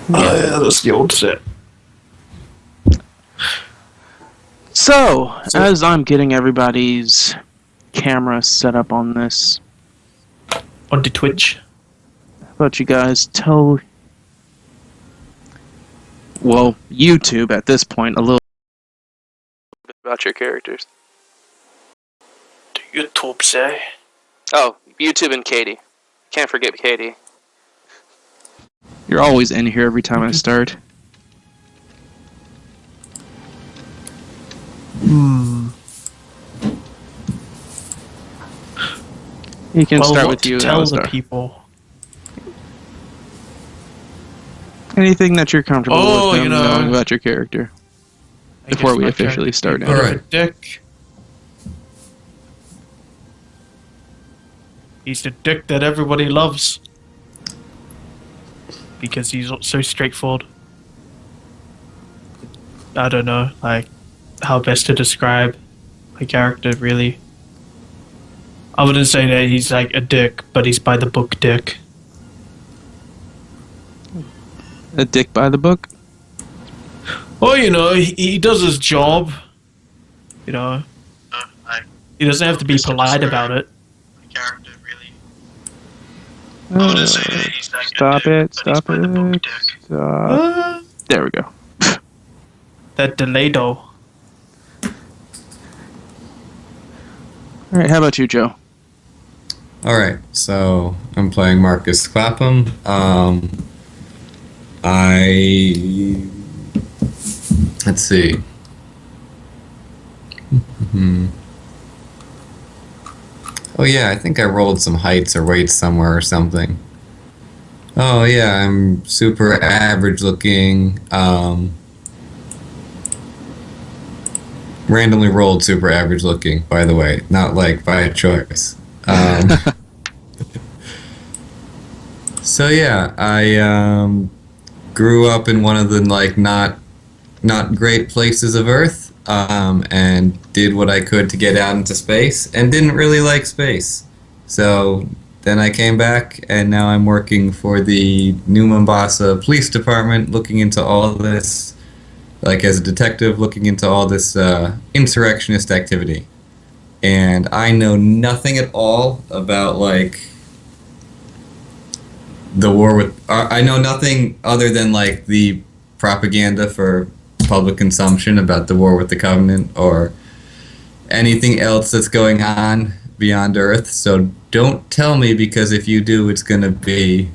Yeah, that's the old set. So, as I'm getting everybody's camera set up on this, On the Twitch. how about you guys tell, well, YouTube at this point, a little bit about your characters. The YouTube say. Oh, YouTube and Katie. Can't forget Katie. You're always in here every time I start. You can Well, start what with you. to tell the Alistar. people. Anything that you're comfortable Oh, with them you know, knowing about your character I before guess we my officially character start. is a bit of a Alright. dick. He's the dick that everybody loves. Because he's so straightforward. I don't know, like, how best to describe my character, really. I wouldn't say that he's like a dick, but he's by the book dick. A dick by the book? Well, you know, he does his job. You know, he doesn't have to be polite about it. Stop it. Stop it. Stop. There we go. That delay though. Alright, how about you, Joe? Alright, so I'm playing Marcus Clapham. Let's see. Oh yeah, I think I rolled some heights or weights somewhere or something. Oh yeah, I'm super average looking. Randomly rolled super average looking, by the way, not like by choice. So yeah, I grew up in one of the like not great places of Earth, and did what I could to get out into space, and didn't really like space. So then I came back, and now I'm working for the New Mombasa Police Department, looking into all this, like as a detective, looking into all this insurrectionist activity. And I know nothing at all about like the war with. I know nothing other than like the propaganda for public consumption about the war with the Covenant or anything else that's going on beyond Earth. So don't tell me, because if you do, it's gonna be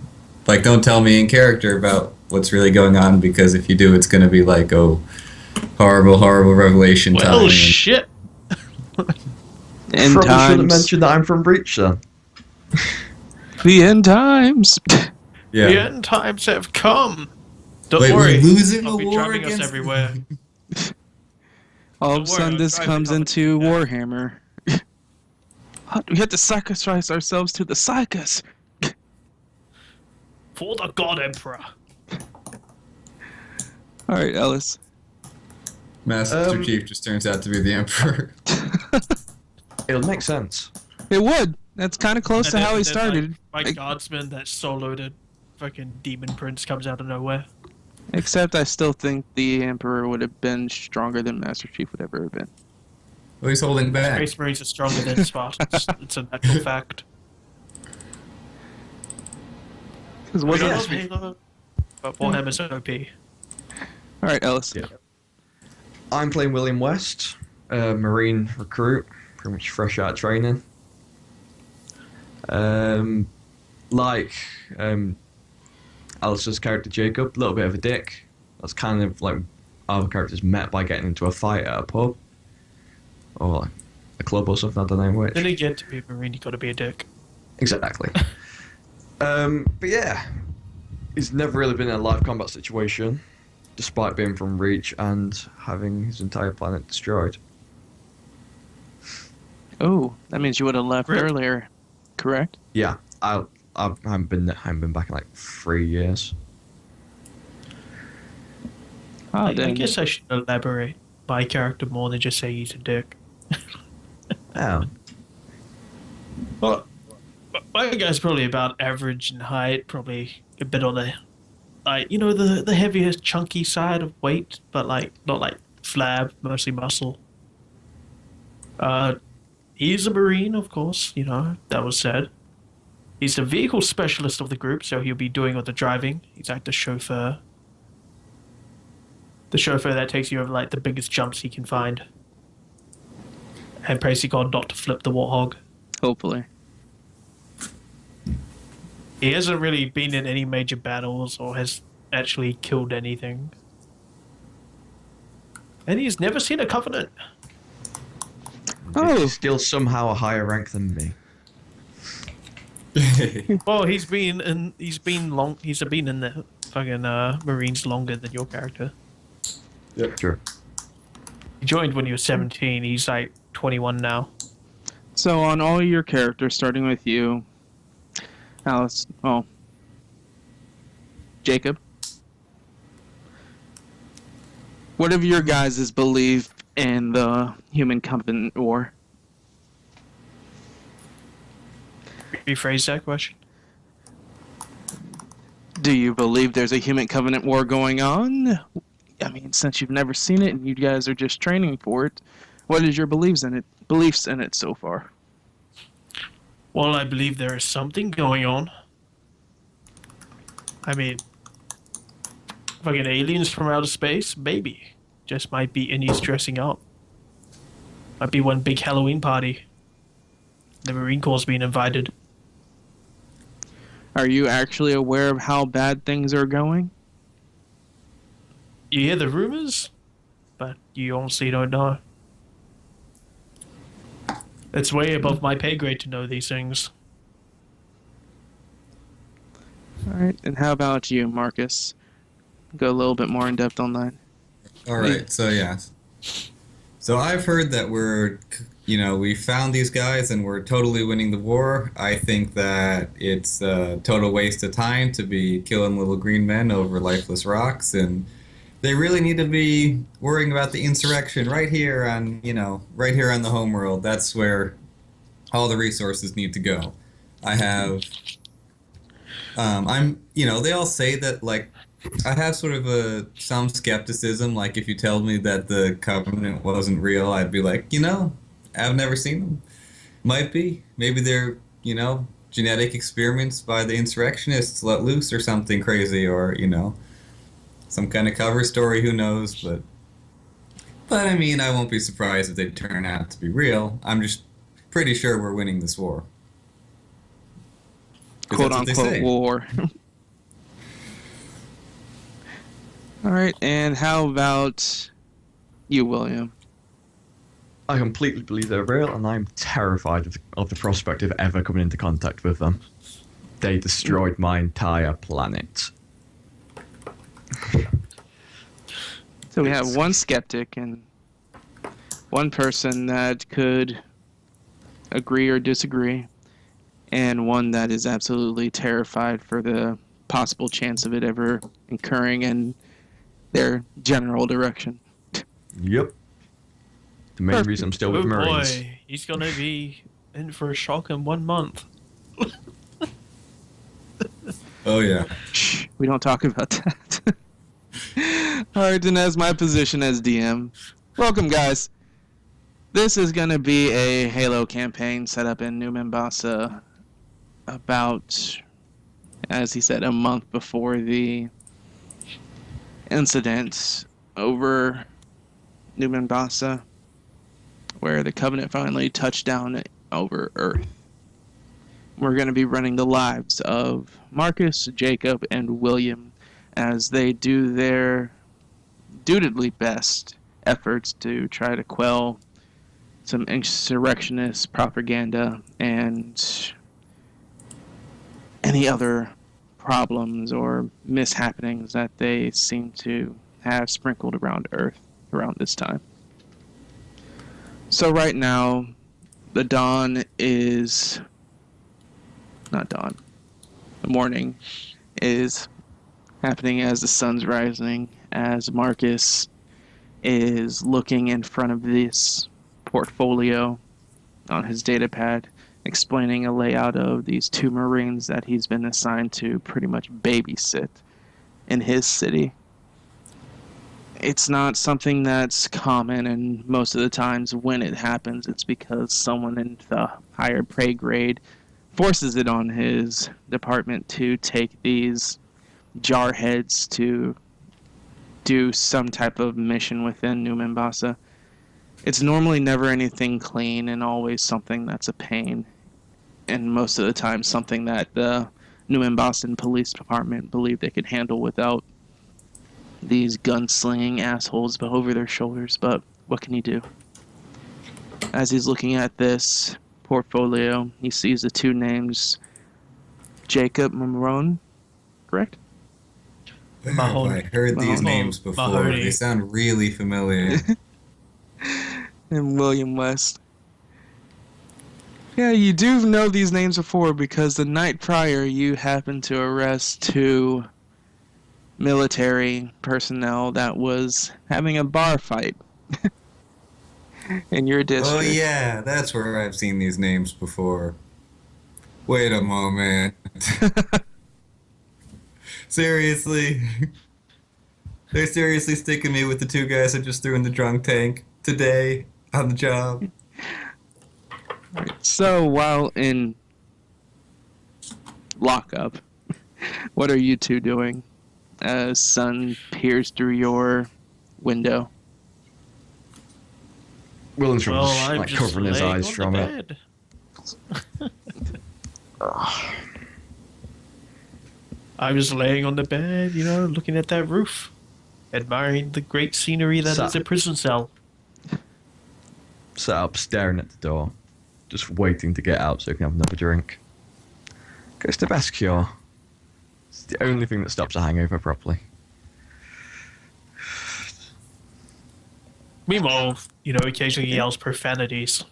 like, don't tell me in character about what's really going on, because if you do, it's gonna be like, oh, horrible, horrible revelation time. Well, shit. End Probably should have times. mentioned that I'm from Breach then. The end times. Yeah. The end times have come. Don't Wait, worry. we're losing I'll a be war driving us against everywhere. All of a Don't worry, sudden, I'm this driving comes up into and down. Warhammer. What? We have to sacrifice ourselves to the Psychus. For the God Emperor. Alright, Ellis. Master Chief just turns out to be the Emperor. It'll make sense. It would. That's kind of close And to then- how he and then, started. Like, my Like- guardsman, that soloed fucking demon prince, comes out of nowhere. Except I still think the Emperor would have been stronger than Master Chief would ever have been. Well, he's holding back. Space Marines are stronger than Spartans. It's a natural fact. Because We wasn't don't love Halo, but Warhammer's OP. Alright, Ellis. Yeah. I'm playing William West, Marine recruit, pretty much fresh out of training. Alistair's character Jacob, a little bit of a dick. That's kind of like our characters met by getting into a fight at a pub. Or like a club or something, I don't know which. Then again, to be a Marine, you gotta be a dick. Exactly. But yeah, he's never really been in a live combat situation, despite being from Reach and having his entire planet destroyed. Oh, that means you would have left Rip. earlier, correct? Yeah, I haven't been back in like 3 years. Oh, I then. guess I should elaborate my character more than just say he's a dick. Yeah. Well, my guy's probably about average in height, probably a bit on the like the heavier, chunky side of weight, but like not like flab, mostly muscle. Uh, he's a marine, of course. That was said. He's the vehicle specialist of the group, so he'll be doing all the driving. He's like the chauffeur that takes you over like the biggest jumps he can find, and prays to God not to flip the warthog. Hopefully. He hasn't really been in any major battles or has actually killed anything. And he's never seen a covenant. Oh. He's still somehow a higher rank than me. Well, he's been in the fucking Marines longer than your character. Yep. True. He joined when he was 17. He's like 21 now. So on all your characters, starting with you, Alice, Jacob, what have your guys' belief in the Human Covenant War? Rephrase that question. Do you believe there's a Human Covenant War going on? I mean, since you've never seen it and you guys are just training for it, what is your beliefs in it so far? Well, I believe there is something going on. I mean, fucking aliens from outer space? Maybe. Just might be Indies dressing up. Might be one big Halloween party. The Marine Corps being invited. Are you actually aware of how bad things are going? You hear the rumors, but you honestly don't know. It's way above my pay grade to know these things. Alright, and how about you, Marcus? Go a little bit more in depth on that. Alright, so yeah. So I've heard that we found these guys and we're totally winning the war. I think that it's a total waste of time to be killing little green men over lifeless rocks, and they really need to be worrying about the insurrection right here on the homeworld. That's where all the resources need to go. I have, they all say that, like, I have sort of some skepticism. Like, if you tell me that the Covenant wasn't real, I'd be like, I've never seen them. Might be. Maybe they're, genetic experiments by the insurrectionists let loose or something crazy, or, some kind of cover story, who knows, but I mean, I won't be surprised if they turn out to be real. I'm just pretty sure we're winning this war. Quote-unquote war. Alright, and how about you, William? I completely believe they're real, and I'm terrified of the prospect of ever coming into contact with them. They destroyed my entire planet. So we have one skeptic and one person that could agree or disagree, and one that is absolutely terrified for the possible chance of it ever occurring in their general direction. Yep. The main reason I'm still with Marines. Boy, he's gonna be in for a shock in 1 month. Oh yeah. Shh, we don't talk about that. Alright, and as my position as DM, welcome guys. This is going to be a Halo campaign set up in New Mombasa about, as he said, a month before the incident over New Mombasa, where the Covenant finally touched down over Earth. We're going to be running the lives of Marcus, Jacob, and William as they do their dutifully best efforts to try to quell some insurrectionist propaganda and any other problems or mishappenings that they seem to have sprinkled around Earth around this time. So right now, the morning is happening as the sun's rising, as Marcus is looking in front of this portfolio on his datapad, explaining a layout of these two Marines that he's been assigned to pretty much babysit in his city. It's not something that's common, and most of the times when it happens, it's because someone in the higher pay grade forces it on his department to take these jarheads to do some type of mission within New Mombasa. It's normally never anything clean and always something that's a pain, and most of the time something that the New Mombasa Police Department believe they could handle without these gunslinging assholes over their shoulders. But what can you do? As he's looking at this portfolio, he sees the two names, Jacob Mamron, correct? Where have I Mahoney. heard these Mahoney. names before? Mahoney. They sound really familiar. And William West. Yeah, you do know these names before because the night prior you happened to arrest two military personnel that was having a bar fight in your district. Oh yeah, that's where I've seen these names before. Wait a moment. Seriously? They're seriously sticking me with the two guys I just threw in the drunk tank today on the job? So while in lockup, what are you two doing as sun peers through your window? William's Well, just I'm like just covering his laying eyes on from the it. bed. I was laying on the bed, you know, looking at that roof, admiring the great scenery that is a prison cell. Sat up staring at the door, just waiting to get out so he can have another drink. Goes the best cure. It's the only thing that stops a hangover properly. Meanwhile, you know, occasionally he yells profanities.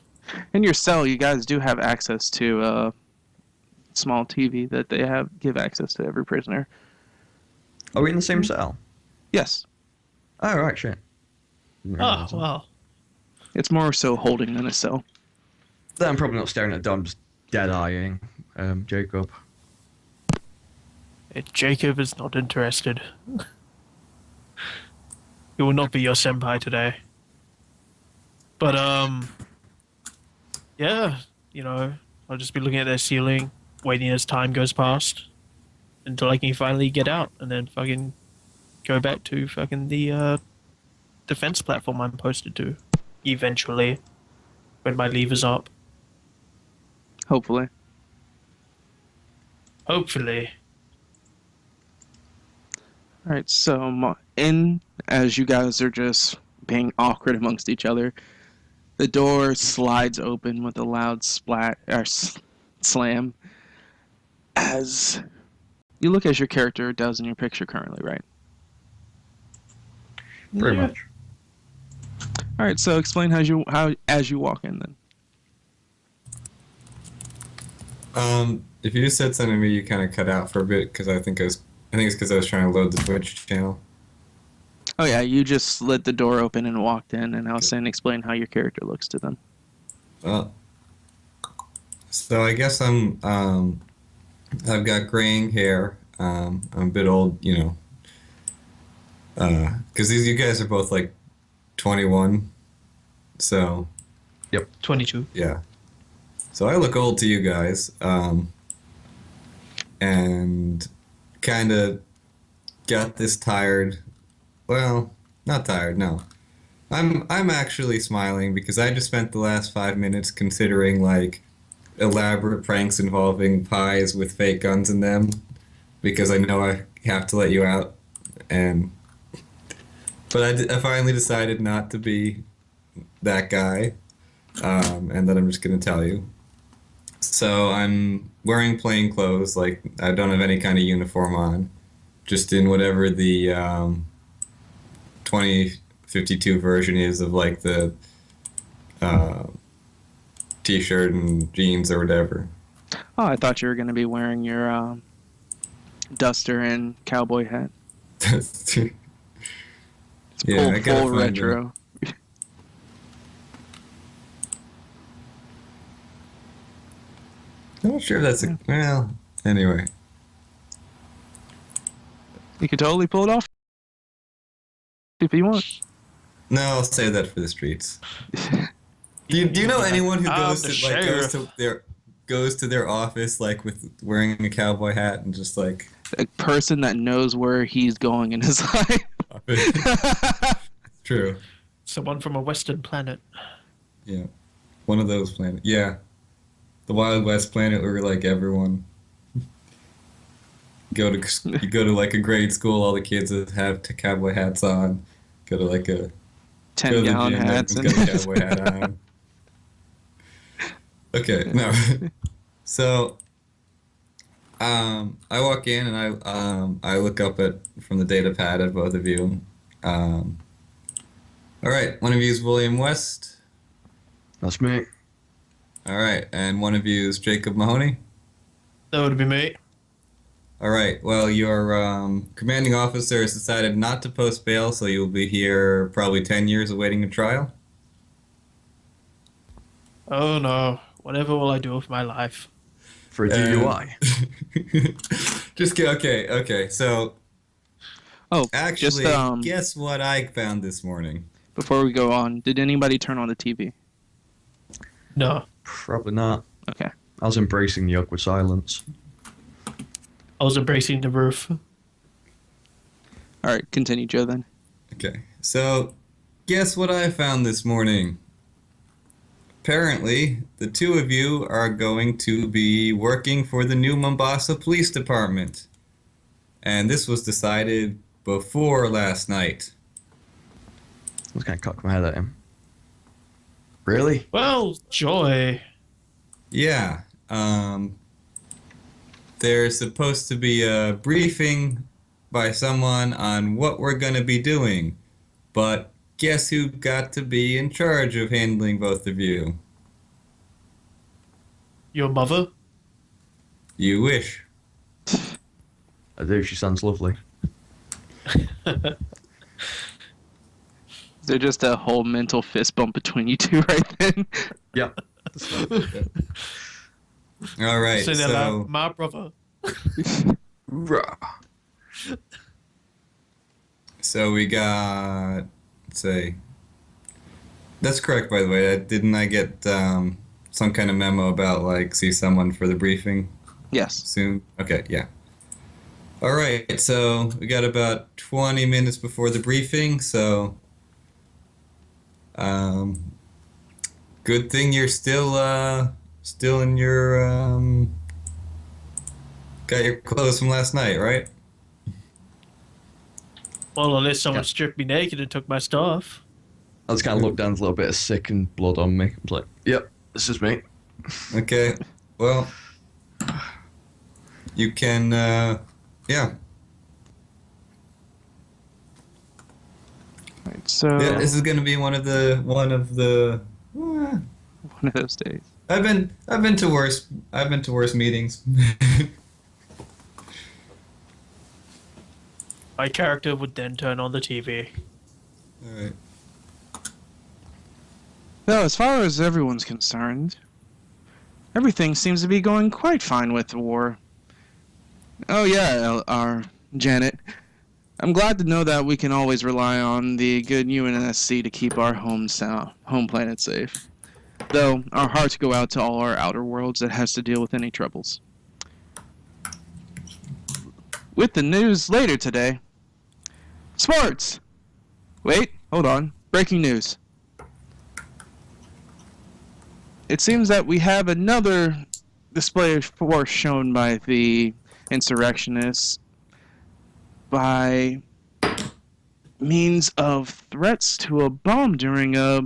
In your cell, you guys do have access to a small TV that they give access to every prisoner. Are we in the same cell? Yes, Oh, right, shit. Oh, well. it's more so holding than a cell. Then I'm probably not staring at the door, I'm just dead-eyeing Jacob. Jacob is not interested. He will not be your senpai today. But, yeah, you know, I'll just be looking at their ceiling, waiting as time goes past, until I can finally get out, and then fucking go back to fucking the, defense platform I'm posted to, eventually, when my leave is up. Hopefully. Hopefully. All right, so as you guys are just being awkward amongst each other, the door slides open with a loud slam as you look as your character does in your picture currently, right? Pretty Yeah. much. All right, so explain as you walk in then. If you just said something to me, you kind of cut out for a bit because I think it's because I was trying to load the Twitch channel. Oh yeah, you just slid the door open and walked in, and I was saying explain how your character looks to them. Well, so I guess I've got graying hair. I'm a bit old, you know, because you guys are both like 21, so 22. yeah. So I look old to you guys, and kind of got this tired. Well, not tired, no. I'm actually smiling because I just spent the last 5 minutes considering like elaborate pranks involving pies with fake guns in them because I know I have to let you out, but I finally decided not to be that guy, and that I'm just gonna tell you. So I'm wearing plain clothes, like I don't have any kind of uniform on, just in whatever the 2052 version is of like the t-shirt and jeans or whatever. Oh, I thought you were going to be wearing your duster and cowboy hat. Yeah, I gotta full find retro. I'm not sure if that's well, anyway. You can totally pull it off if you want. No, I'll save that for the streets. Do you know anyone who I'm goes the to like sheriff. goes to their office like with wearing a cowboy hat and just like A person that knows where he's going in his life. True. Someone from a Western planet. Yeah. One of those planets. Yeah. The Wild West planet where like everyone you go to like a grade school, all the kids have cowboy hats on. Go to like a 10-gallon gym, hats. everyone's got a cowboy hat on. Okay, no. So I walk in and I look up from the data pad at both of you. All right, one of you is William West. That's me. All right, and one of you is Jacob Mahoney. That would be me. All right, well, your commanding officer has decided not to post bail, so you'll be here probably 10 years awaiting a trial. Oh no. Whatever will I do with my life? For a DUI. Okay, so Oh, actually, just guess what I found this morning? before we go on, did anybody turn on the TV? No. Probably not. Okay. I was embracing the awkward silence. I was embracing the roof. All right, continue, Joe. Then. Okay, so guess what I found this morning? Apparently, the two of you are going to be working for the new Mombasa Police Department. And this was decided before last night. I was going to cock my head at him. Really? Well, joy. Yeah, there's supposed to be a briefing by someone on what we're going to be doing. But guess who got to be in charge of handling both of you? Your mother? You wish. I do. She sounds lovely. Is there just a whole mental fist bump between you two right then? Yep. All right, Say that so loud. My brother. Rah. so we got, let's see. That's correct, by the way. Didn't I get some kind of memo about like see someone for the briefing Yes. soon? Okay, yeah. All right, so we got about 20 minutes before the briefing, so good thing you're still in your got your clothes from last night, right? Well, unless someone Yeah. stripped me naked and took my stuff. I just kind of looked down, there's a little bit of sick and blood on me. I was like, yep, this is me. Okay. Well, you can yeah. Right, so Yeah, this is gonna be one of the one of those days. I've been to worse meetings. My character would then turn on the TV. All right. So, as far as everyone's concerned, everything seems to be going quite fine with the war. Oh yeah, our Janet. I'm glad to know that we can always rely on the good UNSC to keep our home planet safe. Though our hearts go out to all our outer worlds that has to deal with any troubles. With the news later today. Sports! Wait, hold on. Breaking news. It seems that we have another display of force shown by the insurrectionists by means of threats to a bomb during a...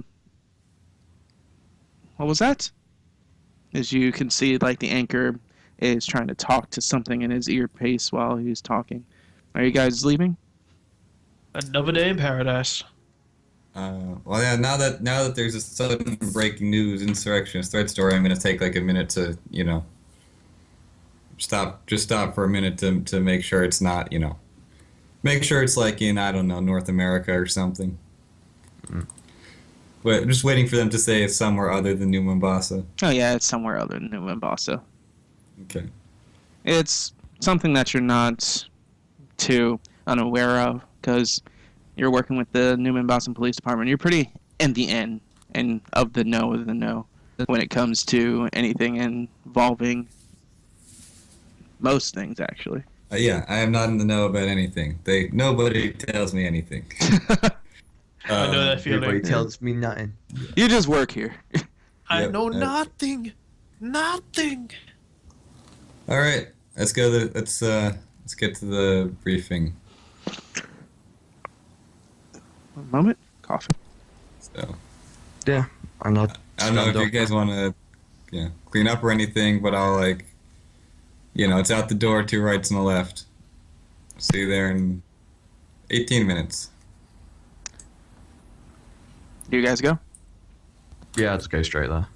What was that? As you can see, like, the anchor is trying to talk to something in his earpiece while he's talking. Are you guys leaving? Another day in paradise. Well, yeah. Now that there's a sudden breaking news insurrectionist threat story, I'm gonna take like a minute to stop for a minute to make sure it's not make sure it's like in I don't know North America or something. But I'm just waiting for them to say it's somewhere other than New Mombasa. Oh yeah, it's somewhere other than New Mombasa. Okay. It's something that you're not too unaware of, because you're working with the Newman Boston Police Department. You're pretty in the end and of the know when it comes to anything involving most things, actually. Yeah, I am not in the know about anything. Nobody tells me anything. I know that Everybody feeling. tells me nothing. You just work here. I Yep, know that's- nothing. Nothing. All right, let's go. Let's get to the briefing. One moment. Coffee. So Yeah, I'm not. I don't know if you guys want to, clean up or anything, but I'll it's out the door, 2 rights and a left. See you there in 18 minutes. Do you guys go? Yeah, just go straight there.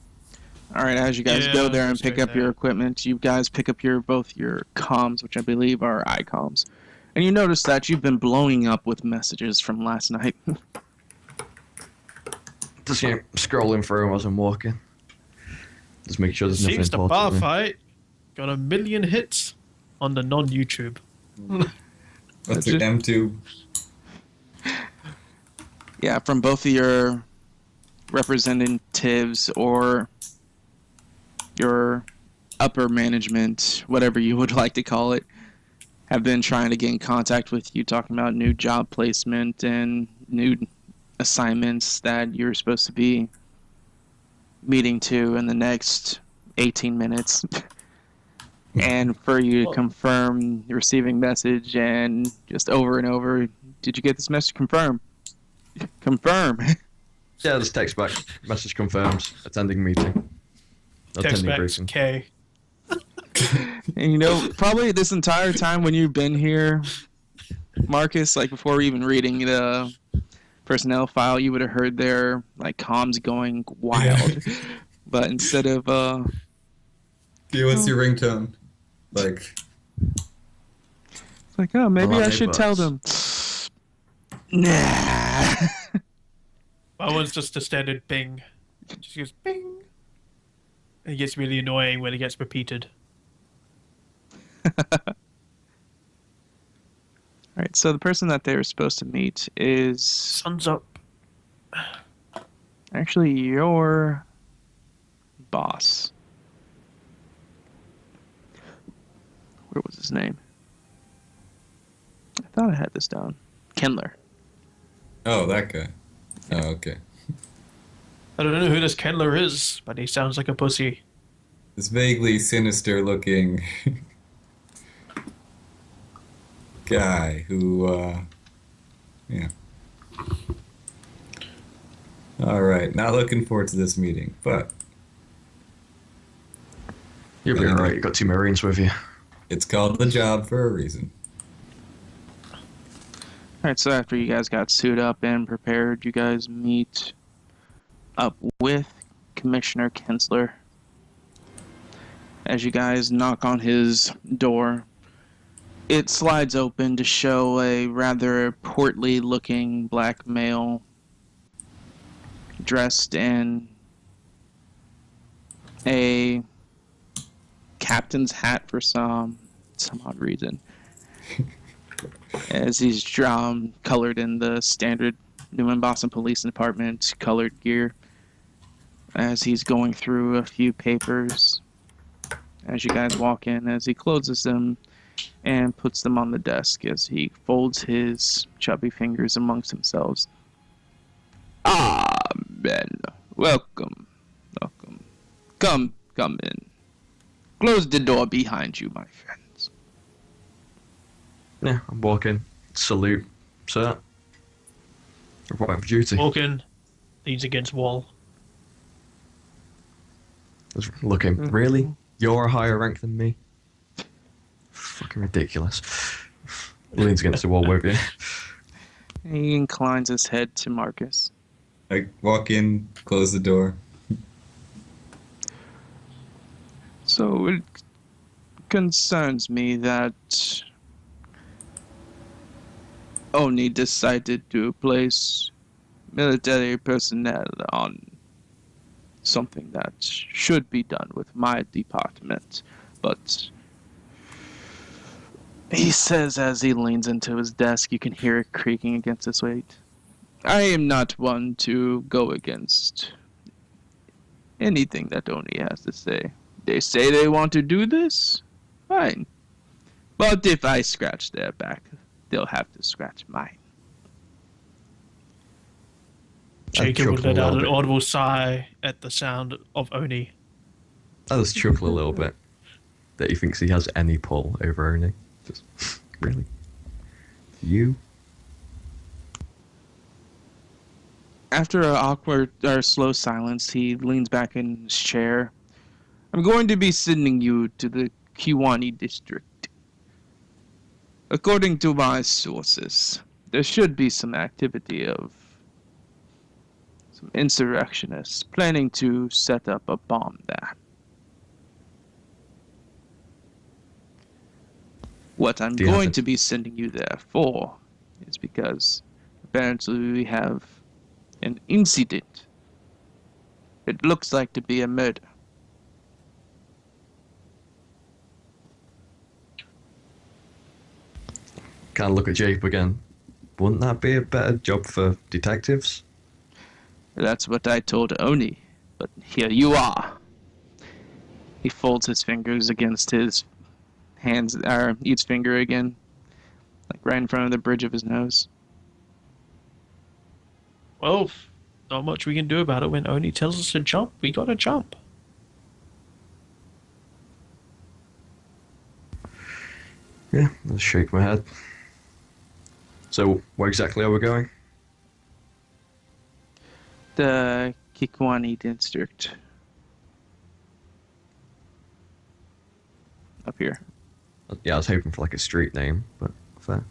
All right, as you guys Yeah, go there I'll and go pick straight up your there. equipment, you guys pick up both your comms, which I believe are iComms. And you notice that you've been blowing up with messages from last night. Just scrolling through them as I'm walking. Just make sure there's nothing Seems the bar important. fight got 1 million hits on the non-YouTube. What's the M2? Yeah, from both of your representatives or your upper management, whatever you would like to call it, have been trying to get in contact with you, talking about new job placement and new assignments that you're supposed to be meeting to in the next 18 minutes. And for you to confirm the receiving message and just over and over, did you get this message? Confirm. Confirm. Yeah, just text back. Message confirms. Attending meeting. Text Attending back briefing. K. And probably this entire time when you've been here, Marcus, like before even reading the personnel file, you would have heard their comms going wild. But instead of Yeah, what's your ringtone? oh, maybe Well, I they should tell them. buzz. Nah. My one's just a standard ping. It just goes ping. And it gets really annoying when it gets repeated. Alright, so the person that they were supposed to meet is Sun's up. actually your boss. Where was his name? I thought I had this down. Kendler. Oh, that guy. Oh, okay. I don't know who this Kendler is, but he sounds like a pussy. This vaguely sinister-looking guy who, yeah. All right, not looking forward to this meeting, but You'll be alright. You got 2 Marines with you. it's called the job for a reason. Alright, so after you guys got suited up and prepared, you guys meet up with Commissioner Kensler. As you guys knock on his door, it slides open to show a rather portly looking black male dressed in a captain's hat for some odd reason. As he's colored in the standard Newman Boston Police Department colored gear. As he's going through a few papers. As you guys walk in, as he closes them and puts them on the desk, as he folds his chubby fingers amongst themselves. Ah, Ben. Welcome. Welcome. Come in. Close the door behind you, my friends. Yeah, I'm walking. Salute, sir. Reporting for duty. Walking, leans against wall. Just looking. Really? You're a higher rank than me? Fucking ridiculous. Leans against the wall with you. He inclines his head to Marcus. I walk in, close the door. So it concerns me that Oni decided to place military personnel on something that should be done with my department. But He says as he leans into his desk, you can hear it creaking against his weight. I am not one to go against anything that Oni has to say. They say they want to do this? Fine. But if I scratch their back, they'll have to scratch mine. Jacob would chuckle a let out little an bit. audible sigh at the sound of Oni. I just chuckle a little bit that he thinks he has any pull over Oni. Just really, you. After an awkward or slow silence, he leans back in his chair. I'm going to be sending you to the Kiwani district. According to my sources, there should be some activity of some insurrectionists planning to set up a bomb there. What I'm Do you have going it? to be sending you there for is because apparently we have an incident. It looks like to be a murder. Can't look at Jacob again. Wouldn't that be a better job for detectives? That's what I told Oni, but here you are. He folds his fingers against his hands, or each finger again, like right in front of the bridge of his nose. Well, not much we can do about it. When Oni tells us to jump, we gotta jump. Yeah, I'll shake my head. So, where exactly are we going? The Kikwani district. Up here. Yeah, I was hoping for like a street name, but fair.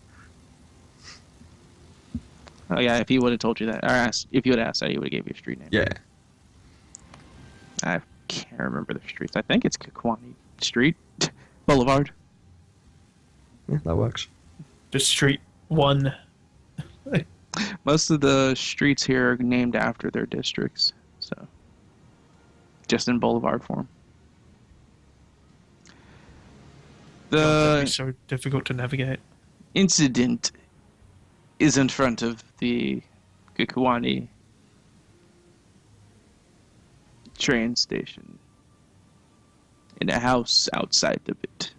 Oh yeah, if he would have told you that, or asked, if you would have asked that, he would have gave you a street name. Yeah. I can't remember the streets. I think it's Kikwani Street Boulevard. Yeah, that works. The street one. Most of the streets here are named after their districts, so just in boulevard form. That'd be The so difficult to navigate. incident is in front of the Kikwani train station, in a house outside of it.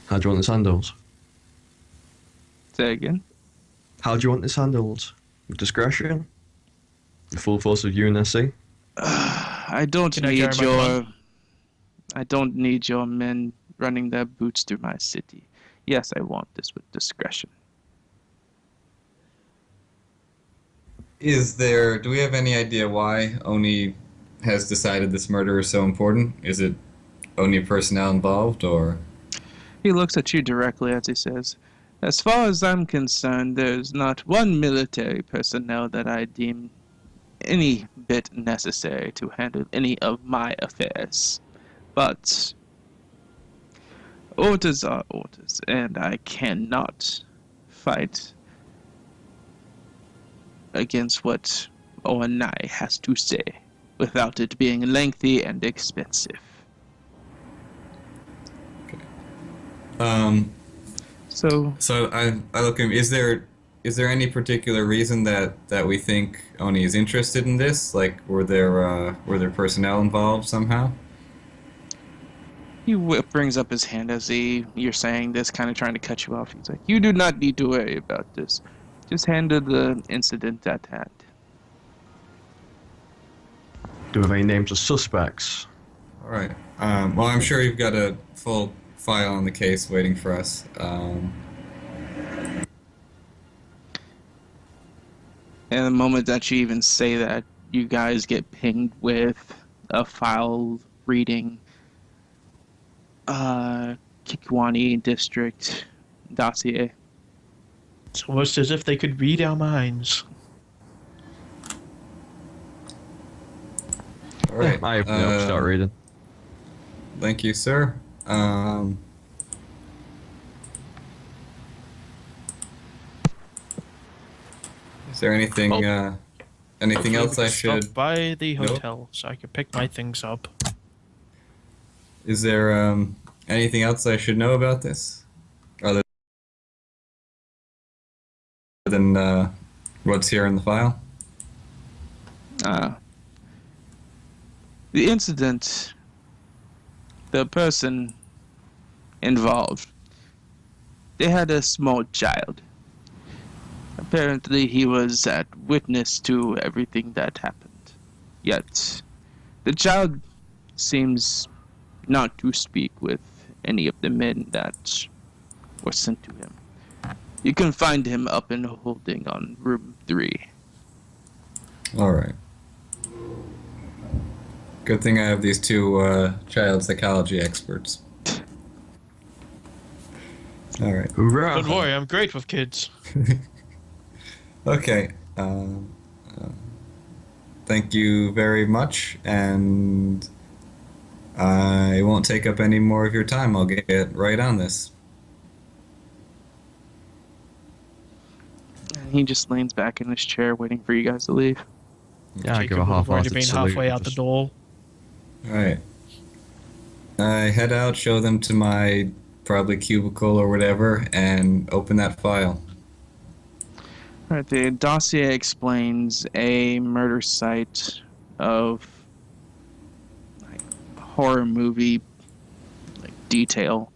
How do you want this handled? Say again. How do you want this handled? With discretion? The full force of UNSC? I don't Can I need carry my gun? I don't need your men running their boots through my city. Yes, I want this with discretion. Do we have any idea why Oni has decided this murder is so important? Is it Oni personnel involved, or? He looks at you directly as he says, as far as I'm concerned, there's not one military personnel that I deem any bit necessary to handle any of my affairs. But orders are orders, and I cannot fight against what Oanai has to say without it being lengthy and expensive. Um, So so I look at him. Is there any particular reason that we think Oni is interested in this? Like, were there personnel involved somehow? he brings up his hand as you're saying this, kind of trying to cut you off. He's like, "You do not need to worry about this. Just handle the incident at hand." Do we have any names of suspects? All right. Well, I'm sure you've got a full file on the case waiting for us. And the moment that you even say that, you guys get pinged with a file reading Kikwani District dossier. It's almost as if they could read our minds. All right. I open it up, start reading. Thank you, sir. Is there anything anything else I should? Stop by the Nope. hotel so I can pick my things up. Is there anything else I should know about this, other than what's here in the file? Uh, the incident, the person involved, they had a small child. Apparently, he was at witness to everything that happened. Yet, the child seems not to speak with any of the men that were sent to him. You can find him up in holding on room 3. All right. Good thing I have these two child psychology experts. All right. Hoorah! Don't worry, I'm great with kids. Okay. Thank you very much, and I won't take up any more of your time. I'll get right on this. And he just leans back in his chair, waiting for you guys to leave. Yeah, I give a Jacob would have already half-hearted been salute. halfway out the Just- door. All right. I head out, show them to my probably cubicle or whatever, and open that file. Alright, the dossier explains a murder site of like horror movie detail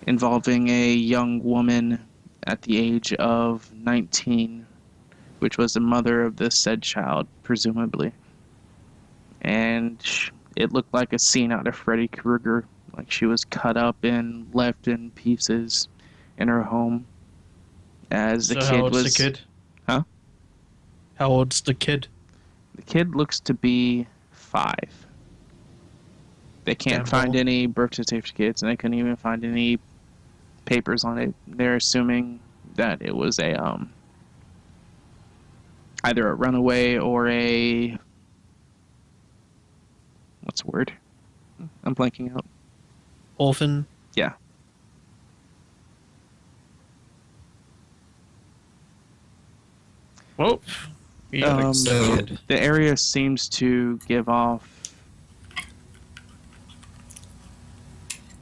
involving a young woman at the age of 19, which was the mother of the said child, presumably. And it looked like a scene out of Freddy Krueger, like she was cut up and left in pieces in her home. As the So kid how old's was, the kid? Huh? How old's the kid? the kid looks to be 5. They can't Damn find well. any birth certificates, and they couldn't even find any papers on it. They're assuming that it was a either a runaway or a what's the word? I'm blanking out. Orphan? Yeah. Oh. Well, yeah, So- kid. The area seems to give off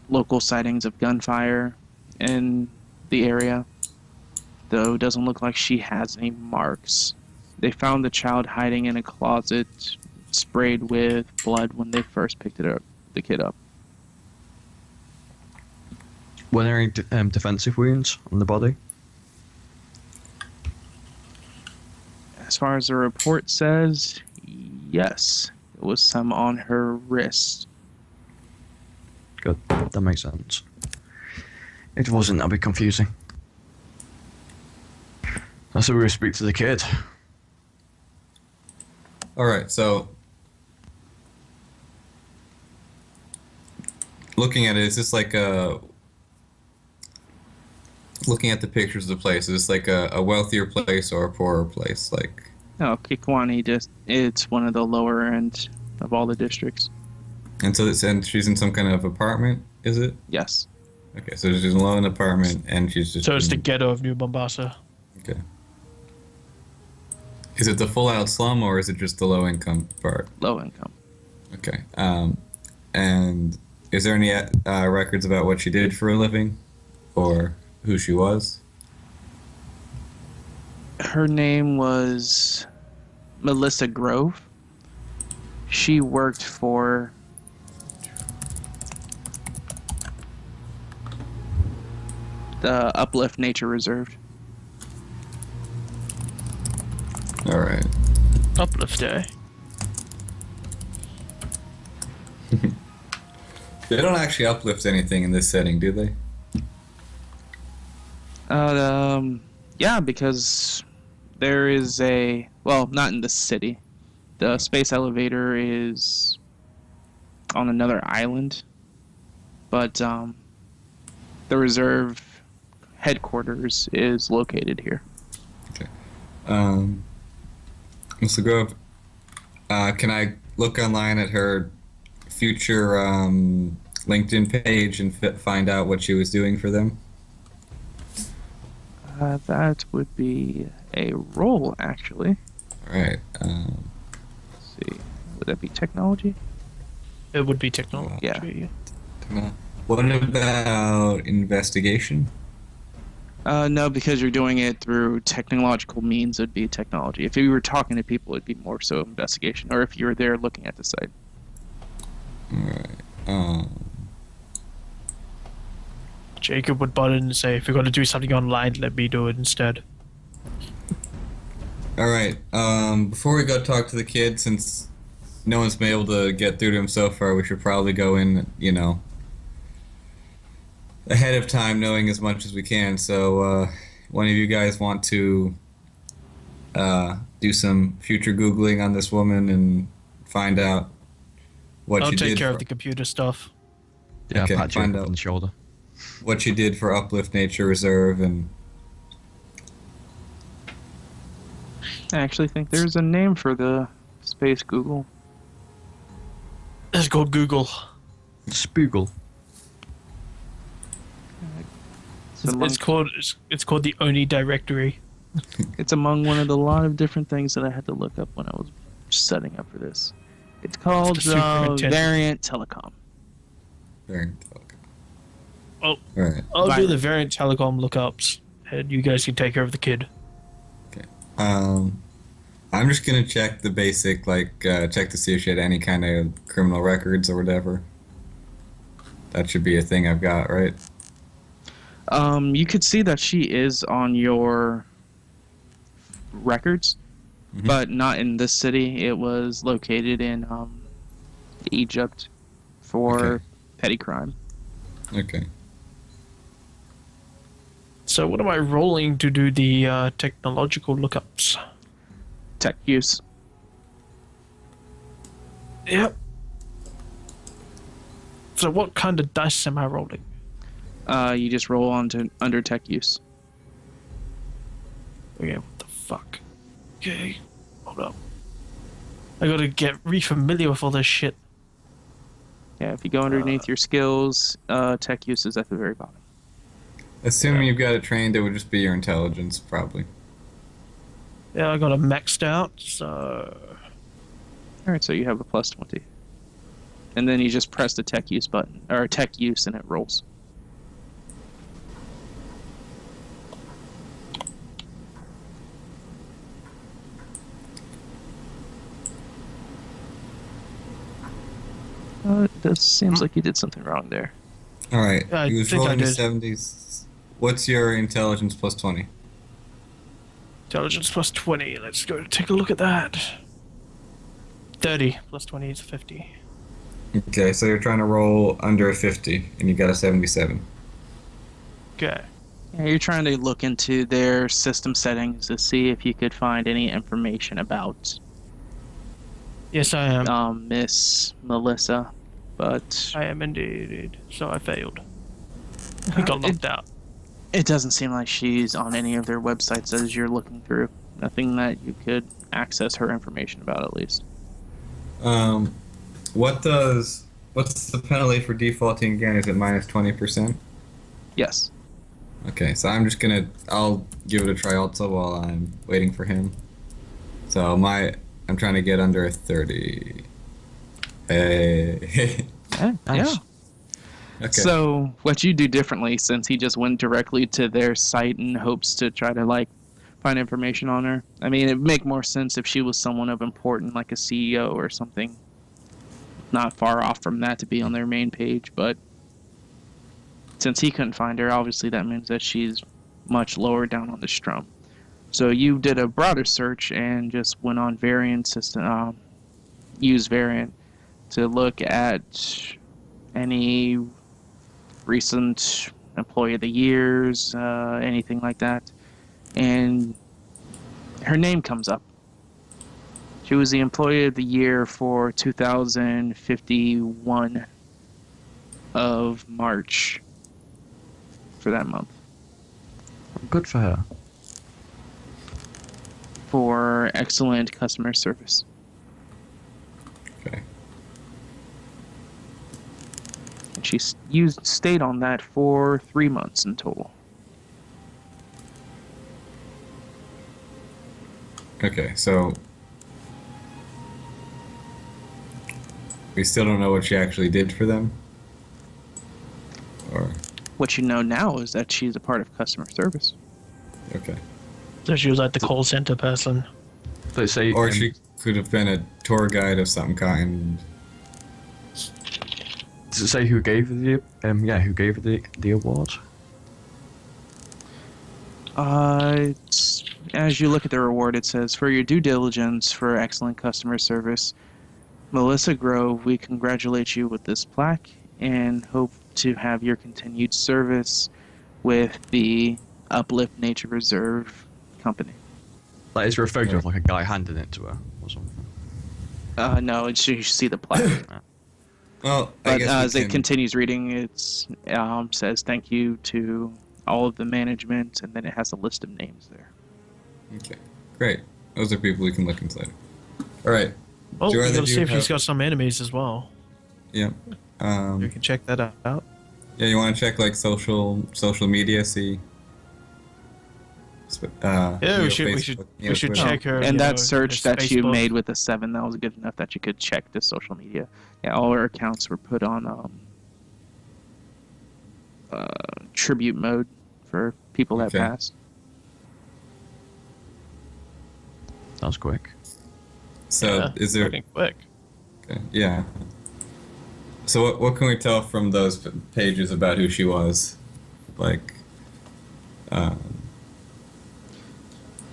local sightings of gunfire in the area, though it doesn't look like she has any marks. They found the child hiding in a closet, sprayed with blood when they first picked the kid up. Were there any defensive wounds on the body? As far as the report says, yes, it was some on her wrist. Good. That makes sense. It wasn't that bit confusing. That's why we speak to the kid. All right, so looking at it, is this like a looking at the pictures of the place? Is this like a wealthier place or a poorer place? Like, No, Kikwani it's one of the lower end of all the districts. and so and she's in some kind of apartment, is it? Yes. Okay, so she's alone in an apartment, and she's just. So it's the ghetto of New Mombasa. Okay. Is it the full-out slum, or is it just the low-income part? Low income. Okay. And is there any records about what she did for a living, or who she was? Her name was Melissa Grove. She worked for the Uplift Nature Reserve. All right. Uplift Day. They don't actually uplift anything in this setting, do they? Yeah, because there is not in the city. The space elevator is on another island, but the reserve headquarters is located here. Mr. Grove, can I look online at her future LinkedIn page and find out what she was doing for them? That would be a roll, actually. All right. Let's see. Would that be technology? It would be technology. What about investigation? No, because you're doing it through technological means, it'd be technology. If you were talking to people, it'd be more so investigation. Or if you were there looking at the site. Alright. Jacob would butt in and say, if you're going to do something online, let me do it instead. Alright, before we go talk to the kid, since no one's been able to get through to him so far, we should probably go in, ahead of time, knowing as much as we can. So, one of you guys want to do some future Googling on this woman and find out what I'll she take did care for, of the computer stuff. Yeah, Okay, pat find Jacob out. on the shoulder. what she did for Uplift Nature Reserve and I actually think there's a name for the space Google. It's called Google. Spoogle. It's called the Oni directory. It's among one of the lot of different things that I had to look up when I was setting up for this. It's called It's the superintendent. Variant Telecom. Variant Telecom. Oh. Alright. I'll do Virus. the Variant Telecom lookups, and you guys can take care of the kid. I'm just gonna check the basic, check to see if she had any kind of criminal records or whatever. That should be a thing I've got, right? You could see that she is on your records, Mhm. but not in this city. It was located in Egypt for Okay. petty crime. Okay. So what am I rolling to do the technological lookups? Tech use. Yep. So what kind of dice am I rolling? You just roll under tech use. Okay, what the fuck? Okay, hold up. I gotta get re-familiar with all this shit. Yeah, if you go underneath your skills, tech use is at the very bottom. Assuming you've got it trained, it would just be your intelligence, probably. Yeah, I got it maxed out, so... Alright, so you have a plus 20. And then you just press the tech use button, or tech use, and it rolls. It seems like you did something wrong there. Alright, I he was think I rolling the did. 70s. What's your intelligence plus 20? Intelligence plus 20, let's go take a look at that. 30 plus 20 is 50. Okay, so you're trying to roll under a 50, and you got a 77. Okay. Yeah, you're trying to look into their system settings to see if you could find any information about Yes, I am. Miss Melissa, but I am indeed. So I failed. I got locked out. it doesn't seem like she's on any of their websites as you're looking through. Nothing that you could access her information about, at least. What's the penalty for defaulting again? Is it minus 20%? Yes. Okay, so I'll give it a try also while I'm waiting for him. So I'm trying to get under a 30. Hey. Yeah. Nice. Okay. So what you do differently, since he just went directly to their site in hopes to try to find information on her. I mean, it'd make more sense if she was someone of importance, like a CEO or something. Not far off from that to be on their main page, but since he couldn't find her, obviously that means that she's much lower down on the strum. So you did a broader search and just went on variant system, use variant to look at any recent employee of the years, anything like that, and her name comes up. She was the employee of the year for 2051 of March for that month. Good for her. For excellent customer service. Okay. And she stayed on that for 3 months in total. Okay, so We still don't know what she actually did for them? Or... What you know now is that she's a part of customer service. Okay. So she was like the call center person. Let's say, Or she could have been a tour guide of some kind. does it say who gave her who gave her the award? As you look at the reward, it says, for your due diligence for excellent customer service, Melissa Grove, we congratulate you with this plaque and hope to have your continued service with the Uplift Nature Reserve Company. Like, is there a photo of like a guy handing it to her or something? No, you should see the plaque. Well, I But guess as we it can... continues reading, it says thank you to all of the management, and then it has a list of names there. Okay, great. Those are people we can look inside. All right. Oh, Do we either gotta of see you if she's have- got some enemies as well. Yeah. You can check that out. Yeah, you want to check like social media, see. Yeah, we should check her. And you that know, search her that you Facebook. made with a 7, that was good enough that you could check the social media. Yeah, all her accounts were put on tribute mode for people that Okay. passed. That was quick. So Yeah, is there? fucking quick. Okay, yeah. So what can we tell from those pages about who she was? Like, Was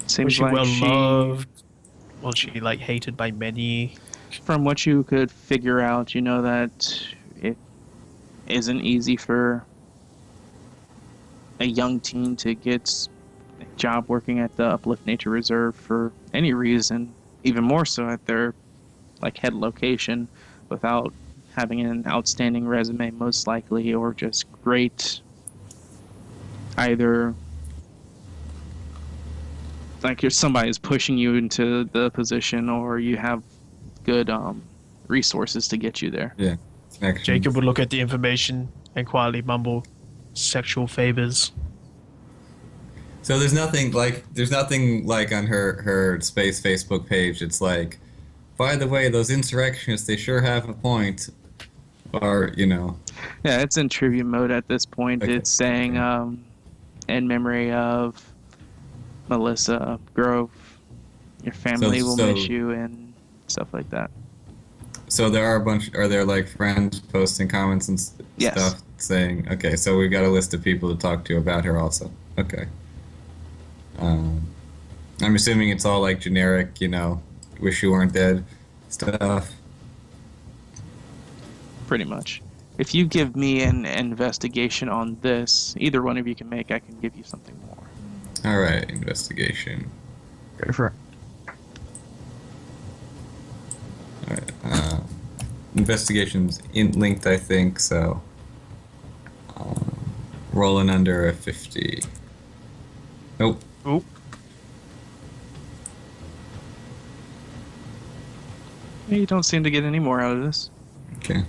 Seems she like well loved? Was she like hated by many? from what you could figure out, you know that it isn't easy for a young teen to get a job working at the Uplift Nature Reserve for any reason, even more so at their like head location, without having an outstanding resume most likely, or just great either like if somebody is pushing you into the position, or you have good resources to get you there. yeah, connections. Jacob would look at the information and quietly mumble, "Sexual favors." So there's nothing like on her space Facebook page. It's like, by the way, those insurrectionists, they sure have a point. Or, you know. Yeah, it's in tribute mode at this point. Okay. It's saying in memory of Melissa Grove, your family will miss you, and stuff like that. So there are there like friends posting comments and Yes. stuff saying, okay, so we've got a list of people to talk to about her also. Okay. I'm assuming it's all like generic, you know, wish you weren't dead stuff. Pretty much. If you give me an investigation on this, either one of you can make, I can give you something more. Alright, investigation. Go for it. Alright, investigation's linked, I think, so rolling under a 50. Nope. Oop. You don't seem to get any more out of this. Okay.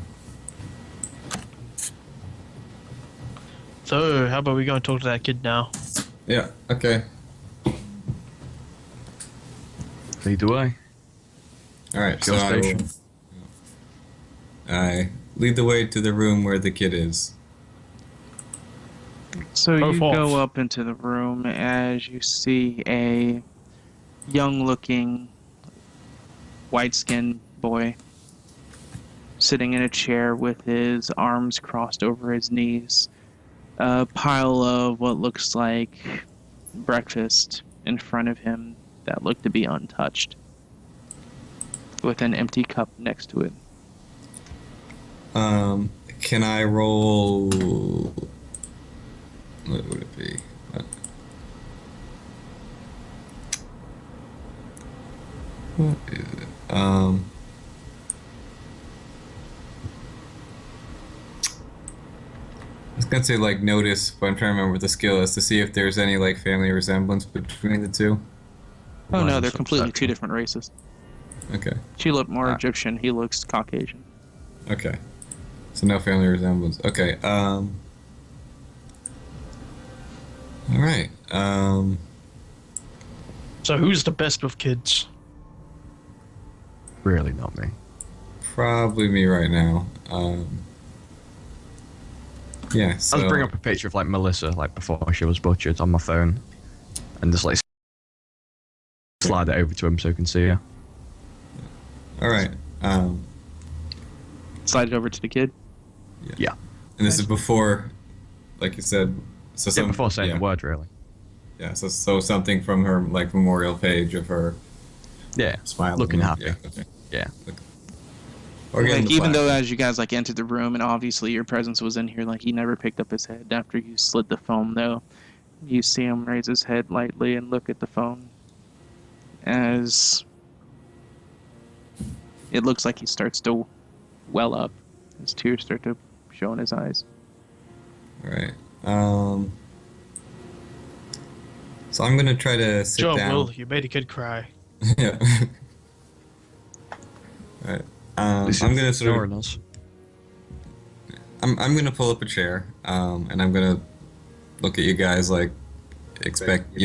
So, how about we go and talk to that kid now? Yeah, okay. Lead the way. Alright, so Your I station. lead the way to the room where the kid is. So Go you forth. go up into the room as you see a young-looking, white-skinned boy sitting in a chair with his arms crossed over his knees. A pile of what looks like breakfast in front of him that looked to be untouched, with an empty cup next to it. Can I roll? What would it be? What is it? I was gonna say like notice, but I'm trying to remember what the skill is to see if there's any like family resemblance between the two. Oh no, Well, they're some completely two perception. different races. Okay. She looked more Ah. Egyptian, he looks Caucasian. Okay. So no family resemblance. Okay. All right. So, who's the best with kids? Really not me. probably me right now. Yeah, so I'll bring up a picture of like Melissa, like before she was butchered, on my phone, and just like slide it over to him so he can see her. all right. Slide it over to the kid. Yeah. And this is before, like you said, so Yeah, before saying yeah, the word, really. yeah. So something from her like memorial page of her Yeah. smiling, Looking happy. Yeah. Okay. Yeah. Or getting Like the even plaque. though as you guys like entered the room and obviously your presence was in here, like he never picked up his head after you slid the phone though. You see him raise his head lightly and look at the phone as it looks like he starts to well up. His tears start to show in his eyes. All right. So I'm gonna try to sit Joe, down. Will, you made a kid cry. Yeah. All right. This I'm is gonna sort of. ignoring us. I'm gonna pull up a chair, and I'm gonna look at you guys like expect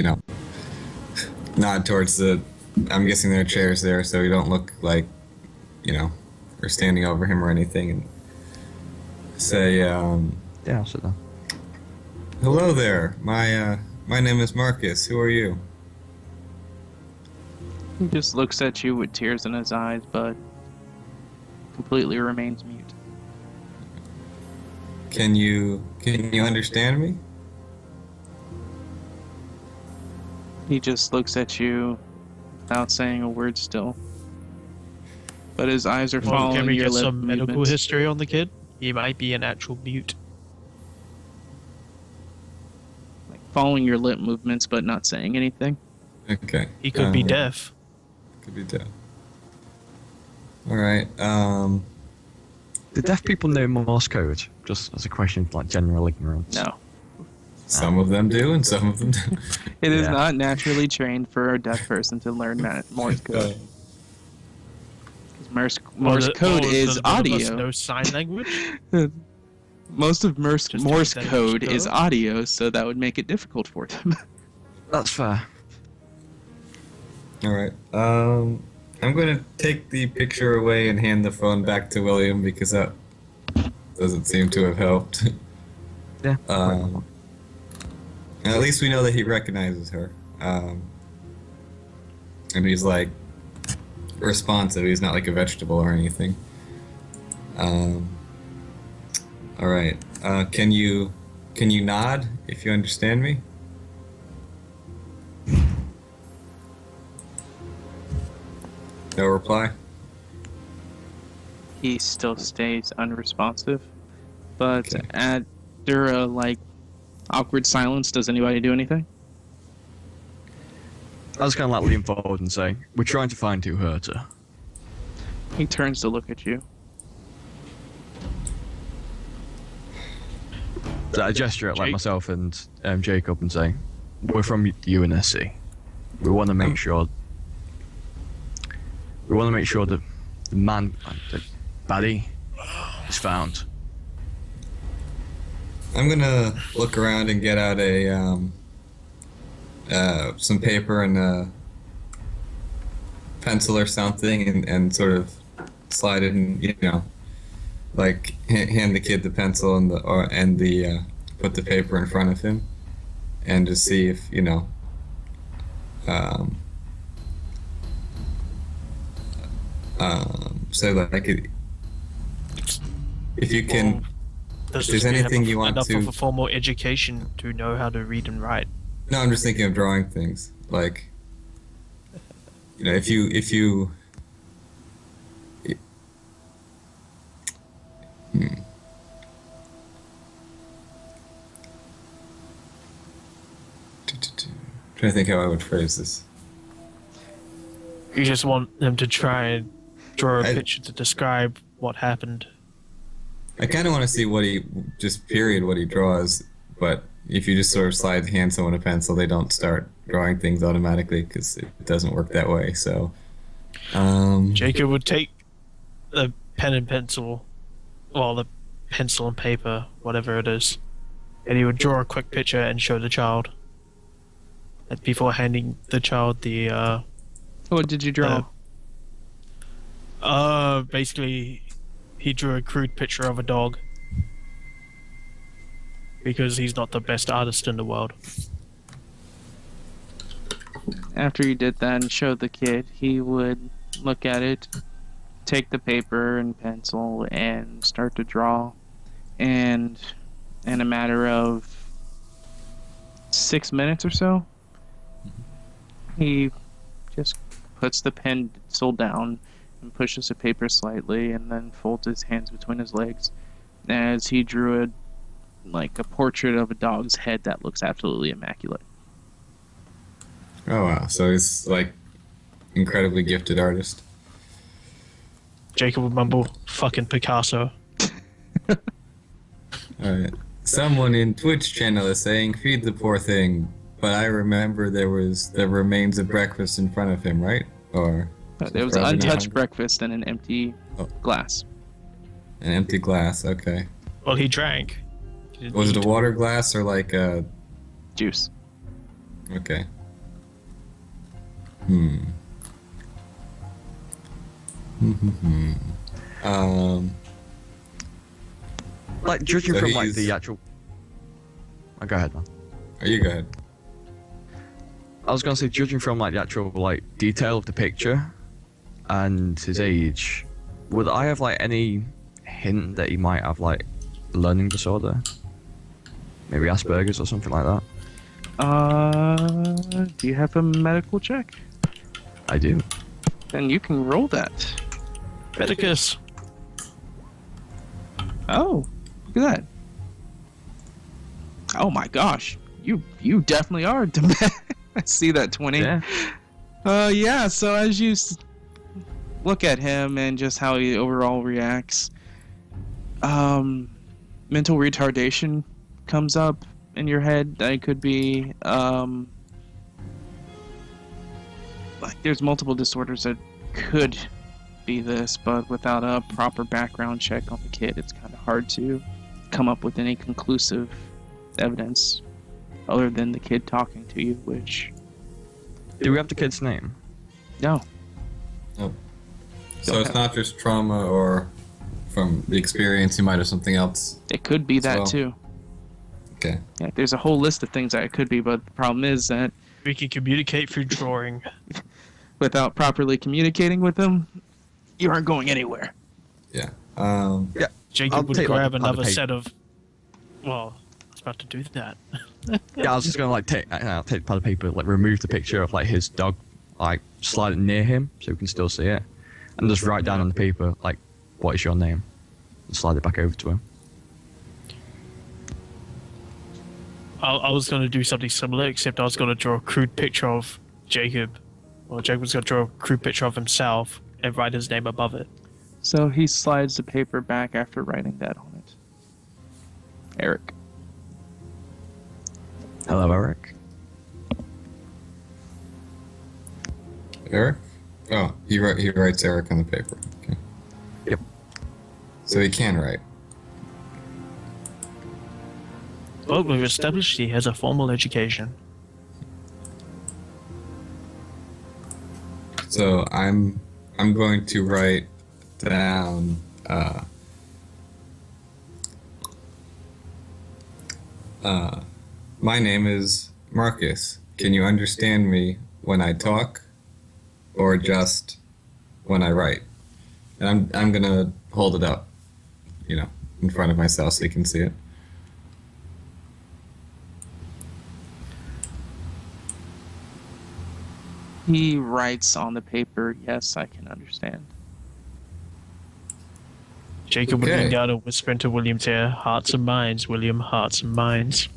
nod towards the. I'm guessing there are chairs there, so you don't look like, we're standing over him or anything, and say, Yeah, I'll sit down. "Hello there. My name is Marcus. Who are you?" He just looks at you with tears in his eyes, but completely remains mute. Can you understand me? He just looks at you without saying a word still. But his eyes are Well, following can we your get lip some medical movements. history on the kid? He might be an actual mute. Like following your lip movements but not saying anything. Okay. He could be deaf. Could be deaf. All right. Do deaf people know Morse code? Just as a question of like general ignorance. No. Some of them do, and some of them don't. It is Yeah. not naturally trained for a deaf person to learn Morse code. 'Cause Morse code is audio. No sign language. Most of Morse Just Morse use that code Morse is code? audio, so that would make it difficult for them. That's fair. All right. I'm going to take the picture away and hand the phone back to William because that doesn't seem to have helped. Yeah. And at least we know that he recognizes her. And he's like responsive. He's not like a vegetable or anything. All right. Can you nod if you understand me? No reply. He still stays unresponsive. But Okay. after a awkward silence, does anybody do anything? I was kind of like lean forward and say, "We're trying to find who hurt her." He turns to look at you. So I gesture at like Jake? myself and Jacob and say, "We're from the UNSC. We want to make sure. We want to make sure that the man, the baddie, is found." I'm gonna look around and get out some paper and a pencil or something, and sort of slide it and hand the kid the pencil and put the paper in front of him, and just see if so like if you can. Does If there's this kid anything have you want enough to- of a formal education to know how to read and write? No, I'm just thinking of drawing things. Like, if you. Trying to think how I would phrase this. You just want them to try and draw a I- picture to describe what happened. I kind of want to see what he draws, but if you just sort of hand someone a pencil, they don't start drawing things automatically because it doesn't work that way. So, Jacob would take the pen and pencil, well, the pencil and paper, whatever it is, and he would draw a quick picture and show the child. And before handing the child the What did you draw? Basically, he drew a crude picture of a dog because he's not the best artist in the world. After you did that and showed the kid, he would look at it, take the paper and pencil, and start to draw. And in a matter of 6 minutes or so, he just puts the pencil down and pushes the paper slightly, and then folds his hands between his legs as he drew a portrait of a dog's head that looks absolutely immaculate. Oh wow! So he's like incredibly gifted artist. Jacob would mumble, "Fucking Picasso." All right. Someone in Twitch channel is saying, "Feed the poor thing." But I remember there was the remains of breakfast in front of him, right? Or There was an probably not untouched hungry? breakfast and an empty glass. An empty glass. Okay. Well, he drank. He didn't Was it eat. a water glass or like a? Juice. Okay. Um. Like judging So from like he's- the actual. Oh, go ahead, man. Are you good? I was gonna say, judging from like the actual like detail of the picture and his age, would I have like any hint that he might have like learning disorder, maybe Asperger's or something like that? Do you have a medical check? I do. Then you can roll that. Medicus. Oh, look at that. Oh my gosh. You definitely are. I see that 20. Yeah. Yeah, so as you look at him and just how he overall reacts, mental retardation comes up in your head. That could be, like there's multiple disorders that could be this, but without a proper background check on the kid, it's kind of hard to come up with any conclusive evidence other than the kid talking to you, which, Do we have the kid's name? no. So it's not just trauma or from the experience. You might have something else. It could be that well. too. Okay. Yeah, there's a whole list of things that it could be, but the problem is that We can communicate through drawing. without properly communicating with them, you aren't going anywhere. Yeah. Jacob I'll would take, like, grab a pad of another paper. set of. Well, I was about to do that. Yeah, I was just gonna like take the pad of paper, like remove the picture of like his dog, like slide it near him so we can still see it, and just write down on the paper like, "What is your name?" and slide it back over to him. I was going to do something similar, except I was going to draw a crude picture of Jacob. Well, Jacob was going to draw a crude picture of himself and write his name above it. So he slides the paper back after writing that on it. Eric. Hello, Eric. Eric. Oh, he writes Eric on the paper. Okay. Yep. So he can write. Well, we've established he has a formal education. So I'm going to write down my name is Marcus. Can you understand me when I talk or just when I write? And I'm gonna hold it up, in front of myself so you can see it. He writes on the paper, "Yes, I can understand." Jacob would Okay. lean down and whisper into William's ear, "Hearts and minds, William, hearts and minds."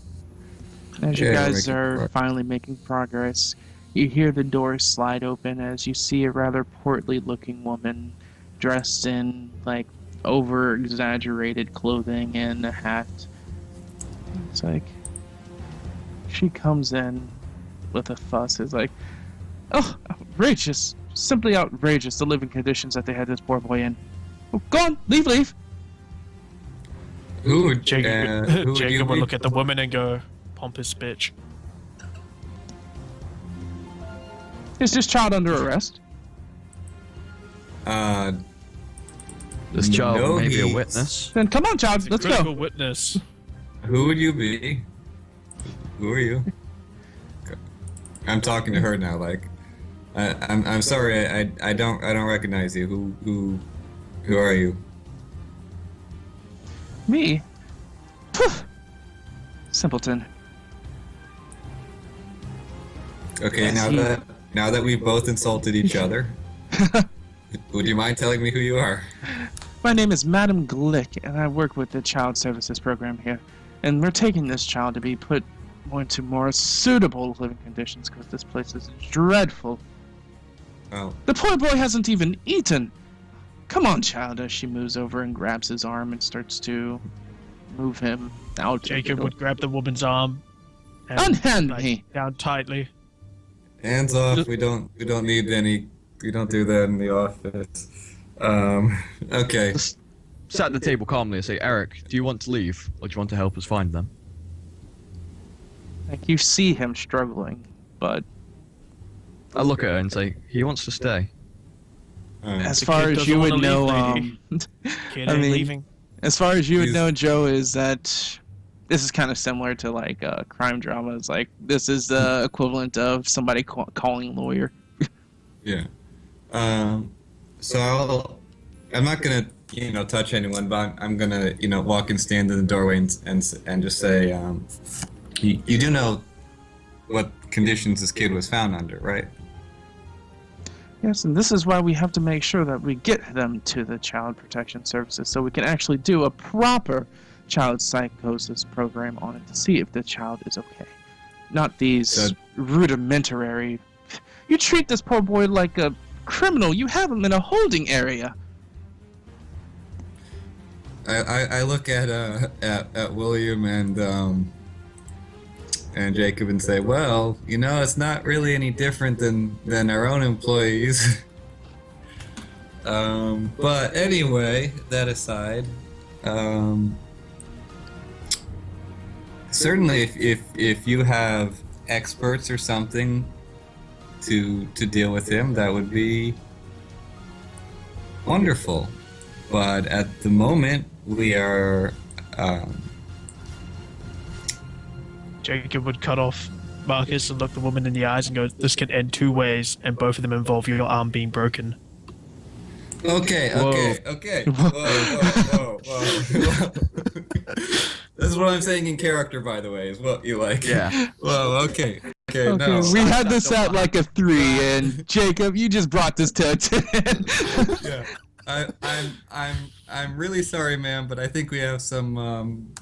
As you Yeah, guys making are progress. finally making progress, you hear the door slide open as you see a rather portly looking woman dressed in like over exaggerated clothing and a hat. It's like she comes in with a fuss. It's like, "Oh, outrageous. Simply outrageous, the living conditions that they had this poor boy in. Oh, go on, leave. Who would Jacob, who would you Jacob would be? look at the woman and go, "Pompous bitch." Is this child under arrest?" This child No, may be a he's- witness. Then come on, child. He's a Let's critical go. witness. Who would you be? Who are you? I'm talking to her now. Like, I'm sorry. I don't recognize you. Who are you? Me? Phew. Simpleton. Okay, Yes, now that we've both insulted each other, would you mind telling me who you are? My name is Madam Glick, and I work with the Child Services Program here. And we're taking this child to be put into more suitable living conditions because this place is dreadful. Oh, The poor boy hasn't even eaten. Come on, child, as she moves over and grabs his arm and starts to move him out. Jacob would grab the woman's arm and Unhand me. down tightly. hands off. We don't need any. We don't do that in the office. Okay. Just sit at the table calmly and say, Eric, do you want to leave, or do you want to help us find them? Like, you see him struggling, but I look at her and say, he wants to stay. as The far kid as doesn't you would wanna know, leave, lady. Kid I ain't mean- leaving. as far as you would He's- know, Joe, is that this is kind of similar to like crime dramas. Like, this is the equivalent of somebody calling a lawyer. Yeah. So I'm not gonna touch anyone, but I'm gonna walk and stand in the doorway and just say you do know what conditions this kid was found under, right? Yes, and this is why we have to make sure that we get them to the Child Protection Services so we can actually do a proper child psychosis program on it to see if the child is okay. Not these So- rudimentary. You treat this poor boy like a criminal. You have him in a holding area. I look at William and Jacob and say, well, it's not really any different than our own employees. But anyway, that aside, certainly if you have experts or something to deal with him, that would be wonderful. But at the moment, we are. Jacob would cut off Marcus and look the woman in the eyes and go, "This can end two ways, and both of them involve your arm being broken." Okay. Whoa. This is what I'm saying in character, by the way, is what you like. Yeah. Whoa, okay. Okay, No. we had this at like a 3, and Jacob, you just brought this to a 10. Yeah. I'm really sorry, ma'am, but I think we have some.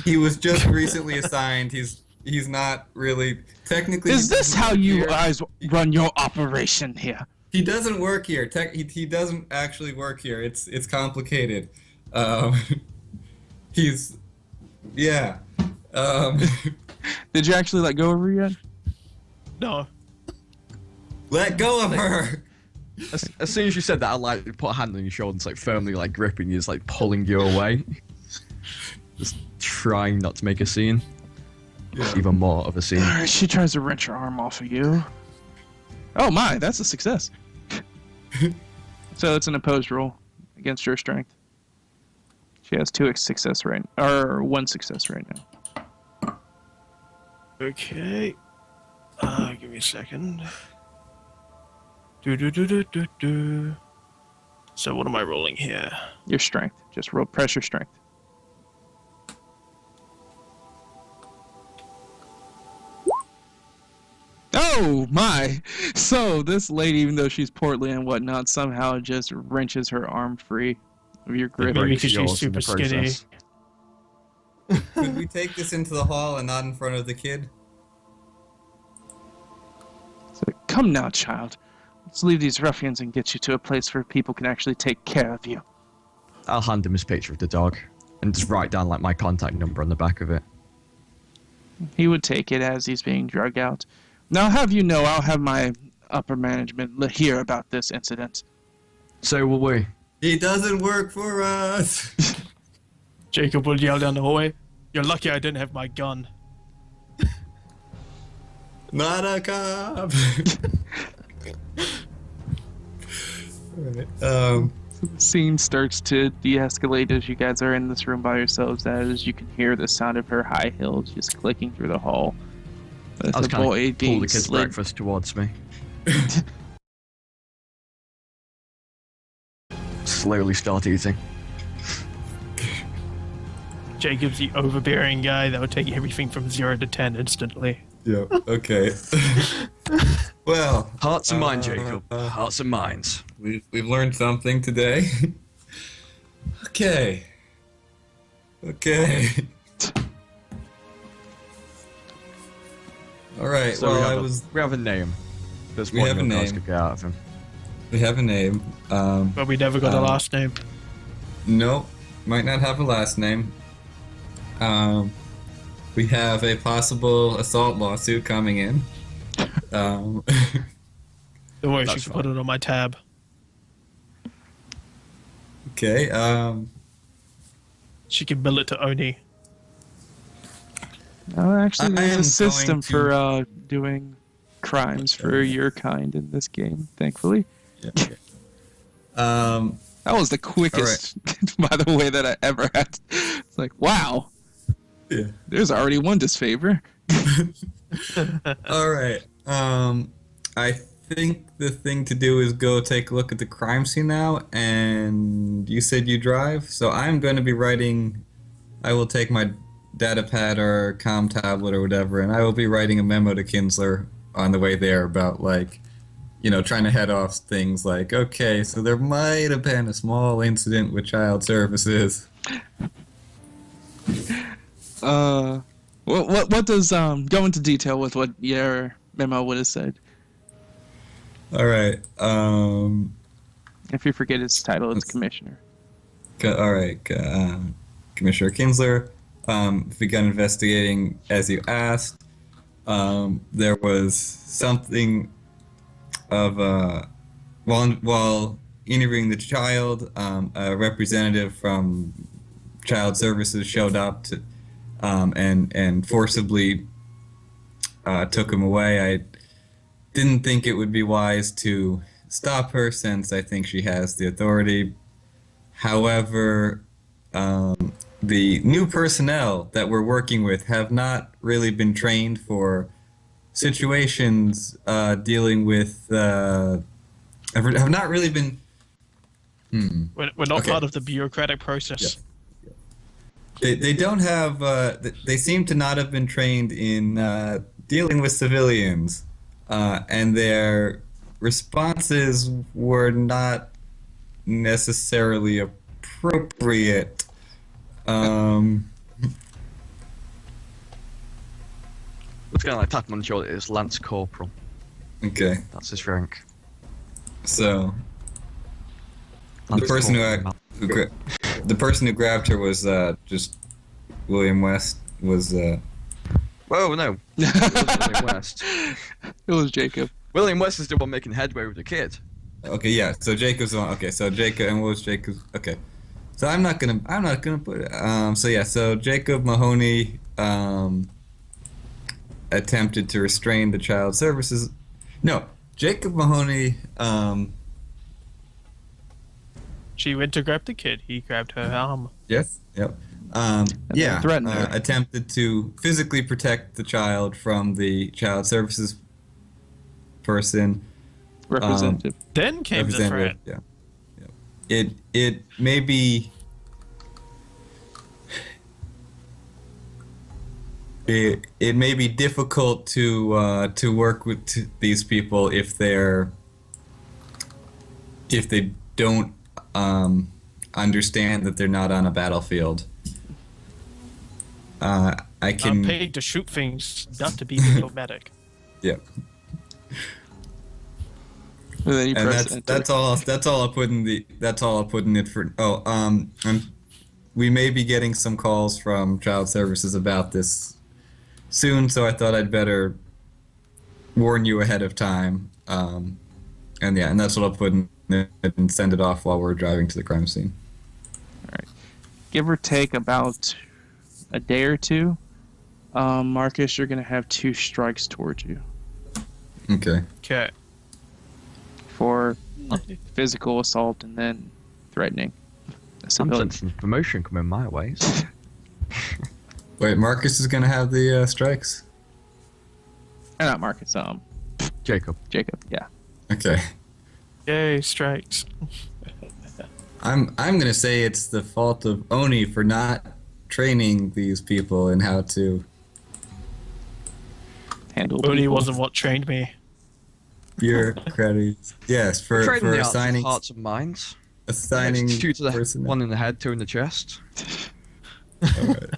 He was just recently assigned. He's not really technically. Is this how you here. guys run your operation here? He doesn't work here. He doesn't actually work here. It's complicated. He's, yeah. Did you actually let go of her yet? No. Let go of her. As soon as you said that, I like put a hand on your shoulder and firmly gripping you, just pulling you away. Just trying not to make a scene. It's even more of a scene. Alright, she tries to wrench her arm off of you. Oh my, that's a success. So it's an opposed roll against your strength. She has 2 success right, or 1 success right now. Okay. Give me a second. Do. So what am I rolling here? Your strength. Just roll pressure strength. Oh my! So this lady, even though she's portly and whatnot, somehow just wrenches her arm free of your grip. Maybe Breaks because she's yours in the super skinny. process. Could we take this into the hall and not in front of the kid? So, come now, child. Let's leave these ruffians and get you to a place where people can actually take care of you. I'll hand him his picture of the dog and just write down my contact number on the back of it. He would take it as he's being drug out. Now, I'll have you know, I'll have my upper management hear about this incident. So will we. He doesn't work for us. Jacob will yell down the hallway. You're lucky I didn't have my gun. Not a cop. Alright, The scene starts to de-escalate as you guys are in this room by yourselves, as you can hear the sound of her high heels just clicking through the hall. With I'll the just kind boy of pull being the kid's slid. breakfast towards me. Slowly start eating. Jacob's the overbearing guy that would take everything from 0 to 10 instantly. Yeah. Okay. Well, Hearts and minds, Jacob. Hearts and minds. we've learned something today. Okay. Okay. All right. So well, we have a name. That's We what have a you guys name. could get out of him. we have a name. But we never got a last name. Nope. Might not have a last name. We have a possible assault lawsuit coming in. Don't worry, she That's can put it on my tab. Okay. She can bill it to Oni. Oh, actually, I there's am a system going to- for doing crimes for your kind in this game, thankfully. Yeah. That was the quickest, by the way, that I ever had. It's like, wow, Yeah. there's already one disfavor. All right. I think the thing to do is go take a look at the crime scene now. And you said you drive, so I'm going to be writing. I will take my data pad or comm tablet or whatever, and I will be writing a memo to Kinsler on the way there about trying to head off things like, okay, so there might have been a small incident with child services. What does go into detail with what your memo would have said? All right. If you forget his title, it's commissioner. All right. Commissioner Kinsler, begun investigating as you asked. There was something of while interviewing the child, a representative from Child Services showed up to and forcibly took him away. I didn't think it would be wise to stop her since I think she has the authority. However, the new personnel that we're working with have not really been trained for situations dealing with have not really been. We're not Okay. part of the bureaucratic process. They don't have. They seem to not have been trained in dealing with civilians, and their responses were not necessarily appropriate. It's kind of like tap him on the shoulder. It's Lance Corporal. Okay, That's his rank. so the Lance person Corporal. the person who grabbed her was just William West. Was Whoa, no. It wasn't William West. It was Jacob. William West is the one making headway with the kid. okay? Yeah. So Jacob's on. Okay. So Jacob and what was Jacob's? Okay. So I'm not gonna put it. So yeah. So Jacob Mahoney attempted to restrain the child services. No, Jacob Mahoney. She went to grab the kid. He grabbed her arm. Yes. Yep. then Yeah. threatened her. Attempted to physically protect the child from the child services person. Representative. Then came the threat. Yeah. It may be. It may be difficult to work with these people if they don't understand that they're not on a battlefield. I I'm can. paid to shoot things, not to be diplomatic. Yeah. And then you And press enter. that's all I'll put in it for. We may be getting some calls from child services about this soon, so I thought I'd better warn you ahead of time. And that's what I'll put in it and send it off while we're driving to the crime scene. Give or take about a day or two, Marcus, you're going to have 2 strikes towards you Okay. Okay. for physical assault and then threatening. a I'm civilian. sensing promotion coming my way. So. Wait, Marcus is gonna have the strikes? Not Marcus. Jacob. Jacob. Yeah. Okay. Yay, strikes. I'm gonna say it's the fault of Oni for not training these people in how to. Handle. Oni people. wasn't what trained me. Bureaucracies. Yes, for Trading the arts of assigning hearts and minds. assigning Two to the personnel. one in the head, two in the chest. All right.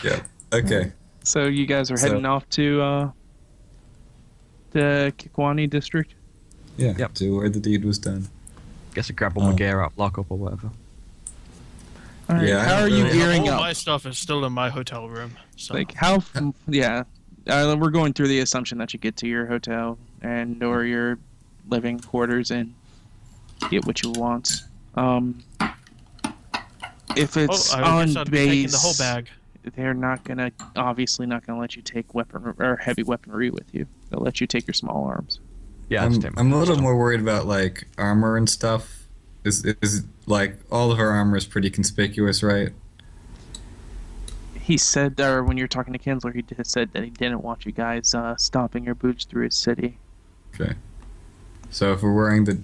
Yeah. Okay. So you guys are So- heading off to the Kikwani district. Yeah. Yep. To where the deed was done. Guess I grab all my Oh. gear out, lock up or whatever. All right. Yeah, I How don't are you really- gearing All up? my stuff is still in my hotel room. So Like how? Yeah. We're going through the assumption that you get to your hotel and or your living quarters and get what you want. If it's I on guess I'd be base, taking the whole bag. they're not gonna let you take weapon or heavy weaponry with you. They'll let you take your small arms. Yeah, I'm, just take my I'm a little stuff. more worried about like armor and stuff. Is like all of our armor is pretty conspicuous, right? He said, or when you're talking to Kinsler, he said that he didn't want you guys stomping your boots through his city. Okay. So if we're wearing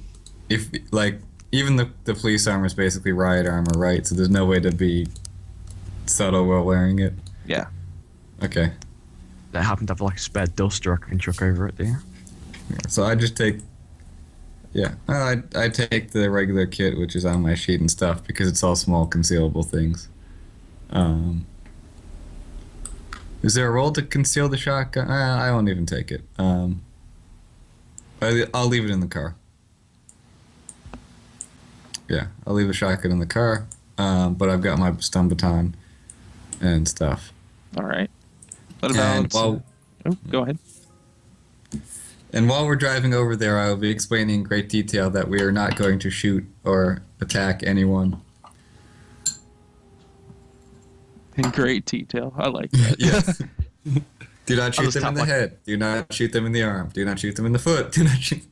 even the police armor is basically riot armor, right? So there's no way to be subtle while wearing it. Yeah. Okay. They happen to have like a spare duster I can chuck over it, do you? So I just take. Yeah, I take the regular kit, which is on my sheet and stuff, because it's all small concealable things. Is there a role to conceal the shotgun? I won't even take it. I'll leave it in the car. Yeah, I'll leave the shotgun in the car, but I've got my stun baton and stuff. All right. What And about? Go ahead. And while we're driving over there, I will be explaining in great detail that we are not going to shoot or attack anyone. In great detail. I like that. Yes. Do not shoot just them in tap the like- head. Do not shoot them in the arm. Do not shoot them in the foot. Do not shoot.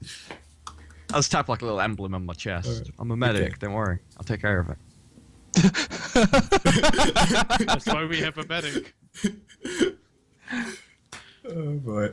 I'll just tap like a little emblem on my chest. Alright. I'm a medic, Okay. don't worry. I'll take care of it. That's why we have a medic. Oh boy.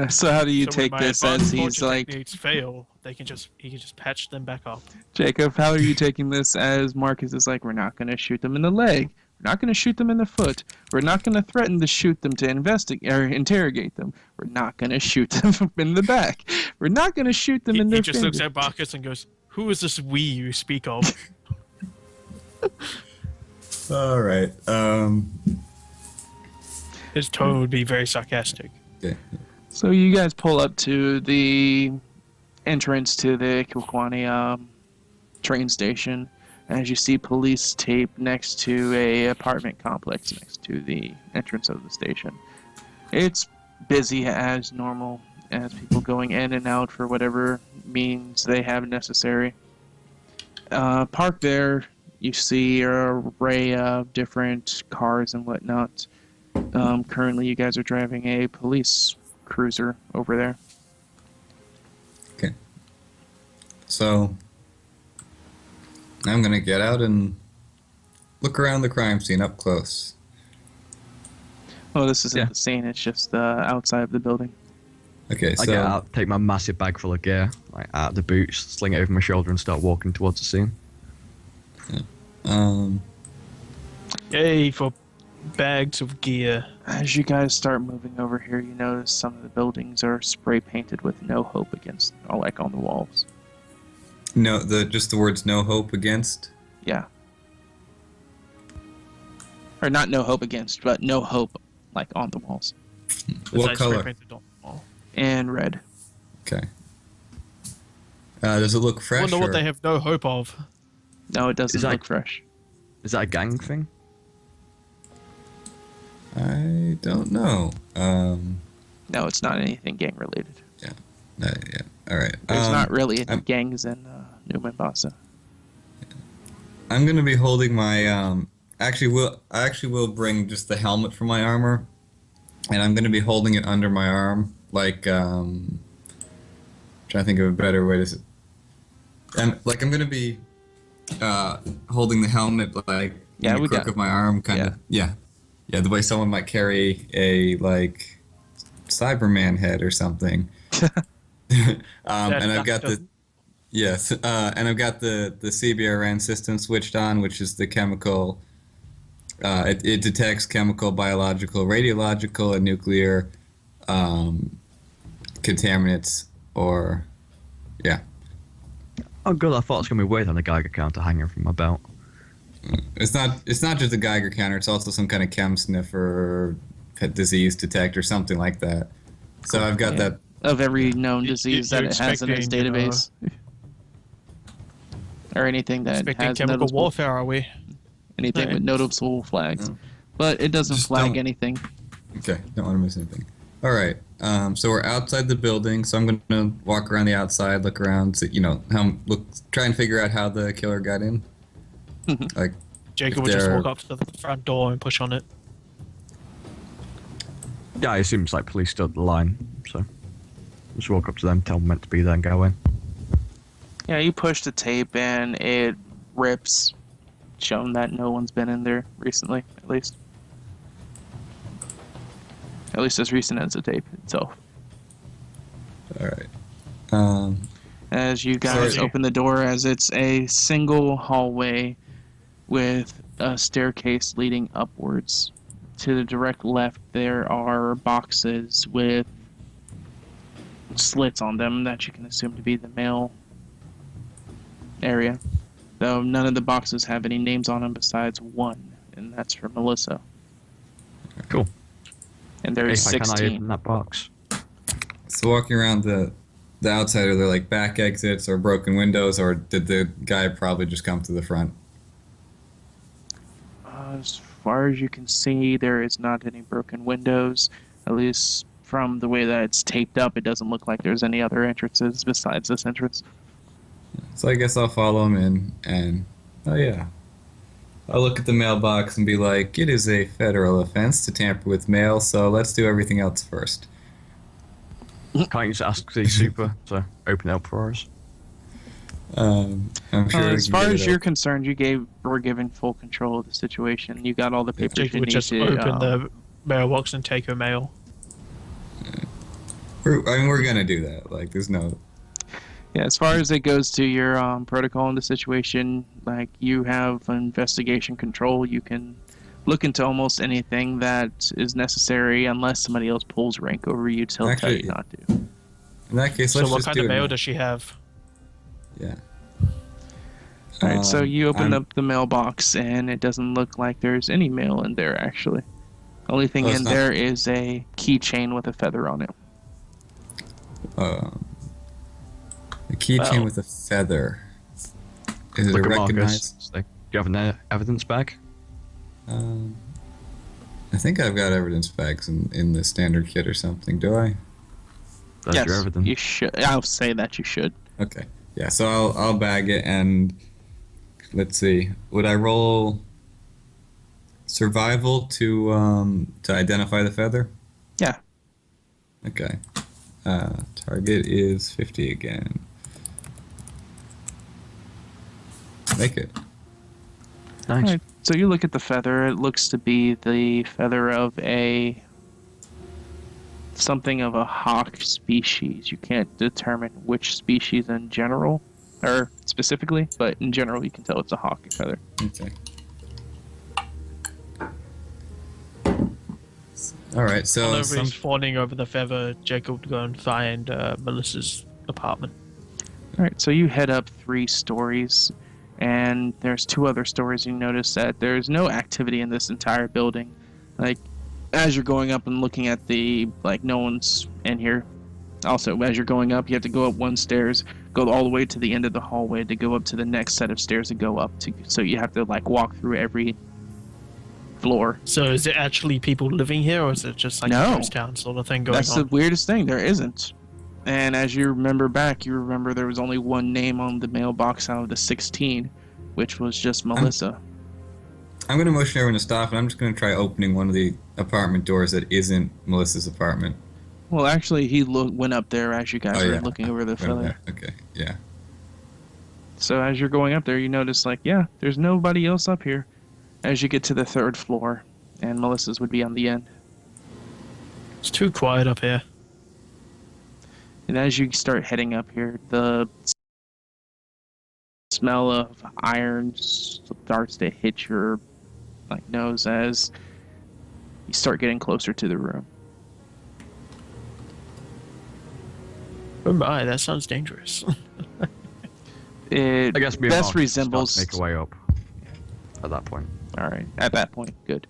So how do you So when take my this advanced as he's torture like, techniques fail, he can just patch them back up. Jacob, how are you taking this as Marcus is like, we're not going to shoot them in the leg. We're not going to shoot them in the foot. We're not going to threaten to shoot them to investigate or interrogate them. We're not going to shoot them in the back. We're not going to shoot them in He their just looks fingers. at Marcus and goes, "Who is this we you speak of?" All right. His tone would be very sarcastic. Okay. So you guys pull up to the entrance to the Kilkwani train station, as you see police tape next to a apartment complex next to the entrance of the station. It's busy as normal, as people going in and out for whatever means they have necessary. Parked there, you see an array of different cars and whatnot. Currently, you guys are driving a police cruiser over there. Okay. So I'm gonna get out and look around the crime scene up close. Oh, this isn't Yeah. the scene, it's just outside of the building. Okay. I So get out, take my massive bag full of gear, like out of the boots, sling it over my shoulder and start walking towards the scene. um, Yay for bags of gear. As you guys start moving over here, you notice some of the buildings are spray painted with "No Hope" against, or like on the walls. no, just the words "no hope" against. Yeah. Or not "No Hope" against, but "No Hope" like on the walls. What Besides spray color? painted on the wall. And red. Okay. Does it look fresh? Wonder what or- they have no hope of. No, it doesn't Is that- look fresh. Is that a gang thing? I don't know. No, it's not anything gang related. Yeah. All right. There's not really any I'm- gangs in New Mombasa. I'm gonna be holding my I actually will bring just the helmet for my armor, and I'm gonna be holding it under my arm, like trying to think of a better way to. And like I'm gonna be holding the helmet like Yeah, in we the crook got of my arm, kind of. Yeah, the way someone might carry a like Cyberman head or something. That And I've got the doesn't. yes, and I've got the CBRN system switched on, which is the chemical. It detects chemical, biological, radiological, and nuclear contaminants, or yeah. Oh god, I thought it was gonna be weird having a Geiger counter hanging from my belt. It's not just a Geiger counter. It's also some kind of chem sniffer, pet disease detector, something like that. So I've got Yeah. that. Of every known disease that You're it has in its expecting, database. Or anything that expecting has chemical noticeable, warfare, are we? anything No. with noticeable flags. No. But it doesn't Just flag don't- anything. Okay, don't want to miss anything. All right. So we're outside the building. So I'm going to walk around the outside, look around, see, try and figure out how the killer got in. Like, Jacob if would just they're- walk up to the front door and push on it. Yeah, I assume it's like police stood at the line, so just walk up to them, tell them meant to be there, and go in. Yeah, you push the tape and it rips, showing that no one's been in there recently, at least. At least as recent as the tape itself. all right. As you guys Sorry. open the door, as it's a single hallway with a staircase leading upwards. To the direct left, there are boxes with slits on them that you can assume to be the mail area. Though none of the boxes have any names on them besides one, and that's for Melissa. Cool. And there's If I can, I 16. open that box. So walking around the outside, are there like back exits or broken windows, or did the guy probably just come to the front? As far as you can see, there is not any broken windows. At least from the way that it's taped up, it doesn't look like there's any other entrances besides this entrance. So I guess I'll follow him in, and oh yeah, I'll look at the mailbox and be like, it is a federal offense to tamper with mail, so let's do everything else first. Can't you just ask the super to open it up for us? I'm sure. As we can far get as it you're up. concerned, were given full control of the situation. You got all the papers Jacob you would need just to. open the mailbox and take her mail. We're gonna do that. Like, there's no. Yeah, as far as it goes to your protocol in the situation, like you have investigation control. You can look into almost anything that is necessary, unless somebody else pulls rank over you to tell Actually, you not to. In that case, So let's what just kind do of it mail now. does she have? Yeah. All right, so you open I'm- up the mailbox, and it doesn't look like there's any mail in there, actually. Only thing Oh, it's in not- there is a keychain with a feather on it. A keychain Well- with a feather. Is it Look a at Marcus. recognized? It's like, do you have an evidence bag? I think I've got evidence bags in the standard kit or something. Do I? That's your evidence. you should. I'll say that you should. Okay. Yeah. So I'll bag it, and let's see. Would I roll survival to identify the feather? Yeah. Okay. Target is 50 again. Make it. Nice. Alright, so you look at the feather. It looks to be the feather of something of a hawk species. You can't determine which species in general, or specifically, but in general, you can tell it's a hawk feather. Okay. All right. So Whenever he's fawning over the feather, Jacob would go and find Melissa's apartment. All right, so you head up 3 stories, and there's 2 other stories. You notice that there's no activity in this entire building. Like, as you're going up and looking at no one's in here. Also, as you're going up, you have to go up 1 stairs, go all the way to the end of the hallway to go up to the next set of stairs to go up to. So you have to walk through every floor. So is it actually people living here, or is it just like No. a ghost town sort of thing going That's on? the weirdest thing. There isn't. And as you remember back, you remember there was only 1 name on the mailbox out of the 16, which was just Melissa. I'm going to motion everyone to stop, and I'm just going to try opening one of the apartment doors that isn't Melissa's apartment. Well, actually, he went up there as you guys Oh, were yeah. looking over the Right feather. there. Okay. Yeah. So as you're going up there, you notice, like, yeah, there's nobody else up here. As you get to the 3rd floor, and Melissa's would be on the end. It's too quiet up here. And as you start heading up here, the smell of iron starts to hit your nose as you start getting closer to the room. Oh my, that sounds dangerous. It I guess me and best Mark resembles. start to make a way up at that point. All right, at that point, good.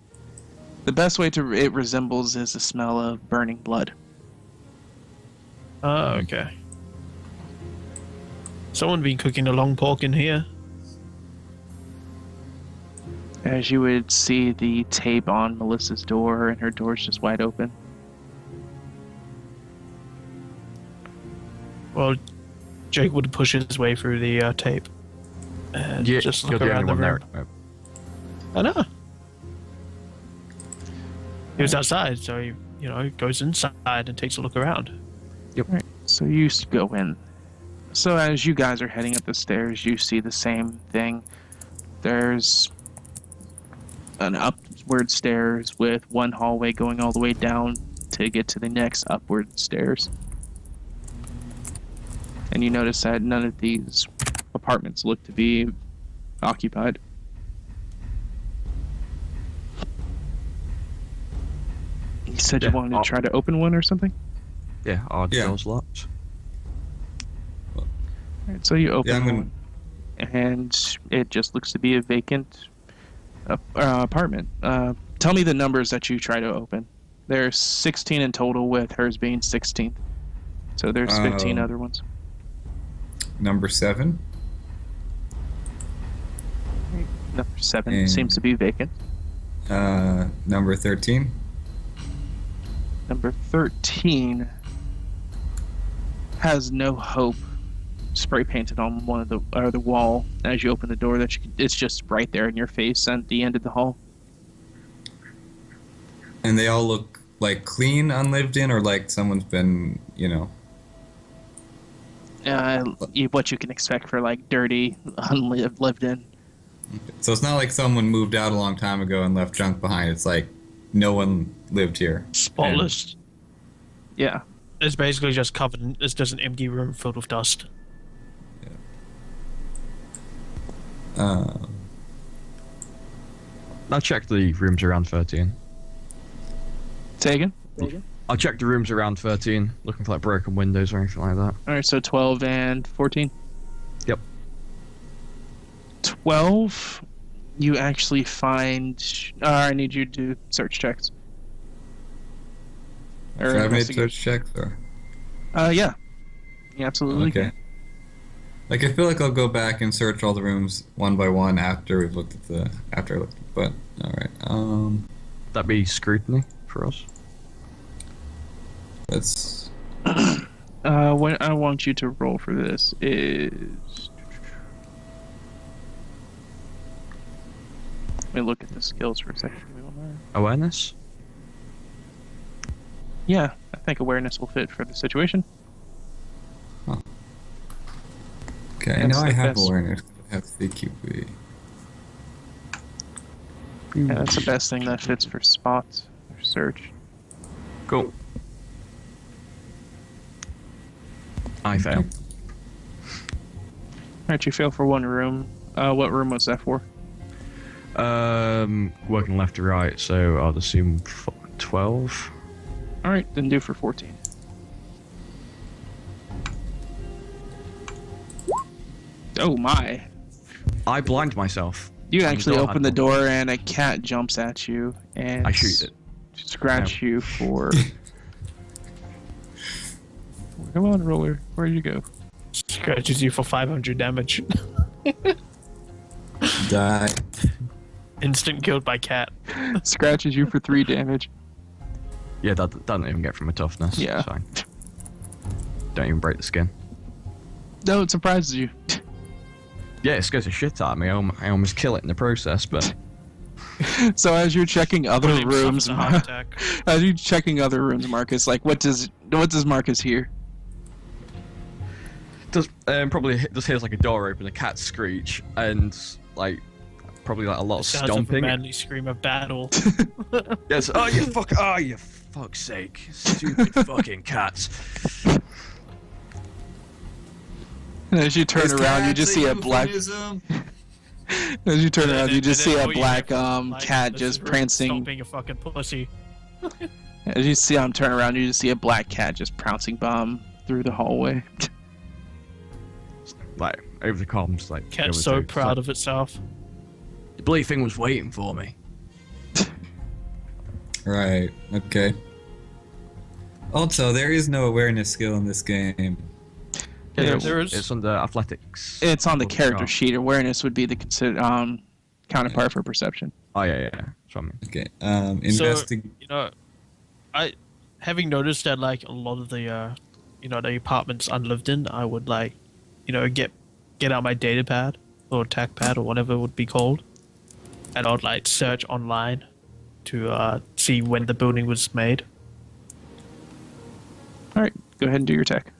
The best way to it resembles is the smell of burning blood. Oh, okay. Someone been cooking a long pork in here. As you would see the tape on Melissa's door, and her door's just wide open. Well, Jake would push his way through the tape and Yeah, just you're look the around only the one room. there. I know. He was outside, so he, goes inside and takes a look around. Right, so you go in. So as you guys are heading up the stairs, you see the same thing. There's an upward stairs with one hallway going all the way down to get to the next upward stairs. And you notice that none of these apartments look to be occupied. You said you Yeah, wanted to try to open one or something? Yeah, our Yeah. door's locked. Alright, so you open Yeah, I'm gonna. one, and it just looks to be a vacant apartment. Tell me the numbers that you try to open. There's 16 in total, with hers being 16. So there's 15 other ones. Number 7. Number 7 And- seems to be vacant. Number 13. Number 13 has no hope spray painted on one of the wall as you open the door. It's just right there in your face at the end of the hall. And they all look like clean, unlived in, or like someone's been, What you can expect for dirty, lived in. So it's not like someone moved out a long time ago and left junk behind. It's like no one lived here. Spotless. Yeah. It's basically just covered in, it's just an empty room filled with dust. I'll check the rooms around 13. Say again? I'll check the rooms around 13, looking for broken windows or anything like that. All right, so 12 and 14. Yep. 12, you actually find. I need you to do search checks. Or Should I have made investigate. search checks or? Yeah. You absolutely Okay. can. Like I feel like I'll go back and search all the rooms one by one after we've looked at after I looked. But all right. That'd be scrutiny for us. Let's. What I want you to roll for this is. Let me look at the skills for a second. Awareness? Yeah, I think awareness will fit for the situation. Okay, I That's know I the have best. awareness. I have CQB. Yeah, that's the best thing that fits for spots or search. Cool. I fail. Alright, you fail for one room. What room was that for? Working left to right, so I'll assume 12. Alright, then do for 14. Oh my. I blind myself. You actually door open the handle. door and a cat jumps at you and I shoot it. scratch you for. Come on, roller. Where'd you go? Scratches you for 500 damage. Die. Instant killed by cat. Scratches you for 3 damage. Yeah, that doesn't even get from a toughness. Yeah. It's fine. Don't even break the skin. No, it surprises you. Yeah, it scares the shit out of me. I almost kill it in the process, but So as you're checking other William rooms, suffers a heart attack. as you're checking other rooms, Marcus, what does Marcus hear? just hears like a door open, a cat screech, and like probably like a lot of Sounds of a stomping. manly scream of battle. Yes. Oh you fuck's sake, stupid fucking cats. And as you turn around, you just see a black. As you turn around, you just see a black cat just prancing. Stomping a fucking pussy. As you see him turn around, you just see a black cat just pouncing through the hallway. Like over the comms, like Cat's so proud of itself. The bloody thing was waiting for me. Right. Okay. Also, there is no awareness skill in this game. Yeah, there is. It's under athletics. It's on the character sheet. Awareness would be the counterpart for perception. Oh yeah. That's what I mean. Okay. So, I having noticed that like a lot of the the apartments unlived in, I would like get out my data pad or tac pad or whatever it would be called, and I'd like search online to see when the building was made. All right, go ahead and do your tech.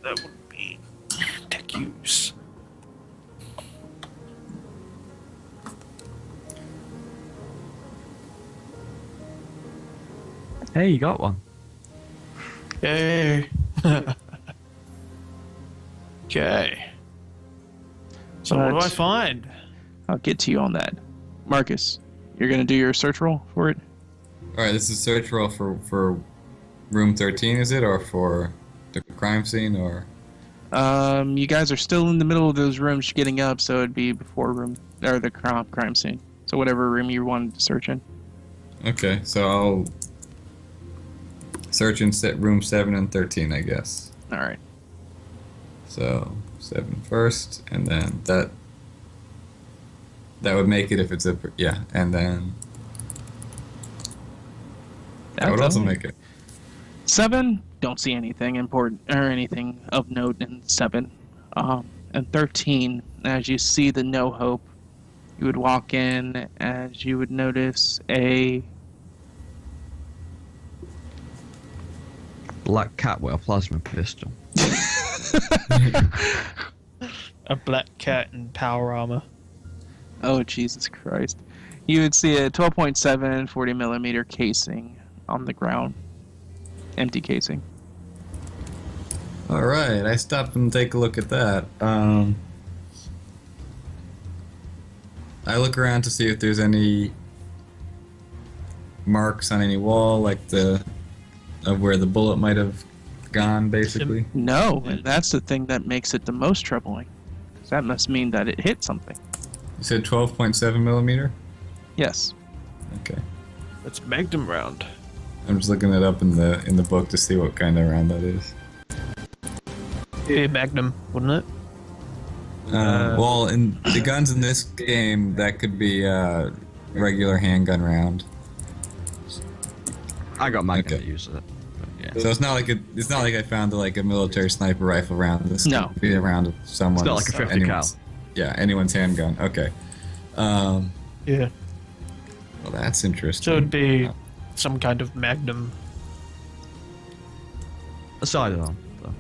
That would be tech use. Hey, you got one. Yay. Okay. So what do I find? I'll get to you on that. Marcus, you're going to do your search roll for it? All right, this is search roll for room 13, is it, or for the crime scene, or? You guys are still in the middle of those rooms getting up, so it'd be before the crime scene. So whatever room you wanted to search in. Okay, so I'll search in room 7 and 13, I guess. All right. So 7 first, and then that would make it if it's and then that would also make it. 7, don't see anything important or anything of note in 7. And 13, as you see the no hope, you would walk in as you would notice a Black cat with a plasma pistol. A black cat in power armor. Oh, Jesus Christ. You would see a 12.7 40 millimeter casing on the ground. Empty casing. All right, I stop and take a look at that. I look around to see if there's any marks on any wall, like of where the bullet might have gone, basically. No, and that's the thing that makes it the most troubling. 'Cause that must mean that it hit something. You said 12.7 millimeter? Yes. Okay. That's Magnum round. I'm just looking it up in the book to see what kind of round that is. Yeah, Magnum, wouldn't it? Well, in the guns in this game, that could be a regular handgun round. I got Magnum Okay. to use it. But yeah. So it's not like I found like a military sniper rifle round. This No. could be a round of someone's. It's not like a 50 cal. Yeah, anyone's handgun. Okay. Yeah. Well, that's interesting. So it'd be some kind of Magnum. A sidearm. So.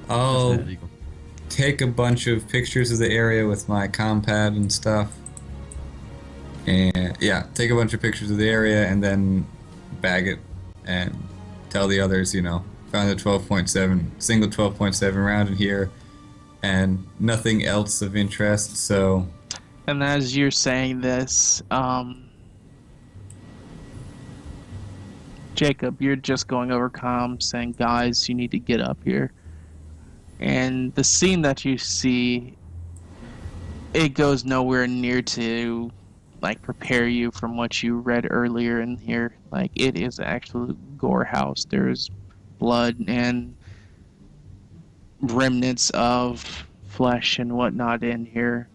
I'll That's illegal. take a bunch of pictures of the area with my compad and stuff. And yeah, take a bunch of pictures of the area and then bag it and tell the others, found a 12.7, single 12.7 round in here and nothing else of interest, so... And as you're saying this, Jacob, you're just going over comms saying, guys, you need to get up here. And the scene that you see, it goes nowhere near to prepare you from what you read earlier in here. It is an absolute gore house. There's blood and remnants of flesh and whatnot in here.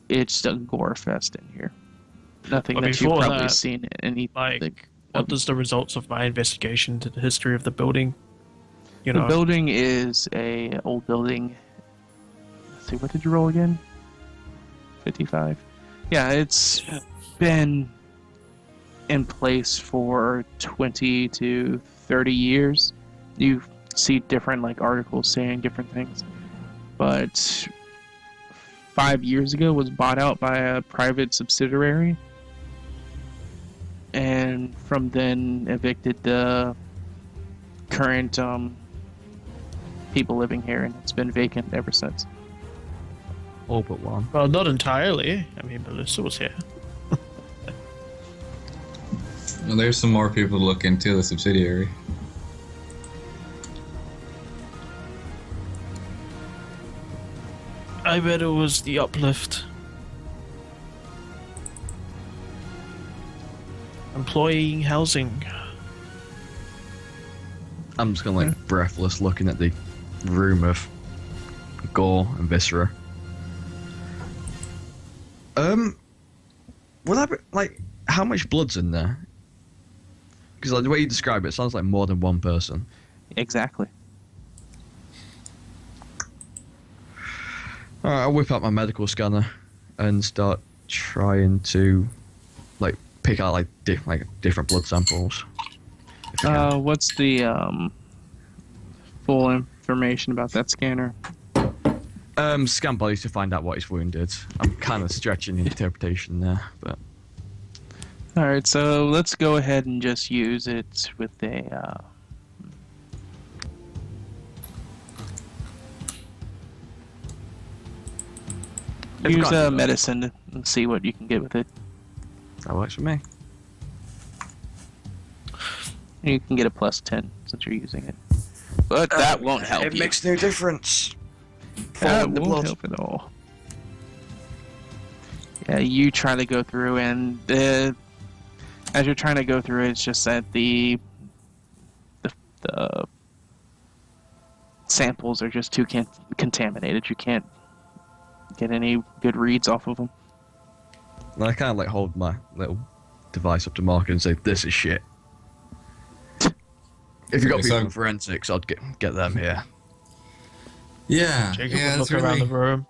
It's a gore fest in here. Nothing But that you've before probably that, seen in anything. What does the results of my investigation to the history of the building? The building is a old building. Let's see, what did you roll again? 55. Yeah, it's been in place for 20 to 30 years. You see different like articles saying different things. But 5 years ago was bought out by a private subsidiary, and from then evicted the current people living here, and it's been vacant ever since. All but one. Well, not entirely. I mean, Melissa was here. Well, there's some more people to look into the subsidiary. I bet it was the uplift. Employee housing. I'm just gonna like breathless looking at the room of gore and viscera. Would I be, like, how much blood's in there? Because like the way you describe it, it sounds like more than one person. Exactly. Alright, I'll whip out my medical scanner and start trying to like pick out like different blood samples. If I can. What's the full information about that scanner? Scan bodies to find out what he's wounded. I'm kind of stretching the interpretation there, but Alright, so let's go ahead and just use it with a If use you've got- medicine and see what you can get with it. that works for me. You can get a +10 since you're using it. But that won't help It you. makes no difference. That the won't blood. help at all. Yeah, you try to go through, and as you're trying to go through it, it's just that the samples are just too contaminated. You can't get any good reads off of them. And I kind of like hold my little device up to Mark and say, "This is shit." If you got Okay, people so- in forensics, I'd get them here. Yeah, Jacob yeah, would it's look around really... the room.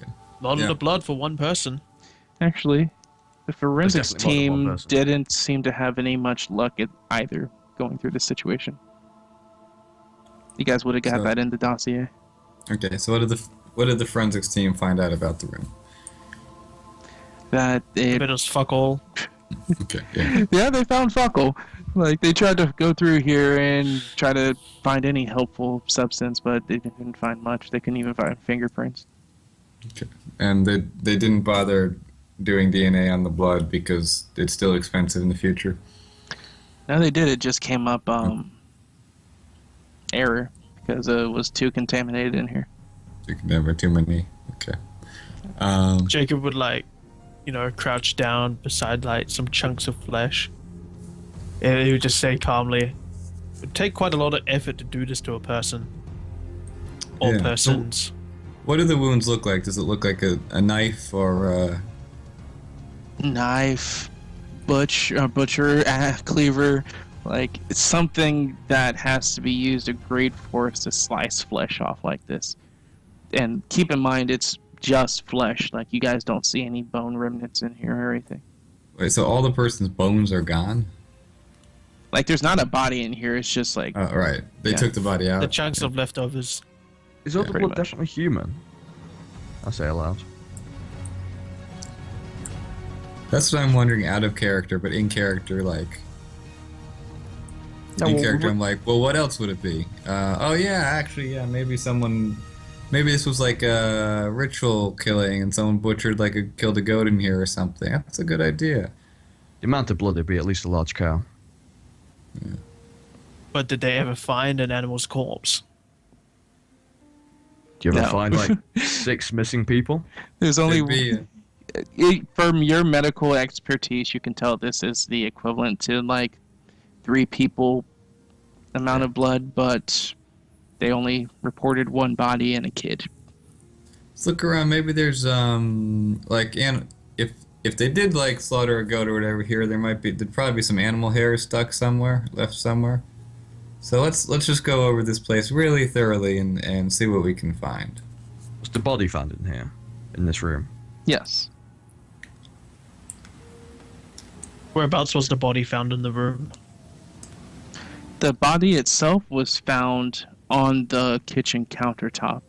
Okay. Lot Yeah. of the blood for one person. Actually, the forensics definitely more than one team person. didn't seem to have any much luck at either going through this situation. You guys would have got So- that in the dossier. Okay, so what did the forensics team find out about the room? That A it, bit of fuck all. Okay, yeah. yeah, they found Fuckle. Like, they tried to go through here and try to find any helpful substance, but they didn't find much. They couldn't even find fingerprints. Okay. And they didn't bother doing DNA on the blood because it's still expensive in the future. No, they did. It just came up error because it was too contaminated in here. You can never too many. Okay. Jacob would crouch down beside like some chunks of flesh. And he would just say calmly, "It would take quite a lot of effort to do this to a person. Or Yeah. persons." What do the wounds look like? Does it look like a knife or Knife, butcher, cleaver. Like, it's something that has to be used a great force to slice flesh off like this. And keep in mind, it's just flesh. Like, you guys don't see any bone remnants in here or anything. wait? So all the person's bones are gone? Like, there's not a body in here. It's just like, Oh, right. They Yeah. took the body out. The chunks of leftovers. Is all Yeah, the pretty blood much. definitely human? I say aloud. That's what I'm wondering. Out of character, but in character, like. No, In well, character, I'm like, well, what else would it be? Oh yeah, actually, yeah, maybe this was like a ritual killing, and someone killed a goat in here or something. That's a good idea. The amount of blood would be at least a large cow. But did they ever find an animal's corpse? Do you ever No. find like 6 missing people? there's only Could be, from your medical expertise, you can tell this is the equivalent to like 3 people amount of blood, but they only reported 1 body and a kid. let's look around. Maybe there's if they did like slaughter a goat or whatever here, there'd probably be some animal hair stuck somewhere, left somewhere. So let's just go over this place really thoroughly and see what we can find. Was the body found in here? In this room? Yes. Whereabouts was the body found in the room? The body itself was found on the kitchen countertop.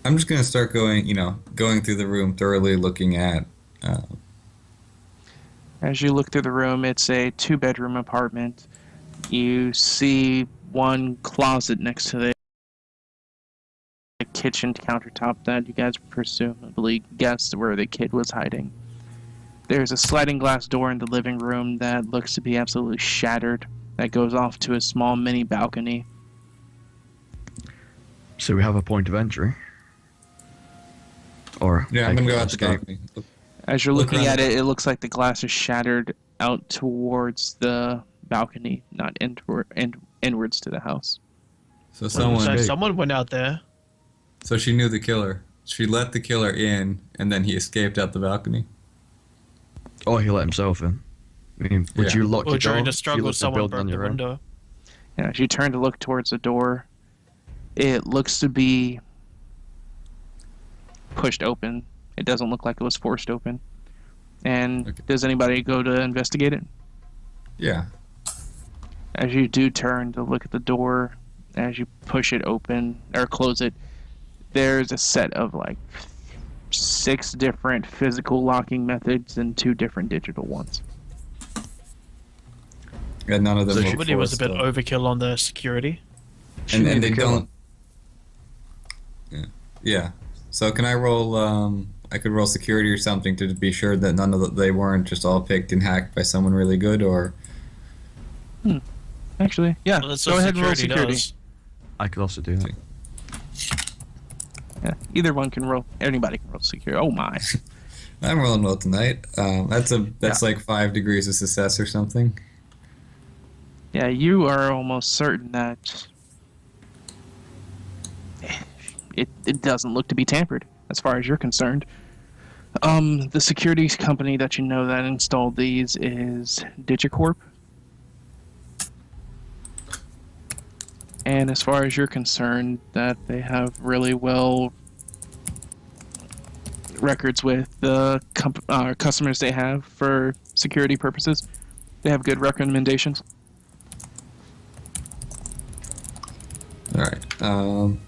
I'm just gonna start going, going through the room thoroughly, looking at. As you look through the room, it's a 2-bedroom apartment. You see one closet next to the kitchen countertop that you guys presumably guessed where the kid was hiding. There's a sliding glass door in the living room that looks to be absolutely shattered that goes off to a small mini balcony. So we have a point of entry. Or Yeah, I'm gonna go out the escape. balcony. As you're Look looking around at the it, it looks like the glass is shattered out towards the balcony, not inwards to the house. So So someone. someone went out there. So she knew the killer. She let the killer in, and then he escaped out the balcony. Or he let himself in. I mean, would Yeah. you lock Or your during door? the if you struggle, left the someone building on broke the your own? window. As you turn to look towards the door, it looks to be pushed open. It doesn't look like it was forced open. And Okay. does anybody go to investigate it? Yeah. As you do turn to look at the door, as you push it open or close it, there's a set of like 6 different physical locking methods and 2 different digital ones. And none of them So look Somebody was a bit forced, overkill on the security. She and knew they the killer. don't. Yeah. So can I roll? I could roll security or something to be sure that they weren't just all picked and hacked by someone really good, or. Actually, yeah. Well, that's Go what ahead and roll security security. does. I could also do that. Yeah, either one can roll. Anybody can roll security. Oh my. I'm rolling well tonight. That's like 5 degrees of success or something. Yeah, you are almost certain that it doesn't look to be tampered, as far as you're concerned. The security company that you know that installed these is Digicorp. And as far as you're concerned, that they have really well records with the customers they have for security purposes. They have good recommendations. All right.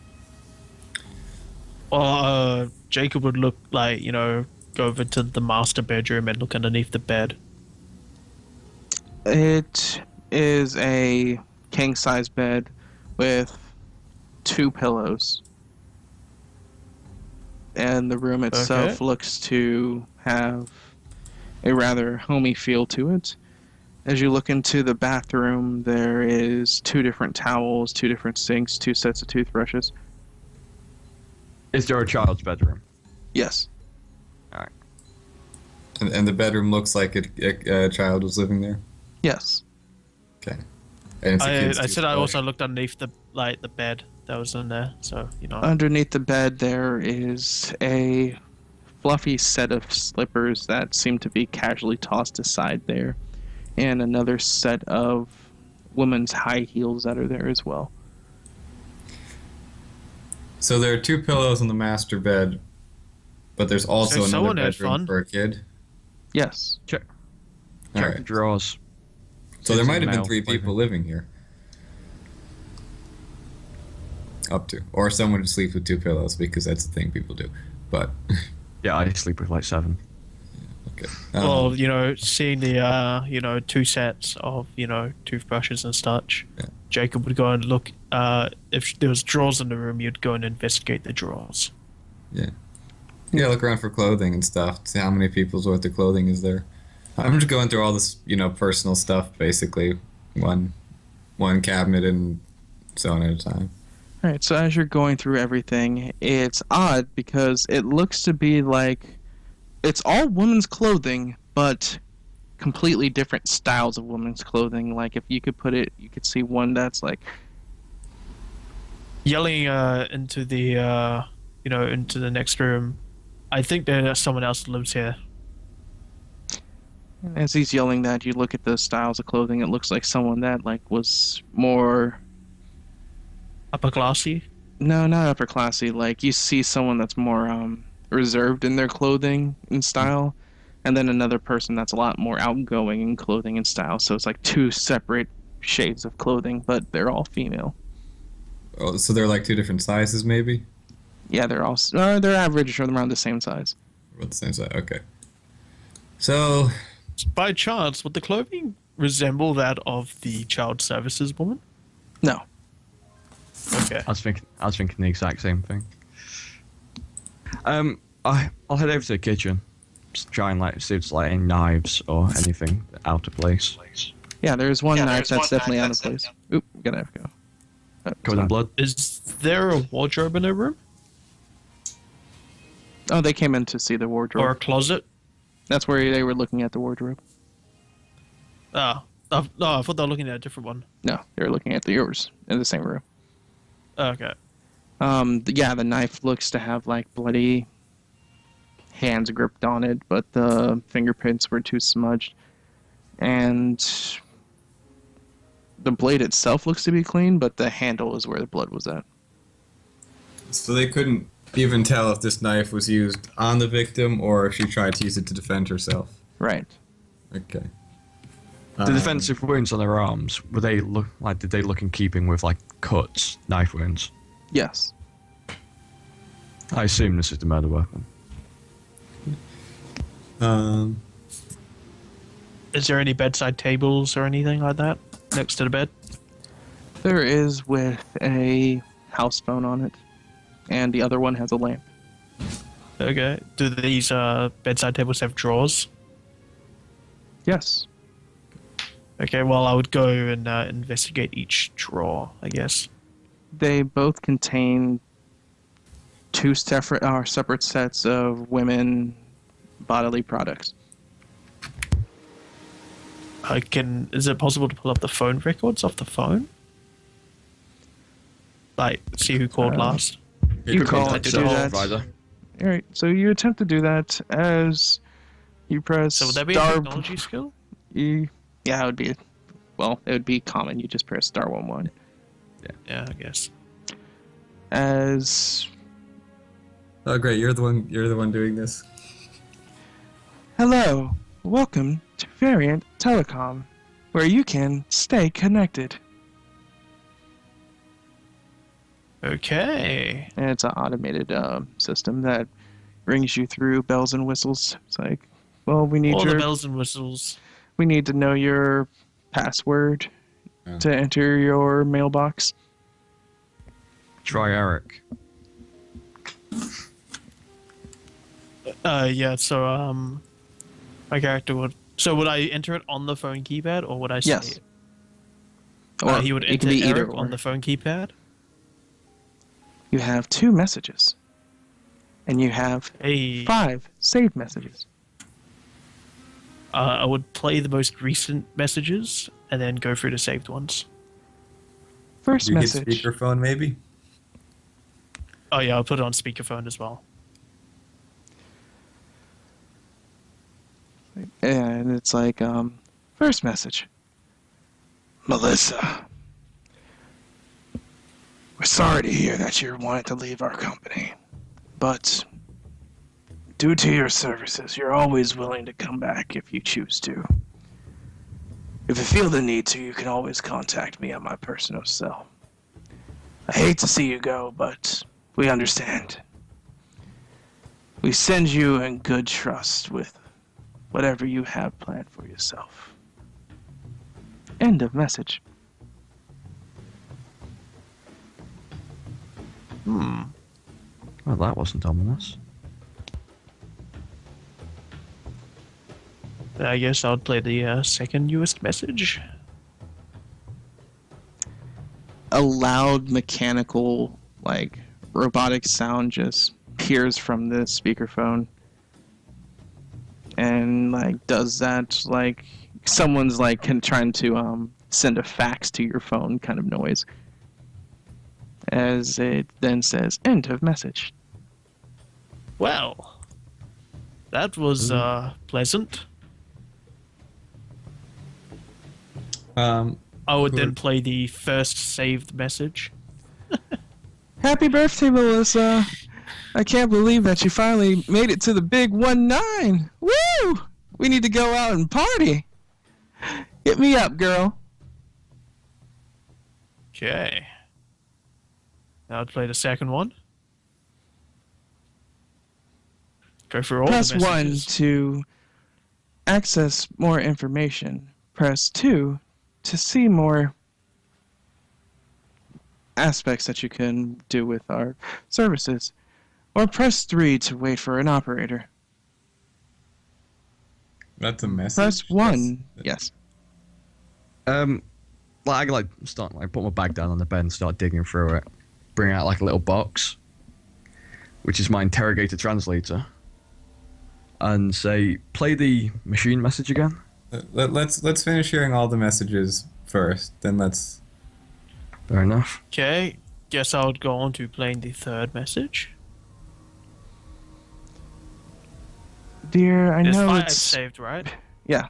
Or Jacob would look like, go over to the master bedroom and look underneath the bed. It is a king-size bed with 2 pillows. And the room itself Okay. looks to have a rather homey feel to it. As you look into the bathroom, there is 2 different towels, 2 different sinks, 2 sets of toothbrushes. Is there a child's bedroom? Yes. And the bedroom looks like a child was living there. Yes. Okay. And it's a kid's I said I toothbrush. also looked underneath the bed that was in there. So Underneath the bed, there is a fluffy set of slippers that seem to be casually tossed aside there, and another set of women's high heels that are there as well. So there are 2 pillows on the master bed, but there's also So another someone had bedroom fun. for a kid. Yes. Check All the right. drawers. So there Kids might and have been male 3 people clothing. living here. Up to. Or someone who sleeps with 2 pillows, because that's the thing people do. But, Yeah, I sleep with like 7. okay. well, seeing the 2 sets of toothbrushes and such, Yeah. Jacob would go and look. If there was drawers in the room, you'd go and investigate the drawers. Yeah, look around for clothing and stuff. See how many people's worth of clothing is there. I'm just going through all this, personal stuff, basically. One cabinet and so on at a time. All right, so as you're going through everything, it's odd because it looks to be like it's all women's clothing, but completely different styles of women's clothing. Like if you could put it, you could see one that's like Yelling into the into the next room. I think there's someone else that lives here. as he's yelling that, you look at the styles of clothing. It looks like someone that like was more Upper classy. no, not upper classy. Like you see someone that's more reserved in their clothing and style. and then another person that's a lot more outgoing in clothing and style. So it's like two separate shades of clothing, but they're all female. Oh, so they're like two different sizes, maybe? Yeah, they're all they're average or around the same size. About the same size. Okay. So, By chance, would the clothing resemble that of the child services woman? No. Okay. I was thinking the exact same thing. I'll head over to the kitchen, just try and like see if there's like any knives or anything out of place. Yeah, there's one knife that's definitely out of place. Oop, gotta have to go. Covered in blood. Is there a wardrobe in her room? Oh, they came in to see the wardrobe. Or a closet? That's where they were looking at the wardrobe. Oh. No, I thought they were looking at a different one. No, they were looking at yours in the same room. Okay. Yeah, the knife looks to have like bloody hands gripped on it, but the fingerprints were too smudged. And the blade itself looks to be clean, but the handle is where the blood was at. so they couldn't even tell if this knife was used on the victim or if she tried to use it to defend herself. Right. Okay. The defensive wounds on their arms, did they look in keeping with like cuts, knife wounds? Yes. I assume this is the murder weapon. Is there any bedside tables or anything like that next to the bed? There is with a house phone on it, and the other one has a lamp. Okay. Do these bedside tables have drawers? Yes. Okay, well, I would go and investigate each drawer, I guess. They both contain two separate sets of women bodily products. Is it possible to pull up the phone records off the phone? Like, see who called last? You call I to did do a whole that. Rider. All right, so you attempt to do that as you press So would that be a star. technology skill? Yeah, it would be. Well, it would be common. You just press star 11. Yeah, I guess. As Oh, great! You're the one doing this. hello, welcome to Variant Telecom, where you can stay connected. Okay. And it's an automated system that rings you through bells and whistles. It's like, well, we need All the bells and whistles. we need to know your password Oh. to enter your mailbox. Try Eric. Yeah, so, my character would... So would I enter it on the phone keypad, or would I say Yes. it? Or He would it enter can be either Eric on or. the phone keypad? You have 2 messages, and you have Hey. 5 saved messages. I would play the most recent messages, and then go through the saved ones. First You get message. speakerphone, maybe? Oh yeah, I'll put it on speakerphone as well. And it's like, first message. Melissa, we're sorry to hear that you wanted to leave our company, but due to your services, you're always willing to come back if you choose to. If you feel the need to, you can always contact me on my personal cell. I hate to see you go, but we understand. We send you in good trust with whatever you have planned for yourself. End of message. Well, that wasn't ominous. I guess I'll play the second newest message. A loud mechanical, like, robotic sound just peers from the speakerphone. And, like, does that, like, someone's, like, trying to send a fax to your phone kind of noise. As it then says, end of message. Well, that was pleasant. I would then play the first saved message. Happy birthday, Melissa! I can't believe that you finally made it to the big 19! Woo! We need to go out and party. Hit me up, girl. Okay. Now to play the second one. Go through all Press the 1 messages. to access more information. Press 2 to see more aspects that you can do with our services. Or press 3 to wait for an operator. That's a message. Press 1. Yes. Like I start put my bag down on the bed and start digging through it, bring out like a little box, which is my interrogator translator, and say, play the machine message again. Let's finish hearing all the messages first. Then let's. Fair enough. Okay. Guess I would go on to playing the third message. Dear, I There's know 5 it's... saved, right? Yeah.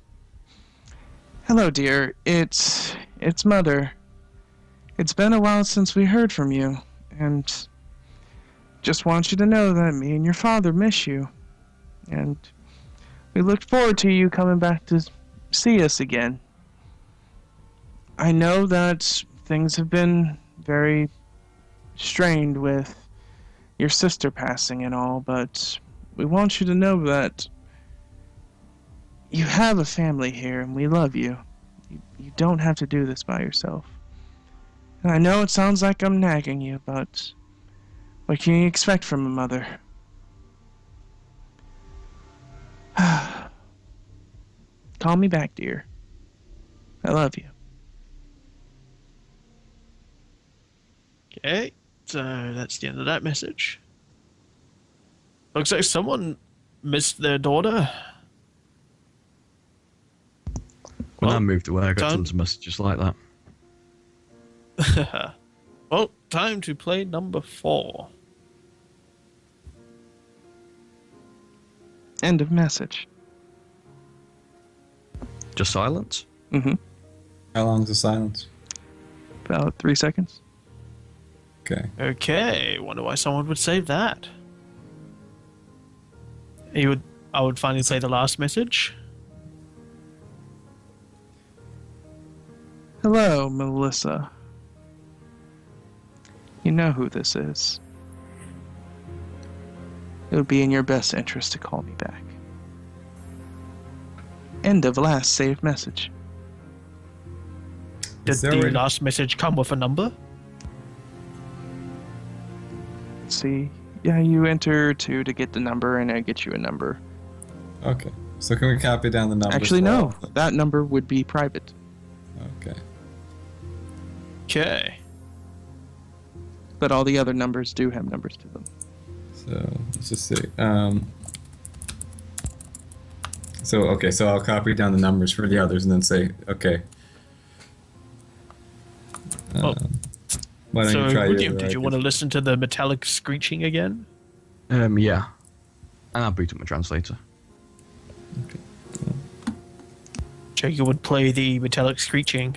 Hello, dear. It's Mother. It's been a while since we heard from you, and just want you to know that me and your father miss you, and we look forward to you coming back to see us again. I know that things have been very strained with your sister passing and all, but we want you to know that you have a family here and we love you. You don't have to do this by yourself. And I know it sounds like I'm nagging you, but what can you expect from a mother? Call me back, dear. I love you. Okay. So that's the end of that message. Looks like someone missed their daughter. When I Well, moved away, I got time- tons of messages like that. Well, time to play number 4. End of message. Just silence. Mm-hmm. How long's the silence? About 3 seconds. Okay. Okay, wonder why someone would save that. I would finally say the last message. Hello, Melissa. You know who this is. It would be in your best interest to call me back. End of last saved message. Did Is there the a- last message come with a number? See, yeah, you enter 2 to get the number, and I get you a number. Okay. So can we copy down the numbers? Actually, for no. all of them? That number would be private. Okay. Okay. But all the other numbers do have numbers to them. So let's just see. So I'll copy down the numbers for the others and then say, okay. Oh. Why don't So, you try William, your did you want to listen to the metallic screeching again? Yeah. And I'll boot up my translator. Jacob would play the metallic screeching.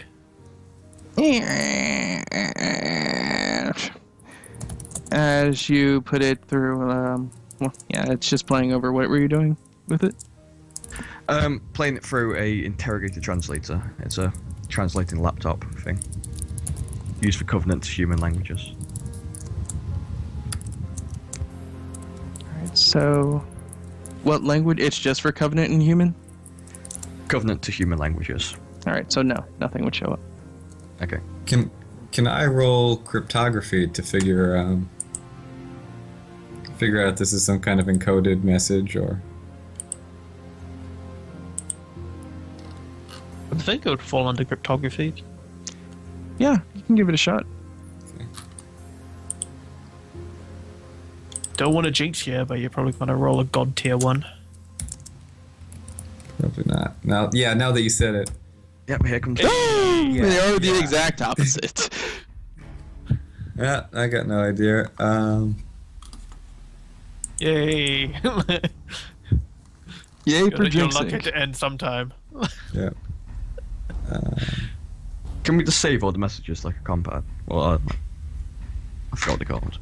As you put it through, well, yeah, it's just playing over. What were you doing with it? Playing it through a interrogator translator. It's a translating laptop thing. Used for Covenant to human languages. Alright, so what language? It's just for Covenant and Human? Covenant to human languages. Alright, so no, nothing would show up. Okay. Can I roll cryptography to figure out if this is some kind of encoded message or? I think it would fall under cryptography. Yeah, you can give it a shot. Don't want to jinx you, but you're probably going to roll a god tier 1. Probably not. Now that you said it. Yep, here comes. They are the yeah. exact opposite. Yeah, I got no idea. Yay! Yay for Your luck jinxing. had to end sometime. Yeah. Can we just save all the messages like a compad? Well, I forgot what they're called.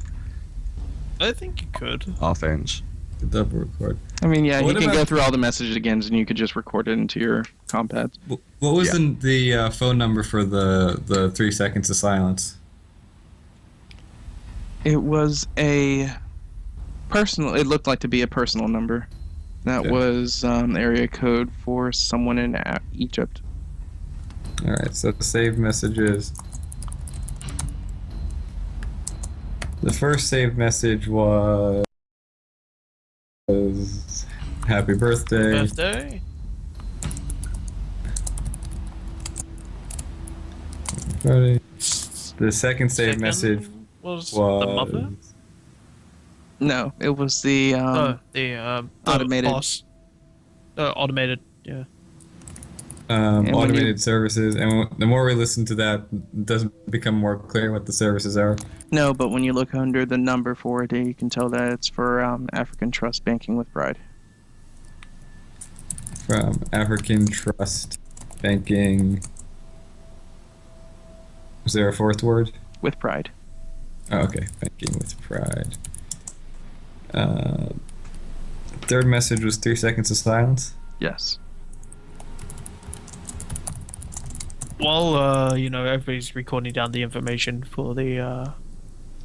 I think you could. Our phones. Double record. I mean, yeah, What you can go about- through all the messages again, and you could just record it into your compad. What was Yeah. the phone number for the 3 seconds of silence? It was a personal. It looked like to be a personal number. That Okay. was area code for someone in Egypt. All right, so save messages. The first saved message was happy birthday. Birthday. Friday. The second saved Second message was was the mother. No, it was the The automated. boss. Automated. Yeah. when automated you- services, and the more we listen to that, it doesn't become more clear what the services are. No, but when you look under the number for it, you can tell that it's for African Trust Banking with Pride. From African Trust Banking. Was there a fourth word? With Pride. Oh, okay, banking with pride. Third message was 3 seconds of silence. Yes. While everybody's recording down the information for the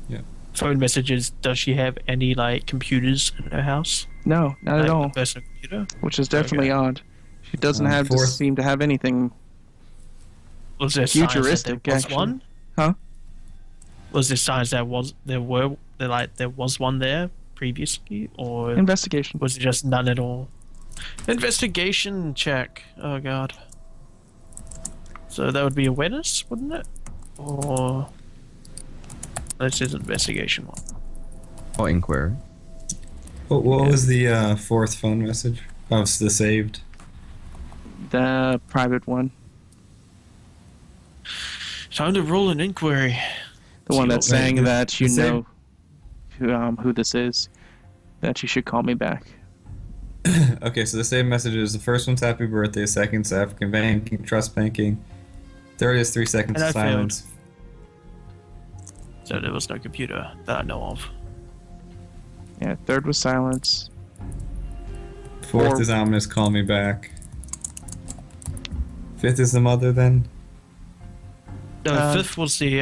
Yeah. phone messages, does she have any like computers in her house? No, not Like at all. a personal computer? Which is definitely odd. She doesn't have to fourth- seem to have anything. Was there signs that Futuristic, there was actually. one? Huh? Was there signs there was one there previously, or Investigation. was it just none at all? Investigation check. Oh god. So that would be awareness, wouldn't it? Or this is investigation one. Or inquiry. What was the fourth phone message? Oh, it's the saved. The private one. Time to roll an inquiry. The one See that's what- saying that you the same- know who this is. That you should call me back. Okay, so the saved messages. The first one's happy birthday. Second's African banking, trust banking. Third is 3 seconds And of I failed. silence. So there was no computer that I know of. Yeah, third was silence. Fourth Or- is ominous. Call me back. Fifth is the mother. Then. The fifth was the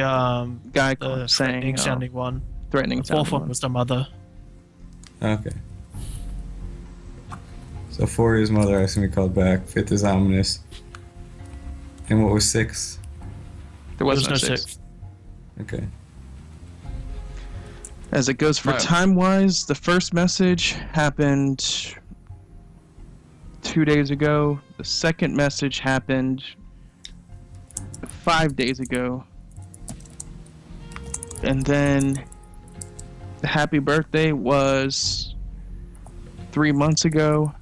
Guy the saying threatening sounding one. threatening The fourth sounding one was the mother. Okay. So 4 is mother asking me called back. 5th is ominous. And what was 6? There There was was no no six. sixth. Okay. As it goes for Right. time-wise, the first message happened 2 days ago. The second message happened 5 days ago. And then the happy birthday was 3 months ago.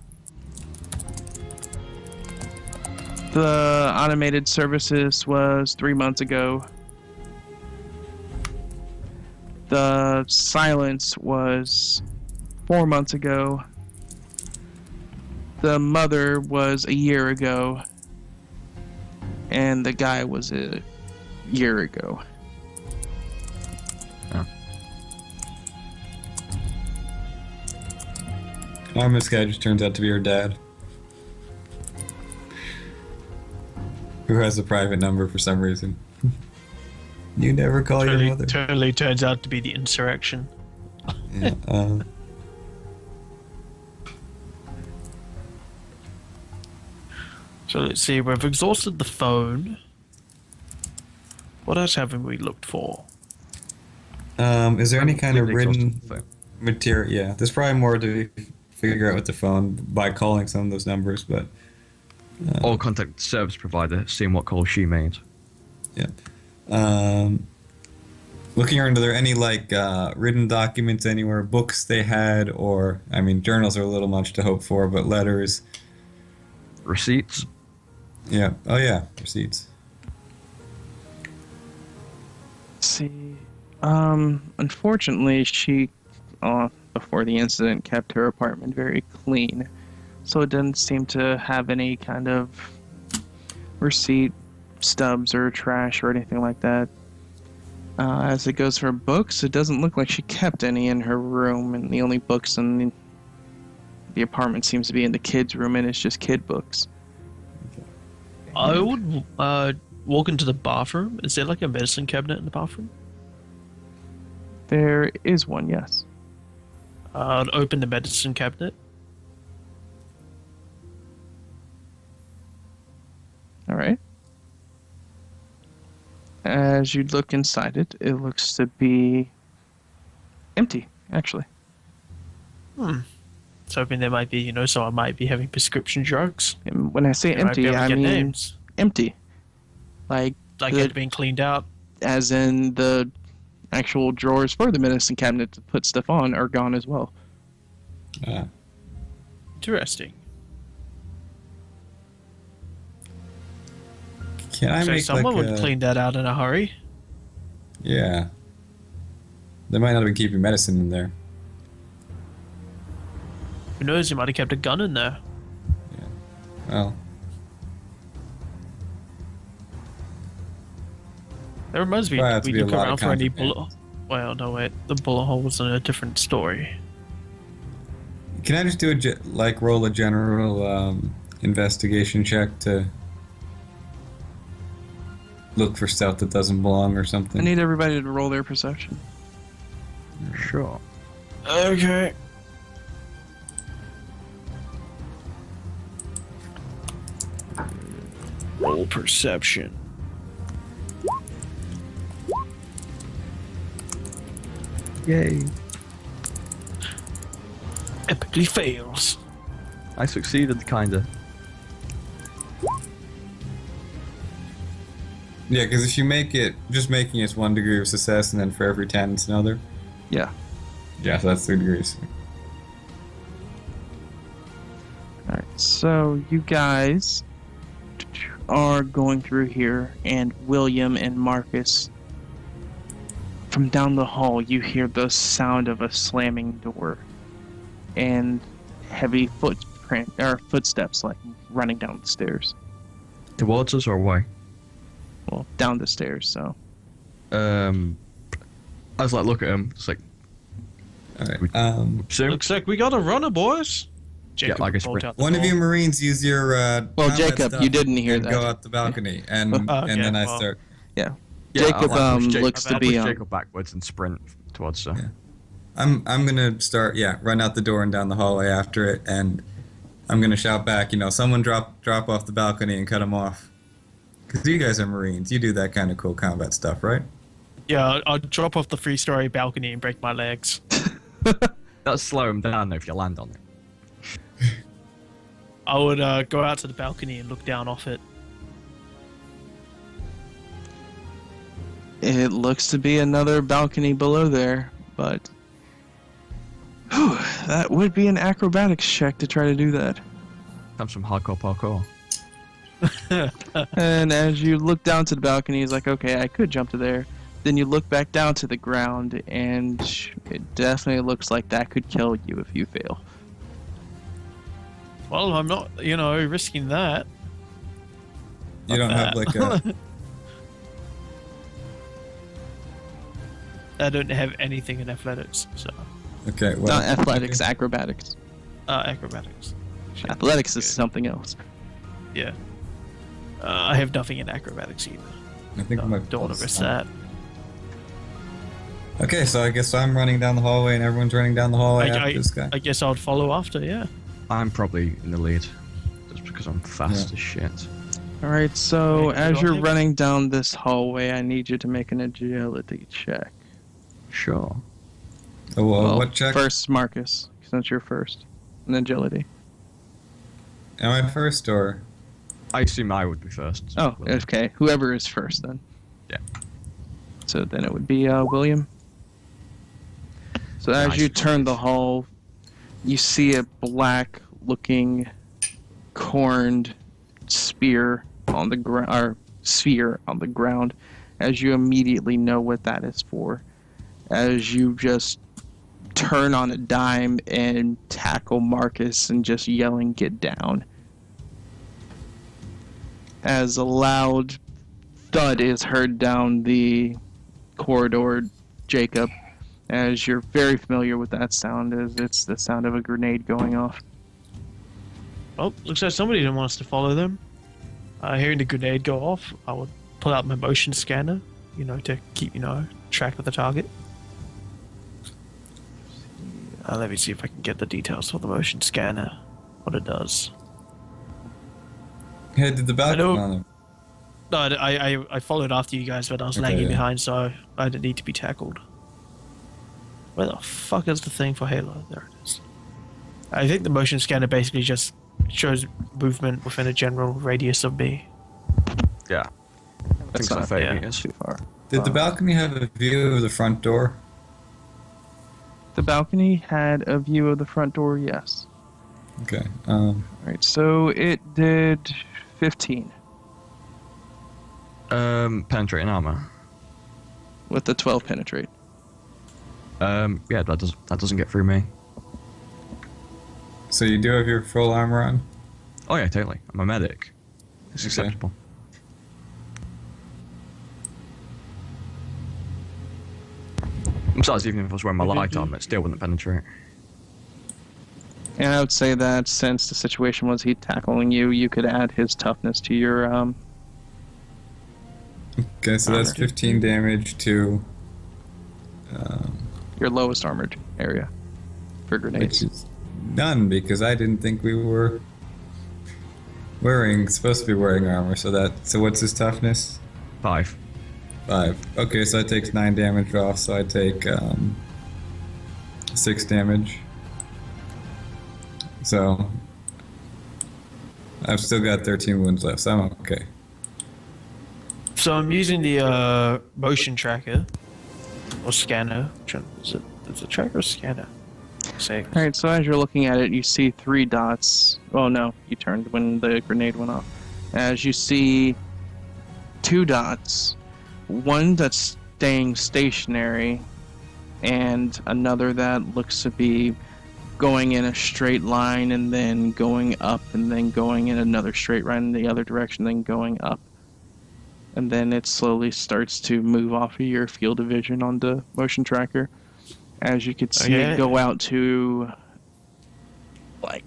The automated services was 3 months ago. The silence was 4 months ago. The mother was a year ago. And the guy was a year ago. Ominous guy just turns out to be her dad. Who has a private number for some reason. You never call your mother. Totally turns out to be the insurrection. Yeah, So let's see, we've exhausted the phone. What else haven't we looked for? is there any kind of Completely written exhausted the phone. material? Yeah, there's probably more to figure out with the phone by calling some of those numbers, but Or contact the service provider, seeing what call she made. yeah. Looking around, are there any like written documents anywhere, books they had, or I mean, journals are a little much to hope for, but letters. Receipts. Yeah. Oh yeah, receipts. Let's see. Unfortunately, she, before the incident, kept her apartment very clean. So it didn't seem to have any kind of receipt stubs or trash or anything like that. As it goes for books, it doesn't look like she kept any in her room, and the only books in The apartment seems to be in the kids' room, and it's just kid books. I would walk into the bathroom. Is there like a medicine cabinet in the bathroom? There is one, yes. I'd open the medicine cabinet. All right. As you look inside it, it looks to be empty, actually. So hoping there might be, someone might be having prescription drugs. And when I say They might be empty, able to I get mean names. empty. Like It being cleaned out. as in the actual drawers for the medicine cabinet to put stuff on are gone as well. Interesting. Can I So make someone like would a... clean that out in a hurry. Yeah. They might not have been keeping medicine in there. Who knows? You might have kept a gun in there. Well, That reminds me, Probably have to we be can a go lot around of for any contraband. bullet. Well, no wait, the bullet hole was in a different story. can I just do a roll a general investigation check to look for stuff that doesn't belong or something? I need everybody to roll their perception. Sure. Okay. Roll perception. Yay. Epically fails. I succeeded, kinda. Yeah, because if you make it, just making it's 1 degree of success, and then for every 10 it's another. Yeah. Yeah, so that's 3 degrees. Alright, so you guys are going through here, and William and Marcus, from down the hall, you hear the sound of a slamming door and heavy footsteps, like running down the stairs. Towards us or away? Well, down the stairs, so. I was like, look at him. It's like, Alright. soon. Looks like we got a runner, boys. Jacob like a would bolt sprint. out the One of door. you Marines use your Well, combat Jacob, stuff you didn't hear and that. go out the balcony, and Okay, and then I well. start. Yeah. Yeah, Jacob I'll, like, push looks to I'll be push on. Jacob backwards and sprint towards her. Yeah. I'm gonna start, run out the door and down the hallway after it, and I'm gonna shout back, someone drop off the balcony and cut them off. Because you guys are Marines, you do that kind of cool combat stuff, right? Yeah, I'll drop off the 3-story balcony and break my legs. That'll slow him down though if you land on it. I would go out to the balcony and look down off it. It looks to be another balcony below there, but that would be an acrobatics check to try to do that. Comes from hardcore parkour. And as you look down to the balcony, he's like, okay, I could jump to there. Then you look back down to the ground, and it definitely looks like that could kill you if you fail. Well, I'm not, risking that. You don't have like a... I don't have anything in athletics, so Okay, well... Not athletics, acrobatics. acrobatics. Athletics is Good. something else. Yeah. I have nothing in acrobatics either. I think No, my don't want to risk that. Okay, so I guess I'm running down the hallway and everyone's running down the hallway after this guy. I guess I'd follow after, yeah. I'm probably in the lead. Just because I'm fast Yeah. as shit. Alright, so Right, as good you're on you. running down this hallway, I need you to make an agility check. Sure. Oh, well, Well, what check? First, Marcus, since you're first. An agility. Am I first, or...? I assume I would be first. Oh, okay. Whoever is first, then. Yeah. So then it would be William. So as Nice. you turn the hall, you see a black-looking, corned spear on the ground, or sphere on the ground, as you immediately know what that is for. As you just turn on a dime and tackle Marcus and just yelling, "Get down!" As a loud thud is heard down the corridor, Jacob, as you're very familiar with that sound, as it's the sound of a grenade going off. Oh, looks like somebody didn't want us to follow them. Hearing the grenade go off, I would pull out my motion scanner, to keep, track of the target. Let me see if I can get the details for the motion scanner, what it does. Head to the balcony. don't- on them. No, I followed after you guys, but I was Okay, lagging yeah. behind, so I didn't need to be tackled. Where the fuck is the thing for Halo? There it is. I think the motion scanner basically just shows movement within a general radius of me. Yeah. That's Things like not 30 yeah. meters. too far. Did the balcony have a view of the front door? The balcony had a view of the front door, yes. Okay. Alright, so it did 15 Penetrating armor. with the 12 penetrate. Yeah, that doesn't get through me. So you do have your full armor on? Oh yeah, totally. I'm a medic. It's Okay. acceptable. Besides, even if I was wearing my light armor, it still wouldn't penetrate. And I would say that since the situation was he tackling you, you could add his toughness to your Okay, so that's 15 damage to... your lowest armored area for which grenades. is none, because I didn't think we were supposed to be wearing armor, so what's his toughness? 5. 5. Okay, so that takes 9 damage off, so I take 6 damage. So I've still got 13 wounds left, so I'm okay. So I'm using the motion tracker or scanner. Is it a tracker or scanner? Say. Alright, so as you're looking at it, you see 3 dots. Oh no, you turned when the grenade went off. As you see 2 dots, one that's staying stationary, and another that looks to be going in a straight line and then going up and then going in another straight line in the other direction, then going up. And then it slowly starts to move off of your field of vision on the motion tracker. As you could see Okay. it go out to like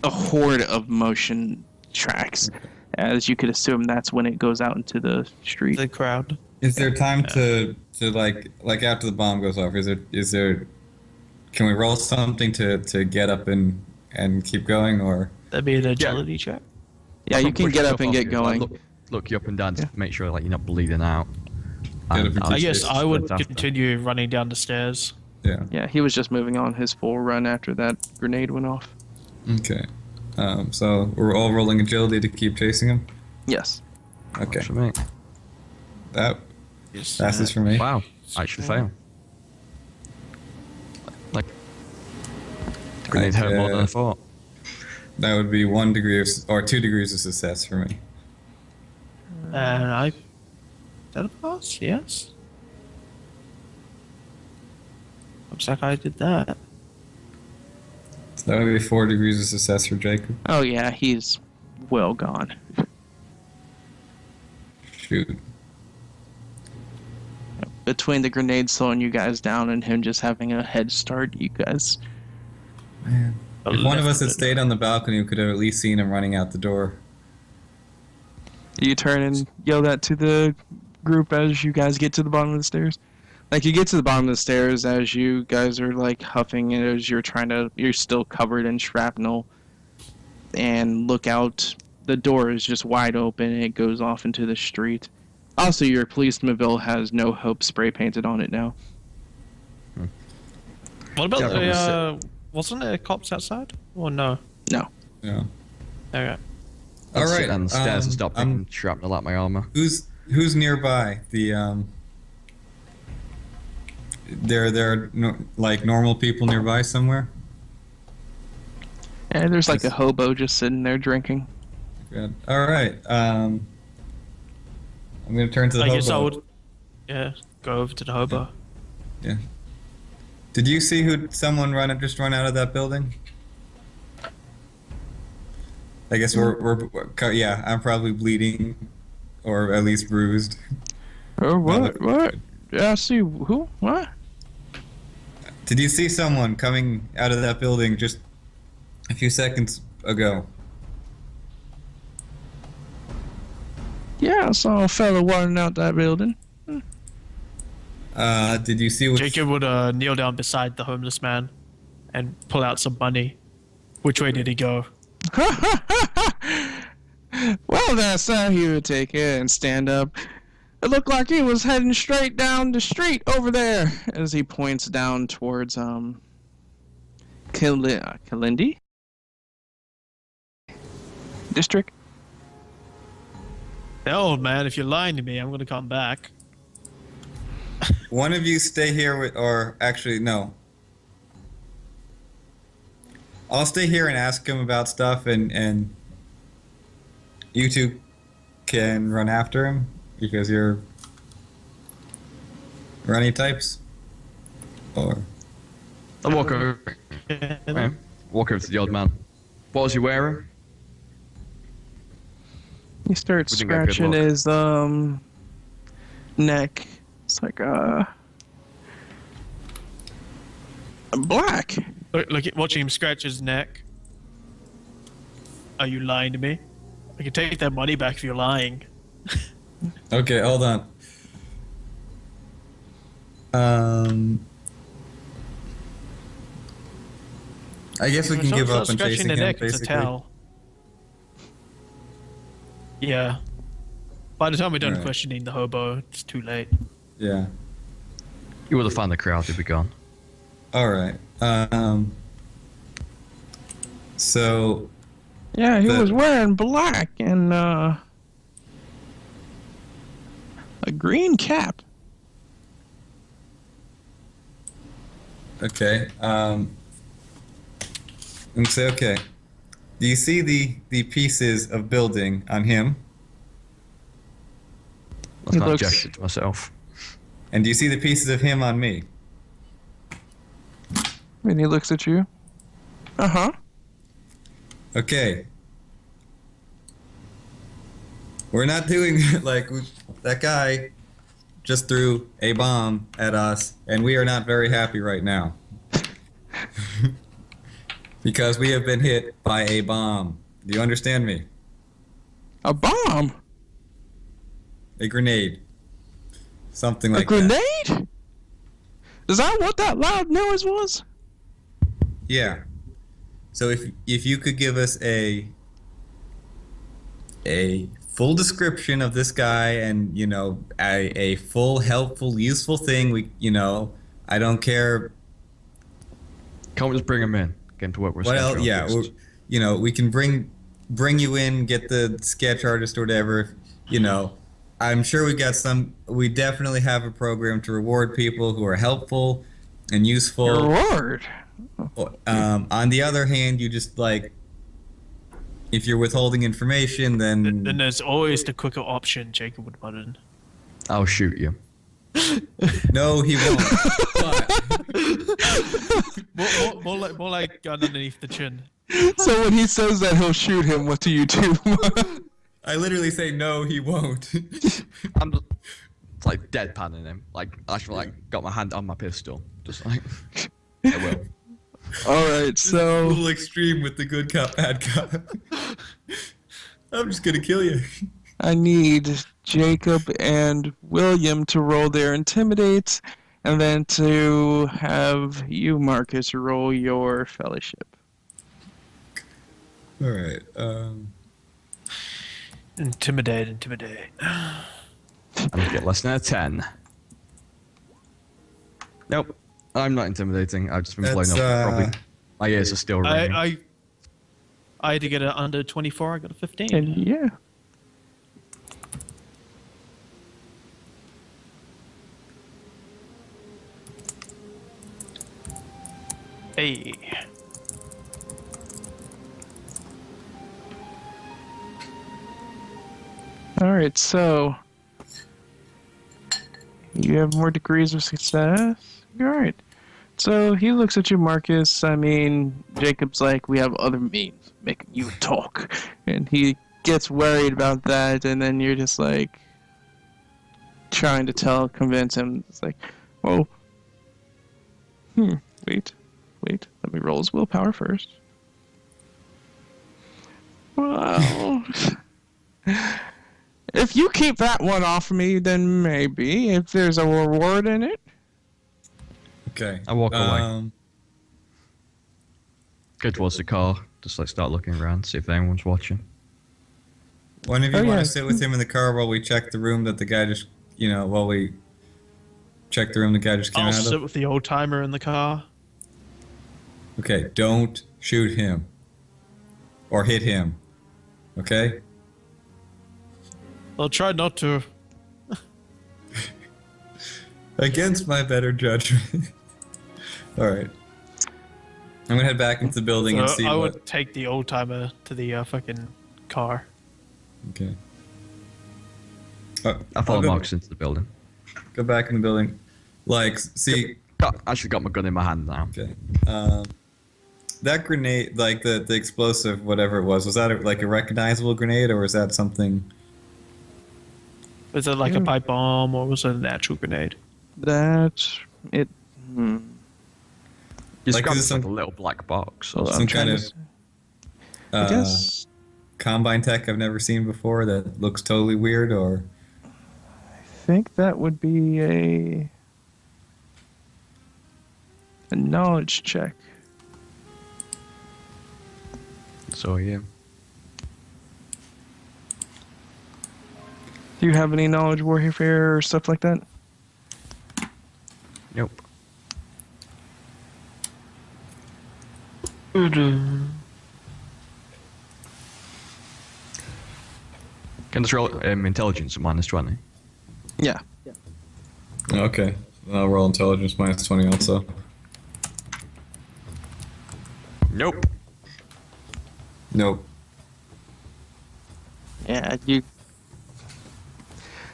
a horde of motion tracks. As you could assume that's when it goes out into the street. The crowd. Is there time to like after the bomb goes off? Is there can we roll something to get up and keep going, or That'd be an agility check. Yeah, you can Push get up yourself and off get you, going. Like, look you up and down to Yeah. make sure like you're not bleeding out. Get up And and I'll I guess just I would sprint after. continue running down the stairs. yeah? Yeah, he was just moving on his full run after that grenade went off. Okay. So we're all rolling agility to keep chasing him. Yes. Okay, For me. that Yes. passes for me. Wow, I actually fail. Like, the grenade hurt more than I thought. That would be 1 degree or 2 degrees of success for me. And I. That a pass? Yes. Looks like I did that. So that would be 4 degrees of success for Jacob. Oh yeah, he's well gone. Shoot. Between the grenade slowing you guys down and him just having a head start, you guys. Man. If one of us had stayed on the balcony, we could have at least seen him running out the door. You turn and yell that to the group as you guys get to the bottom of the stairs. Like you get to the bottom of the stairs as you guys are like huffing and as you're still covered in shrapnel, and look out. The door is just wide open and it goes off into the street. Also, your policeman has No Hope spray painted on it now. What about Yeah, the? probably Wasn't there cops outside? Or no? Yeah. Okay. All I'll sit right. on the stairs and stop I'm- taking shrapnel out my armor. Who's nearby? There are like normal people nearby somewhere. And there's like a hobo just sitting there drinking. Good. All right. I'm gonna turn to the I hobo. guess I would. Yeah, go over to the hobo. Did you see someone just run out of that building? I guess yeah. I'm probably bleeding, or at least bruised. Oh, what? What? Yeah, I see. Who? What? Did you see someone coming out of that building just a few seconds ago. Yeah, I saw a fellow running out that building. Did you see what? Jacob would kneel down beside the homeless man and pull out some money. Which way did he go? Well, then, sir, he would take it and stand up. It looked like he was heading straight down the street over there, as he points down towards Kalindi district. Oh man, if you're lying to me, I'm gonna come back. One of you stay here with, or actually, no. I'll stay here and ask him about stuff, and you two can run after him because you're runny types. Or I walk over. Okay. Walk over to the old man. What was he wearing? He starts We didn't get a good scratching look. his neck. It's like black. Look at watching him scratch his neck. Are you lying to me? I can take that money back if you're lying. okay, hold on. I guess we can If give someone's up on scratching chasing the him. neck, it's a Basically, towel. Yeah. By the time we're done Alright. questioning the hobo, it's too late. yeah. You would have found the crowd to be gone. All right. So Yeah, he The- was wearing black and a green cap. okay. And say okay. Do you see the pieces of building on him? That's He not looks- gesture to myself. And do you see the pieces of him on me? And he looks at you. Uh-huh. Okay. We're not doing that guy just threw a bomb at us, and we are not very happy right now. Because we have been hit by a bomb. Do you understand me? A bomb? A grenade. Something A like that. grenade? Is that what that loud noise was? Yeah. So if you could give us a full description of this guy and a full helpful useful thing, I don't care. Can't we just bring him in? Get him to work with Well, schedule yeah, first? we can bring you in, get the sketch artist or whatever. I'm sure we definitely have a program to reward people who are helpful and useful. Reward. On the other hand, you just if you're withholding information, Then then there's always the quicker option, Jacob would button. I'll shoot you. no, he won't. But More like gun underneath the chin. So when he says that he'll shoot him, what do you do? I literally say no, he won't. I'm just, it's like deadpanning him. Like actually, got my hand on my pistol, just like I will. All right, so Little extreme with the good cop, bad cop. I'm just gonna kill you. I need Jacob and William to roll their intimidate, and then to have you, Marcus, roll your fellowship. All right. Intimidate. I'm gonna get less than a 10. Nope, I'm not intimidating. I've just been blown That's, up. Probably my ears are still ringing. I had to get it under 24. I got a 15. And yeah, Hey. all right, so you have more degrees of success. All right. So he looks at you, Marcus. I mean, Jacob's like, we have other means of making you talk. And he gets worried about that, and then you're just like trying to convince him. It's like, oh, wait. Let me roll his willpower first. If you keep that one off me, then maybe. If there's a reward in it. Okay. I walk away. Go towards the car. Just like start looking around, see if anyone's watching. One of you Oh, want yeah. to sit with him in the car while we check the room that the guy just, while we check the room the guy just came I'll out of? sit with the old timer in the car. Okay, don't shoot him. Or hit him. Okay? I'll try not to. Against my better judgment. Alright. I'm gonna head back into the building and see I what... would take the old timer to the fucking car. Okay. I follow I'll Marcus into the building. Go back in the building. Like, see... Actually got my gun in my hand now. Okay. That grenade, like the explosive, whatever it was that like a recognizable grenade, or was that something... Was it like a pipe bomb, or was it an actual grenade? That's it. Just Like, grab is it like some- a little black box. Well, some I'm kind trying of... to- I guess. Combine tech I've never seen before that looks totally weird, or... I think that would be a knowledge check. So yeah. Do you have any knowledge warfare or stuff like that? Nope. Can this roll intelligence at -20? Yeah. Okay. I'll roll intelligence -20 also. Nope. Nope. Yeah, you.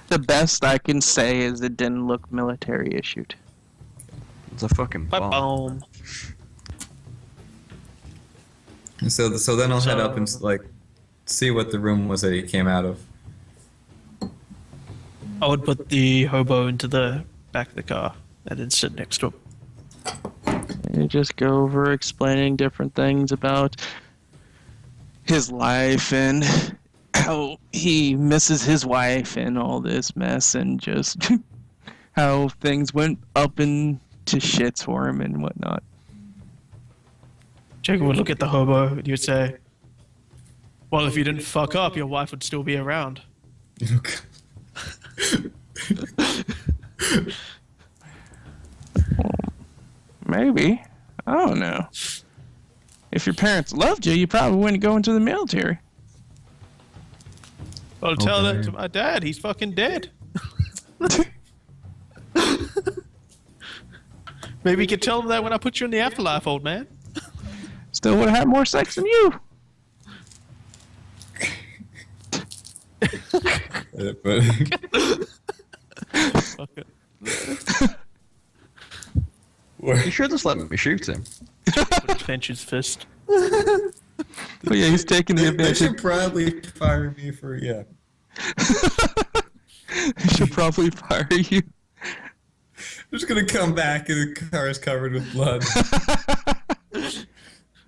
The best I can say is it didn't look military issued. It's a fucking Pipe bomb. bomb. So then I'll head up and like see what the room was that he came out of. I would put the hobo into the back of the car and then sit next to him. You just go over explaining different things about his life and how he misses his wife and all this mess and just how things went up into shits for him and whatnot. Jacob would look at the hobo and you'd say, well, if you didn't fuck up, your wife would still be around. Maybe. I don't know. If your parents loved you, you probably wouldn't go into the military. Well, tell that Okay. to my dad. He's fucking dead. Maybe you could tell him that when I put you in the afterlife, old man. Still would have had more sex than you. But Fuck it. You should just let me shoot him. Clench his fist. But yeah, he's taking the they advantage. should probably fire me for He should probably fire you. I'm just gonna come back and the car is covered with blood.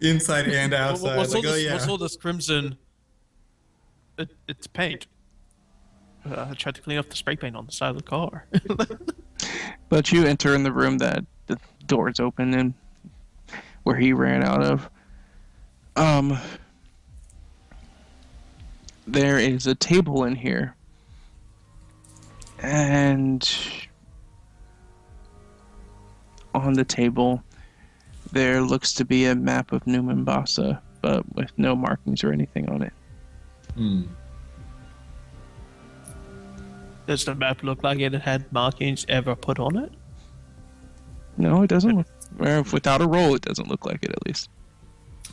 Inside and outside. What's all Like, oh this, yeah. what's all this crimson? It's paint. I tried to clean off the spray paint on the side of the car. But you enter in the room that the door's open and where he ran out of. There is a table in here. And on the table there looks to be a map of New Mombasa, but with no markings or anything on it. Does the map look like it had markings ever put on it? No, it doesn't look, or without a roll it doesn't look like it at least.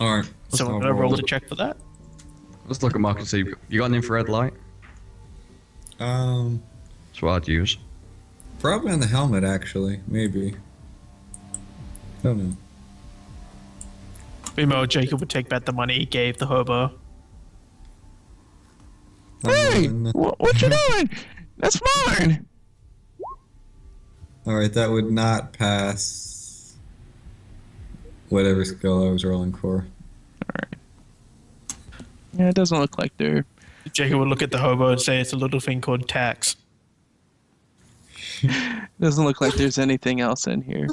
Alright. So I'm gonna roll to check for that. Let's look at Mark and see. You got an infrared light? That's what I'd use. Probably on the helmet, actually. Maybe. I don't know. Meanwhile, Jacob would take back the money he gave the hobo. Hey, what you doing? That's mine. Alright, that would not pass whatever skill I was rolling for. Yeah, it doesn't look like they're Jacob would look at the hobo and say it's a little thing called tax. Doesn't look like there's anything else in here.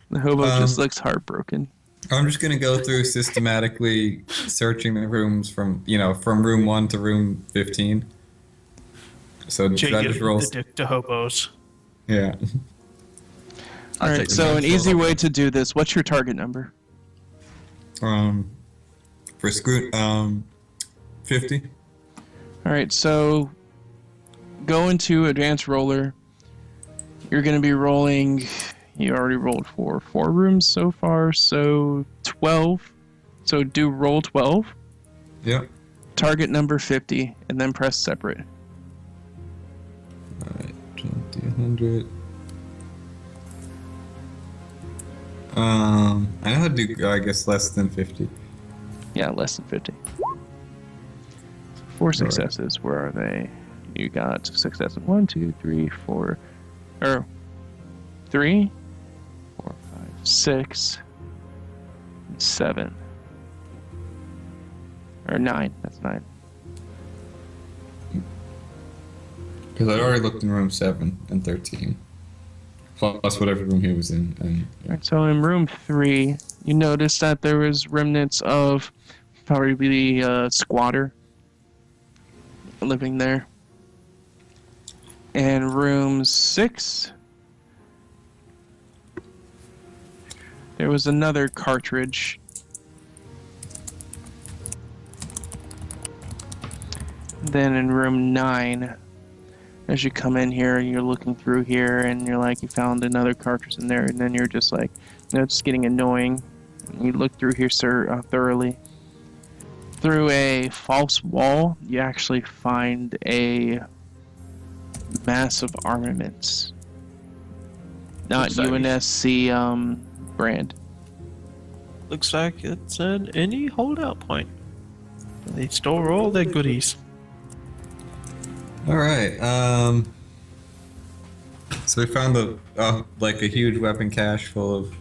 The hobo just looks heartbroken. I'm just gonna go through systematically searching the rooms from room 1 to room 15. So should I Jacob, just roll? the dick to hobos. Yeah. All right, so an easy way to do this, what's your target number? For screw 50. All right, so go into advanced roller. You're going to be rolling, you already rolled for 4 rooms so far, so 12. So do roll 12, Yep. target number 50, and then press separate. Alright, 20, 100. I know how to do, I guess, less than 50. Yeah, less than 50. 4 successes, where are they? You got successes 1, 2, 3, 4, or 3, 4, 5, 6, 7. Or 9, that's 9. Because I already looked in room 7 and 13. Plus whatever room he was in. And, yeah. Alright, so in room 3, you notice that there was remnants of probably a squatter living there. And room 6, there was another cartridge. Then in room 9, as you come in here, you're looking through here, and you're like, you found another cartridge in there, and then you're just like, it's getting annoying. You look through here, sir, thoroughly. Through a false wall, you actually find a massive armaments. Not UNSC brand. Looks like it's an any holdout point. They store all their goodies. Alright, so we found like a huge weapon cache full of...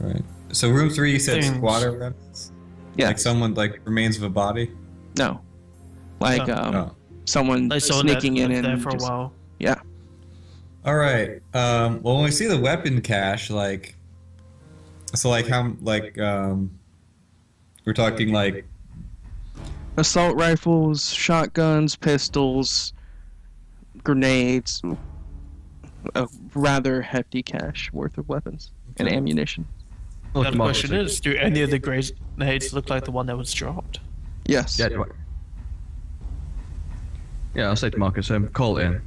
Alright. So room 3 you said Things. squatter weapons? Yeah. Like someone, like remains of a body? No. Like, Oh. someone Like someone sneaking that in lived and there for a just- while. Yeah. Alright, well when we see the weapon cache, like... So like how, like, we're talking like... Assault rifles, shotguns, pistols, grenades, a rather hefty cache worth of weapons and ammunition. Now the question is, do any of the grenades look like the one that was dropped? Yes. Yeah, yeah, I'll say to Marcus, call it in.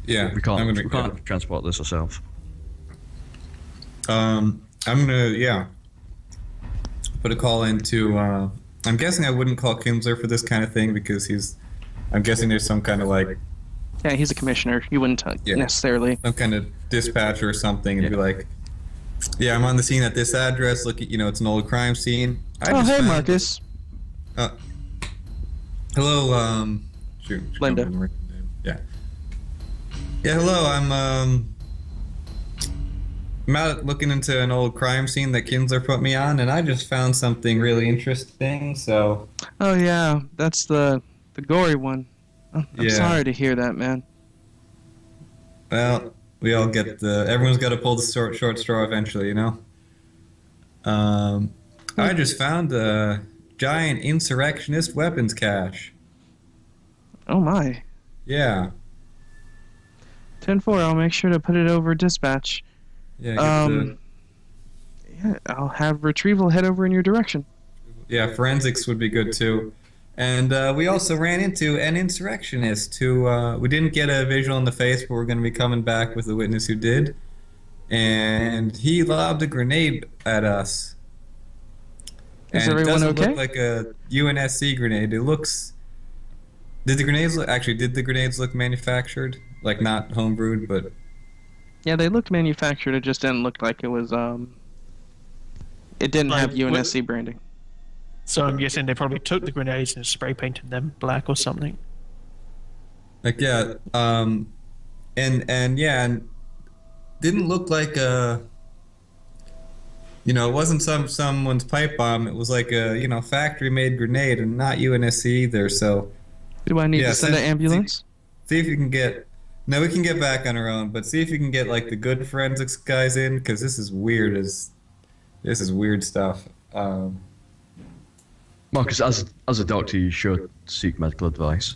Yeah, We can't, I'm we gonna... can't transport this ourselves. I'm gonna, put a call into, I'm guessing I wouldn't call Kinsler for this kind of thing because I'm guessing there's some kind of like, Yeah, he's a commissioner. You wouldn't necessarily. some kind of dispatcher or something and be like, yeah, I'm on the scene at this address, look at, it's an old crime scene. I Oh, just hey, found- Marcus. Hello, Linda. Yeah. Yeah, hello, I'm out looking into an old crime scene that Kinsler put me on, and I just found something really interesting, so... Oh, yeah, that's the gory one. Oh, I'm Yeah. sorry to hear that, man. Well, we all get everyone's got to pull the short straw eventually, I just found a giant insurrectionist weapons cache. Oh, my. Yeah. 10-4, I'll make sure to put it over dispatch. Yeah, Yeah, I'll have retrieval head over in your direction. yeah, forensics would be good too. And we also ran into an insurrectionist who we didn't get a visual in the face, but we're going to be coming back with a witness who did. And he lobbed a grenade at us. Is And everyone it doesn't okay? look like a UNSC grenade. It looks... Did the grenades look manufactured? Like not homebrewed, but... Yeah, they looked manufactured. It just didn't look like it was, It didn't Like, have UNSC branding. So I'm guessing they probably took the grenades and spray painted them black or something. Like, yeah, and didn't look like a... it wasn't someone's pipe bomb. It was like a, factory-made grenade and not UNSC either, so... Do I need Yeah, to send an ambulance? See if you can get. No, we can get back on our own, but see if you can get like the good forensics guys in, because this is weird. This is weird stuff. Marcus, as a doctor, you should seek medical advice.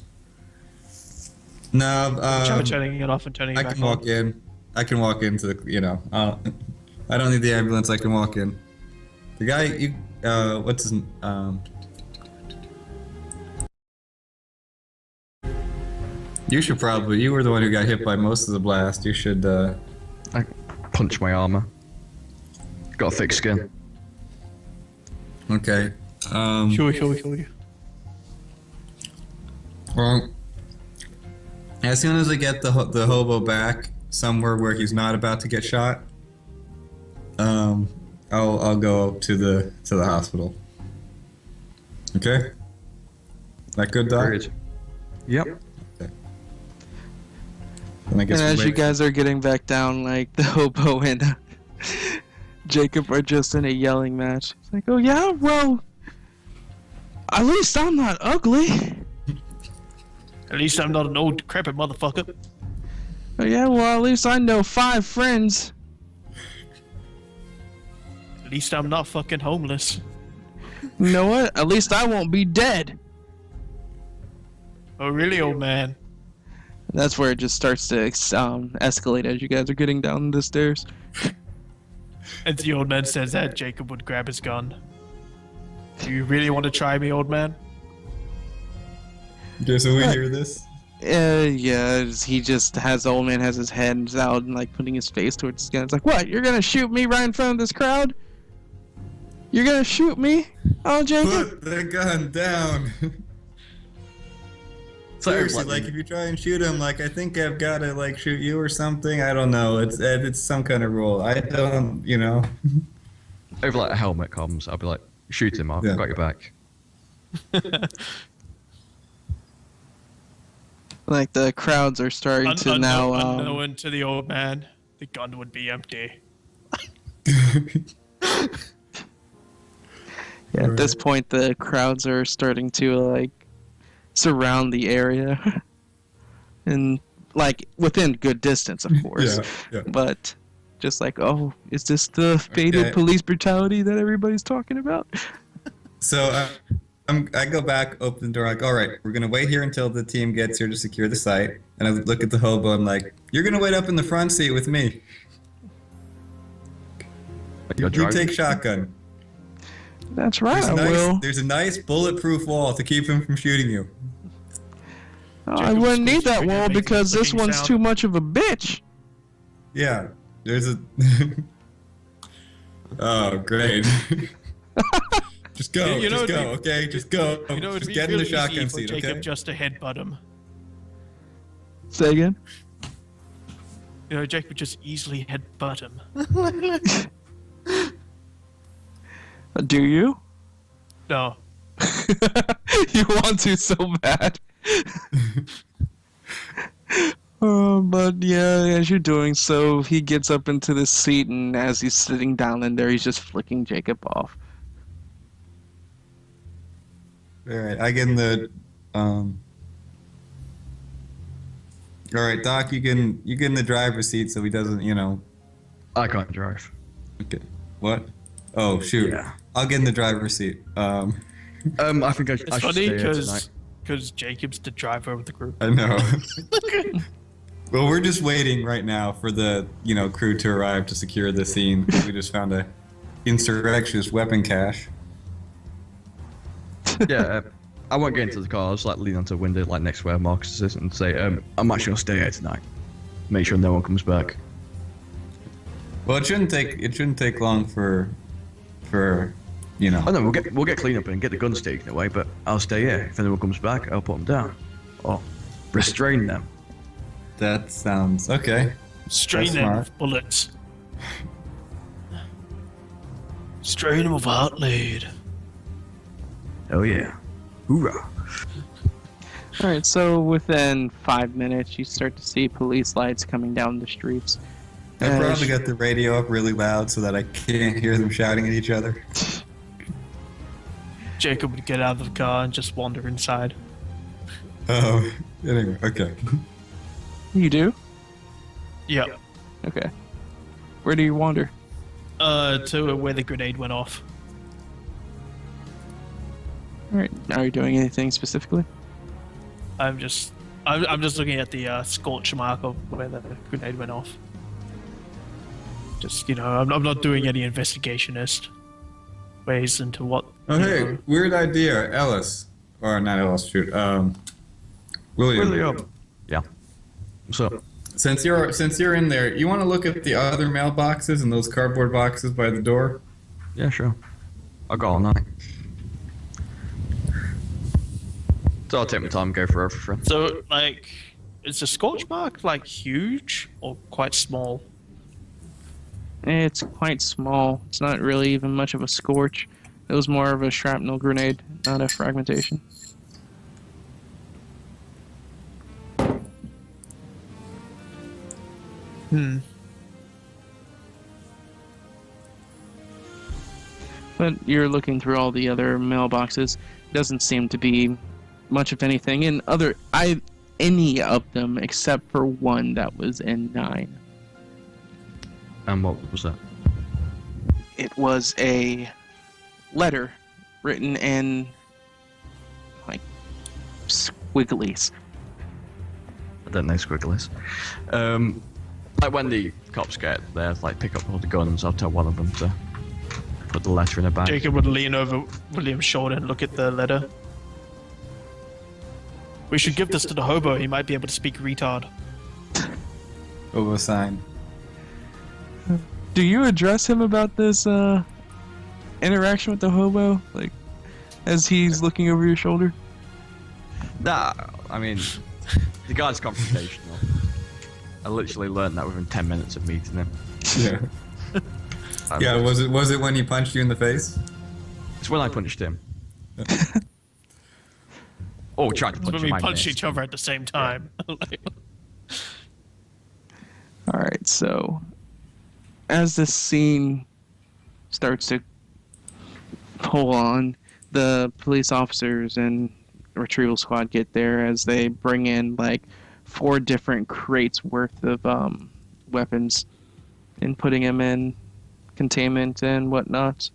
No, Turning it off and turning it I back can on. walk in. I can walk into the. I don't need the ambulance. I can walk in. The guy, what's his? You should probably. You were the one who got hit by most of the blast. You should. I punch my armor. Got a thick skin. Okay. Sure. Well, as soon as I get the hobo back somewhere where he's not about to get shot, I'll go to the hospital. Okay. That good, Doc? Great. Yep. Okay. Then I guess And we'll as you wait. guys are getting back down, like the hobo and Jacob are just in a yelling match. It's like, oh yeah, well, at least I'm not ugly. At least I'm not an old decrepit motherfucker. Oh yeah, well, at least I know 5 friends. At least I'm not fucking homeless. You know what? At least I won't be dead. Oh, really, old man? That's where it just starts to escalate as you guys are getting down the stairs. And the old man says that Jacob would grab his gun. Do you really want to try me, old man? Okay, so we hear this. Yeah, he just has the old man has his hands out and like putting his face towards his gun. It's like, what? You're gonna shoot me right in front of this crowd? You're gonna shoot me? Oh, Jacob? Put the gun down. So, Seriously, like if you try and shoot him, like I think I've got to like shoot you or something. I don't know. It's some kind of rule. I don't, over like a helmet comes, I'll be like, shoot him, I've Yeah. got your back. Like the crowds are starting to now. Unknown to the old man, the gun would be empty. Yeah, at this point, the crowds are starting to like surround the area, and like within good distance, of course. Yeah. But just like, oh, is this the fatal Okay. police brutality that everybody's talking about? So I go back, open the door, like, all right, we're gonna wait here until the team gets here to secure the site. And I look at the hobo, I'm like, you're gonna wait up in the front seat with me. You're You driving. take shotgun. That's right, I will. There's a nice bulletproof wall to keep him from shooting you. Oh, I Jacob wouldn't need squeezes that trigger, wall making a because this clicking one's sound. too much of a bitch. Yeah, there's a. Oh, great. Just go, You know, just go, it'd okay? Just go. You know, it'd just be get in the really easy shotgun for seat, Jacob okay? just to headbutt him. Say again. You know, Jacob just easily headbutt him. Do you? No. You want to so bad. But yeah, as you're doing so, he gets up into the seat, and as he's sitting down in there, he's just flicking Jacob off. All right, I get in the. All right, Doc, you get in the driver's seat so he doesn't, I can't drive. Okay. What? Oh shoot! Yeah. I'll get in the driver's seat. I think I It's should funny stay here tonight. because Jacob's the driver of the group. I know. Well, we're just waiting right now for the crew to arrive to secure the scene. We just found a insurrectionist weapon cache. Yeah, I won't get into the car. I'll just like lean onto the window, like next to where Marcus is, and say, "I'm actually gonna stay here tonight. Make sure no one comes back." Well, it shouldn't take long for. Oh no, we'll get clean up and get the guns taken away. But I'll stay here. If anyone comes back, I'll put them down, or restrain them. That sounds okay. Strain That's them smart. with bullets. Strain them with heart lead. Oh yeah, hoorah! Alright, so within 5 minutes, you start to see police lights coming down the streets. I probably got the radio up really loud so that I can't hear them shouting at each other. Jacob would get out of the car and just wander inside. Anyway, okay. You do? Yep. Okay. Where do you wander? To where the grenade went off. All right. Are you doing anything specifically? I'm just looking at the scorch mark of where the grenade went off. Just, I'm not doing any investigationist ways into what. Oh, hey, weird idea, Ellis. Or not Ellis, shoot. William. Yeah. So, Since you're in there, you want to look at the other mailboxes and those cardboard boxes by the door? yeah, sure. I'll go all night. So I'll take my time and go for everything. So, like, is the scorch mark, like, huge or quite small? It's quite small. It's not really even much of a scorch. It was more of a shrapnel grenade, not a fragmentation. But you're looking through all the other mailboxes. Doesn't seem to be much of anything in any of them except for one that was in 9. And what was that? It was a letter written in like squigglies. I don't know squigglies. Like when the cops get there, like pick up all the guns, I'll tell one of them to put the letter in a bag. Jacob would lean over William's shoulder and look at the letter. We should give this to the hobo. He might be able to speak retard. Over sign. Do you address him about this interaction with the hobo, like as he's looking over your shoulder? Nah, I mean, the guy's confrontational. I literally learned that within 10 minutes of meeting him. Yeah. Yeah, was it when he punched you in the face? It's when I punched him. Oh, tried to punch When him. we I punched missed. each other at the same time. Like, All right, so as this scene starts to pull on, the police officers and retrieval squad get there as they bring in like 4 different crates worth of weapons and putting them in containment and whatnot.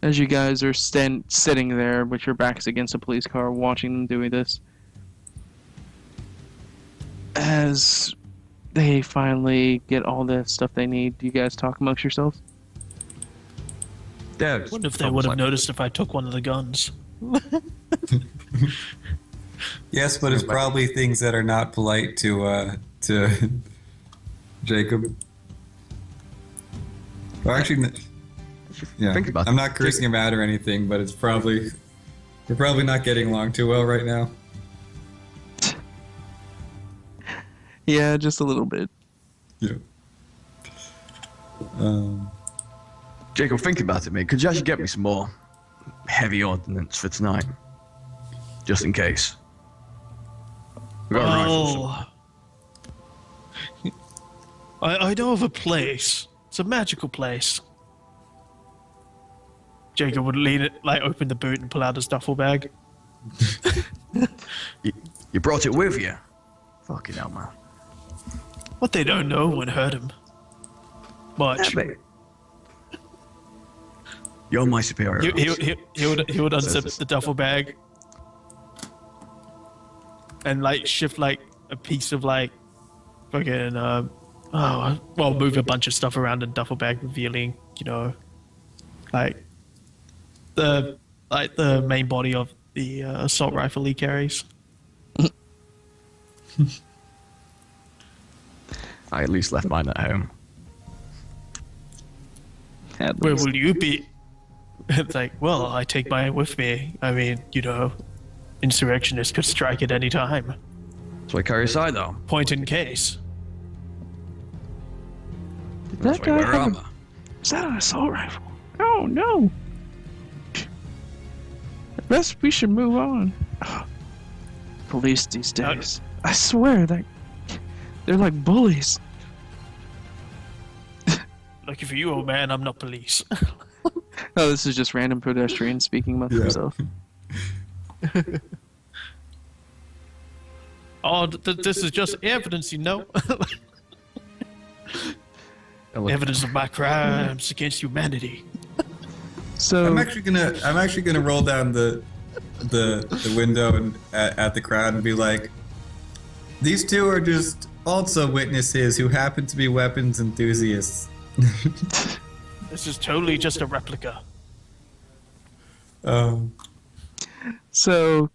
As you guys are sitting there with your backs against a police car watching them doing this, as they finally get all the stuff they need, do you guys talk amongst yourselves? Yeah, just what if they almost would have like- noticed if I took one of the guns? Yes, but it's probably things that are not polite to Jacob. Or actually, yeah, Think about I'm it. not cursing him out or anything, but it's probably we're probably not getting along too well right now. Yeah, just a little bit. Yeah. Jacob, think about it, mate. Could you actually get me some more heavy ordnance for tonight? Just in case. We got a rifle, so- I know of a place. It's a magical place. Jacob would lean it, like open the boot and pull out his duffel bag. You brought it with you? Fucking hell, man. What they don't know won't hurt him much. You're my superior. He would unzip the duffel bag and like shift like a piece of like fucking move a bunch of stuff around in the duffel bag, revealing like the main body of the assault rifle he carries. I at least left mine at home. Where will you be? It's like, well, I take mine with me. I mean, insurrectionists could strike at any time. So I carry a sidearm. Point in case. Did That's that why I guy wear have armor. Is that an assault rifle? Oh no! Best we should move on. Police these days. I swear that they're like bullies. Lucky for you, old man, I'm not police. Oh, this is just random pedestrians speaking amongst Yeah. themselves. Oh, this is just evidence, you know. Evidence of my crimes against humanity. So I'm actually gonna roll down the window and at the crowd and be like, these two are just also witnesses who happen to be weapons enthusiasts. This is totally just a replica. So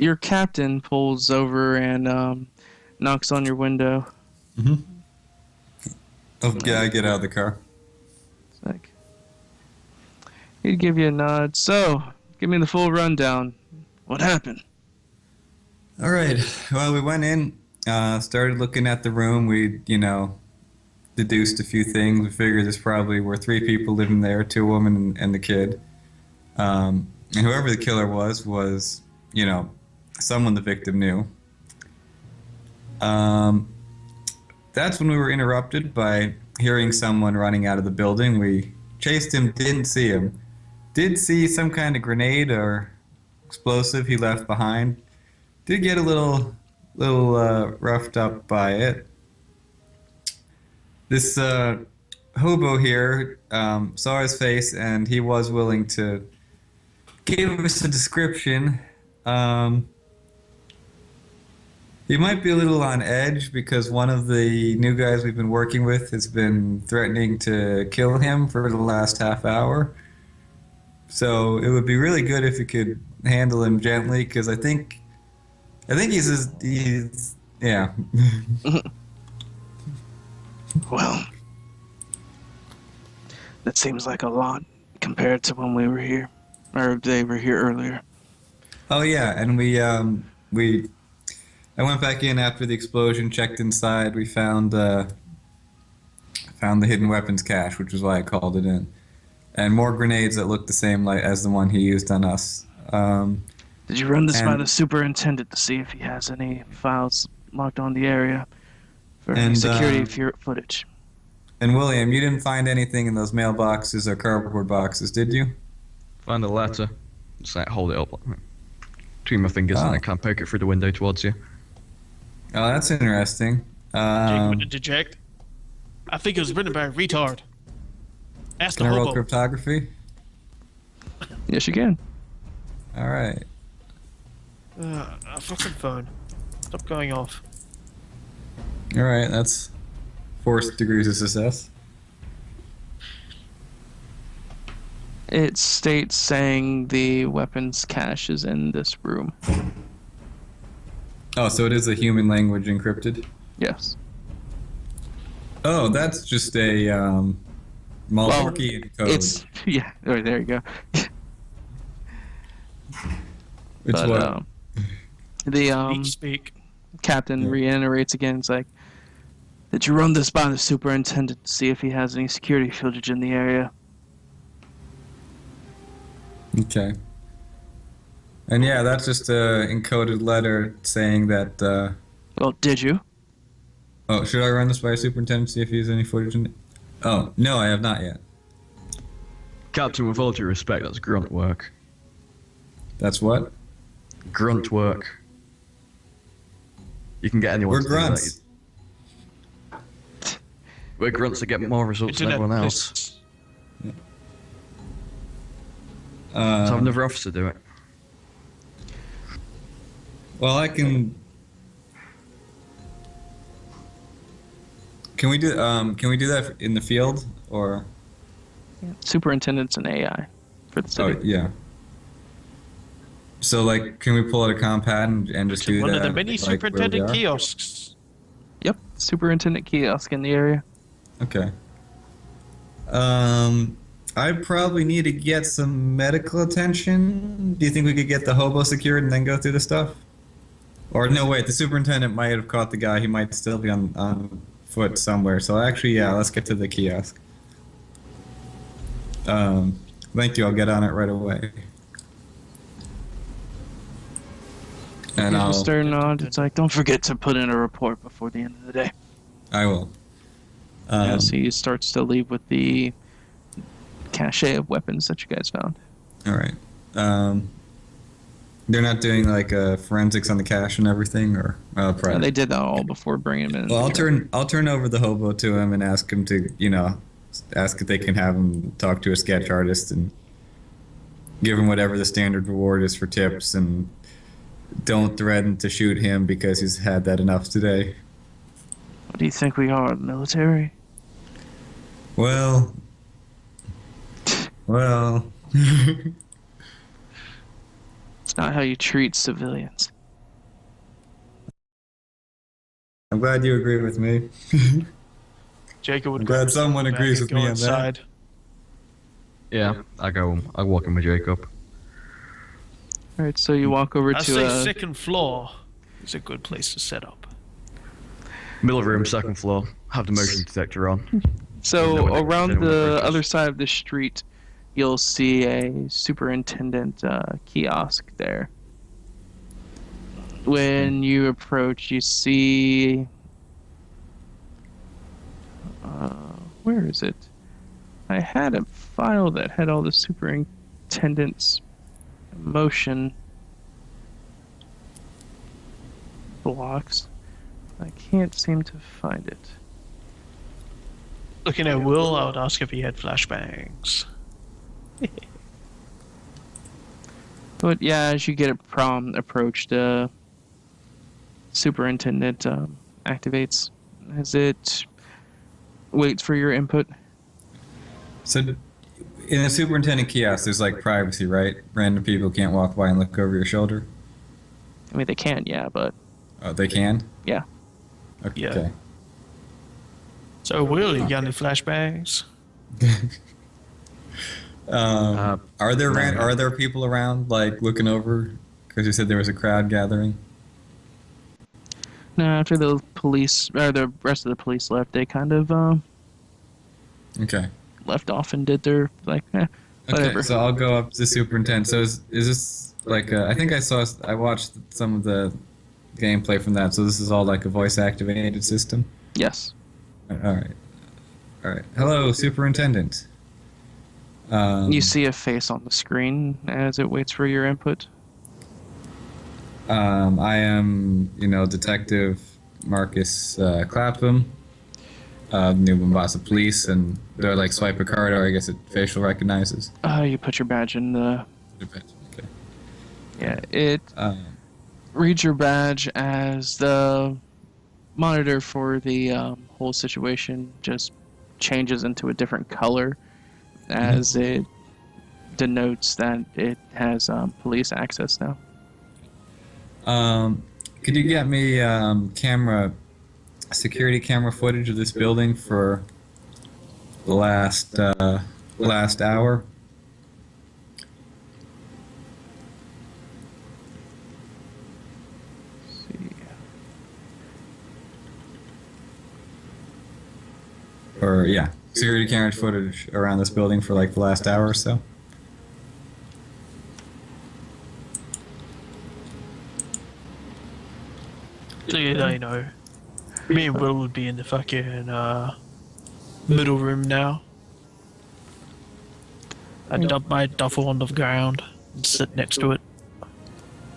your captain pulls over and knocks on your window. Oh yeah, I get out of the car. It's like he'd give you a nod. So, give me the full rundown. What happened? All right. Well, we went in, started looking at the room. We, deduced a few things. We figured there's probably were 3 people living there, 2 women and the kid. And whoever the killer was, someone the victim knew. That's when we were interrupted by hearing someone running out of the building. We chased him, didn't see him. Did see some kind of grenade or explosive he left behind. Did get a little roughed up by it. This hobo here saw his face, and he was willing to give us a description. He might be a little on edge because one of the new guys we've been working with has been threatening to kill him for the last half hour. So it would be really good if you could handle him gently, because I think he's yeah. Well, that seems like a lot compared to when we were here, or they were here earlier. Oh yeah, and I went back in after the explosion, checked inside. We found the hidden weapons cache, which is why I called it in, and more grenades that looked the same as the one he used on us. Did you run this by the superintendent to see if he has any files locked on the area for any security footage? And William, you didn't find anything in those mailboxes or cardboard boxes, did you? Find a letter. Just hold it up between my fingers and I can't poke it through the window towards you. Oh, that's interesting. Jake would deject. I think it was written by a retard. Ask the Can I roll hobo. cryptography? Yes, you can. All right. A fucking phone. Stop going off. All right, that's 4 degrees of success. It states saying the weapons cache is in this room. Oh, so it is a human language encrypted? Yes. Oh, that's just a Malporkian code. It's yeah. Oh, there you go. It's but, what? The Speak. captain reiterates again. It's like, did you run this by the superintendent to see if he has any security footage in the area? Okay. And yeah, that's just a encoded letter saying that. Well, did you? Oh, should I run this by a superintendent to see if he has any footage in it? Oh, no, I have not yet. Captain, with all due respect, that's grunt work. That's what? Grunt work. You can get anyone We're to grunts. do that. We're grunts that get more results than everyone else. So have another officer do it. Well, I can. Can we do that in the field or? Superintendent's an AI for the city. Oh yeah. So can we pull out a compad and just do One that? of the many where we superintendent are? kiosks. Yep, superintendent kiosk in the area. Okay. I probably need to get some medical attention. Do you think we could get the hobo secured and then go through the stuff? Or no, wait, the superintendent might have caught the guy. He might still be on foot somewhere. So actually, yeah, let's get to the kiosk. Thank you. I'll get on it right away. And I'll stare nod. It's like, don't forget to put in a report before the end of the day. I will. So he starts to leave with the cache of weapons that you guys found. All right. They're not doing like forensics on the cash and everything, or Yeah, private. they did that all before bringing him in. Well, I'll turn over the hobo to him and ask him to, ask if they can have him talk to a sketch artist and give him whatever the standard reward is for tips, and don't threaten to shoot him because he's had that enough today. What do you think we are, military? Well, well. It's not how you treat civilians. I'm glad you agree with me. Jacob would I'm grab glad his someone back agrees and with go me on that. inside. Yeah, I walk in with Jacob. All right, so you walk over I to say second floor is a good place to set up. Middle room, second floor. Have the motion detector on. So No one- around no one the approaches. other side of the street, you'll see a superintendent kiosk there. When you approach, you see... where is it? I had a file that had all the superintendent's motion blocks. I can't seem to find it. Looking at Will, I would ask if he had flashbangs. But yeah, as you get approached, superintendent activates as it waits for your input. So, in a superintendent kiosk, there's like privacy, right? Random people can't walk by and look over your shoulder. I mean, they can, yeah, but Oh, they can? yeah. Okay. Yeah. So, Will, you got any flashbangs? Are there people around, like, looking over? Because you said there was a crowd gathering. No, after the police, or the rest of the police left, they kind of Okay. left off and did their, whatever. Okay, so I'll go up to the superintendent. So is this like I think I watched some of the gameplay from that. So this is all like a voice activated system. Yes. All right. All right. Hello, superintendent. You see a face on the screen as it waits for your input. I am, Detective Marcus Clapham, New Mombasa Police, and they're like swipe a card, or I guess it facial recognizes. You put your badge in the... Okay. Yeah, it reads your badge as the monitor for the whole situation just changes into a different color as it denotes that it has police access now. Could you get me security camera footage of this building for the last hour? Or yeah, security camera footage around this building for like the last hour or so. So you know, me and Will would be in the fucking middle room now. I dump my duffel on the ground and sit next to it.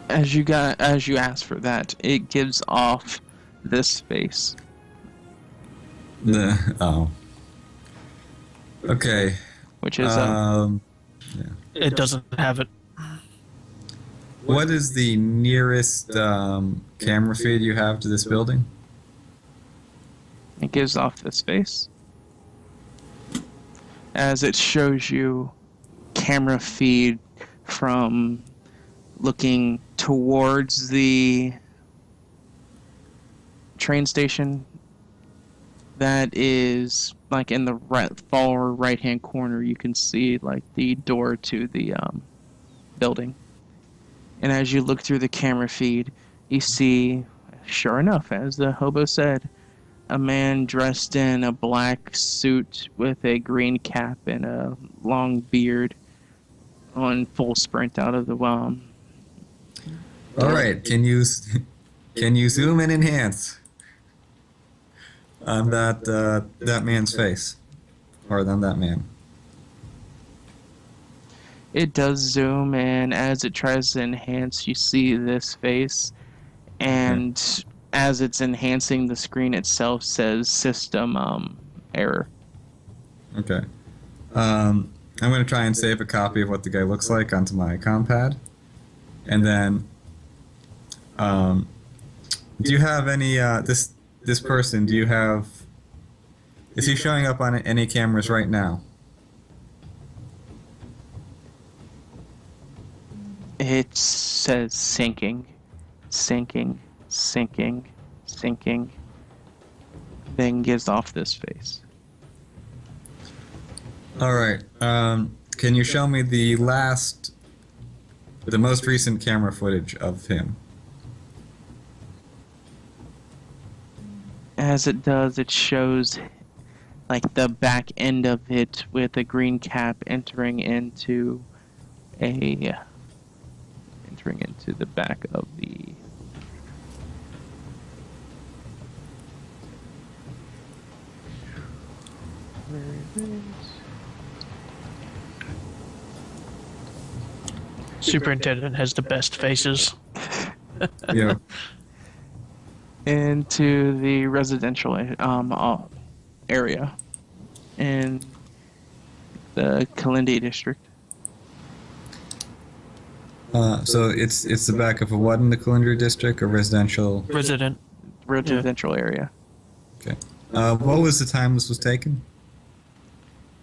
As you ask for that, it gives off this face. Okay. Which is It doesn't have it. What is the nearest camera feed you have to this building? it gives off this face. As it shows you camera feed from looking towards the train station that is like in the far right hand corner. You can see like the door to the building, and as you look through the camera feed, you see, sure enough, as the hobo said, a man dressed in a black suit with a green cap and a long beard on full sprint out of the All right, can you zoom and enhance on that man's face, or on that man? It does zoom, and as it tries to enhance, you see this face, and as it's enhancing, the screen itself says system error. Okay. I'm going to try and save a copy of what the guy looks like onto my compad. And then, do you have any, this person, do you have, is he showing up on any cameras right now? It says sinking, sinking, sinking, sinking, then gives off this face. Alright, can you show me the most recent camera footage of him? As it does, it shows like the back end of it with a green cap entering into the back of the Superintendent has the best faces. Yeah. into the residential area in the Kalindi district. So it's the back of a what in the Kalundra district, a residential? Residential area. Okay. What was the time this was taken?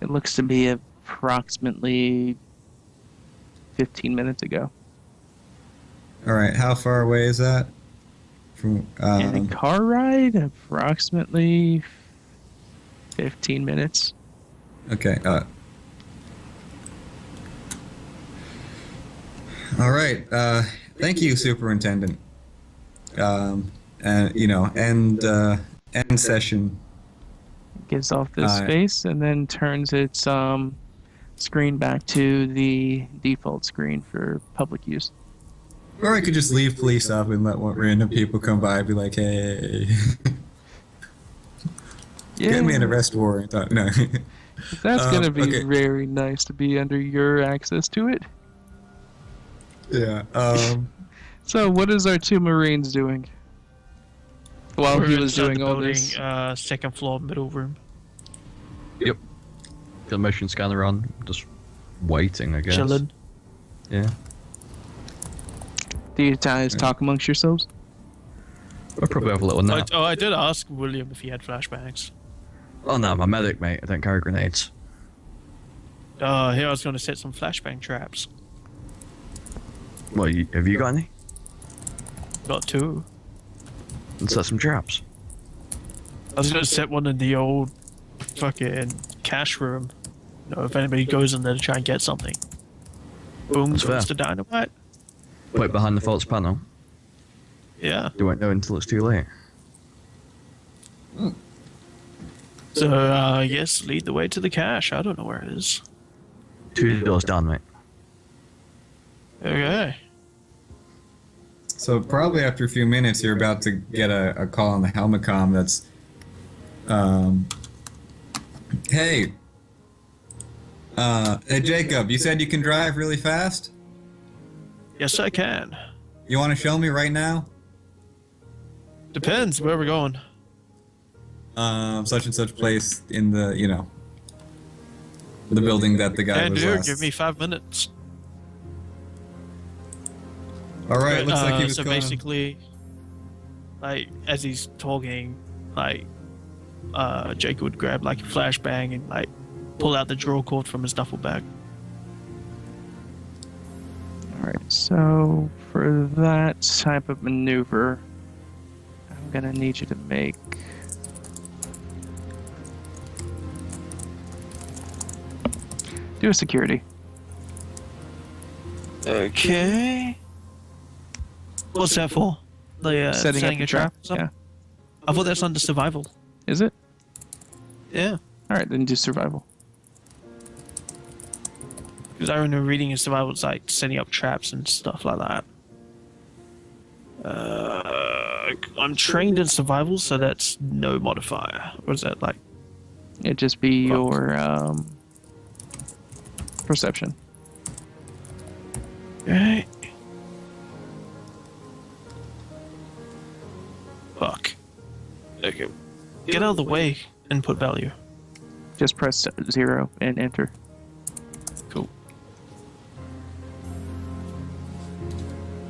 It looks to be approximately 15 minutes ago. Alright, how far away is that? From, In a car ride, approximately 15 minutes. okay, alright, thank you, Superintendent. And, end session. Gives off this face and then turns its screen back to the default screen for public use. Or I could just leave police up and let random people come by and be like, hey, get me an arrest warrant. No. That's going to be okay. very nice to be under your access to it. Yeah. So what is our two Marines doing? While he was doing all this. Second floor, middle room. Yep. Got the motion scanner on, just waiting, I guess. Chilling. Yeah. Do you guys talk amongst yourselves? We'll probably have a little nap. I did ask William if he had flashbangs. Oh no, I'm a medic, mate. I don't carry grenades. Here I was going to set some flashbang traps. Well, have you got any? Got two. Let's set some traps. I was going to set one in the old fucking cash room. You know, if anybody goes in there to try and get something. Boom, That's goes fair. the dynamite. Put it behind the false panel. Yeah. You won't know until it's too late. So, I guess lead the way to the cache. I don't know where it is. 2 doors down, mate. Okay. So probably after a few minutes, you're about to get a call on the helmet comm that's, hey, hey Jacob, you said you can drive really fast? Yes, I can. You want to show me right now? Depends where we're going. Such and such place in the, the building that the guy Can was do. last. Give me 5 minutes. All right, looks like he was so going. basically, like as he's talking, like Jake would grab like a flashbang and like pull out the draw cord from his duffel bag. Alright, so for that type of maneuver, I'm gonna need you to make do a security. Okay. What's that for? The Setting up a the trap? trap. Yeah. I thought that's under survival. Is it? Yeah. Alright, then do survival. Because I remember reading in survival, it's like setting up traps and stuff like that. I'm trained in survival, so that's no modifier. What is that like? It'd just be your perception. Okay. Fuck. Okay. Get out of the way. Input value. Just press 0 and enter. Cool.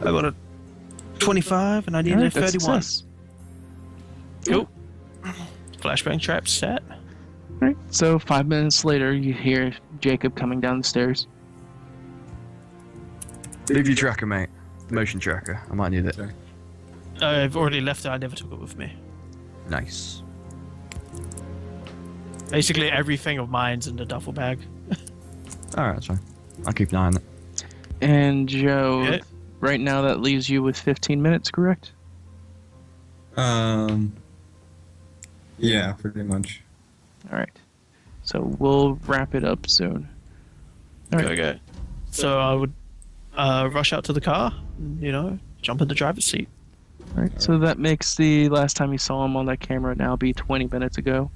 I got a 25 and I needed a Alright, that's 31. success. Cool. Flashbang trap set. Right. So 5 minutes later, you hear Jacob coming down the stairs. Leave your tracker, mate. Motion tracker. I might need it. Sorry. I've already left it. I never took it with me. Nice. Basically, everything of mine's in the duffel bag. Alright, that's fine. I'll keep an eye on it. And Joe, Okay. right now that leaves you with 15 minutes, correct? Yeah, pretty much. All right. So we'll wrap it up soon. All right. Okay. So I would rush out to the car, and, jump in the driver's seat. All right. So that makes the last time you saw him on that camera now be 20 minutes ago.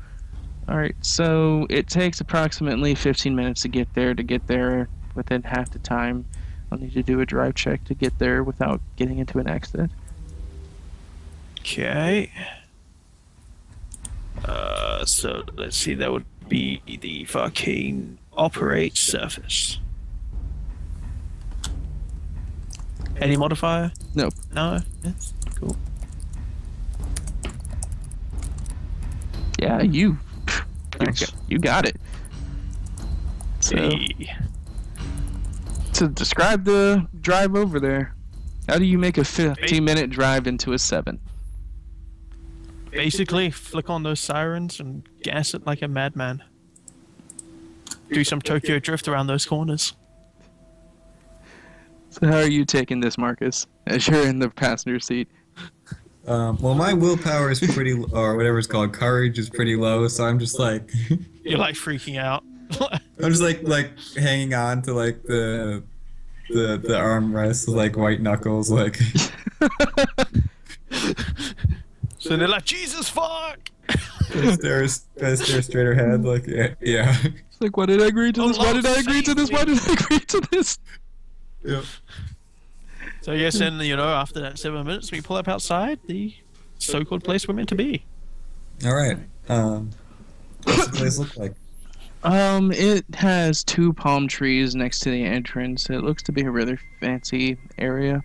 All right. So it takes approximately 15 minutes to get there. To get there within half the time, I'll need to do a drive check to get there without getting into an accident. Okay. So let's see. That would be the fucking operate surface. Any modifier? Nope. No. That's cool. Yeah, you Nice. you got it. So Hey. to describe the drive over there, how do you make a 15-minute drive into a 7? Basically, flick on those sirens and gas it like a madman. Do some Tokyo drift around those corners. So how are you taking this, Marcus, as you're in the passenger seat? Well, my willpower is pretty, or whatever it's called, courage is pretty low. So I'm just like, You're like freaking out. I'm just like hanging on to like the armrest, like white knuckles, like. So they're like, Jesus fuck! I stare straight ahead, like yeah. It's like, why did I agree to this? Why did I agree to this? Why did I agree to this? Yep. So yes, then after that 7 minutes, we pull up outside the so-called place we're meant to be. All right. What's the place look like? It has 2 palm trees next to the entrance. It looks to be a really fancy area.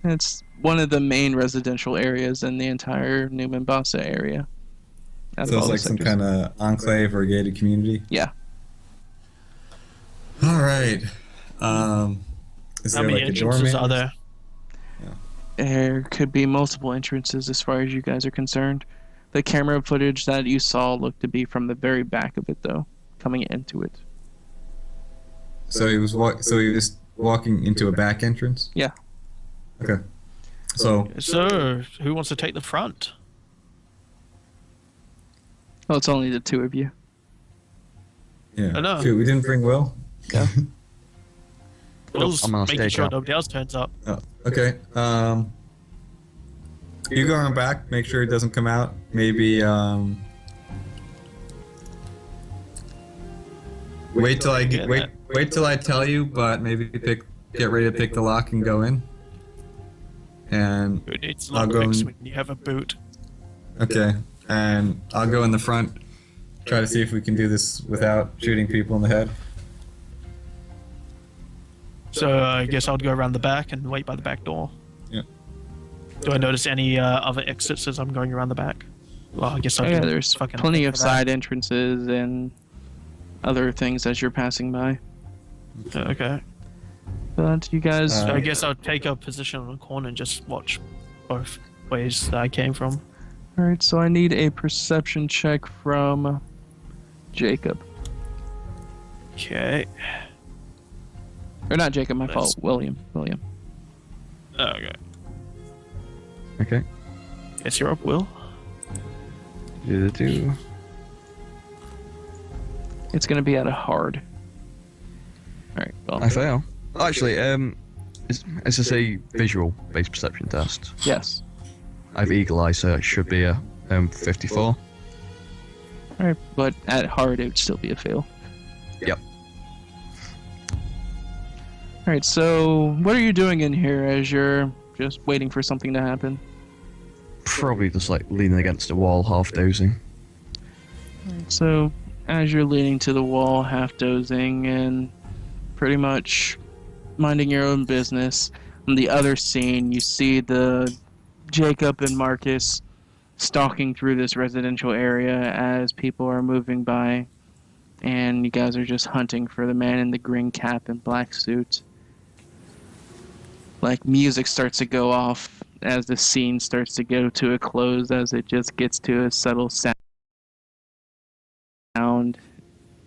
It's one of the main residential areas in the entire New Mombasa area. Out of So all it's the like some sectors. kind of enclave or gated community. Yeah. All right. Is How there many like a entrances doorman? are there? There could be multiple entrances as far as you guys are concerned. The camera footage that you saw looked to be from the very back of it, though, coming into it. So he was walking into a back entrance. Yeah. Okay. So So, who wants to take the front? Oh, it's only the 2 of you. yeah. I know. Shoot, we didn't bring Will. Will's I'm on making stage sure now. nobody else turns up. Oh, okay. You go around back. Make sure it doesn't come out. Maybe wait till I wait till I tell you. But maybe get ready to pick the lock and go in. And Who needs I'll go lockpicks in- when you have a boot? okay. And I'll go in the front. Try to see if we can do this without shooting people in the head. So I guess I'll go around the back and wait by the back door. Yeah. Do I notice any other exits as I'm going around the back? Well, I guess I Yeah, can there's fucking plenty think of that. side entrances and other things as you're passing by. Okay. But you guys, So I guess I'll take a position on the corner and just watch both ways that I came from. alright, so I need a perception check from Jacob. Okay. Or not Jacob, my Nice. fault. William. William. Okay. Okay. Guess you're up, Will. Do. It's going to be at a hard. Alright, well, I fail. Actually, is this a visual-based perception test? yes. I have eagle eye, so it should be a 54. Alright, but at hard it would still be a fail. Yep. right, so what are you doing in here as you're just waiting for something to happen? Probably just like leaning against a wall, half dozing. So, as you're leaning to the wall, half dozing, and pretty much minding your own business, on the other scene, you see the Jacob and Marcus stalking through this residential area as people are moving by, and you guys are just hunting for the man in the green cap and black suit. Like, music starts to go off as the scene starts to go to a close, as it just gets to a subtle sound,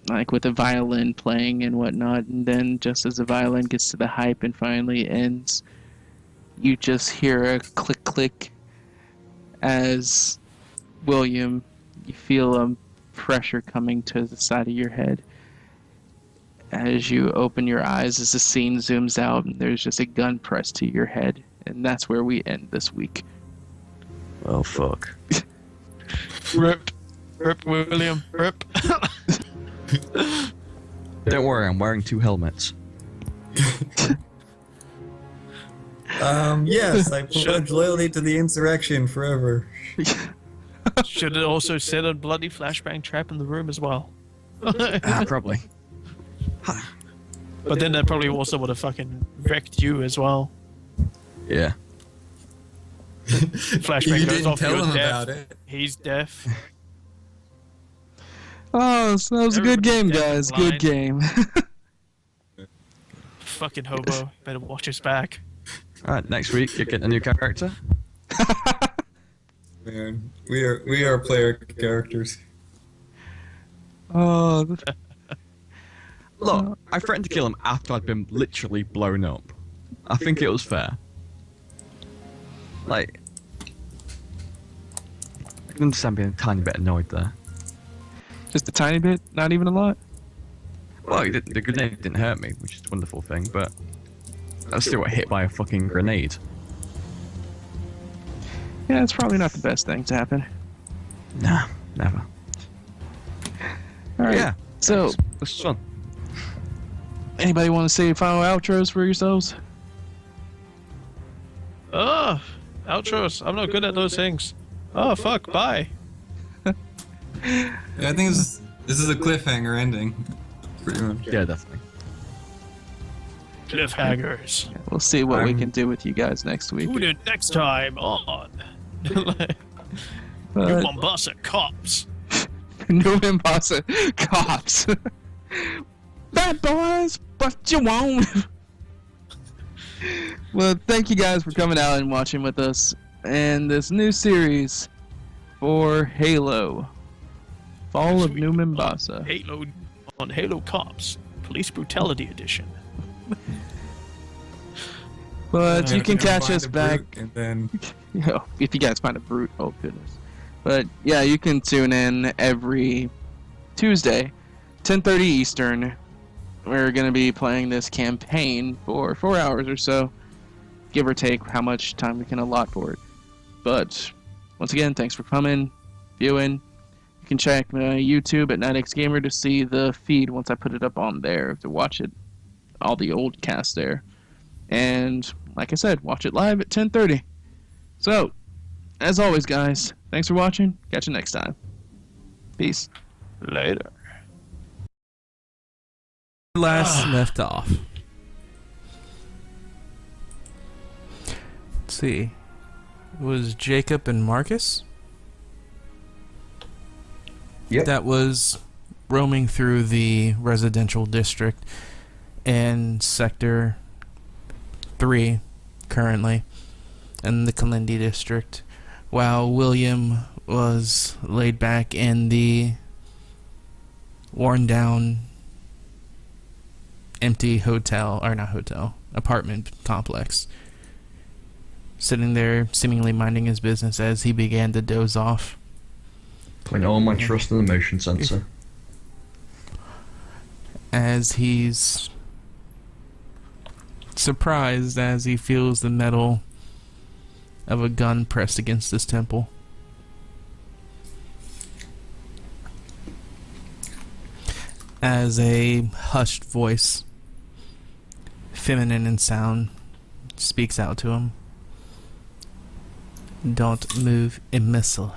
like with a violin playing and whatnot. And then, just as the violin gets to the hype and finally ends, you just hear a click click as William, you feel a pressure coming to the side of your head. As you open your eyes, as the scene zooms out, and there's just a gun pressed to your head. And that's where we end this week. Oh fuck. Rip. Rip, William. Rip. Don't worry, I'm wearing 2 helmets. Yes, I pledge loyalty to the insurrection forever. Should it also set a bloody flashbang trap in the room as well? Probably. But then that probably also would have fucking wrecked you as well. Yeah. Flashbang You goes didn't off, tell you're him deaf. about it. He's deaf. Oh, so that was a good game, Everybody's guys. Good blind. game. Fucking hobo. Better watch his back. Alright, next week you're getting a new character. Man, we are player characters. Oh, Look, I threatened to kill him after I'd been literally blown up. I think it was fair. Like, I can understand being a tiny bit annoyed there. just a tiny bit, not even a lot. Well, the grenade didn't hurt me, which is a wonderful thing, but I still got hit by a fucking grenade. Yeah, it's probably not the best thing to happen. Nah, never. All right. Yeah, So, this was fun. anybody want to say final outros for yourselves? Oh, outros. I'm not good at those things. Oh, fuck. Bye. Yeah, I think this is a cliffhanger ending. Pretty much. Yeah, definitely. Cliffhangers. We'll see what we can do with you guys next week. Tune in next time on New But Mombasa Cops. New Mombasa cops. Bad boys, what you want? Well, thank you guys for coming out and watching with us in this new series for Halo. Fall of New Mombasa. Halo on Halo Cops, Police Brutality Edition. But you can Gonna catch find us a back. brute and then If you guys find a brute, oh goodness. But yeah, you can tune in every Tuesday, 10:30 Eastern. We're going to be playing this campaign for 4 hours or so, give or take how much time we can allot for it. But once again, thanks for coming, viewing. You can check my YouTube at 9X Gamer to see the feed once I put it up on there, to watch it, all the old cast there. And like I said, watch it live at 10:30. So, as always, guys, thanks for watching. Catch you next time. Peace. Later. Last left off. Let's see. It was Jacob and Marcus? Yep. That was roaming through the residential district in Sector 3 currently, in the Kalindi district, while William was laid back in the worn down empty apartment complex, sitting there seemingly minding his business as he began to doze off. Putting all my trust in the motion sensor. As he's surprised as he feels the metal of a gun pressed against his temple. As a hushed voice feminine in sound, speaks out to him. Don't move a missile.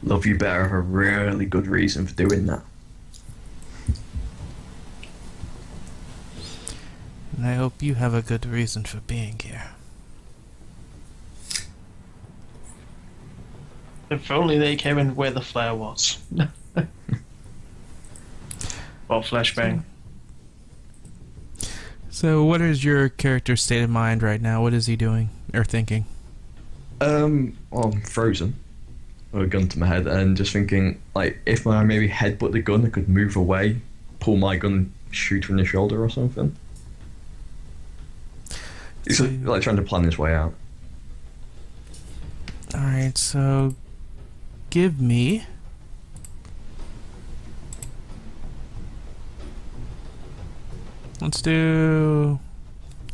Love, you better have a really good reason for doing that. And I hope you have a good reason for being here. If only they came in where the flare was. Well, flashbang. So what is your character's state of mind right now? What is he doing or thinking? Well, I'm frozen. With a gun to my head, and just thinking, like, if I maybe headbutt the gun, I could move away, pull my gun, shoot her in the shoulder or something. He's So- like trying to plan his way out. Alright, so give me let's do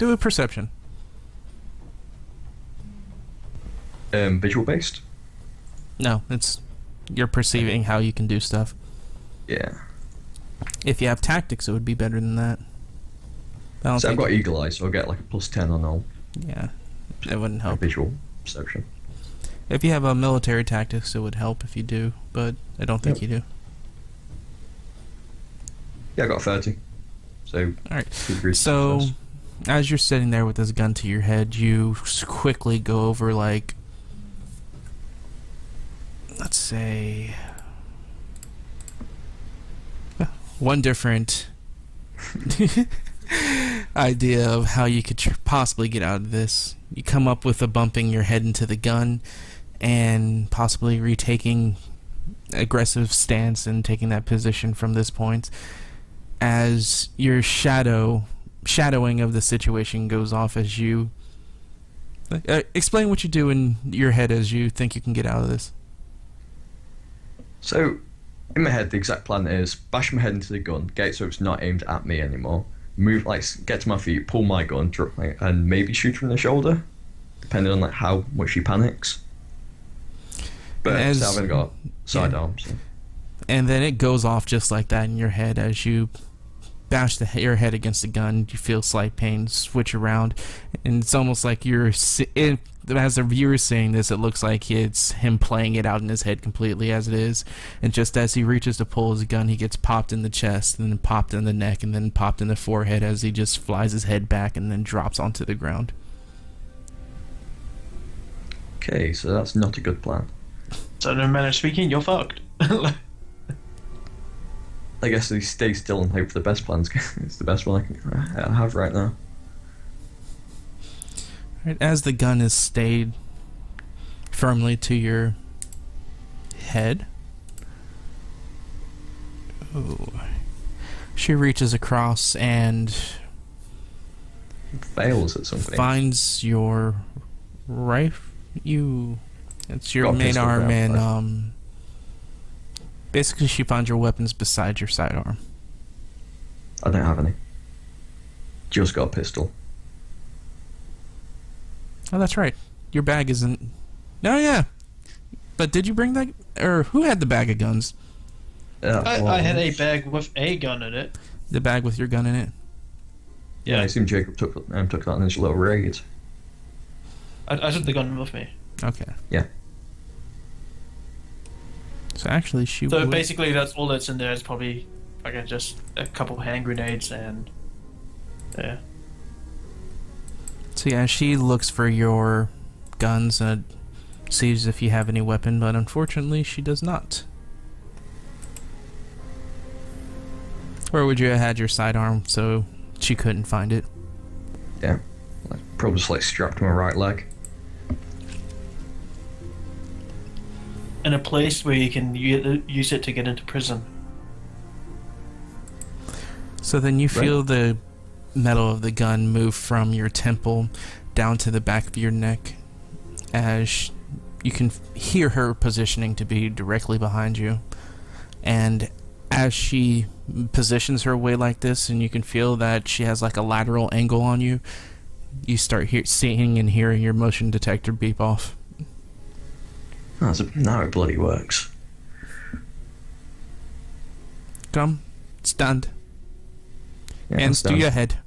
a perception. Visual based. No, it's you're perceiving how you can do stuff. Yeah. If you have tactics, it would be better than that. I don't So I've think. got eagle eyes, so I'll get like a +10 on all Yeah, it wouldn't help. visual perception. If you have a military tactics, it would help if you do, but I don't think Yep. you do. Yeah, I got a 30. So, Alright, good reason so for this. as you're sitting there with this gun to your head, you quickly go over, like, let's say, one different idea of how you could possibly get out of this. You come up with a bumping your head into the gun and possibly retaking aggressive stance and taking that position from this point as your shadowing of the situation goes off as you explain what you do in your head as you think you can get out of this. So, in my head, the exact plan is bash my head into the gun, get it so it's not aimed at me anymore, move, like, get to my feet, pull my gun, drop, like, and maybe shoot her in the shoulder, depending on like how much she panics. But And so I haven't got sidearms. So. And then it goes off just like that in your head as you bash your head against the gun. You feel slight pain switch around, and it's almost like as the viewer seeing this, it looks like it's him playing it out in his head completely as it is. And just as he reaches to pull his gun, he gets popped in the chest, and then popped in the neck, and then popped in the forehead as he just flies his head back and then drops onto the ground. Okay, so that's not a good plan. So, no manner of speaking, you're fucked. I guess they stay still and hope for the best plans. It's the best one I have right now. Right, as the gun is stayed firmly to your head, she reaches across and Fails at something. finds your rifle. It's your Got a main pistol arm, grab, and right. basically she finds your weapons beside your sidearm. I don't have any. Just got a pistol. Oh, that's right. Your bag isn't. No, yeah. But did you bring that? Or who had the bag of guns? I had a bag with a gun in it. The bag with your gun in it. Yeah, I assume Jacob took that in his little raid. I took the gun with me. Okay. Yeah. So actually, she. So would... basically, that's all that's in there is probably, okay, just a couple hand grenades and, yeah. So yeah, she looks for your guns and sees if you have any weapon, but unfortunately, she does not. Or would you have had your sidearm so she couldn't find it? Yeah. Probably just like strapped to my right leg. In a place where you can use it to get into prison. So then you feel the metal of the gun move from your temple down to the back of your neck as you can hear her positioning to be directly behind you. And as she positions her way like this, and you can feel that she has like a lateral angle on you, you start seeing and hearing your motion detector beep off. Oh, now it bloody works. Come, stand. Yeah, Hands to stand. your head.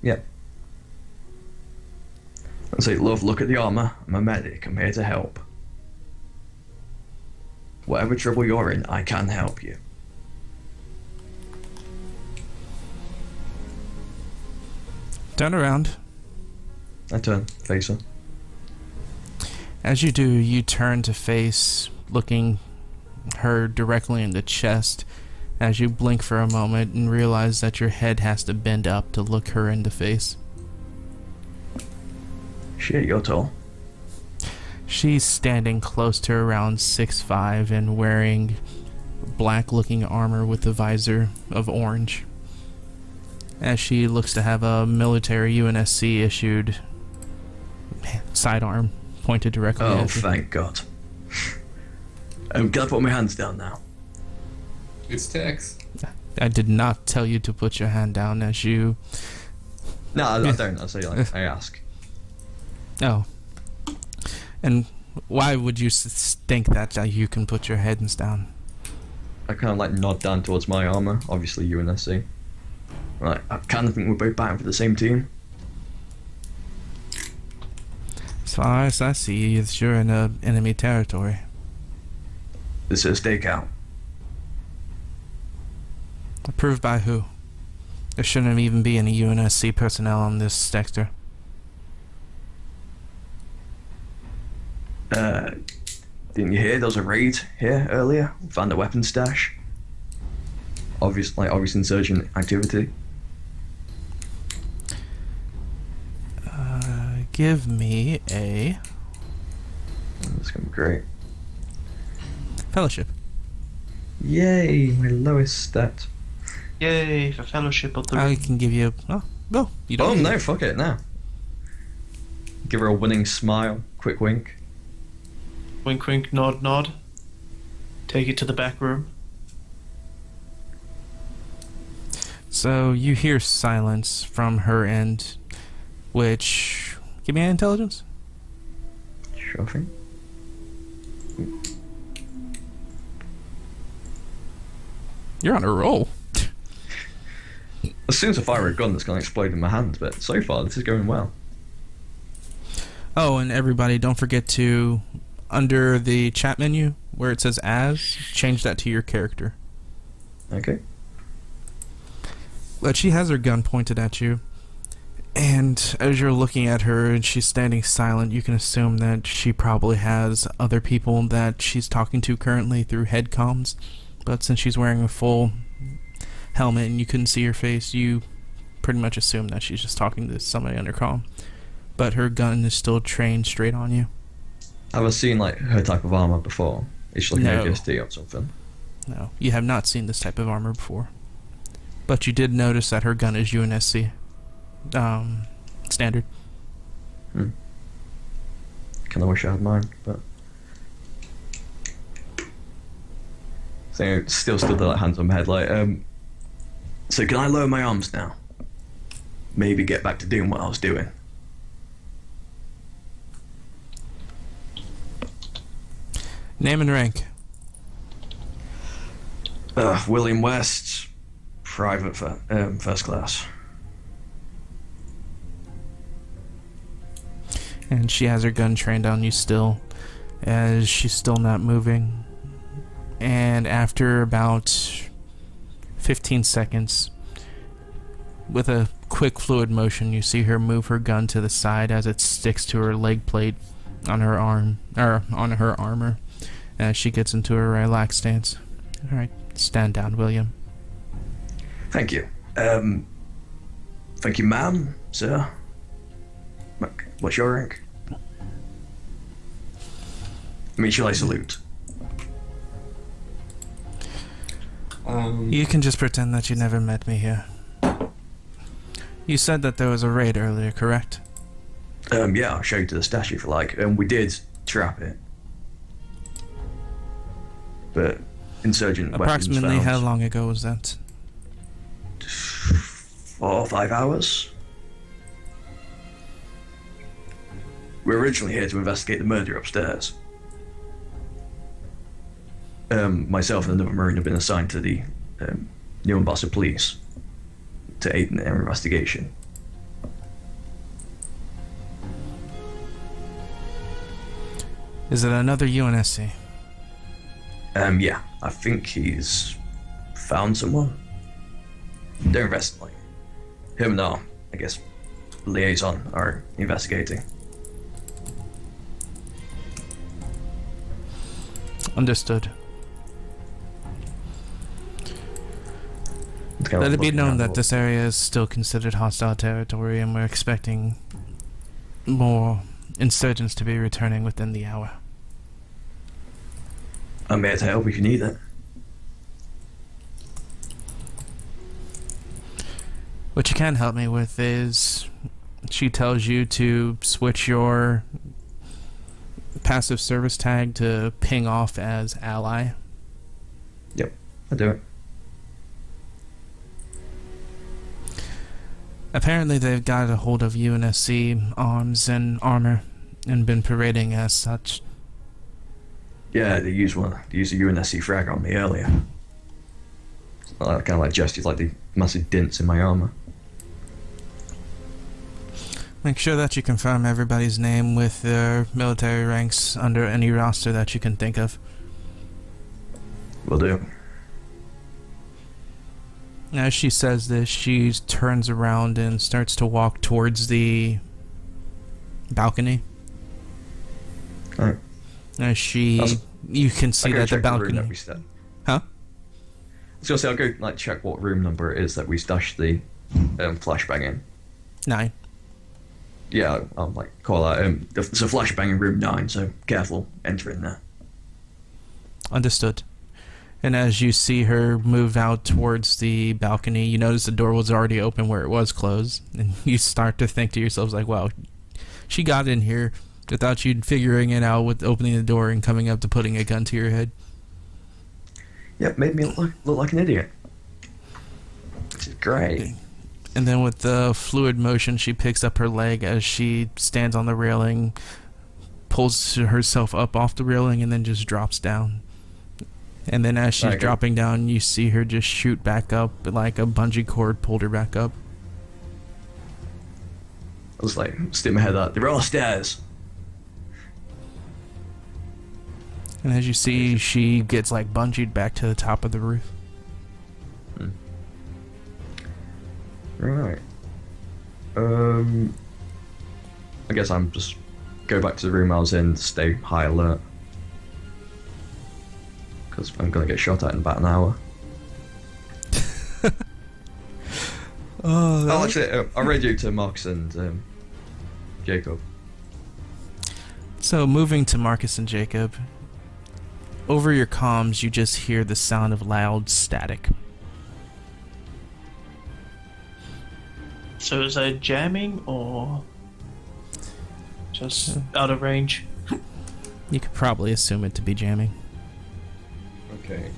Yep. And say, love, look at the armor. I'm a medic. I'm here to help. Whatever trouble you're in, I can help you. Turn around. I turn, face her. As you do, you turn to face, looking her directly in the chest as you blink for a moment and realize that your head has to bend up to look her in the face. Shit, you're tall. She's standing close to around 6'5" and wearing black-looking armor with a visor of orange, as she looks to have a military UNSC-issued sidearm pointed directly Oh, at you. thank God. Can I put my hands down now? It's Tex. I did not tell you to put your hand down as you... No, I don't. I say, like, I ask. Oh. And why would you think that you can put your hands down? I kind of like nod down towards my armor, obviously UNSC. Right, I kind of think we're both batting for the same team. As far as I see, you're in enemy territory. This is a stakeout. Approved by who? There shouldn't even be any UNSC personnel on this sector. Didn't you hear there was a raid here earlier? Found a weapon stash. Obvious insurgent activity. Give me a That's gonna be great. fellowship. Yay, my lowest stat. Yay for fellowship of the I ring. can give you. Oh, go. You don't. Oh need no, it. fuck it, now. Give her a winning smile, quick wink. Wink, wink, nod, nod. Take it to the back room. So you hear silence from her end, which give me an intelligence. Sure thing. You're on a roll. As soon as I fire a gun, that's gonna explode in my hand. But so far, this is going well. Oh, and everybody, don't forget to, under the chat menu where it says "as," change that to your character. Okay. But she has her gun pointed at you, and as you're looking at her and she's standing silent, you can assume that she probably has other people that she's talking to currently through head comms. But since she's wearing a full helmet and you couldn't see her face, you pretty much assume that she's just talking to somebody under comm. But her gun is still trained straight on you. Have I seen like her type of armor before? Is she like No. an ODST or something? No, you have not seen this type of armor before. But you did notice that her gun is UNSC standard. Kinda wish I had mine, but so still stood there like hands on my head like so can I lower my arms now? Maybe get back to doing what I was doing. Name and rank. William West, private first class. And she has her gun trained on you still, as she's still not moving. And after about 15 seconds, with a quick fluid motion, you see her move her gun to the side as it sticks to her leg plate on her arm, or on her armor, as she gets into a relaxed stance. Alright, stand down, William. Thank you. Thank you, ma'am, sir. What's your rank? I mean, shall I salute? You can just pretend that you never met me here. You said that there was a raid earlier, correct? Yeah, I'll show you to the stash if you like. We did trap it. But insurgent weapons Approximately found. how long ago was that? 4 or 5 hours. We were originally here to investigate the murder upstairs. Myself and another Marine have been assigned to the New Mombasa police to aid in their investigation. Is it another UNSC? Yeah, I think he's found someone. They're investigating. Him and our, I guess, liaison are investigating. Understood. It's kind of Let it be looking known at that what- this area is still considered hostile territory, and we're expecting more insurgents to be returning within the hour. I'm here to help if you need it. What you can help me with is she tells you to switch your passive service tag to ping off as ally. Yep, I do it. Apparently they've got a hold of UNSC arms and armor and been parading as such. Yeah, they used a UNSC frag on me earlier. I kind of like gestures like the massive dents in my armor. Make sure that you confirm everybody's name with their military ranks under any roster that you can think of. Will do. As she says this, she turns around and starts to walk towards the balcony. Alright. As you can see I'll go that the check the room balcony. that we stashed. Huh? I was gonna say I'll go like check what room number it is that we stashed the flashbang in. 9. Yeah, I'll like call out. There's a flashbang in room 9, so careful entering there. Understood. And as you see her move out towards the balcony, you notice the door was already open where it was closed. And you start to think to yourselves like, wow, she got in here without you figuring it out with opening the door and coming up to putting a gun to your head. Yep, made me look like an idiot. Which is great. Okay. And then with the fluid motion, she picks up her leg as she stands on the railing, pulls herself up off the railing, and then just drops down. And then as she's Okay. dropping down, you see her just shoot back up like a bungee cord pulled her back up. I was like, stick my head out. They're all stairs. And as you see, she gets like bungeed back to the top of the roof. Right. I guess I'm just go back to the room I was in, stay high alert. Because I'm gonna get shot at in about an hour. Oh, actually, I radioed to Marcus and Jacob. So moving to Marcus and Jacob, over your comms, you just hear the sound of loud static. So is that jamming or just out of range? You could probably assume it to be jamming. Okay.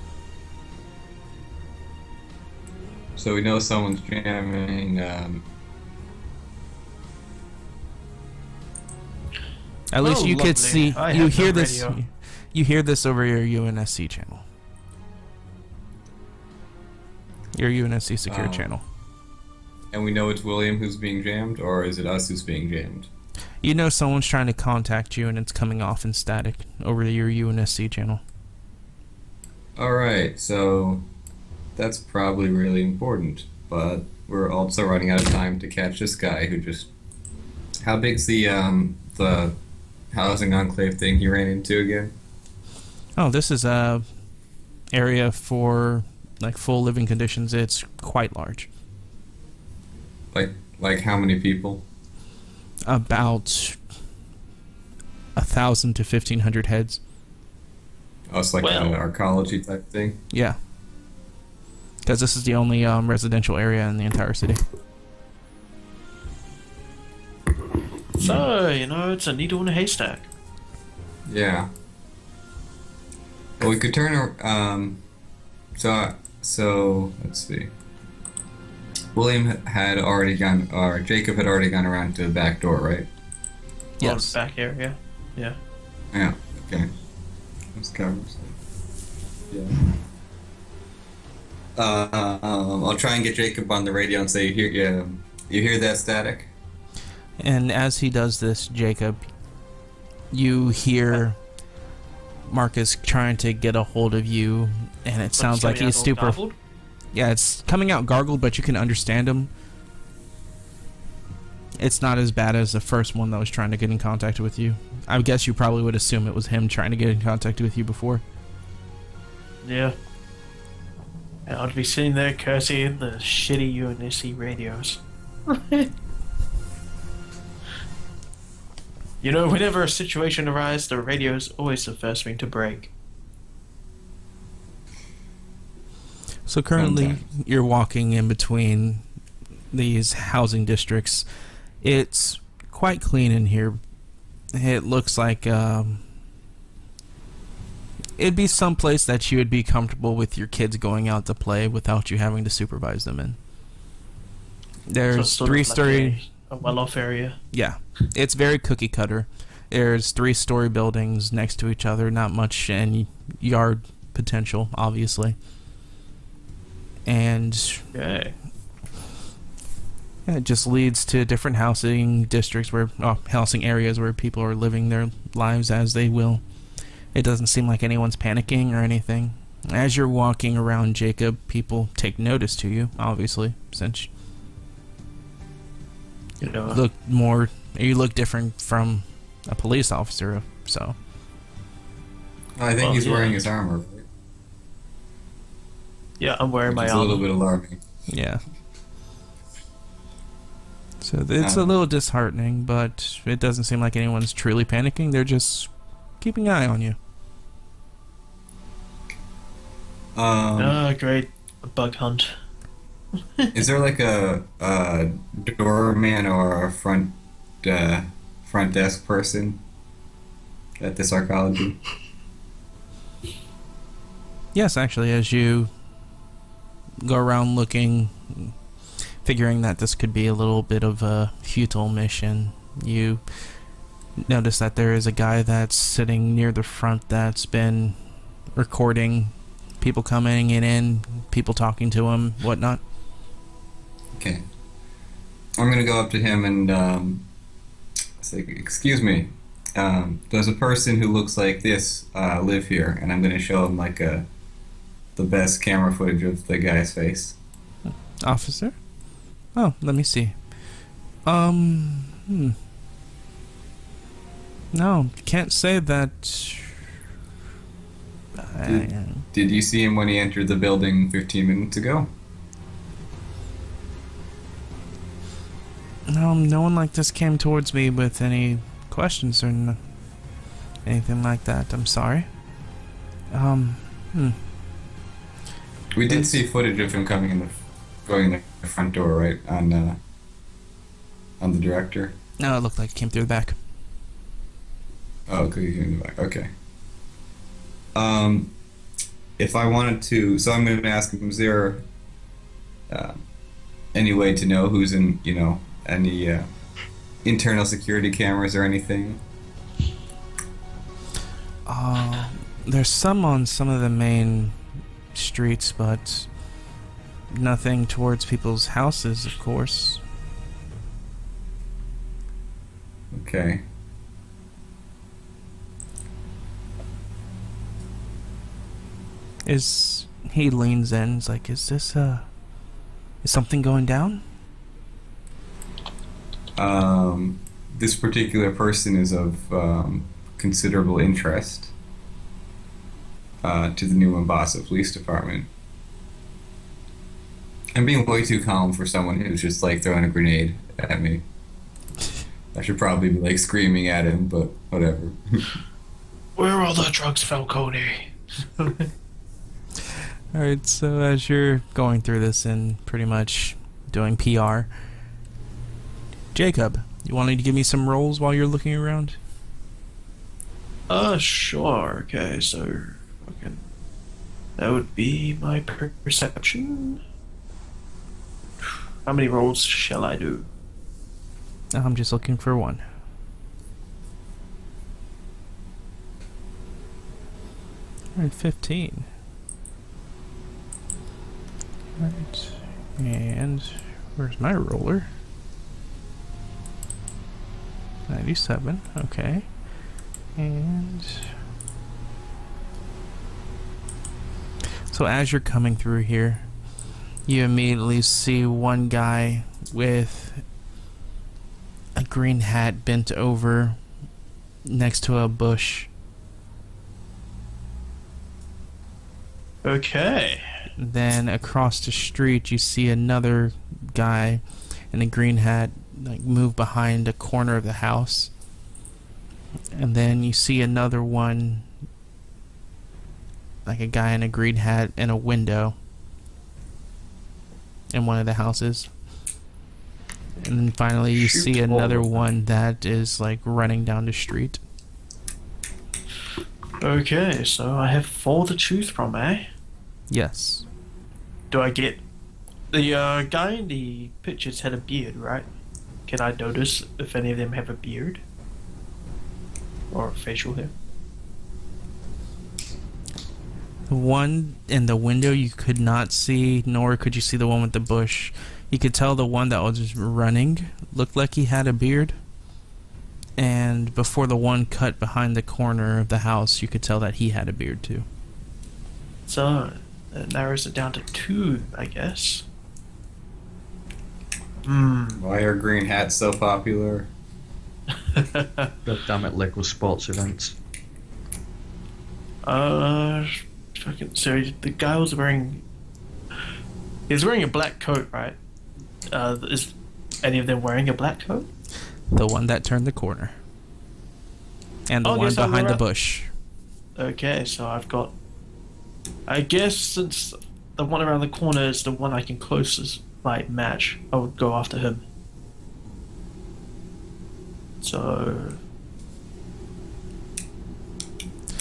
So we know someone's jamming. At least Oh, you could lovely. see. I You have hear no this. radio. You hear this over your UNSC channel. Your UNSC secure Oh. channel. And we know it's William who's being jammed, or is it us who's being jammed? You know someone's trying to contact you, and it's coming off in static over your UNSC channel. Alright, so that's probably really important, but we're also running out of time to catch this guy who just... How big's the housing enclave thing he ran into again? Oh, this is a area for like full living conditions. It's quite large. Like how many people? About 1,000 to 1,500 heads. Oh, it's like Well- an arcology type thing? Yeah. Because this is the only residential area in the entire city. So, it's a needle in a haystack. Yeah. Well, we could turn. So let's see. William had already gone, or Jacob had already gone around to the back door, right? Yes. Back area. Yeah. Yeah. Okay. Let's cover. Yeah. I'll try and get Jacob on the radio and say, you hear that static? And as he does this, Jacob, you hear Mark is trying to get a hold of you, and it sounds like he's super. Yeah, it's coming out gargled, but you can understand him. It's not as bad as the first one that was trying to get in contact with you. I guess you probably would assume it was him trying to get in contact with you before. Yeah. And I'd be sitting there cursing the shitty UNSC radios. You know, whenever a situation arises, the radio's always the first thing to break. So currently, you're walking in between these housing districts. It's quite clean in here. It looks like it'd be some place that you would be comfortable with your kids going out to play without you having to supervise them in. There's So three-story... a well-off area. Yeah, it's very cookie cutter. There's 3-story buildings next to each other, not much in yard potential, obviously. And Okay. it just leads to different housing districts housing areas where people are living their lives as they will. It doesn't seem like anyone's panicking or anything. As you're walking around, Jacob, people take notice to you, obviously, since You know, you look different from a police officer, so. I think Well, he's yeah. wearing his armor, right? yeah, I'm wearing Which my is a little armor. bit alarming. Yeah. So it's a little disheartening, but it doesn't seem like anyone's truly panicking. They're just keeping an eye on you. Oh, great. A bug hunt. Is there like a doorman or a front desk person at this archaeology? Yes, actually, as you go around looking, figuring that this could be a little bit of a futile mission, you notice that there is a guy that's sitting near the front that's been recording people coming in, people talking to him, whatnot. Okay. I'm gonna go up to him and say, "Excuse me, does a person who looks like this live here?" And I'm gonna show him like the best camera footage of the guy's face. Officer? Oh, let me see. No, can't say that. Did you see him when he entered the building 15 minutes ago? No, no one like this came towards me with any questions or anything like that. I'm sorry. We did see footage of him going in the front door, right, on the director. No, it looked like it came through the back. Oh, because he's in the back. Okay. If I wanted to, so I'm going to ask him: is there any way to know who's in, any internal security cameras or anything? There's some on some of the main streets, but nothing towards people's houses, of course. Okay. He leans in, he's like, is something going down? This particular person is of considerable interest to the new Mombasa Police Department. I'm being way too calm for someone who's just like throwing a grenade at me. I should probably be like screaming at him, but whatever. Where are all the drugs, Falcone? Alright, so as you're going through this and pretty much doing PR, Jacob, you wanting to give me some rolls while you're looking around? Sure. Okay, so that would be my perception. How many rolls shall I do? I'm just looking for one. Alright, 15. Alright, and where's my roller? 97, okay. And So as you're coming through here, you immediately see one guy with a green hat bent over next to a bush. Okay. Then across the street, you see another guy in a green hat like move behind a corner of the house. And then you see another one, like a guy in a green hat in a window in one of the houses. And then finally you Shoot see all another of them. one that is like running down the street. Okay, so I have 4 to choose from, eh? Yes. Do I get... The guy in the pictures had a beard, right? Can I notice if any of them have a beard? Or facial hair? The one in the window you could not see, nor could you see the one with the bush. You could tell the one that was just running looked like he had a beard. And before the one cut behind the corner of the house, you could tell that he had a beard too. So, that narrows it down to 2, I guess. Why are green hats so popular? God damn it, local sports events. Fucking, so the guy was wearing... He was wearing a black coat, right? Is any of them wearing a black coat? The one that turned the corner. And the Oh, one yes, I'm behind the right. bush. Okay, so I've got... I guess since the one around the corner is the one I can closest, like, match, I would go after him. So...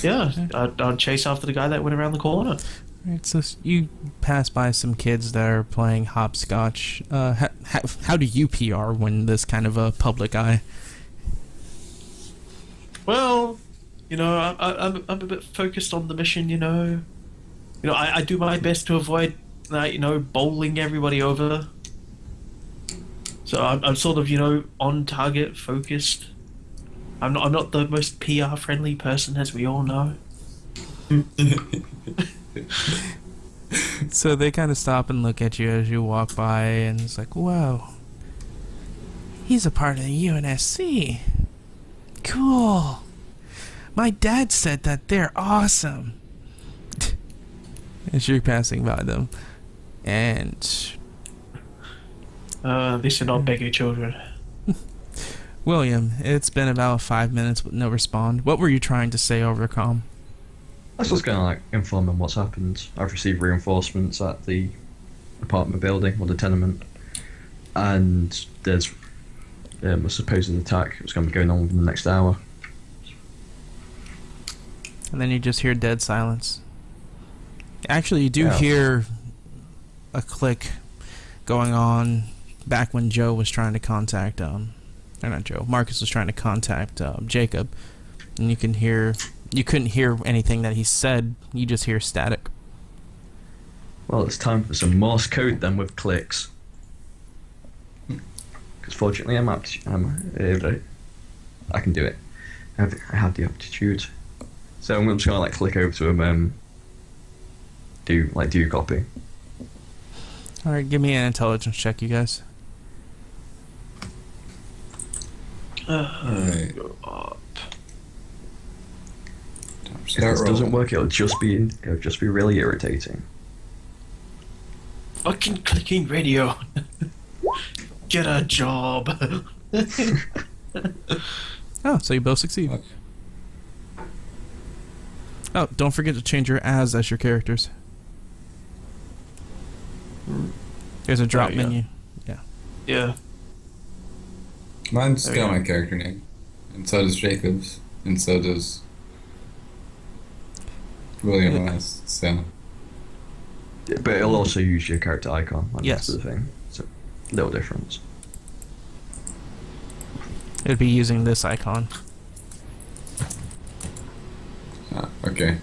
Yeah, I'd chase after the guy that went around the corner. Right, so you pass by some kids that are playing hopscotch. How do you PR when this kind of a public eye? Well, you know, I'm a bit focused on the mission, you know. You know, I do my best to avoid, like, you know, bowling everybody over. So I'm sort of, you know, on target, focused. I'm not the most PR friendly person, as we all know. So they kind of stop and look at you as you walk by, and it's like, whoa, he's a part of the UNSC. Cool. My dad said that they're awesome. As you're passing by them. And These are not beggar children. William, it's been about 5 minutes with no respond. What were you trying to say over comm? I was just going to like inform them what's happened. I've received reinforcements at the apartment building or the tenement, and there's a supposed attack. It's going to be going on within the next hour. And then you just hear dead silence. Actually, you do Yeah. hear a click going on back when Joe was trying to contact, or not Joe, Marcus was trying to contact Jacob. And you couldn't hear anything that he said, you just hear static. Well, it's time for some Morse code then with clicks. Because fortunately, I can do it. I have the aptitude. So I'm just gonna like click over to him. Do you copy? All right, give me an intelligence check, you guys. Alright. Go up. If this doesn't work, it'll just be really irritating. Fucking clicking radio. Get a job. Oh, so you both succeed. Okay. Oh, don't forget to change your as your characters. There's a drop yeah. menu. Yeah. Mine's There got we my go. character name. And so does Jacob's. And so does William has. So But it'll also use your character icon. Like, Yes. That's the thing. So, little difference. It'd be using this icon. okay.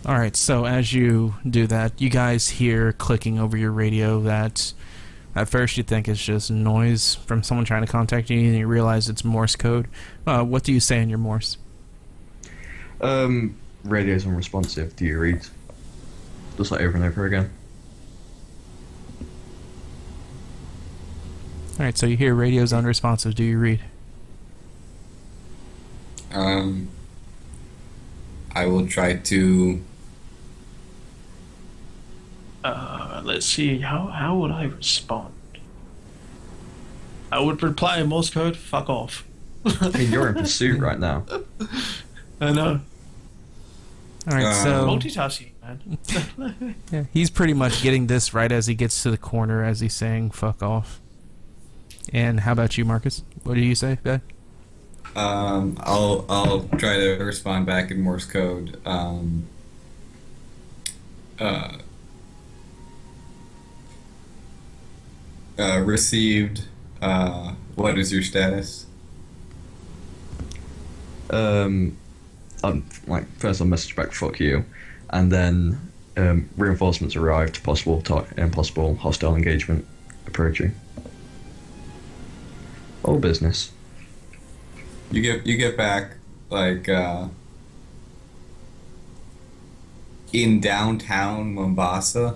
Alright, so as you do that, you guys hear clicking over your radio that at first you think it's just noise from someone trying to contact you, and you realize it's Morse code. What do you say in your Morse? radio's unresponsive, do you read? Just like over and over again. Alright, so you hear radio's unresponsive. Do you read? I will try to. Let's see. How would I respond? I would reply in Morse code. Fuck off. I mean, you're in pursuit right now. I know. Alright, so Multitasking, man. yeah, he's pretty much getting this right as he gets to the corner as he's saying "fuck off." And how about you, Marcus? What do you say, Ben? I'll try to respond back in Morse code. Received. What is your status? Like first I'll message back "fuck you," and then reinforcements arrived. Possible hostile engagement approaching. All business. You get back like in downtown Mombasa.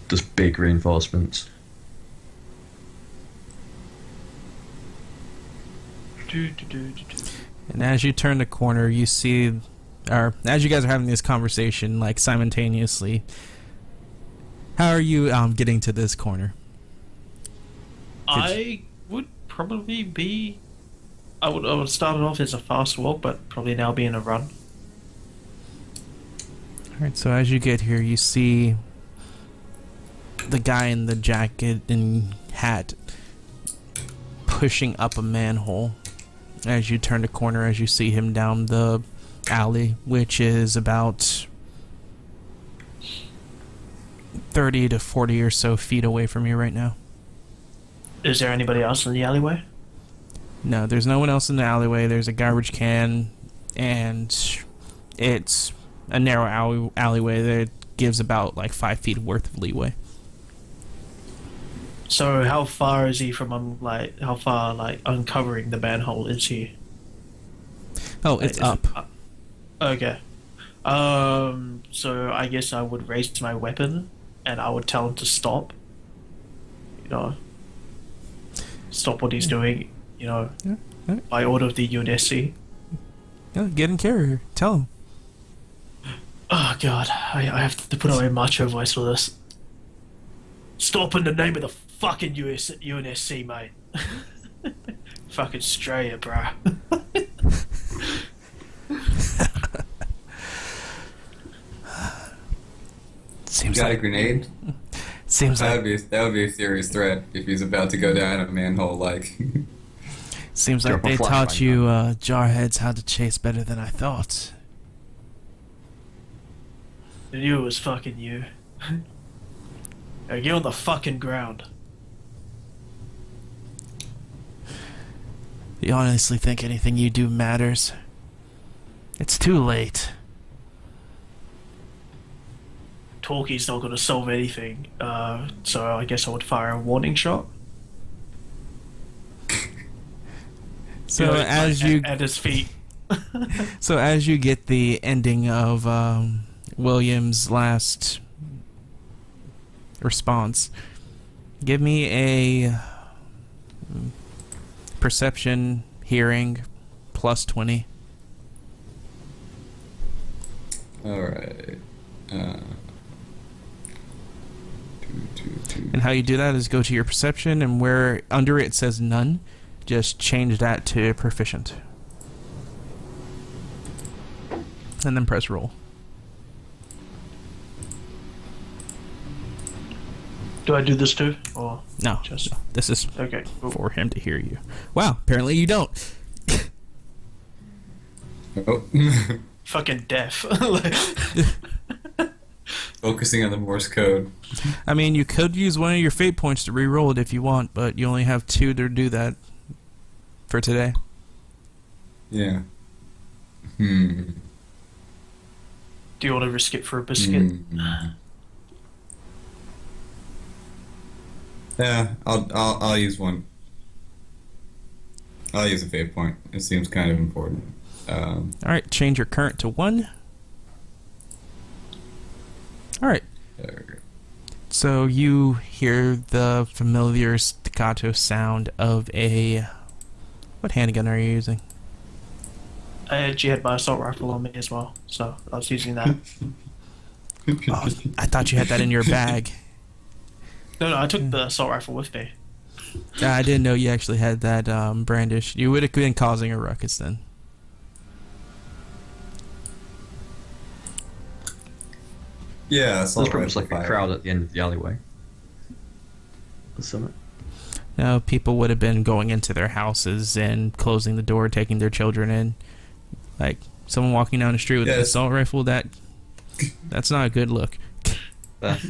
Just big reinforcements. And as you turn the corner, you see, or as you guys are having this conversation, like simultaneously, how are you getting to this corner? I would probably be. I would start it off as a fast walk, but probably now be in a run. Alright, so as you get here, you see the guy in the jacket and hat pushing up a manhole. As you turn the corner, as you see him down the alley, which is about 30 to 40 or so feet away from you right now. Is there anybody else in the alleyway? No, there's no one else in the alleyway. There's a garbage can, and it's a narrow alleyway that gives about like 5 feet worth of leeway. So how far is he from how far uncovering the manhole is he? Oh, it's up. Okay. So I guess I would raise my weapon and I would tell him to stop. You know, stop what he's doing. You know, by order of the UNSC. Yeah, get in carrier. Tell him. Oh God, I have to put on my macho voice for this. Stop in the name of the fucking UNSC, mate. Fucking Australia, bruh. Seems You got like a grenade? seems That like would be a serious threat if he's about to go down a manhole like. seems like Drop a they flashbang taught you jarheads how to chase better than I thought. I knew it was fucking you. Now get on the fucking ground. You honestly think anything you do matters? It's too late. Talkie's not gonna solve anything, so I guess I would fire a warning shot. So You know, as you at his feet. so as you get the ending of William's last response, give me a perception hearing plus 20. All right. And how you do that is go to your perception, and where under it says none, just change that to proficient. And then press roll. Do I do this too? Or No, just this is okay, cool. for him to hear you. Wow, apparently you don't. Oh. Fucking deaf. Focusing on the Morse code. I mean, you could use one of your fate points to re-roll it if you want, but you only have 2 to do that for today. Yeah. Do you want to risk it for a biscuit? Yeah, I'll use one. I'll use a fate point. It seems kind of important. Um, All right, change your current to 1. All right. So you hear the familiar staccato sound of a... What handgun are you using? I actually had my assault rifle on me as well, so I was using that. Oh, I thought you had that in your bag. No, I took the assault rifle with me. I didn't know you actually had that brandish. You would have been causing a ruckus then. Yeah, There's pretty much like a crowd at the end of the alleyway. The summit. No, people would have been going into their houses and closing the door, taking their children in. Like, someone walking down the street with an assault rifle, that's not a good look. As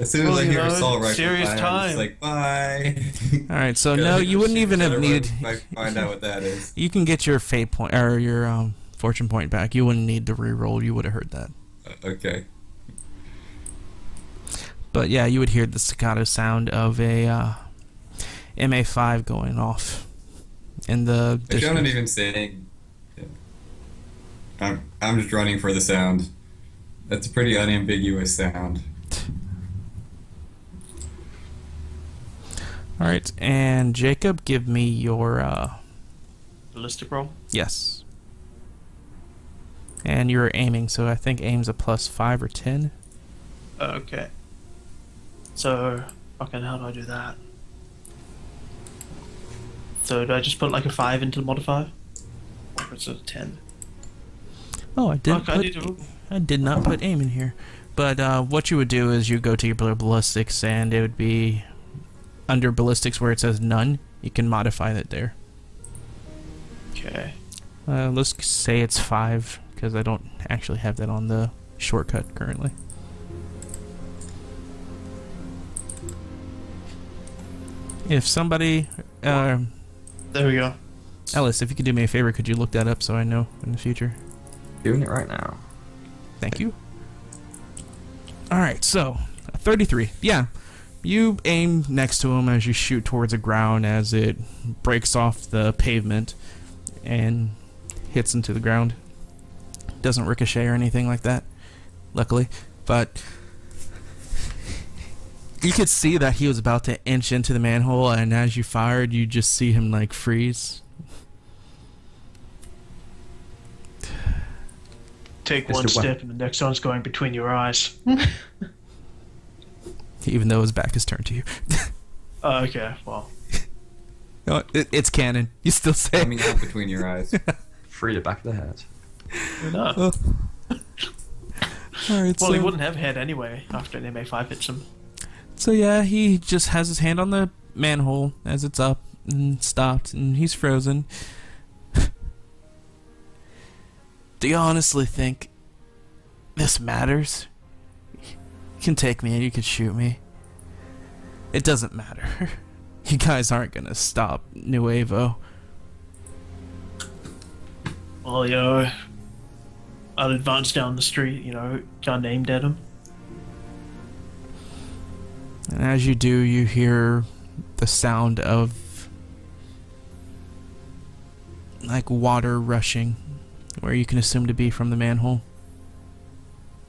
soon as I hear assault rifle, serious I'm time. just like, bye. Alright, so no, you wouldn't even have needed... Find out what that is. You can get your fate point, or your fortune point back. You wouldn't need to re-roll, you would have heard that. Okay. But yeah, you would hear the staccato sound of a MA5 going off in the Actually, I'm not even saying. Yeah. I'm just running for the sound. That's a pretty unambiguous sound. Alright, and Jacob, give me your Ballistic roll? yes. And you're aiming, so I think aim's a +5 or 10. Okay. So, fucking how do I do that? So do I just put like a 5 into the modifier? Or is it a 10? Oh, I did Okay, I did not put aim in here. But what you would do is you go to your ballistics, and it would be under ballistics where it says none. You can modify that there. Okay. Let's say it's 5, because I don't actually have that on the shortcut currently. If somebody... There we go. Ellis, if you could do me a favor, could you look that up so I know in the future? Doing it right now. Thank you. Alright, so, 33. Yeah, you aim next to him as you shoot towards the ground as it breaks off the pavement and hits into the ground. Doesn't ricochet or anything like that, luckily. But you could see that he was about to inch into the manhole, and as you fired, you just see him, like, freeze. Take one step and the next one's going between your eyes. Even though his back is turned to you. Oh, okay, well. No, it's canon. You still say. Coming out between your eyes. Free the back of the head. No. Alright, Well, he wouldn't have head anyway after an MA5 hits him. So yeah, he just has his hand on the manhole as it's up and stopped, and he's frozen. Do you honestly think this matters? You can take me and you can shoot me. It doesn't matter. You guys aren't gonna stop Nuevo. Well, you know, I'll advance down the street, you know, gun aimed at him. And as you do, you hear the sound of like water rushing, where you can assume to be from the manhole.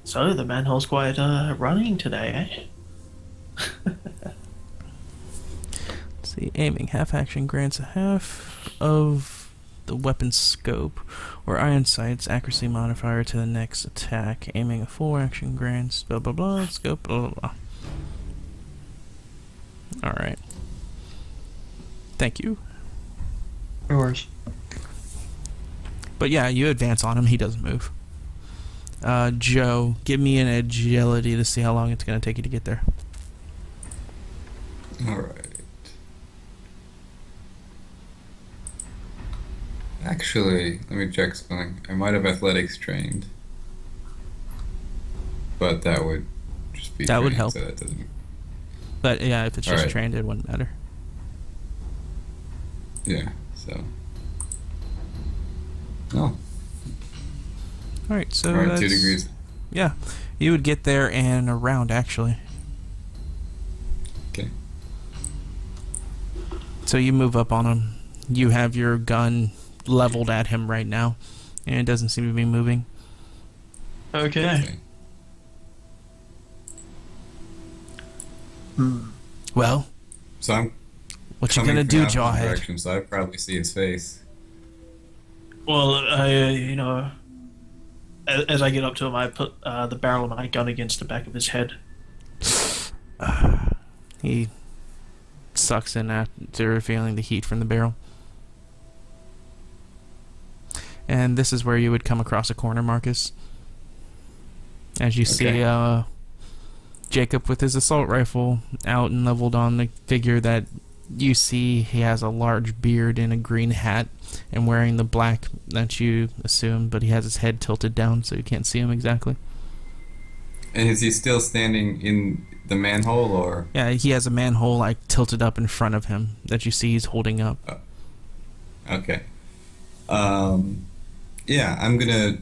So, the manhole's quite running today, eh? Let's see, aiming. Half action grants a half of the weapon's scope or iron sight's accuracy modifier to the next attack. Aiming a full action grants blah blah blah scope blah blah blah. Alright. Thank you. No worries. But yeah, you advance on him, he doesn't move. Joe, give me an agility to see how long it's going to take you to get there. Alright. Actually, let me check something. I might have athletics trained. But that would just be That would training, help. So that doesn't... But yeah, if it's just Alright. trained, it wouldn't matter. Yeah, so... Oh, Alright, so alright, that's... 2 degrees. Yeah, you would get there in a round, actually. Okay. So you move up on him. You have your gun leveled at him right now, and it doesn't seem to be moving. Okay. Well, So I'm what you coming gonna from do, opposite Jawhead? direction, so I probably see his face. Well, as I get up to him, I put the barrel of my gun against the back of his head. He sucks in after feeling the heat from the barrel. And this is where you would come across a corner, Marcus. As you see Jacob with his assault rifle out and leveled on the figure that you see he has a large beard and a green hat and wearing the black that you assume, but he has his head tilted down so you can't see him exactly. And is he still standing in the manhole, or? Yeah, he has a manhole like tilted up in front of him that you see he's holding up. Okay. Yeah, I'm gonna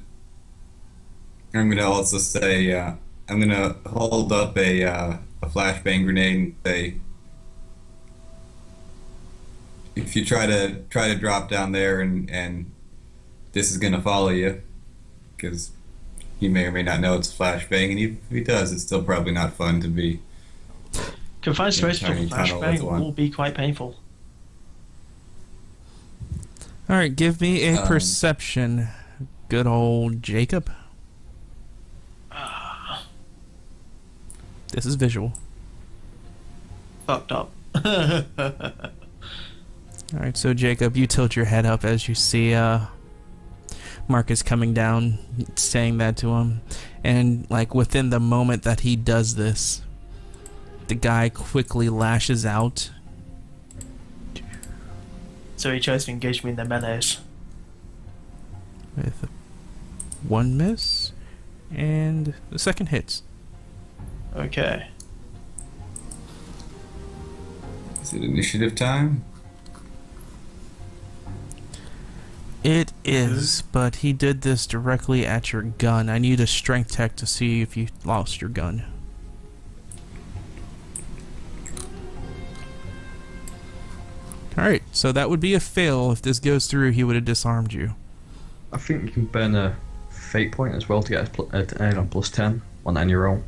also say I'm gonna hold up a flashbang grenade and say, if you try to drop down there and this is gonna follow you, because he may or may not know it's a flashbang, and if he does, it's still probably not fun to be. Confined space for tiny tunnel with flashbang one. will be quite painful. Alright, give me a perception. Good old Jacob. This is visual. Fucked up. Alright, so Jacob, you tilt your head up as you see Marcus coming down, saying that to him. And like within the moment that he does this, the guy quickly lashes out. So he chose to engage me in the melees. With one miss, and the second hits. Okay. Is it initiative time? It is, but he did this directly at your gun. I need a strength check to see if you lost your gun. Alright, so that would be a fail. If this goes through, he would have disarmed you. I think you can burn a fate point as well to get a plus 10 on any roll.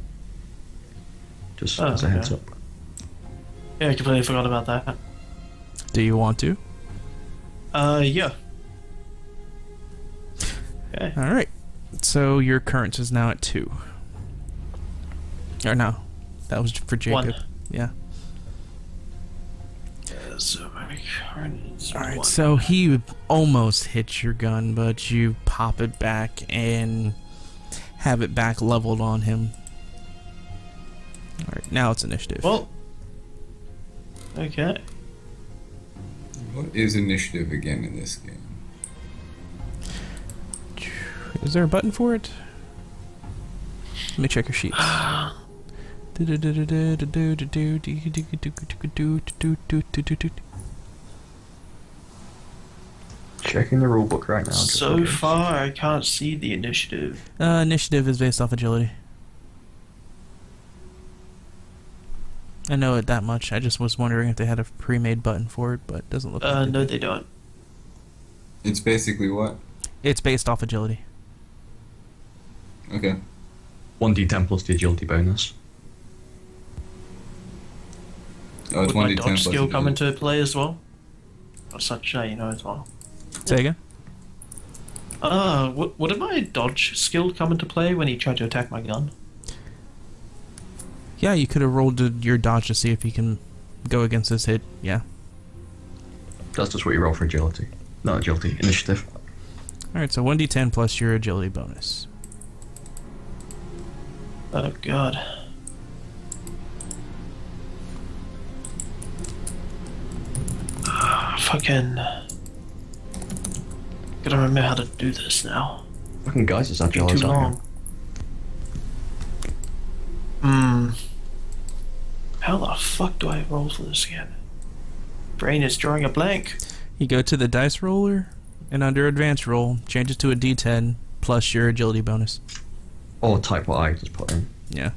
Just as a heads up. Yeah, I completely forgot about that. Do you want to? Yeah. Okay. Alright, so your current is now at 2. Or no, that was for Jacob. 1. Yeah. So my current is Alright, 1. so he almost hits your gun, but you pop it back and have it back leveled on him. Alright, now it's initiative. Well. Okay. What is initiative again in this game? Is there a button for it? Let me check your sheets. Checking the rulebook right now. just So in case. far, I can't see the initiative. Initiative is based off agility. I know it that much. I just was wondering if they had a pre-made button for it, but it doesn't look like No, do. they don't. It's basically what? It's based off agility. Okay. 1d10 plus the agility bonus. Oh, it's Would my 1d10 dodge plus skill come agility. into play as well? Or such, as well. Say again? Would my dodge skill come into play when he tried to attack my gun? Yeah, you could have rolled your dodge to see if he can go against this hit. Yeah. That's just what you roll for agility. Not agility, initiative. Alright, so 1d10 plus your agility bonus. Oh god. Fucking. Gotta remember how to do this now. Fucking guys, it's agile Too as long. How the fuck do I roll for this again? Brain is drawing a blank. You go to the dice roller, and under advanced roll, change it to a d10 plus your agility bonus. Or type what I just put in. Yeah.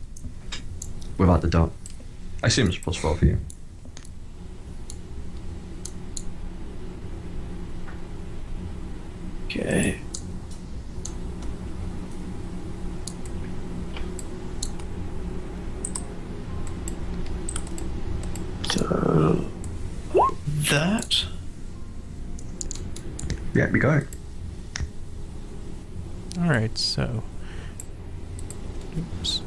Without the dot. I assume it's plus 4 for you. Okay. So that. Yeah, we go. All right, so oops.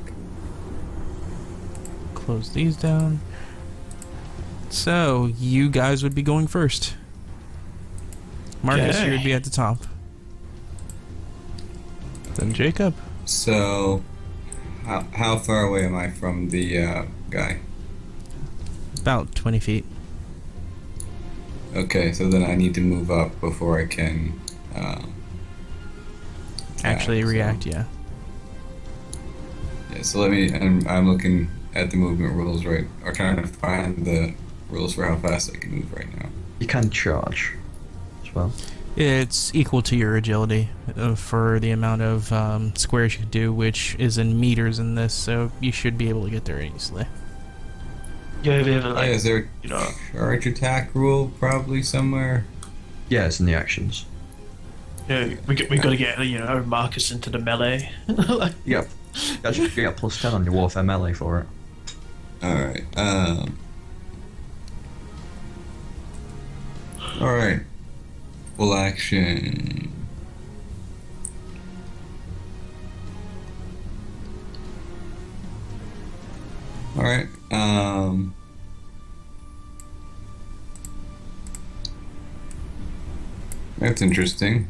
Close these down. So you guys would be going first. Marcus, Okay. you would be at the top. Then Jacob. So, how far away am I from the guy? About 20 feet. Okay, so then I need to move up before I can Actually act, so- react, yeah. Yeah, so let me. I'm looking at the movement rules, right? Or trying to find the rules for how fast I can move right now. You can charge as well. It's equal to your agility for the amount of squares you can do, which is in meters in this, so you should be able to get there easily. Yeah, we have like, Yeah, is there you know, a charge attack rule probably somewhere? Yeah, it's in the actions. we got to get, you know, Marcus into the melee. Like, Yep. You get +10 on your warfare melee for it. Alright, Alright. Full action. Alright, that's interesting.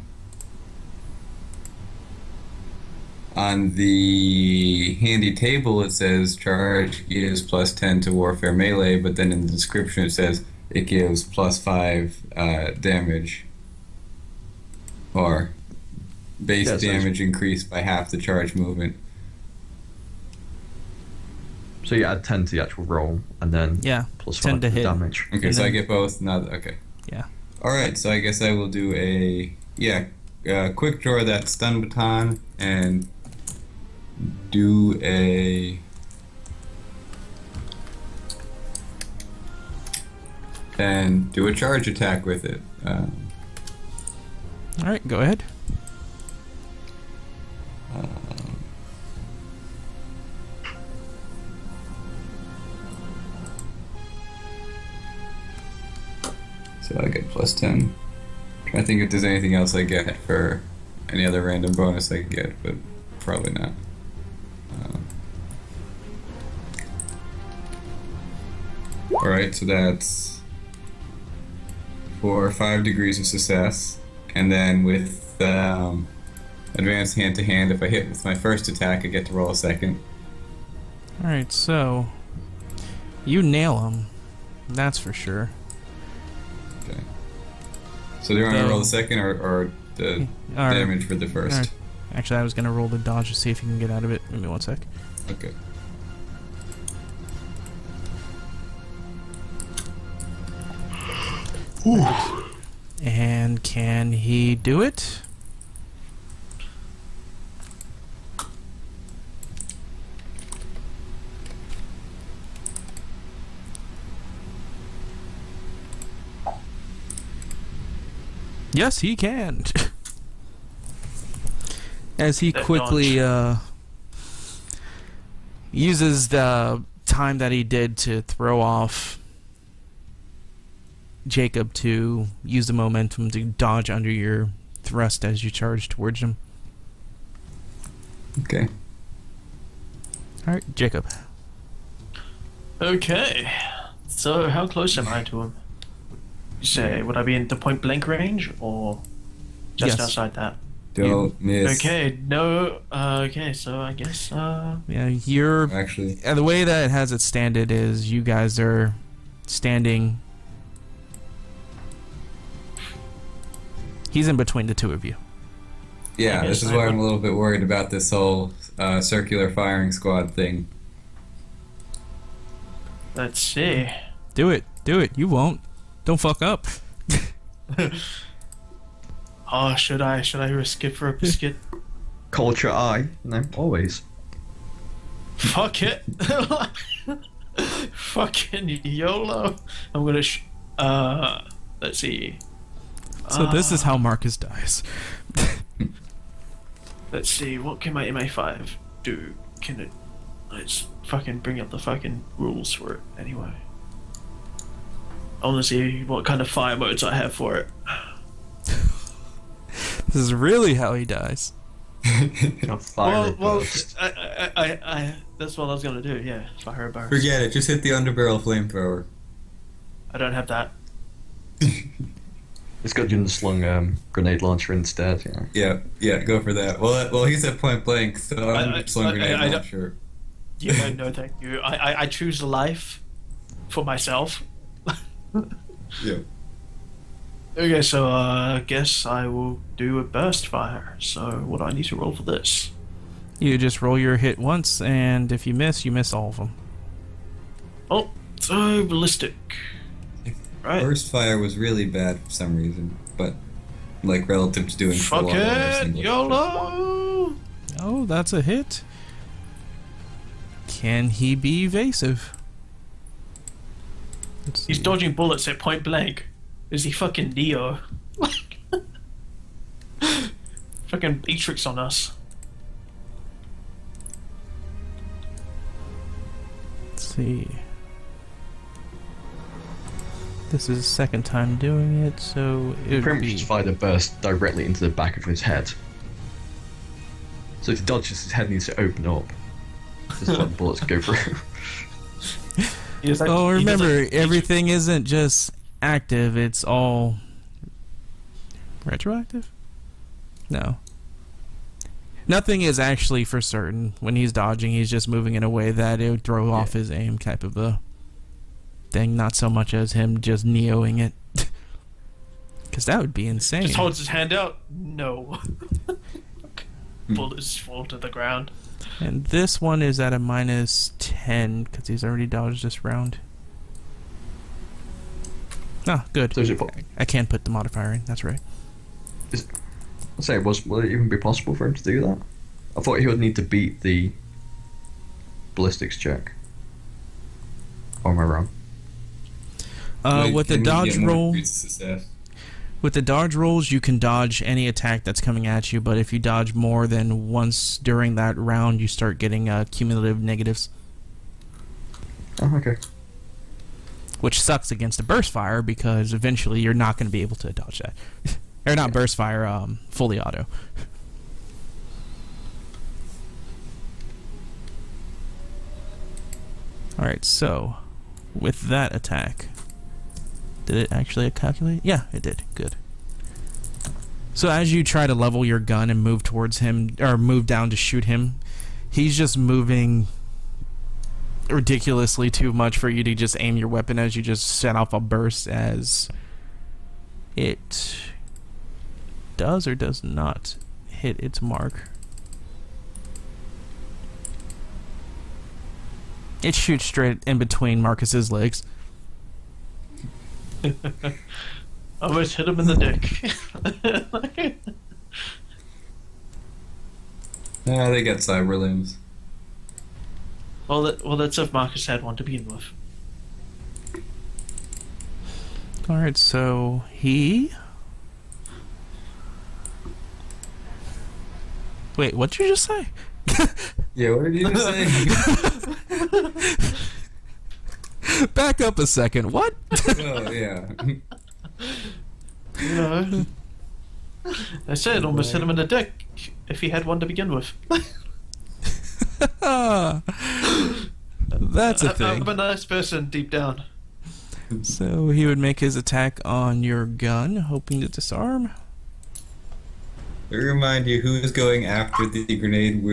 On the handy table, it says charge gives +10 to warfare melee, but then in the description it says it gives +5 damage. Or base Yeah, so it's- damage increased by half the charge movement. So you add 10 to the actual roll, and then Yeah, +5 10 to for hit. damage. Okay, And so I then- get both. Not okay. Yeah. All right, so I guess I will do a quick draw that stun baton and do a and do a charge attack with it. All right, go ahead. So I get +10. Trying to think if there's anything else I get for any other random bonus I can get, but probably not. Alright, so that's for 5 degrees of success. And then with advanced hand to hand, if I hit with my first attack, I get to roll a second. All right, so you nail him. That's for sure. Okay. So do you want me to roll the second or the All right. damage for the first? All right. Actually, I was gonna roll the dodge to see if you can get out of it. Give me one sec. Okay. And can he do it? Yes, he can. As he That quickly uses the time that he did to throw off Jacob to use the momentum to dodge under your thrust as you charge towards him. Okay. Alright, Jacob. okay. So how close am I to him? You say, would I be in the point blank range or just Yes. outside that? Don't miss. Okay, no. Okay, so I guess. Yeah, you're... Actually, the way that it has it standard is you guys are standing... He's in between the two of you. yeah, I this guess is I why I'm would- a little bit worried about this whole circular firing squad thing. Let's see. Do it. Do it. You won't. Don't fuck up. Oh, should I risk it for a biscuit? Culture eye, always. Fuck it. Fucking YOLO. I'm gonna. Let's see. So this is how Marcus dies. Let's see, what can my MA5 do? Can it... Let's fucking bring up the fucking rules for it anyway. I want to see what kind of fire modes I have for it. This is really how he dies. Fire Well, burst. that's what I was gonna do, yeah. Fire burst. Forget it. Just hit the underbarrel flamethrower. I don't have that. It's got you the slung grenade launcher instead. Yeah, go for that. Well, he's at point blank, so I'm slung grenade I don't- launcher. Yeah, no, thank you. I choose life for myself. Yeah. Okay, so I guess I will do a burst fire. So what do I need to roll for this? You just roll your hit once, and if you miss all of them. Oh, so ballistic. Right. Burst fire was really bad for some reason, but like relative to doing Fuck full on every it, single- YOLO! Oh, that's a hit. Can he be evasive? Let's He's see. dodging bullets at point blank. Is he fucking Neo? Fucking Matrix on us. Let's see. This is the second time doing it, so it would Pretty much be... just fired a burst directly into the back of his head. So to dodge this, his head needs to open up. Just let the bullets go through. Oh, remember, everything isn't just active, it's all... retroactive? No. Nothing is actually for certain. When he's dodging, he's just moving in a way that it would throw off his aim type of a thing, not so much as him just neoing it. Because that would be insane. Just holds his hand out. No. Bullets fall to the ground. And this one is at a -10 because he's already dodged this round. Ah, good. So is it I can't put the modifier in. That's right. will it even be possible for him to do that? I thought he would need to beat the ballistics check. Or am I wrong? Like, With the can we dodge get more roll, degrees of success? with the dodge rolls, you can dodge any attack that's coming at you. But if you dodge more than once during that round, you start getting cumulative negatives, Oh, okay. which sucks against a burst fire because eventually you're not going to be able to dodge that. Or not burst fire, fully auto. Alright, so with that attack, did it actually calculate? Yeah, it did. Good. So as you try to level your gun and move towards him, or move down to shoot him, he's just moving ridiculously too much for you to just aim your weapon as you just set off a burst as it does or does not hit its mark. It shoots straight in between Marcus's legs. Almost hit him in the dick. Yeah, they got cyber limbs. well, let's if Marcus had one to begin with. Alright, so he... Wait, what'd you just say? Yeah, what did you just say? Back up a second. What? Oh, yeah. You know, I said almost hit him in the dick if he had one to begin with. That's a thing. I'm a nice person deep down. So he would make his attack on your gun, hoping to disarm. Let me remind you who is going after the grenade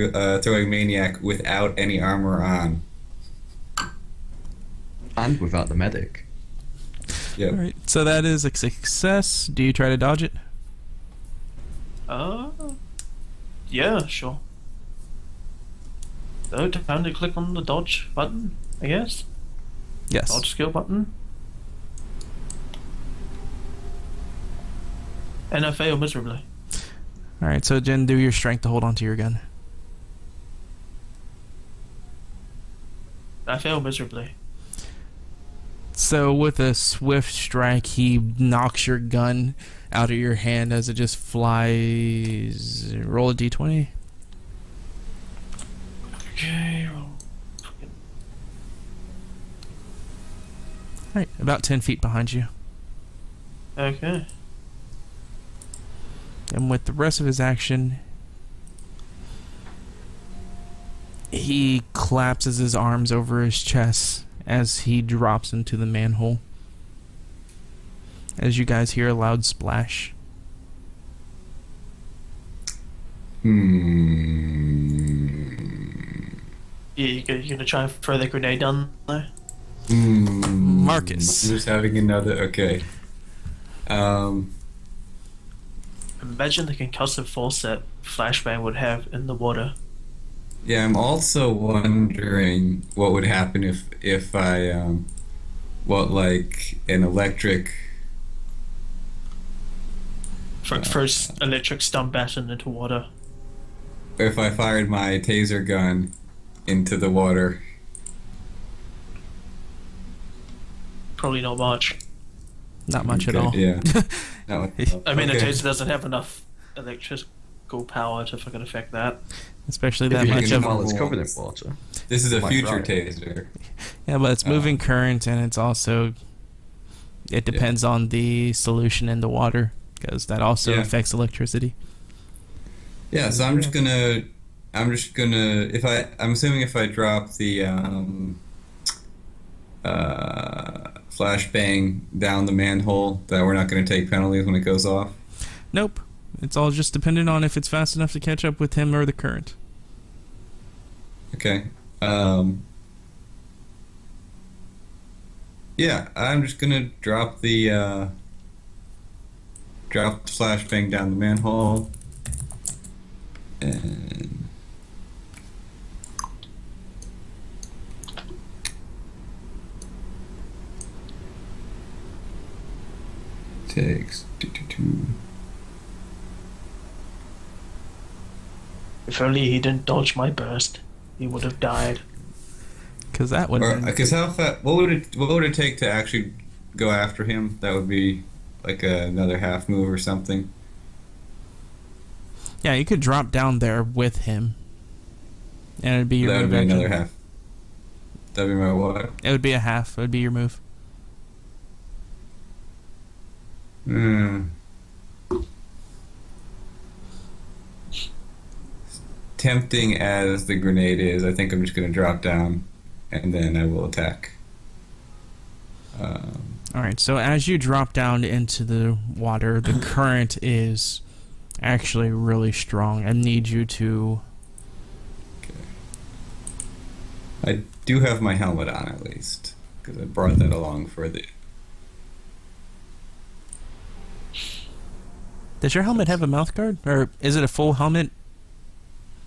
throwing maniac without any armor on. And without the medic. Yep. Alright, so that is a success. Do you try to dodge it? Yeah, sure. So, time to click on the dodge button, I guess. Yes. Dodge skill button. And I fail miserably. Alright, so Jen, do your strength to hold onto your gun. I fail miserably. So with a swift strike, he knocks your gun out of your hand as it just flies. Roll a d20. Okay. Alright, about 10 feet behind you. Okay. And with the rest of his action, he collapses his arms over his chest as he drops into the manhole. As you guys hear a loud splash. Yeah, you're gonna try and throw the grenade down there? Marcus. I'm just having another. Okay. Imagine the concussive force that flashbang would have in the water. Yeah, I'm also wondering what would happen if I what like an electric. First electric stun baton into water. If I fired my taser gun into the water. Probably not much. Not much at Okay, all. Yeah. No, I mean, okay. a taser doesn't have enough electrical power to fucking affect that. Especially If that you much hit him of... while it's covered in water. This is a Might future fry. taser. Yeah, but it's moving current, and it's also... It depends on the solution in the water, because that also Yeah. affects electricity. Yeah, so I'm just gonna I'm assuming if I drop the flashbang down the manhole that we're not gonna take penalties when it goes off. Nope. It's all just dependent on if it's fast enough to catch up with him or the current. Okay. Yeah, I'm just gonna drop the flashbang down the manhole and takes 2. If only he didn't dodge my burst, he would have died. Because that would... Or because how fast? What would it take to actually go after him? That would be like another half move or something. Yeah, you could drop down there with him. And it'd be your That would move be action. another half. That'd be my what? It would be a half. It would be your move. Tempting as the grenade is, I think I'm just going to drop down, and then I will attack. Alright, so as you drop down into the water, the current is actually really strong. I need you to... I do have my helmet on at least, because I brought that along for the. Does your helmet have a mouth guard? Or is it a full helmet?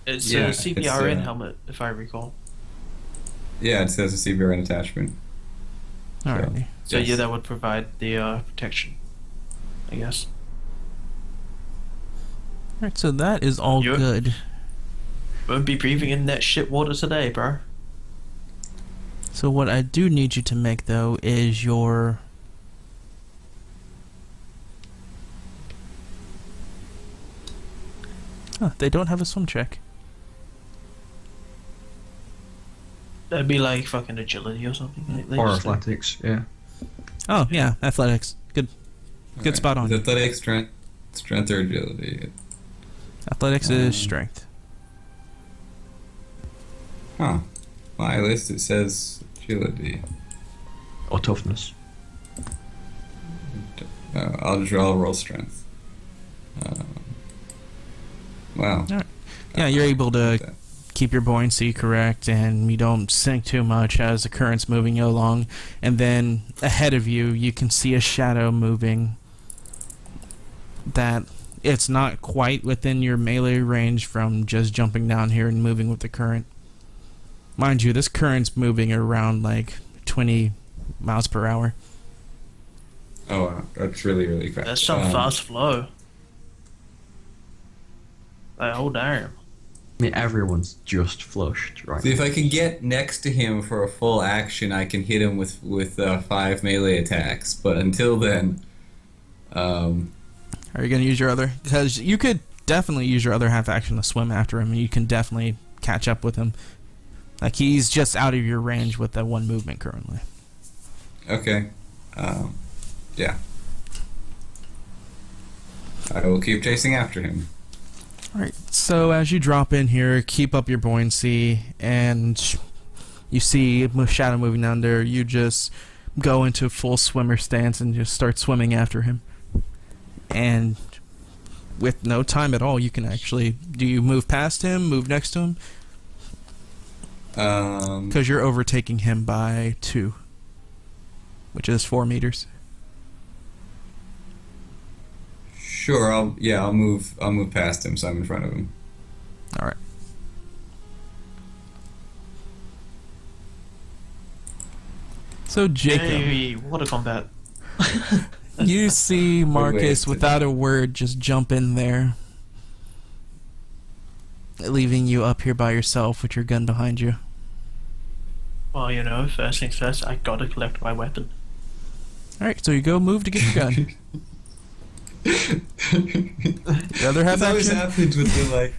It's Yeah, a it's, CBRN helmet, if I recall. Yeah, it says a CBRN attachment. Alrighty. So Yes. yeah, that would provide the protection, I guess. Alright, so that is all You're- good. Won't be breathing in that shit water today, bro. So what I do need you to make, though, is your... Huh, they don't have a swim check. That'd be like fucking agility or something. They Or just- athletics, yeah. Oh, yeah, athletics. Good. Good Alright. spot on. Is athletic strength or agility? Athletics is strength. Huh. My list it says agility. Or toughness. I'll roll strength. Wow. Alright. Yeah, you're able to that. keep your buoyancy correct, and you don't sink too much as the current's moving you along. And then ahead of you, you can see a shadow moving that it's not quite within your melee range from just jumping down here and moving with the current. Mind you, this current's moving around like 20 miles per hour. Oh, wow. That's really, really fast. That's some fast flow. Like, oh damn. I mean, everyone's just flushed, right? See, if I can get next to him for a full action, I can hit him with 5 melee attacks. But until then, Are you going to use your other? Because you could definitely use your other half action to swim after him, and you can definitely catch up with him. Like, he's just out of your range with that 1 movement currently. okay, yeah, I will keep chasing after him. Alright, so as you drop in here, keep up your buoyancy, and you see Shadow moving down there, you just go into full swimmer stance and just start swimming after him. And with no time at all, you can actually... Do you move past him, move next to him? Because you're overtaking him by 2, which is 4 meters. Sure, I'll move past him, so I'm in front of him. Alright. So, Jacob, Yay, water combat. you see Marcus, wait. without a word, just jump in there, leaving you up here by yourself with your gun behind you. Well, you know, first things first, I gotta collect my weapon. Alright, so you go move to get your gun. The other half This always action? happens with the like.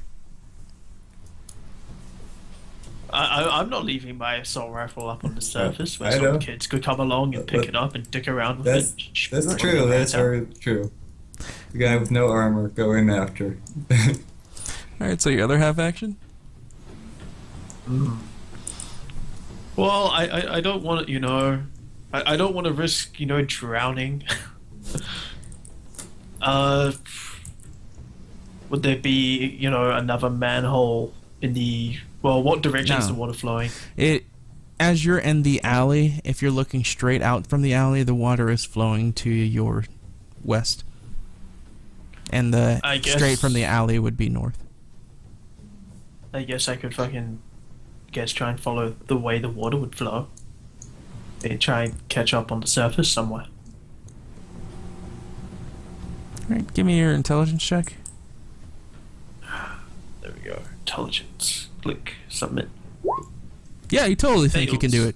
I'm not leaving my assault rifle up on the surface where I some know. kids could come along and pick But it up and dick around with That's it. that's true. That's very true. The guy with no armor going after. Alright, so your other half action? Well, I don't want to, you know, I don't want to risk, you know, drowning. Would there be, you know, another manhole in the... Well, what direction is No. the water flowing? As you're in the alley, if you're looking straight out from the alley, the water is flowing to your west. And I guess- straight from the alley would be north. I guess I could try and follow the way the water would flow. And try and catch up on the surface somewhere. Alright, give me your intelligence check. There we go. Intelligence. Click. Submit. Yeah, you totally think you can do it.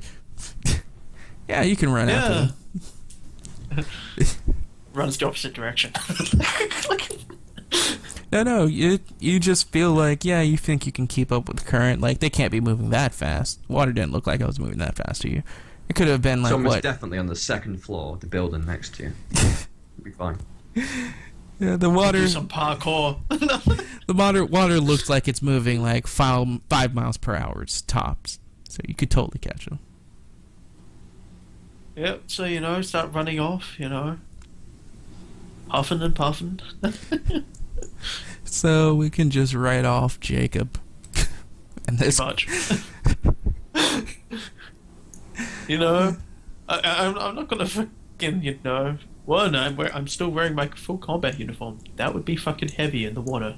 Yeah, you can run after them. Runs the opposite direction. No, you just feel like, yeah, you think you can keep up with the current. Like, they can't be moving that fast. Water didn't look like it was moving that fast to you. It could have been like, Someone's what? definitely on the 2nd floor of the building next to you. You'll be fine. Yeah, the water... Do some parkour. The water looks like it's moving like 5 miles per hour. It's tops. So you could totally catch them. Yep, so, you know, start running off, you know. Huffing and puffing. So we can just write off Jacob. And this Much. You know, I'm not gonna fucking, you know... One, I'm still wearing my full combat uniform. That would be fucking heavy in the water.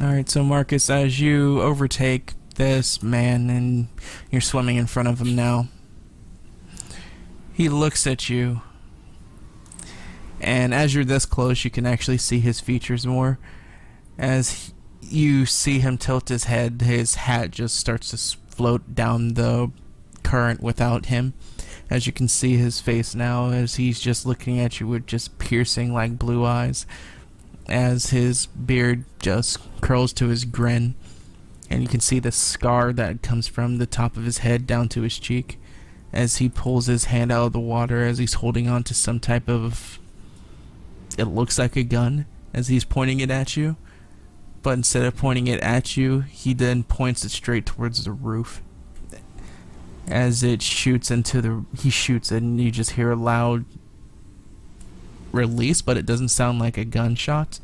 Alright, so Marcus, as you overtake this man and you're swimming in front of him now, he looks at you. And as you're this close, you can actually see his features more. As you see him tilt his head, his hat just starts to float down the current without him. As you can see his face now, as he's just looking at you with just piercing like blue eyes, as his beard just curls to his grin, and you can see the scar that comes from the top of his head down to his cheek, as he pulls his hand out of the water, as he's holding on to some type of, it looks like a gun, as he's pointing it at you, but instead of pointing it at you, he then points it straight towards the roof. As it shoots he shoots it, and you just hear a loud release, but it doesn't sound like a gunshot.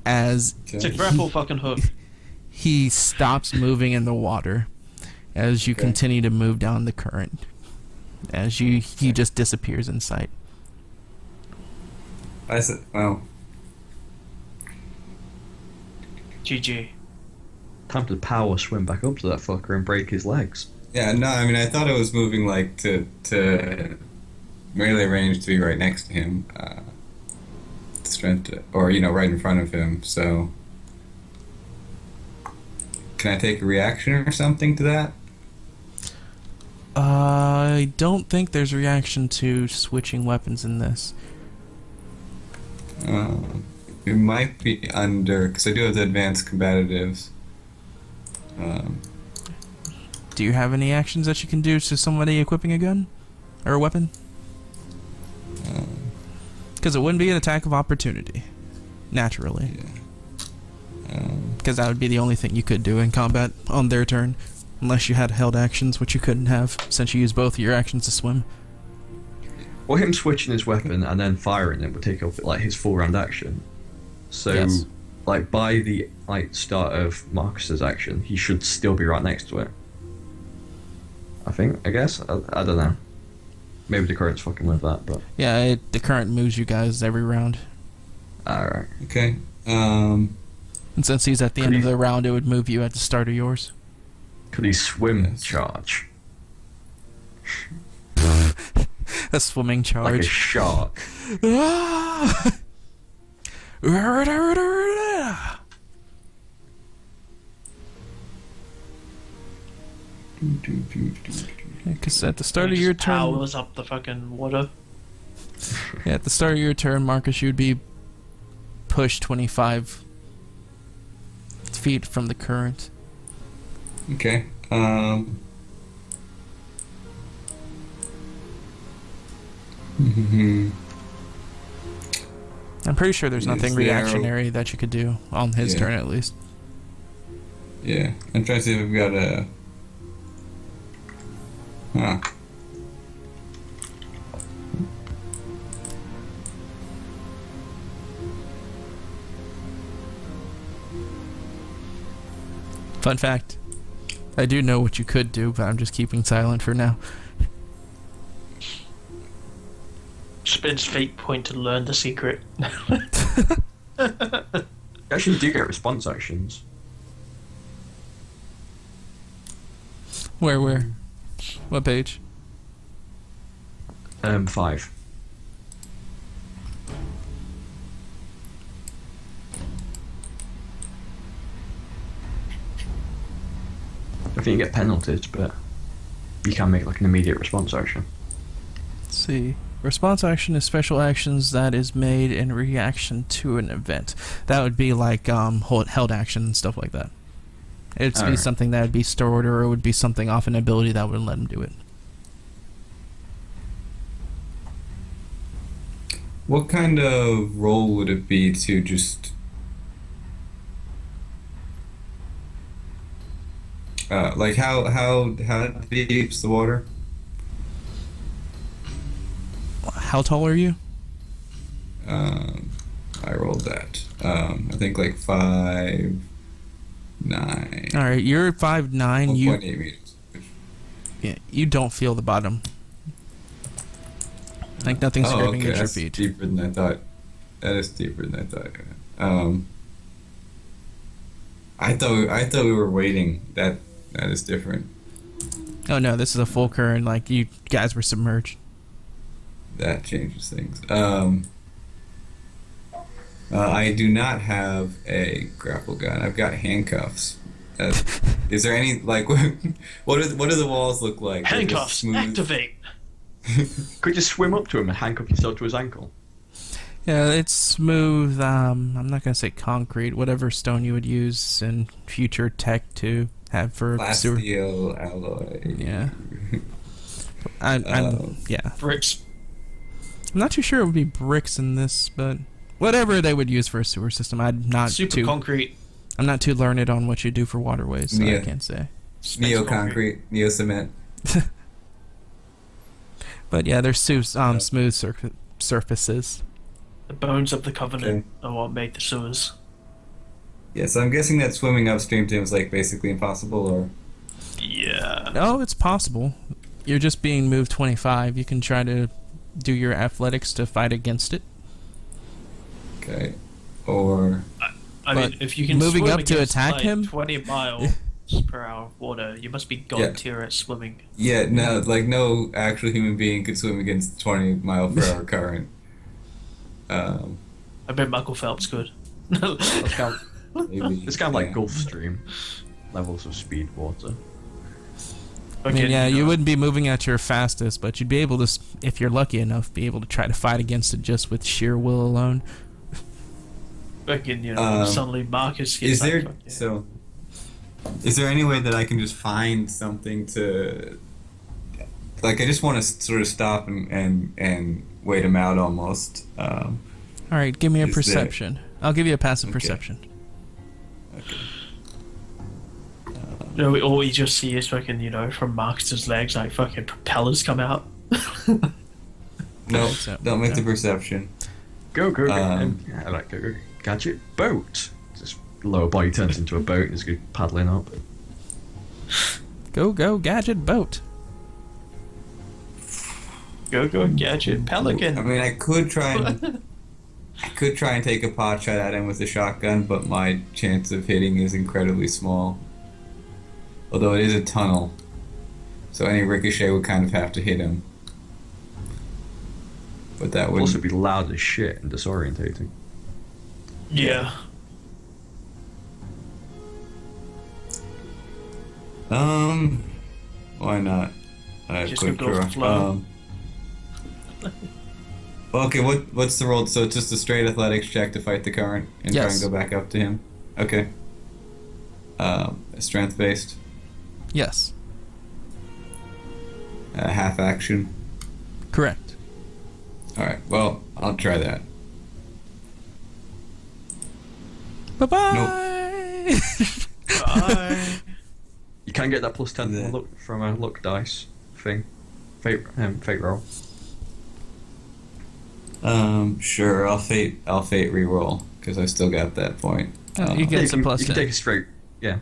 As It's a grapple fucking hook. he stops moving in the water, as you continue to move down the current, as he just disappears in sight. I said, well, GG. Time to power swim back up to that fucker and break his legs. yeah, no, I mean, I thought it was moving like to melee range to be right next to him, strength, or you know, right in front of him. So can I take a reaction or something to that? I don't think there's a reaction to switching weapons in this. It might be under, because I do have the advanced combatives. Do you have any actions that you can do to somebody equipping a gun? Or a weapon? Because it wouldn't be an attack of opportunity. Naturally. Because that would be the only thing you could do in combat on their turn. Unless you had held actions, which you couldn't have, since you used both of your actions to swim. Well, him switching his weapon and then firing it would take up like his full round action. So, Yes. like by the start of Marcus's action, he should still be right next to it. I guess. I don't know. Maybe the current's fucking with that, but Yeah, the current moves you guys every round. alright. Okay. And since he's at the end of the round, it would move you at the start of yours. Could he swim Yes. charge? A swimming Like a charge. shark. Because at the start of your turn, Powers up the fucking water. yeah, at the start of your turn, Marcus, you'd be pushed 25 feet from the current. Okay. I'm pretty sure there's Is nothing there- reactionary that you could do on his Yeah. turn at least. Yeah. I'm trying to see if we've got a... Huh. Fun fact. I do know what you could do, but I'm just keeping silent for now. Spin's fate point to learn the secret. You actually do get response actions. Where? What page? 5. I think you get penalties, but you can make like an immediate response action. Let's see. Response action is special actions that is made in reaction to an event. That would be like held action and stuff like that. It'd be Alright. something that would be stored, or it would be something off an ability that would let him do it. What kind of role would it be to just... like how deep's the water? How tall are you? I rolled that. I think like 5'9". All right, you're 5'9". 1.8 meters. You don't feel the bottom. Like nothing's scraping at your That's feet. deeper than I thought. That is deeper than I thought. I thought we were waiting. That is different. Oh no, this is a full current. Like you guys were submerged. That changes things. I do not have a grapple gun. I've got handcuffs. Is there any like what do the walls look like? They're just Handcuffs, smooth? activate. Could you swim up to him and handcuff yourself to his ankle? Yeah, it's smooth. I'm not gonna say concrete. Whatever stone you would use in future tech to have for sewer. Plasteel alloy. Yeah. Yeah. Bricks. I'm not too sure it would be bricks in this, but whatever they would use for a sewer system, I'm not Super concrete. I'm not too learned on what you do for waterways, so I Yeah. can't say. Neo concrete, neo cement. But yeah, they're smooth surfaces. The bones of the covenant Okay. are what made the sewers. Yeah, so I'm guessing that swimming upstream to him is like basically impossible, or Yeah. Oh, it's possible. You're just being moved 25. You can try to do your athletics to fight against it. okay, or I But mean, if you can moving swim up to against, attack like, him? 20 miles per hour water, you must be god Yeah. tier at swimming. yeah, no, like no actual human being could swim against 20-mile-per-hour current. I bet Michael Phelps could. It's kind of, Maybe, it's kind of like yeah. Gulf Stream. levels of speed water. I mean, yeah, you wouldn't be moving at your fastest, but you'd be able to, if you're lucky enough, be able to try to fight against it just with sheer will alone. Fucking, suddenly Marcus gets Is there like, fuck yeah. so? Is there any way that I can just find something to? Like, I just want to sort of stop and wait him out almost. All right, give me a Is perception. I'll give you a passive Okay. perception. Okay. All we just see is fucking, from Marcus's legs, like fucking propellers come out. No, So, don't make okay. the perception. Go, go, go. Um, I like go, go. Gadget boat. Just lower body turns into a boat and is good paddling up. Go, go, gadget boat. Go, gadget, pelican. I mean, I could try and take a pot shot at him with a shotgun, but my chance of hitting is incredibly small. Although it is a tunnel, so any ricochet would kind of have to hit him. But that It'll would also be loud as shit and disorientating. Yeah. why not? Just Quick go with draw. the flow. Okay, what's the roll? So it's just a straight athletics check to fight the current and try Yes. and go back up to him. Okay. Strength based. Yes, Half action. correct. All right. Well, I'll try that. Bye-bye! Bye. You can get that plus 10 Yeah. from a luck dice thing. Fate roll. Sure. I'll fate reroll because I still got that point. Oh, you get you some can, plus you can 10. take a straight. Yeah.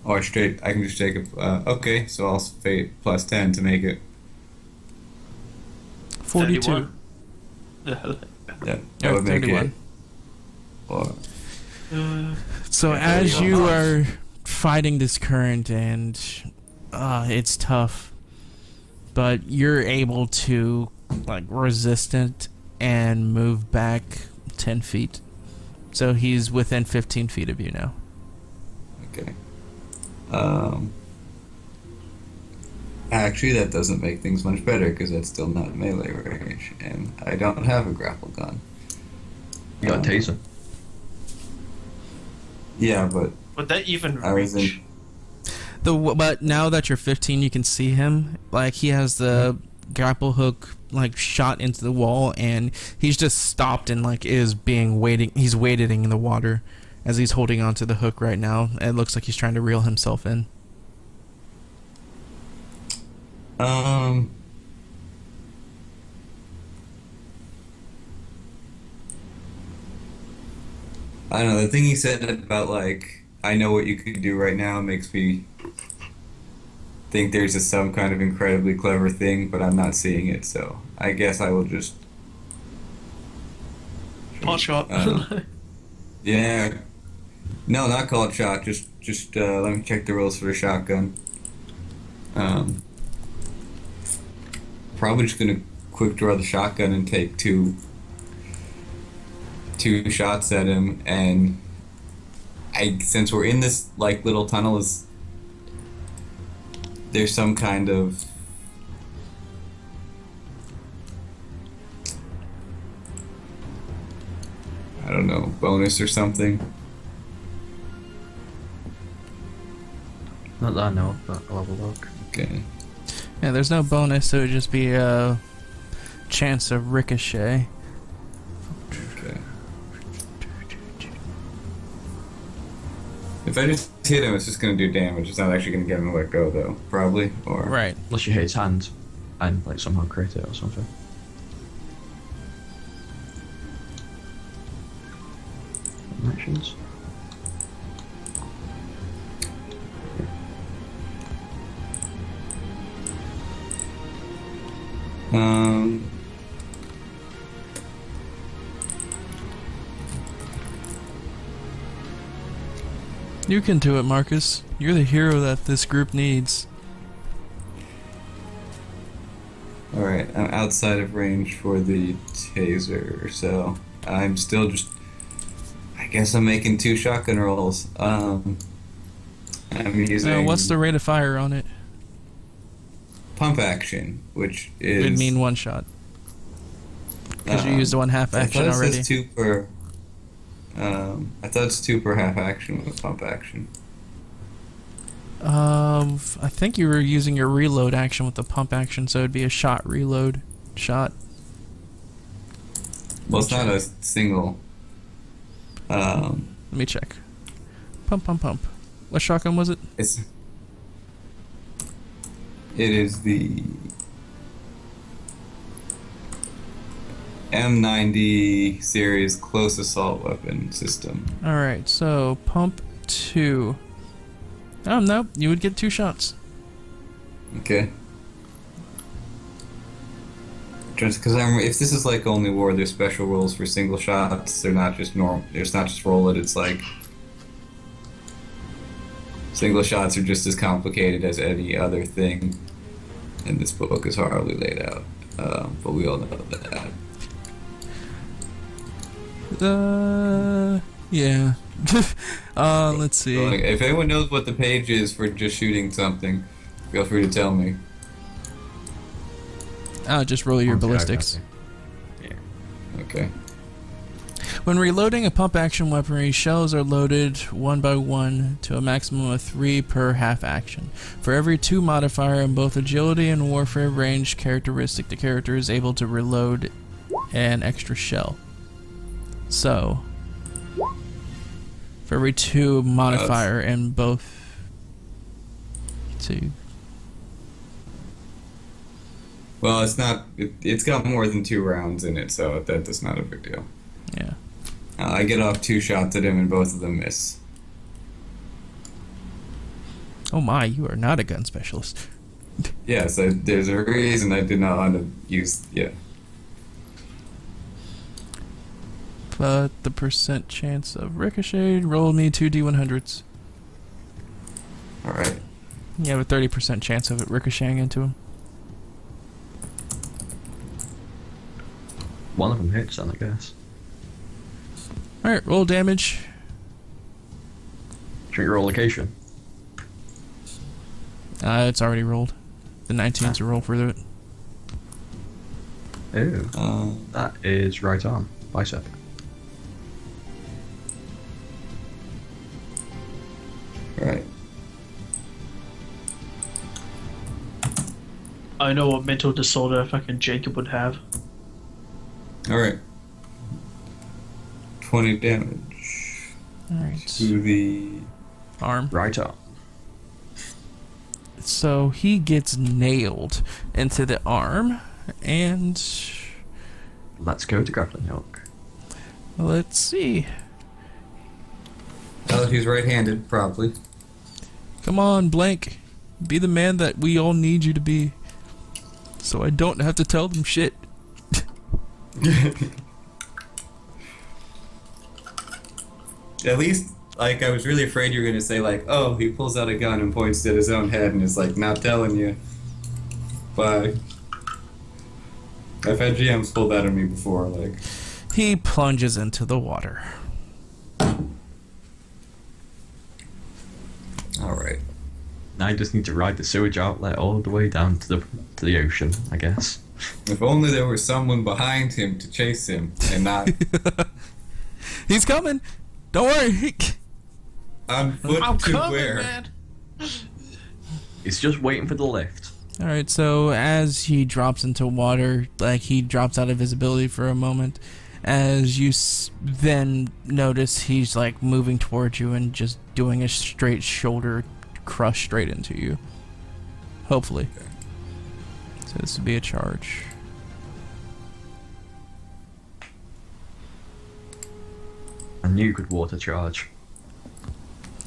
Or straight. I can just take a. Okay, so I'll fate plus 10 to make it. 42. 31. That would make 31. it. Or So Yeah, as 31. you are fighting this current and it's tough, but you're able to resist it and move back 10 feet. So he's within 15 feet of you now. okay. Actually, that doesn't make things much better because that's still not melee range, and I don't have a grapple gun. You got a taser. Yeah, but Would that even I was reach? in. But now that you're 15, you can see him. He has the grapple hook shot into the wall, and he's just stopped and is waiting. He's wading in the water as he's holding onto the hook right now. It looks like he's trying to reel himself in. I don't know. The thing he said about I know what you could do right now makes me think there's some kind of incredibly clever thing, but I'm not seeing it. So I guess I will just. Pot shot. Yeah. No, not called shot. Just let me check the rules for the shotgun. Probably just gonna quick draw the shotgun and take two shots at him, and since we're in this little tunnel, there's some kind of I don't know, bonus or something. Not that I know of, but I'll have a look. Okay. Yeah, there's no bonus, so it would just be a chance of ricochet. Okay. If I just hit him, it's just gonna do damage. It's not actually gonna get him to let go, though. Probably, or Right. Unless you hit his hand and somehow crit it or something. Actions. um. You can do it, Marcus. You're the hero that this group needs. All right, I'm outside of range for the taser, so I'm still just. I guess I'm making two shotgun rolls. I'm using What's the rate of fire on it? pump action, which It is would mean one shot. Because you used one half action I thought it already. says two per. I thought it's two per half action with pump action. I think you were using your reload action with the pump action, so it'd be a shot reload shot. Well, it's not a single. Let me check. Pump, pump, pump. What shotgun was it? It is the M90 series close assault weapon system. Alright, so pump 2. Oh, no, you would get 2 shots. Okay. Just because if this is like only war, there's special rules for single shots. They're not just normal. It's not just roll it. It's like single shots are just as complicated as any other thing, and this book is horribly laid out. But we all know that. Yeah. Let's see. So, like, if anyone knows what the page is for just shooting something, feel free to tell me. Just roll your Okay, I got ballistics. you. Okay. When reloading a pump action weaponry, shells are loaded one by one to a maximum of 3 per half action. For every 2 modifier in both agility and warfare range characteristic, the character is able to reload an extra shell. So, for every 2 modifier in both 2. Well, it's not. It's got more than 2 rounds in it, so that's not a big deal. Yeah. I get off 2 shots at him, and both of them miss. Oh my, you are not a gun specialist. Yeah, so there's a reason I did not want to use. Yeah. But the percent chance of ricochet, roll me 2 D100s. All right. You have a 30% chance of it ricocheting into him. One of them hits, then, I guess. Alright, roll damage. Drink your location. It's already rolled. The 19's a roll for it. Ew. That is right arm. Bicep. All right. I know what mental disorder fucking Jacob would have. All right. 20 damage Alright. to the. Arm. Right arm. So he gets nailed into the arm, and Let's go to grappling hook. let's see. Oh, he's right-handed, probably. Come on, Blank. Be the man that we all need you to be. So I don't have to tell them shit. At least, like, I was really afraid you were gonna say, like, oh, he pulls out a gun and points at his own head and is like, not telling you. But I've had GMs pull that on me before, like. He plunges into the water. All right. Now you just need to ride the sewage outlet all the way down to the ocean, I guess. If only there was someone behind him to chase him and not He's coming. Don't worry. on foot I'm to coming, where. man. It's just waiting for the lift. Alright, so as he drops into water, like he drops out of visibility for a moment, as you then notice he's like moving towards you and just doing a straight shoulder crush straight into you. Hopefully. Okay. So this would be a charge. I knew you could water charge,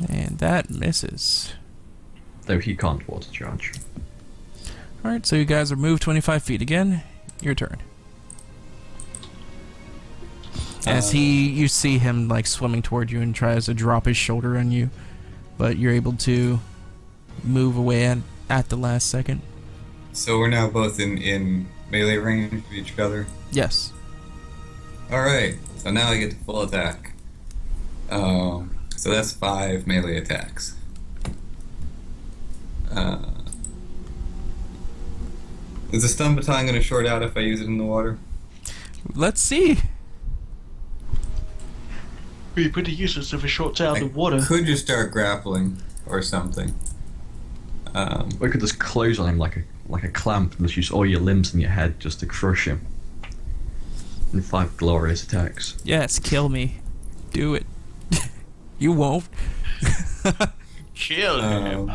And that misses. though he can't water charge. Alright, so you guys are moved 25 feet again. Your turn. As you see him like swimming toward you and tries to drop his shoulder on you, but you're able to move away at the last second. So we're now both in melee range of each other. Yes. All right. So now I get the full attack. So that's 5 melee attacks. Uh, is the stun baton going to short out if I use it in the water? Let's see. Be pretty useless if it shorts out the water. Could just start grappling or something. We could just close on him like a clamp and just use all your limbs and your head just to crush him. In 5 glorious attacks. Yes, kill me. Do it. You won't. Kill him.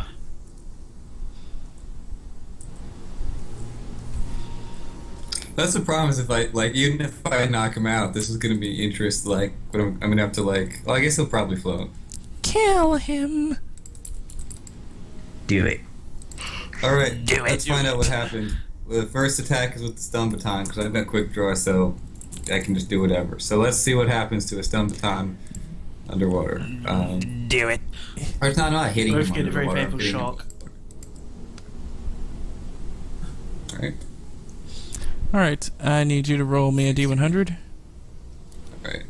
That's the problem. Is if I even if I knock him out, this is going to be interest. But I'm going to have to Well, I guess he'll probably float. Kill him. Do it. All right, Do it. let's find out what happened. The first attack is with the stun baton because I've got quick draw, so I can just do whatever. So let's see what happens to a stun baton underwater. Do it. Or it's not hitting Both him get a very underwater. painful shock. All right. All right. I need you to roll me a D100. All right.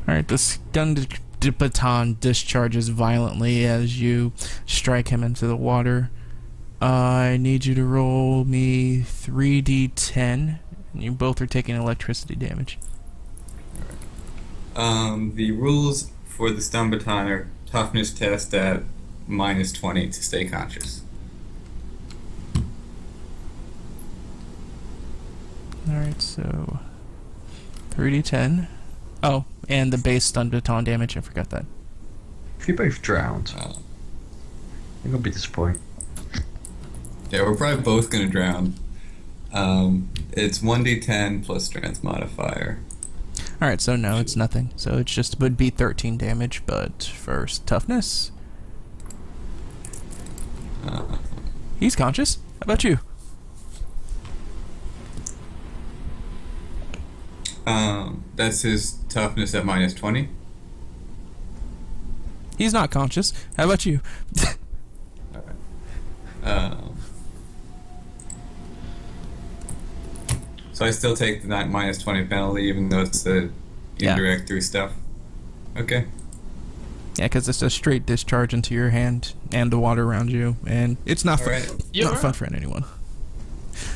All right. The stun baton discharges violently as you strike him into the water. I need you to roll me 3d10. And you both are taking electricity damage. The rules for the stun baton are toughness test at -20 to stay conscious. Alright, so 3d10. Oh, and the base stun baton damage, I forgot that. If you both drowned, Oh. you're gonna be disappointed. Yeah, we're probably both gonna drown. It's 1d10 plus strength modifier. Alright, so no, it's nothing. So it's just would be 13 damage, but first toughness. Uh, He's conscious. How about you? That's his toughness at -20. He's not conscious. How about you? So I still take the -20 penalty, even though it's the Yeah. indirect through stuff. Okay. Yeah, because it's a straight discharge into your hand and the water around you, and it's not All fun. right. Not fun for anyone.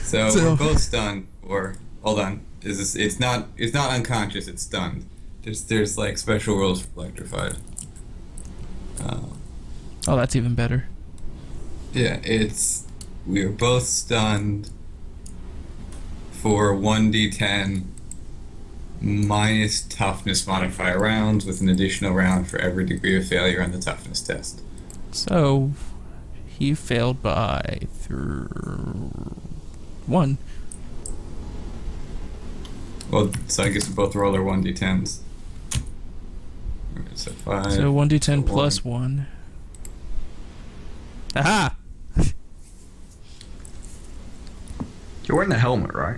So So- we're both stunned. Or hold on, it's not unconscious. It's stunned. There's like special rules for electrified. Oh, that's even better. Yeah, we are both stunned for 1d10 minus toughness modifier rounds with an additional round for every degree of failure on the toughness test. So he failed by 1. Well, so I guess we both roll our 1d10s. Alright, so 5. So 1d10 so plus 1. Aha! You're wearing a helmet, right?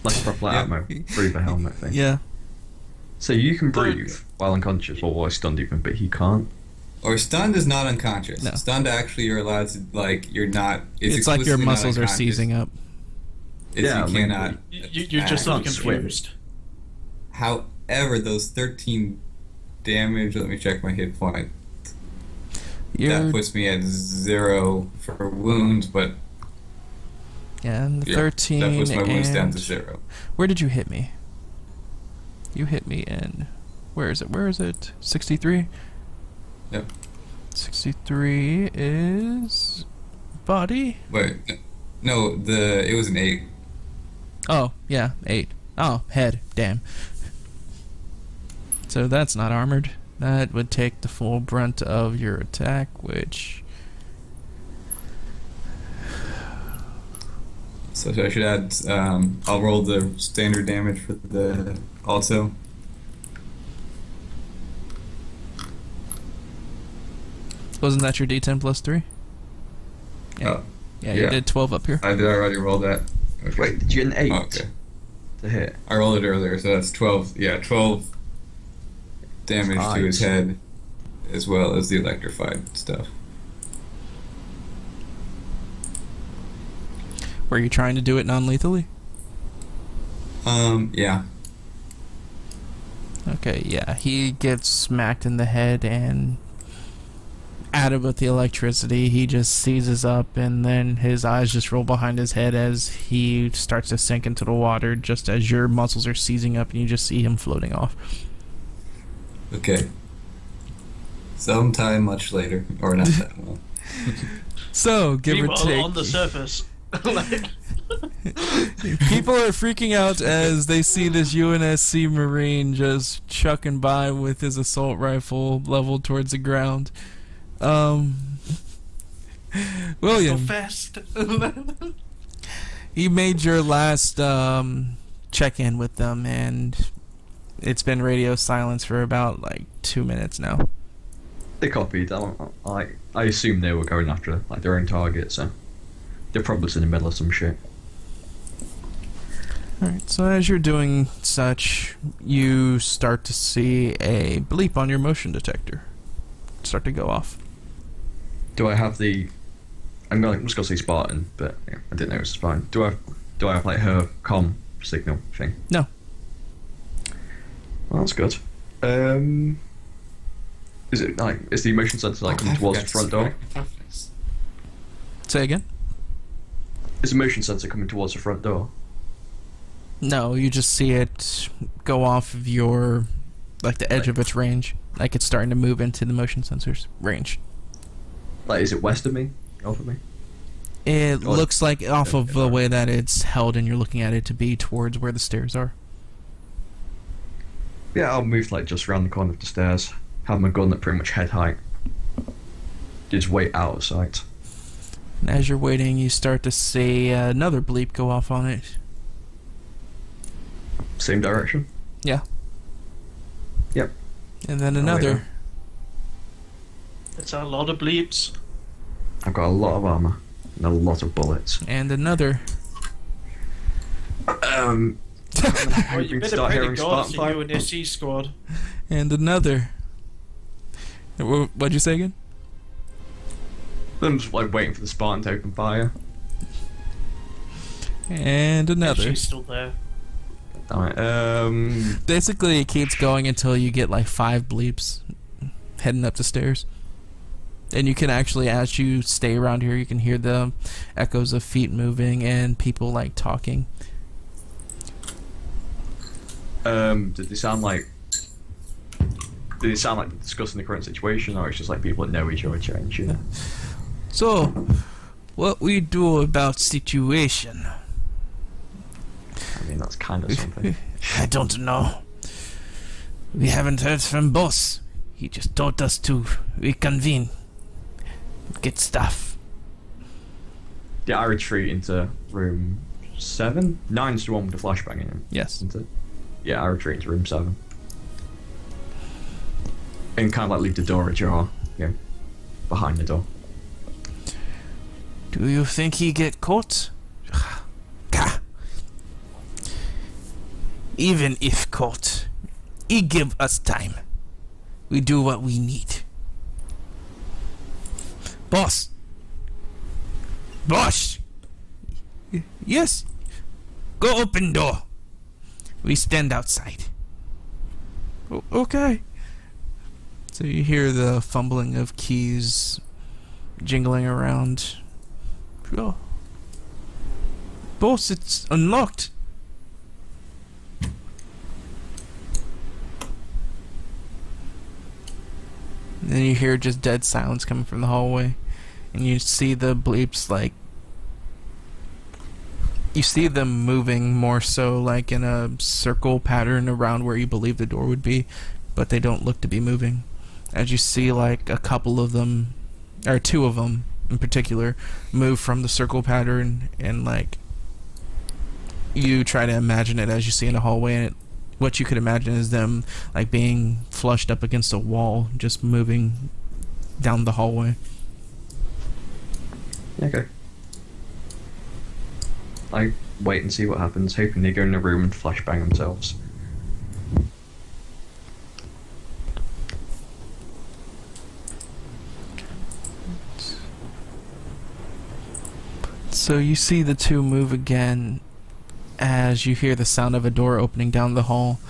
Like a proper Yeah. ammo breather helmet thing. Yeah. So you can breathe while unconscious, or while stunned even, but he can't. Or stunned is not unconscious. No. Stunned, actually, you're allowed to, you're not. It's like your explicitly not muscles are unconscious. seizing up. It's, Yeah, I you mean, cannot. You're just Can't confused. However, those 13 damage. Let me check my hit point. You're, That puts me at 0 for wounds, but yeah, and the yeah, 13. that puts my wounds down to and 0. where did you hit me? You hit me in. Where is it? Where is it? 63? Yep. 63 is. Body? Wait, no, it was an 8. Oh, yeah, 8. Oh, head. Damn. So that's not armored. That would take the full brunt of your attack, which. So I should add. I'll roll the standard damage for the also. Wasn't that your d10 plus 3? Yeah. Oh, Yeah, you yeah. did 12 up here. I did already roll that. Okay. Wait, did you get an 8 Oh, okay. to hit? I rolled it earlier, so that's 12. Yeah, 12 damage to his Nice. head, as well as the electrified stuff. Were you trying to do it non-lethally? Yeah. Okay, yeah, he gets smacked in the head and added with the electricity. He just seizes up, and then his eyes just roll behind his head as he starts to sink into the water, just as your muscles are seizing up, and you just see him floating off. Okay. Sometime much later, or not that well. So, give or Meanwhile, take, on the surface. Like, people are freaking out as they see this UNSC Marine just chucking by with his assault rifle leveled towards the ground. go William, fast. you made your last check-in with them, and it's been radio silence for about like 2 minutes now. They copied. I assume they were going after like their own target, so they're probably in the middle of some shit. Alright, so as you're doing such, you start to see a bleep on your motion detector start to go off. Do I have the? I'm just gonna say Spartan, but yeah, I didn't know it was Spartan. Do I have like her comm signal thing? No. Well, that's good. Is it like is the motion sensor like coming towards the front door? Say again? Is the motion sensor coming towards the front door? No, you just see it go off of your, like the edge of its range. Like it's starting to move into the motion sensor's range. Like, is it west of me? North of me? It Or- looks like off of the way that it's held and you're looking at it to be towards where the stairs are. Yeah, I'll move like just around the corner of the stairs. Have my gun at pretty much head height. Just wait out of sight. And as you're waiting, you start to see another bleep go off on it. Same direction? Yeah. Yep. And then wait another. there. It's a lot of bleeps. I've got a lot of armor and a lot of bullets. And another. Well, you Hoping to better start pray to hearing God Spartan for fire. you and your C squad. And another. What'd you say again? I'm just like waiting for the Spartan to open fire. And If another. she's still there. Alright, Basically, it keeps going until you get like 5 bleeps heading up the stairs. And you can actually, as you stay around here, you can hear the echoes of feet moving and people like talking. did they sound like discussing the current situation, or it's just like people that know each other change, you know? So, what we do about situation? I mean, that's kind of something. I don't know. We haven't heard from boss. He just told us to reconvene. Get stuff. Yeah, I retreat into room 7. 9's the one with the flashbang in him, Yes. isn't it? Yeah, I retreat into room 7. And kind of like leave the door ajar, you know, behind the door. Do you think he get caught? Gah. Even if caught, he give us time. We do what we need. Boss. Boss. Yes. Go open door. We stand outside. Okay. So you hear the fumbling of keys jingling around. Oh. Boss, it's unlocked. And then you hear just dead silence coming from the hallway. And you see the bleeps like... You see them moving more so like in a circle pattern around where you believe the door would be. But they don't look to be moving. As you see like a couple of them, or 2 of them in particular, move from the circle pattern, and like you try to imagine it as you see in the hallway, and what you could imagine is them like being flushed up against a wall, just moving down the hallway. Okay. I wait and see what happens, hoping they go in the room and flashbang themselves. So you see the 2 move again as you hear the sound of a door opening down the hall,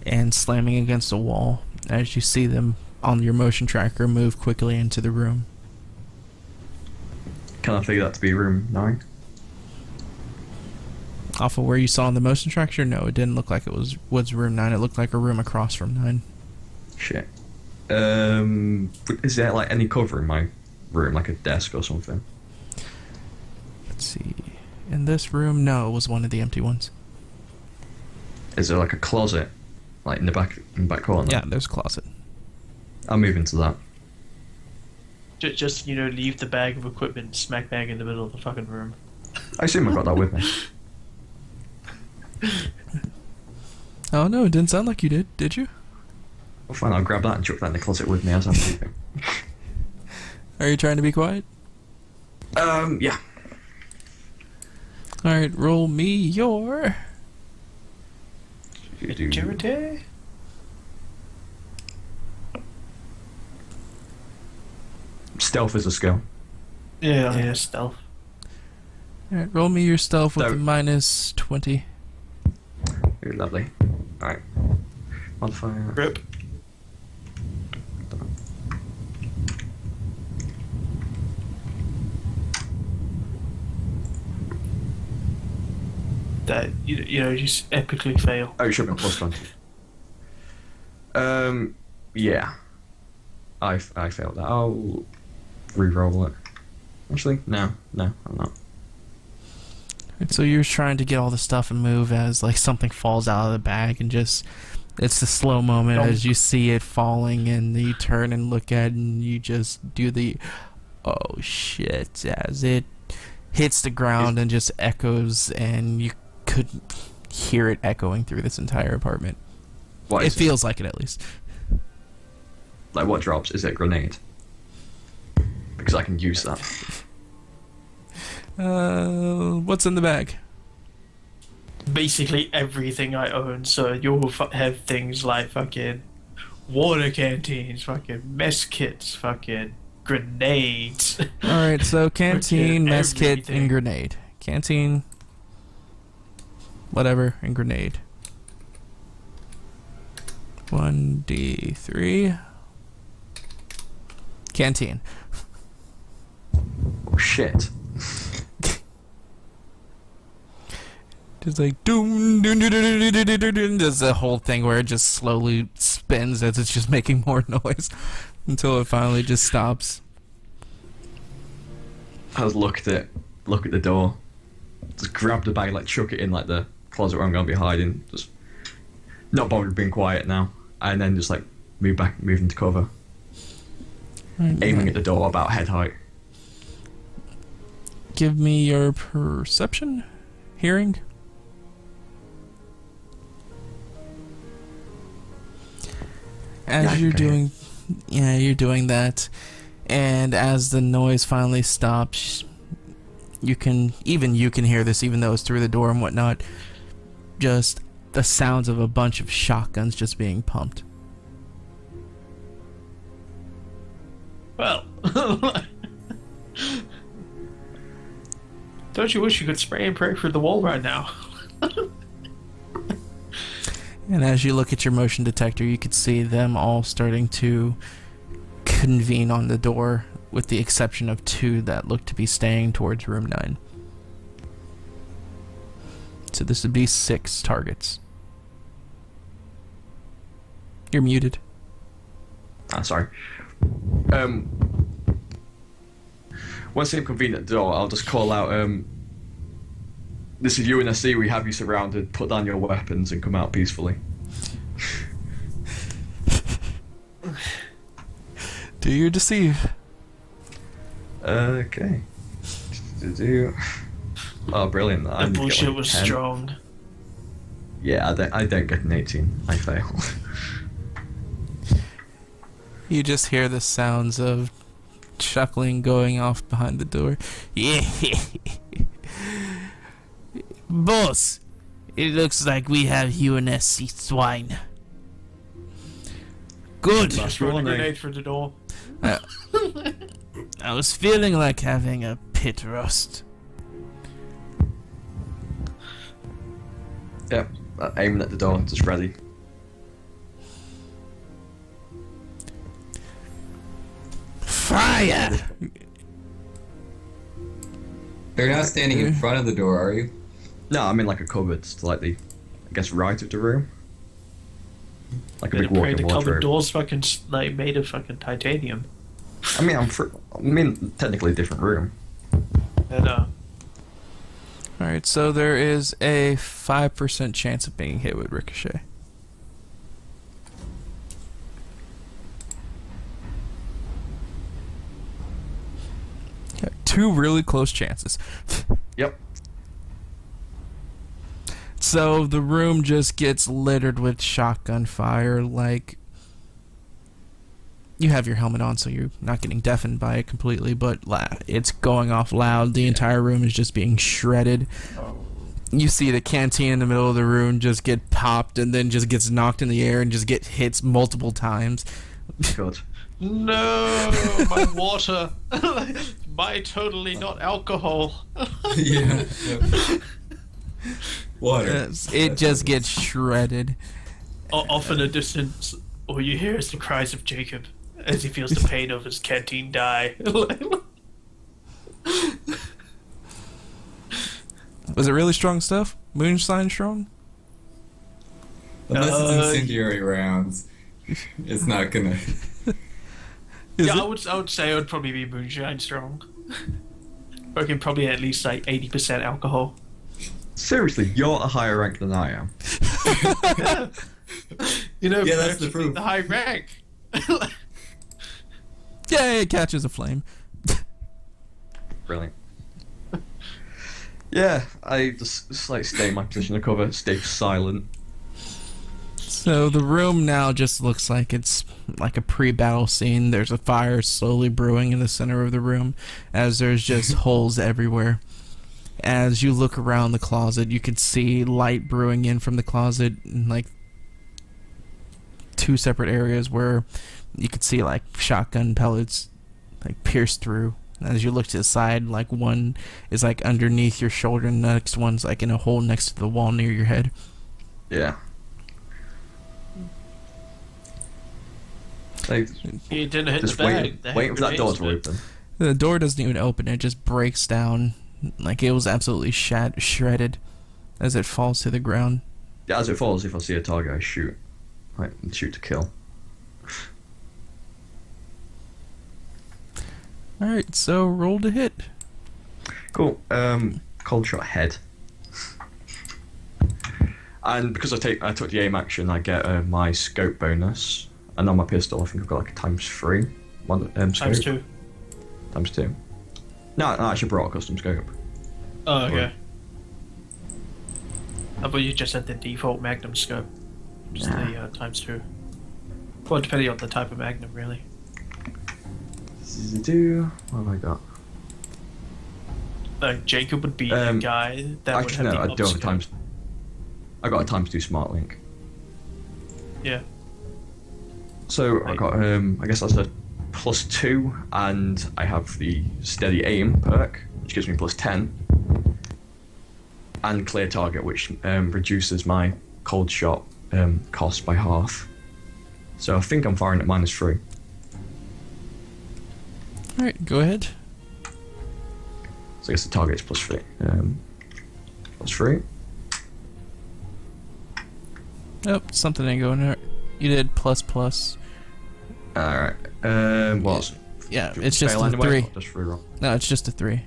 and slamming against a wall as you see them on your motion tracker move quickly into the room. Can I figure that to be room 9? Off of where you saw in the motion tracker, no, it didn't look like it was room 9. It looked like a room across from 9. Shit. Is there like any cover in my room, like a desk or something? Let's see. In this room, no, it was one of the empty ones. Is there like a closet, like in the back corner? Yeah, there's a closet. I'll move into that. Just leave the bag of equipment smack bang in the middle of the fucking room. I assume I got that with me. Oh no, it didn't sound like you did you? Well, fine, I'll grab that and chuck that in the closet with me as I'm leaving. Are you trying to be quiet? Yeah. Alright, roll me your... Charity? Stealth is a skill. Yeah, stealth. Alright, roll me your stealth with So- a minus 20. Very lovely. Alright. Modifier. Rip. That you just epically fail. Oh, it should be a plus 20. Yeah. I failed that. I'll re-roll it. Actually, no, I'm not. So you're trying to get all the stuff and move as like something falls out of the bag and just it's the slow moment as you see it falling and you turn and look at it and you just do the oh shit as it hits the ground and just echoes and you could hear it echoing through this entire apartment. What It is feels like it at least. Like what drops? Is it a grenade? Because I can use that. What's in the bag? Basically everything I own, so you'll have things like fucking water canteens, fucking mess kits, fucking grenades. Alright, so canteen, mess kit, everything. and grenade. Canteen, whatever, and grenade. 1d3. Canteen. Oh shit. Just like doom, doom, doom, doom, doom, doom, doom, doom. There's a whole thing where it just slowly spins as it's just making more noise until it finally just stops. I just look at the door, just grab the bag, like chuck it in like the closet where I'm gonna be hiding, just not bothered being quiet now, and then just like move into cover, aiming at the door about head height. Give me your perception, hearing. As you're doing, you're doing that, and as the noise finally stops, you can hear this, even though it's through the door and whatnot. Just the sounds of a bunch of shotguns just being pumped. Well, don't you wish you could spray and pray for the wall right now? And as you look at your motion detector, you could see them all starting to convene on the door, with the exception of 2 that look to be staying towards room 9. So this would be 6 targets. You're muted. Sorry. Once they've convened at the door, I'll just call out, this is UNSC, we have you surrounded, put down your weapons and come out peacefully. Do you deceive? Okay. Oh, brilliant. The bullshit was strong. Yeah, I don't get an 18. I fail. You just hear the sounds of chuckling going off behind the door. Yeah. Boss, it looks like we have UNSC swine. Good. Just run a grenade through the door. I was feeling like having a pit roast. Yep, aiming at the door, just ready. Fire! You're not standing in front of the door, are you? No, I'm in like a cupboard, slightly, I guess, right of the room. Like a big The walk-in cupboard wardrobe. doors fucking like made of fucking titanium. I mean, technically a different room. And Alright, so there is a 5% chance of being hit with ricochet. Yeah, 2 really close chances. Yep. So the room just gets littered with shotgun fire. Like, you have your helmet on, so you're not getting deafened by it completely, but it's going off loud. The entire room is just being shredded. You see the canteen in the middle of the room just get popped and then just gets knocked in the air and just get hits multiple times. God. no, my water. My totally not alcohol. Yeah. Water. It just gets shredded. Off in the distance, all you hear is the cries of Jacob as he feels the pain of his canteen die. Was it really strong stuff? Moonshine strong? Unless it's incendiary rounds, it's not gonna. Yeah, I would say it would probably be moonshine strong. Reckon probably at least like 80% alcohol. Seriously, you're a higher rank than I am. You know, Yeah, that's the proof. The high rank. Yeah, it catches a flame. Brilliant. Yeah, I just like stay in my position to cover, stay silent. So the room now just looks like it's like a pre-battle scene. There's a fire slowly brewing in the center of the room as there's just holes everywhere. As you look around the closet, you can see light brewing in from the closet in like 2 separate areas where you could see like shotgun pellets like pierce through. As you look to the side, like one is like underneath your shoulder and the next one's like in a hole next to the wall near your head. Yeah. Like, He didn't hit just the bag. waiting for that door to open. The door doesn't even open, it just breaks down. Like it was absolutely shredded as it falls to the ground. Yeah, as it falls, if I see a target, I shoot. Like, shoot to kill. Alright, so roll to hit. Cool. Cold shot head. And because I took the aim action, I get my scope bonus. And on my pistol, I think I've got like a ×3 scope. Times 2. ×2. No, I actually brought a custom scope. Oh, okay. I thought you just had the default Magnum scope. Just the ×2. Well, depending on the type of Magnum, really. What have I got? Like, Jacob would be the guy that would Actually, have no, I the do have a scope. times. I got a ×2 smart link. Yeah. So I got I guess that's a +2, and I have the steady aim perk, which gives me +10, and clear target, which reduces my cold shot cost by half. So I think I'm firing at -3. Alright, go ahead. So I guess the target's +3. +3. Oh, something ain't going right. You did ++. Alright. What? Yeah, it's just Fail a anyway, 3. or just reroll? No, it's just a 3.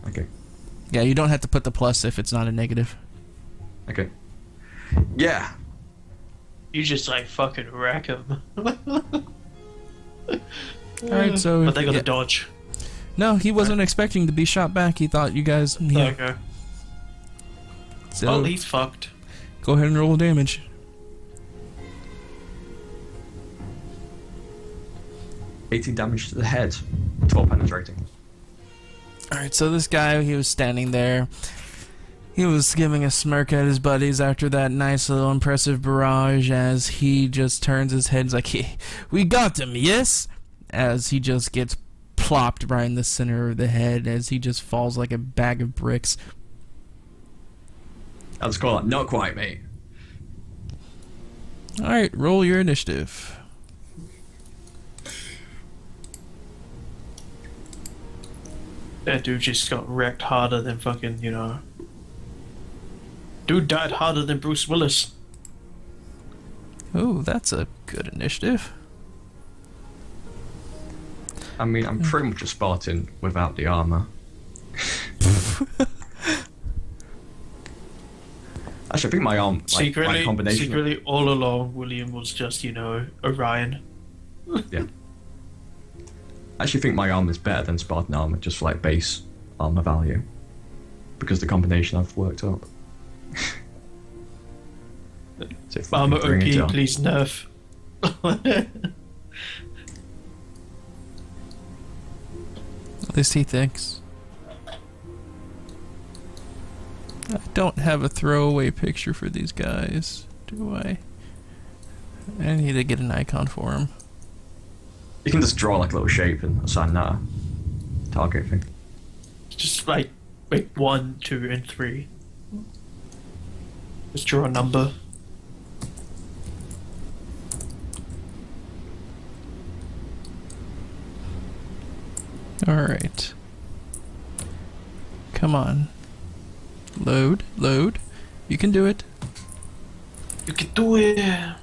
Okay. Yeah, you don't have to put the plus if it's not a negative. Okay. Yeah. You just, like, fucking wreck him. Alright, so... But they got yeah. a dodge. No, he wasn't expecting to be shot back. He thought you guys... Yeah. Okay. So, Well, he's fucked. go ahead and roll damage. $18 damage to the head. 12 penetrating. Alright, so this guy, he was standing there. He was giving a smirk at his buddies after that nice little impressive barrage as he just turns his head. He's like, hey, we got them, yes? As he just gets plopped right in the center of the head as he just falls like a bag of bricks. I'll just call it not quite, mate. Alright, roll your initiative. That dude just got wrecked harder than fucking, you know. Dude died harder than Bruce Willis. Oh, that's a good initiative. I mean, I'm pretty much a Spartan without the armor. Actually, I think my arm, like, my combination. Secretly, all along, William was just, you know, Orion. Yeah. I actually think my armor is better than Spartan armor, just for like base armor value, because the combination I've worked up. So if we Armor can bring it OP, down. please nerf. At least he thinks. I don't have a throwaway picture for these guys, do I? I need to get an icon for him. You can just draw like a little shape and assign that a target thing. Just like 1, 2, and 3. Just draw a number. Alright. Come on. Load, load. You can do it. You can do it.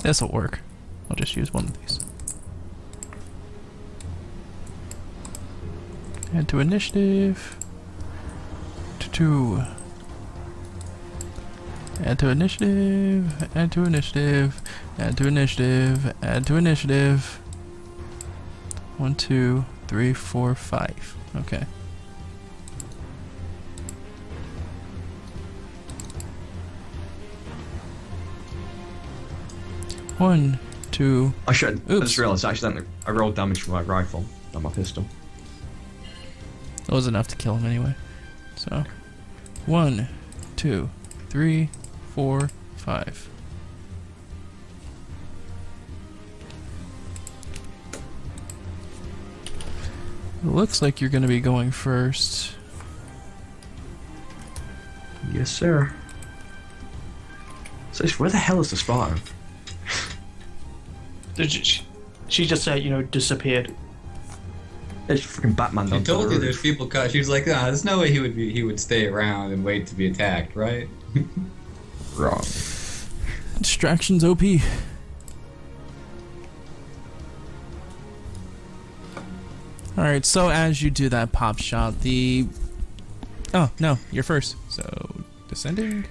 This'll work. I'll just use one of these. Add to initiative. Two. Add to initiative. Add to initiative. Add to initiative. Add to initiative. 1, 2, 3, 4, 5. Okay. One, two. I should. I Oops. just realised accidentally I rolled damage from my rifle, not my pistol. That was enough to kill him anyway. So, 1, 2, 3, 4, 5. It looks like you're going to be going first. Yes, sir. So where the hell is the Spartan? She just said, you know, disappeared. It's freaking Batman I down to told the you roof. there's people cut. She was like, "Ah, there's no way he would stay around and wait to be attacked, right?" Wrong. Distractions OP. Alright, so as you do that pop shot, the... Oh, no, you're first. So, descending?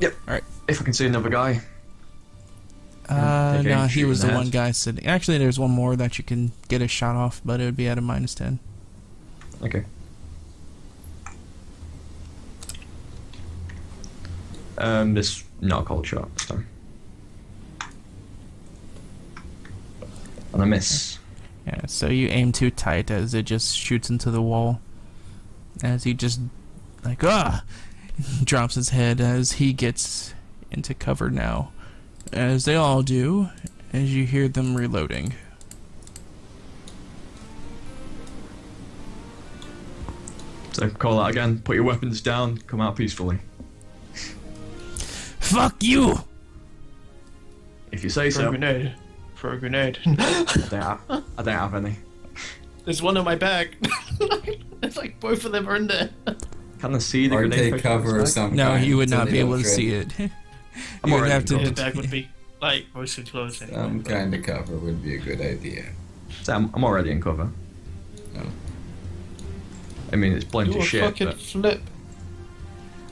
Yep. Alright. If I can see another guy. No, he shoot was in the the one head. guy sitting... Actually, there's one more that you can get a shot off, but it would be at a -10. Okay. This not a cold shot this time. And I miss. Yeah, so you aim too tight as it just shoots into the wall. As he just, like, drops his head as he gets into cover now. As they all do, as you hear them reloading. So call out again. Put your weapons down. Come out peacefully. Fuck you! If you say Throw a so. grenade. Throw a grenade. I don't have any. There's one in my bag. It's like both of them are in there. Can I see the Or grenade? take push cover or back? something. No, you would so not they be able don't to trip. see it. I'm You would already have in to. The bag would be like mostly closed anyway. Some kind of cover would be a good idea. So I'm already in cover. Oh. I mean, it's plenty Do of a shit, fucking but... flip.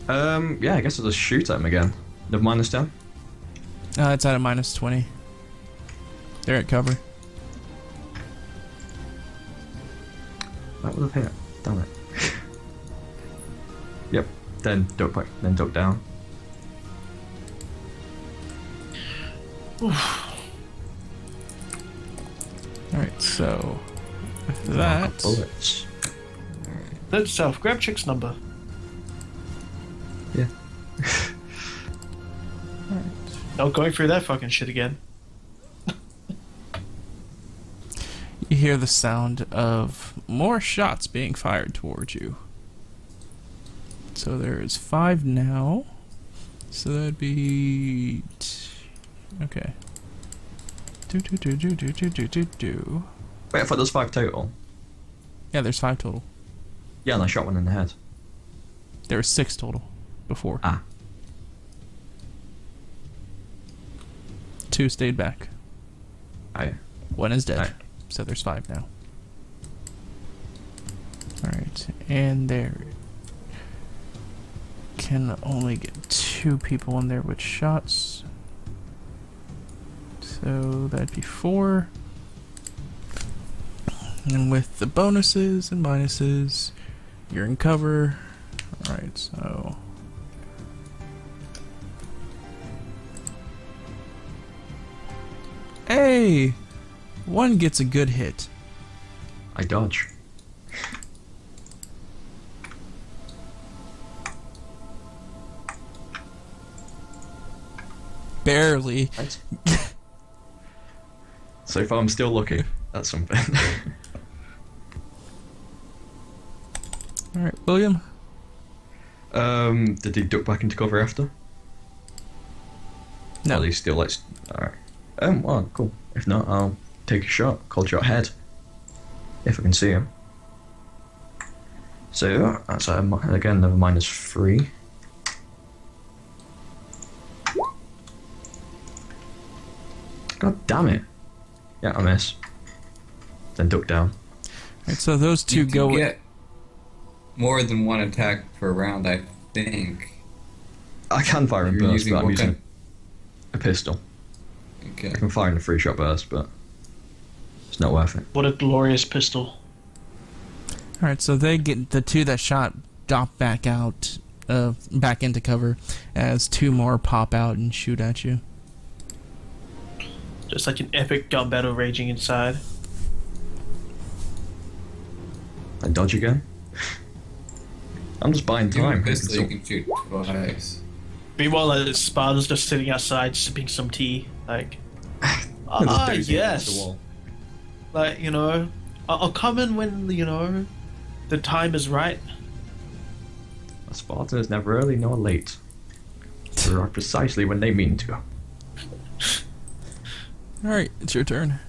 Yeah, I guess I'll just shoot at him again. The -10? It's at a -20. They're at cover. That would have hit. Damn it. Yep. Then duck back. Then duck down. Alright, so. With Mark that. bullets. Let's grab Chick's number. Yeah. Not going through that fucking shit again. You hear the sound of more shots being fired towards you. So there is 5 now. So that'd be... Okay. Do. Wait, I thought there was 5 total. Yeah, there's 5 total. Yeah, and I shot one in the head. There were 6 total before. Ah. 2 stayed back. Aye. 1 is dead. Aye. So there's 5 now. Alright, and there can only get 2 people in there with shots. So that'd be 4. And with the bonuses and minuses, you're in cover. Alright, so hey! 1 gets a good hit. I dodge. Barely. Right. So far, I'm still lucky. That's something. Alright, William? Did he duck back into cover after? No. Or he's still like. Alright. Well, cool. If not, I'll take a shot. Cold shot head. If I can see him. So, that's again another -3. God damn it. Yeah, I miss. Then duck down. Alright, so those 2 You go can get more than 1 attack per round, I think. I can fire in You're burst, using but I'm what using kind- a pistol. Okay. I can fire in a 3-shot burst, but it's not worth it. What a glorious pistol. Alright, so they get the 2 that shot drop back out, back into cover, as 2 more pop out and shoot at you. Just like an epic gun battle raging inside. I dodge again. I'm just buying You have time. a pistol, you can shoot twice. Meanwhile, Sparta's just sitting outside sipping some tea. Like, Just ah, dozing against the yes. wall. Like, you know, I'll come in when, you know, the time is right. A Spartan is never early nor late. They arrive precisely when they mean to. Alright, it's your turn.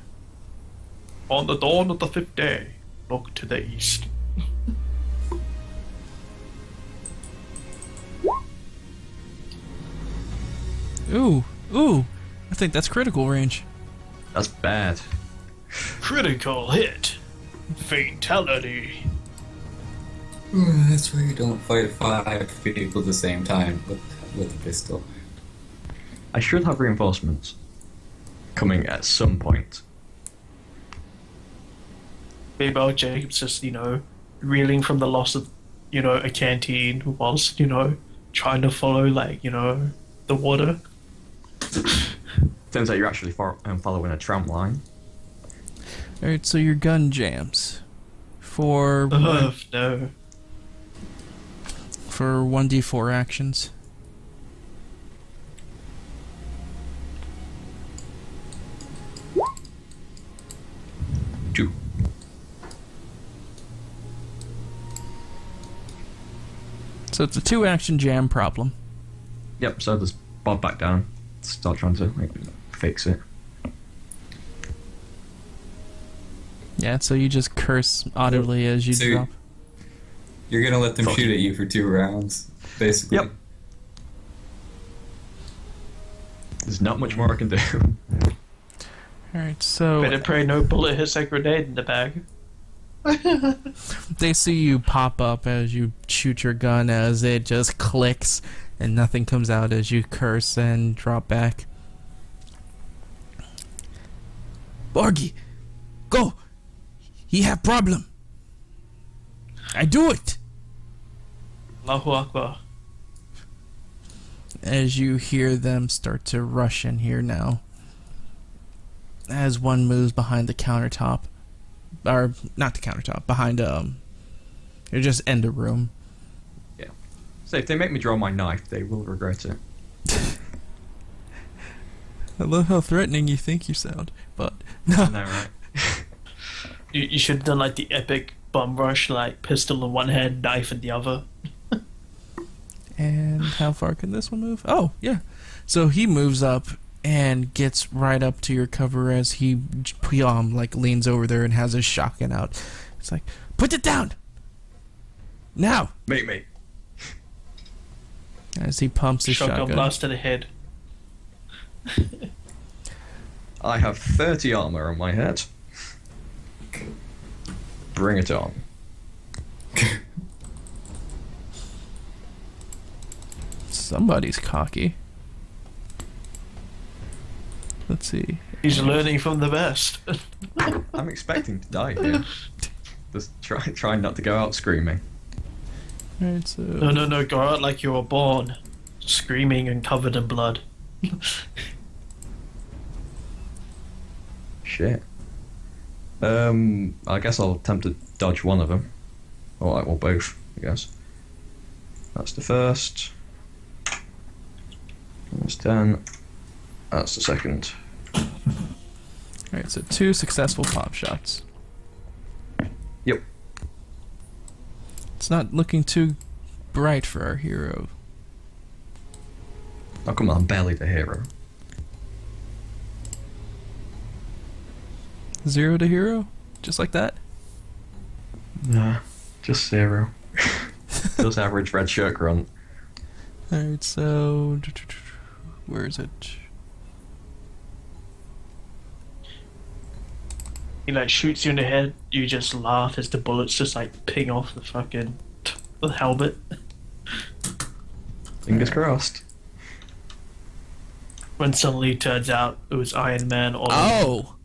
On the dawn of the 5th day, look to the east. Ooh, I think that's critical range. That's bad. Critical hit. Fatality. That's why you don't fight 5 people at the same time with a pistol. I should have reinforcements coming at some point. Meanwhile, Jacob's just, you know, reeling from the loss of, you know, a canteen whilst, you know, trying to follow, like, you know, the water. Turns out you're actually following a tram line. Alright, so your gun jams. For No. for 1d4 actions. Two. So it's a 2-action jam problem. Yep, so just bob back down. Start trying to fix it. Yeah, so you just curse audibly as you So drop. You're gonna let them Fuck shoot you. at you for 2 rounds, basically. Yep. There's not much more I can do. Alright, so Better pray no bullet hits that grenade in the bag. they see you pop up as you shoot your gun as it just clicks and nothing comes out as you curse and drop back. Borgi, go! He have problem. I do it! Allahu Akbar. As you hear them start to rush in here now. As one moves behind the countertop. Or, not the countertop, behind, you're just in the room. So if they make me draw my knife, they will regret it. I love how threatening you think you sound, but I no. know, right? You should have done like the epic bum rush, like pistol in one hand, knife in the other. And how far can this one move? Oh, yeah. So he moves up and gets right up to your cover as he like leans over there and has his shotgun out. It's like, put it down now. Meet me. As he pumps his Shotgun shotgun. blast to the head. I have 30 armor on my head. Bring it on. Somebody's cocky. Let's see. He's learning from the best. I'm expecting to die here. Just trying not to go out screaming. Alright, so No, go out like you were born, screaming and covered in blood. Shit. I guess I'll attempt to dodge one of them. Or like, well, both, I guess. That's the first. That's 10. That's the second. alright, so 2 successful pop shots. Yep. It's not looking too bright for our hero. Oh, come on, I'm barely the hero. 0 to hero? Just like that? Nah, just 0. Just average red shirt grunt. Alright, so where is it? He like shoots you in the head. You just laugh as the bullets just like ping off the fucking the helmet. Fingers crossed. When suddenly it turns out it was Iron Man or Oh!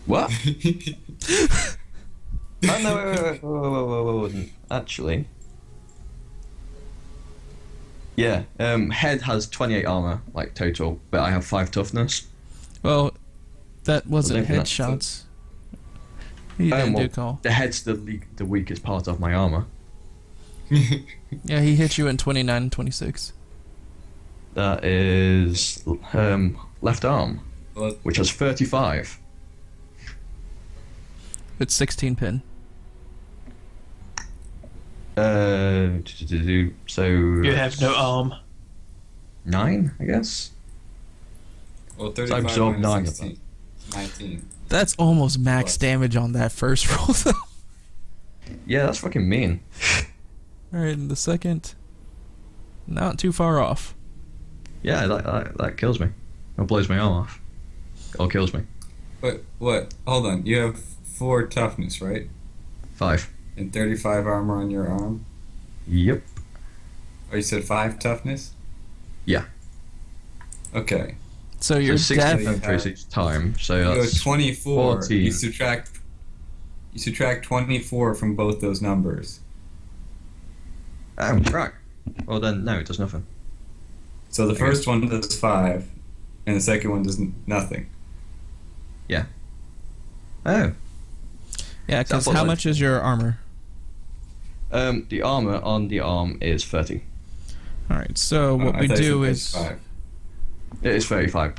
What? Oh, no, wait. Whoa. Actually. Yeah, head has 28 armor, like, total, but I have 5 toughness. Well, that wasn't think that's headshots. He didn't Well, do call. the head's the weakest part of my armor. Yeah, he hit you in 29 and 26. That is left arm, which has 35. With 16 pin. So you have no arm. 9, I guess. Well, So I 35 absorbed minus 9 of 16. 19. That's almost max Plus. damage on that first roll, though. Yeah, that's fucking mean. Alright, and the second. Not too far off. Yeah, that kills me. Or blows my arm off. Or kills me. But what? Hold on. You have 4 toughness, right? 5. And 35 armor on your arm? Yep. Or you said 5 toughness? Yeah. Okay. So your So 6 death. have- each time, so You go that's 24. 14. You subtract 24 from both those numbers. Oh, right. Well then, no, it does nothing. So the first one does 5, and the second one does nothing. Oh. Yeah, because So I how thought much is your armor? The armor on the arm is 30. Alright, so what I we thought you do said is. 5. It is 35,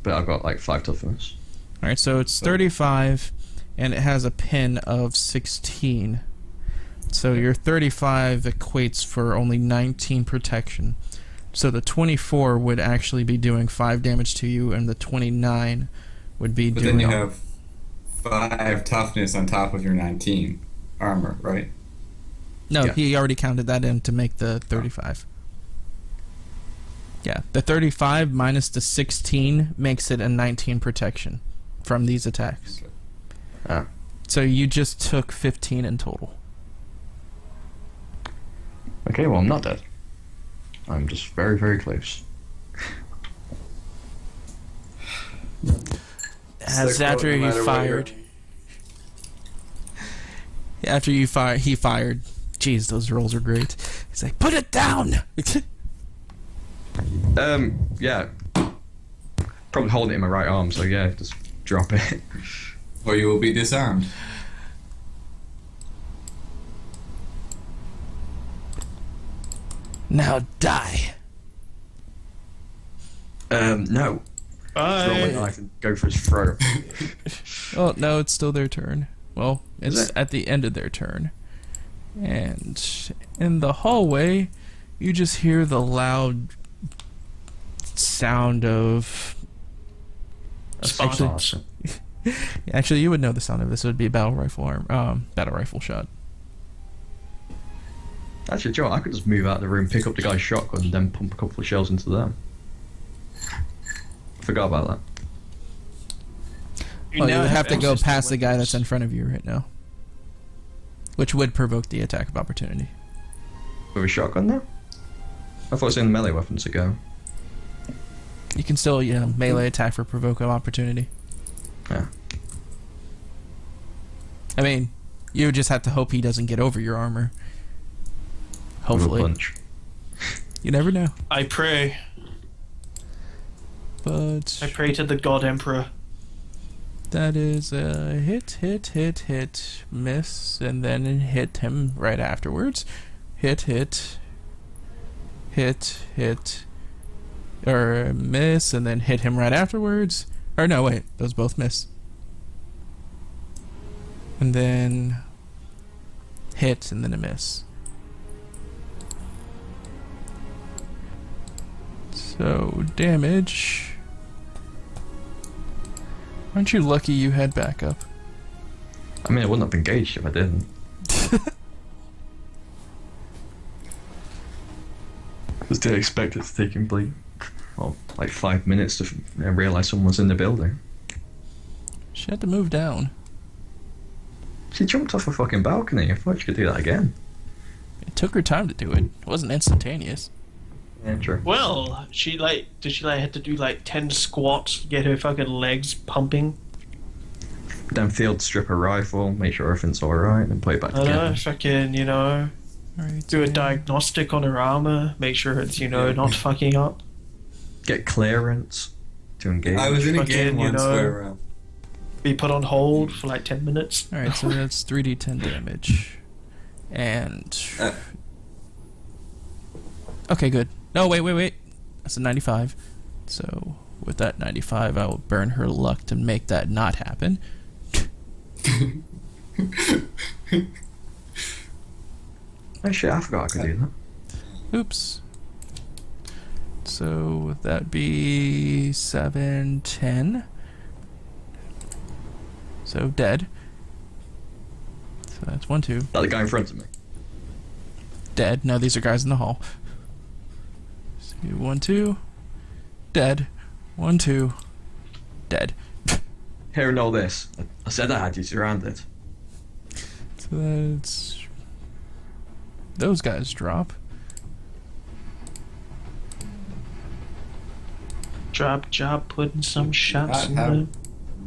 but I've got like 5 toughness. Alright, so it's 35, and it has a pin of 16. So your 35 equates for only 19 protection. So the 24 would actually be doing 5 damage to you, and the 29 would be But doing. then you have 5 toughness on top of your 19 armor, right? No, Yeah. he already counted that in to make the 35. Yeah, the 35 minus the 16 makes it a 19 protection from these attacks. Okay. Ah. So you just took 15 in total. Okay, well I'm not dead. I'm just very, very close. As after he fired. After he fired. Jeez, those rolls are great. He's like, put it down! Yeah. Probably holding it in my right arm, so yeah, just drop it. Or you will be disarmed. Now die. No. Throw my Bye. knife and go for his throat. Oh, no, it's still their turn. Well, Is it's it? at the end of their turn. And in the hallway, you just hear the loud sound of. Spartans. Actually, you would know the sound of this. It would be a battle rifle shot. Actually, Joe, I could just move out of the room, pick up the guy's shotgun, and then pump a couple of shells into them. Forgot about that. You would have to go past the guy that's in front of you right now, which would provoke the attack of opportunity. With a shotgun now? I thought it was in melee weapons to go. You can still, melee attack for provoke of opportunity. Yeah. I mean, you would just have to hope he doesn't get over your armor. Hopefully. With a punch. You never know. I pray. But I pray to the God Emperor. that is a hit, miss, and then hit him right afterwards. Hit, or miss, and then hit him right afterwards. Or no, wait, those both miss. And then hit, and then a miss. So, damage. Aren't you lucky you had backup? I mean, I wouldn't have engaged if I didn't. Just didn't expect it to take him, like 5 minutes to realise someone was in the building. She had to move down. She jumped off a fucking balcony. I thought she could do that again. It took her time to do it. It wasn't instantaneous. Yeah, true. Well, did she have to do 10 squats to get her fucking legs pumping? Then field strip a rifle, make sure everything's alright, and play it back I together. know, fucking, Right, do a diagnostic on her armor, make sure it's, not fucking up. Get clearance to engage. I was in a Fucking, game once where Be put on hold for 10 minutes. Alright, so that's 3d10 damage. And... Okay, good. No, wait. That's a 95. So, with that 95, I will burn her luck to make that not happen. Oh shit, I forgot I could do that. Oops. So, would that be 7, 10? So, dead. So, that's 1, 2. That the guy in front of me. Dead. No, these are guys in the hall. So, 1, 2. Dead. 1, 2. Dead. Hearing all this, I said I had you surrounded. So that's... Those guys drop. Drop job putting some shots not in have them.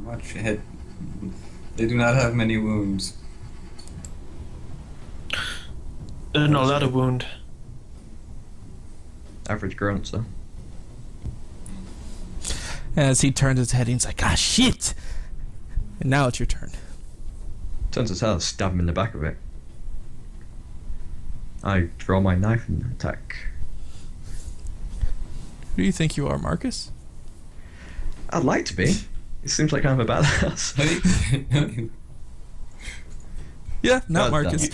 much head. They do not have many wounds. They're not allowed a wound. Average grunts, though. As he turns his head, he's like, ah, shit! And now it's your turn. Turns his head, stab him in the back of it. I draw my knife and attack. Who do you think you are, Marcus? I'd like to be. It seems like I'm a badass. Yeah, not God Marcus.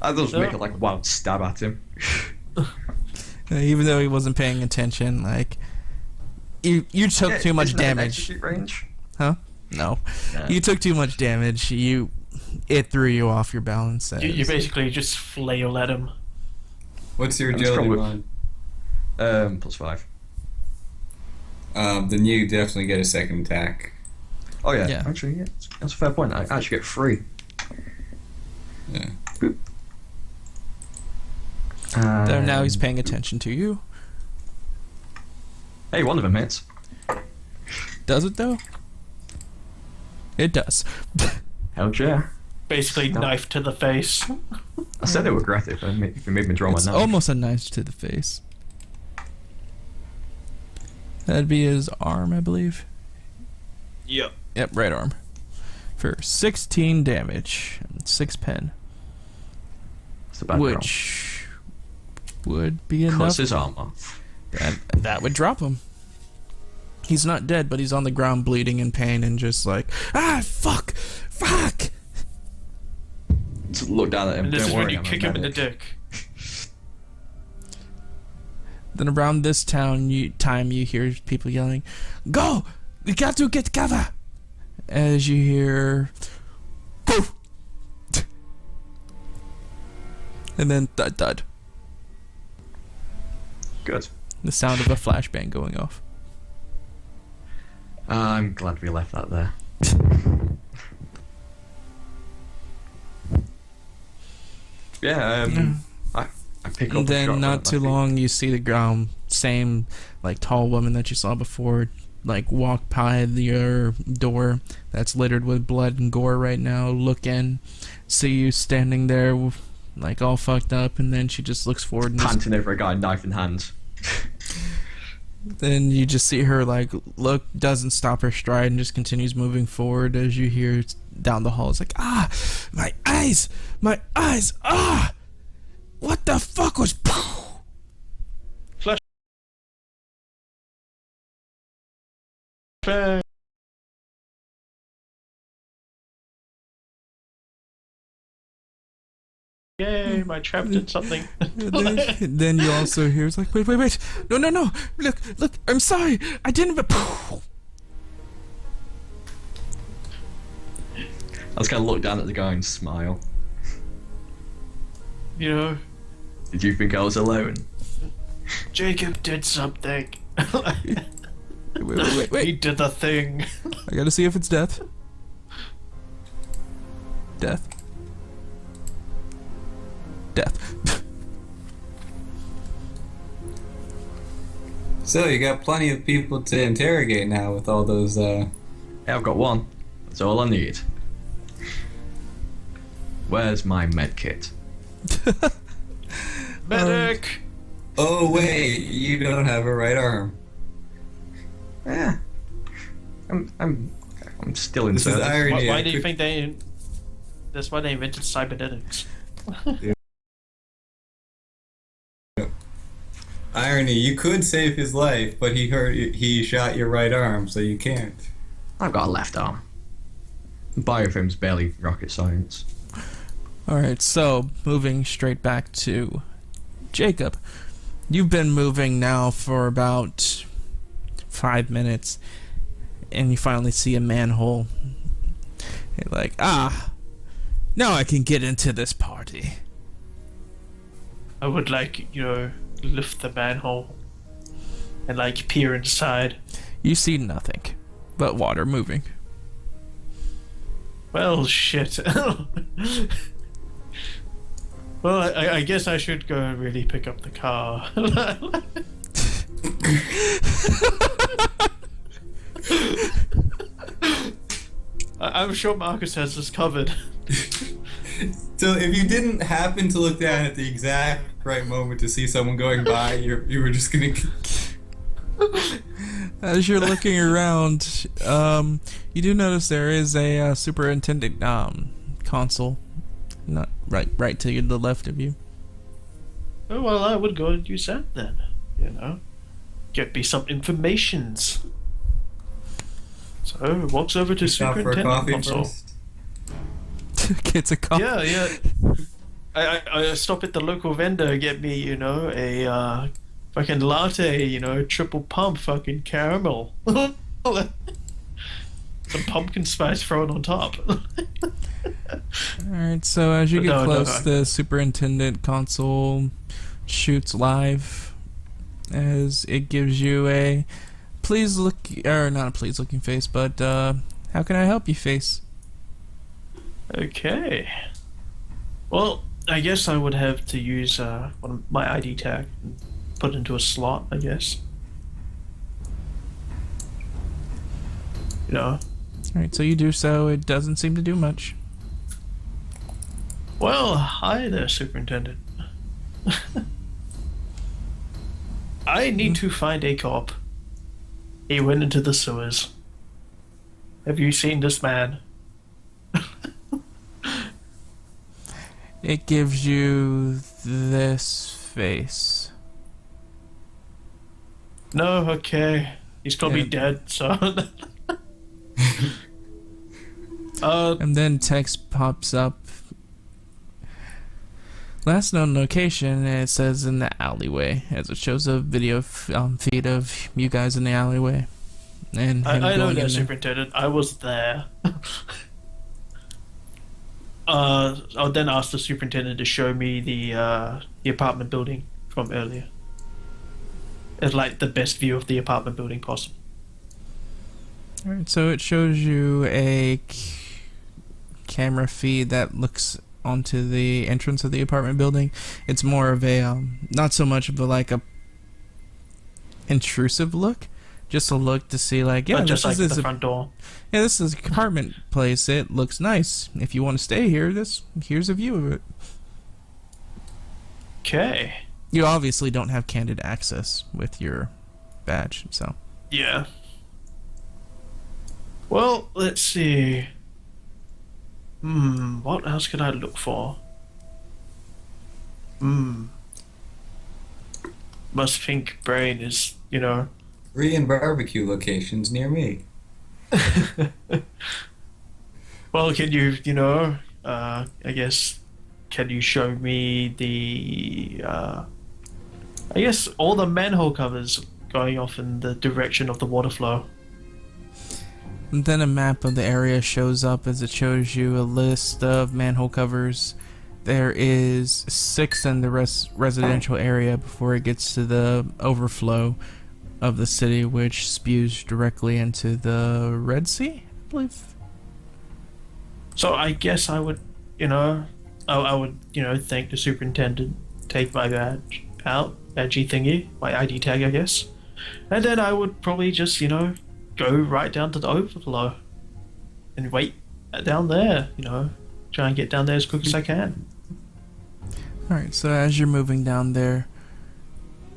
I'll just No. make a wild stab at him. Even though he wasn't paying attention, you took Yeah, too much isn't that an damage. execute range? Huh? No. Yeah. You took too much damage. It threw you off your balance. You basically just flail at him. What's your I'm agility strong mod? +5. Then you definitely get a second attack. Oh yeah, Yeah. actually, yeah, that's a fair point. I actually get 3. Yeah. Boop. There, now he's paying attention to you. Hey, one of them hits. Does it, though? It does. Hell yeah. Basically, No. knife to the face. I said they were aggressive. If it made me draw It's my knife. almost a knife to the face. That'd be his arm, I believe. Yep. Yep, right arm. For 16 damage and 6 pen. It's a bad Which would be roll. enough. Cuts his armor. That would drop him. He's not dead, but he's on the ground bleeding in pain and just fuck! Just look down at him. And this Don't is worry, when you I'm a kick him in the medic. dick. Then around this time you hear people yelling, "Go! We got to get cover!" As you hear, "Poof!" and then thud thud. Good. The sound of a flashbang going off. I'm glad we left that there. Yeah, I pick up And the then shotgun not at my too feet. long, you see the same like tall woman that you saw before, like walk by your door that's littered with blood and gore right now. Look in, see you standing there, like all fucked up, and then she just looks forward and Panting over a guy, knife in hand. then you just see her like look, doesn't stop her stride, and just continues moving forward. As you hear down the hall, it's like, "Ah, my eyes, ah, what the fuck was?" Bang. Yay, my trap did something. Then you also hear it's like, wait, no, look, I'm sorry, I didn't. I was gonna look down at the guy and smile. You know, Did you think I was alone? Jacob did something. Wait. He did the thing. I gotta see if it's death. Death. So you got plenty of people to interrogate now with all those. Hey, I've got one. That's all I need. Where's my med kit? Medic! Oh wait, you don't have a right arm. Yeah. I'm still in This is service. irony. Why do you think they... That's why they invented cybernetics. Irony. You could save his life, but he shot your right arm, so you can't. I've got a left arm. Biofilm's barely rocket science. Alright, so moving straight back to Jacob. You've been moving now for about 5 minutes, and you finally see a manhole. You're like, ah, now I can get into this party. I would like, lift the manhole and like peer inside. You see nothing but water moving. Well, shit. Well, I guess I should go and really pick up the car. I'm sure Marcus has this covered. So if you didn't happen to look down at the exact right moment to see someone going by, you were just gonna. As you're looking around, you do notice there is a superintendent console, not right to the left of you. Oh, well, I would go and use that then. Get me some informations. So, walks over to Stop for a superintendent coffee console. first. Gets a cup. Yeah. I stop at the local vendor, get me, a fucking latte, triple pump fucking caramel. Some pumpkin spice thrown on top. Alright, so as you get No, close, the superintendent console shoots live as it gives you a not a please looking face, but how can I help you face? Okay. Well, I guess I would have to use one of my ID tag and put it into a slot, I guess. Alright, so you do so. It doesn't seem to do much. Well, hi there, Superintendent. I need to find a cop. He went into the sewers. Have you seen this man? It gives you this face. No, okay. He's probably Yeah. dead, so... And then text pops up. Last known location, it says in the alleyway, as it shows a video feed of you guys in the alleyway. And him I know going that, in there. Superintendent. I was there. I'll then ask the superintendent to show me the apartment building from earlier. It's like the best view of the apartment building possible. Alright, so it shows you a camera feed that looks onto the entrance of the apartment building. It's more of a, not so much of a, like a intrusive look, just a look to see like, yeah, But just this like is the a, front door. yeah, this is an apartment place. It looks nice. If you want to stay here, here's a view of it. Okay. You obviously don't have candid access with your badge, so. Yeah. Well, let's see. What else could I look for? Must think brain is, Korean barbecue locations near me. Well, can you, I guess, can you show me the, I guess all the manhole covers going off in the direction of the water flow? And then a map of the area shows up as it shows you a list of manhole covers. There is 6 in the residential area before it gets to the overflow of the city, which spews directly into the Red Sea, I believe. So I guess I would, I would, thank the superintendent, take my badge out, badgie thingy, my ID tag, I guess. And then I would probably just, go right down to the overflow and wait down there, try and get down there as quick as I can. Alright, so as you're moving down there,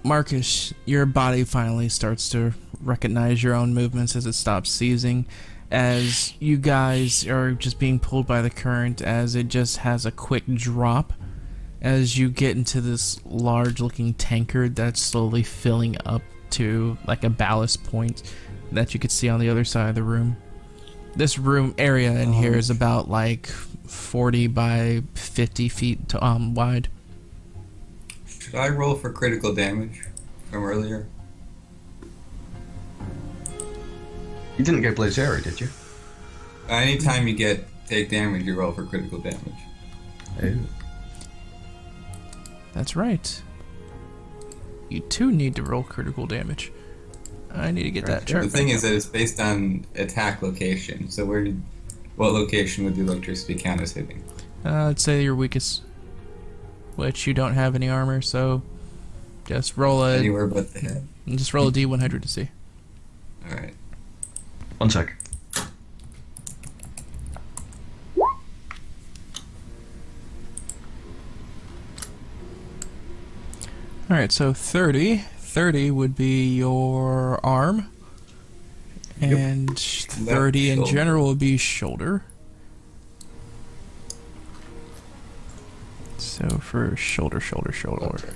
Marcus, your body finally starts to recognize your own movements as it stops seizing, as you guys are just being pulled by the current, as it just has a quick drop as you get into this large looking tankard that's slowly filling up to like a ballast point that you could see on the other side of the room. This room area in here is about like 40 by 50 feet wide. Should I roll for critical damage from earlier? You didn't get Blaze Area, did you? Anytime you take damage, you roll for critical damage. Oh. That's right. You too need to roll critical damage. I need to get that chart. The thing back is up. that it's based on attack location. So what location would the electricity count as hitting? I'd say your weakest, which you don't have any armor, so just roll a Anywhere but the head. just roll a D100 to see. All right. 1 sec. All right, so 30 would be your arm, and 30 in shoulder. general would be shoulder. So for shoulder, Okay.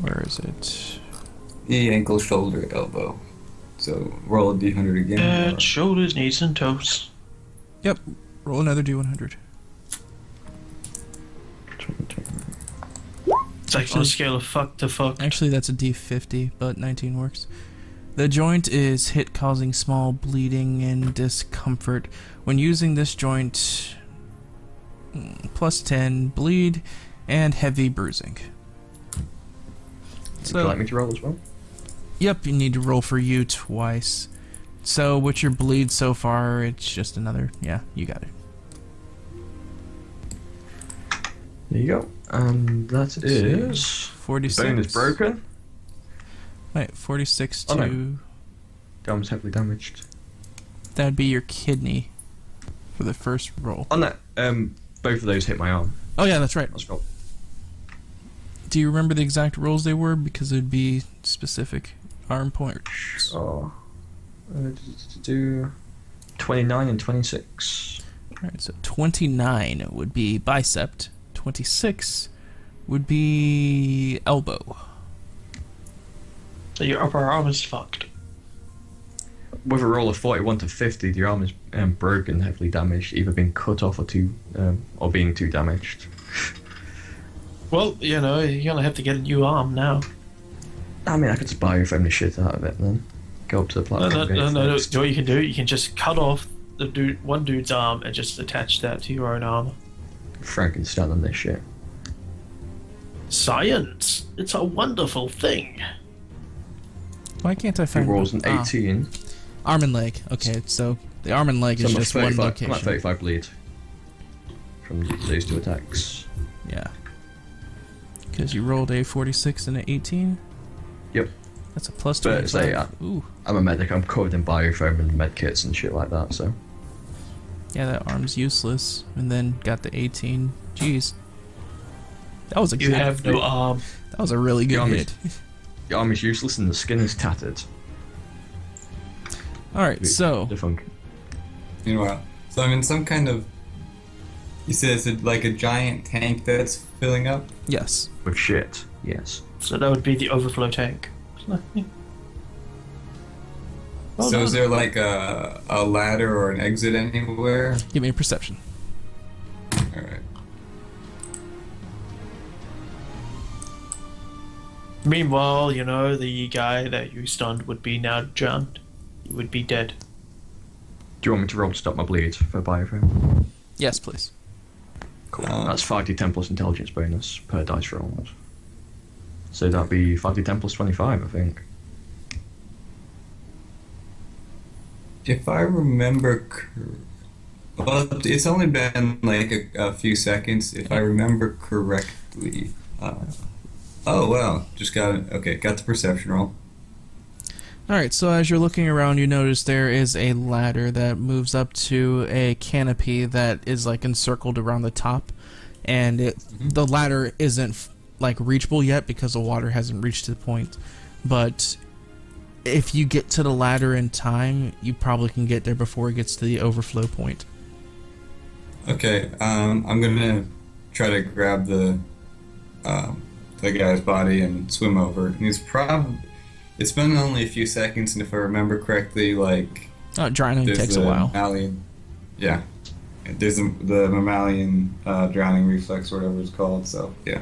where is it? Knee, ankle, shoulder, elbow. So roll a d100 again. Head, shoulders, knees, and toes. Yep, roll another D100. It's like on a scale of fuck to fuck. Actually, that's a D50, but 19 works. The joint is hit, causing small bleeding and discomfort. When using this joint, plus 10 bleed and heavy bruising. Would you like me to roll as well? Yep, you need to roll for you twice. So with your bleed so far, it's just another. Yeah, you got it. There you go. And that is... 46. Bone is broken. Wait, 46 Oh, to. no. Arm's heavily damaged. That'd be your kidney for the first roll. On that, both of those hit my arm. Oh yeah, that's right. Let's go. Do you remember the exact rolls they were? Because it'd be specific arm points. Oh. Do 29 and 26. Alright, so 29 would be bicep. 26 would be elbow. So your upper arm is fucked. With a roll of 41 to 50, the arm is broken, heavily damaged, either being cut off or being too damaged. Well, you know, you're gonna have to get a new arm now. I mean, I could just bioframe the shit out of it then. Go up to the No, platform. no, get no, it no, no. fixed. What you can do, you can just cut off one dude's arm and just attach that to your own armor. Frankenstein on this shit. Science! It's a wonderful thing. Why can't I He find rolls an Ah, 18. arm and leg? Okay, so the arm and leg So is I'm at just one 35, I'm location. at 35 bleed from these two attacks. Yeah. Because you rolled a 46 and an 18. Yep. That's a plus But 25. say, Ooh. I'm a medic. I'm covered in biofilm and med kits and shit like that. So Yeah, that arm's useless. And then got the 18. Jeez. That was a You good have no arm. That was a really good arm hit. the arm is useless and the skin is tattered. Alright, so Defunct. Meanwhile, so I'm in some kind of. You said it's like a giant tank that's filling up. yes. With shit. Yes. So that would be the overflow tank. Well So is done. there like a ladder or an exit anywhere? Give me a perception. All right. Meanwhile, you know, the guy that you stunned would be now jammed. He would be dead. Do you want me to roll to stop my bleed for biofilm? Yes, please. Cool. That's 5d10 plus intelligence bonus per dice roll. So that'd be 5d10 plus 25, I think. If I remember, well, it's only been like a few seconds. If I remember correctly, oh well, just got it. Okay, got the perception roll. Alright, so as you're looking around, you notice there is a ladder that moves up to a canopy that is like encircled around the top. And the ladder isn't like reachable yet because the water hasn't reached the point. But if you get to the ladder in time, you probably can get there before it gets to the overflow point. Okay, I'm gonna try to grab the guy's body and swim over. And it's been only a few seconds, and if I remember correctly, like Drowning there's takes the a while. mammalian, yeah, there's the mammalian drowning reflex, or whatever it's called. So yeah,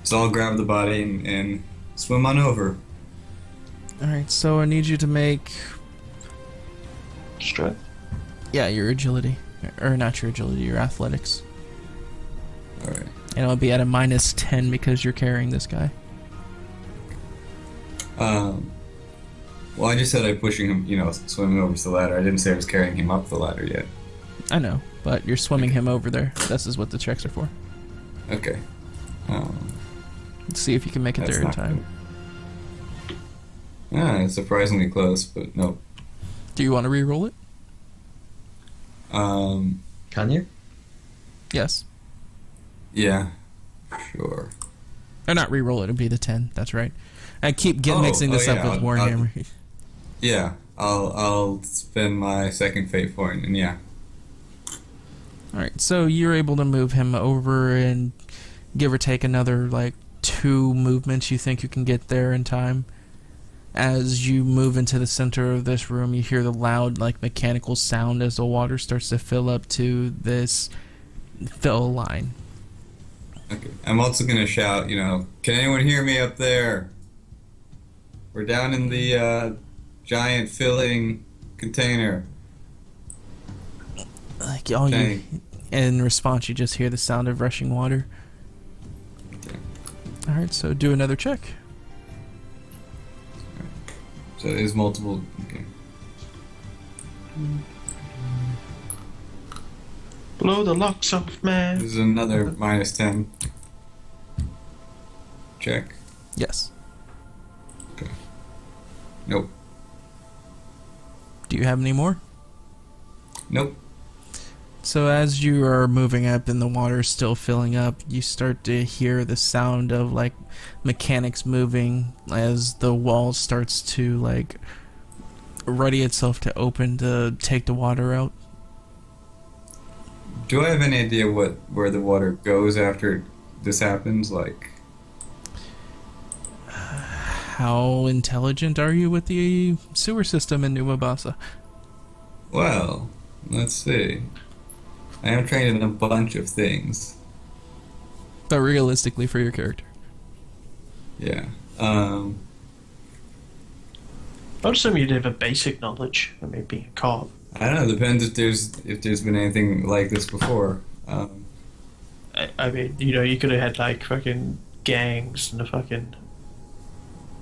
so I'll grab the body and swim on over. Alright, so I need you to make, Strength. yeah, your agility. Or not your agility, your athletics. All right. And it'll be at a -10 because you're carrying this guy. Well, I just said I'm pushing him, swimming over to the ladder. I didn't say I was carrying him up the ladder yet. I know, but you're swimming him over there. This is what the checks are for. Okay. Let's see if you can make it That's there in not time. It's surprisingly close, but nope. Do you want to re-roll it? Can you? Yes. Yeah, sure. Or not re-roll it, it'd be the 10. That's right. I keep mixing this up yeah, with Warhammer. Yeah, I'll spend my second fate point, and yeah. Alright, so you're able to move him over and give or take another, 2 movements. You think you can get there in time. As you move into the center of this room, you hear the loud, mechanical sound as the water starts to fill up to this fill line. Okay. I'm also gonna shout, can anyone hear me up there? We're down in the giant filling container. Tank. In response, you just hear the sound of rushing water. Okay. Alright, so do another check. So there's multiple. Okay. Blow the locks off, man. This is another -10. Check. Yes. Okay. Nope. Do you have any more? Nope. So as you are moving up and the water is still filling up, you start to hear the sound of mechanics moving as the wall starts to ready itself to open to take the water out. Do I have any idea where the water goes after this happens? How intelligent are you with the sewer system in New Mombasa? Well, let's see. I am trained in a bunch of things. But realistically, for your character. Yeah. I would assume you'd have a basic knowledge of me being a cop. I don't know. Depends if there's been anything like this before. I mean, you know, you could have had like fucking gangs in the fucking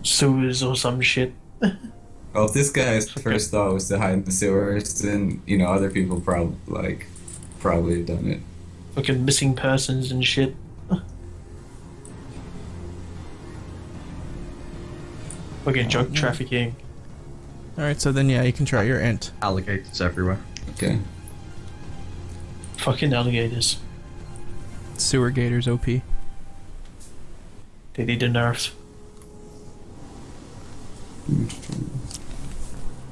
sewers or some shit. Well, if this guy's first thought was to hide in the sewers, then you know other people probably have done it. Fucking missing persons and shit. Fucking drug trafficking. Alright, so then yeah, you can try your int. Alligators everywhere. Okay. Fucking alligators. Sewer gators OP. They need a nerf.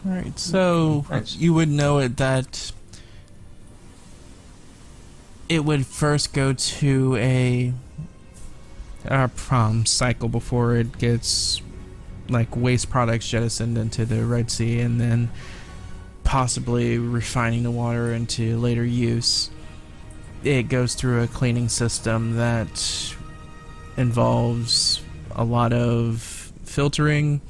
Alright, so Nice. you would know it that it would first go to a prom cycle before it gets like waste products jettisoned into the Red Sea, and then possibly refining the water into later use. It goes through a cleaning system that involves a lot of filtering,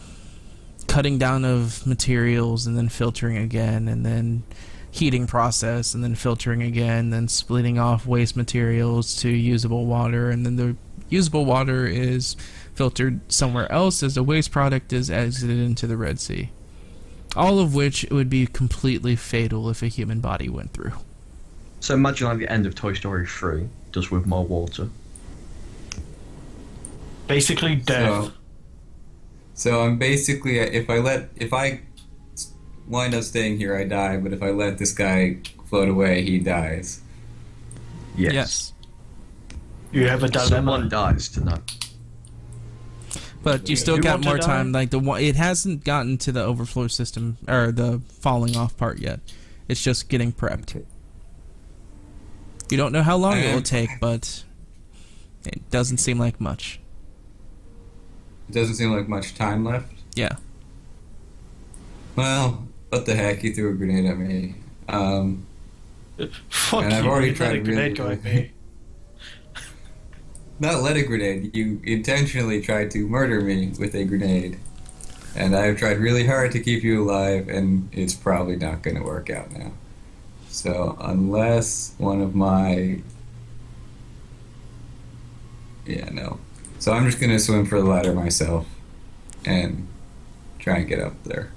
cutting down of materials, and then filtering again, and then heating process, and then filtering again, then splitting off waste materials to usable water, and then the usable water is filtered somewhere else as the waste product is exited into the Red Sea. All of which would be completely fatal if a human body went through. So imagine like the end of Toy Story 3, just with more water. Basically death. So I'm basically if I wind up staying here, I die. But if I let this guy float away, he dies. Yes. You have a dilemma. Someone dies tonight. But you still You got want to more die? time. Like it hasn't gotten to the overflow system or the falling off part yet. It's just getting prepped. Okay. You don't know how long it Um, will take, but it doesn't seem like much. It doesn't seem like much time left. Yeah. Well, what the heck? He threw a grenade at me. Fuck And I've you, already you let a tried grenade go really- at me. Not let a grenade. You intentionally tried to murder me with a grenade. And I've tried really hard to keep you alive, and it's probably not going to work out now. So, unless one of my... Yeah, no. So I'm just going to swim for the ladder myself and try and get up there.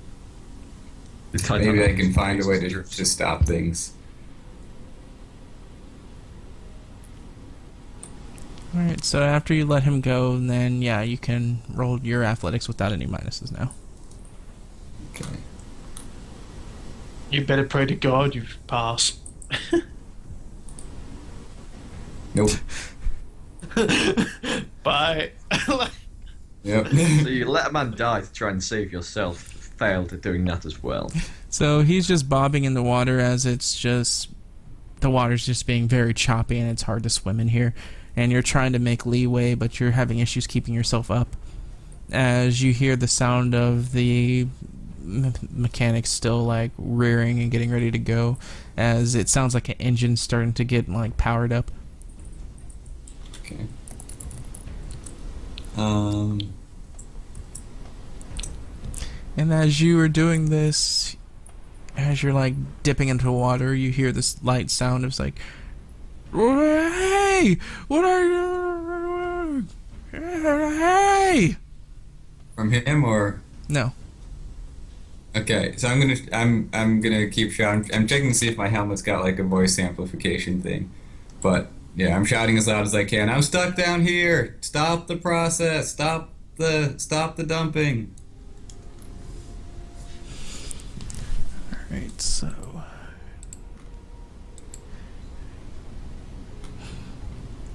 Maybe I can find a way to stop things. Alright, so after you let him go, then yeah, you can roll your athletics without any minuses now. Okay. You better pray to God you pass. Nope. Bye. Yep. So you let a man die to try and save yourself, failed at doing that as well. So he's just bobbing in the water as it's just... The water's just being very choppy and it's hard to swim in here. And you're trying to make leeway, but you're having issues keeping yourself up. As you hear the sound of the mechanics still like rearing and getting ready to go, as it sounds like an engine starting to get like powered up. Okay. And as you are doing this, as you're like dipping into water, you hear this light sound. It's like, "Hey, what are you? Hey!" From him or? No. Okay, so I'm gonna keep shouting. I'm checking to see if my helmet's got like a voice amplification thing, but yeah, I'm shouting as loud as I can. I'm stuck down here. Stop the process. Stop the dumping. Alright, so...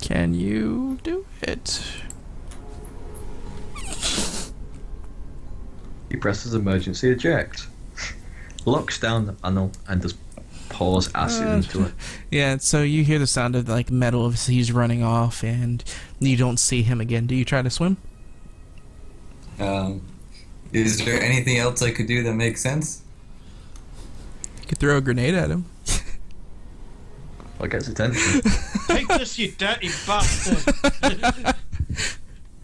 Can you do it? He presses emergency eject, locks down the panel, and just pours acid into it. Yeah, so you hear the sound of like metal as he's running off, and you don't see him again. Do you try to swim? Is there anything else I could do that makes sense? You could throw a grenade at him. What gets attention? Take this, you dirty bastard!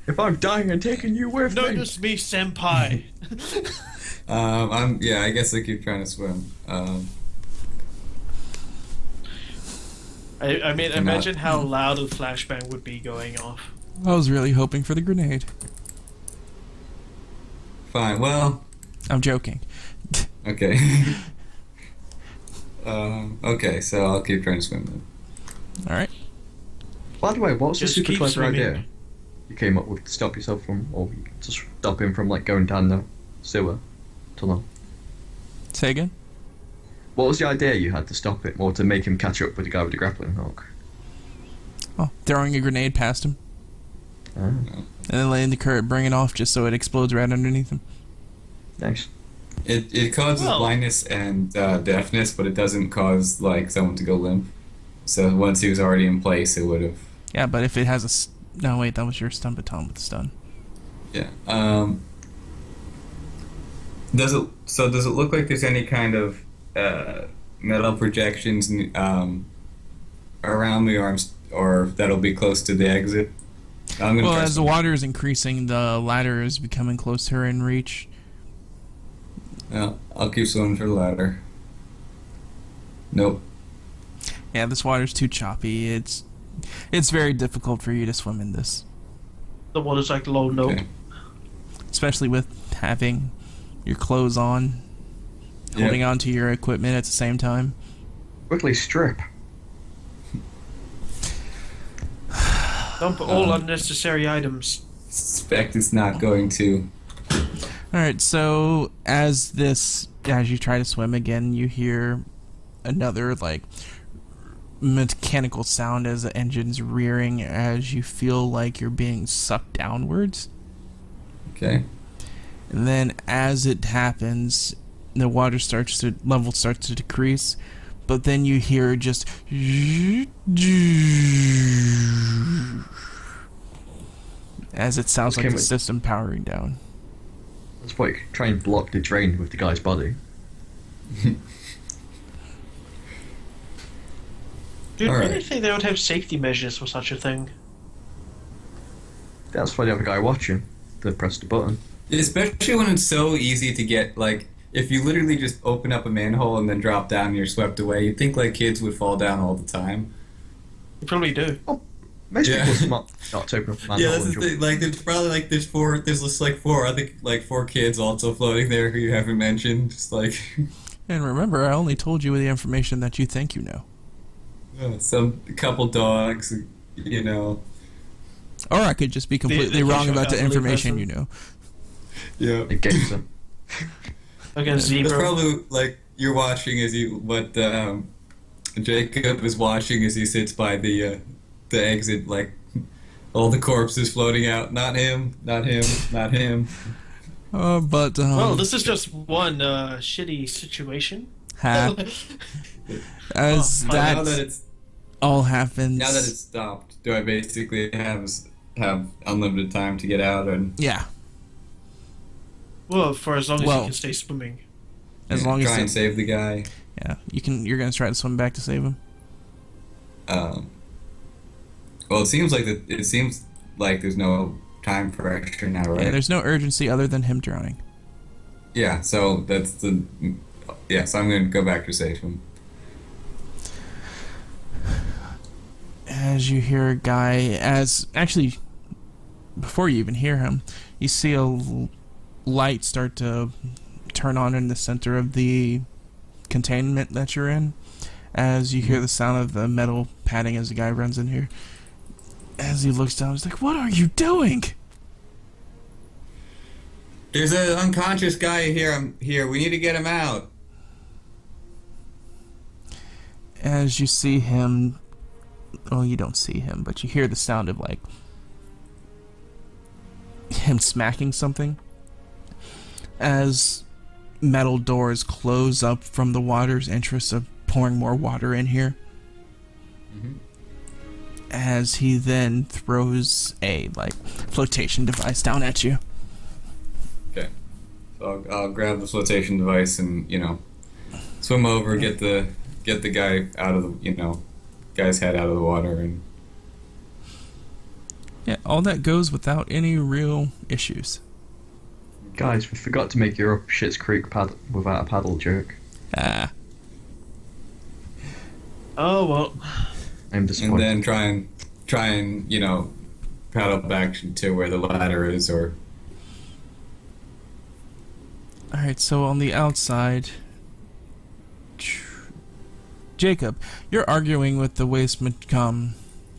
If I'm dying and taking you with me. Notice me, senpai. I guess I keep trying to swim. I mean, imagine how loud a flashbang would be going off. I was really hoping for the grenade. Fine. Well. I'm joking. Okay. Okay, so I'll keep trying to swim then. Alright. By the way, what's the Just super keep clever swimming. idea you came up with to stop yourself from, or to stop him from like going down the sewer tunnel? Say again? What was the idea you had to stop him, or to make him catch up with the guy with the grappling hook? Oh, throwing a grenade past him. Ah, And then letting the current bring it off just so it explodes right underneath him. nice. It causes Well- blindness and deafness, but it doesn't cause like someone to go limp. So once he was already in place, it would have. Yeah, but if it has a... No, wait, that was your stun baton with the stun. Yeah. Does it look like there's any kind of metal projections around me, or that'll be close to the exit? I'm gonna Well, try as the some- water is increasing, the ladder is becoming closer in reach. Yeah, I'll keep swimming for the ladder. Nope. Yeah, this water's too choppy. It's very difficult for you to swim in this. The water's like low note. Okay. Especially with having your clothes on, Yeah. holding on to your equipment at the same time. Quickly strip. Dump all unnecessary items. Suspect it's not going to. Alright, so as you try to swim again, you hear another, like, mechanical sound as the engine's rearing as you feel like you're being sucked downwards. Okay. And then as it happens, the water level starts to decrease, but then you hear just as it sounds like Okay, the but- system powering down. That's why you try and block the drain with the guy's body. Do you All really right. think they would have safety measures for such a thing? That's why they have a guy watching. They press the button. Especially when it's so easy to get, like, if you literally just open up a manhole and then drop down and you're swept away, you'd think, like, kids would fall down all the time. You probably do. Most Yeah. people not to open up a manhole Yeah, that's and the jump. thing. Like, there's probably, like, there's just, like, four kids also floating there who you haven't mentioned. Just, like, And remember, I only told you the information that you think you know. a couple dogs, you know. Or I could just be completely the wrong about the elderly information person. you know. Yeah. It gets them. Like a That's zebra. probably, like, you're watching what Jacob is watching as he sits by the exit, like, all the corpses floating out. Not him, not him, not him. But Well, this is just one shitty situation. as Oh, Now that that it's all happens, Now that it's stopped, do I basically have unlimited time to get out? And yeah, Well, for as long as Well- you can stay swimming. as long try and as save the guy? you're gonna try to swim back to save him. Well, it seems like there's no time pressure now, right? Yeah, there's no urgency other than him drowning. Yeah, so so I'm gonna go back to save him. As you hear a guy, before you even hear him, you see a light start to turn on in the center of the containment that you're in. As you hear the sound of the metal padding as the guy runs in here. As he looks down, he's like, "What are you doing?" There's an unconscious guy here. We need to get him out. As you see him, well, you don't see him, but you hear the sound of, like, him smacking something. As metal doors close up from the water's interest of pouring more water in here. As he then throws a, like, flotation device down at you. Okay. So I'll grab the flotation device and swim over, get the guy out of the guy's head out of the water. And Yeah, all that goes without any real issues. Guys, we forgot to make your Schitt's Creek without a paddle joke. Ah. Oh well. I'm disappointed. then try and paddle back to where the ladder is, or Alright, so on the outside, Jacob, you're arguing with the waste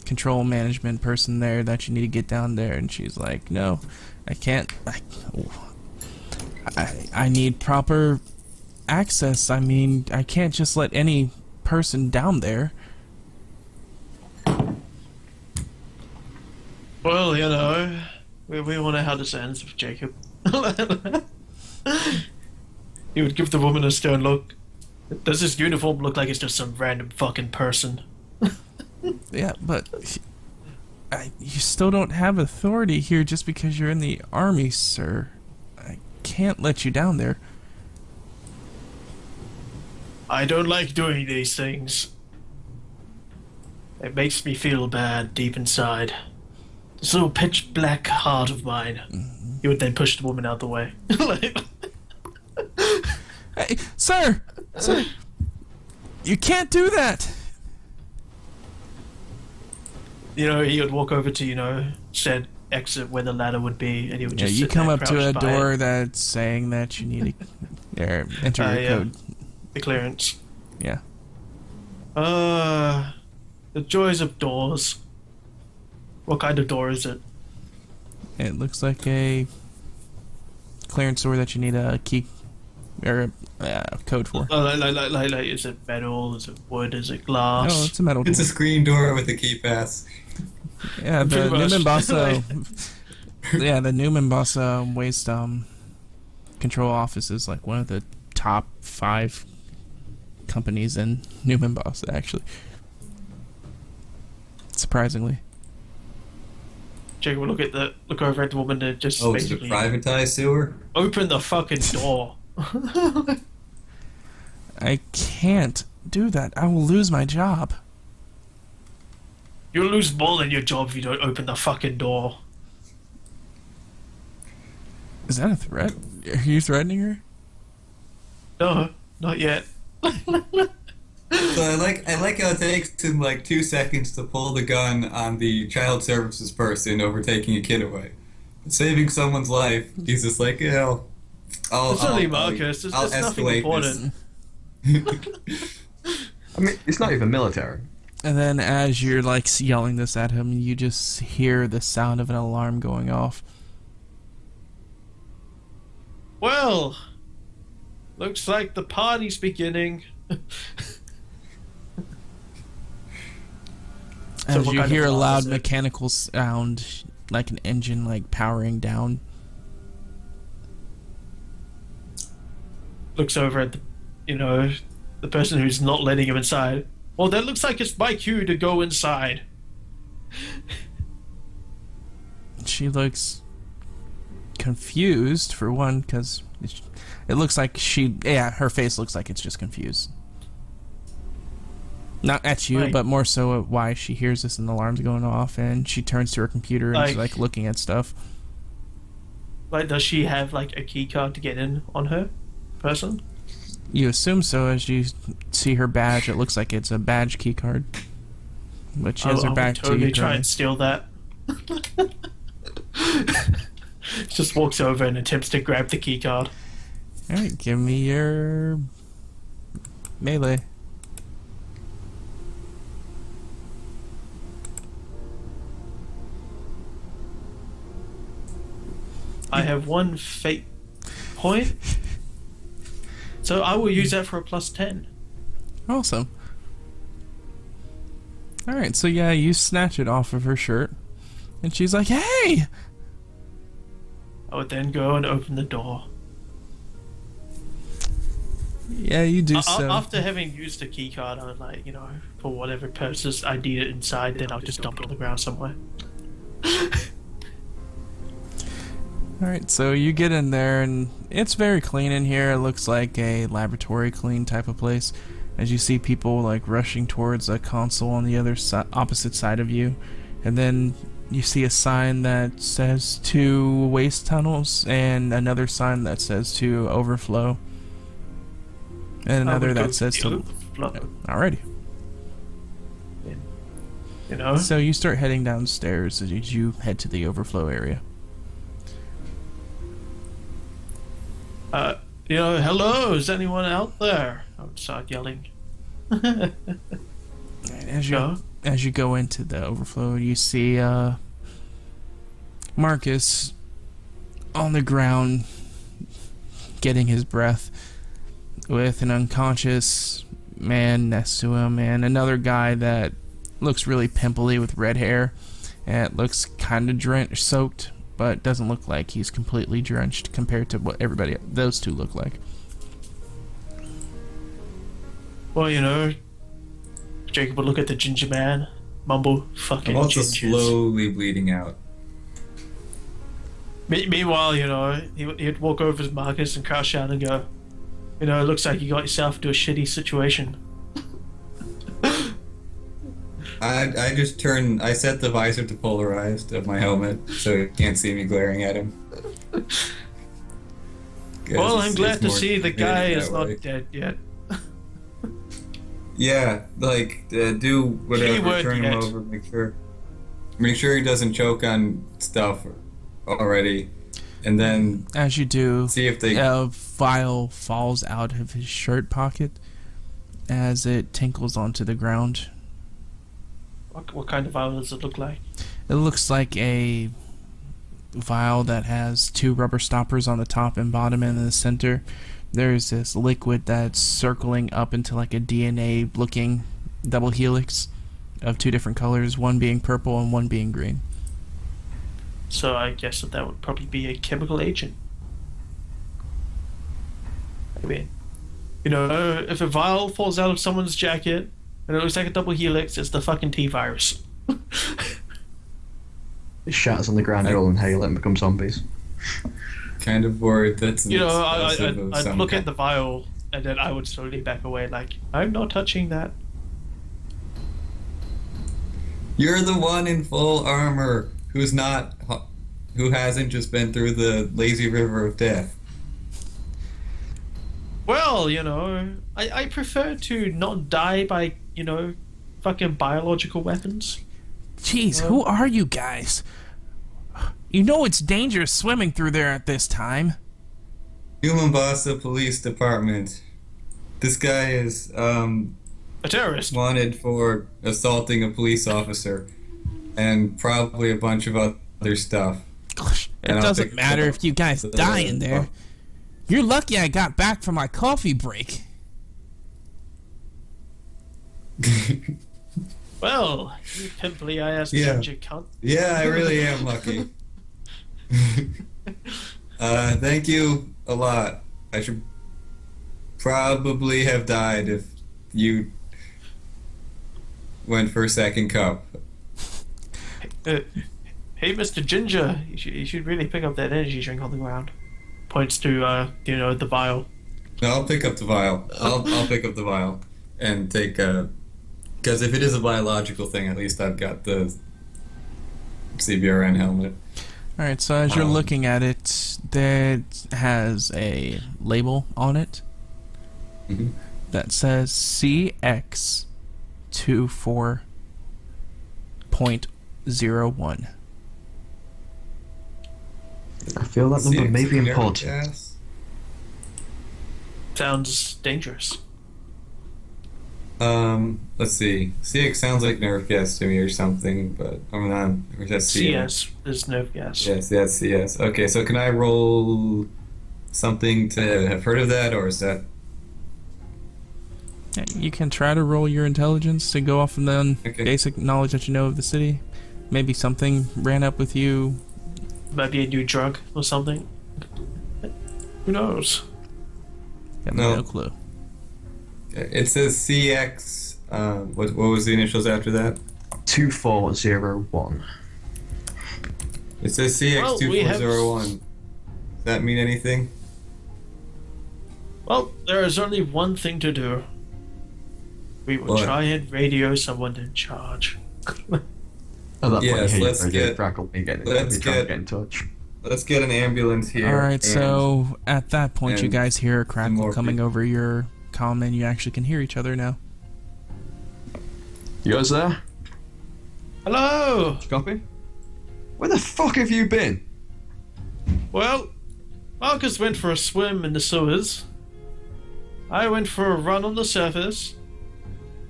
control management person there that you need to get down there, and she's like, no, I can't. I need proper access. I mean, I can't just let any person down there. Well, we all know how this ends with Jacob. He would give the woman a stern look. Does this uniform look like it's just some random fucking person? Yeah, but you still don't have authority here just because you're in the army, sir. I can't let you down there. I don't like doing these things. It makes me feel bad deep inside. This little pitch black heart of mine. He would then push the woman out the way. Hey, sir, you can't do that. He would walk over to, said exit where the ladder would be, and he would just you sit come there up to a crouched by door it. that's saying that you need to enter your Yeah. code. The clearance. Yeah. The joys of doors. What kind of door is it? It looks like a clearance door that you need a key or a code for. Like, is it metal? Is it wood? Is it glass? No, it's a metal door. it's a screen door with a key pass. Yeah, the Pretty much. Newman Bossa. Yeah, the Newman Bossa waste control office is like one of the top 5 companies in Newman Bossa, actually. Surprisingly. Jacob will look over at the woman and just Oh, it's a basically privatized sewer? open the fucking door. I can't do that. I will lose my job. You'll lose more than your job if you don't open the fucking door. Is that a threat? Are you threatening her? No, not yet. So I like how it takes him like 2 seconds to pull the gun on the child services person over taking a kid away. Saving someone's life, he's just like, I'll It's only Marcus. It's I'll nothing escalate important. I mean, it's not even military. And then as you're like yelling this at him, you just hear the sound of an alarm going off. Well, looks like the party's beginning. As what you kind of hear a alarm loud is it? mechanical sound, like an engine like powering down. Looks over at the person who's not letting him inside. Well, that looks like it's my cue to go inside. She looks confused for one, because it looks like her face looks like it's just confused. Not at you, Right. but more so at why she hears this and the alarm's going off, and she turns to her computer and is Like- like looking at stuff. Like, does she have like a key card to get in on her person? You assume so as you see her badge. It looks like it's a badge key card, but she has I her would back totally to you. try currently. and steal that. Just walks over and attempts to grab the key card. All right, give me your melee. I have 1 fate point, so I will use that for a +10. Awesome. Alright, so yeah, you snatch it off of her shirt. And she's like, hey! I would then go and open the door. Yeah, you do so. After having used the key card, I would like, for whatever purposes I need it inside, then I'll just dump it on the ground somewhere. Alright, so you get in there, and it's very clean in here. It looks like a laboratory clean type of place. as you see people like rushing towards a console on the other opposite side of you, and then you see a sign that says to waste tunnels and another sign that says to overflow, and another that says to overflow. alrighty. You know. So you start heading downstairs as you head to the overflow area. Hello, is anyone out there? I would start yelling. And as you go into the overflow, you see Marcus on the ground getting his breath with an unconscious man next to him and another guy that looks really pimply with red hair and it looks kind of drenched, soaked, but doesn't look like he's completely drenched compared to what those two look like. Well, Jacob would look at the ginger man, mumble, fucking I'm also gingers. slowly bleeding out. Meanwhile, he'd walk over to Marcus and crouch down and go, it looks like you got yourself into a shitty situation. I just I set the visor to polarized of my helmet so you can't see me glaring at him. Well, I'm glad to more see the guy intimidating is that not way. dead yet. Yeah, do whatever, Keyword turn him yet. over, make sure he doesn't choke on stuff already, and then As you do, see if they... a vial falls out of his shirt pocket as it tinkles onto the ground. What kind of vial does it look like? It looks like a vial that has two rubber stoppers on the top and bottom, and in the center there's this liquid that's circling up into like a DNA looking double helix of two different colors, one being purple and one being green. So I guess that would probably be a chemical agent. I mean, if a vial falls out of someone's jacket and it looks like a double helix, it's the fucking T-virus. It shatters on the ground, they all inhale it and become zombies. Kind of worried that's an explosive of I'd some look kind. at the vial and then I would slowly back away like, I'm not touching that. You're the one in full armor who hasn't just been through the lazy river of death. Well, I prefer to not die by, fucking biological weapons. Jeez, who are you guys? You know it's dangerous swimming through there at this time. Human Bassa Police Department. This guy is A terrorist. wanted for assaulting a police officer and probably a bunch of other stuff. Gosh, it And I'll doesn't pick matter up if you guys the- die in there. You're lucky I got back from my coffee break. Well, you pimply ass Yeah. ginger cunt. Yeah, I really am lucky. Thank you a lot. I should probably have died if you went for a second cup. Hey, Mr. Ginger, you should really pick up that energy drink on the ground. Points to, the vial. No, I'll pick up the vial. I'll pick up the vial and take because if it is a biological thing, at least I've got the CBRN helmet. Alright, so as you're looking at it, that has a label on it Mhm. that says CX24.01. I feel that number may be nerve important. gas? Sounds dangerous. Let's see. CX sounds like nerve gas to me or something, but I'm not. Or is that CS? CS is nerve gas. Yes, that's CS. Okay, so can I roll something to have heard of that, or is that... Yeah, you can try to roll your intelligence to go off of the Okay. basic knowledge that you know of the city. Maybe something ran up with you. Might be a new drug or something. Who knows? Got No. no clue. It says CX. What was the initials after that? 2401. It says CX Well, we have- 2401. Does that mean anything? Well, there is only one thing to do. We will What? try and radio someone in charge. At that point, Yes, you hear let's Radio get- Crackle me getting let's me trying to get- get in touch. Let's get an ambulance here. All right, and- so at that point, you and guys hear a some crackle more coming people. over your comm, and you actually can hear each other now. You guys there? Hello! Copy? Where the fuck have you been? Well, Marcus went for a swim in the sewers. I went for a run on the surface.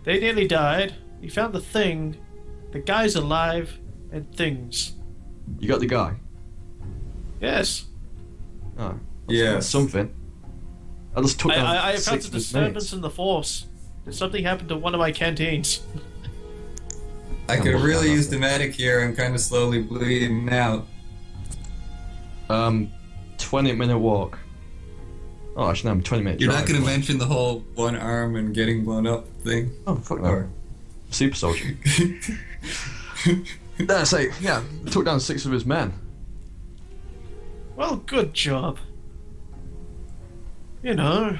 They nearly died. We found the thing. The guy's alive, and things. You got the guy? Yes. Oh. Yeah. That's something. I just took down I felt six a of his disturbance mates. in the force. Did something happen to one of my canteens? I could really use the medic here. I'm kind of slowly bleeding out. 20-minute walk. Oh, actually, no, 20-minute You're drive. not going to mention the whole one arm and getting blown up thing? Oh, fuck no. Or... Super soldier. That's it. Yeah, took down 6 of his men. Well, good job. You know, Do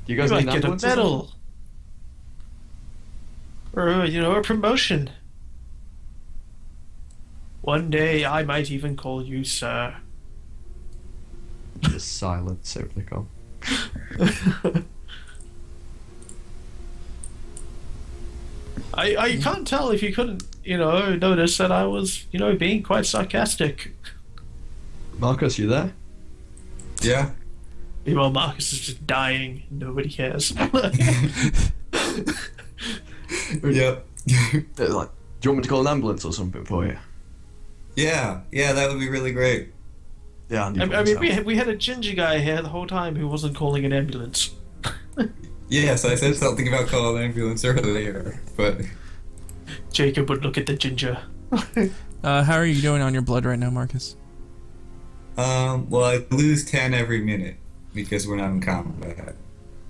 you you guys might need get a ambulances? medal. Or, you know, a promotion. One day I might even call you sir. Just silent, so they come. I can't tell if you couldn't, you know, notice that I was, you know, being quite sarcastic. Marcus, you there? Yeah? Meanwhile, Marcus is just dying. Nobody cares. Yep. Like, do you want me to call an ambulance or something for you? Yeah, that would be really great. Yeah, I mean, we had a ginger guy here the whole time who wasn't calling an ambulance. Yes, I said something about calling an ambulance earlier, but... Jacob would look at the ginger. How are you doing on your blood right now, Marcus? Well, I lose 10 every minute because we're not in combat.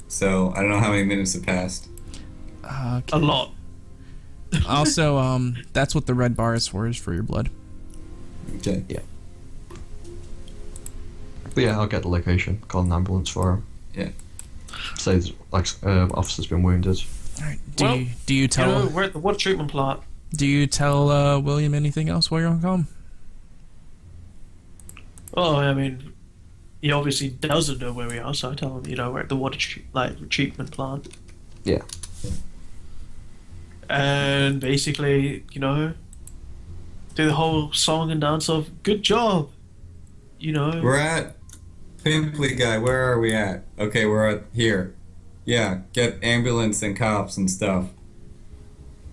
So, I don't know how many minutes have passed. A lot. Also, that's what the red bar is for your blood. Okay. But yeah, I'll get the location. Call an ambulance for him. Yeah. Say, like, officer's been wounded. All right. Well, Do you You tell know, we're at the water treatment plant. William anything else while you're on comm? Oh, I mean, he obviously doesn't know where we are, so I tell him, you know, we're at the water treatment plant. Yeah. And basically, you know, do the whole song and dance of "Good job," you know. We're at Pimply Guy. Where are we at? Okay, we're at here. Yeah, get ambulance and cops and stuff.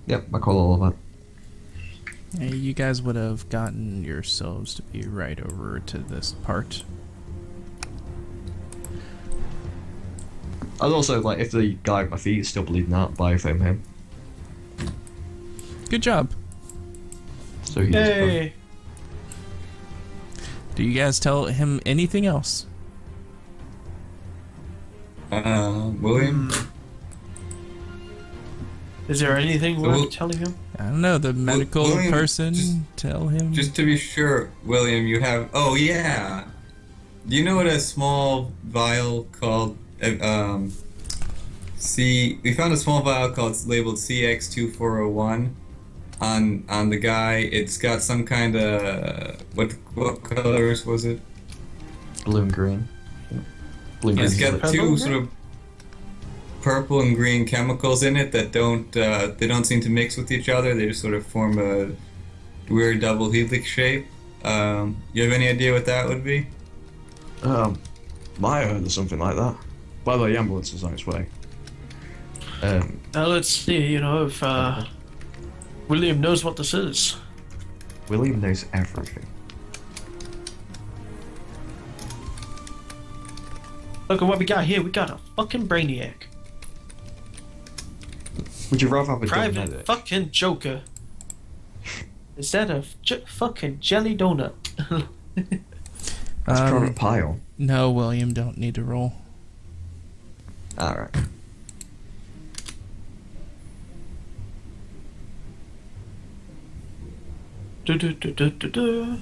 Yep, I call all of that. Hey, you guys would have gotten yourselves to be right over to this part. I'd also, like, if the guy at my feet is still bleeding out, biofilm him. Good job. So he's Hey, Do you guys tell him anything else? William? is there anything Well- worth telling him? I don't know. The medical William, person just- tell him. Just to be sure, William, you have... Oh, yeah! Do you know what a small vial called... We found a small vial called labeled CX2401 on the guy. It's got some kind of... What colors was it? blue and green. Blue and It's green. got Purple two and sort of purple and green chemicals in it that they don't seem to mix with each other. They just sort of form a weird double helix shape. You have any idea what that would be? Maya or something like that. By the way, the ambulance is on its way. Now let's see, you know, if William knows what this is. William knows everything. Look at what we got here. We got a fucking brainiac. Would you rather have a dumb Private medic? fucking Joker. Instead of fucking jelly donut. That's Private Pile. No, William, don't need to roll. Alright. Du-du-du-du-du-du.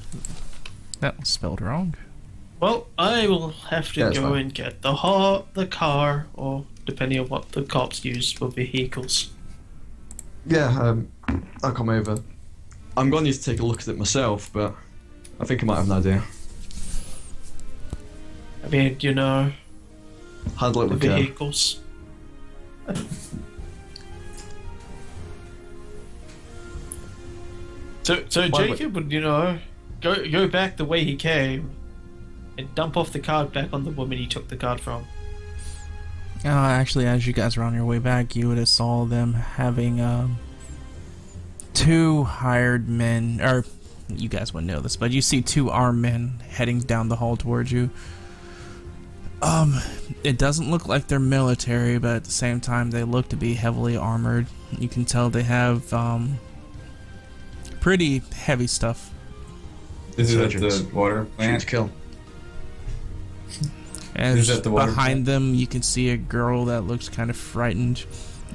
That was spelled wrong. Well, I will have to Yeah, it's go fine. and get the car, or depending on what the cops use for vehicles. Yeah, I'll come over. I'm going to need to take a look at it myself, but I think I might have an idea. I mean, you know, Handle it the with care. vehicles. So Why Jacob would, you know, go back the way he came and dump off the card back on the woman he took the card from. Actually, as you guys were on your way back, you would have saw them having two hired men, or you guys wouldn't know this, but you see two armed men heading down the hall towards you. It doesn't look like they're military, but at the same time, they look to be heavily armored. You can tell they have pretty heavy stuff. This is at Surgeons. the water Shoot plant. to kill. As at the water behind them, you can see a girl that looks kind of frightened.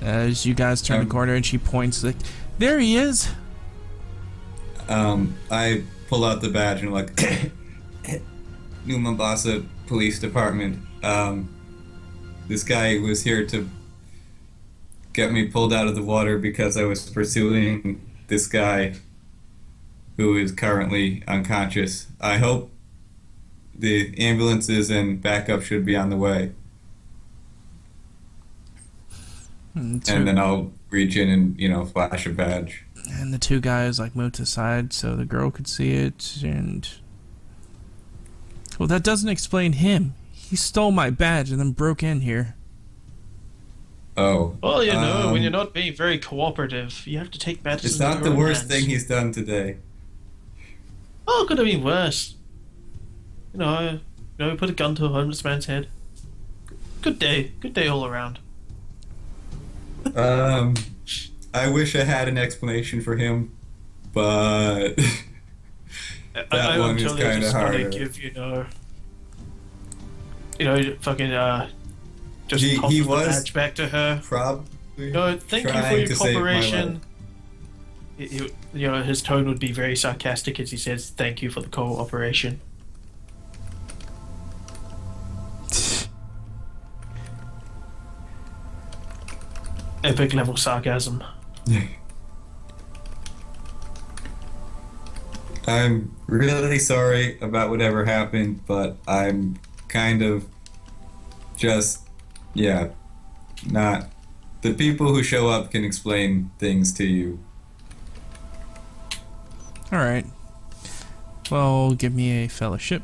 As you guys turn the corner, and she points like, "There he is!" I pull out the badge and I'm like, New Mombasa Police Department. This guy was here to get me pulled out of the water because I was pursuing this guy who is currently unconscious. I hope the ambulances and backup should be on the way. And And then I'll reach in and, flash a badge. the two guys like moved to the side so the girl could see it, and well, that doesn't explain him. He stole my badge and then broke in here. Oh. Well, you know, when you're not being very cooperative, you have to take matters It's into not your the own worst hands. thing he's done today. Oh, it could have been worse. Put a gun to a homeless man's head. Good day all around. I wish I had an explanation for him, but I one is totally kinda just want to harder. give fucking just He toss the was badge back to her. probably No, thank you for trying your to save my cooperation. life. His tone would be very sarcastic as he says, "Thank you for the cooperation." Epic level sarcasm. I'm really sorry about whatever happened, but I'm kind of just, not. The people who show up can explain things to you. All right. Well, give me a fellowship.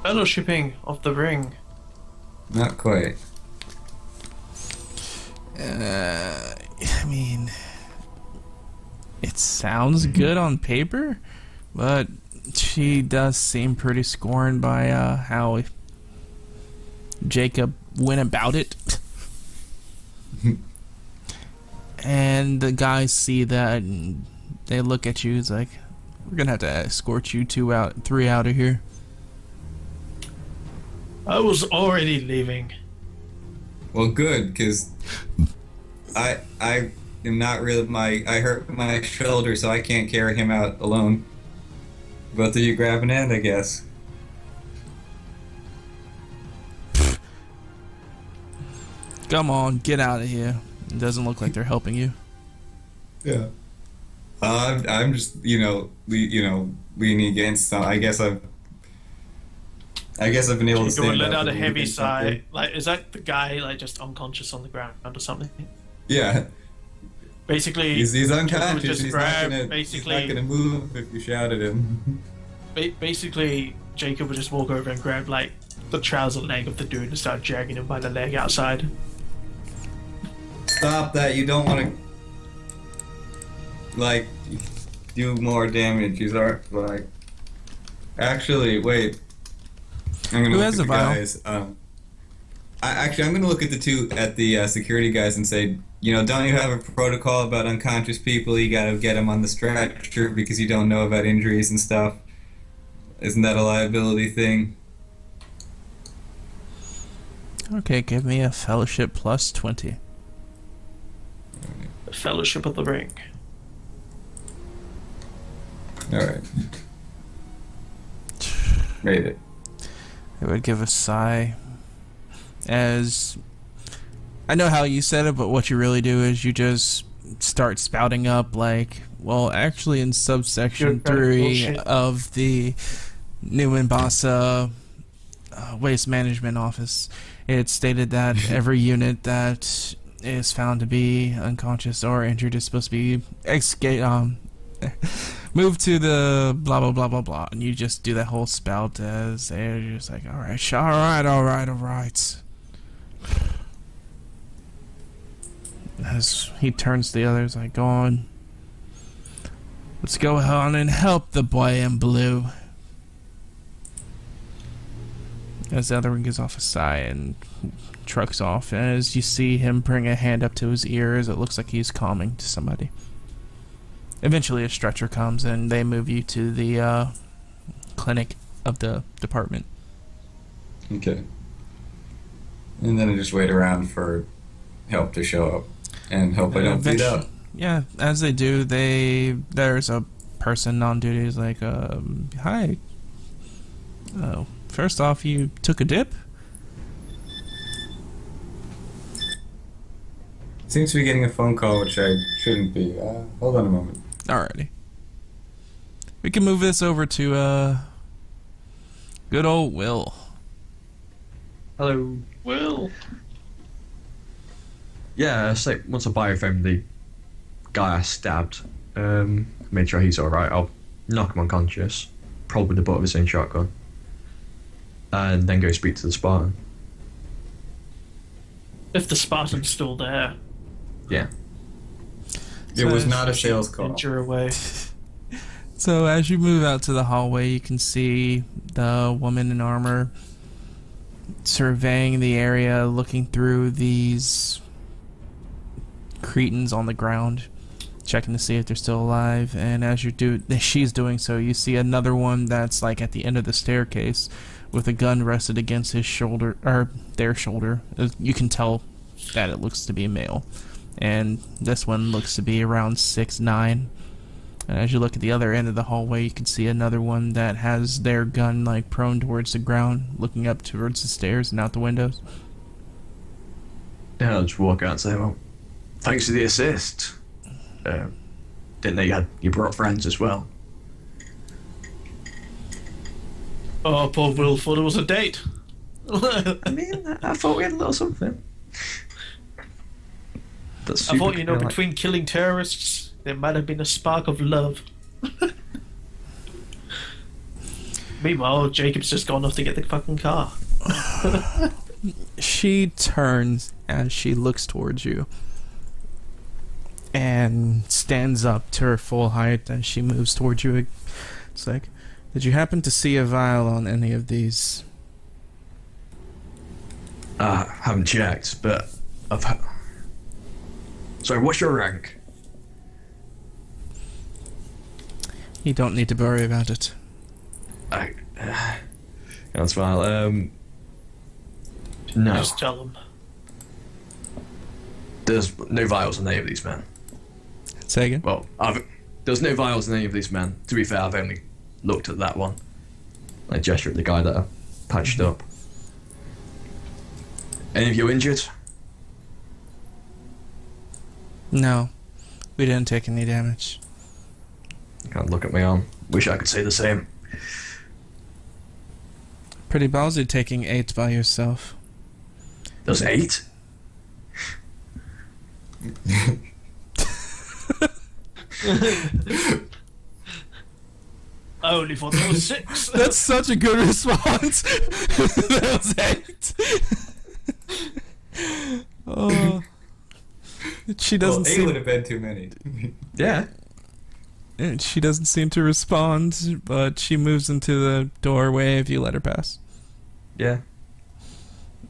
Fellowshipping of the Ring. Not quite. I mean, it sounds good on paper, but she does seem pretty scorned by how Jacob went about it. And the guys see that and they look at you. It's like, we're gonna have to escort you three out of here. I was already leaving. Well, good, because I am not really I hurt my shoulder, so I can't carry him out alone. Both of you grab an end, I guess. Come on, get out of here. It doesn't look like they're helping you. Yeah. I'm just leaning against some. I guess I've been able to You stand let up out a and heavy against sigh. something. Like, is that the guy just unconscious on the ground or something? Yeah. Basically, He's unconscious. just He's grab, not basically- gonna move if you shout at him. basically, Jacob would just walk over and grab the trouser leg of the dude and start dragging him by the leg outside. Stop that! You don't want to do more damage. He's actually wait. I'm gonna Who look has at the the vial? guys. I'm gonna look at the security guys and say, don't you have a protocol about unconscious people? You gotta get them on the stretcher because you don't know about injuries and stuff. Isn't that a liability thing? Okay, give me a fellowship plus 20. Fellowship of the Ring. All right. Rate it. It would give a sigh. As I know how you said it, but what you really do is you just start spouting up like, well, actually in subsection 3 of the New Mombasa Waste Management Office, it's stated that every unit that is found to be unconscious or injured is supposed to be moved to the blah blah blah blah blah, and you just do that whole spout as they're just like, all right. As he turns to the others, like, go on. Let's go on and help the boy in blue. As the other one gives off a sigh and trucks off, as you see him bring a hand up to his ears, it looks like he's calming to somebody. Eventually a stretcher comes and they move you to the clinic of the department. Okay. And then I just wait around for help to show up and hope I don't bleed out. Yeah, as they do, there's a person on duty who's like, hi. Oh, first off, you took a dip? Seems to be getting a phone call, which I shouldn't be. Hold on a moment. Alrighty. We can move this over to, good old Will. Hello. Will. Yeah, it's like once I biofilmed the guy I stabbed, made sure he's alright, I'll knock him unconscious, probably with the butt of his own shotgun, and then go speak to the Spartan. If the Spartan's still there. Yeah. It was not a sales call. Injure away. So as you move out to the hallway, you can see the woman in armor surveying the area, looking through these cretins on the ground, checking to see if they're still alive. And as she's doing so, you see another one that's like at the end of the staircase with a gun rested against his shoulder, or their shoulder. You can tell that it looks to be a male. And this one looks to be around 6'9". And as you look at the other end of the hallway, you can see another one that has their gun like prone towards the ground, looking up towards the stairs and out the windows. Yeah, I'll just walk out and say, well, thanks for the assist. Didn't know you brought friends as well. Oh, poor Will thought it was a date. I mean, I thought we had a little something. That's I thought, super between killing terrorists, there might have been a spark of love. Meanwhile, Jacob's just gone off to get the fucking car. She turns as she looks towards you and stands up to her full height as she moves towards you. It's like, did you happen to see a vial on any of these? Haven't checked, but I've... Sorry, what's your rank? You don't need to worry about it. Can't smile. No. Just tell him. There's no vials in any of these men. Say again? Well, there's no vials in any of these men. To be fair, I've only looked at that one. I gesture at the guy that I patched up. Any of you injured? No, we didn't take any damage. Can't look at my arm. Wish I could say the same. Pretty ballsy taking 8 by yourself. There's 8? I only thought there was 6. That's such a good response. That was 8. Oh. She doesn't Well, 8 would have been too many. Yeah. She doesn't seem to respond, but she moves into the doorway if you let her pass. Yeah.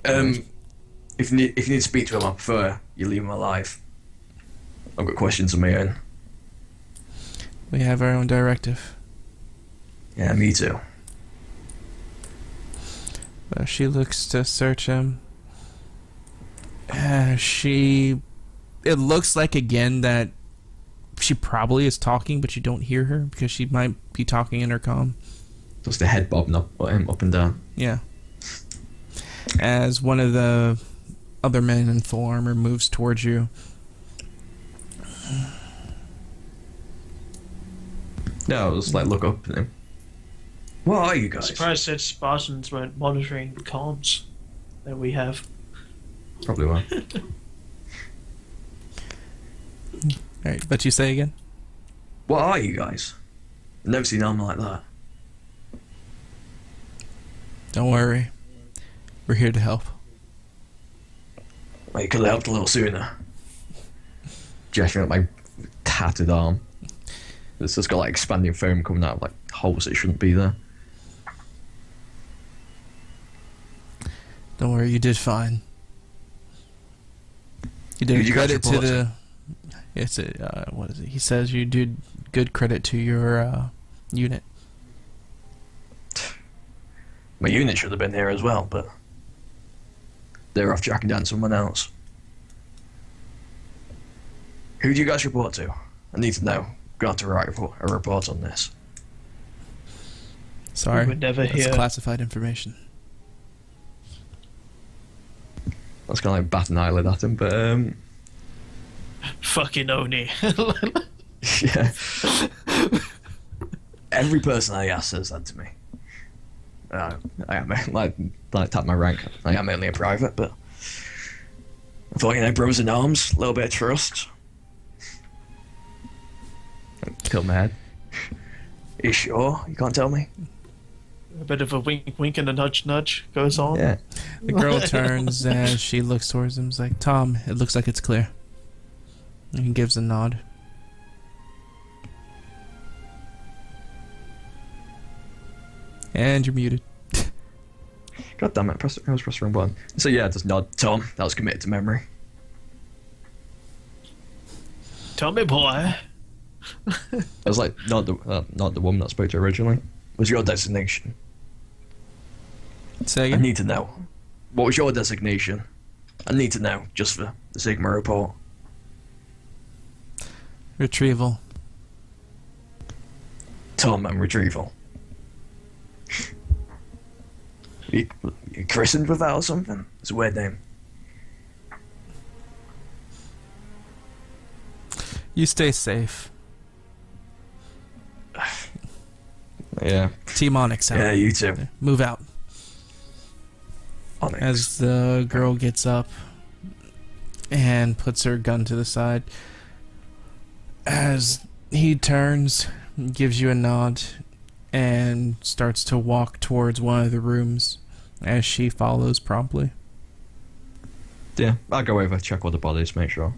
If you need to speak to him, I prefer you leave him alive. I've got questions of my own. We have our own directive. Yeah, me too. She looks to search him. She it looks like again that she probably is talking, but you don't hear her because she might be talking intercom. Just the head bobbing up and down. Yeah. As one of the other men in full armor moves towards you. No, I'll just like look up at him. What are you guys? Surprised that Spartans weren't monitoring the comms that we have. Probably will. Alright, but you say again? What are you guys? I've never seen armor like that. Don't worry. We're here to help. Well, you could have helped a little sooner. Gesturing at my tattered arm. It's just got like expanding foam coming out of like holes that shouldn't be there. Don't worry, you did fine. You did Who'd you guys credit to report the... It's a, what is it? He says you did good credit to your unit. My unit should have been here as well, but they're off tracking down someone else. Who do you guys report to? I need to know. Got to write a report on this. Sorry, We would never that's hear. classified information. That's kind of like bat an eyelid at him, but Fucking Oni. yeah. Every person I ask says that to me. I am like tap my rank. I am only a private, but I thought, you know, bros in arms, a little bit of trust. Tilt my head. You sure? You can't tell me? A bit of a wink, wink, and a nudge, nudge goes on. Yeah. The girl turns as she looks towards him. Is like, Tom, it looks like it's clear. And he gives a nod. And you're muted. God damn it! I was pressing the wrong button. So yeah, just nod. Tom, that was committed to memory. Tell me, boy. I was like, not the woman that spoke to you originally. Was your designation? Say I again? need to know. What was your designation? I need to know, just for the Sigma report. Retrieval. Tom and retrieval. you christened with that or something? It's a weird name. You stay safe. Yeah. Team Onyx out. Yeah, you too. Move out. Onyx. As the girl gets up and puts her gun to the side. As he turns, gives you a nod, and starts to walk towards one of the rooms as she follows promptly. Yeah, I'll go over, check all the bodies, make sure.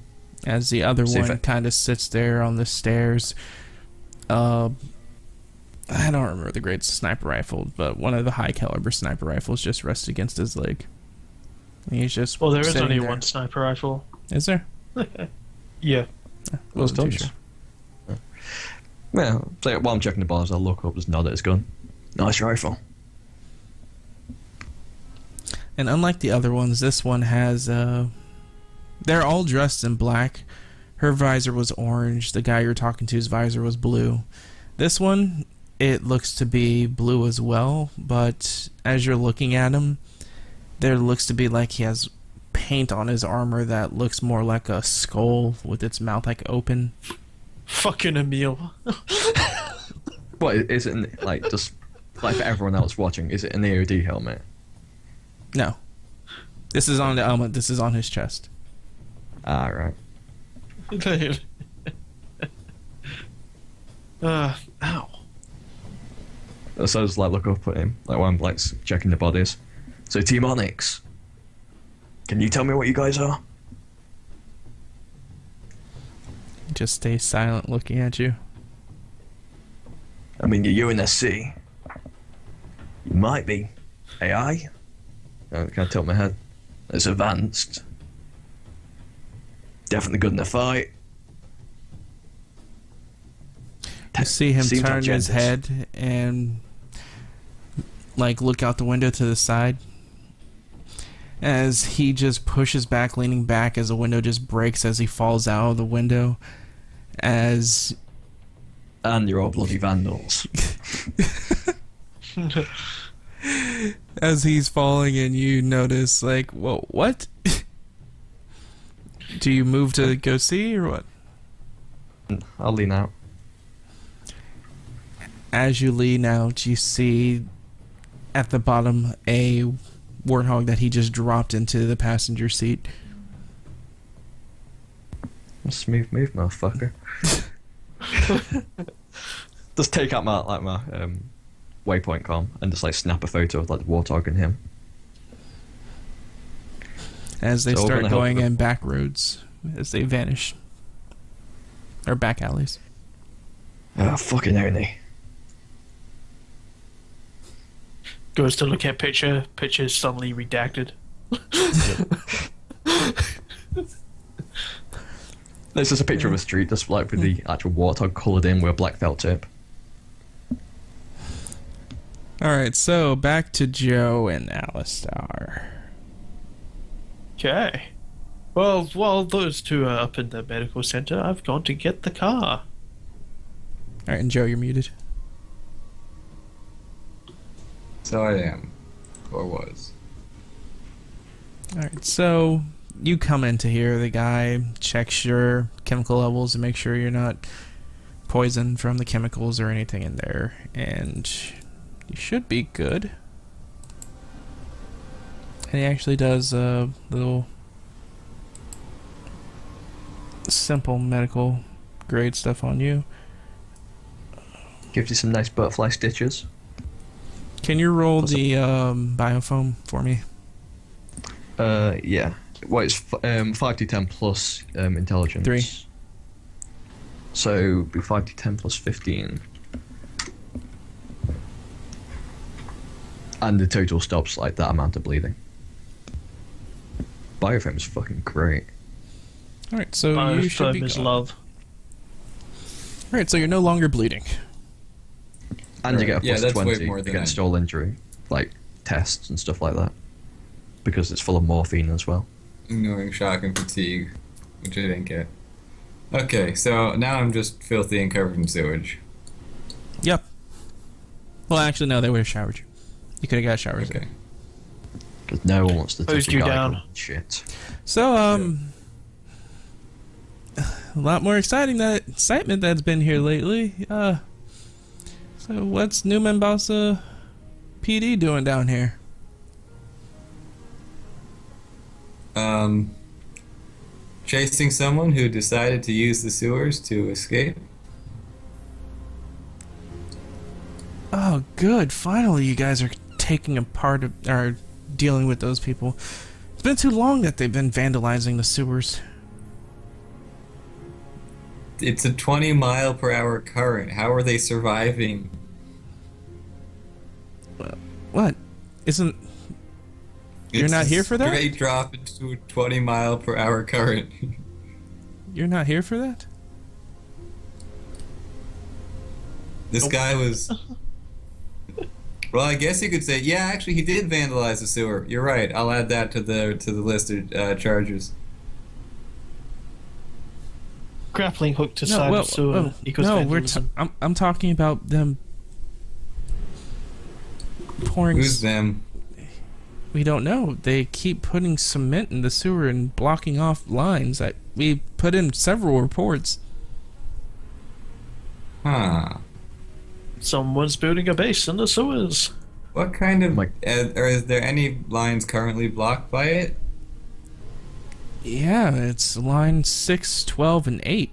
As the other See if one it- kind of sits there on the stairs. I don't remember the great sniper rifle, but one of the high caliber sniper rifles just rests against his leg. And he's just Well, there is sitting only there. one sniper rifle. Is there? Yeah. Wasn't too tons. sure. Yeah, so while I'm checking the bodies, I'll look up, just nod at his gun. Nice rifle. And unlike the other ones, this one has they're all dressed in black. Her visor was orange. The guy you're talking to's visor was blue. This one, it looks to be blue as well, but as you're looking at him, there looks to be like he has paint on his armor that looks more like a skull with its mouth like open. Fucking Emil. What, is it, like, just, like for everyone else watching, is it an AOD helmet? No. This is on the helmet. This is on his chest. Ah, right. Ow. So I just, like, look up at him, like, while I'm, like, checking the bodies. So, Team Onyx, can you tell me what you guys are? Just stay silent looking at you. I mean, you're UNSC. You might be AI. I can't tilt my head. It's advanced. Definitely good in a fight. You see him Seems turn his agendas. head and like look out the window to the side. as he just pushes back, leaning back as the window just breaks as he falls out of the window. As And you're all bloody vandals. as he's falling, and you notice, like, whoa, what? Do you move to go see, or what? I'll lean out. As you lean out, you see at the bottom a warthog that he just dropped into the passenger seat. Smooth move, motherfucker. Just take out my waypoint com and just like snap a photo of like the warthog and him. As they So we're start gonna help going them. in back roads, as they vanish. Or back alleys. Oh, fucking only. Goes to look at picture. Picture is suddenly redacted. This is a picture of a street just like with the actual warthog coloured in with a black felt tip. Alright, so back to Joe and Alistar. Okay. Well, while those two are up in the medical center, I've gone to get the car. Alright, and Joe, you're muted. So I am. Or was. Alright, so you come into here, the guy checks your chemical levels to make sure you're not poisoned from the chemicals or anything in there, and you should be good. And he actually does a little simple medical grade stuff on you. Gives you some nice butterfly stitches. Can you roll the biofoam for me? Yeah. Well, it's 5d10 plus intelligence. 3. So it'd be 5d10 plus 15. And the total stops like that amount of bleeding. Biofoam is fucking great. Alright, so you should be Biofilm is gone. love. Alright, so you're no longer bleeding. And you get a Yeah, plus that's way 20 more than against I- all injury, like tests and stuff like that. Because it's full of morphine as well. Ignoring shock and fatigue, which I didn't get. Okay, so now I'm just filthy and covered in sewage. Yep. Well, actually, no, they would have showered you. You could have got showers. Okay. Because no one wants to touch Hosed a you guy down. called shit. So, a lot more excitement that's been here lately. So what's New Mombasa PD doing down here? Chasing someone who decided to use the sewers to escape. Oh, good. Finally, you guys are taking a part of, or dealing with those people. It's been too long that they've been vandalizing the sewers. It's a 20-mile-per-hour current. How are they surviving? What? Isn't... You're It's not a here for that? Straight drop into a 20-mile-per-hour current. You're not here for that? This guy was. Well, I guess you could say, yeah. Actually, he did vandalize the sewer. You're right. I'll add that to the list of charges. Grappling hook to side of sewer equals no, vandalism. I'm talking about them pouring... Who's them? We don't know. They keep putting cement in the sewer and blocking off lines. We put in several reports. Huh. Someone's building a base in the sewers. What kind of? Like- or is there any lines currently blocked by it? Yeah, it's line 6, 12, and 8.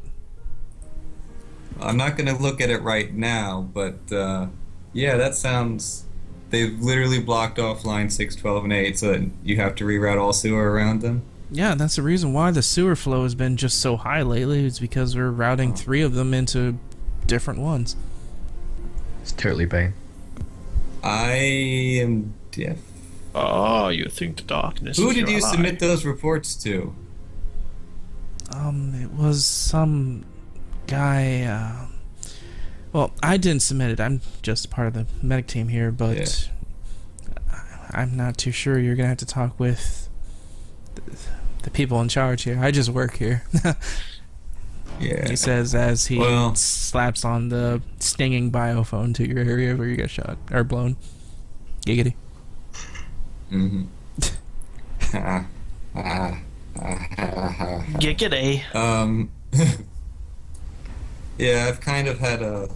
I'm not gonna look at it right now, but yeah, that sounds. They've literally blocked off line 6, 12, and 8, so that you have to reroute all sewer around them. Yeah, that's the reason why the sewer flow has been just so high lately. It's because we're routing 3 of them into different ones. It's totally Bane. I am deaf. Oh, you think the darkness Who is did your you ally. submit those reports to? It was some guy, well, I didn't submit it. I'm just part of the medic team here, but I'm not too sure. You're gonna have to talk with the people in charge here. I just work here. Yeah. He says as he Well- slaps on the stinging biophone to your area where you got shot or blown. Giggity. Mm-hmm. Giggity. Yeah, I've kind of had a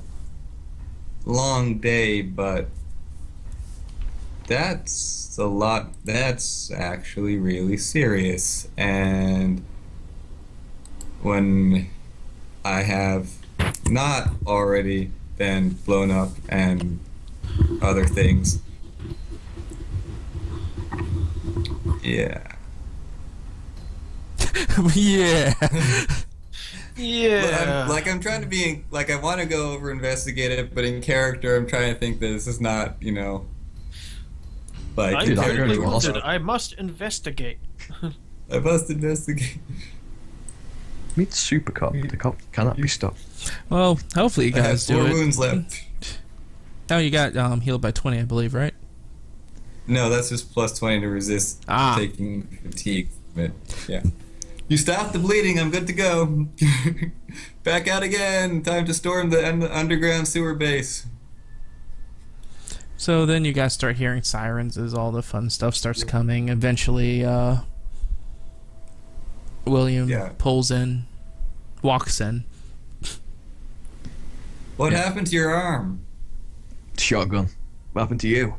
long day, but that's a lot. That's actually really serious. And when I have not already been blown up and other things. Yeah. Yeah. Yeah. I'm trying to be like, I want to go over investigate it, but in character, I'm trying to think that this is not, like. I'm Dude, I'm terribly going to wounded. also- I must investigate. I must investigate. Meet Super Cop. The cop cannot be stopped. Well, hopefully you I have guys 4 do it. wounds left. Oh, you got healed by 20, I believe, right? No, that's just plus 20 to resist taking fatigue. But yeah. You stop the bleeding. I'm good to go. Back out again. Time to storm the underground sewer base. So then you guys start hearing sirens as all the fun stuff starts coming. Eventually, William pulls in, walks in. What happened to your arm? Shotgun. What happened to you?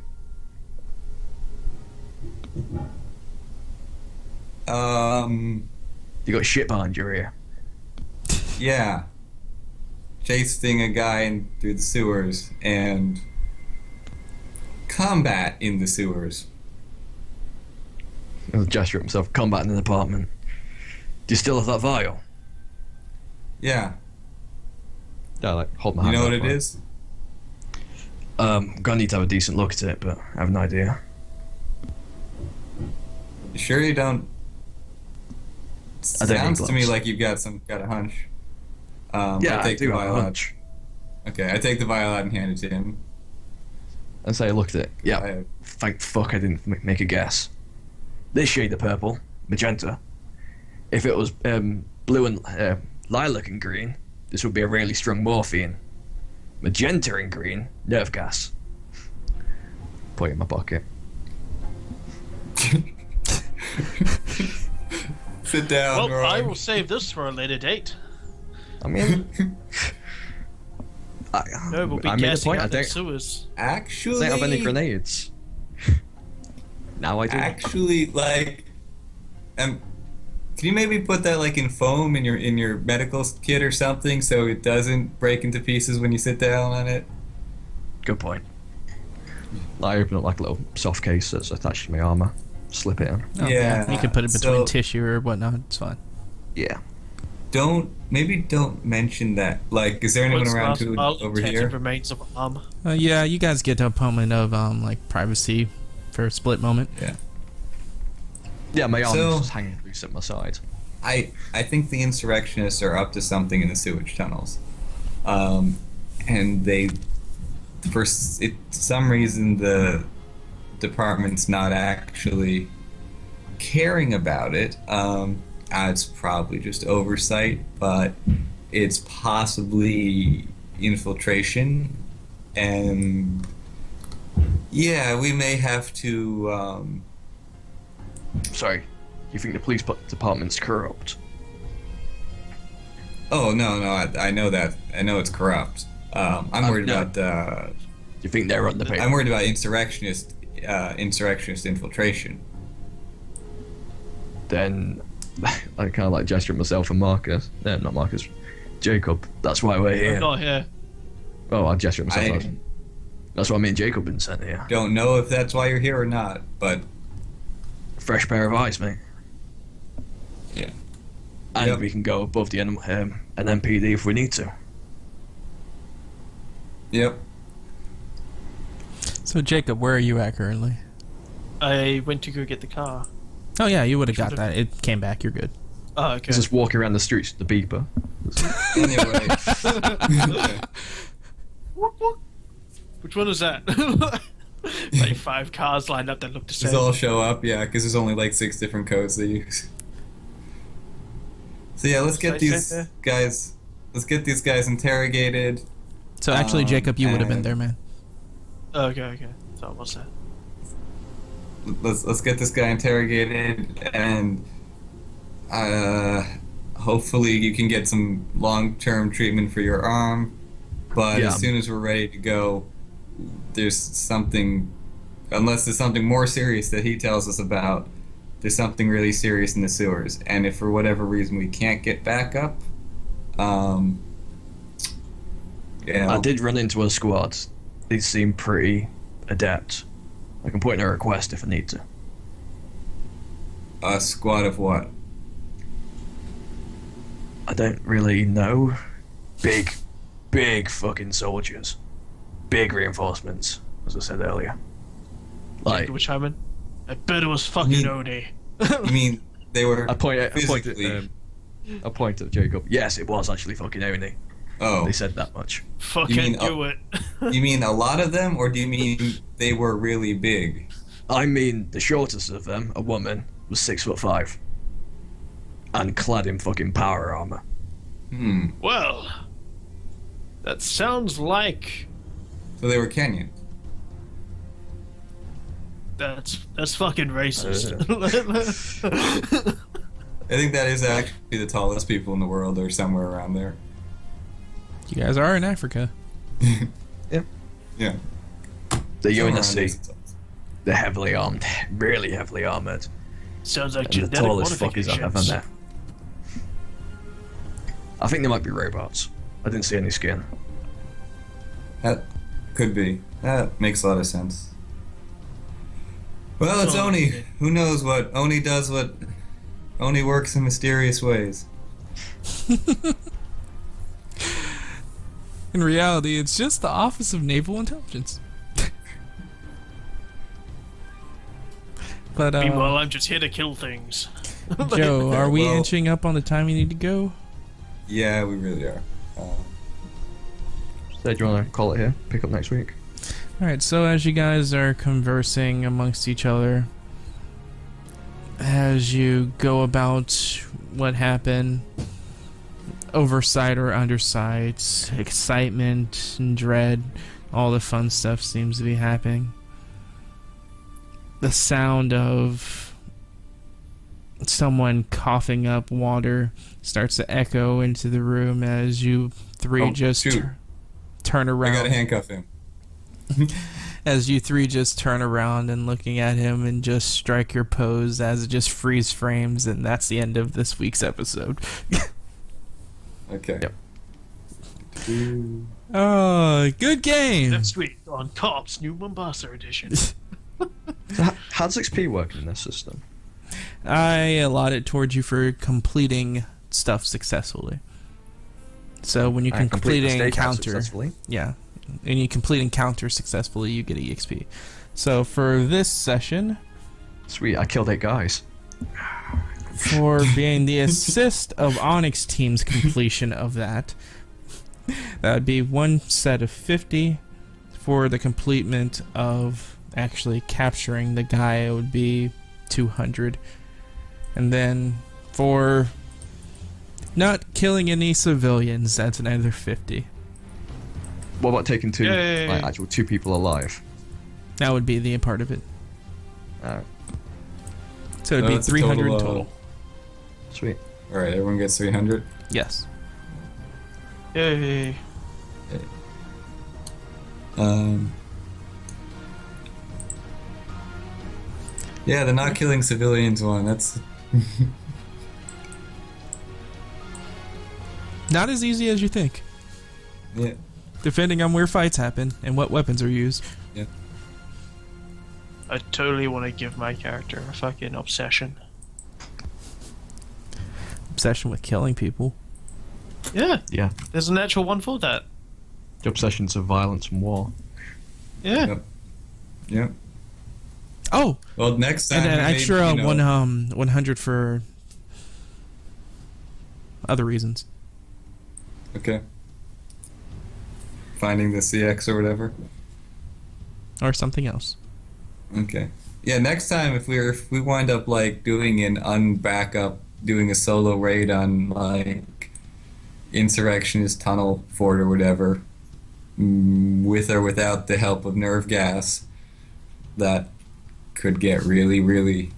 You got shit behind your ear. Yeah. Chasing a guy through the sewers and combat in the sewers. He'll gesture at himself. Combat in an apartment. Do you still have that vial? Yeah. Yeah, like hold my You hand. know up, what it right? is? Gonna need to have a decent look at it, but I have no idea. You sure you don't? I don't need Sounds to me gloves. like you've got a hunch. Yeah, I take do the have a vial out. hunch. Okay, I take the vial out and hand it to him. And say I looked at it. Yeah. I- Thank fuck I didn't make a guess. This shade of purple, magenta. If it was blue and lilac and green, this would be a really strong morphine. Magenta and green, nerve gas. Put it in my pocket. Sit down, Well, Roy. I will save this for a later date. I mean, No, we'll be I made a gassing point. I out the don't sewers. Actually, have any grenades. Now I do. Actually, like, can you maybe put that like in foam in your medical kit or something so it doesn't break into pieces when you sit down on it? Good point. I open up like a little soft case that's attached to my armor. Slip it in. Oh, Yeah, You can put it between so- tissue or whatnot. It's fine. Yeah. Don't mention that. Like, is there anyone Once around last who out, over tainted here? remains of armor. Yeah, you guys get to a moment of like privacy for a split moment. Yeah, my arm's So- just hanging loose at my side. I think the insurrectionists are up to something in the sewage tunnels, and they, for some reason, the department's not actually caring about it. It's probably just oversight, but it's possibly infiltration, and yeah, we may have to. Sorry. You think the police department's corrupt? Oh no, I know that. I know it's corrupt. I'm worried no. about. You think they're on the paper? I'm worried about insurrectionist infiltration. Then I kind of like gesture at myself and Marcus. No, not Marcus. Jacob. That's why we're I'm here. not here. Oh, I gesture at myself. I That's why me and Jacob been sent here. don't know if that's why you're here or not, but Fresh pair of eyes, mate. Yeah. And Yep. we can go above the an MPD if we need to. yep. So Jacob, where are you at currently? I went to go get the car. Oh yeah, you would have got Should've- that. It came back. You're good. Oh, okay. He's just walking around the streets with the beeper. Anyway, Which one was that? Like 5 cars lined up that looked the just same. all show up, yeah, because there's only like 6 different codes they use. So yeah, let's get Right these there. guys. Let's get these guys interrogated. So actually, Jacob, you would have been and there, man. Okay. So what's that? Let's get this guy interrogated, and hopefully you can get some long-term treatment for your arm. But Yeah. as soon as we're ready to go, there's something, unless there's something more serious that he tells us about, there's something really serious in the sewers. And if for whatever reason we can't get back up, I did run into a squad. They seem pretty adept. I can put in a request if I need to. a squad of what? I don't really know. Big fucking soldiers. Big reinforcements, as I said earlier. Like, Which Hyman? I bet it was fucking Oni. You mean they were I point physically? at Jacob. Yes, it was actually fucking Oni. Oh, They said that much. Fucking mean, do it. you mean a lot of them, or do you mean they were really big? I mean, the shortest of them, a woman, was 6'5", and clad in fucking power armor. Well, that sounds like So they were Kenyan. that's fucking racist. I think that is actually the tallest people in the world, or somewhere around there. You guys are in Africa. Yeah. The Somewhere around UNSC, there. they're heavily armed, really heavily armored, Sounds like and the genetic tallest fuckers I've ever modifications. met. I think they might be robots. I didn't see any skin. That could be. That makes a lot of sense. Well, it's Oh, Oni. okay. Who knows what Oni does? What Oni works in mysterious ways. In reality, it's just the Office of Naval Intelligence. But Meanwhile, I'm just here to kill things. Joe, are we Well- inching up on the time you need to go? Yeah, we really are. So do you want to call it here? Pick up next week? Alright, so as you guys are conversing amongst each other, as you go about what happened, oversight or undersight, excitement and dread, all the fun stuff seems to be happening. The sound of someone coughing up water starts to echo into the room as you three Oh, just shoot. turn I around. gotta handcuff him. As you three just turn around and looking at him and just strike your pose as it just freeze frames, and that's the end of this week's episode. Okay. Yep. Oh, good game! Next week on Cops New Mombasa Edition. So how does XP work in this system? I allot it towards you for completing stuff successfully. So when you I can complete complete the an stakeout encounter, successfully. yeah, and you complete encounter successfully, you get EXP. So for this session, Sweet, I killed 8 guys. for being the assist of Onyx team's completion of that, that would be one set of 50. For the completement of actually capturing the guy, it would be 200. And then for not killing any civilians, that's another 50. What about taking Yay. actual 2 people alive? That would be the part of it. Alright, So it'd be That's a 300 total, total. sweet. Alright, everyone gets 300. Yes. Yay. Yeah, the not killing civilians one. That's Not as easy as you think, yeah. depending on where fights happen and what weapons are used. I totally want to give my character a fucking obsession. Obsession with killing people. Yeah, Yeah. there's an actual one for that. The obsessions of violence and war. Yeah. Yep. Yep. Oh, Well, next time and an maybe, extra you know, 100 for other reasons. Okay. Finding the CX or whatever. Or something else. Okay. Yeah, next time if we wind up like doing an unbackup doing a solo raid on like Insurrectionist Tunnel Fort or whatever, with or without the help of nerve gas, that could get really, really.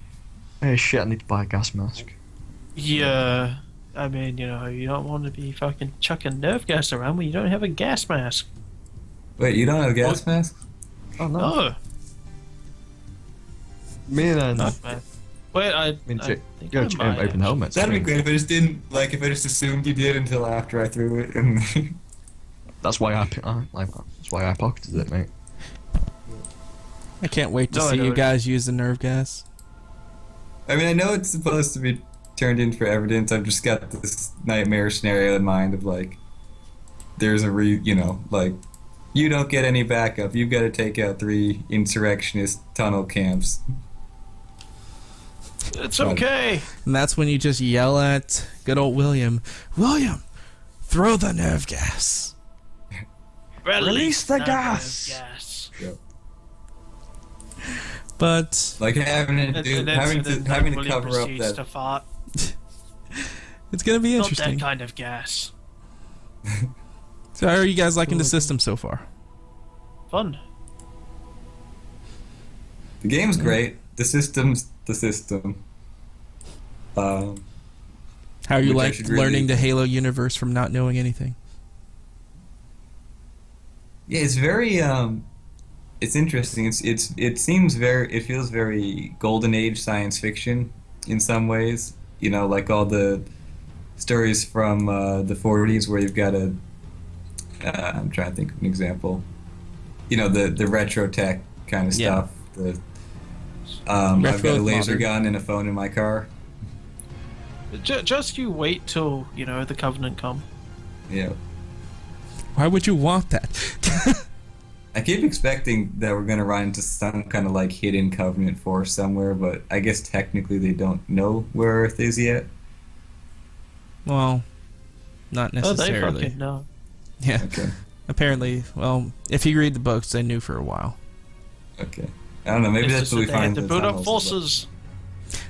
Hey, shit, I need to buy a gas mask. Yeah, I mean, you don't want to be fucking chucking nerve gas around when you don't have a gas mask. Wait, you don't have a gas mask? Oh, no. Oh, Me and no, man. Wait, I mean, think you I have might, open helmets. I That'd be think. great if I just didn't, like, if I just assumed you did until after I threw it. And That's why that's why I pocketed it, mate. I can't wait to No, I see you don't. guys use the nerve gas. I mean, I know it's supposed to be turned in for evidence. I've just got this nightmare scenario in mind of, like, there's a like, you don't get any backup. You've got to take out 3 insurrectionist tunnel camps. It's okay. And that's when you just yell at good old William. William, throw the nerve gas. Release the nerve gas. gas. But Like having to William cover up proceeds that. to fart. it's gonna be Not interesting. that kind of gas. So how are you guys liking the system so far? Fun. The game's great. The system's the system. How are you Which I like should really- learning the Halo universe from not knowing anything? Yeah, it's very it's interesting. It feels very golden age science fiction in some ways. Like all the stories from the 40s where you've got a I'm trying to think of an example. The retro tech kind of Yeah. stuff. I've got Retro a laser modern. gun and a phone in my car. Just you wait till the Covenant come. Yeah. Why would you want that? I keep expecting that we're going to run into some kind of like hidden Covenant force somewhere, but I guess technically they don't know where Earth is yet. Well, not Oh, they necessarily. fucking know. Yeah. Okay. Apparently, well, if you read the books, they knew for a while. Okay. I don't know. Maybe It's that's just what we that they had find. to in the build up tunnels, forces.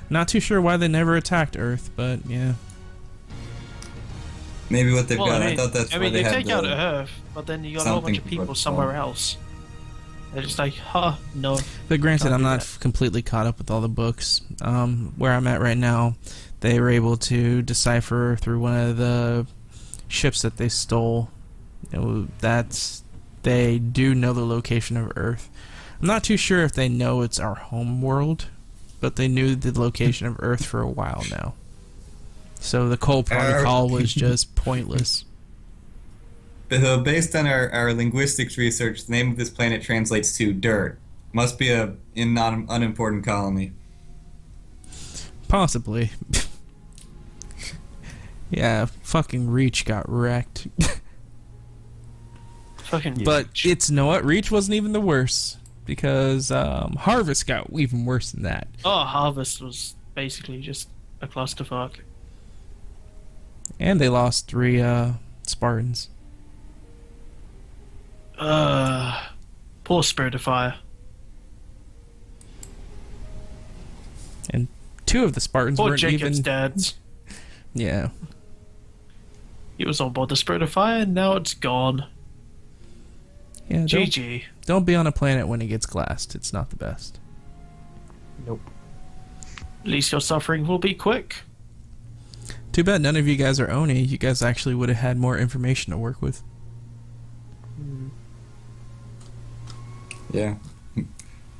Not too sure why they never attacked Earth, but yeah. but Maybe what they've Well, got. I thought that's why you they had take out the. Earth, but then you got a whole bunch of something people about somewhere phone. else. They're just like, no. But granted, Don't I'm do not that. completely caught up with all the books. Where I'm at right now, they were able to decipher through one of the ships that they stole. They do know the location of Earth. I'm not too sure if they know it's our home world, but they knew the location of Earth for a while now. So the Cole Protocol was just pointless. Based on our linguistics research, the name of this planet translates to dirt. Must be a unimportant colony. Possibly. Yeah, fucking Reach got wrecked. Fucking. But you know what? Reach wasn't even the worst. Because Harvest got even worse than that. Oh, Harvest was basically just a clusterfuck. And they lost 3 Spartans. Poor Spirit of Fire. And 2 of the Spartans Poor weren't Jacob's even... dads. Yeah. He was on board the Spirit of Fire, and now it's gone. Yeah, GG. don't be on a planet when it gets glassed. It's not the best. Nope. At least your suffering will be quick. Too bad none of you guys are Oni. You guys actually would have had more information to work with. Yeah.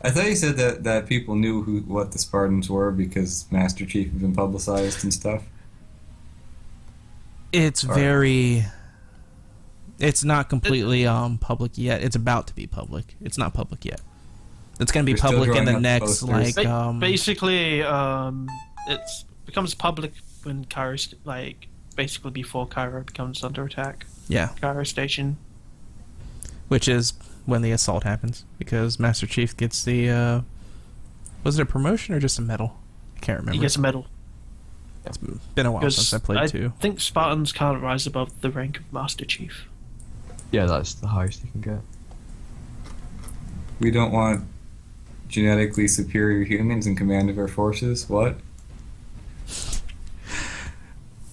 I thought you said that people knew what the Spartans were because Master Chief had been publicized and stuff. It's Alright. very... It's not completely public yet. It's about to be public. It's not public yet. It's going to be They're still public in drawing the up next, posters. like... Basically, it becomes public when Cairo, basically before Cairo becomes under attack. Yeah. Cairo Station. Which is when the assault happens. Because Master Chief gets the... was it a promotion or just a medal? I can't remember. He gets a medal. It's been a while Because since I played 2. I think Spartans can't rise above the rank of Master Chief. Yeah, that's the highest you can get. We don't want genetically superior humans in command of our forces. What?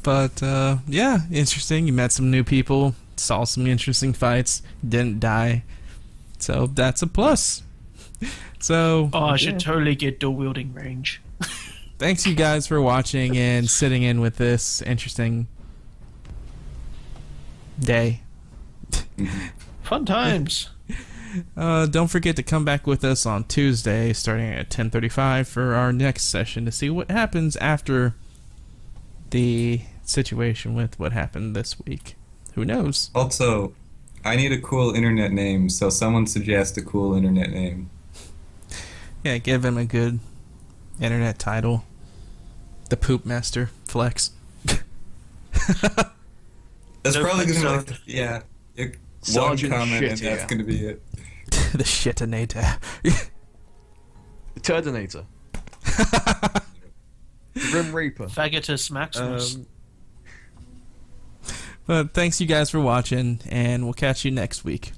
But yeah, interesting. You met some new people, saw some interesting fights, didn't die. So that's a plus. So Oh, I should totally get dual wielding range. thanks you guys for watching and sitting in with this interesting day. Fun times. Don't forget to come back with us on Tuesday starting at 10:35 for our next session to see what happens after the situation with what happened this week. Who knows? Also, I need a cool internet name, so someone suggest a cool internet name. Yeah, give him a good internet title. The Poop Master Flex. That's No probably thanks, gonna be like, yeah, one Sergeant comment and Shit, that's yeah. gonna be it. The Shitinator. The Turdinator. The Grim Reaper. Faggotus Maximus. But thanks you guys for watching, and we'll catch you next week.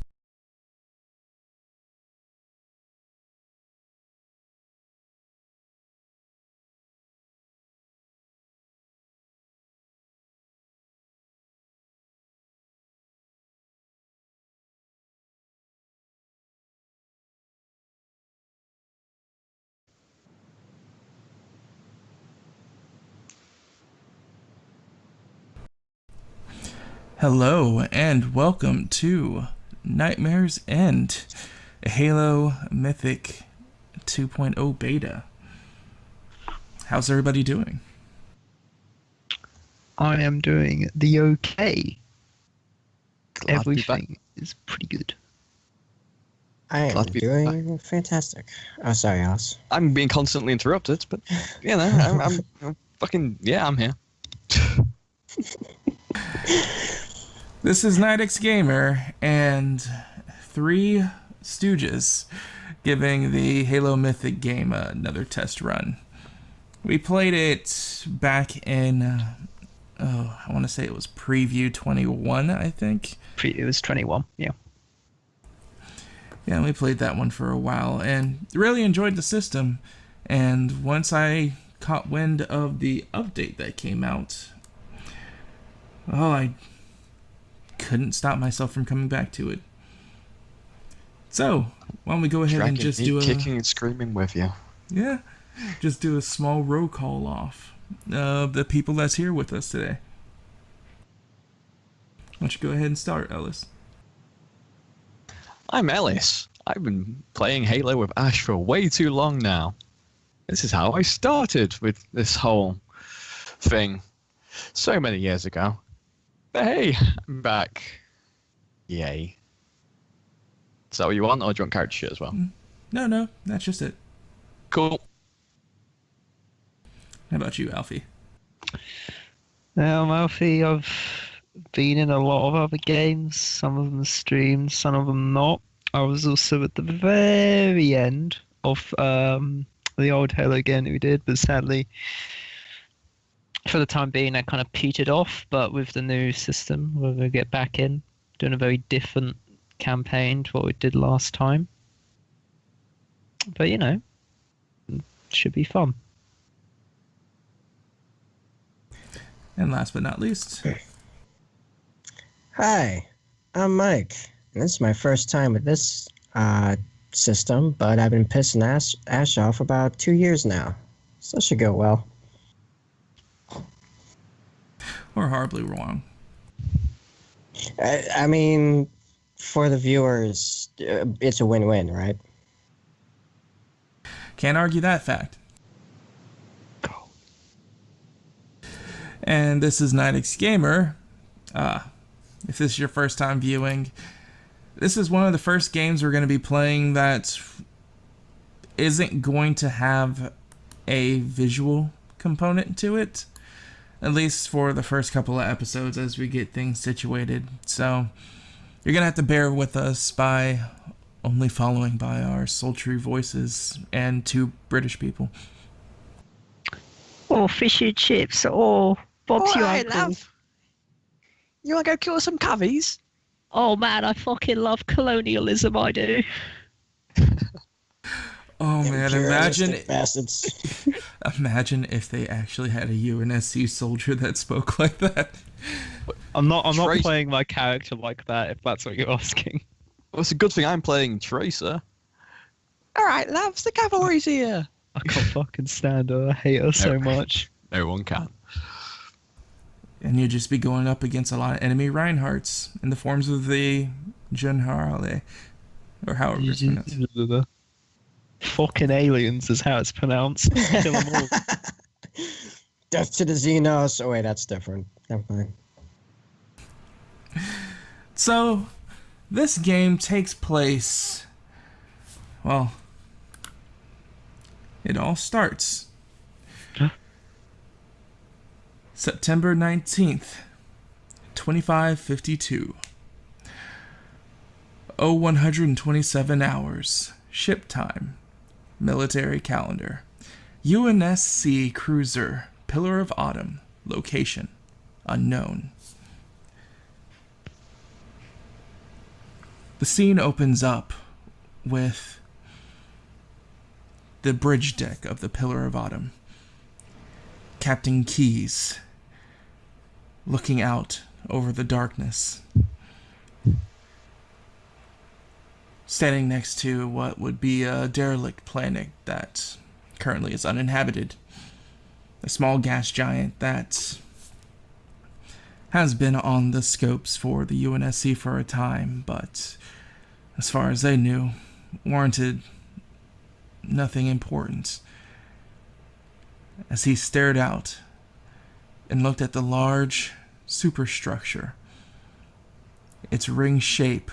Hello, and welcome to Nightmare's End, a Halo Mythic 2.0 beta. How's everybody doing? I am doing the okay. Glad to be back. Everything is pretty good. I am Glad to be doing fantastic. Oh, sorry, Alice. I'm being constantly interrupted, but you know, I'm fucking yeah, I'm here. This is Nidix Gamer and Three Stooges giving the Halo Mythic game another test run. We played it back in, I want to say it was Preview 21, I think. It was 21, yeah. Yeah, we played that one for a while and really enjoyed the system. And once I caught wind of the update that came out, I couldn't stop myself from coming back to it. So, why don't we go ahead and just do a... kicking and screaming with you. Yeah, just do a small roll call off of the people that's here with us today. Why don't you go ahead and start, Ellis? I'm Ellis. I've been playing Halo with Ash for way too long now. This is how I started with this whole thing so many years ago. But hey, I'm back. Yay. Is that what you want, or do you want character shit as well? No, that's just it. Cool. How about you, Alfie? Alfie, I've been in a lot of other games, some of them streamed, some of them not. I was also at the very end of the old Halo game that we did, but sadly, for the time being, that kind of petered off. But with the new system, we're going to get back in, doing a very different campaign to what we did last time. But, you know, should be fun. And last but not least... Hi, I'm Mike, and this is my first time with this system, but I've been pissing Ash off about 2 years now, so it should go well. Or horribly wrong. I mean, for the viewers, it's a win-win, right? Can't argue that fact. And this is Nidix Gamer. If this is your first time viewing, this is one of the first games we're going to be playing that isn't going to have a visual component to it. At least for the first couple of episodes as we get things situated. So you're going to have to bear with us by only following by our sultry voices and two British people. Or fish and chips, or Bob's your uncle. You want to go kill some coveys? Oh man, I fucking love colonialism, I do. Oh man, imagine Imperialistic bastards. imagine if they actually had a UNSC soldier that spoke like that. I'm not Trace- playing my character like that, if that's what you're asking. Well, it's a good thing I'm playing Tracer. All right, lads, the cavalry's here. I can't fucking stand her. I hate her so much. No one can. And you'd just be going up against a lot of enemy Reinhardts in the forms of the Junharale, or however it's pronounced. Fucking aliens is how it's pronounced. Kill them all. Death to the Xenos. Oh wait, that's different. Never mind. So, this game takes place. Well, it all starts September 19th, 2552. 127 hours. Ship time. Military calendar. UNSC cruiser. Pillar of Autumn. Location. Unknown. The scene opens up with the bridge deck of the Pillar of Autumn. Captain Keyes looking out over the darkness, standing next to what would be a derelict planet that currently is uninhabited. A small gas giant that has been on the scopes for the UNSC for a time, but as far as they knew, warranted nothing important. As he stared out and looked at the large superstructure, its ring shape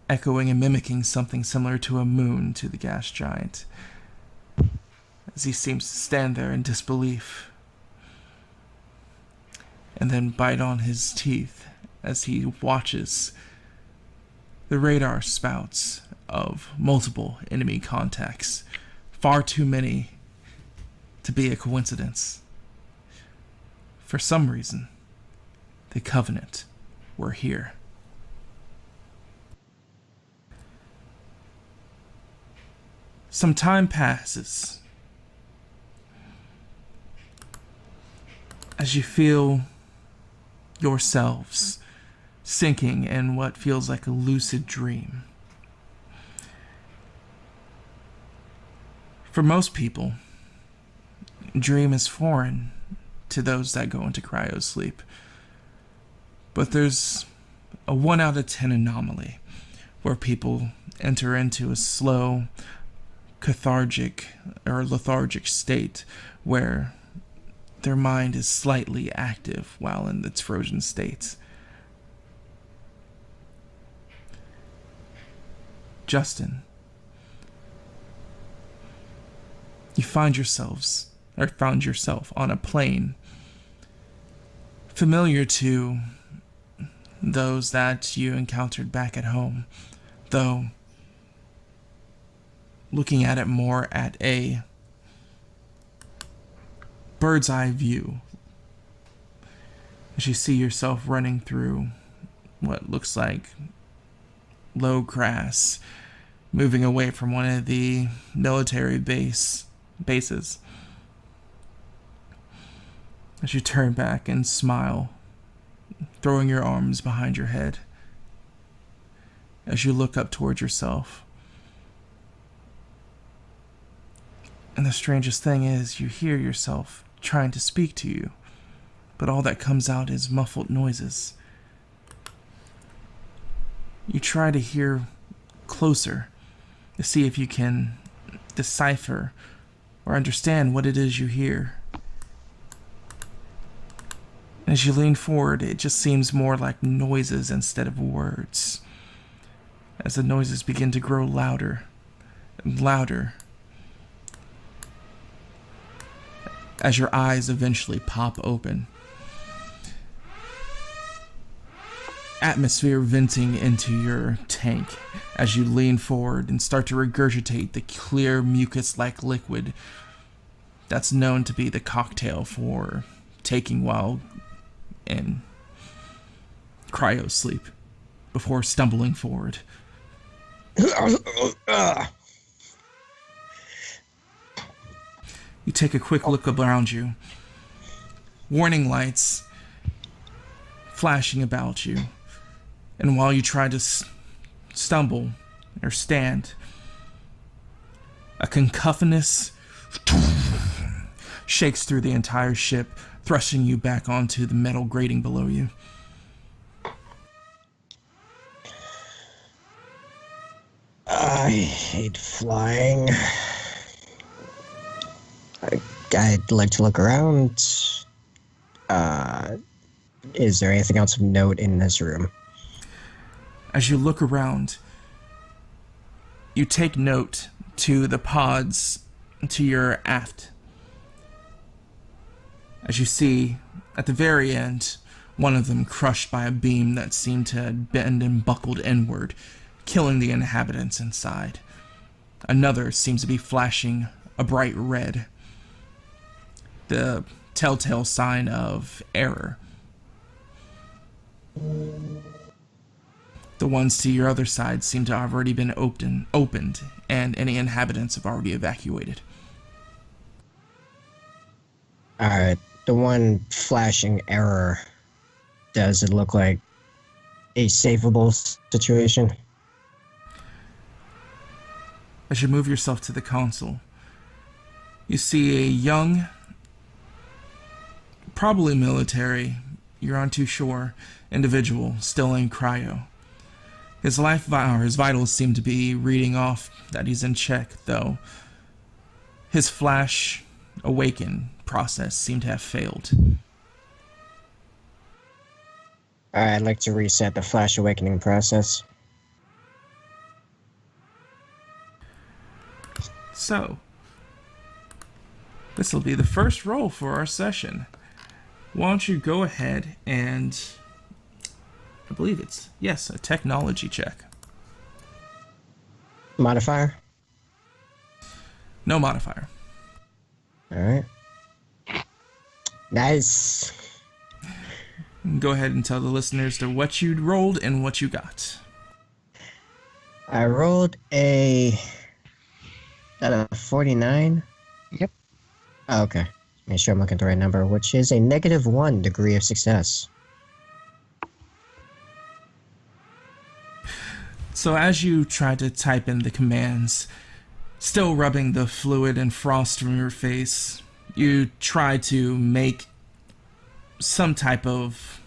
echoing and mimicking something similar to a moon to the gas giant, as he seems to stand there in disbelief, and then bite on his teeth as he watches the radar spouts of multiple enemy contacts, far too many to be a coincidence. For some reason, the Covenant were here. Some time passes as you feel yourselves sinking in what feels like a lucid dream. For most people, dream is foreign to those that go into cryosleep. But there's a 1 out of 10 anomaly where people enter into a slow, cathartic or lethargic state where their mind is slightly active while in its frozen state. Justin, you found yourself on a plane familiar to those that you encountered back at home, though looking at it more at a bird's eye view, as you see yourself running through what looks like low grass, moving away from one of the military bases. As you turn back and smile, throwing your arms behind your head, as you look up towards yourself. And the strangest thing is, you hear yourself trying to speak to you, but all that comes out is muffled noises. You try to hear closer to see if you can decipher or understand what it is you hear. As you lean forward, it just seems more like noises instead of words, as the noises begin to grow louder and louder, as your eyes eventually pop open. Atmosphere venting into your tank as you lean forward and start to regurgitate the clear mucus-like liquid that's known to be the cocktail for taking while in cryosleep before stumbling forward. You take a quick look around you. Warning lights flashing about you. And while you try to stumble or stand, a cacophonous shakes through the entire ship, thrusting you back onto the metal grating below you. I hate flying. I'd like to look around. Is there anything else of note in this room? As you look around, you take note to the pods to your aft. As you see, at the very end, one of them crushed by a beam that seemed to bend and buckled inward, killing the inhabitants inside. Another seems to be flashing a bright red, the telltale sign of error. The ones to your other side seem to have already been opened, and any inhabitants have already evacuated. Alright, the one flashing error, does it look like a savable situation? As you move yourself to the console, you see a young, probably military, you're not too sure, individual still in cryo. His vitals seem to be reading off that he's in check, though his flash awaken process seemed to have failed. Alright, I'd like to reset the flash awakening process. So, this will be the first roll for our session. Why don't you go ahead and, I believe it's, yes, a technology check. Modifier? No modifier. Alright. Nice. Go ahead and tell the listeners to what you rolled and what you got. I rolled a 49. Yep. Oh, okay. Make sure I'm looking at the right number, which is a -1 degree of success. So as you try to type in the commands, still rubbing the fluid and frost from your face, you try to make some type of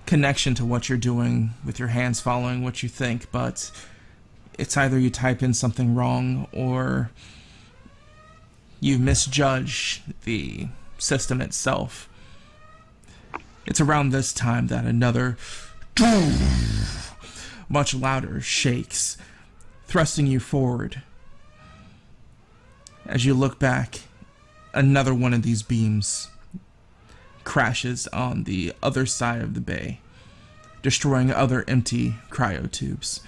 connection to what you're doing with your hands following what you think, but it's either you type in something wrong or you misjudge the system itself. It's around this time that another much louder shakes, thrusting you forward. As you look back, another one of these beams crashes on the other side of the bay, destroying other empty cryotubes.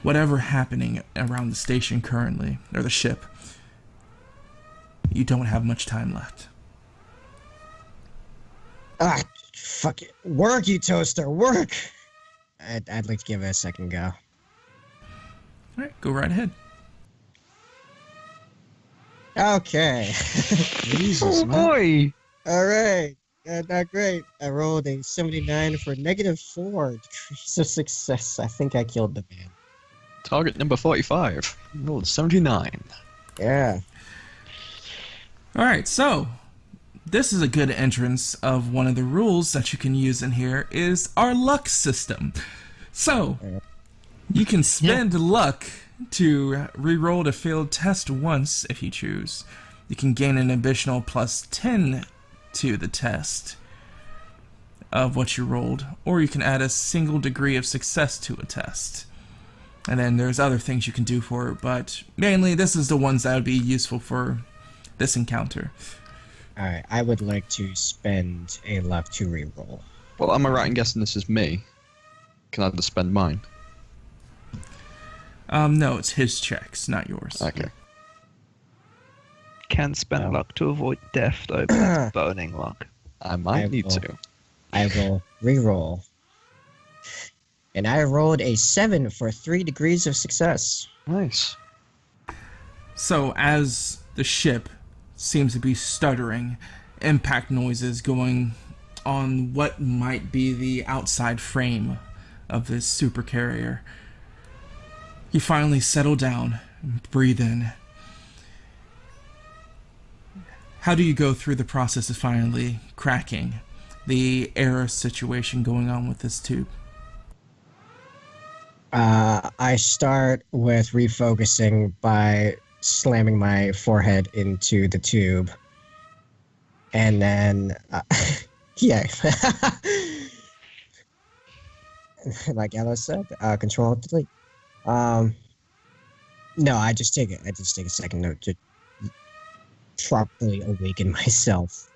Whatever happening around the station currently, or the ship, you don't have much time left. Ah, fuck it. Work, you toaster, work! I'd like to give it a second go. Alright, go right ahead. Okay. Jesus, Oh man. boy! Alright. Not great. I rolled a 79 for -4 degrees of success. I think I killed the man. Target number 45. Rolled 79. Yeah. Alright, so this is a good entrance of one of the rules that you can use in here is our luck system. So, you can spend luck to re-roll a failed test once if you choose. You can gain an additional +10 to the test of what you rolled, or you can add a single degree of success to a test. And then there's other things you can do for it, but mainly this is the ones that would be useful for this encounter. Alright, I would like to spend a luck to reroll. Well, am I right in guessing this is me? Can I just spend mine? No, it's his checks, not yours. Okay. Can spend luck to avoid death, though, but it's burning luck. I might need to. I will reroll. And I rolled a 7 for 3 degrees of success. Nice. So as The ship seems to be stuttering, impact noises going on what might be the outside frame of this supercarrier. You finally settle down and breathe in. How do you go through the process of finally cracking the error situation going on with this tube? I start with refocusing by slamming my forehead into the tube. And then, yeah. Like Alice said, control delete. No, I just take it. I just take a second note to properly awaken myself,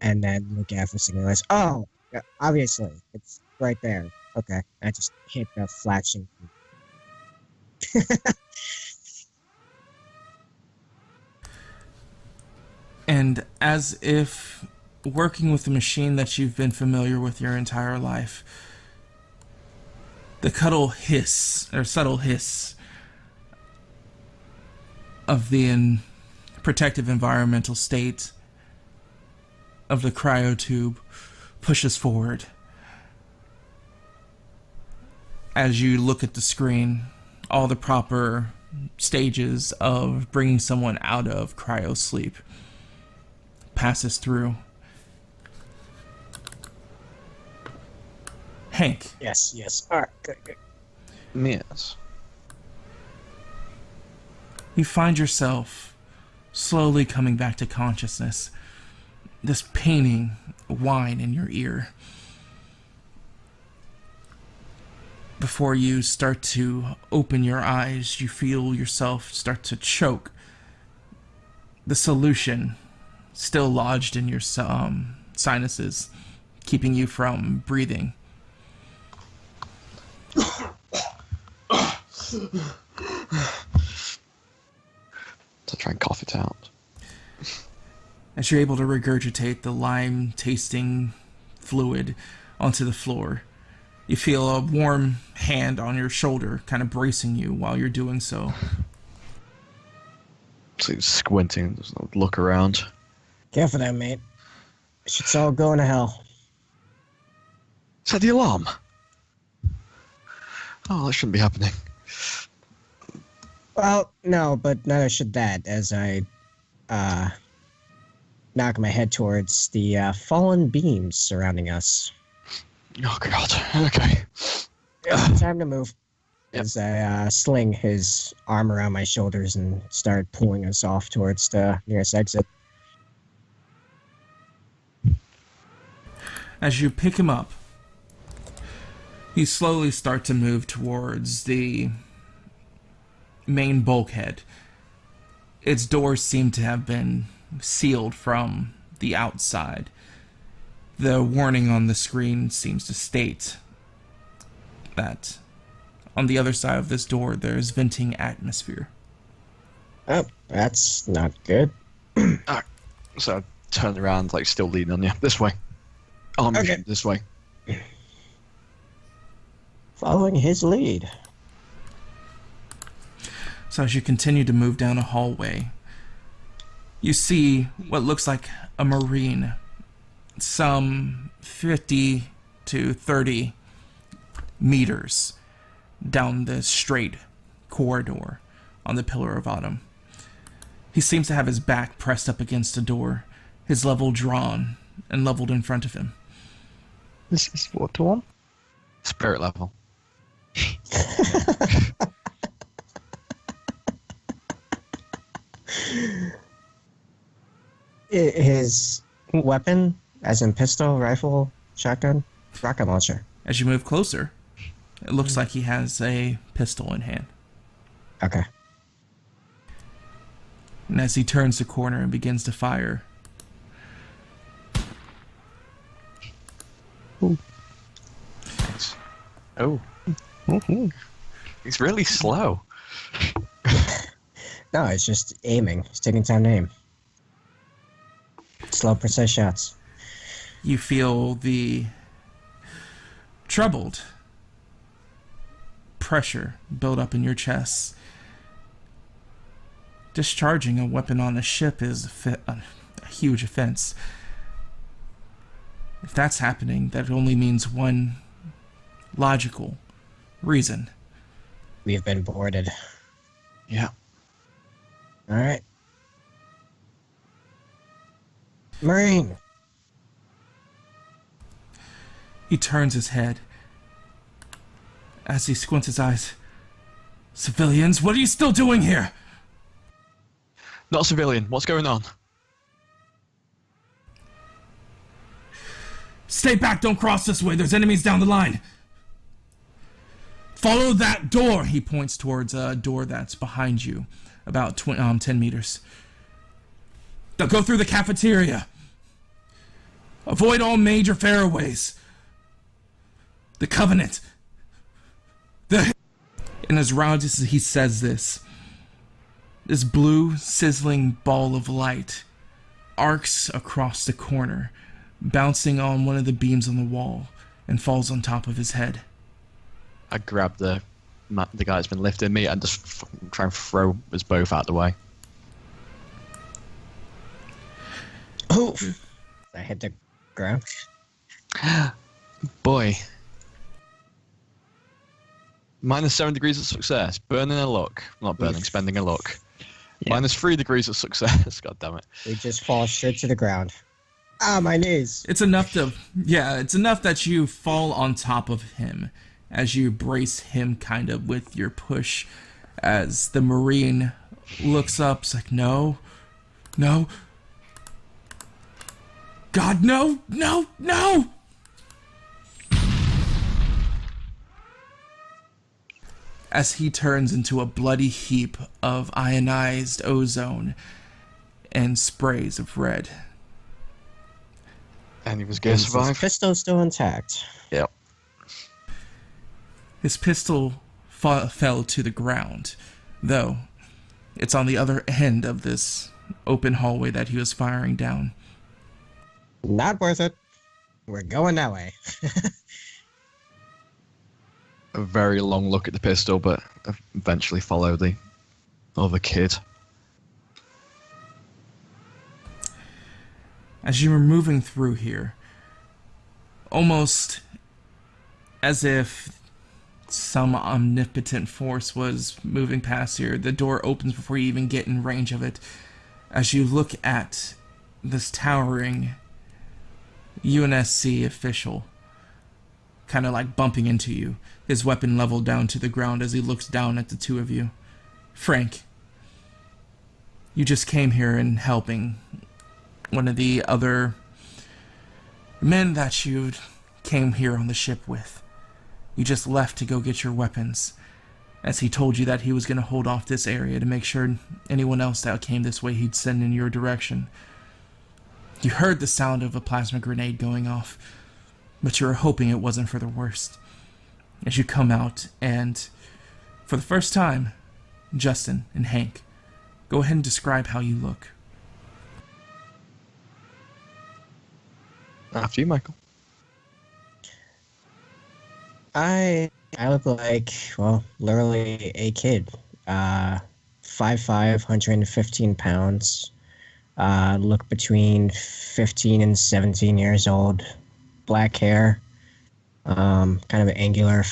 and then look at everything and realize, oh, yeah, obviously, it's right there. Okay, I just hit the flashing. And as if working with a machine that you've been familiar with your entire life, the subtle hiss of the protective environmental state of the cryotube pushes forward. As you look at the screen, all the proper stages of bringing someone out of cryosleep passes through. Hank. Yes. All right, good. Yes. You find yourself slowly coming back to consciousness. This paining whine in your ear. Before you start to open your eyes, you feel yourself start to choke. The solution still lodged in your sinuses, keeping you from breathing. To try and cough it out. As you're able to regurgitate the lime-tasting fluid onto the floor, you feel a warm hand on your shoulder, kind of bracing you while you're doing so. So he's squinting, just look around. Careful there, mate. It's all going to hell. Is that the alarm? Oh, that shouldn't be happening. Well, no, but neither should that, as I knock my head towards the fallen beams surrounding us. Oh, God. Okay. Time to move. Yep. As I sling his arm around my shoulders and start pulling us off towards the nearest exit. As you pick him up, you slowly start to move towards the main bulkhead. Its doors seem to have been sealed from the outside. The warning on the screen seems to state that on the other side of this door there's venting atmosphere. Oh, that's not good. So I turn around, like, still leaning on you. This way. Arm Okay. this way. Following his lead. So as you continue to move down a hallway, you see what looks like a Marine, some 50 to 30 meters down the straight corridor on the Pillar of Autumn. He seems to have his back pressed up against a door, his level drawn and leveled in front of him. This is what one? Spirit level. His weapon, as in pistol, rifle, shotgun, rocket launcher. As you move closer, it looks like he has a pistol in hand. Okay. And as he turns the corner and begins to fire, Oh. He's really slow. No, it's just aiming. It's taking time to aim. Slow, precise shots. you feel the troubled pressure build up in your chest. Discharging a weapon on a ship is a huge offense. If that's happening, that only means one logical reason. We've been boarded. Yeah. All right. Marine. He turns his head. As he squints his eyes. Civilians, what are you still doing here? Not a civilian. What's going on? Stay back, don't cross this way. There's enemies down the line. Follow that door. He points towards a door that's behind you, about 10 meters. Now go through the cafeteria. Avoid all major fairways. The Covenant. And as round as he says this blue, sizzling ball of light arcs across the corner, bouncing on one of the beams on the wall, and falls on top of his head. I grab the guy that's been lifting me and just try and throw us both out the way. Oh! I hit the ground. Boy. -7 degrees of success. Burning a luck. Not burning, spending a luck. Yeah. -3 degrees of success. God damn it. We just fall straight to the ground. Ah, my knees. It's enough that you fall on top of him as you brace him kind of with your push. As the Marine looks up, it's like, no. God, no. As he turns into a bloody heap of ionized ozone and sprays of red. And he was going to His survive. pistol's still intact. Yep. His pistol fell to the ground, though it's on the other end of this open hallway that he was firing down. Not worth it. We're going that way. A very long look at the pistol, but eventually follow the other kid. As you were moving through here, almost as if some omnipotent force was moving past here, the door opens before you even get in range of it. As you look at this towering UNSC official, kind of like bumping into you, his weapon leveled down to the ground as he looks down at the two of you. Frank, you just came here and helping one of the other men that you came here on the ship with. You just left to go get your weapons, as he told you that he was going to hold off this area to make sure anyone else that came this way he'd send in your direction. You heard the sound of a plasma grenade going off, but you were hoping it wasn't for the worst. As you come out, and for the first time, Justin and Hank, go ahead and describe how you look. After you, Michael. I look like, well, literally a kid. 5'5", 115 pounds. Look between 15 and 17 years old. Black hair. Kind of angular.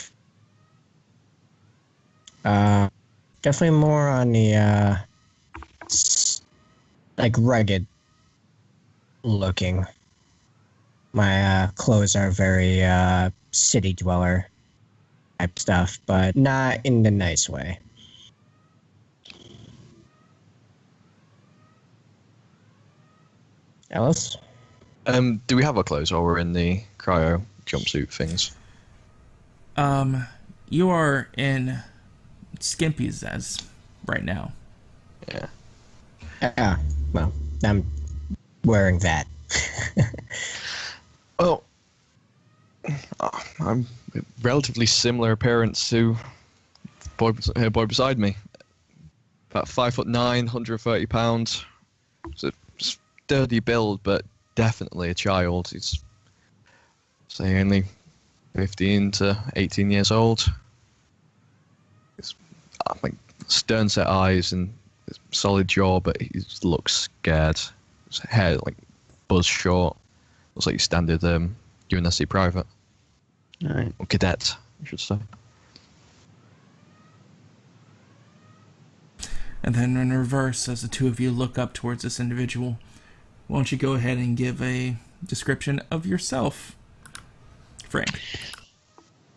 Definitely more on the, like, rugged looking. My clothes are very city dweller type stuff, but not in the nice way. Alice? Do we have our clothes while we're in the cryo jumpsuit things? You are in skimpies as right now. Yeah. Yeah, well, I'm wearing that. Well, I'm relatively similar appearance to the boy beside me. About 5'9", 130 pounds. It's a sturdy build, but definitely a child. He's, say, only 15 to 18 years old. It's like stern set eyes and solid jaw, but he looks scared. His hair like buzz short. Looks like your standard UNSC private Alright. or cadet, I should say. And then in reverse, as the two of you look up towards this individual, why don't you go ahead and give a description of yourself, Frank?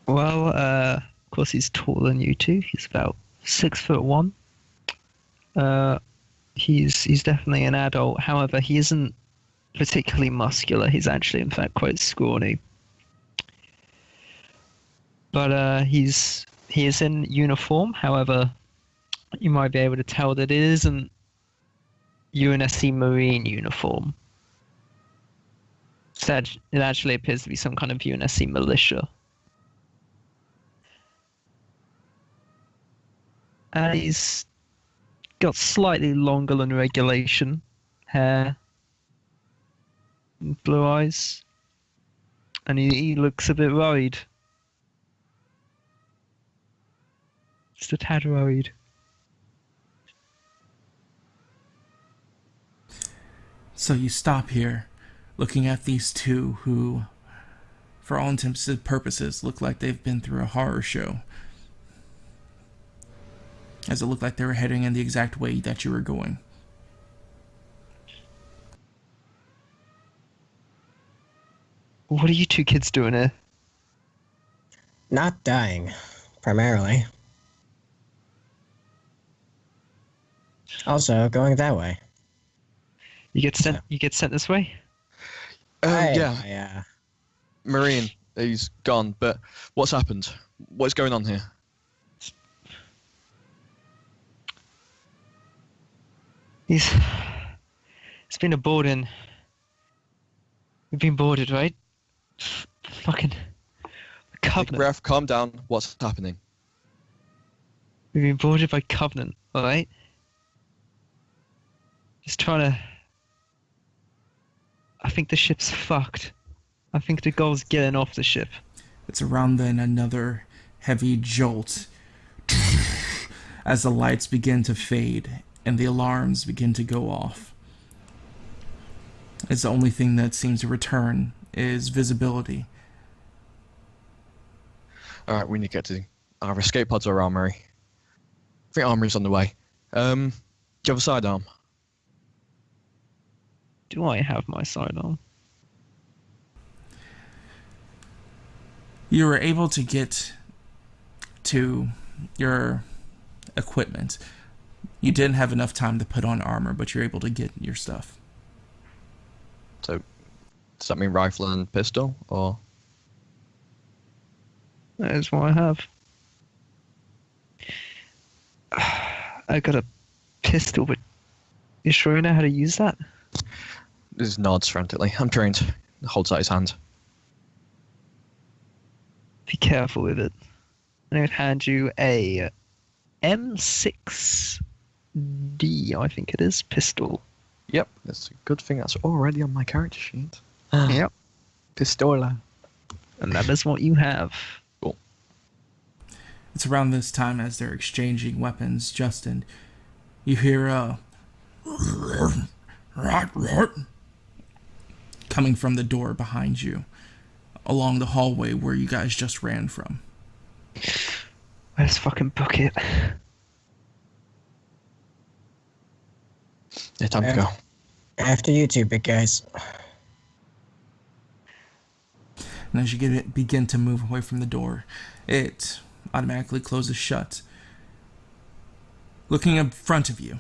Well, of course he's taller than you two. He's about 6'1". He's definitely an adult. However, he isn't particularly muscular. He's actually, in fact, quite scrawny. But he is in uniform. However, you might be able to tell that it isn't UNSC Marine uniform. Instead, it actually appears to be some kind of UNSC militia. And he's got slightly longer than regulation hair, and blue eyes, and he looks a bit worried. Just a tad worried. So you stop here, looking at these two who, for all intents and purposes, look like they've been through a horror show. As it looked like they were heading in the exact way that you were going. What are you two kids doing here? Not dying, primarily. Also, going that way. You get sent. You get sent this way. Yeah, Marine, he's gone. But what's happened? What's going on here? He's been a boarding. We've been boarded, right? Fucking Take a Covenant. breath, calm down. What's happening? We've been boarded by Covenant, alright? Just trying to... I think the ship's fucked. I think the goal's getting off the ship. It's around then another heavy jolt as the lights begin to fade and the alarms begin to go off. It's the only thing that seems to return is visibility. Alright, we need to get to our escape pods or armory. I think armory's on the way. Do you have a sidearm? Do I have my sidearm? You were able to get to your equipment. You didn't have enough time to put on armor, but you're able to get your stuff. So, does that mean rifle and pistol, or? That is what I have. I got a pistol, but you sure you know how to use that? This nods frantically. I'm trained. Holds out his hand. Be careful with it. And I would hand you a M6D, I think it is, pistol. Yep, that's a good thing that's already on my character sheet. Yep. Pistola. And that is what you have. Cool. It's around this time as they're exchanging weapons, Justin. You hear coming from the door behind you, along the hallway where you guys just ran from. Let's fucking book it. Yeah, time to go. After you two, big guys. And as you begin to move away from the door, it automatically closes shut. Looking in front of you,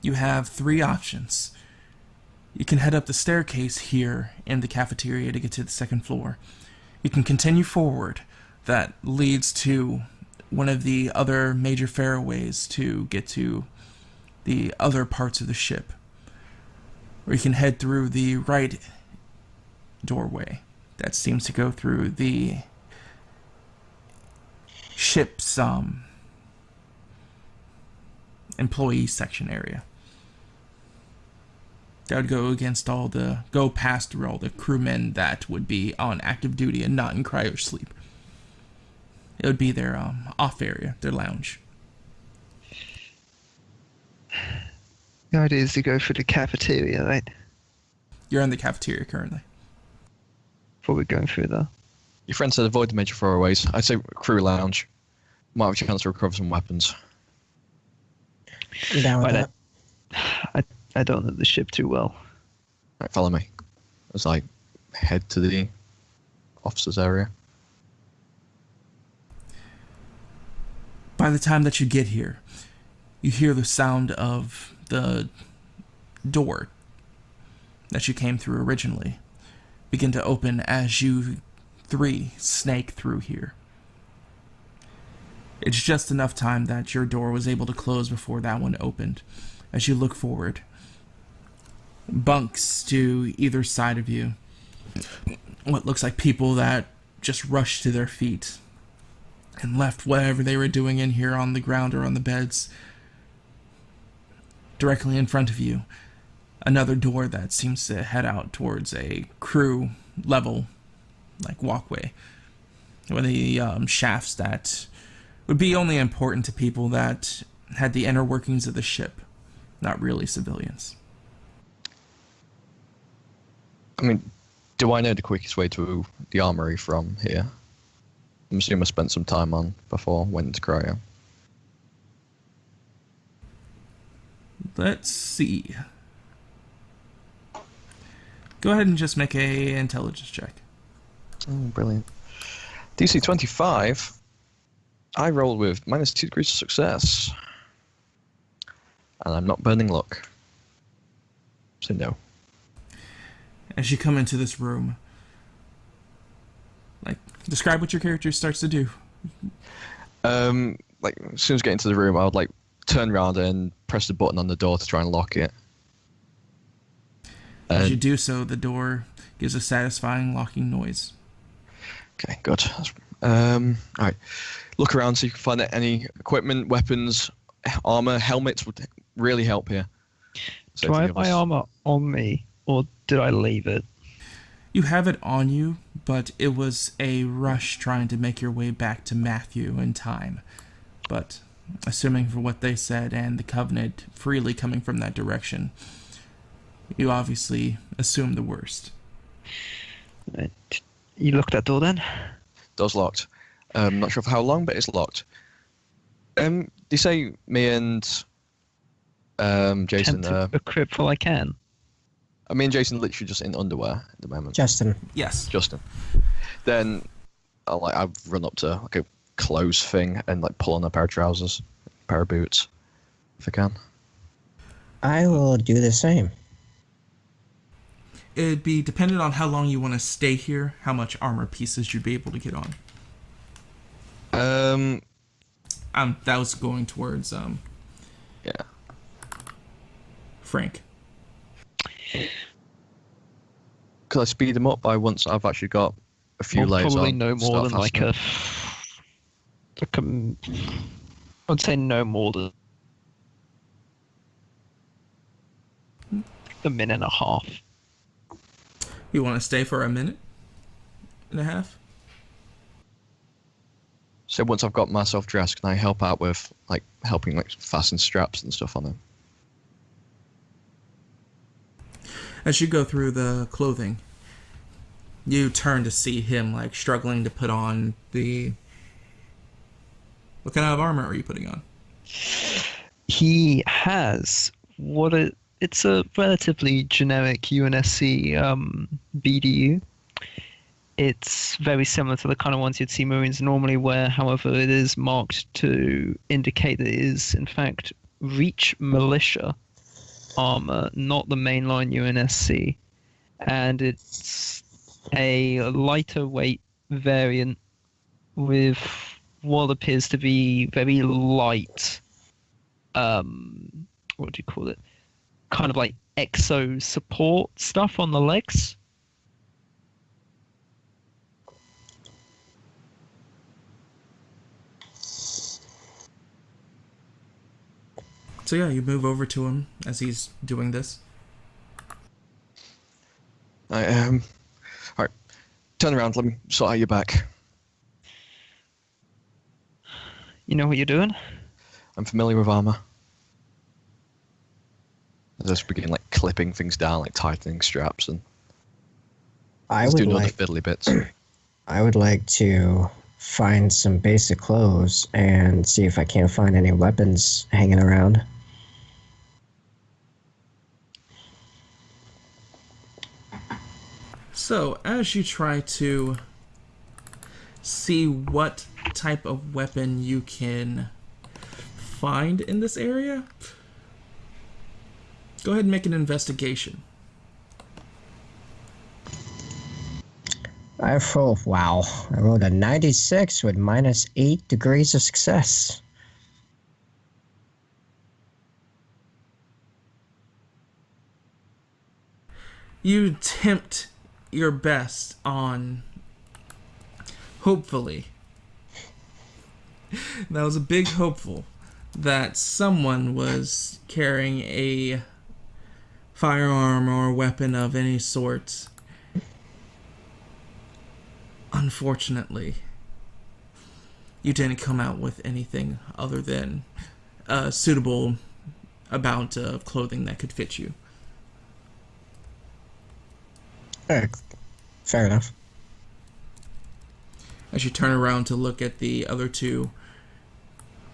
you have three options. You can head up the staircase here in the cafeteria to get to the second floor. You can continue forward. That leads to one of the other major fairways to get to the other parts of the ship. Or you can head through the right doorway that seems to go through the ship's employee section area. That would go past through all the crewmen that would be on active duty and not in cryo sleep. It would be their off area, their lounge. The idea is to go through the cafeteria, right? You're in the cafeteria currently. Before we're going through there. Your friend said avoid the major throwaways. I'd say crew lounge. Might have a chance to recover some weapons. I'm down with Right, that. I don't know the ship too well. Right, follow me as I head to the officers' area. By the time that you get here, you hear the sound of the door that you came through originally begin to open as you three snake through here. It's just enough time that your door was able to close before that one opened. As you look forward, bunks to either side of you, what looks like people that just rushed to their feet and left whatever they were doing in here on the ground or on the beds. Directly in front of you, another door that seems to head out towards a crew level, like walkway, with the shafts that would be only important to people that had the inner workings of the ship, not really civilians. I mean, do I know the quickest way to the armory from here? I'm assuming I spent some time on before I went into cryo. Let's see. Go ahead and just make a intelligence check. Oh, brilliant. DC 25. I rolled with -2 degrees of success. And I'm not burning luck. So no. As you come into this room, like, describe what your character starts to do. Like, as soon as I get into the room, I would, like, turn around and press the button on the door to try and lock it. As you do so, the door gives a satisfying locking noise. Okay, good. Alright. Look around so you can find any equipment, weapons, armor, helmets would really help here. So Do if I you have my us- armor on me, or did I leave it? You have it on you, but it was a rush trying to make your way back to Matthew in time. But assuming for what they said and the Covenant freely coming from that direction, you obviously assume the worst. Right. You locked that door then? Door's locked. Not sure for how long, but it's locked. Do you say me and Jason? Attempt to equip all I can. Me and Jason literally just in underwear at the moment. Justin. Yes. Justin. Then I'll run up to like a clothes thing and like pull on a pair of trousers, a pair of boots, if I can. I will do the same. It'd be dependent on how long you want to stay here, how much armor pieces you'd be able to get on. That was going towards Yeah. Frank. Could I speed them up by once I've actually got a few Well, layers probably on? no more start than faster? I'd say no more than a minute and a half. You want to stay for a minute and a half? So once I've got myself dressed, can I help out with like helping like fasten straps and stuff on them? As you go through the clothing, you turn to see him like struggling to put on the... What kind of armor are you putting on? He has it's a relatively generic UNSC BDU. It's very similar to the kind of ones you'd see Marines normally wear, however it is marked to indicate that it is in fact Reach Militia armor, not the mainline UNSC. And it's a lighter weight variant with what appears to be very light, what do you call it? Kind of like exo support stuff on the legs. So yeah, you move over to him as he's doing this. Alright, turn around, let me sort out your back. You know what you're doing? I'm familiar with armor. just begin like clipping things down, like tightening straps, and I just would doing all the like fiddly bits. I would like to find some basic clothes and see if I can't find any weapons hanging around. So, as you try to see what type of weapon you can find in this area, go ahead and make an investigation. I rolled a 96 with minus 8 degrees of success. You attempt your best on, hopefully, that was a big hopeful, that someone was carrying a firearm or weapon of any sort. Unfortunately, you didn't come out with anything other than a suitable amount of clothing that could fit you. Fair enough. As you turn around to look at the other two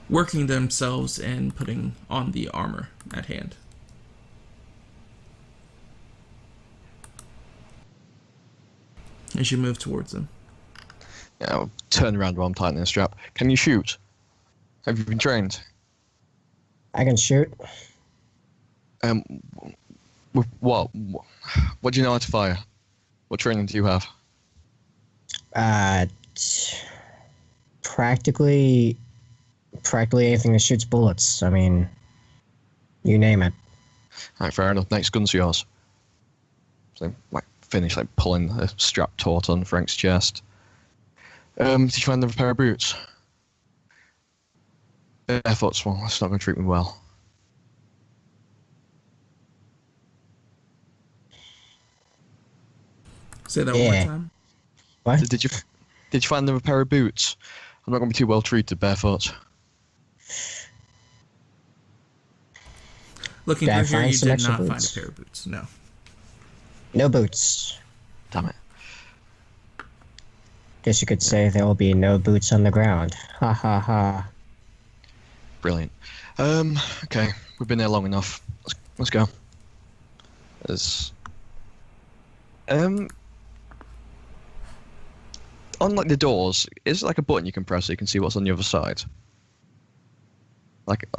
working themselves and putting on the armor at hand. As you move towards them. Yeah, I'll turn around while I'm tightening the strap. Can you shoot? Have you been trained? I can shoot. With what? What do you know how to fire? What training do you have? Practically anything that shoots bullets. I mean, you name it. Alright, fair enough. Next gun's yours. So, finish pulling a strap taut on Frank's chest. Did you find another pair of boots? Barefoot's one. That's not going to treat me well. Say that one more time. What? Did you find another pair of boots? I'm not going to be too well treated barefoot. Looking Did I through here, find you some did extra not find boots? a pair of boots. No. No boots. Damn it. Guess you could say there will be no boots on the ground. Ha ha ha. Brilliant. Okay, we've been there long enough. Let's go. On the doors, is there a button you can press so you can see what's on the other side?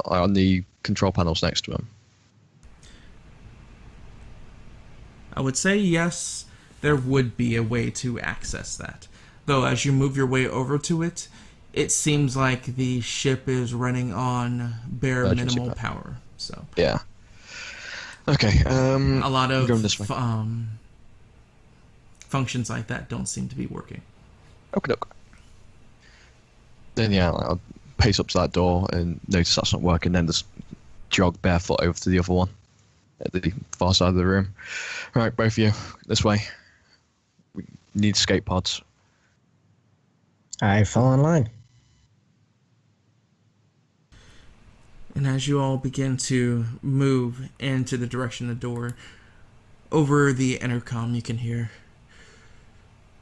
On the control panels next to them. I would say yes, there would be a way to access that. Though as you move your way over to it, it seems like the ship is running on bare Emergency minimal power. So Yeah. Okay. a lot of going this way. functions like that don't seem to be working. Okay. Then I'll pace up to that door and notice that's not working. Then just jog barefoot over to the other one at the far side of the room. Right, both of you, this way. We need escape pods. I fall in line. And as you all begin to move into the direction of the door, over the intercom you can hear,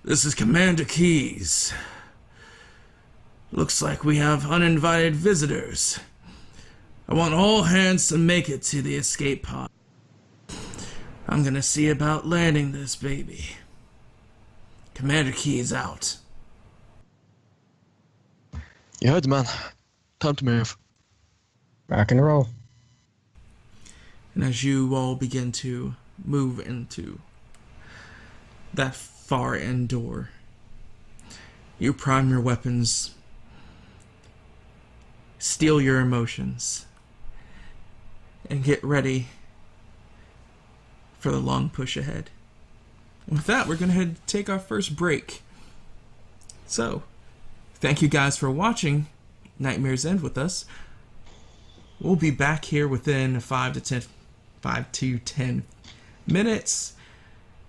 "This is Commander Keyes. Looks like we have uninvited visitors. I want all hands to make it to the escape pod. I'm gonna see about landing this baby. Commander Keyes out." You heard the man. Time to move. Rock and roll. And as you all begin to move into that far end door, you prime your weapons, steel your emotions, and get ready for the long push ahead. And with that, we're going to head take our first break. So, thank you guys for watching Nightmare's End with us. We'll be back here within 5 to 10 minutes.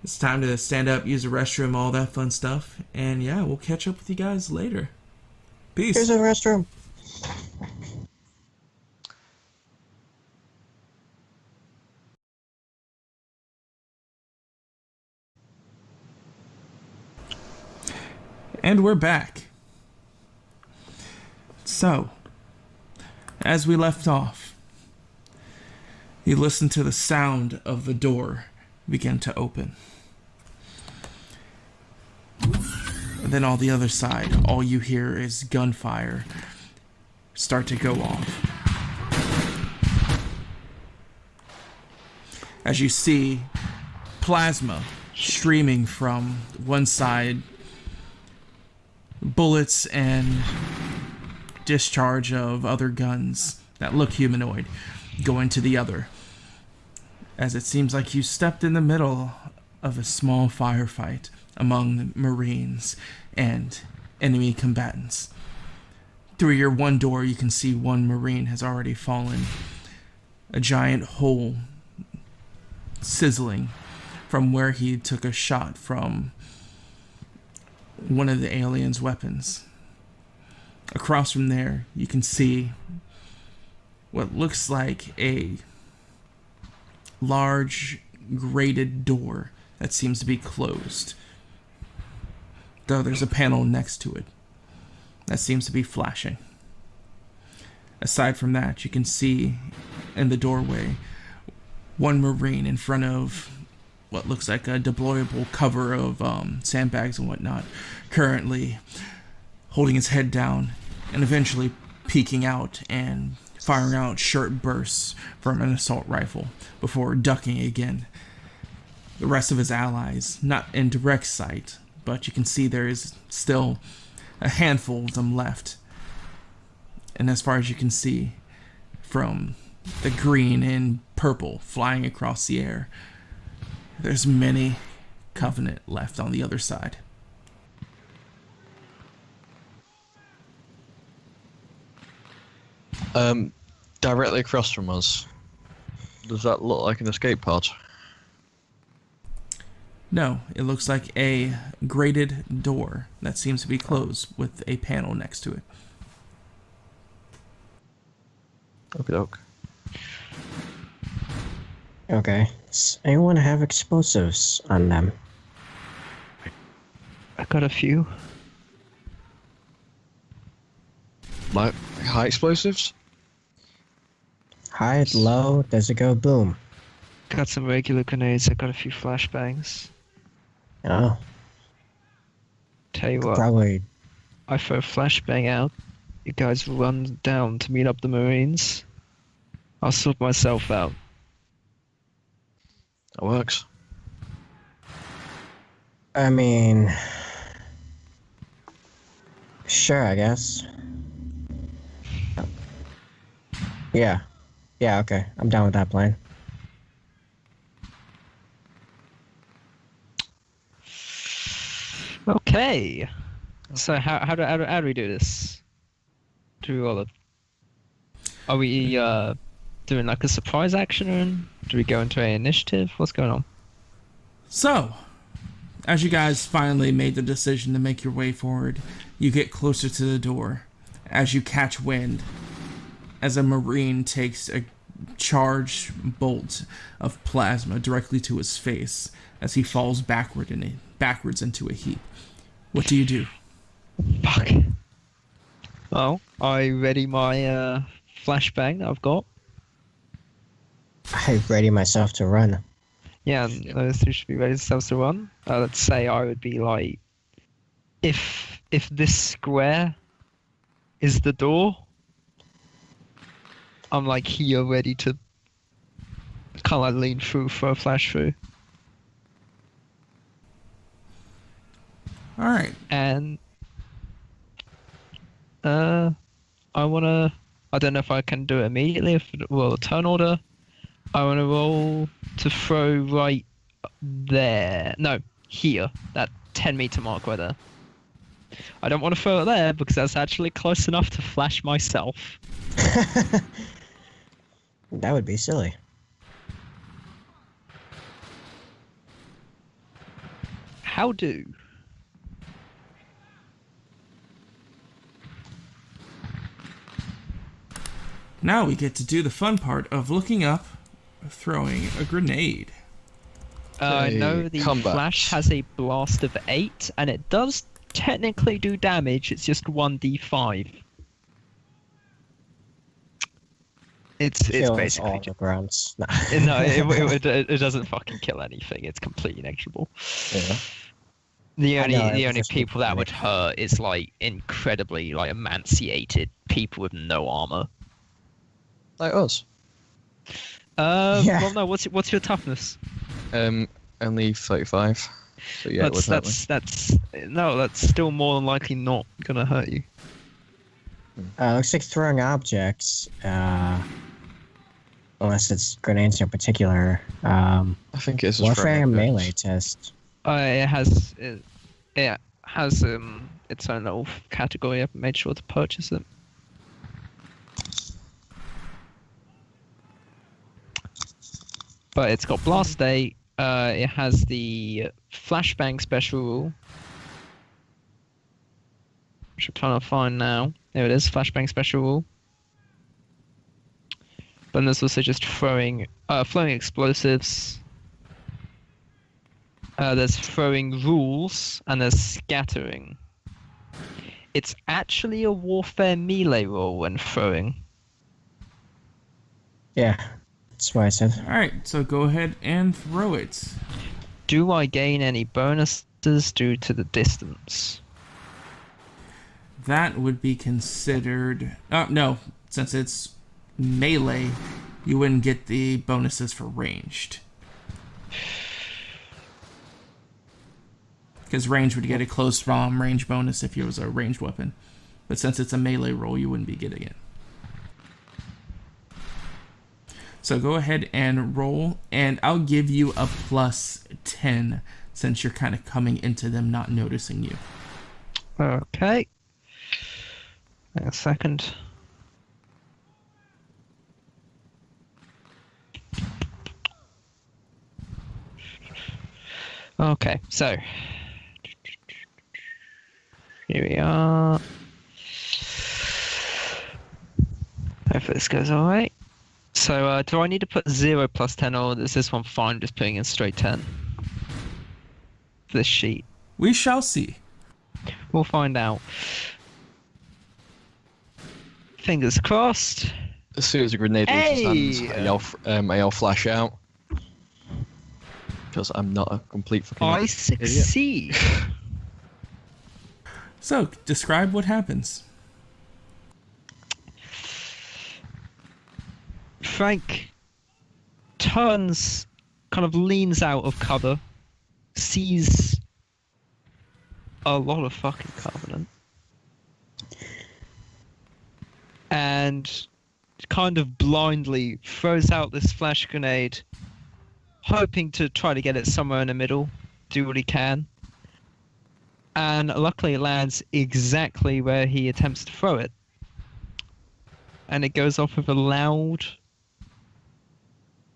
It's time to stand up, use the restroom, all that fun stuff. And yeah, we'll catch up with you guys later. Peace. Here's a restroom. And we're back. So, as we left off, you listen to the sound of the door begin to open. And then on the other side, all you hear is gunfire start to go off. As you see plasma streaming from one side, bullets and discharge of other guns that look humanoid going to the other. As it seems like you stepped in the middle of a small firefight among Marines and enemy combatants. Through your one door, you can see one Marine has already fallen. A giant hole sizzling from where he took a shot from one of the aliens' weapons. Across from there, you can see what looks like a large grated door that seems to be closed, though there's a panel next to it that seems to be flashing. Aside from that, you can see in the doorway one Marine in front of what looks like a deployable cover of sandbags and whatnot, currently holding his head down and eventually peeking out and firing out short bursts from an assault rifle before ducking again. The rest of his allies, not in direct sight, but you can see there is still a handful of them left. And as far as you can see, from the green and purple flying across the air, there's many Covenant left on the other side. Directly across from us. Does that look like an escape pod? No, it looks like a grated door that seems to be closed with a panel next to it. Okie doke. Okay. Does anyone have explosives on them? I got a few. Like high explosives? High, low, does it go boom? Got some regular grenades. I got a few flashbangs. Oh, Tell you what, probably. I throw a flashbang out. You guys run down to meet up the Marines. I'll sort myself out. That works. I mean, sure, I guess. Yeah. Yeah, okay. I'm down with that plan. Okay. So how do we do this? Do we roll it? Are we doing like a surprise action, or do we go into an initiative? What's going on? So, as you guys finally made the decision to make your way forward, you get closer to the door as you catch wind as a Marine takes a charged bolt of plasma directly to his face as he falls backwards into a heap. What do you do? Fuck. Well, I ready my flashbang that I've got. I ready myself to run. Yeah, those two should be ready themselves to run. Let's say I would be like, if this square is the door, I'm like here ready to kind of like lean through for a flash through. All right. And I don't know if I can do it immediately, if it will a turn order. I want to roll to throw right there. No, here. That 10-meter mark right there. I don't want to throw it there because that's actually close enough to flash myself. That would be silly. How do? Now we get to do the fun part of looking up, throwing a grenade. I know the combat. flash has a blast of 8, and it does technically do damage. It's just 1d5. It's Kills all basically the grunts. No. no, it doesn't fucking kill anything. It's completely negligible. Yeah. The I know, only it's people that funny. would hurt is like incredibly like emaciated people with no armor. Like us. Yeah. Well, no. What's your toughness? Only 35. So yeah, it would hurt me. That's still more than likely not gonna hurt you. Looks like throwing objects, unless it's grenades in particular. I think it's just Warfare throwing melee objects. test. It has its own little category. I've made sure to purchase it. But it's got blast day. It has the flashbang special rule, which I'm trying to find now. There it is, flashbang special rule. But there's also just throwing explosives. There's throwing rules, and there's scattering. It's actually a warfare melee roll when throwing. Yeah, that's what I said. All right, so go ahead and throw it. Do I gain any bonuses due to the distance? That would be considered. No, since it's melee, you wouldn't get the bonuses for ranged. Because range would get a close range bonus if it was a ranged weapon. But since it's a melee roll, you wouldn't be getting it. So go ahead and roll, and I'll give you a +10 since you're kind of coming into them not noticing you. Okay. Wait a second. Okay, so here we are. Hopefully this goes alright. So do I need to put 0 + 10, or is this one fine just putting in straight 10? For this sheet. We shall see. We'll find out. Fingers crossed. As soon as a grenade leaves his hands, I yell flash out. Because I'm not a complete fucking I idiot. succeed. So, describe what happens. Frank turns, kind of leans out of cover, sees a lot of fucking Covenant, and kind of blindly throws out this flash grenade, hoping to try to get it somewhere in the middle, do what he can. And luckily it lands exactly where he attempts to throw it. And it goes off with a loud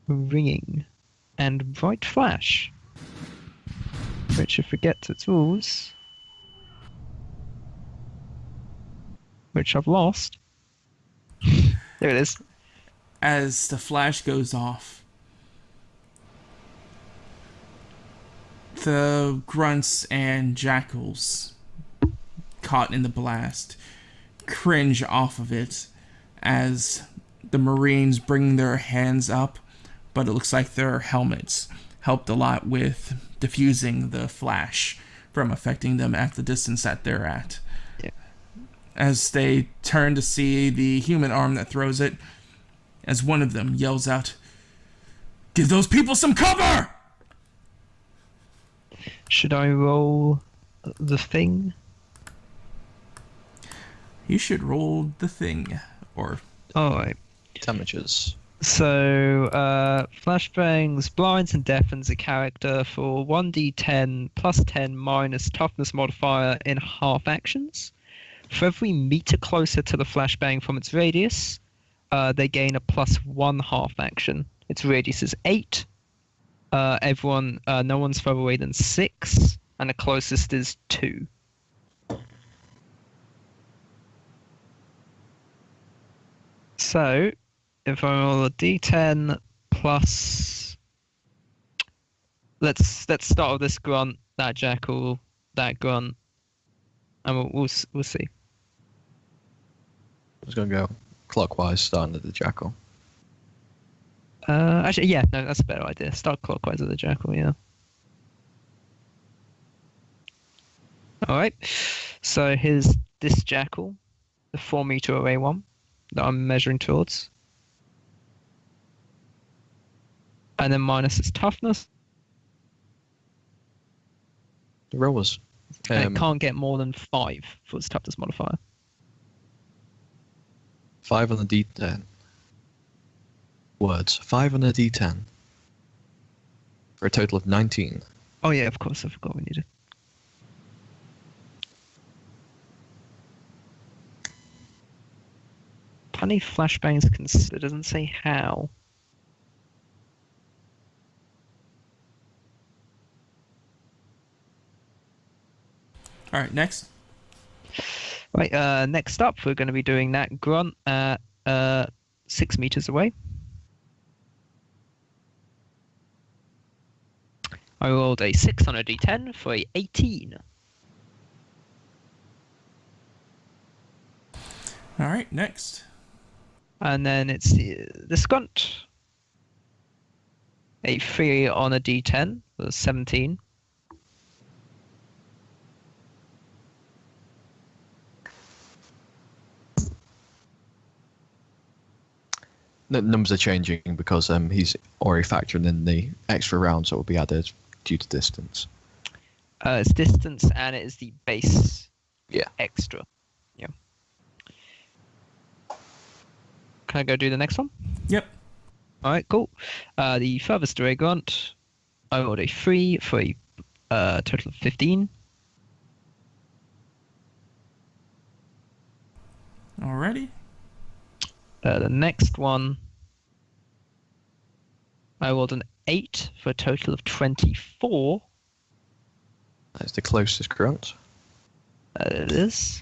ringing and bright flash. Which, if forgets its rules, which I've lost. There it is. As the flash goes off, the grunts and jackals caught in the blast cringe off of it as the Marines bring their hands up, but it looks like their helmets helped a lot with diffusing the flash from affecting them at the distance that they're at. Yeah. As they turn to see the human arm that throws it, as one of them yells out, "Give those people some cover!" Should I roll the thing? You should roll the thing, or Alright. Damages. So, flashbangs, blinds, and deafens a character for 1d10 + 10 minus toughness modifier in half actions. For every meter closer to the flashbang from its radius, they gain a +1 half action. Its radius is 8. No one's further away than 6, and the closest is 2. So, if I roll a d10 plus, let's start with this grunt, that jackal, that grunt, And we'll see. I was going to go clockwise, starting at the jackal. Actually, yeah, no, that's a better idea. Start clockwise at the jackal, yeah. Alright, so here's this jackal, the 4-meter away one that I'm measuring towards. And then minus its toughness. The rowers. And it can't get more than 5 for its toughness modifier. 5 on the D10. Words. 5 on the D10. For a total of 19. Oh yeah, of course, I forgot we needed. Punny flashbangs consider, it doesn't say how. All right, next. Right, next up, we're going to be doing that grunt at 6 meters away. I rolled a 6 on a d10 for a 18. All right, next. And then it's the skunt. A 3 on a d10 for 17. The numbers are changing because he's already factoring in the extra rounds that will be added due to distance. It's distance and it is the base extra. Yeah. Can I go do the next one? Yep. Alright, cool. The furthest away grunt, I rolled a 3 for a total of 15. Alrighty. The next one, I rolled an 8 for a total of 24. That's the closest grunt. It is.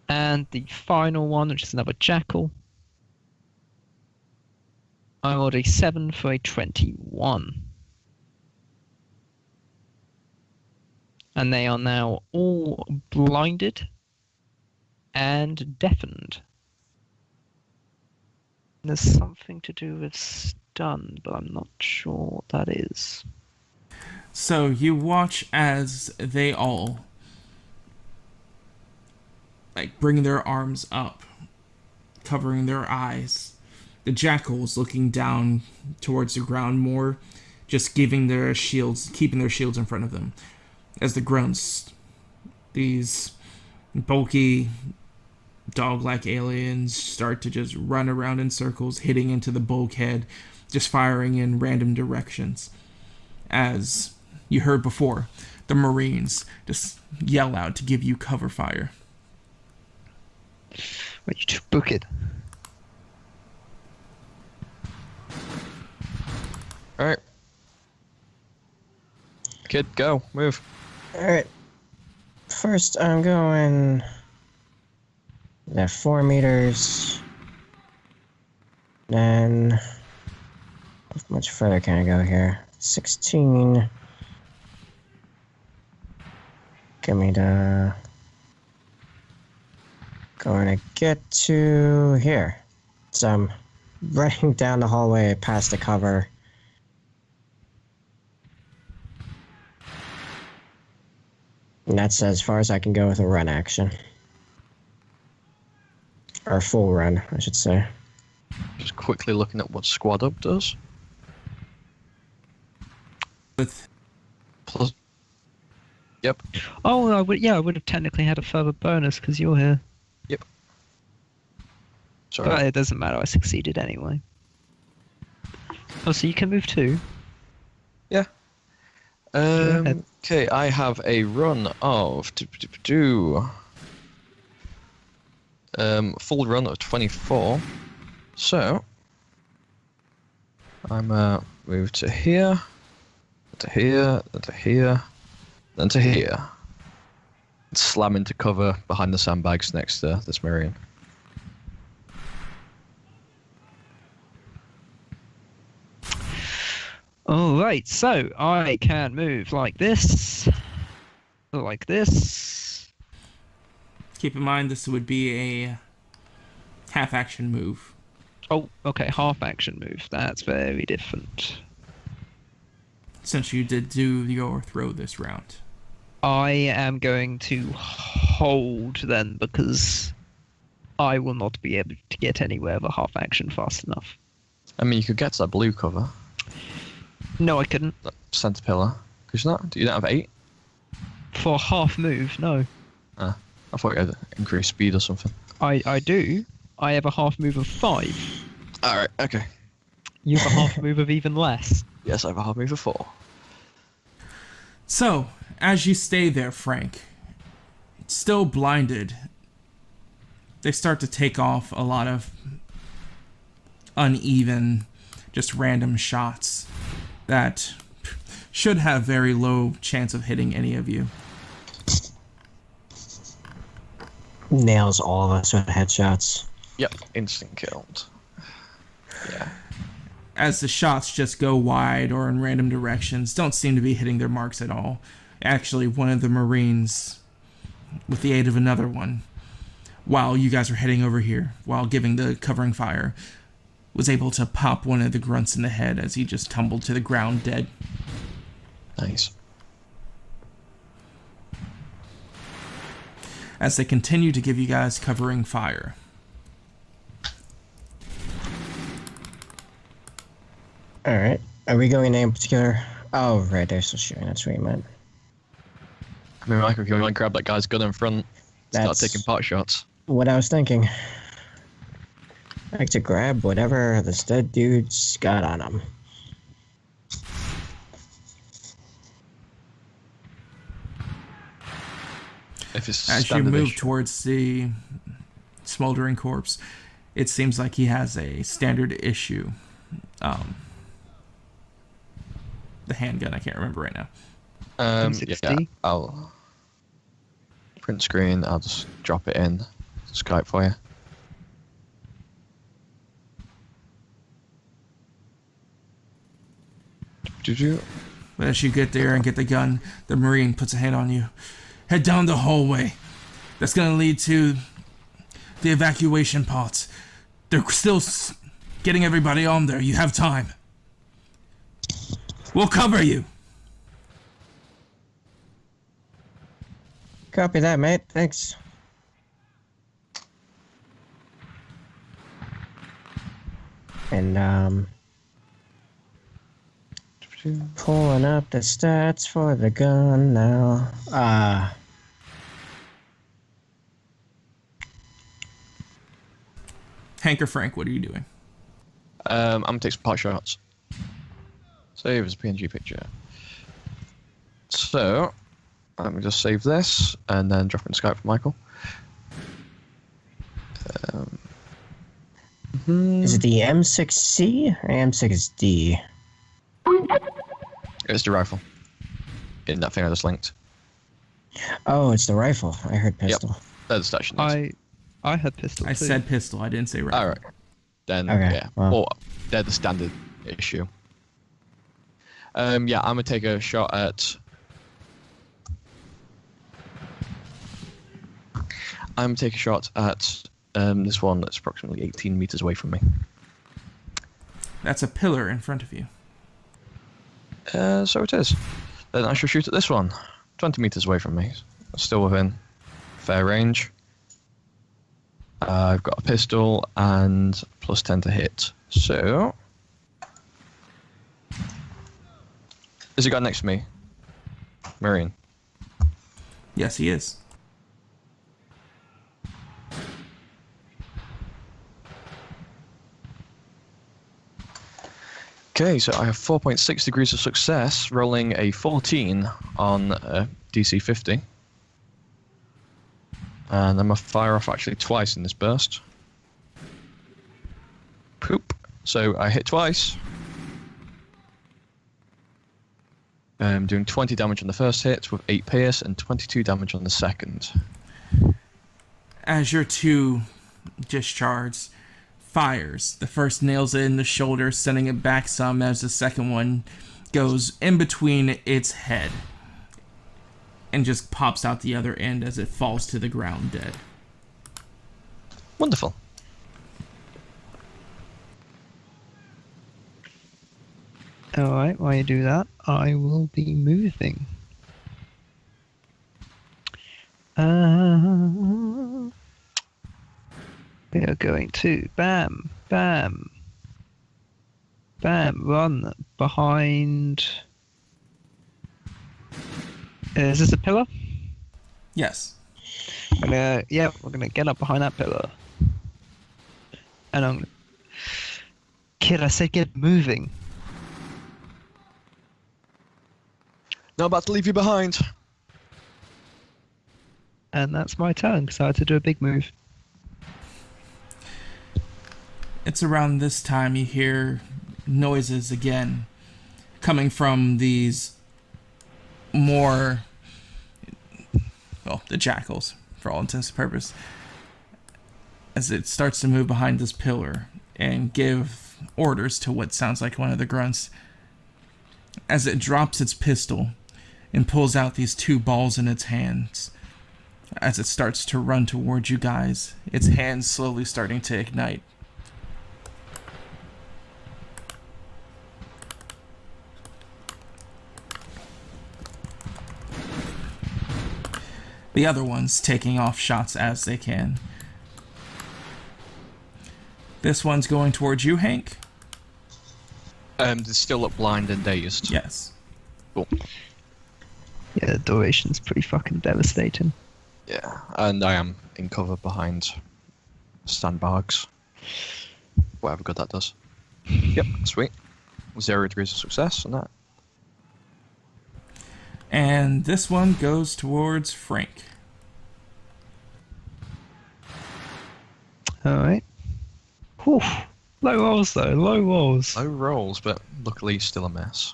And the final one, which is another jackal, I rolled a 7 for a 21. And they are now all blinded and deafened. There's something to do with stun, but I'm not sure what that is. So you watch as they all bring their arms up, covering their eyes. The jackals looking down towards the ground more, just keeping their shields in front of them. As the grunts, these bulky, dog-like aliens start to just run around in circles, hitting into the bulkhead, just firing in random directions. As you heard before, the Marines just yell out to give you cover fire. Wait, you just book it. Alright. Kid, go. Move. Alright. First, I'm going 4 meters. Then, how much further can I go here? 16. Give me the... Going to get to here. So I'm running down the hallway past the cover. And that's as far as I can go with a run action. Or a full run, I should say. Just quickly looking at what squad up does. With Plus. Yep. Oh, I would have technically had a further bonus because you're here. Yep. Sorry. But it doesn't matter, I succeeded anyway. Oh, so you can move too? Yeah. ahead. Okay, I have a run of full run of 24. So I'm move to here, to here, then to here, then to here. Slam into cover behind the sandbags next to this Marine. All Right, so I can move like this, like this. Keep in mind this would be a half action move. Oh, okay, half action move. That's very different. Since you did do your throw this round. I am going to hold then because I will not be able to get anywhere with a half action fast enough. I mean, you could get to that blue cover, No, I couldn't. that center pillar. Could you not? Do you not have 8? For a half move, no. I thought you had increased speed or something. I do. I have a half move of 5. Alright, okay. You have a half move of even less. Yes, I have a half move of 4. So, as you stay there, Frank, still blinded, they start to take off a lot of uneven, just random shots that should have very low chance of hitting any of you. Nails all of us with headshots. Yep, instant killed. Yeah. As the shots just go wide or in random directions, don't seem to be hitting their marks at all. Actually, one of the Marines, with the aid of another one, while you guys are heading over here, while giving the covering fire, was able to pop one of the grunts in the head as he just tumbled to the ground dead. Nice. As they continue to give you guys covering fire. Alright. Are we going in any particular? Oh, right, they're still shooting. That's what you meant. I mean, Michael, if you want to grab that guy's gun in front, start That's taking pot shots. what I was thinking. I like to grab whatever this dead dude's got on him. If it's As you standard move issue. towards the smoldering corpse, it seems like he has a standard issue. The handgun, I can't remember right now. Yeah, 360. I'll print screen. I'll just drop it in Skype for you. Did you? But as you get there and get the gun, the Marine puts a hand on you. Head down the hallway. That's going to lead to the evacuation pods. They're still getting everybody on there. You have time. We'll cover you. Copy that, mate. Thanks. And, pulling up the stats for the gun now. Hank or Frank, what are you doing? I'm gonna take some pot shots. Save as a PNG picture. So, let me just save this and then drop in Skype for Michael. Is it the M6C or M6D? It's the rifle. In that thing I just linked. Oh, it's the rifle. I heard pistol. They're the station notes. I had pistol I too. said pistol. I didn't say rifle. Alright. Then, Okay, yeah. well. Or they're the standard issue. Yeah, I'm gonna take a shot at... this one that's approximately 18 meters away from me. That's a pillar in front of you. So it is. Then I shall shoot at this one. 20 meters away from me. Still within fair range. I've got a pistol and plus 10 to hit. So... Is the guy next to me? Marine. Yes, he is. Okay, so I have 4.6 degrees of success, rolling a 14 on DC 50. And I'm going to fire off actually twice in this burst. Poop. So I hit twice. Doing 20 damage on the first hit with 8 pierce and 22 damage on the second. As your two discharge fires, the first nails it in the shoulder, sending it back some as the second one goes in between its head and just pops out the other end as it falls to the ground dead. Wonderful. Alright, while you do that, I will be moving. We are going to bam, bam, bam, run behind. Is this a pillar? Yes. We're gonna get up behind that pillar. And I'm gonna. Kid, I said get moving. Not about to leave you behind. And that's my turn, because I had to do a big move. It's around this time you hear noises again coming from these more, well, the jackals, for all intents and purposes, as it starts to move behind this pillar and give orders to what sounds like one of the grunts. As it drops its pistol and pulls out these two balls in its hands, as it starts to run towards you guys, its hands slowly starting to ignite. The other ones taking off shots as they can. This one's going towards you, Hank? They're still look blind and dazed. Yes. Cool. Yeah, the duration's pretty fucking devastating. Yeah, and I am in cover behind sandbags. Whatever good that does. Yep, sweet. 0 degrees of success on that. And this one goes towards Frank. Alright. Whew. Low rolls though, low rolls. Low rolls, but luckily still a mess.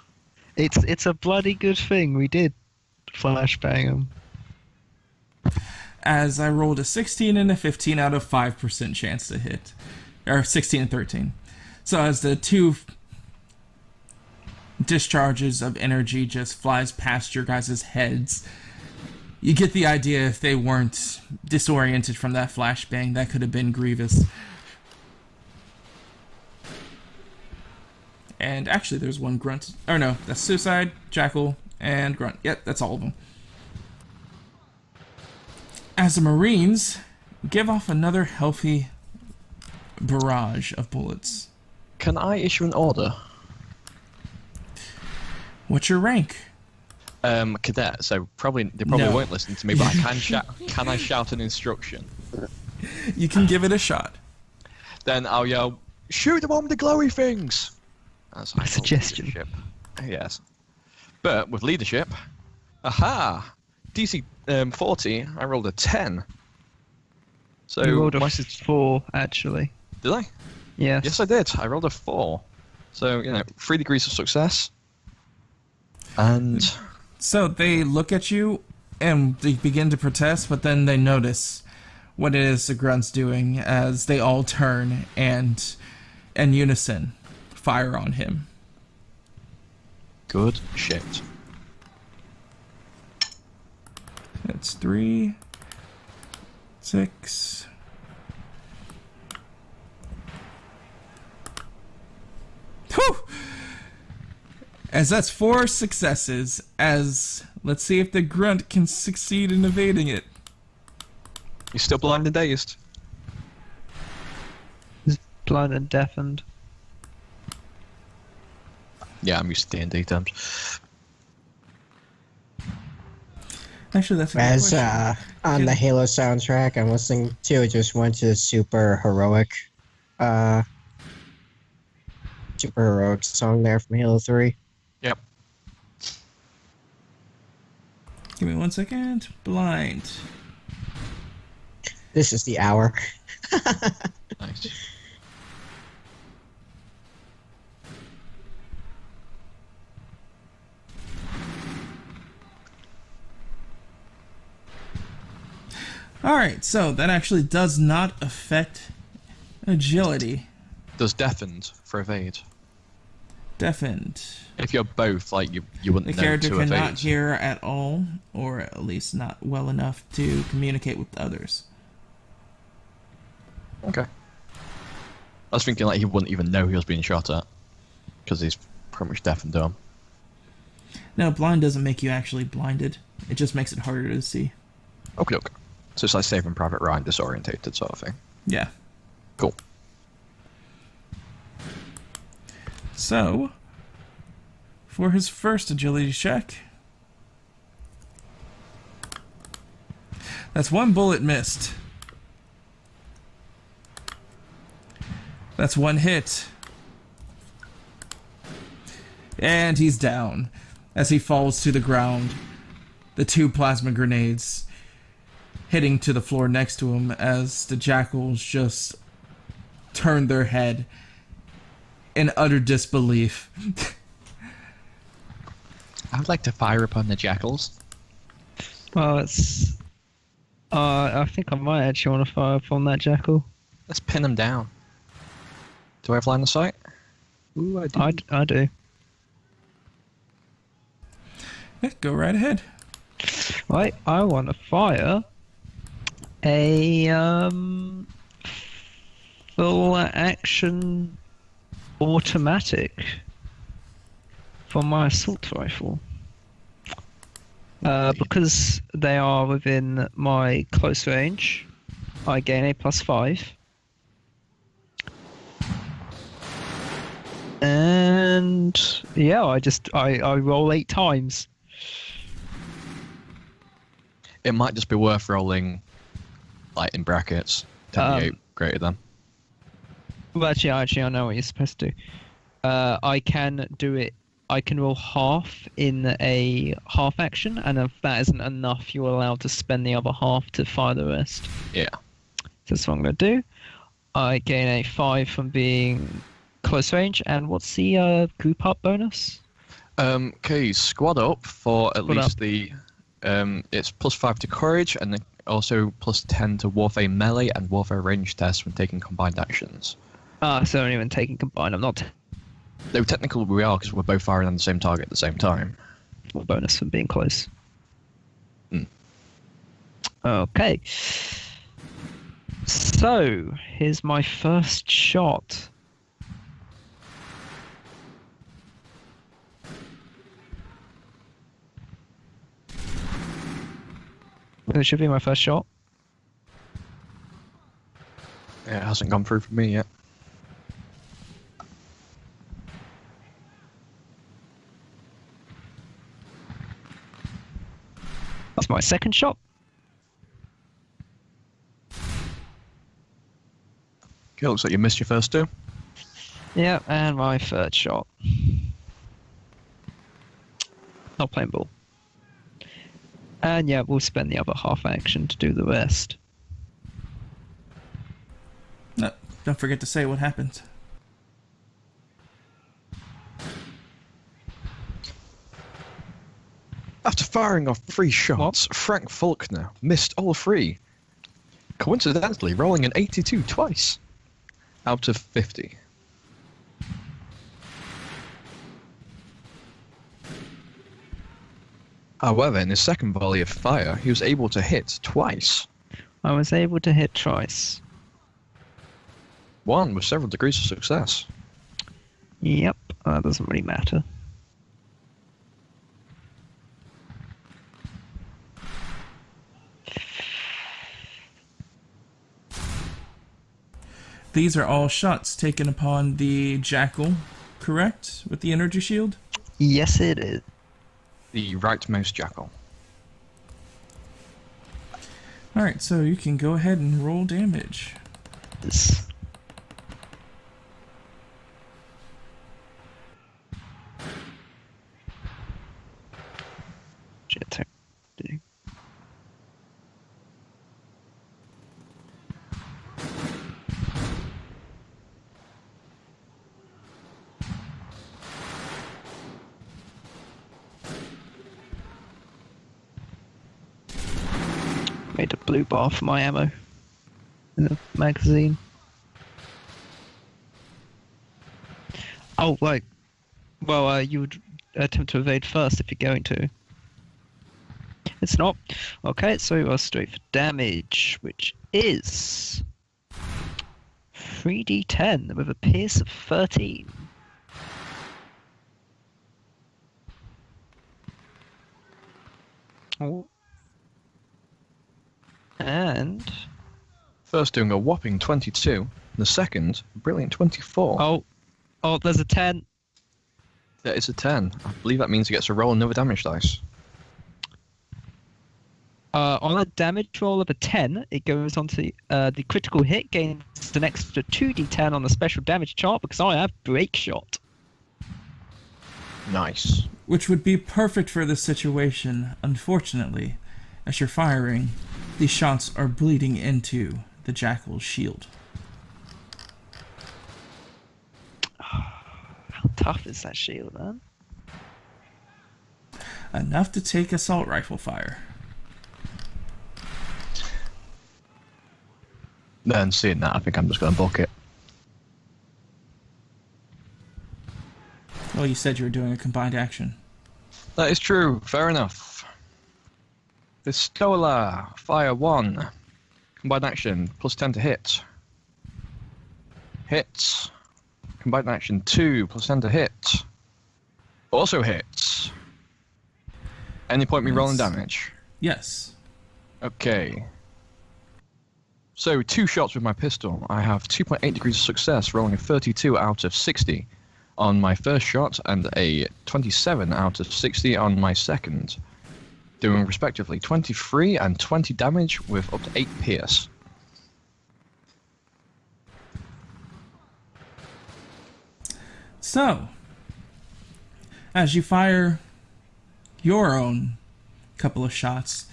It's a bloody good thing we did flashbang them. As I rolled a 16 and a 15 out of 5% chance to hit. Or 16 and 13. So as the two discharges of energy just flies past your guys' heads, you get the idea if they weren't disoriented from that flashbang, that could have been grievous. And actually there's one grunt. Or no, that's Suicide, Jackal, and Grunt. Yep, that's all of them. As the Marines give off another healthy barrage of bullets. Can I issue an order? What's your rank? Cadet, so they probably No. won't listen to me, but I can shout. Can I shout an instruction? You can give it a shot. Then I'll yell, "Shoot the one with the glowy things!" That's high Suggestion. leadership. Yes. But with leadership, aha! DC 40, I rolled a 10. So You rolled a my- 4, actually. Did I? Yes. Yes, I did. I rolled a 4. So, 3 degrees of success. And So they look at you and they begin to protest, but then they notice what it is the Grunt's doing as they all turn and, in unison, fire on him. good shit. That's 3, 6. Whew! As that's 4 successes, as let's see if the Grunt can succeed in evading it. You're still blind and dazed. Blind and deafened. Yeah, I'm used to D&D terms. Actually, that's a good As question. on the Halo soundtrack I'm listening to, it just went to super heroic song there from Halo 3. Yep. Give me 1 second. Blind. This is the hour. Nice. Alright, so that actually does not affect agility. Does deafened for evade. Deafened. If you're both, like, you wouldn't The know character two of cannot eight. hear at all, or at least not well enough to communicate with others. Okay. I was thinking, like, he wouldn't even know he was being shot at. Because he's pretty much deaf and dumb. No, blind doesn't make you actually blinded. It just makes it harder to see. Okay. So it's like Saving Private Ryan, disorientated sort of thing. Yeah. Cool. So, for his first agility check, that's 1 bullet missed. That's 1 hit. And he's down as he falls to the ground. The 2 plasma grenades hitting to the floor next to him as the jackals just turn their head in utter disbelief. I would like to fire upon the jackals. Well, it's. I think I might actually want to fire upon that jackal. Let's pin them down. Do I have line of sight? Ooh, I do. I do. Yeah, go right ahead. Right, I want to fire a full action automatic for my assault rifle. Because they are within my close range, I gain a +5. And yeah, I roll 8 times. It might just be worth rolling, like, in brackets, 10d8 greater than. Well, actually, I know what you're supposed to do. I can do it. I can roll half in a half action, and if that isn't enough, you're allowed to spend the other half to fire the rest. Yeah. So that's what I'm going to do. I gain a 5 from being close range, and what's the group up bonus? Okay, squad up for at Squad least up. the... it's +5 to courage, and then also +10 to warfare melee and warfare range tests when taking combined actions. So only when taking combined. I'm not Though technically we are, because we're both firing on the same target at the same time. more bonus from being close. Hmm. Okay. So here's my first shot. It should be my first shot. Yeah, it hasn't gone through for me yet. That's my second shot. Okay, looks like you missed your first 2. Yeah, and my third shot. Not playing ball. And yeah, we'll spend the other half action to do the rest. No, don't forget to say what happens. After firing off 3 shots, Frank Faulkner missed all 3. Coincidentally, rolling an 82 twice. Out of 50. However, in his second volley of fire, he was able to hit twice. I was able to hit twice. One with several degrees of success. Yep, that doesn't really matter. These are all shots taken upon the jackal, correct? With the energy shield? Yes, it is. The rightmost jackal. Alright, so you can go ahead and roll damage. Jet do. Made a blue bar for my ammo in the magazine. Oh, right. Well, you would attempt to evade first if you're going to. It's not. Okay, so we are straight for damage, which is 3d10 with a pierce of 13. Oh. And First doing a whopping 22. The second, a brilliant 24. oh, there's a 10. That is a 10. I believe that means he gets to roll another damage dice. On a damage roll of a 10, it goes on to the critical hit gains an extra 2d10 on the special damage chart because I have break shot. Nice. Which would be perfect for this situation. Unfortunately, as you're firing, these shots are bleeding into the Jackal's shield. How tough is that shield, man? Enough to take assault rifle fire. Then seeing that, I think I'm just going to book it. Well, you said you were doing a combined action. That is true. Fair enough. Pistola. Fire 1. Combined action. Plus 10 to hit. Hits. Combined action 2. Plus 10 to hit. Also hits. Any point me rolling damage? Yes. Okay. So, 2 shots with my pistol. I have 2.8 degrees of success, rolling a 32 out of 60 on my first shot and a 27 out of 60 on my second, doing respectively 23 and 20 damage with up to 8 pierce. So, as you fire your own couple of shots,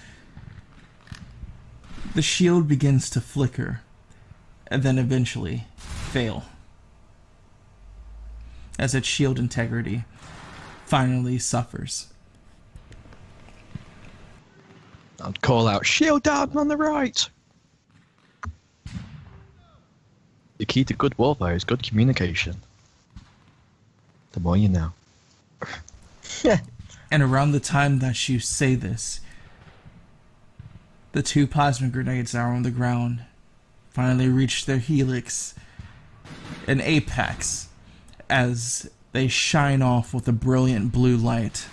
the shield begins to flicker and then eventually fail, as its shield integrity finally suffers. I'd call out, shield down on the right! The key to good warfare is good communication. The more you know. And around the time that you say this, the 2 plasma grenades that are on the ground finally reach their helix and apex as they shine off with a brilliant blue light.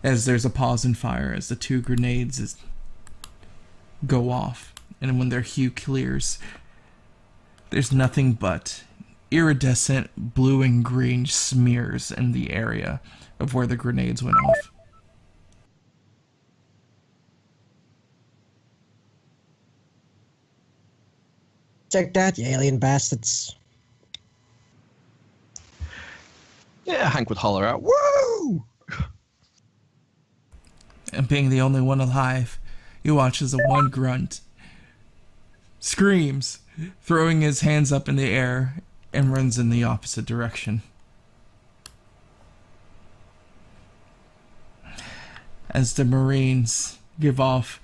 As there's a pause in fire as the 2 grenades go off, and when their hue clears, there's nothing but iridescent blue and green smears in the area of where the grenades went off. Check that, you alien bastards. Yeah, Hank would holler out, woo! And being the only one alive, you watch as the one grunt screams, throwing his hands up in the air, and runs in the opposite direction. As the Marines give off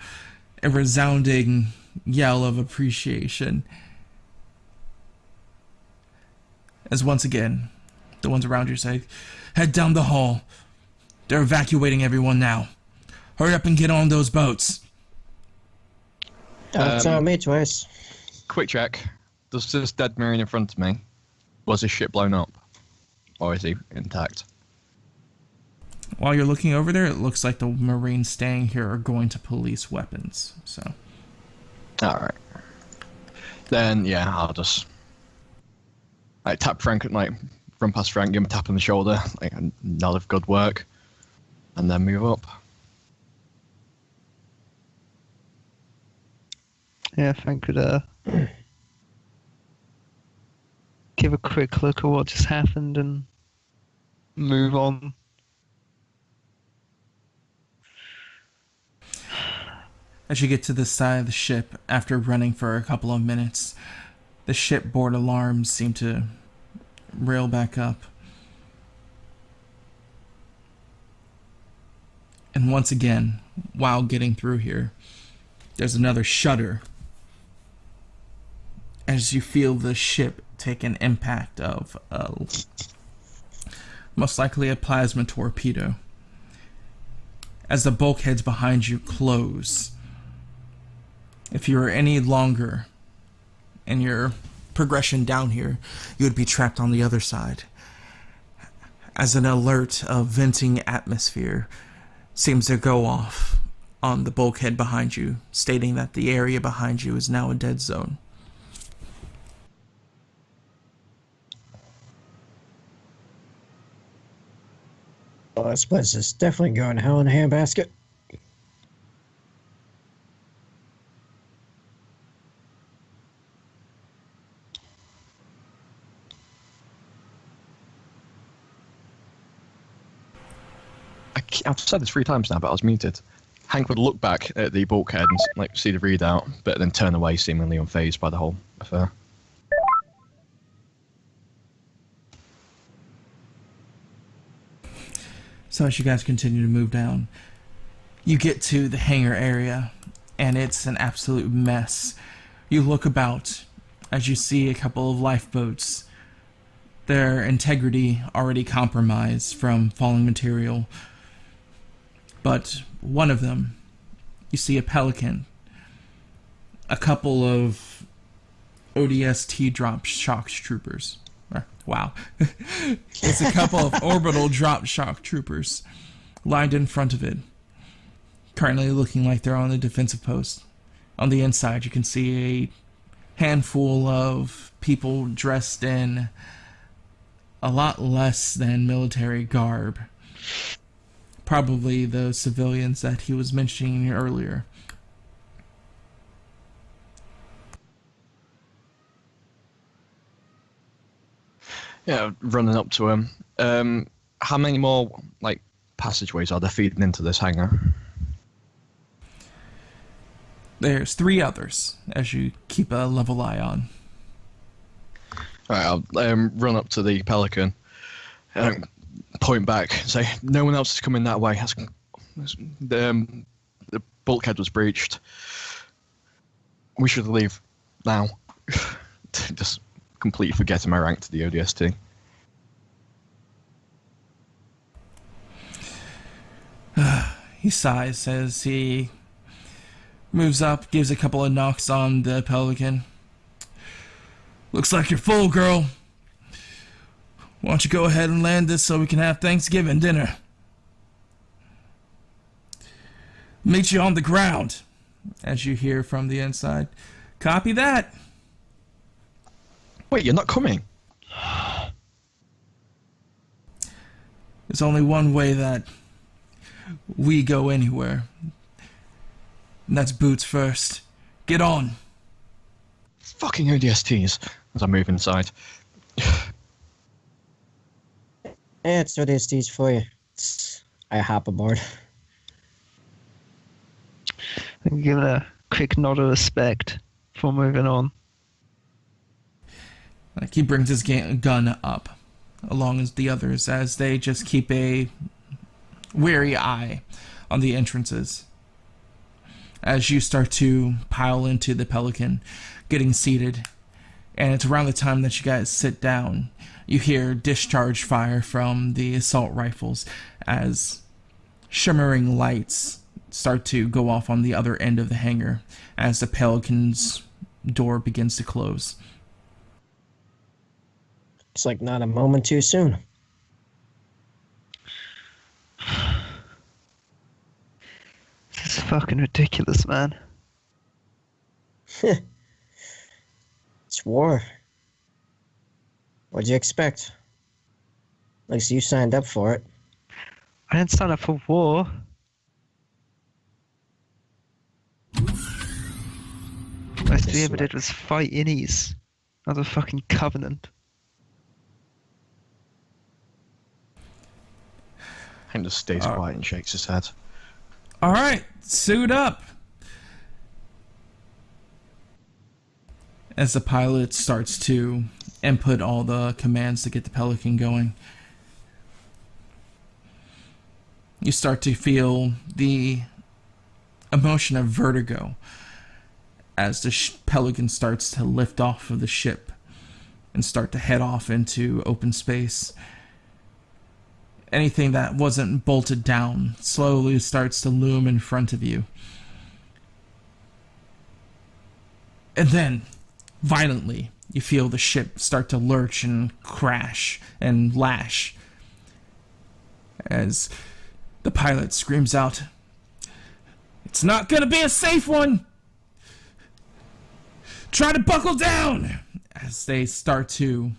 a resounding yell of appreciation, as once again, the ones around you say, "Head down the hall. They're evacuating everyone now. Hurry up and get on those boats." Don't tell me twice. Quick check. Does this dead Marine in front of me, was his ship blown up? Or is he intact? While you're looking over there, it looks like the Marines staying here are going to police weapons. So, Alright. Then, yeah, I'll just tap Frank, run past Frank, give him a tap on the shoulder, a nod of good work, and then move up. Yeah, Frank could give a quick look at what just happened and move on. as you get to the side of the ship, after running for a couple of minutes, the shipboard alarms seem to rail back up. And once again, while getting through here, there's another shudder as you feel the ship take an impact of most likely a plasma torpedo. As the bulkheads behind you close, if you were any longer in your progression down here, you would be trapped on the other side. As an alert of venting atmosphere seems to go off on the bulkhead behind you, stating that the area behind you is now a dead zone. Well, this place is definitely going to hell in a handbasket. I've said this 3 times now, but I was muted. Hank would look back at the bulkhead and like see the readout, but then turn away, seemingly unfazed by the whole affair. So as you guys continue to move down, you get to the hangar area, and it's an absolute mess. You look about as you see a couple of lifeboats, their integrity already compromised from falling material. But one of them, you see a Pelican, a couple of ODST drop shock troopers. Wow. It's a couple of orbital drop shock troopers lined in front of it, currently looking like they're on the defensive post. On the inside, you can see a handful of people dressed in a lot less than military garb. Probably the civilians that he was mentioning earlier. Yeah, running up to him. How many more like passageways are there feeding into this hangar? There's 3 others, as you keep a level eye on. Alright, I'll run up to the Pelican, point back, and say, no one else is coming that way. The bulkhead was breached. We should leave now. Just completely forgetting my rank to the ODST. He sighs as he moves up, gives a couple of knocks on the Pelican. Looks like you're full, girl. Why don't you go ahead and land this so we can have Thanksgiving dinner? Meet you on the ground, as you hear from the inside. Copy that. Wait, you're not coming? There's only one way that we go anywhere. And that's boots first. Get on. Fucking ODSTs, as I move inside. It's ODSTs for you. I hop aboard. I'm giving a quick nod of respect for moving on. Like he brings his gun up, along as the others, as they just keep a wary eye on the entrances. As you start to pile into the Pelican, getting seated, and it's around the time that you guys sit down, you hear discharge fire from the assault rifles as shimmering lights start to go off on the other end of the hangar as the Pelican's door begins to close. It's like not a moment too soon. This is fucking ridiculous, man. It's war. What'd you expect? At least you signed up for it. I didn't sign up for war. Most we ever did was fight innies. Not a fucking covenant. Hank just stays quiet and shakes his head. Alright, suit up! As the pilot starts to input all the commands to get the Pelican going. you start to feel the emotion of vertigo as the pelican starts to lift off of the ship and start to head off into open space. Anything that wasn't bolted down slowly starts to loom in front of you. And then, violently, you feel the ship start to lurch and crash and lash as the pilot screams out, "It's not gonna be a safe one! Try to buckle down!" As they start typing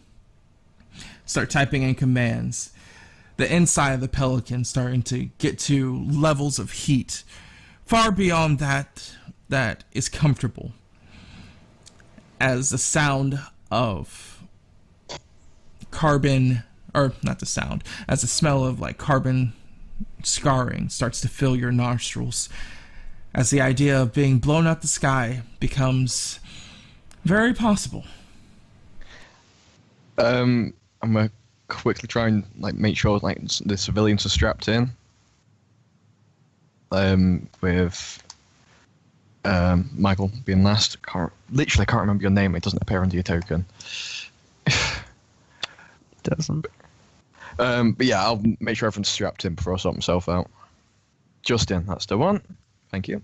in commands. The inside of the Pelican starting to get to levels of heat far beyond that is comfortable. As the sound of carbon, or not the sound, as the smell of like carbon scarring starts to fill your nostrils, as the idea of being blown up the sky becomes very possible. I'm gonna quickly try and like make sure like the civilians are strapped in. With Michael being last. Literally can't remember your name. It doesn't appear under your token. Doesn't. But yeah, I'll make sure everyone's strapped in before I sort myself out. Justin, that's the one. Thank you.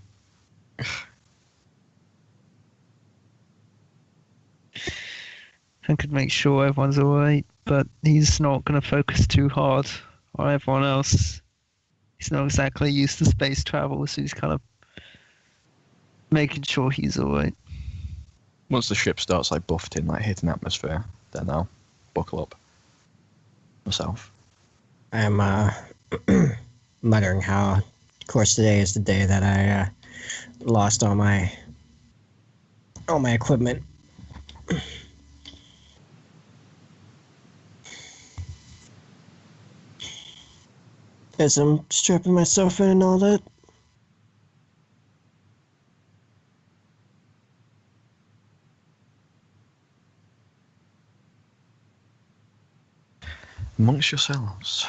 I could make sure everyone's alright, but he's not going to focus too hard on everyone else. He's not exactly used to space travel, so he's kind of making sure he's alright. Once the ship starts like buffeting, like hitting atmosphere, then I'll buckle up myself. I'm muttering how, of course, today is the day that I lost all my equipment. As I'm strapping myself in and all that. Amongst yourselves.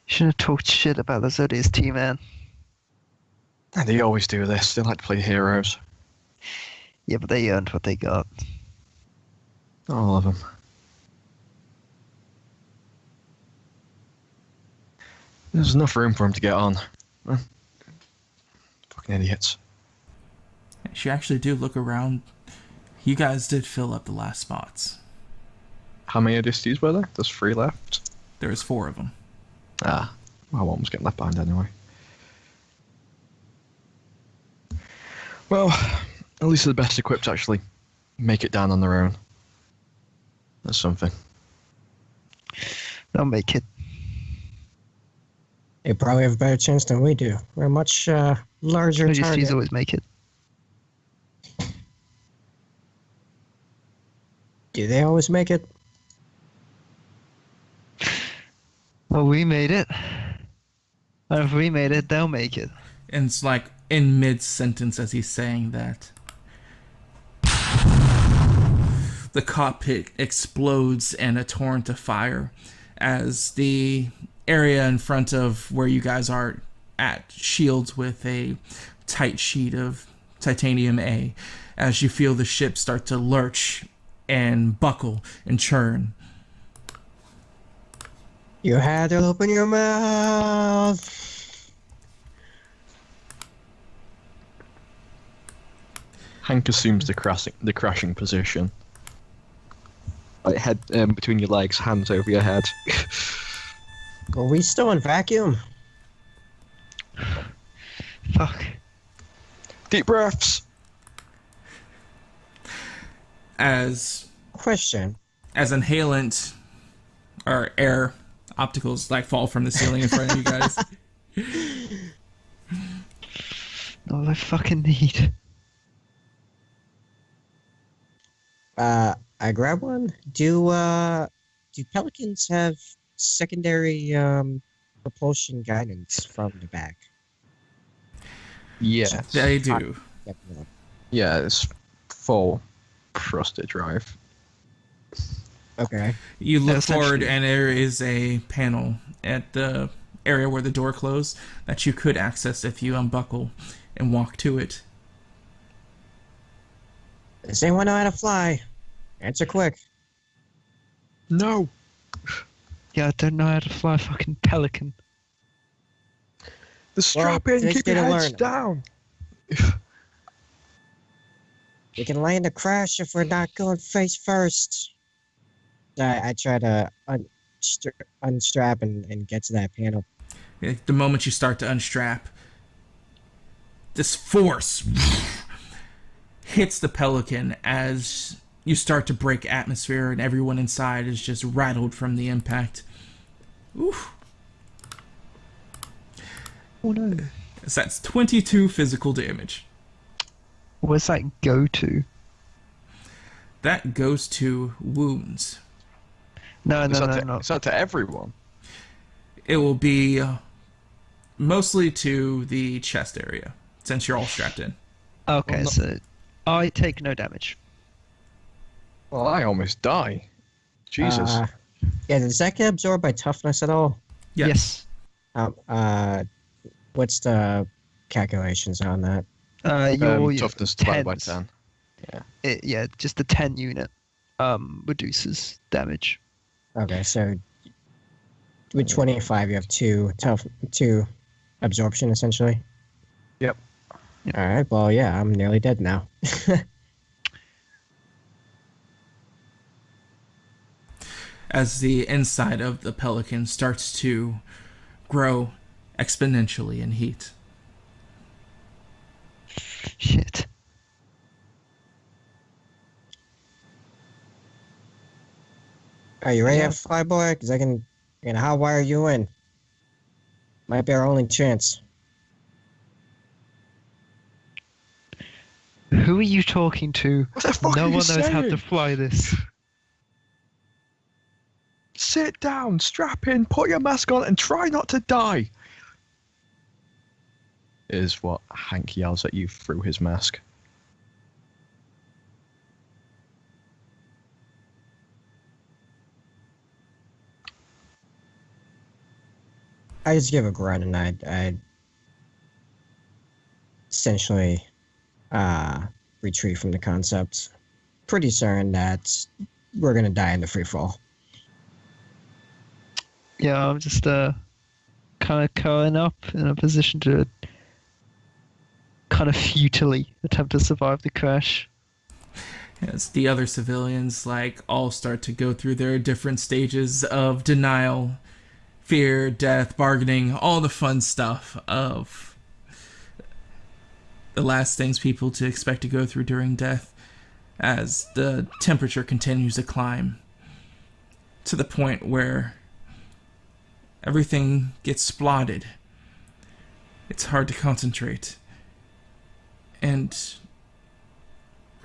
Shouldn't have talked shit about the Zodiacs team, man. And they always do this. They like to play heroes. Yeah, but they earned what they got. All of them. There's enough room for him to get on. Fucking idiots. As you actually do look around, you guys did fill up the last spots. How many Odysseys were there? There's 3 left. There's 4 of them. Well, one was getting left behind anyway. Well, at least the best equipped actually make it down on their own. That's something. They'll make it. They probably have a better chance than we do. We're a much larger target. Odysseys always make it. Do they always make it? Well, we made it. And if we made it, they'll make it. And it's like in mid-sentence as he's saying that, the cockpit explodes in a torrent of fire as the area in front of where you guys are at shields with a tight sheet of titanium A as you feel the ship start to lurch and buckle and churn. You had to open your mouth. Hank assumes the crashing position. Like head between your legs, hands over your head. Are we still in vacuum? Fuck. Deep breaths. As Question. inhalant or air opticals like fall from the ceiling in front of you guys. All I fucking need. I grab one. Do Pelicans have secondary propulsion guidance from the back? Yes. They do. Yeah, it's full thrusted drive. Okay. You look Essentially- forward and there is a panel at the area where the door closed that you could access if you unbuckle and walk to it. Does anyone know how to fly? Answer quick. No. Yeah, I don't know how to fly a fucking pelican. The strap in, today's keep your day to heads learn. down. We can land a crash if we're not going face first. I try to unstrap and get to that panel. The moment you start to unstrap, this force hits the pelican as you start to break atmosphere, and everyone inside is just rattled from the impact. Oof. Oh no. So that's 22 physical damage. Where's that go to? That goes to wounds. No. It's not to everyone. It will be mostly to the chest area, since you're all strapped in. Okay, Well, so I take no damage. Well, I almost die. Jesus. Yeah, does that get absorbed by toughness at all? Yes. What's the calculations on that? Your Toughness divided by tens. 10. Yeah, just the 10 unit reduces damage. Okay, so with 25, you have two absorption essentially. Yep. All right. Well, yeah, I'm nearly dead now. As the inside of the pelican starts to grow exponentially in heat. Shit. Are you ready Yeah. to fly, boy? Because I can hotwire you in. Might be our only chance. Who are you talking to? What the fuck No are one you knows how to saying? fly this. Sit down, strap in, put your mask on, and try not to die. Is what Hank yells at you through his mask. I just give a grunt and I essentially retreat from the concept. Pretty certain that we're gonna die in the free fall. Yeah, I'm just kind of curling up in a position to kind of futilely attempt to survive the crash. As the other civilians all start to go through their different stages of denial, fear, death, bargaining, all the fun stuff of the last things people to expect to go through during death, as the temperature continues to climb to the point where everything gets splotted. It's hard to concentrate. And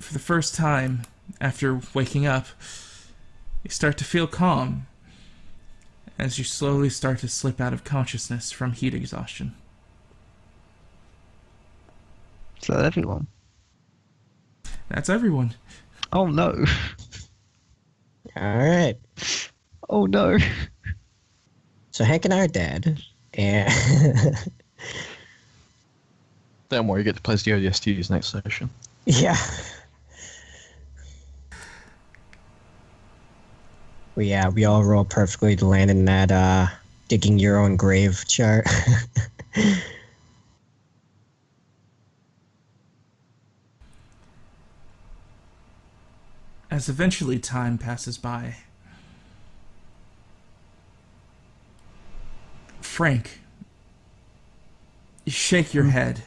for the first time after waking up, you start to feel calm as you slowly start to slip out of consciousness from heat exhaustion. Is that everyone? That's everyone. Oh no. All right. Oh no. So Hank and I are dead, and Don't worry, you get to play as the ODSTs next session. yeah. We all roll perfectly to land in that digging your own grave chart. As eventually time passes by, Frank, you shake your head.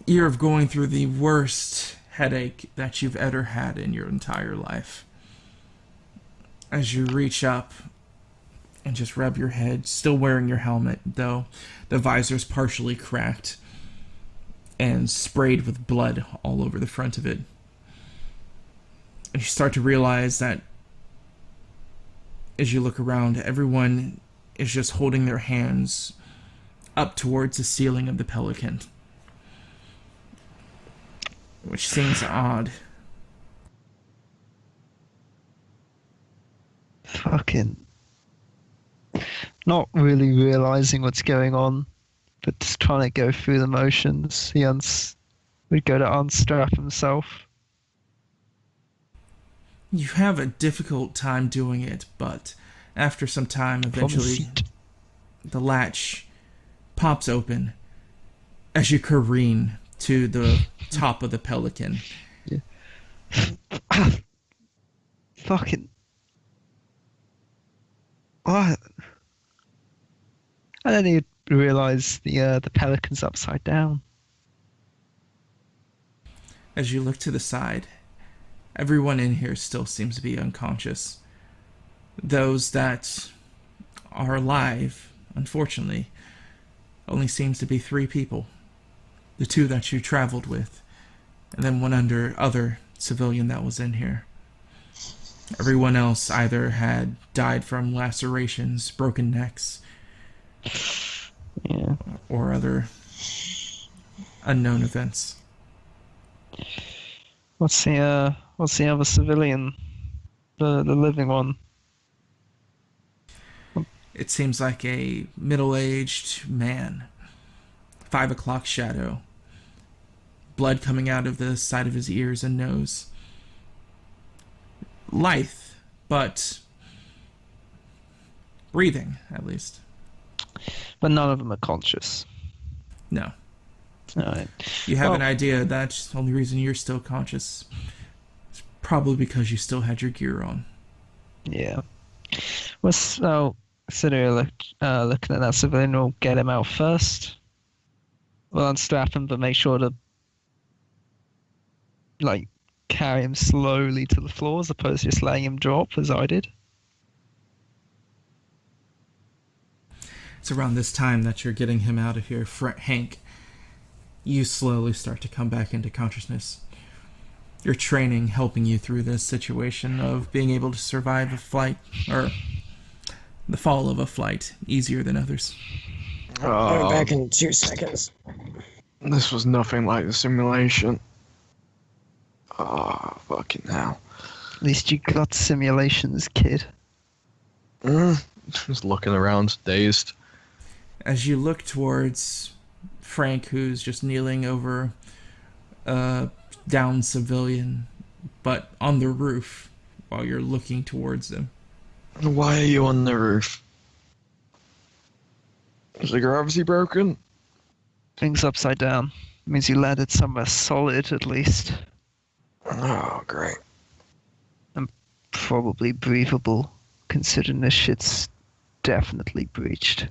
You're going through the worst headache that you've ever had in your entire life. As you reach up and just rub your head, still wearing your helmet, though the visor's partially cracked and sprayed with blood all over the front of it. And you start to realize that as you look around, everyone is just holding their hands up towards the ceiling of the Pelican, which seems odd. Fucking. not really realizing what's going on, but just trying to go through the motions. Would go to unstrap himself. You have a difficult time doing it, but after some time, From the eventually seat. the latch pops open as you careen to the top of the pelican. Fucking. What? I didn't even realize the pelican's upside down. As you look to the side, everyone in here still seems to be unconscious. Those that are alive, unfortunately, only seems to be 3 people. The 2 that you traveled with, and then one other civilian that was in here. Everyone else either had died from lacerations, broken necks, Yeah. or other unknown events. What's the other civilian? The living one. It seems like a middle-aged man. 5 o'clock shadow. Blood coming out of the side of his ears and nose. Lithe, but breathing, at least. But none of them are conscious. No. Alright. You have an Well- idea that the only reason you're still conscious is probably because you still had your gear on. Yeah. Well, so consider looking at that civilian. We'll get him out first. We'll unstrap him, but make sure to carry him slowly to the floor as opposed to just letting him drop as I did. It's around this time that you're getting him out of here. Hank, you slowly start to come back into consciousness. Your training helping you through this situation of being able to survive a flight, or the fall of a flight, easier than others. I'll be back in 2 seconds. This was nothing like the simulation. Oh, fucking hell. At least you got simulations, kid. Just looking around, dazed. As you look towards Frank, who's just kneeling over a downed civilian, but on the roof, while you're looking towards him. Why are you on the roof? Is the gravity broken? Things upside down. Means you landed somewhere solid at least. Oh, great. Probably breathable, considering this shit's definitely breached.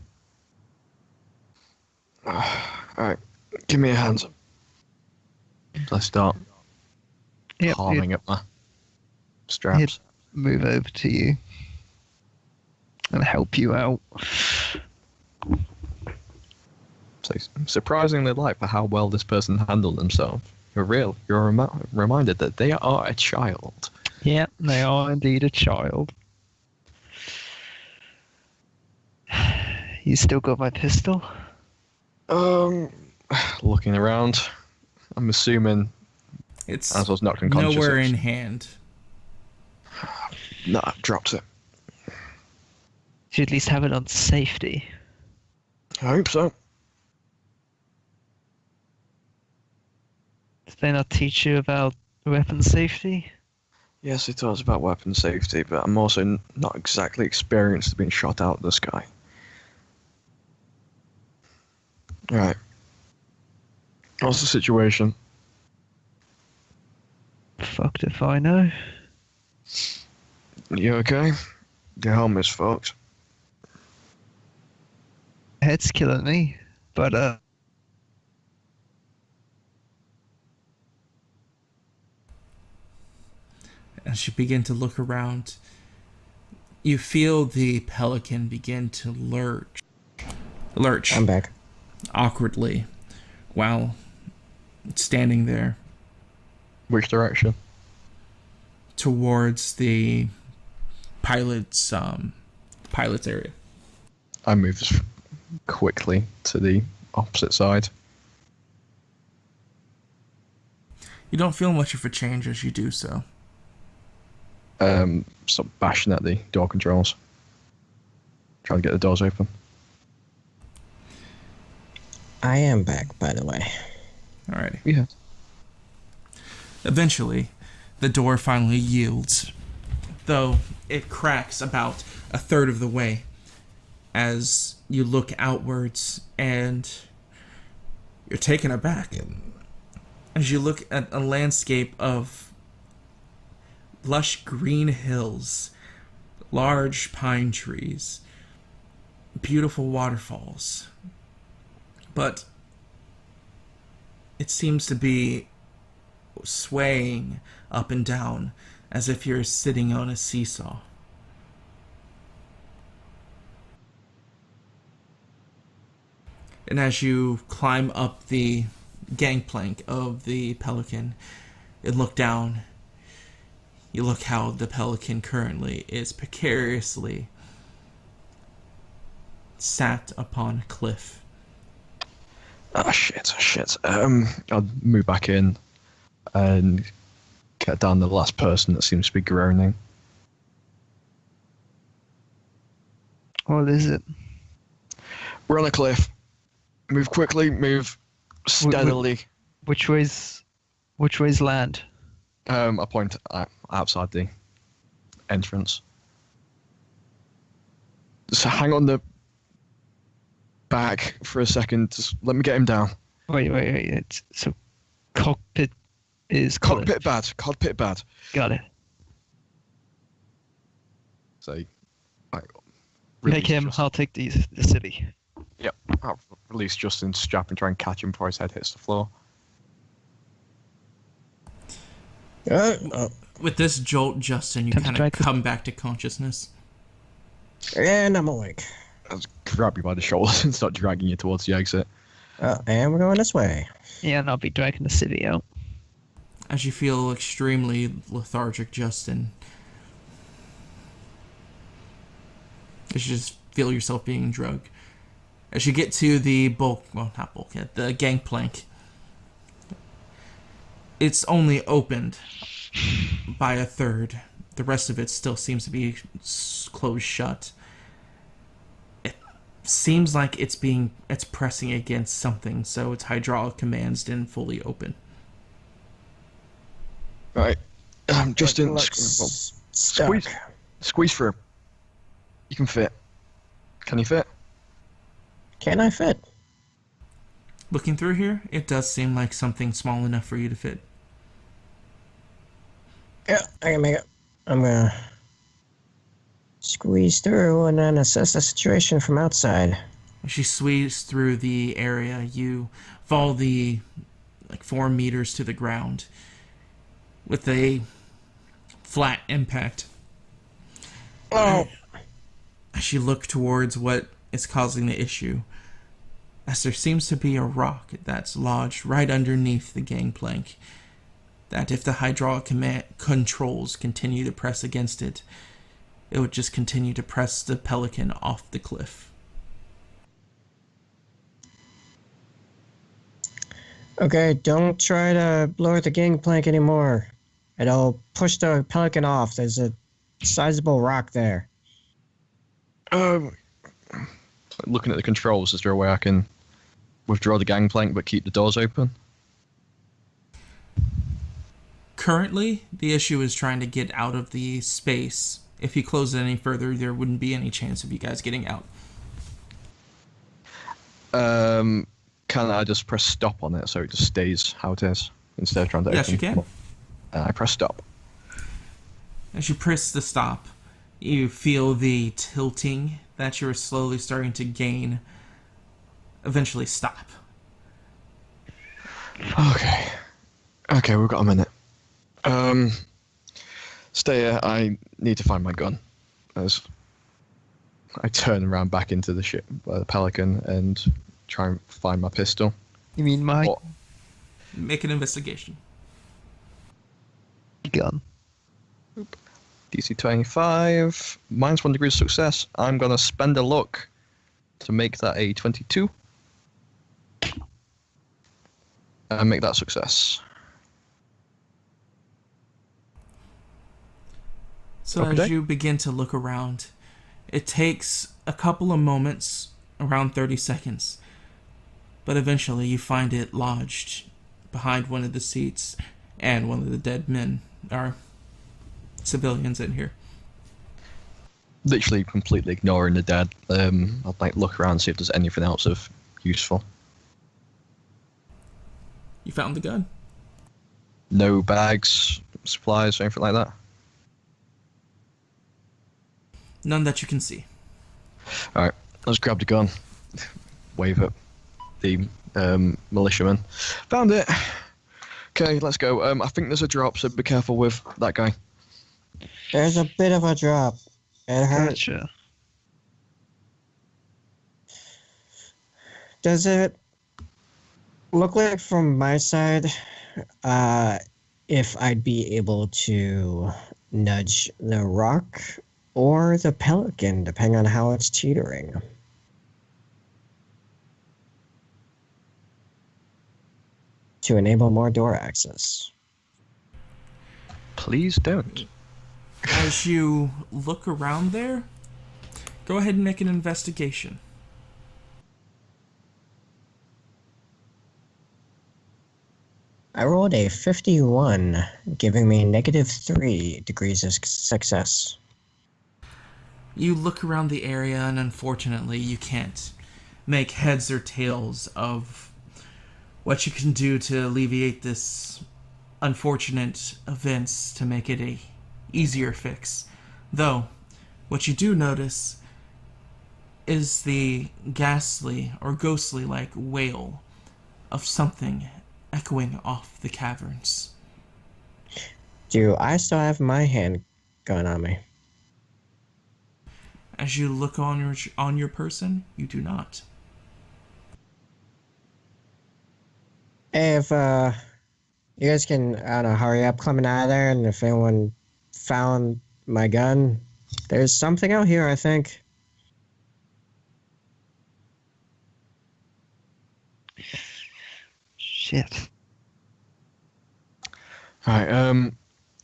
Alright, give me a hand. I start Yep, palming up my he'd straps. move over to you and help you out. So surprisingly light for how well this person handled themselves. You're reminded that they are a child. Yeah, they are indeed a child. You still got my pistol? Looking around, I'm assuming It's as I was knocked unconscious. nowhere in hand. No, I dropped it. You at least have it on safety. I hope so. Did they not teach you about weapon safety? Yes, it talks about weapon safety, but I'm also not exactly experienced at being shot out of the sky. Right. What's the situation? Fucked if I know. You okay? Your helmet's fucked. Head's killing me, but As you begin to look around, you feel the pelican begin to lurch I'm back. awkwardly while standing there Which direction? towards the pilot's area. I moved quickly to the opposite side. You don't feel much of a change as you do so. Stop bashing at the door controls. Trying to get the doors open. I am back, by the way. Alrighty. Yeah. Eventually, the door finally yields, though it cracks about a third of the way as you look outwards and you're taken aback as you look at a landscape of lush green hills, large pine trees, beautiful waterfalls. But it seems to be swaying up and down as if you're sitting on a seesaw. And as you climb up the gangplank of the Pelican and look down, you look how the Pelican currently is precariously sat upon a cliff. Oh shit. I'll move back in and get down to the last person that seems to be groaning. What is it? We're on a cliff. Move quickly, move steadily. Which way's land? I point outside the entrance. Just hang on the back for a second. Just let me get him down. Wait. So cockpit is Cockpit bad. Cockpit bad. Got it. So, I Take him. I'll take the city. Yep. I'll release Justin's strap and try and catch him before his head hits the floor. With this jolt, Justin, you Time to kind of drag the- come back to consciousness. And I'm awake. I'll just grab you by the shoulders and start dragging you towards the exit. And we're going this way. Yeah, and I'll be dragging the city out. As you feel extremely lethargic, Justin, as you just feel yourself being drugged. As you get to the the gangplank, it's only opened by a third. The rest of it still seems to be closed shut. It seems like it's pressing against something, so its hydraulic commands didn't fully open. Right. Justin, Looks squeeze. stuck. Squeeze through. You can fit. Can you fit? Can I fit? Looking through here, it does seem like something small enough for you to fit. Yeah, I can make it. I'm gonna squeeze through and then assess the situation from outside. As you squeeze through the area, you fall 4 meters to the ground with a flat impact. Oh! As you look towards what is causing the issue, as there seems to be a rock that's lodged right underneath the gangplank, that if the hydraulic controls continue to press against it, it would just continue to press the Pelican off the cliff. Okay, don't try to lower the gangplank anymore. It'll push the Pelican off. There's a sizable rock there. Looking at the controls, is there a way I can withdraw the gangplank but keep the doors open? Currently, the issue is trying to get out of the space. If you close it any further, there wouldn't be any chance of you guys getting out. Can I just press stop on it so it just stays how it is instead of trying to Yes, open? you can. I press stop. As you press the stop, you feel the tilting that you're slowly starting to gain eventually stop. Okay, we've got a minute. Stay here. I need to find my gun. As I turn around back into the ship by the Pelican and try and find my pistol. You mean my What? Make an investigation. gun? DC 25, -1 degree of success. I'm gonna spend a luck to make that a 22. And make that success. So Okay. as you begin to look around, it takes a couple of moments, around 30 seconds, but eventually you find it lodged behind one of the seats, and one of the dead men are civilians in here. Literally completely ignoring the dead. I'll like look around and see if there's anything else of useful. You found the gun? No bags, supplies, or anything like that. None that you can see. Alright, let's grab the gun. Wave at the militiaman. Found it! Okay, let's go. I think there's a drop, so be careful with that guy. There's a bit of a drop. It hurts. Gotcha. Does it look like from my side, if I'd be able to nudge the rock or the pelican, depending on how it's teetering? To enable more door access. Please don't. As you look around there, go ahead and make an investigation. I rolled a 51, giving me -3 degrees of success. You look around the area, and unfortunately, you can't make heads or tails of what you can do to alleviate this unfortunate events to make it a easier fix. Though, what you do notice is the ghastly or ghostly-like wail of something echoing off the caverns. Do I still have my handgun on me? As you look on your person, you do not. Hey, if you guys can, I don't know, hurry up coming out of there, and if anyone found my gun, there's something out here, I think. Shit. Alright,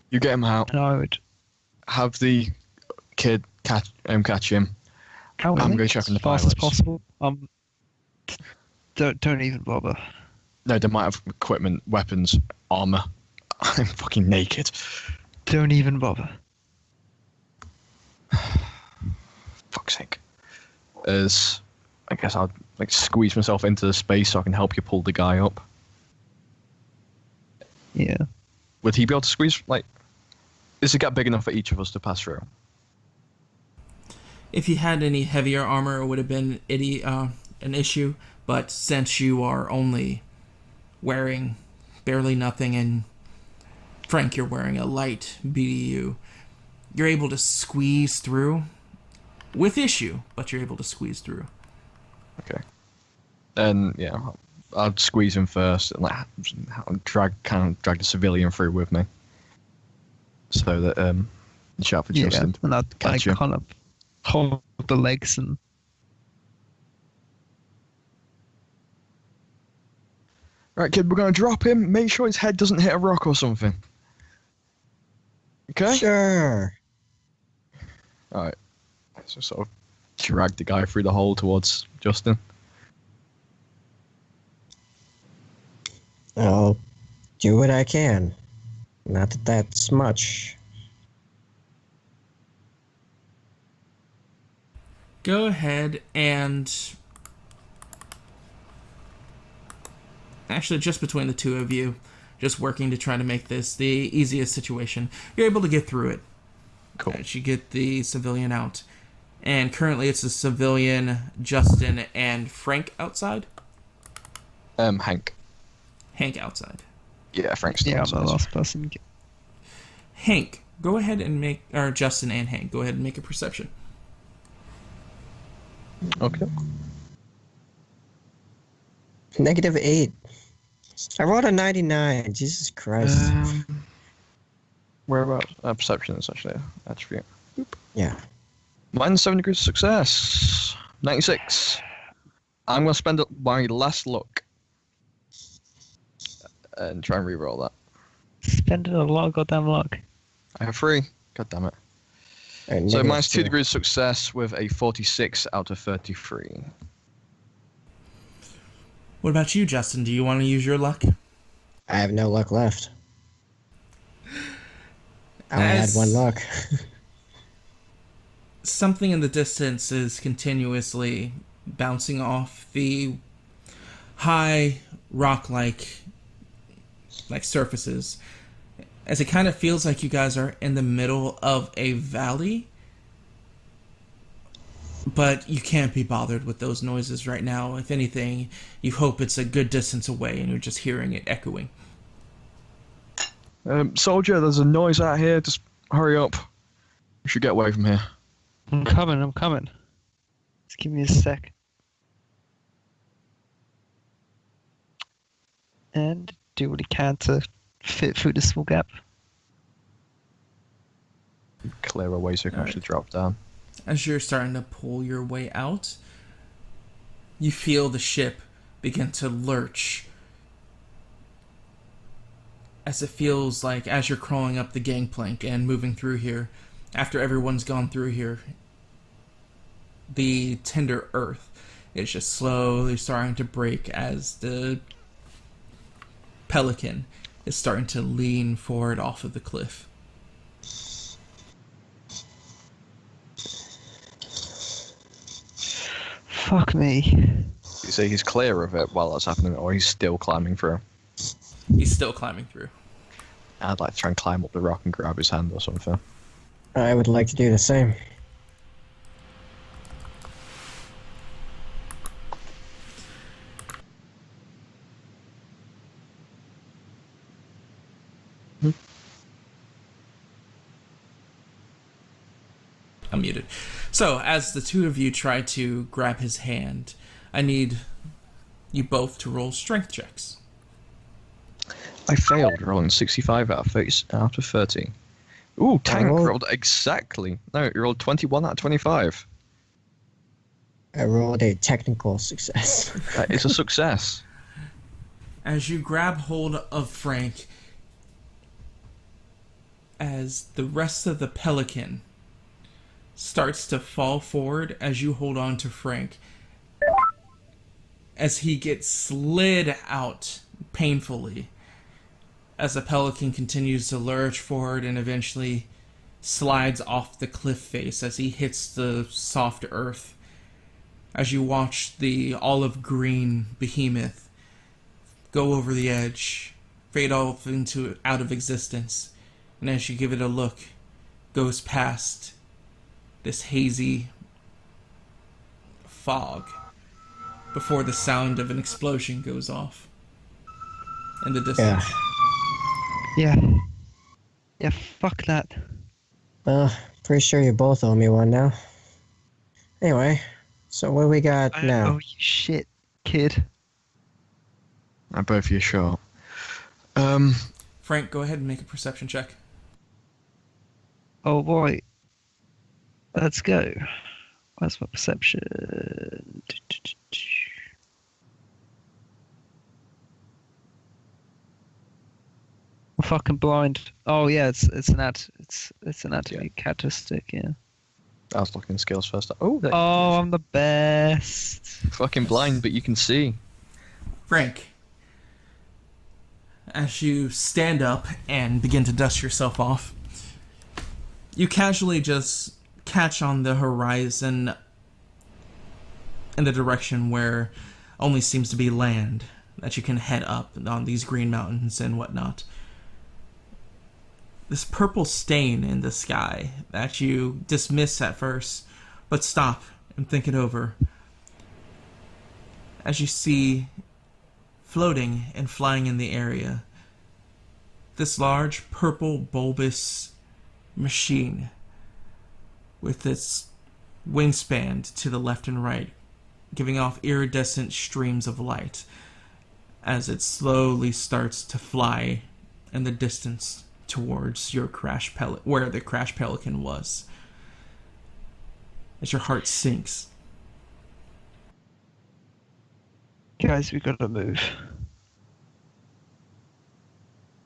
you get him out. And I would. Have the kid catch him. I'm going to check on the as fast as pilots. possible. Don't even bother. No, they might have equipment, weapons, armor. I'm fucking naked. Don't even bother. Fuck's sake. As I guess I'll like squeeze myself into the space so I can help you pull the guy up. Yeah. Would he be able to squeeze? Like, is the gap big enough for each of us to pass through? If you had any heavier armor, it would have been an issue, but since you are only wearing barely nothing, and Frank, you're wearing a light BDU, you're able to squeeze through with issue, but you're able to squeeze through. Okay. Then yeah, I'd squeeze him first and like drag the civilian through with me, so that the sharp Yeah. Justin And I'd catch like, you. kind of hold the legs and. Right, kid, we're gonna drop him. Make sure his head doesn't hit a rock or something. Okay. Sure. All right. So sort of drag the guy through the hole towards Justin. I'll do what I can. Not that that's much. Go ahead and... Actually, just between the two of you, just working to try to make this the easiest situation, you're able to get through it. Cool. As you get the civilian out. And currently it's the civilian, Justin, and Frank outside? Hank. Hank outside. Yeah, Frank's still Yeah, I'm the outside. last person. Hank, go ahead and make... Or Justin and Hank, go ahead and make a perception. Okay. -8. I rolled a 99. Jesus Christ. Whereabouts? Perception is actually an attribute. Yeah. Mine's 7 degrees of success. 96. I'm going to spend my last luck and try and re-roll that. Spending a lot of goddamn luck. I have 3. God damn it. And So negative minus 2 2. degrees success with a 46 out of 33. What about you, Justin? Do you want to use your luck? I have no luck left. I only had 1 luck. Something in the distance is continuously bouncing off the high rock-like surfaces, as it kind of feels like you guys are in the middle of a valley, but you can't be bothered with those noises right now. If anything, you hope it's a good distance away and you're just hearing it echoing. Soldier, there's a noise out here. Just hurry up. We should get away from here. I'm coming. Just give me a sec. And do what he can to fit through the small gap. Clear away so you can actually drop down. As you're starting to pull your way out, you feel the ship begin to lurch, as it feels like as you're crawling up the gangplank and moving through here, after everyone's gone through here, the tender earth is just slowly starting to break as the Pelican is starting to lean forward off of the cliff. Fuck me. You say he's clear of it while that's happening, or he's still climbing through? He's still climbing through. I'd like to try and climb up the rock and grab his hand or something. I would like to do the same. I'm muted. So, as the two of you try to grab his hand, I need you both to roll strength checks. I failed rolling 65 out of 30. Ooh, Tank rolled exactly. No, you rolled 21 out of 25. I rolled a technical success. That is a success. As you grab hold of Frank, as the rest of the Pelican starts to fall forward as you hold on to Frank, as he gets slid out painfully, as the Pelican continues to lurch forward and eventually slides off the cliff face as he hits the soft earth. As you watch the olive green behemoth go over the edge, fade off out of existence, and as you give it a look, goes past this hazy fog before the sound of an explosion goes off in the distance. Yeah, fuck that. Well, pretty sure you both owe me one now. Anyway, so what do we got now? Oh, you shit, kid. I'm both you short. Frank, go ahead and make a perception check. Oh boy. Let's go. Where's my perception? I'm fucking blind. Oh yeah, it's an anatomy characteristic, yeah. I was looking skills first. Oh, I'm the best. fucking blind, but you can see. Frank, as you stand up and begin to dust yourself off, you casually just catch on the horizon in the direction where only seems to be land that you can head up on these green mountains and whatnot. This purple stain in the sky that you dismiss at first, but stop and think it over. As you see floating and flying in the area, this large purple bulbous machine with its wingspan to the left and right, giving off iridescent streams of light as it slowly starts to fly in the distance towards your where the crash pelican was. As your heart sinks. Guys, we gotta move.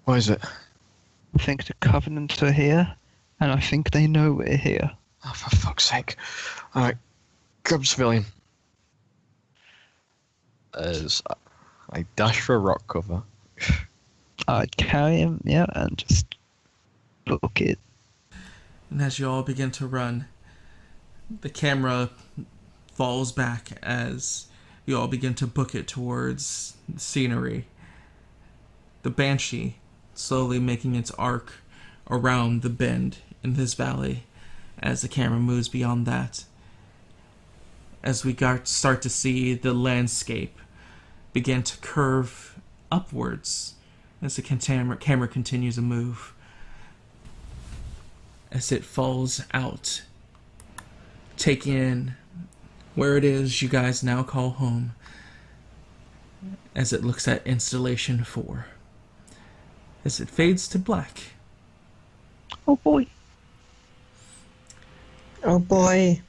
What is it? I think the Covenant are here, and I think they know we're here. Oh, for fuck's sake. Alright, grab civilian. As I dash for a rock cover. I'd carry him, yeah, and just book it. And as you all begin to run, the camera falls back as you all begin to book it towards the scenery. The Banshee slowly making its arc around the bend in this valley as the camera moves beyond that. As we start to see the landscape begin to curve upwards as the camera continues to move. As it falls out, taking in where it is you guys now call home, as it looks at Installation 4. As it fades to black. Oh boy. Oh boy.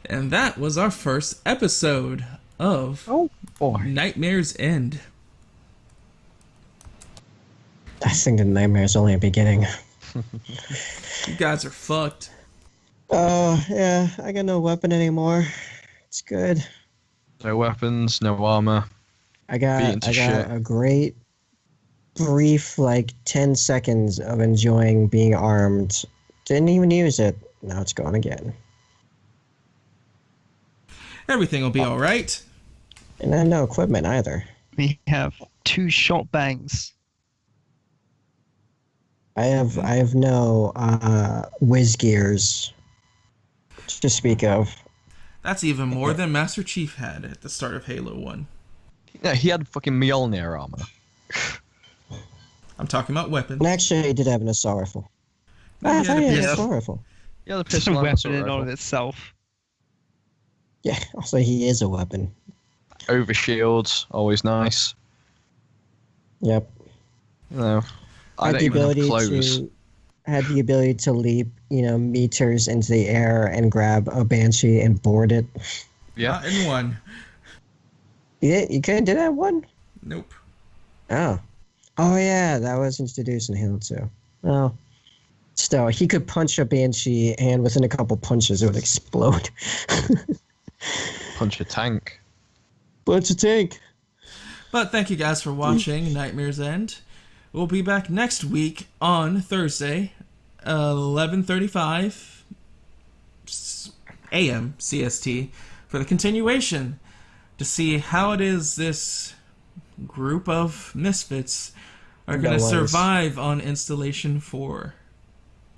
And that was our first episode of Oh boy. Nightmare's End. I think the nightmare's only a beginning. You guys are fucked. Oh, yeah, I got no weapon anymore. It's good. No weapons, no armor. I got Beaten to shit. a great brief, like, 10 seconds of enjoying being armed. Didn't even use it. Now it's gone again. Everything will be alright. And I have no equipment either. We have 2 shot bangs. I have no whiz gears to speak of. That's even more than Master Chief had at the start of Halo 1. Yeah, he had fucking Mjolnir armor. I'm talking about weapons. And actually, he did have an assault rifle. Yeah, I thought he had an yeah. assault rifle. Yeah, the It's a pistol and weapon assault in all of rifle. itself. Yeah, also he is a weapon. Over shields, always nice. Yep. You know, I Had don't the even have ability clothes. to leap, meters into the air and grab a banshee and board it. Yeah. Not in one. You couldn't do that one? Nope. Oh. Oh yeah, that was introduced in Halo 2. Well, still, he could punch a banshee and within a couple punches it would explode. Punch a tank. Punch a tank. But thank you guys for watching Nightmare's End. We'll be back next week on Thursday, 11:35 a.m. CST, for the continuation to see how it is this group of misfits are going to No worries. survive on Installation 4.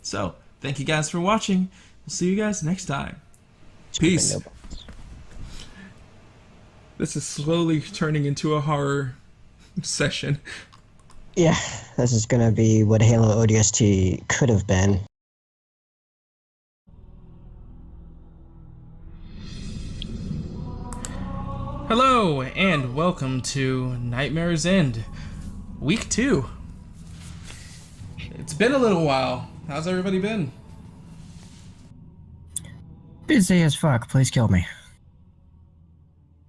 So, thank you guys for watching. We'll see you guys next time. Peace. This is slowly turning into a horror session. Yeah, this is gonna be what Halo ODST could have been. Hello, and welcome to Nightmare's End, Week 2. It's been a little while. How's everybody been? Busy as fuck, please kill me.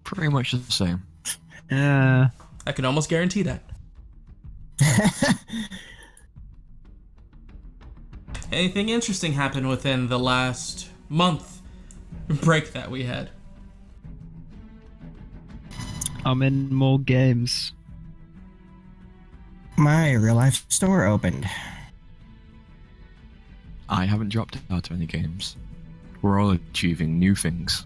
Pretty much the same. Yeah. I can almost guarantee that. Anything interesting happened within the last month break that we had? I'm in more games. My real life store opened. I haven't dropped out of any games. We're all achieving new things.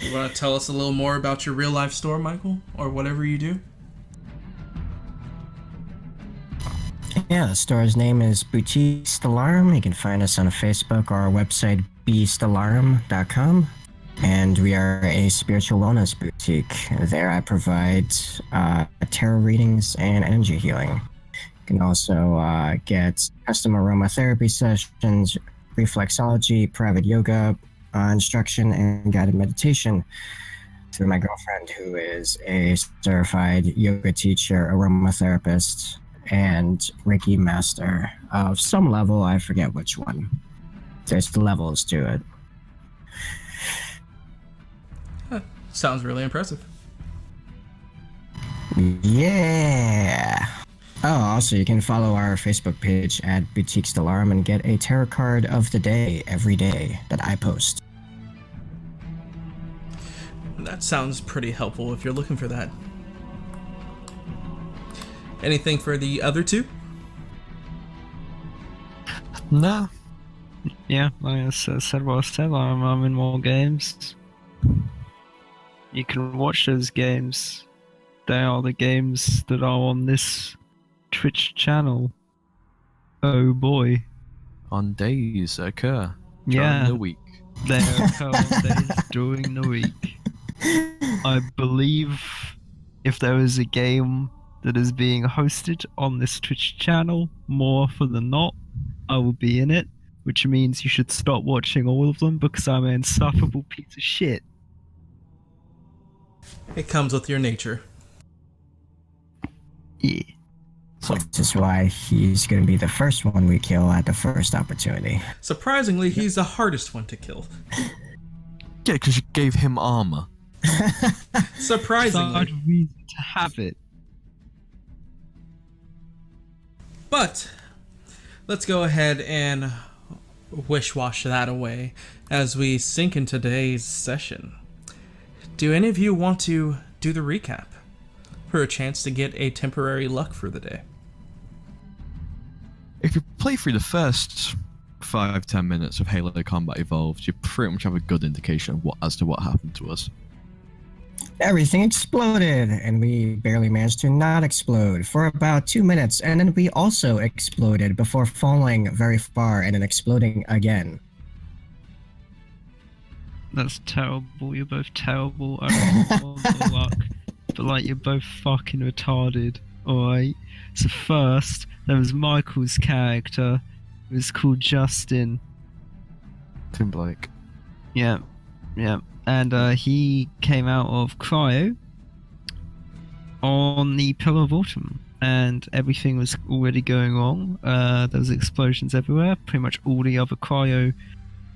You want to tell us a little more about your real life store, Michael? Or whatever you do? Yeah, the store's name is Boutique Stellarum. You can find us on Facebook or our website, bstellarum.com. And we are a spiritual wellness boutique. There I provide tarot readings and energy healing. You can also get custom aromatherapy sessions, reflexology, private yoga instruction, and guided meditation through my girlfriend, who is a certified yoga teacher, aromatherapist, and Reiki master of some level. I forget which one. There's levels to it. Sounds really impressive. Yeah. Oh, also, you can follow our Facebook page at Boutique Stellarum and get a tarot card of the day every day that I post. That sounds pretty helpful if you're looking for that. Anything for the other two? Nah. Yeah, like I said what I said, I'm in more games. You can watch those games. They are the games that are on this Twitch channel. Oh boy. On days that occur Yeah. during the week. They occur on days during the week. I believe if there is a game that is being hosted on this Twitch channel, more often than not, I will be in it, which means you should stop watching all of them because I'm an insufferable piece of shit. It comes with your nature. Yeah. Which is why he's going to be the first one we kill at the first opportunity. Surprisingly, he's the hardest one to kill. Yeah, because you gave him armor. Surprisingly. Such reason to have it. But let's go ahead and wish-wash that away as we sink in today's session. Do any of you want to do the recap for a chance to get a temporary luck for the day? If you play through the first 5-10 minutes of Halo Combat Evolved, you pretty much have a good indication of as to what happened to us. Everything exploded, and we barely managed to not explode for about 2 minutes, and then we also exploded before falling very far and then exploding again. That's terrible. You're both terrible. I don't want the luck. But like, you're both fucking retarded. Alright? So first, there was Michael's character. It was called Justin. Tim Blake. Yeah. And he came out of cryo on the Pillar of Autumn. And everything was already going wrong. There was explosions everywhere. Pretty much all the other cryo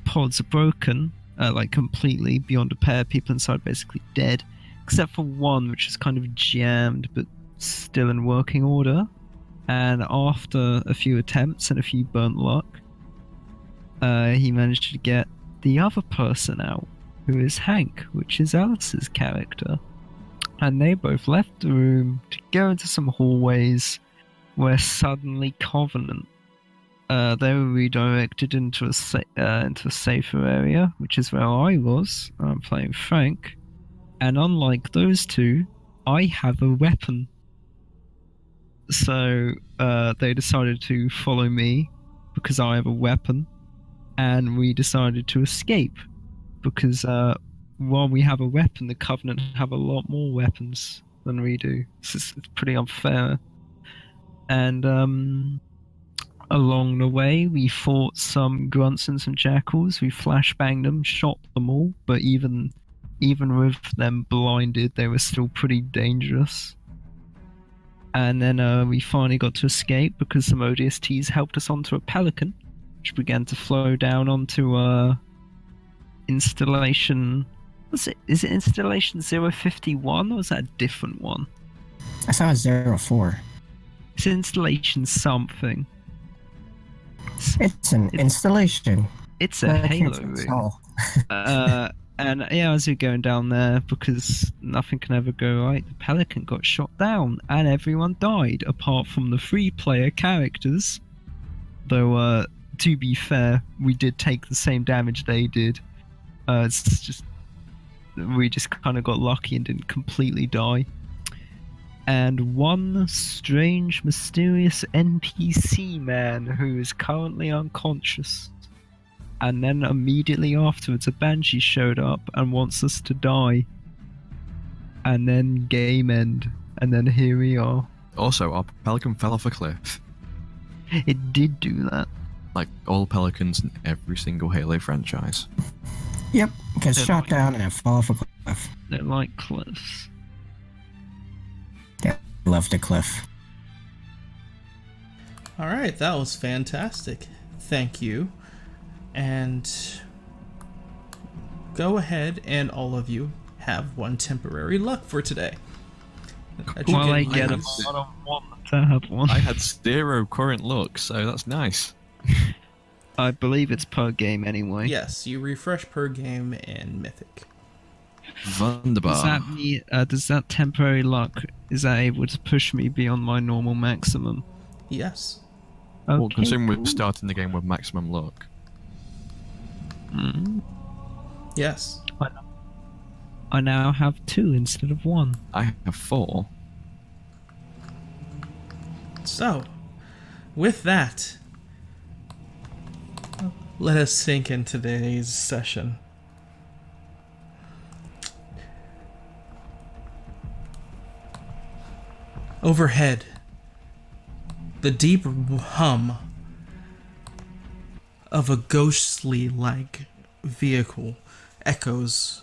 pods are broken. Like completely beyond repair. People inside basically dead. Except for one, which is kind of jammed, but still in working order. And after a few attempts and a few burnt luck, he managed to get the other person out, who is Hank, which is Alice's character. And they both left the room to go into some hallways where suddenly Covenant. They were redirected into a safer area, which is where I was. I'm playing Frank. And unlike those two, I have a weapon. So they decided to follow me because I have a weapon, and we decided to escape because while we have a weapon, the Covenant have a lot more weapons than we do. It's pretty unfair. And along the way, we fought some grunts and some jackals. We flashbanged them, shot them all, but even with them blinded, they were still pretty dangerous. And then we finally got to escape because some ODSTs helped us onto a pelican, which began to flow down onto installation. Is it installation 051 or was that a different one? I saw a 04. It's installation something. It's an installation. It's a Halo room. And yeah, as we're going down there, because nothing can ever go right, the Pelican got shot down, and everyone died, apart from the 3-player characters. Though, to be fair, we did take the same damage they did. It's just... we just kind of got lucky and didn't completely die. And one strange, mysterious NPC man who is currently unconscious. And then immediately afterwards, a Banshee showed up and wants us to die. And then game end. And then here we are. Also, our pelican fell off a cliff. It did do that. Like all pelicans in every single Halo franchise. Yep, gets shot down and fall off a cliff. They're like cliffs. Yeah, love the cliff. Alright, that was fantastic. Thank you. And go ahead and all of you have one temporary luck for today. that you Well, I can get them. use. I don't want to have one. I had 0 current luck, so that's nice. I believe it's per game anyway. Yes, you refresh per game in Mythic. Wunderbar. Does that temporary luck, is that able to push me beyond my normal maximum? Yes. Okay, Well, considering cool. we're starting the game with maximum luck. Yes. I now have 2 instead of 1. I have 4. So, with that, let us sink into today's session. Overhead, the deep hum of a ghostly-like vehicle echoes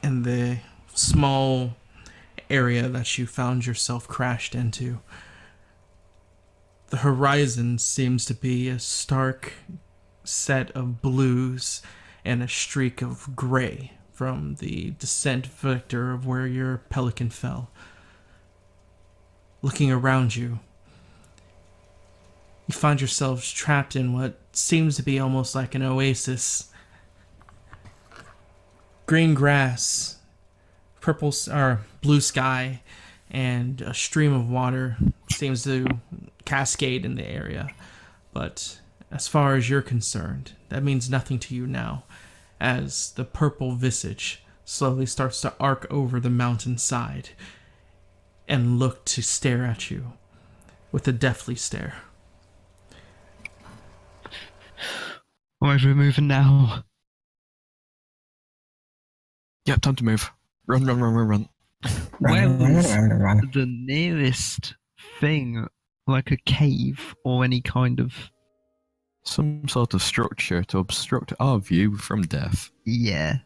in the small area that you found yourself crashed into. The horizon seems to be a stark set of blues and a streak of gray from the descent vector of where your pelican fell. Looking around you, you find yourselves trapped in what seems to be almost like an oasis. Green grass, purple or blue sky, and a stream of water seems to cascade in the area. But as far as you're concerned, that means nothing to you now, as the purple visage slowly starts to arc over the mountainside and look to stare at you with a deathly stare. Alright, we're moving now. Yep, time to move. Run, run, run, run, run. Where was Run. the nearest thing, like a cave or any kind of... Some sort of structure to obstruct our view from death. Yeah.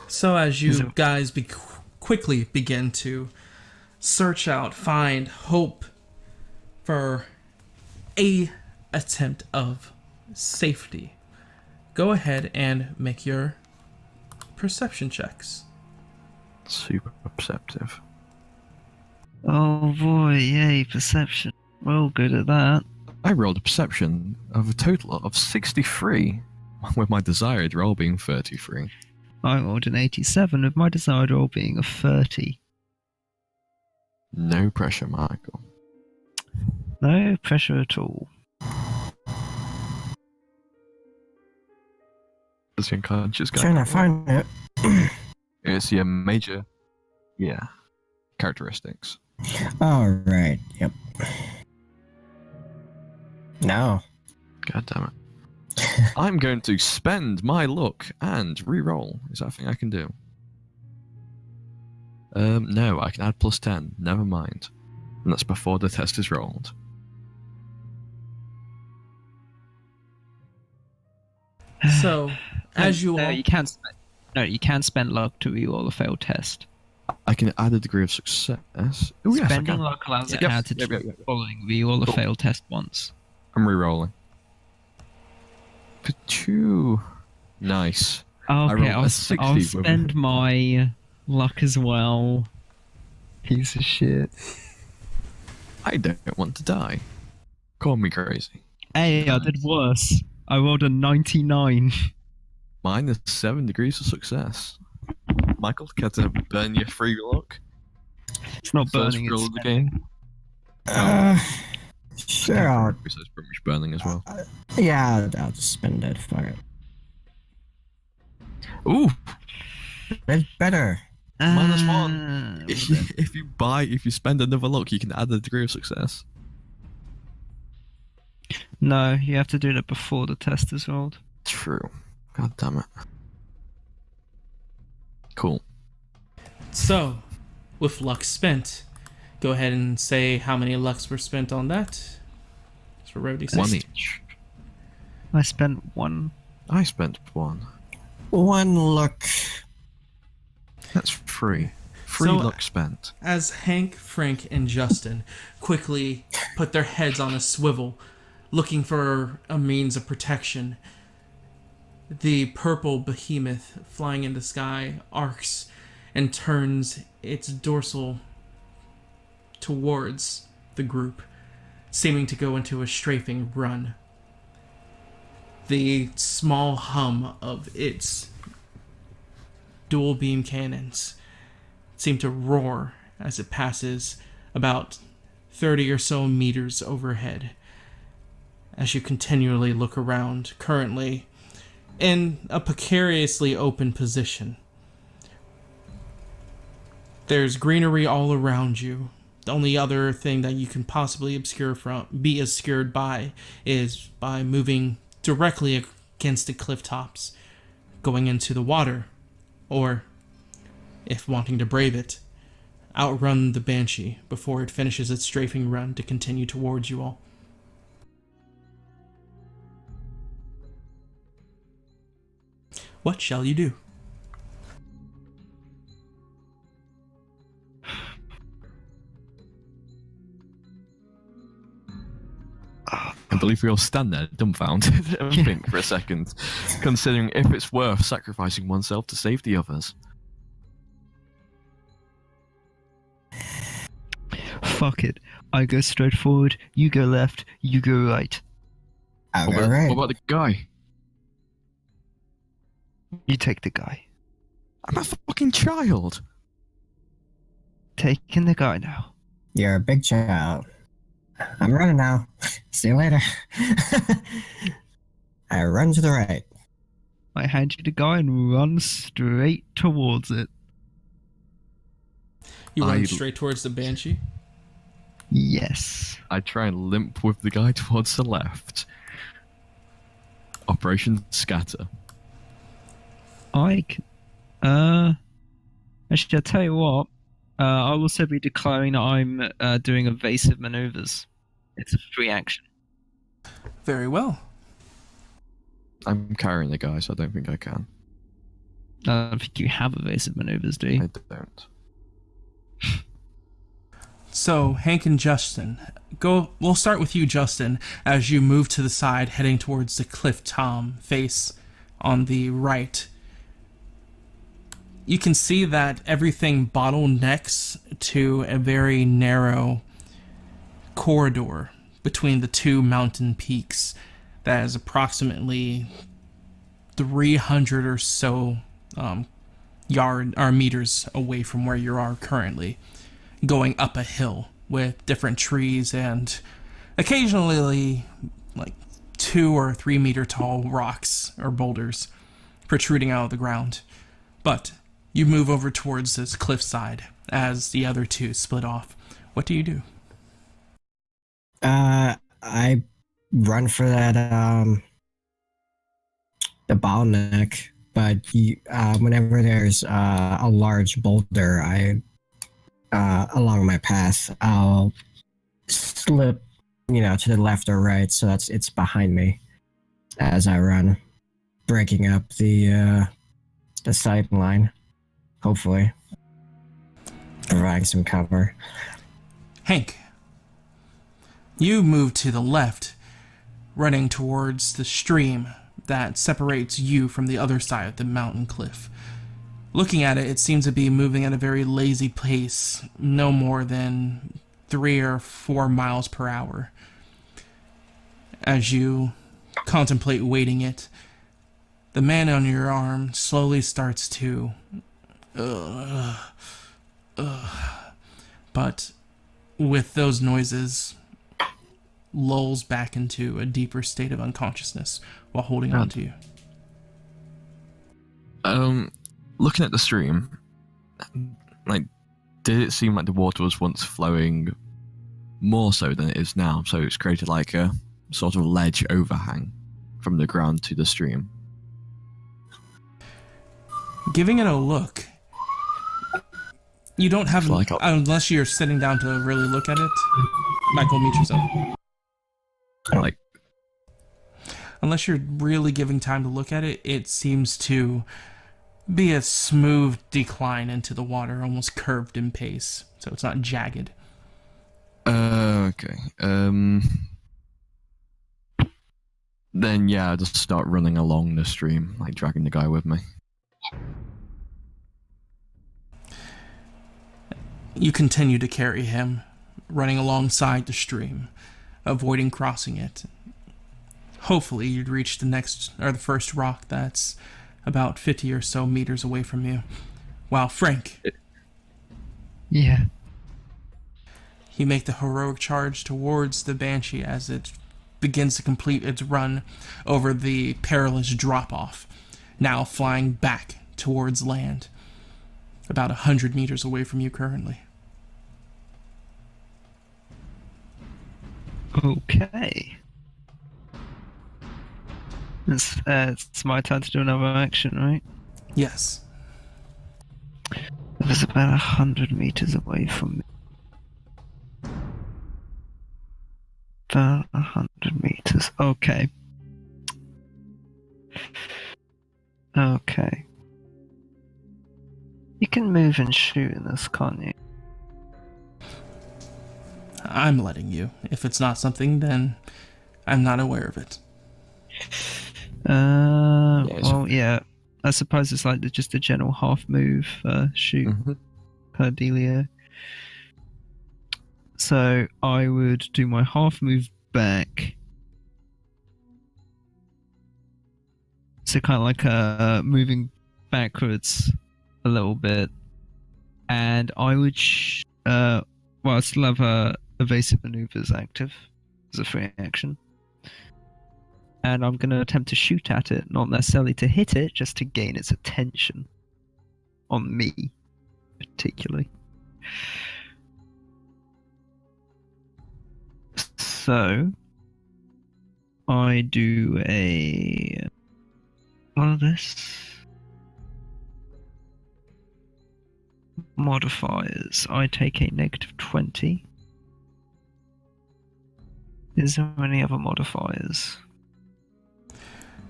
So as you guys quickly begin to search out, find, hope for a attempt of safety, go ahead and make your perception checks. Super perceptive. Oh boy, yay, perception. Well, good at that. I rolled a perception of a total of 63, with my desired roll being 33. I rolled an 87 with my desired roll being a 30. No pressure, Michael. No pressure at all. As the unconscious guy. Trying to find it. It's your major, characteristics. All right. Yep. No. God damn it. I'm going to spend my luck and re-roll. Is that a thing I can do? No, I can add plus 10. Never mind. And that's before the test is rolled. So, as you no, all... you can't spend. No, you can spend luck to re-roll a failed test. I can add a degree of success. Oh, yes, I Spending can. luck allows Yep, the character yep, to yep, yep. following re-roll a Cool. failed test once. I'm re-rolling. Pachoo. Nice. Okay, rolled a I'll 60 with- spend my luck as well. Piece of shit. I don't want to die. Call me crazy. Hey, I did worse. I rolled a 99. Mine is 7 degrees of success. Michael, care to burn your free luck? It's not First burning, roll it's of the spending. game. Sure. I'll, So it's pretty much burning as well. yeah, I'll just spend it. Fuck it. Ooh, It's better. minus 1. Well then. If you spend another luck, you can add a degree of success. No, you have to do that before the test is rolled. True. God damn it. Cool. So, with luck spent, go ahead and say how many lucks were spent on that. So Rody says. 1 each. I spent 1. I spent 1. One look. That's free. Free So- luck spent. As Hank, Frank, and Justin quickly put their heads on a swivel, looking for a means of protection, the purple behemoth flying in the sky arcs and turns its dorsal towards the group, seeming to go into a strafing run. The small hum of its dual beam cannons seem to roar as it passes about 30 or so meters overhead. As you continually look around, currently in a precariously open position. There's greenery all around you. The only other thing that you can possibly be obscured by is by moving directly against the cliff tops, going into the water, or, if wanting to brave it, outrun the Banshee before it finishes its strafing run to continue towards you all. What shall you do? I believe we all stand there dumbfounded and think for a second, considering if it's worth sacrificing oneself to save the others. Fuck it. I go straight forward, you go left, you go right. What about, What about the guy? You take the guy. I'm a fucking child. Taking the guy now. You're a big child. I'm running now. See you later. I run to the right. I hand you the guy and run straight towards it. You run straight towards the Banshee? Yes. I try and limp with the guy towards the left. Operation Scatter. Actually, I'll tell you what. I will also be declaring that I'm doing evasive maneuvers. It's a free action. Very well. I'm carrying the guy, so I don't think I can. I don't think you have evasive maneuvers, do you? I don't. So, Hank and Justin, we'll start with you, Justin, as you move to the side, heading towards the cliff tom face on the right. You can see that everything bottlenecks to a very narrow corridor between the two mountain peaks that is approximately 300 or so meters away from where you are currently, going up a hill with different trees and occasionally like 2 or 3 meter tall rocks or boulders protruding out of the ground. But you move over towards this cliffside as the other two split off. What do you do? I run for that the bottleneck, but whenever there's a large boulder, along my path, I'll slip, to the left or right, so it's behind me as I run, breaking up the sight line, hopefully providing some cover. Hank, you move to the left, running towards the stream that separates you from the other side of the mountain cliff. Looking at it, it seems to be moving at a very lazy pace, no more than 3 or 4 miles per hour. As you contemplate waiting it, the man on your arm slowly starts to but with those noises, lulls back into a deeper state of unconsciousness while holding on to you. Looking at the stream, did it seem like the water was once flowing more so than it is now? So it's created like a sort of ledge overhang from the ground to the stream. Giving it a look, you don't have, unless you're sitting down to really look at it. Michael, mute yourself. Unless you're really giving time to look at it, it seems to be a smooth decline into the water, almost curved in pace, so it's not jagged. Okay. Then yeah, I'll just start running along the stream, dragging the guy with me. You continue to carry him, running alongside the stream, avoiding crossing it. Hopefully you'd reach the first rock that's about 50 or so meters away from you. Wow, Frank. Yeah. You make the heroic charge towards the Banshee as it begins to complete its run over the perilous drop-off, now flying back towards land, about 100 meters away from you currently. Okay. It's my turn to do another action, right? Yes. It was about 100 meters away from me. About 100 meters. Okay. Okay. You can move and shoot in this, can't you? I'm letting you. If it's not something, then I'm not aware of it. Well, yeah. I suppose it's like just a general half move shoot per dealio. So I would do my half move back. So kind of like moving backwards a little bit. And I would, well, I still have evasive maneuvers active as a free action. And I'm going to attempt to shoot at it, not necessarily to hit it, just to gain its attention on me, particularly. So, I do what are this? Modifiers. I take a -20. Is there any other modifiers?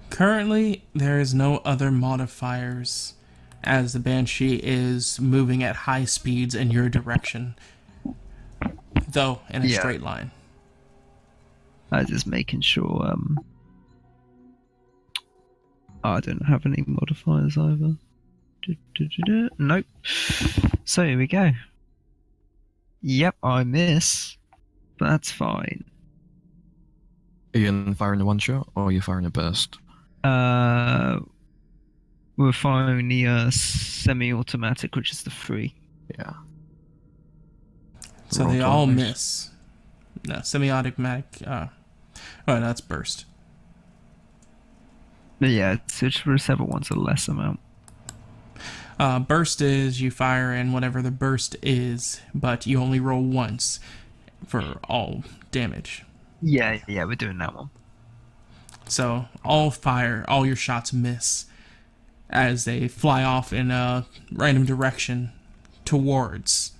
Currently, there is no other modifiers, as the Banshee is moving at high speeds in your direction, though in a straight line. I was just making sure. I don't have any modifiers either. Nope. So here we go. Yep, I miss. But that's fine. Are you going to fire in a one shot or are you firing a burst? We're firing the semi-automatic, which is the 3. Yeah. So Roll they all 12, please. miss. No, semi-automatic. Oh, that's burst. But yeah, it's whichever one's a less amount. Burst is you fire in whatever the burst is, but you only roll once for all damage. Yeah, we're doing that one. So all your shots miss as they fly off in a random direction towards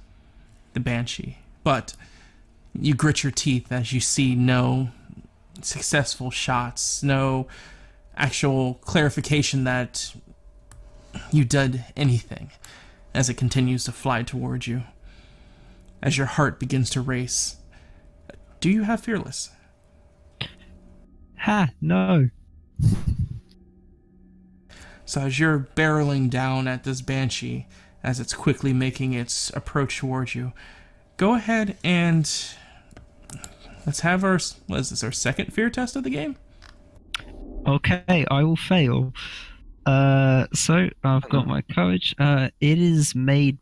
the Banshee. But you grit your teeth as you see no successful shots, no actual clarification that you did anything as it continues to fly towards you. As your heart begins to race. Do you have Fearless? Ha, no. So as you're barreling down at this Banshee, as it's quickly making its approach towards you, go ahead and let's have our second fear test of the game? Okay, I will fail. So I've got my courage. It is made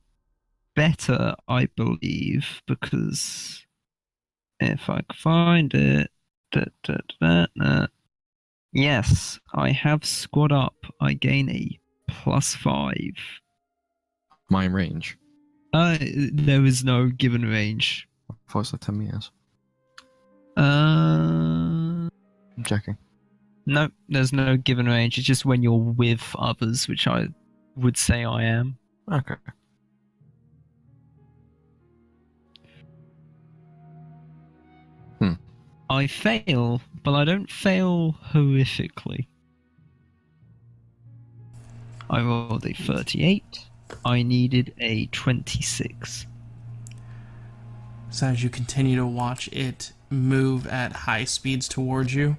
better, I believe, because if I can find it, yes, I have squad up. I gain a +5. My range. There is no given range. I thought it was like 10 meters. Uh, I'm checking. no, there's no given range. It's just when you're with others, which I would say I am. Okay. I fail, but I don't fail horrifically. I rolled a 38. I needed a 26. So as you continue to watch it move at high speeds towards you,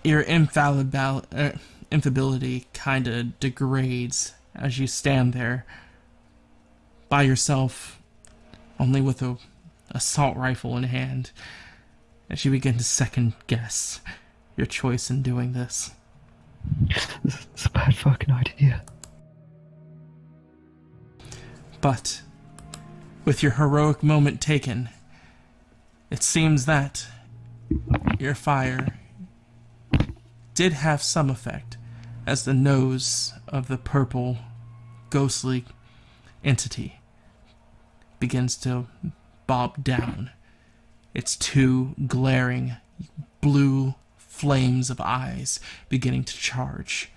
your infallibility kind of degrades as you stand there, by yourself, only with a assault rifle in hand, as you begin to second guess your choice in doing this. It's a bad fucking idea. But with your heroic moment taken, it seems that your fire did have some effect, as the nose of the purple, ghostly entity begins to bob down. Its two glaring blue flames of eyes beginning to charge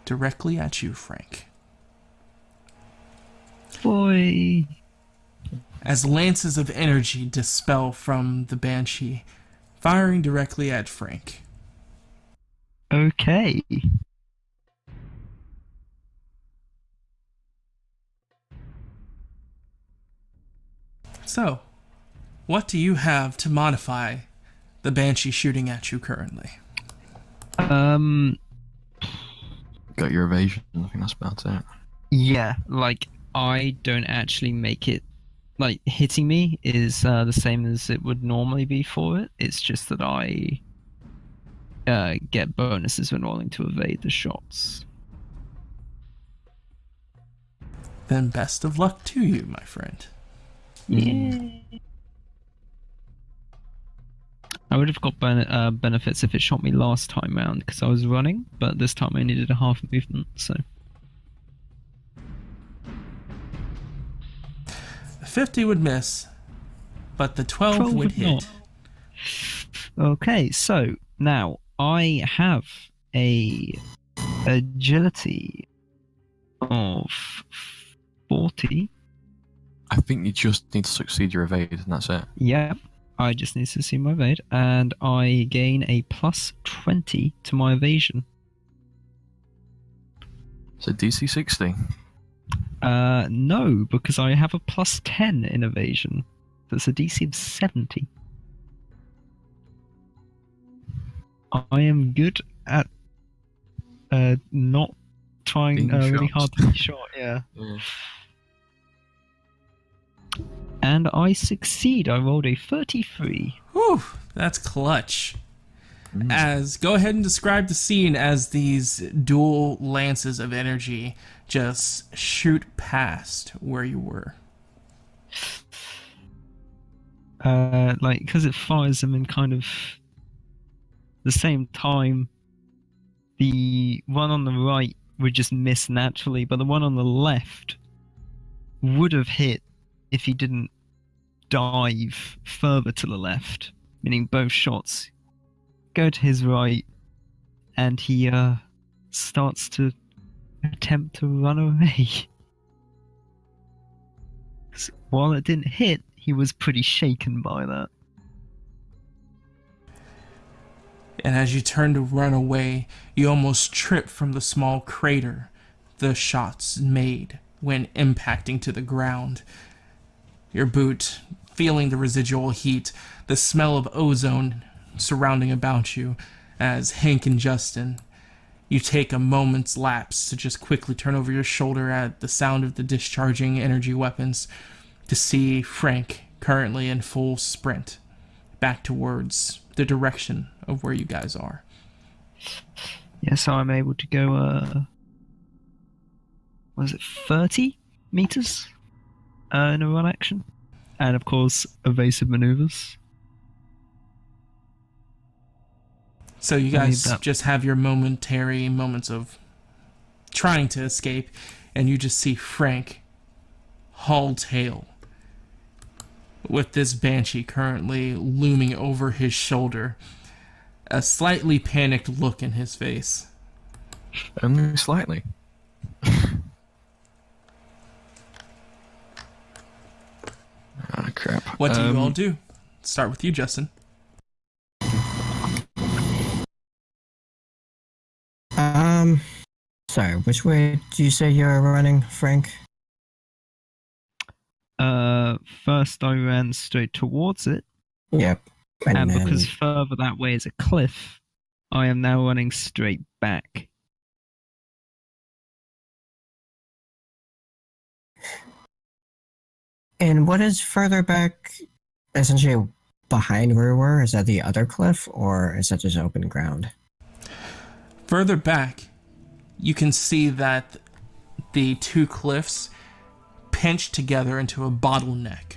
directly at you, Frank. Boy. As lances of energy dispel from the Banshee, firing directly at Frank. Okay. So, what do you have to modify the Banshee shooting at you currently? Got your evasion. I think that's about it. Yeah, like, I don't actually make it. Like, hitting me is the same as it would normally be for it. It's just that I get bonuses when rolling to evade the shots. Then best of luck to you, my friend. Yeah. I would have got benefits if it shot me last time round because I was running, but this time I only did a half movement, so. 50 would miss, but the 12 would hit. not. Okay, so now I have a agility of 40. I think you just need to succeed your evade, and that's it. Yep, I just need to see my evade, and I gain a plus 20 to my evasion. So DC 60. No, because I have a plus 10 in evasion. That's a DC of 70. I am good at not trying Being really shot. hard to be shot, yeah. Yeah. And I succeed. I rolled a 33. Whew, that's clutch. As go ahead and describe the scene as these dual lances of energy just shoot past where you were. Like, because it fires them in kind of the same time, the one on the right would just miss naturally, but the one on the left would have hit if he didn't dive further to the left, meaning both shots go to his right, and he starts to attempt to run away. 'Cause while it didn't hit, he was pretty shaken by that. And as you turn to run away, you almost trip from the small crater the shots made when impacting to the ground. Your boot feeling the residual heat, the smell of ozone surrounding about you, as Hank and Justin, you take a moment's lapse to just quickly turn over your shoulder at the sound of the discharging energy weapons to see Frank currently in full sprint back towards the direction of where you guys are. Yeah, so I'm able to go, was it 30 meters in a run action? And of course, evasive maneuvers. So you I need guys that. just have your momentary moments of trying to escape, and you just see Frank haul tail with this Banshee currently looming over his shoulder, a slightly panicked look in his face. Only slightly. Ah, crap. What do you all do? Start with you, Justin. Sorry, which way do you say you're running, Frank? First I ran straight towards it, Yep. and then, because further that way is a cliff, I am now running straight back. And what is further back, essentially behind where we were? Is that the other cliff, or is that just open ground? Further back, you can see that the two cliffs pinch together into a bottleneck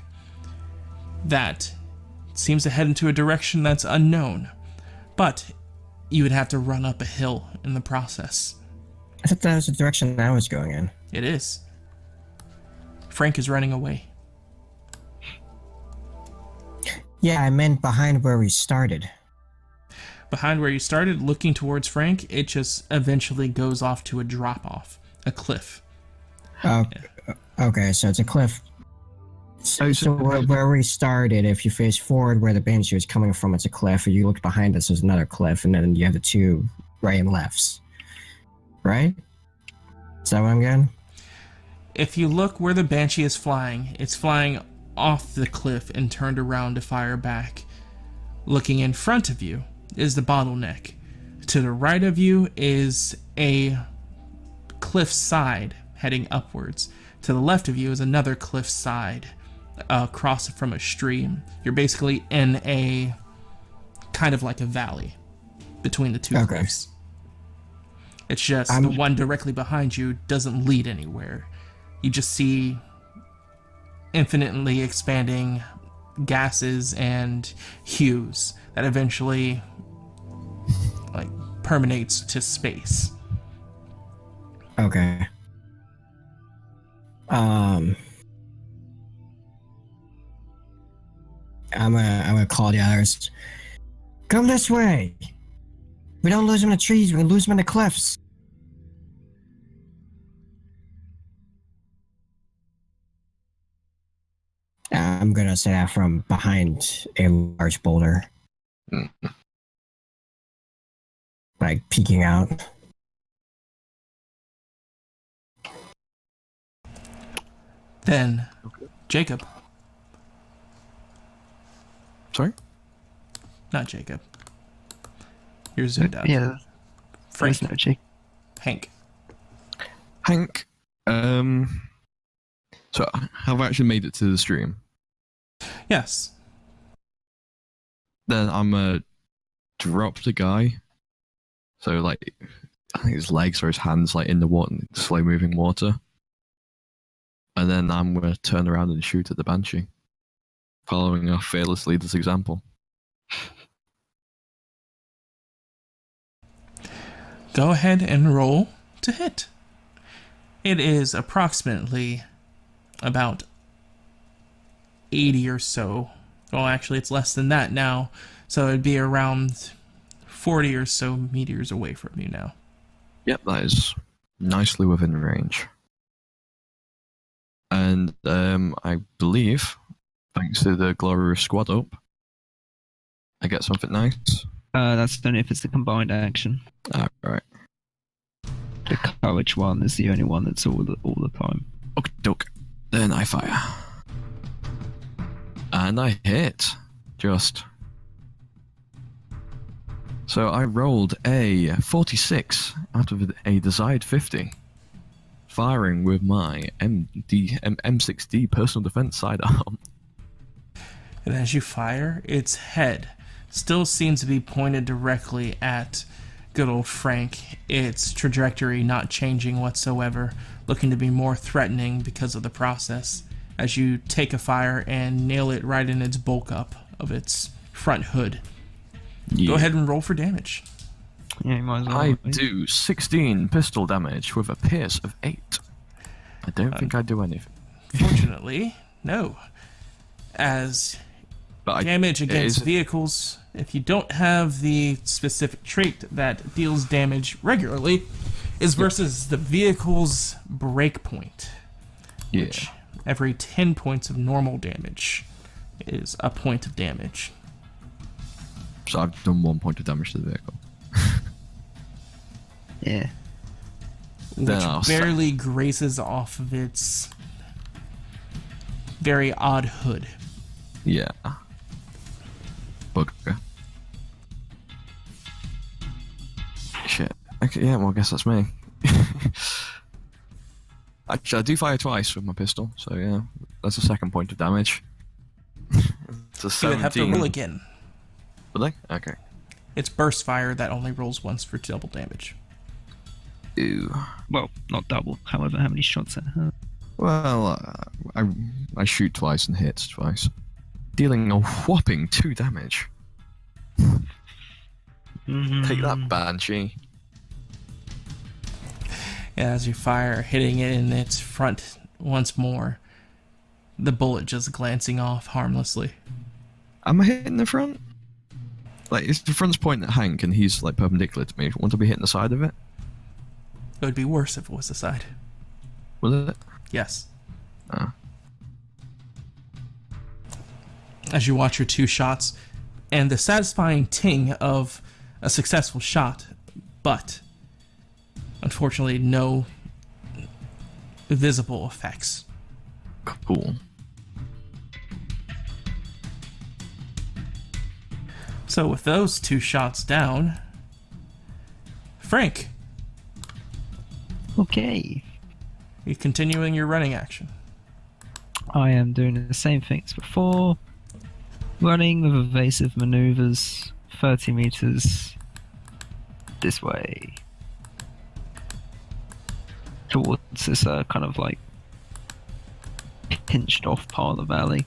that seems to head into a direction that's unknown, but you would have to run up a hill in the process. I thought that was the direction I was going in. It is. Frank is running away. Yeah, I meant behind where we started. Behind where you started, looking towards Frank, it just eventually goes off to a drop-off, a cliff. Oh, okay, so it's a cliff. So where we started, if you face forward where the banshee was coming from, it's a cliff. Or you look behind us, there's another cliff, and then you have the two right and lefts. Right? Is that what I'm getting? If you look where the banshee is flying, it's flying off the cliff and turned around to fire back. Looking in front of you is the bottleneck. To the right of you is a cliff side heading upwards. To the left of you is another cliff side across from a stream. You're basically in a kind of like a valley between the two cliffs. It's just the one directly behind you doesn't lead anywhere. You just see infinitely expanding gases and hues that eventually like permeates to space. Okay. I'm gonna call the others. Come this way. We don't lose them in the trees. We lose them in the cliffs. I'm gonna say that from behind a large boulder, like peeking out. Then, Jacob. Sorry? Not Jacob. You're zoomed out. Yeah. Frank. There's no Jake. Hank. Hank, so have I actually made it to the stream? Yes. Then I'm drop the guy. So like, I think his legs or his hands like in the water, slow moving water. And then I'm gonna turn around and shoot at the banshee, following our fearless leader's example. Go ahead and roll to hit. It is approximately about 80 or so. Well, actually, it's less than that now. So it'd be around 40 or so meters away from you now. Yep, that is nicely within range. And I believe, thanks to the glorious squad up, I get something nice. That's only if it's the combined action. Alright. The courage one is the only one that's all the time. Okay, doke. Then I fire. And I hit. Just. So I rolled a 46 out of a desired 50. Firing with my M6D personal defense sidearm. And as you fire, its head still seems to be pointed directly at good old Frank, its trajectory not changing whatsoever, looking to be more threatening because of the process, as you take a fire and nail it right in its bulk up of its front hood. Yeah. Go ahead and roll for damage. Yeah, you might as well. I do 16 pistol damage with a pierce of 8. I don't think I do anything. Fortunately, no. As But damage against vehicles, if you don't have the specific trait that deals damage regularly, is versus the vehicle's breakpoint. Yeah. Which every 10 points of normal damage is a point of damage. So I've done 1 point of damage to the vehicle. Yeah. Which barely graces off of its very odd hood. Yeah. Bugger. Shit. Okay, yeah, well, I guess that's me. Actually, I do fire twice with my pistol, so yeah, that's a second point of damage. It's a You would have to 17. roll again. Would they? Okay. It's burst fire that only rolls once for double damage. Ew. Well, not double. However, how many shots it has. Well, I shoot twice and hit twice, dealing a whopping 2 damage. Take that, Banshee. As you fire, hitting it in its front once more, the bullet just glancing off harmlessly. Am I hitting the front? Like, if the front's pointing at Hank and he's like perpendicular to me, won't I be hitting the side of it? It would be worse if it was the side. Will it? Yes. Ah. As you watch your 2 shots, and the satisfying ting of a successful shot, but unfortunately no visible effects. Cool. So with those 2 shots down, Frank, Okay. you're continuing your running action. I am doing the same thing as before. Running with evasive maneuvers, 30 meters this way. Towards this kind of like pinched off part of the valley.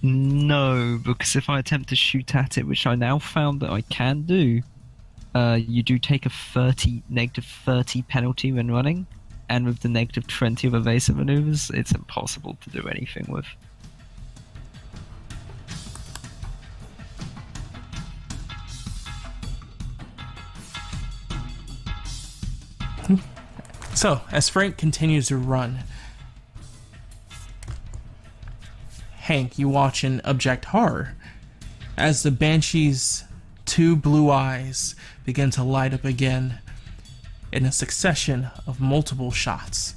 No, because if I attempt to shoot at it, which I now found that I can do, you do take a negative 30 penalty when running, and with the negative 20 of evasive maneuvers, it's impossible to do anything with. So, as Frank continues to run, Hank, you watch in abject horror as the Banshee's 2 blue eyes begin to light up again in a succession of multiple shots.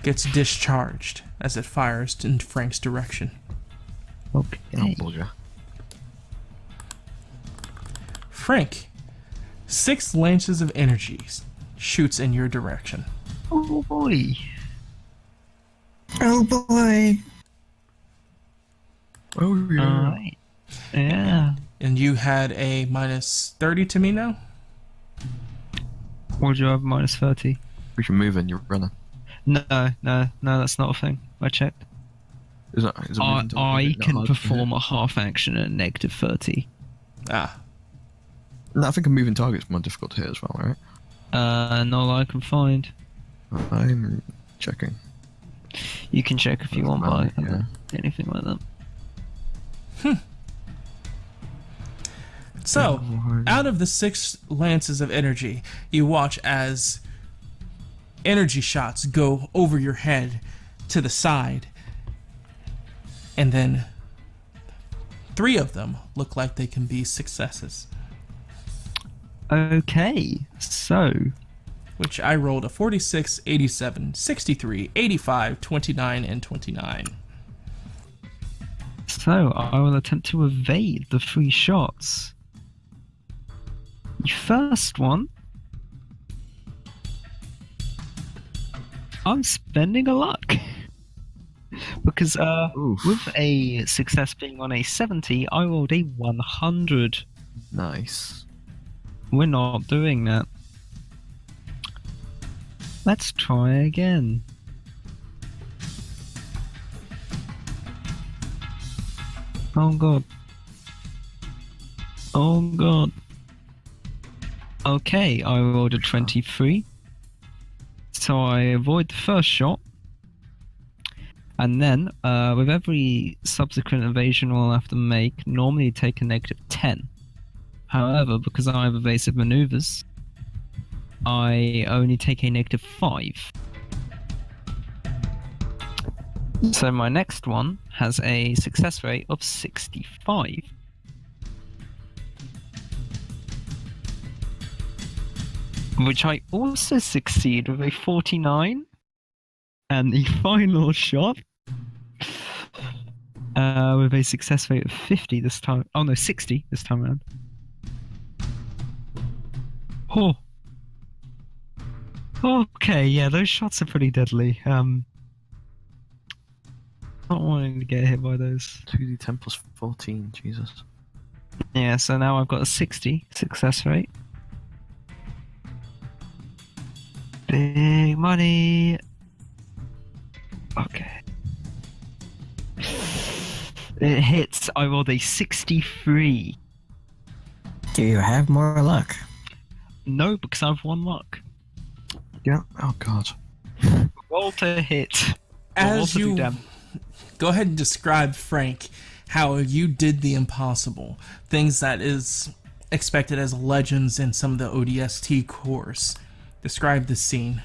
Gets discharged as it fires in Frank's direction. Okay. Oh, bugger. Frank, 6 lances of energy shoots in your direction. Oh boy. Oh boy. Oh, yeah. Alright. Yeah. And you had a minus 30 to me now? Or do you have minus 30? We can move and you're running. No, that's not a thing. I checked. Is that moving to- I can hard to perform hit? a half action at negative 30. Ah, No, I think a moving target's more difficult to hit as well, right? Not that I can find. I'm checking. You can check if you want, Doesn't but matter, anything like that. so, out of the 6 lances of energy, you watch as energy shots go over your head to the side, and then 3 of them look like they can be successes, Okay, so which I rolled a 46, 87, 63, 85, 29, and 29. I will attempt to evade the 3 shots. The first one, I'm spending a luck. Because Oof. with a success being on a 70, I rolled a 100. Nice. We're not doing that. Let's try again. Oh god. Oh god. Okay, I rolled a 23. So I avoid the first shot. And then, with every subsequent evasion I'll have to make, normally take a negative 10. However, because I have evasive maneuvers, I only take a negative 5. So my next one has a success rate of 65. Which I also succeed with a 49. And the final shot with a success rate of 50 this time. Oh no, 60 this time around. Oh. Okay, yeah, those shots are pretty deadly. Not wanting to get hit by those. 2d10 plus 14, Jesus. Yeah, so now I've got a 60 success rate. Big money. Okay. It hits. I rolled a 63. Do you have more luck? No, because I've one luck. Yeah. Oh god. Roll to hit. Roll As to do you damage. go ahead and describe, Frank, how you did the impossible, things that is expected as legends in some of the ODST cores. Describe the scene.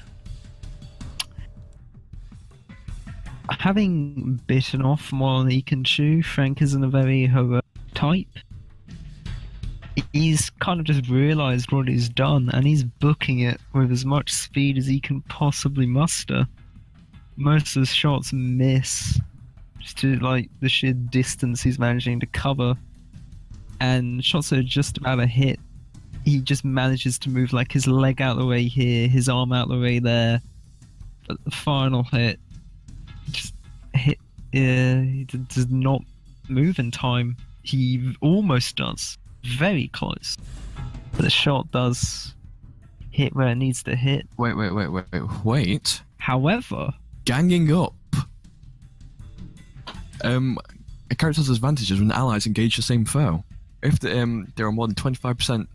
Having bitten off more than he can chew, Frank isn't a very heroic type. He's kind of just realised what he's done, and he's booking it with as much speed as he can possibly muster. Most of his shots miss, just to like the sheer distance he's managing to cover, and shots that are just about a hit, he just manages to move like his leg out the way here, his arm out the way there, but the final hit just hit. He does not move in time. He almost does. Very close. But the shot does hit where it needs to hit. Wait. However, Ganging up. A character has advantages when allies engage the same foe. If there are more than 25%,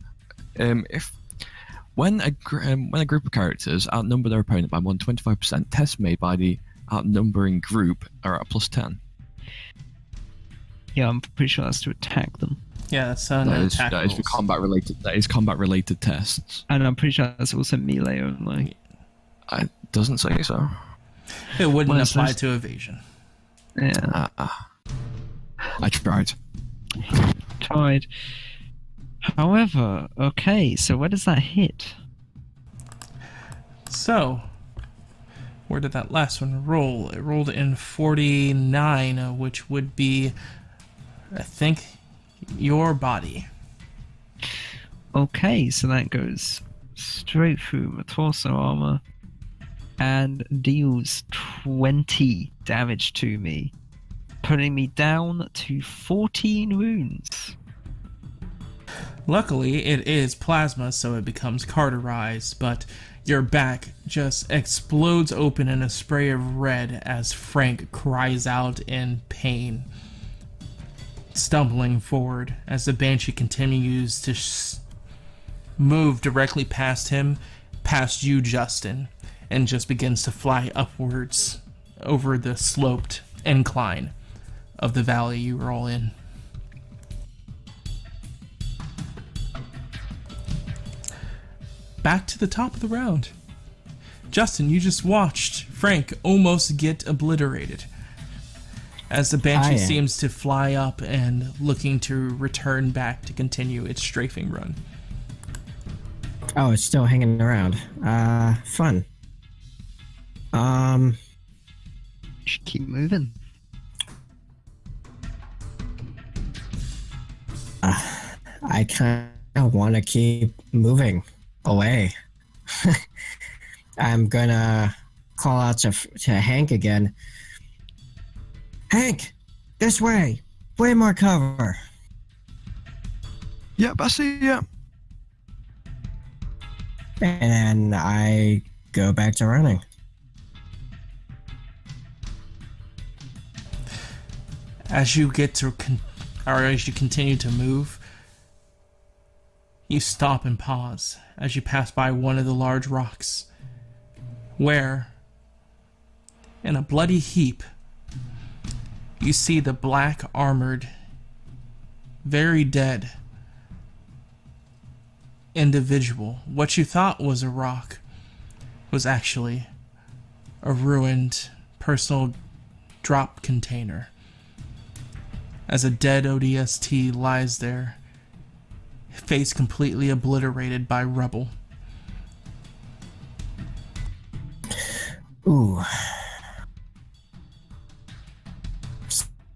when a group of characters outnumber their opponent by more than 25%, tests made by the outnumbering group are at +10. yeah, I'm pretty sure that's to attack them. Yeah, that's an attack That is for rolls. combat related. That is combat related tests. And I'm pretty sure that's also melee only. It doesn't say so. It wouldn't Well, it's apply just- to evasion. Yeah, I tried. tried. However, okay, so where does that hit? So, where did that last one roll? It rolled in 49, which would be, I think, your body. Okay, so that goes straight through my torso armor and deals 20 damage to me, putting me down to 14 wounds. Luckily, it is plasma, so it becomes cauterized, but your back just explodes open in a spray of red as Frank cries out in pain, stumbling forward as the Banshee continues to move directly past him, past you, Justin, and just begins to fly upwards over the sloped incline of the valley you were all in. Back to the top of the round. Justin, you just watched Frank almost get obliterated as the Banshee seems to fly up and looking to return back to continue its strafing run. Oh, it's still hanging around. Fun. Should keep moving. I kind of want to keep moving away. I'm gonna call out to Hank again. Hank, this way. Way more cover. Yep, I see. Yeah. And I go back to running. As you get to, as you continue to move, you stop and pause as you pass by one of the large rocks, where, in a bloody heap, you see the black armored, very dead individual. What you thought was a rock was actually a ruined personal drop container, as a dead ODST lies there, face completely obliterated by rubble. Ooh.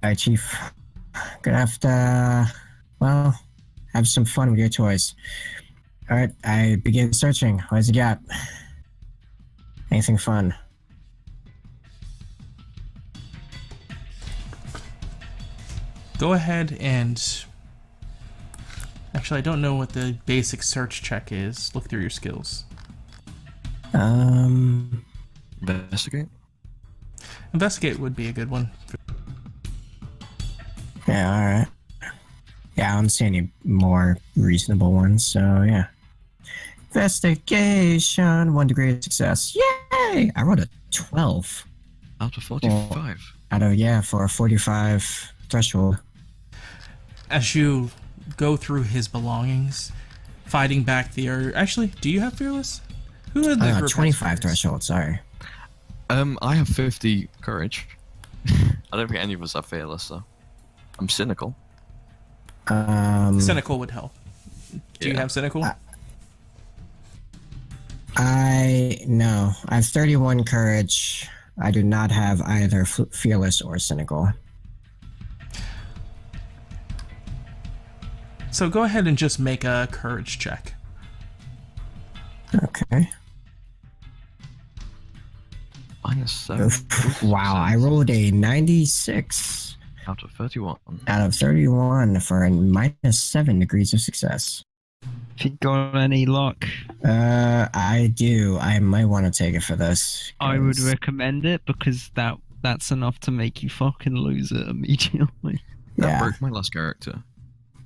Alright, Chief. Gonna have to, well, have some fun with your toys. Alright, I begin searching. What's you got? Anything fun? Go ahead and... Actually, I don't know what the basic search check is. Look through your skills. Investigate. Investigate would be a good one. Yeah, alright. Yeah, I don't see any more reasonable ones, so yeah. Investigation, 1 degree of success. Yay! I rolled a 12. Out of 45. For a 45 threshold. As you go through his belongings, fighting back the urge. Actually, do you have fearless? Who in the group has 25 fearless? threshold, sorry. I have 50 courage. I don't think any of us are fearless, though. I'm cynical. Cynical would help. Do you Yeah. have cynical? No. I have 31 courage. I do not have either fearless or cynical. So go ahead and just make a courage check. Okay. -7. Wow, I rolled a 96 Out of 31. out of 31 for a -7 degrees of success. If you got any luck, I do. I might want to take it for this. I would 'cause- recommend it because that's enough to make you fucking lose it immediately. That Yeah. broke my last character.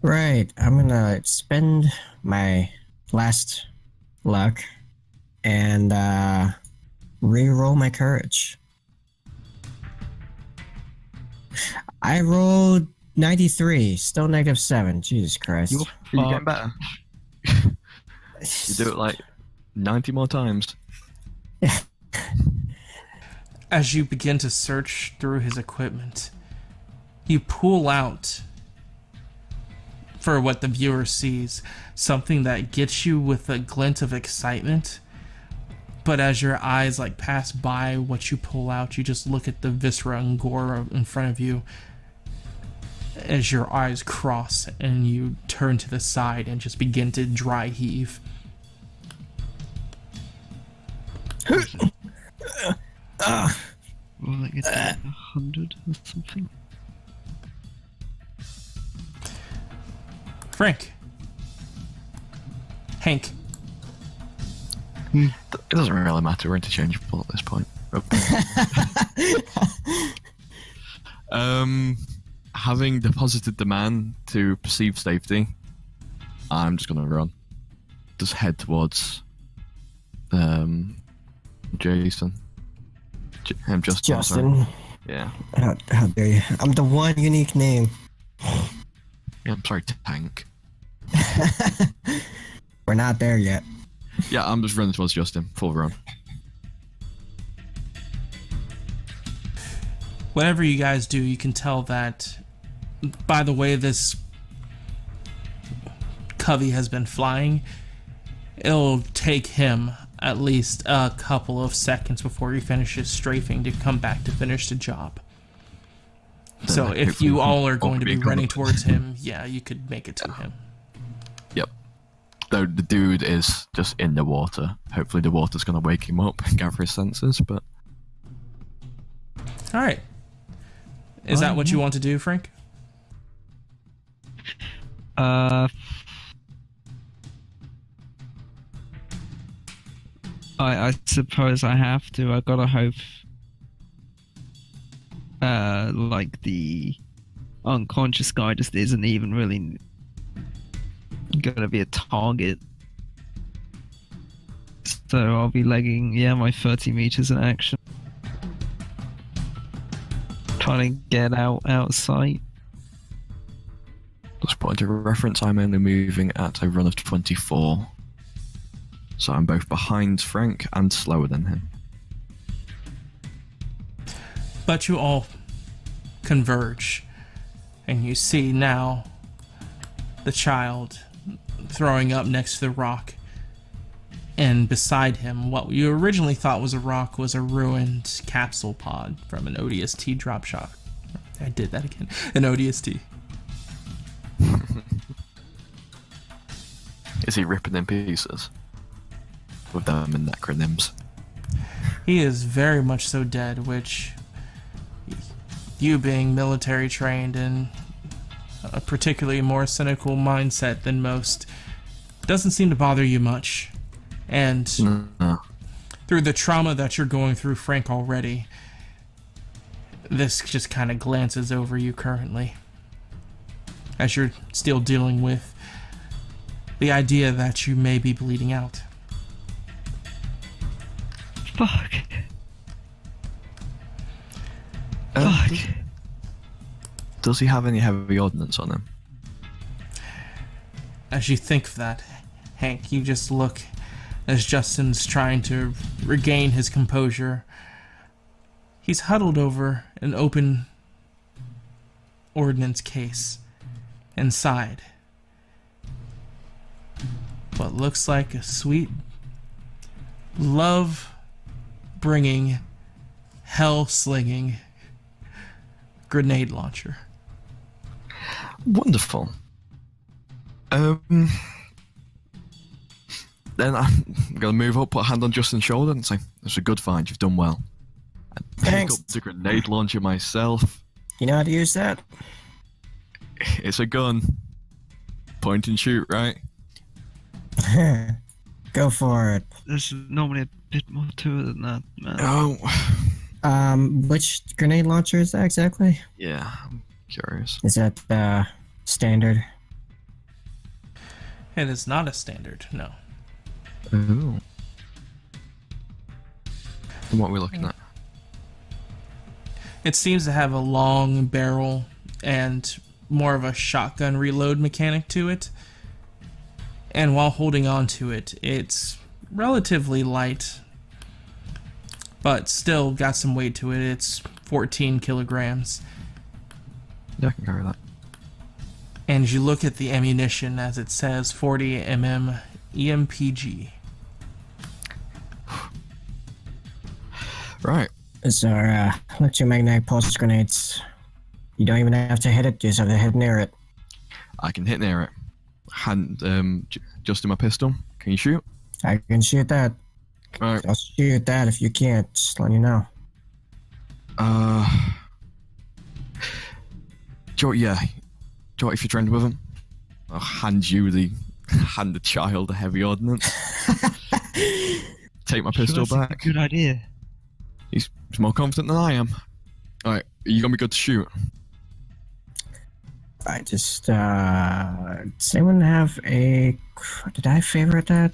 Right. I'm gonna spend my last luck and re-roll my courage. I rolled 93, still -7. Jesus Christ. You're You're getting fucked. better. You do it like 90 more times. As you begin to search through his equipment, you pull out, for what the viewer sees, something that gets you with a glint of excitement. But as your eyes like pass by what you pull out, you just look at the viscera and gore in front of you. As your eyes cross and you turn to the side and just begin to dry heave. Well, I guess 100 or something. Frank. Hank. It doesn't really matter. We're interchangeable at this point. Having deposited the man to perceived safety, I'm just gonna run. Just head towards Jason. Justin. Yeah. How dare you? I'm the one unique name. Yeah, I'm sorry, Tank. We're not there yet. Yeah, I'm just running towards Justin. Full run. Whatever you guys do, you can tell that by the way this covey has been flying, it'll take him at least a couple of seconds before he finishes strafing to come back to finish the job. So if hopefully you we all can are going to be all be running equivalent. towards him, yeah, you could make it to him. Yep. Though the dude is just in the water. Hopefully the water's gonna wake him up and gather his senses, but All right. Is that what you want to do, Frank? I suppose I have to. I gotta hope, like the unconscious guy just isn't even really gonna be a target. So I'll be legging, my 30 meters in action, trying to get out of sight. just point to reference, I'm only moving at a run of 24. So I'm both behind Frank and slower than him. But you all converge, and you see now the child throwing up next to the rock, and beside him, what you originally thought was a rock was a ruined capsule pod from an ODST drop shot. I did that again. An ODST. Is he ripping in pieces? With them in acronyms. He is very much so dead, which, you being military trained and a particularly more cynical mindset than most, doesn't seem to bother you much. And No. through the trauma that you're going through, Frank, already, this just kind of glances over you currently, as you're still dealing with the idea that you may be bleeding out. Fuck. Uh, Fuck. Does he have any heavy ordnance on him? As you think of that, Hank, you just look as Justin's trying to regain his composure. He's huddled over an open ordnance case. Inside, what looks like a sweet, love-bringing, hell-slinging grenade launcher. Wonderful. Then I'm gonna move up, put a hand on Justin's shoulder, and say, "That's a good find. You've done well." I pick Thanks. up the grenade launcher myself. You know how to use that? It's a gun. Point and shoot, right? Go for it. There's normally a bit more to it than that, man. Oh, Which grenade launcher is that exactly? yeah. I'm curious. Is that standard? It is not a standard, no. Ooh. And what are we looking at? It seems to have a long barrel and more of a shotgun reload mechanic to it. And while holding on to it, it's relatively light, but still got some weight to it. It's 14 kilograms. Yeah, I can carry that. And you look at the ammunition as it says 40 mm EMPG. Right. These are electromagnetic pulse grenades. You don't even have to hit it, you just have to hit near it. I can hit near it. Hand, just in my pistol. Can you shoot? I can shoot that. Right. I'll shoot that if you can't, just letting you know. Yeah. Do you want, if you're trained with him? I'll hand the child the heavy ordnance. Take my pistol Sure, that's a back. good idea. He's more confident than I am. Alright, are you gonna be good to shoot? I just, does anyone have a, did I favorite that,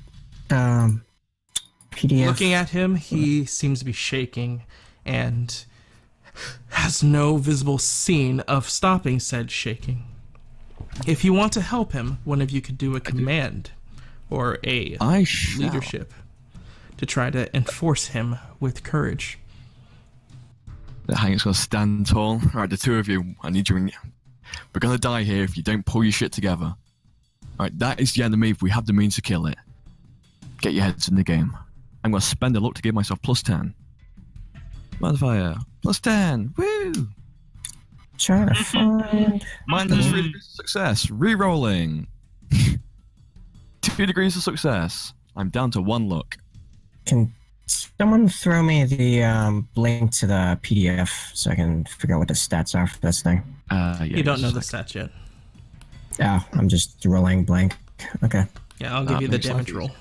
PDF? Looking at him, he seems to be shaking and has no visible scene of stopping said shaking. If you want to help him, one of you could do a command or a I shall. leadership to try to enforce him with courage. Hank's gonna stand tall. Alright, the two of you, I need you in. We're gonna die here if you don't pull your shit together. Alright, that is the enemy if we have the means to kill it. Get your heads in the game. I'm gonna spend a luck to give myself plus 10. Modifier. Plus 10. Woo! Trying to find... Minus 3 degrees of success. Re-rolling. 2 degrees of success. I'm down to 1 luck. Can someone throw me the link to the PDF so I can figure out what the stats are for this thing? Yeah, You don't know the just stats yet. Oh, I'm just rolling blank. Okay. Yeah, I'll give That you the makes life damage roll.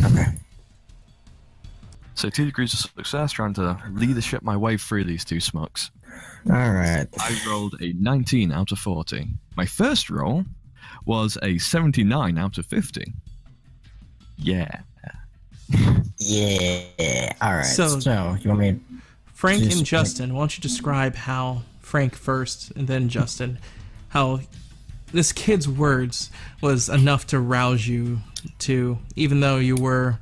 Okay. So 2 degrees of success, trying to leadership my way through these two smucks. Alright. I rolled a 19 out of 40. My first roll was a 79 out of 50. Yeah. Yeah. Alright. So- So, you want me... Frank Just- and Justin, why don't you describe how Frank first and then Justin, how this kid's words was enough to rouse you to, even though you were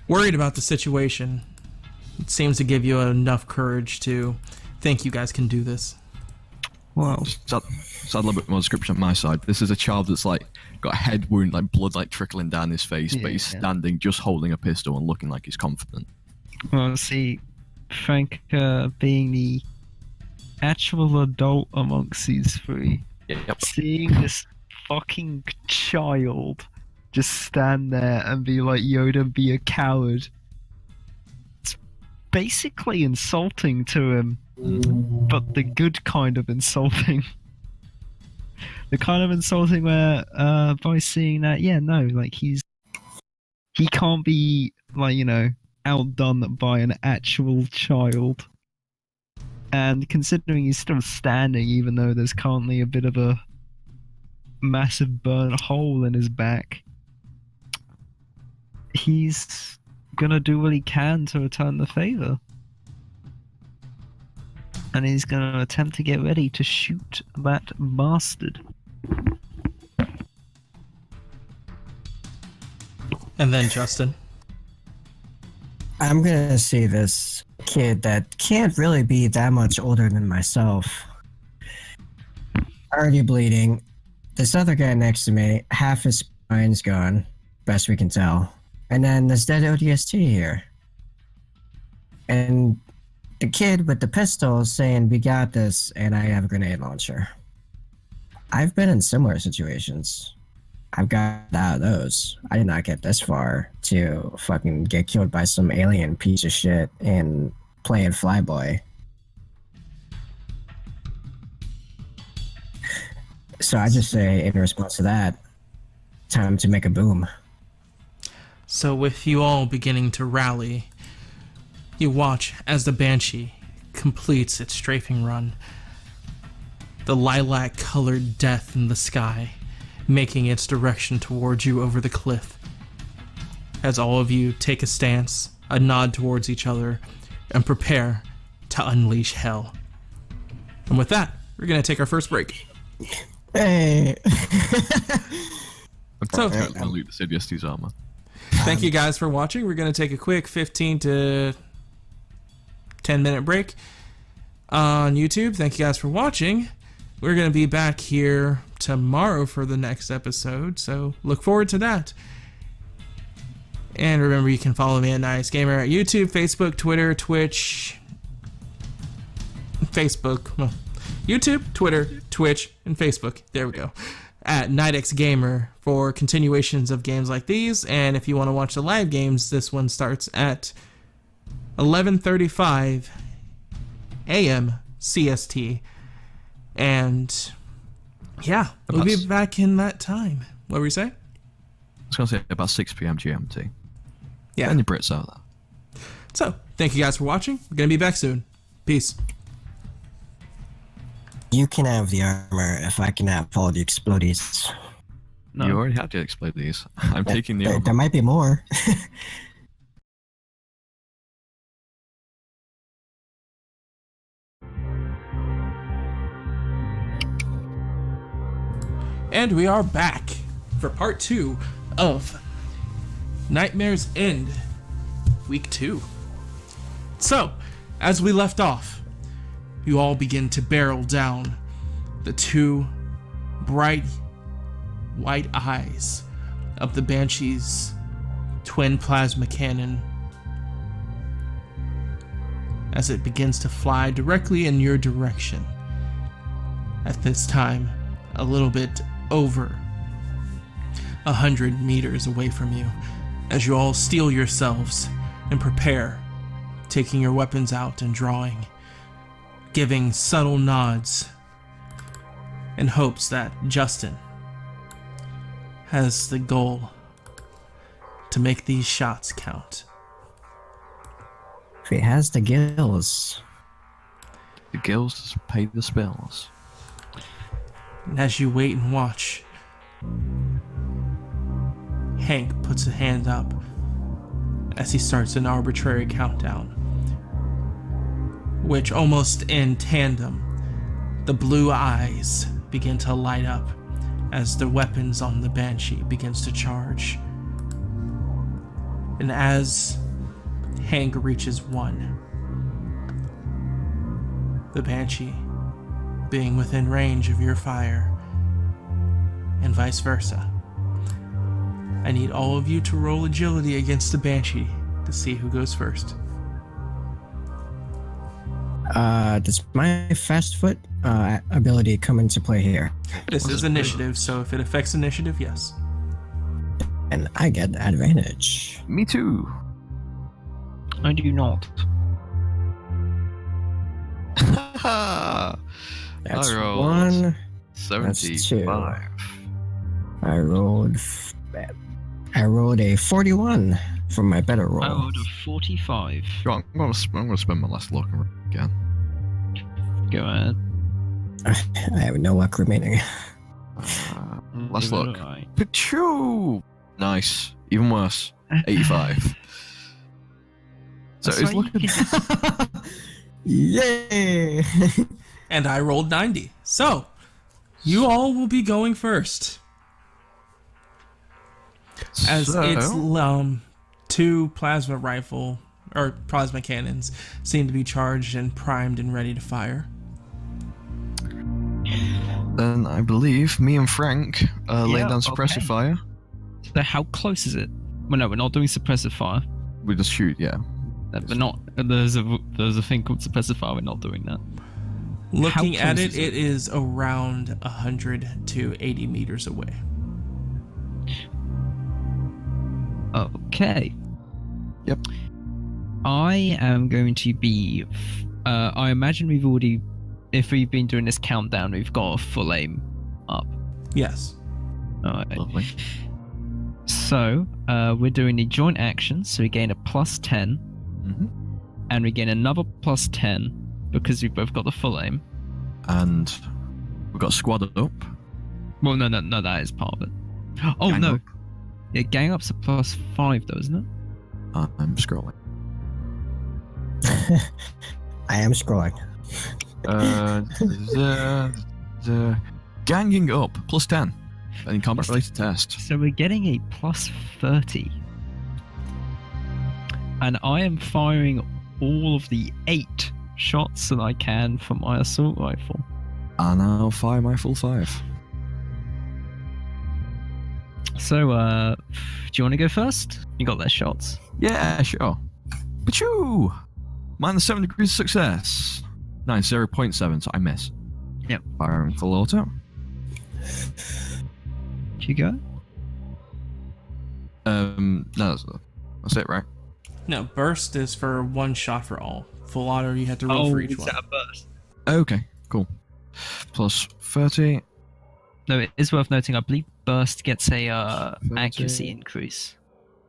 worried about the situation, it seems to give you enough courage to think you guys can do this. Wow. So a little bit more description on my side. This is a child that's like got a head wound, like blood like trickling down his face, but he's Yeah. standing just holding a pistol and looking like he's confident. Well, see, Frank being the actual adult amongst these three, Yep. seeing this fucking child just stand there and be like, Yoda, be a coward. It's basically insulting to him, but the good kind of insulting. The kind of insulting where, by seeing that, yeah, no, like he can't be, like, outdone by an actual child. And considering he's still standing, even though there's currently a bit of a massive burnt hole in his back, he's gonna do what he can to return the favor. And he's gonna attempt to get ready to shoot that bastard. And then Justin. I'm gonna see this kid that can't really be that much older than myself. Already bleeding. This other guy next to me, half his spine's gone, best we can tell. And then this dead ODST here. And the kid with the pistol is saying, we got this, and I have a grenade launcher. I've been in similar situations. I've got out of those. I did not get this far to fucking get killed by some alien piece of shit and playing Flyboy. So I just say, in response to that, time to make a boom. So with you all beginning to rally, you watch as the Banshee completes its strafing run. The lilac-colored death in the sky, making its direction towards you over the cliff. As all of you take a stance, a nod towards each other, and prepare to unleash hell. And with that, we're going to take our first break. Hey! I'm So- probably gonna loot the Sidious's armor. Thank you guys for watching. We're going to take a quick 15 to 10 minute break on YouTube. Thank you guys for watching. We're going to be back here tomorrow for the next episode, so look forward to that. And remember, you can follow me at Nice Gamer at YouTube, Facebook, Twitter, Twitch, Facebook, well, YouTube, Twitter, Twitch, and Facebook. There we go. At NightX Gamer for continuations of games like these. And if you want to watch the live games, this one starts at 11:35 a.m. CST. And yeah, we'll be back in that time. What were you saying? I was gonna say about 6 p.m. GMT. Yeah. Any Brits out there. So, thank you guys for watching. We're going to be back soon. Peace. You can have the armor if I can have all the explodies. No. You already had to explain these. I'm taking the There armor. might be more. And we are back for part 2 of Nightmare's End, week 2. So, as we left off, you all begin to barrel down the two bright white eyes of the Banshee's twin plasma cannon as it begins to fly directly in your direction. At this time, a little bit over 100 meters away from you, as you all steel yourselves and prepare, taking your weapons out and drawing, giving subtle nods in hopes that Justin has the goal to make these shots count. If he has the gills. The gills pay the spells. And as you wait and watch, Hank puts a hand up as he starts an arbitrary countdown, which almost in tandem, the blue eyes begin to light up as the weapons on the Banshee begins to charge. And as Hank reaches 1, the Banshee being within range of your fire, and vice versa. I need all of you to roll agility against the Banshee to see who goes first. Does my fast foot ability come into play here? This is initiative, so if it affects initiative, yes. And I get advantage. Me too. I do not. That's I rolled 1. 75. I rolled a 41 from my better roll. I rolled a 45. Sure, I'm gonna spend my last luck again. Go ahead. I have no luck remaining. Last Give it a look. try. Pachoo! Nice. Even worse. 85. So That's it's right, you looking. can- Yay! And I rolled 90. So, you all will be going first. As So- its two plasma rifle or plasma cannons seem to be charged and primed and ready to fire. Then I believe me and Frank lay Yeah, down suppressive okay. fire. So how close is it? Well, no, we're not doing suppressive fire. We just shoot, yeah. We're not. There's a thing called suppressive fire. We're not doing that. Looking How at close it, is it is around 100 to 80 meters away. Okay. Yep. I am going to be. I imagine we've already, if we've been doing this countdown, we've got a full aim up. Yes. Alright. Lovely. So, we're doing a joint action, so we gain a plus 10, hmm and we gain another plus 10 because we've both got the full aim. And we've got squadded up. Well, no, that is part of it. Oh, Gang no. up. Yeah, gang up's a plus 5, though, isn't it? I'm scrolling. I am scrolling. Ganging up, plus 10. Any combat related test. So we're getting a plus 30. And I am firing all of the 8 shots that I can from my assault rifle. And I'll fire my full 5. So, do you want to go first? You got their shots. Yeah, sure. Pachoo! Minus 7 degrees of success. 0.7, so I miss. Yep. Firing full auto. Do you go? No, that's it, right? No, burst is for one shot for all. Full auto, you have to roll for each one. a burst? Okay, cool. Plus 30. No, it is worth noting. I believe burst gets a 30. accuracy increase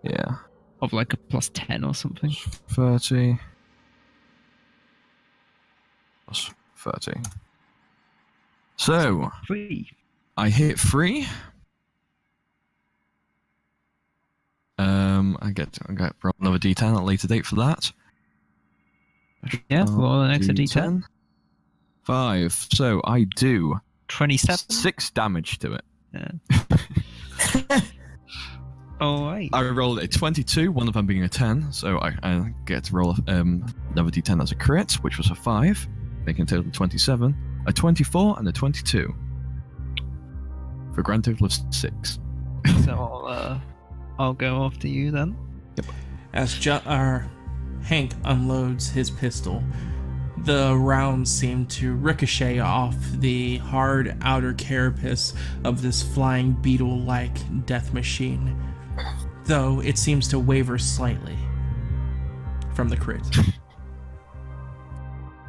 Yeah. of like a plus 10 or something. 30. Plus 30. So, 3. I hit 3. I get roll another D10 at a later date for that. Yeah, roll an extra D10. 5. So I do 27. 6 damage to it. Yeah. Alright. I rolled a 22, one of them being a 10, so I get to roll another D10 as a crit, which was a 5, making a total of 27, a 24, and a 22. For a grand total of 6. So I'll go after you then. As Hank unloads his pistol, the rounds seem to ricochet off the hard outer carapace of this flying beetle-like death machine, though it seems to waver slightly from the crit.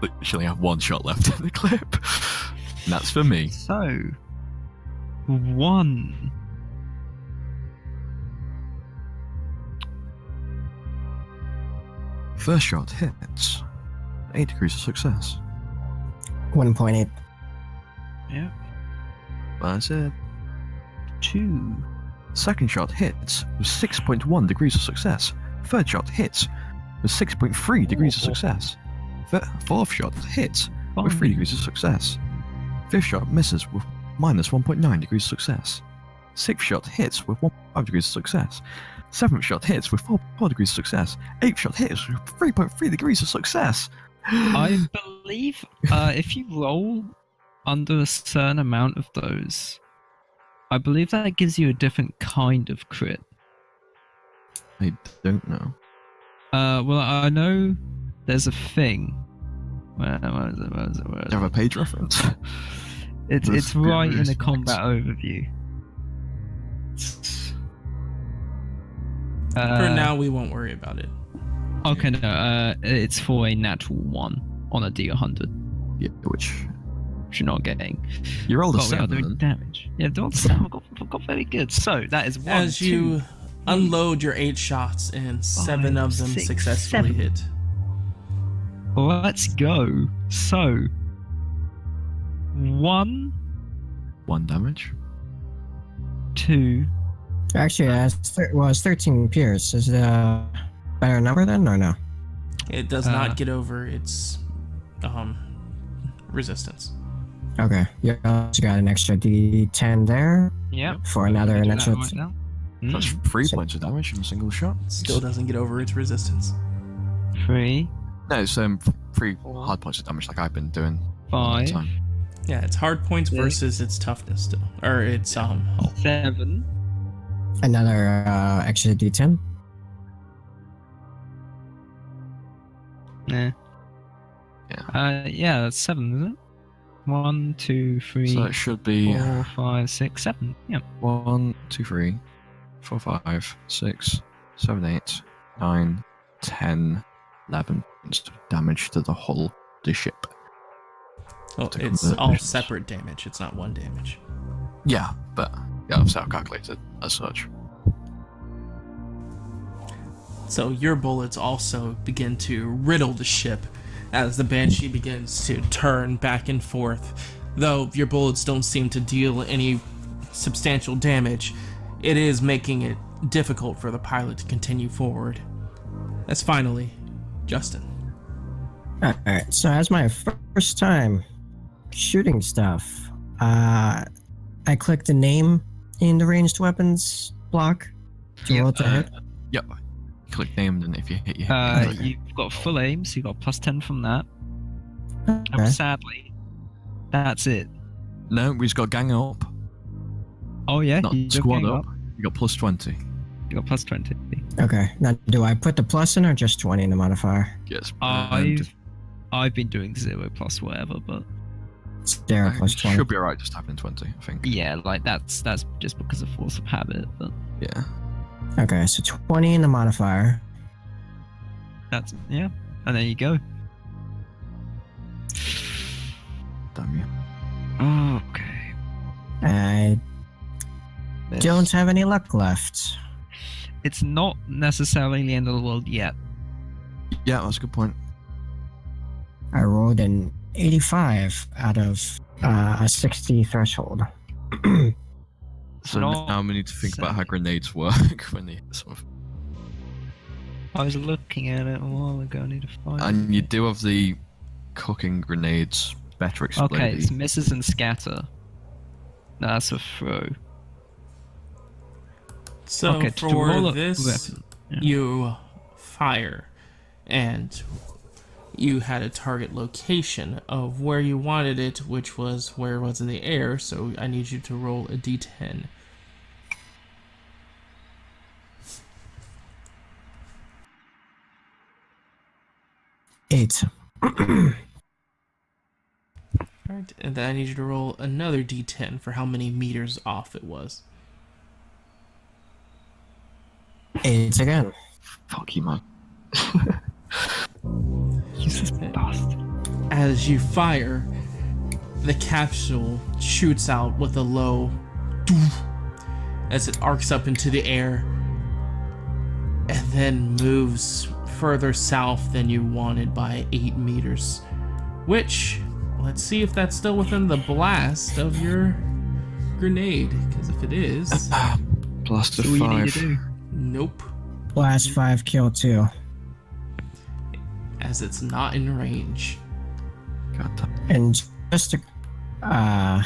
Literally have 1 shot left in the clip. And that's for me. So 1. First shot hits. 8 degrees of success. 1.8. Yeah. That's it. 2. Second shot hits with 6.1 degrees of success. Third shot hits with 6.3 degrees of success. Fourth shot hits with 3 degrees of success. Fifth shot misses with minus 1.9 degrees of success. Sixth shot hits with 1.5 degrees of success. Seventh shot hits with 4.4 degrees of success. Eighth shot hits with 3.3 degrees of success. I believe if you roll under a certain amount of those, I believe that gives you a different kind of crit. I don't know. Well, I know there's a thing Where is it? Where is it? Where Do is you have a it? page reference? It's There's right in various the combat max. overview. For now, we won't worry about it. Okay, no, it's for a natural 1 on a D100, Yeah, which which you're not getting. you rolled a But we are 7. doing Then. damage. Yeah, don't got very good. So that is 1, As 2, you unload your 8 shots and 7 of them 6, successfully 7. hit. Let's go. So 1, 1 damage. 2. Actually, it's 13 Pierce. Is it a better number then, or no? It does not get over its resistance. Okay, you also got an extra D10 there Yep. for another natural. Right now. That's 3 points of damage in a single shot. Still doesn't get over its resistance. 3, No, it's 3 hard points of damage like I've been doing all the 5, time. Yeah, it's hard points Six. versus its toughness still, or its 7. Another extra D10. Yeah. Yeah. Yeah, that's 7, isn't it? 1, 2, 3, So it should be 4, 5, 6, 7. Yeah. 1, 2, 3, 4, 5, 6, 7, 8, 9, 10, 11 points of damage to the hull of the ship. Well, To it's convert all missions. separate damage. It's not one damage. Yeah, but yeah, obviously I'll calculate it as such. So your bullets also begin to riddle the ship as the Banshee begins to turn back and forth. Though your bullets don't seem to deal any substantial damage, it is making it difficult for the pilot to continue forward. That's finally Justin. Alright, so as my first time shooting stuff, I click the name in the ranged weapons block to roll to hit. Yep. Click named, and if you hit, you hit. You've got full aim, so you got +10 from that. Okay. And sadly, that's it. No, we just got gang up, Oh yeah, not you squad up. You got +20. You got +20. Okay, now do I put the plus in or just 20 in the modifier? Yes. I've been doing 0 plus whatever, but 0 plus 20. Should be alright just having 20, I think. yeah, like that's just because of force of habit. But Yeah. Okay, so 20 in the modifier. that's yeah, and there you go. Damn you. Okay. I Miss. don't have any luck left. It's not necessarily the end of the world yet. Yeah, that's a good point. I rolled an 85 out of a 60 threshold. So Not now we need to think about how sad. grenades work when they hit something. I was looking at it a while ago. I need to find And it. you do have the cooking grenades better Okay, exploded. it's misses and scatter. That's a throw. So Okay, to for roll a this, weapon, yeah. you fire, and you had a target location of where you wanted it, which was where it was in the air. So I need you to roll a d10. Eight. Alright, and then I need you to roll another d10 for how many meters off it was. 8 again. Fuck you, man. Jesus bastard. As you fire, the capsule shoots out with a low doof as it arcs up into the air and then moves further south than you wanted by 8 meters. Which, let's see if that's still within the blast of your grenade, because if it is, Blast of So what you need 5. to do. nope, Blast 5, kill 2. as it's not in range. God damn. And just a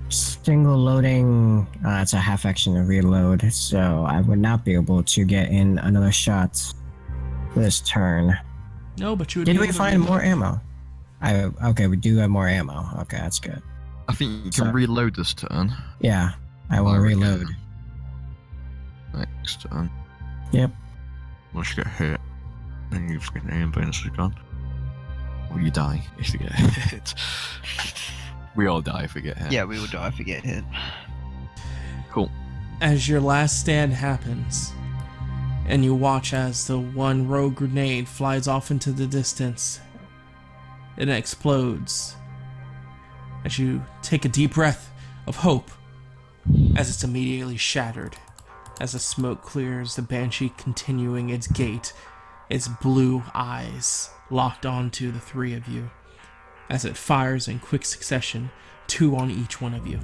single loading, it's a half action to reload, so I would not be able to get in another shot this turn. No, but you would Did be we able to find reload. more ammo? Okay, we do have more ammo. Okay, that's good. I think you can So- reload this turn. Yeah, I will There we go. reload. Next turn. Yep. Once you get hit, then you just get an aim bonus is gone. Or you die if you get hit. We all die if we get hit. Yeah, we will die if we get hit. Cool. As your last stand happens, and you watch as the one rogue grenade flies off into the distance, and it explodes. As you take a deep breath of hope, as it's immediately shattered. As the smoke clears, the Banshee continuing its gait, its blue eyes locked onto the three of you, as it fires in quick succession, 2 on each one of you.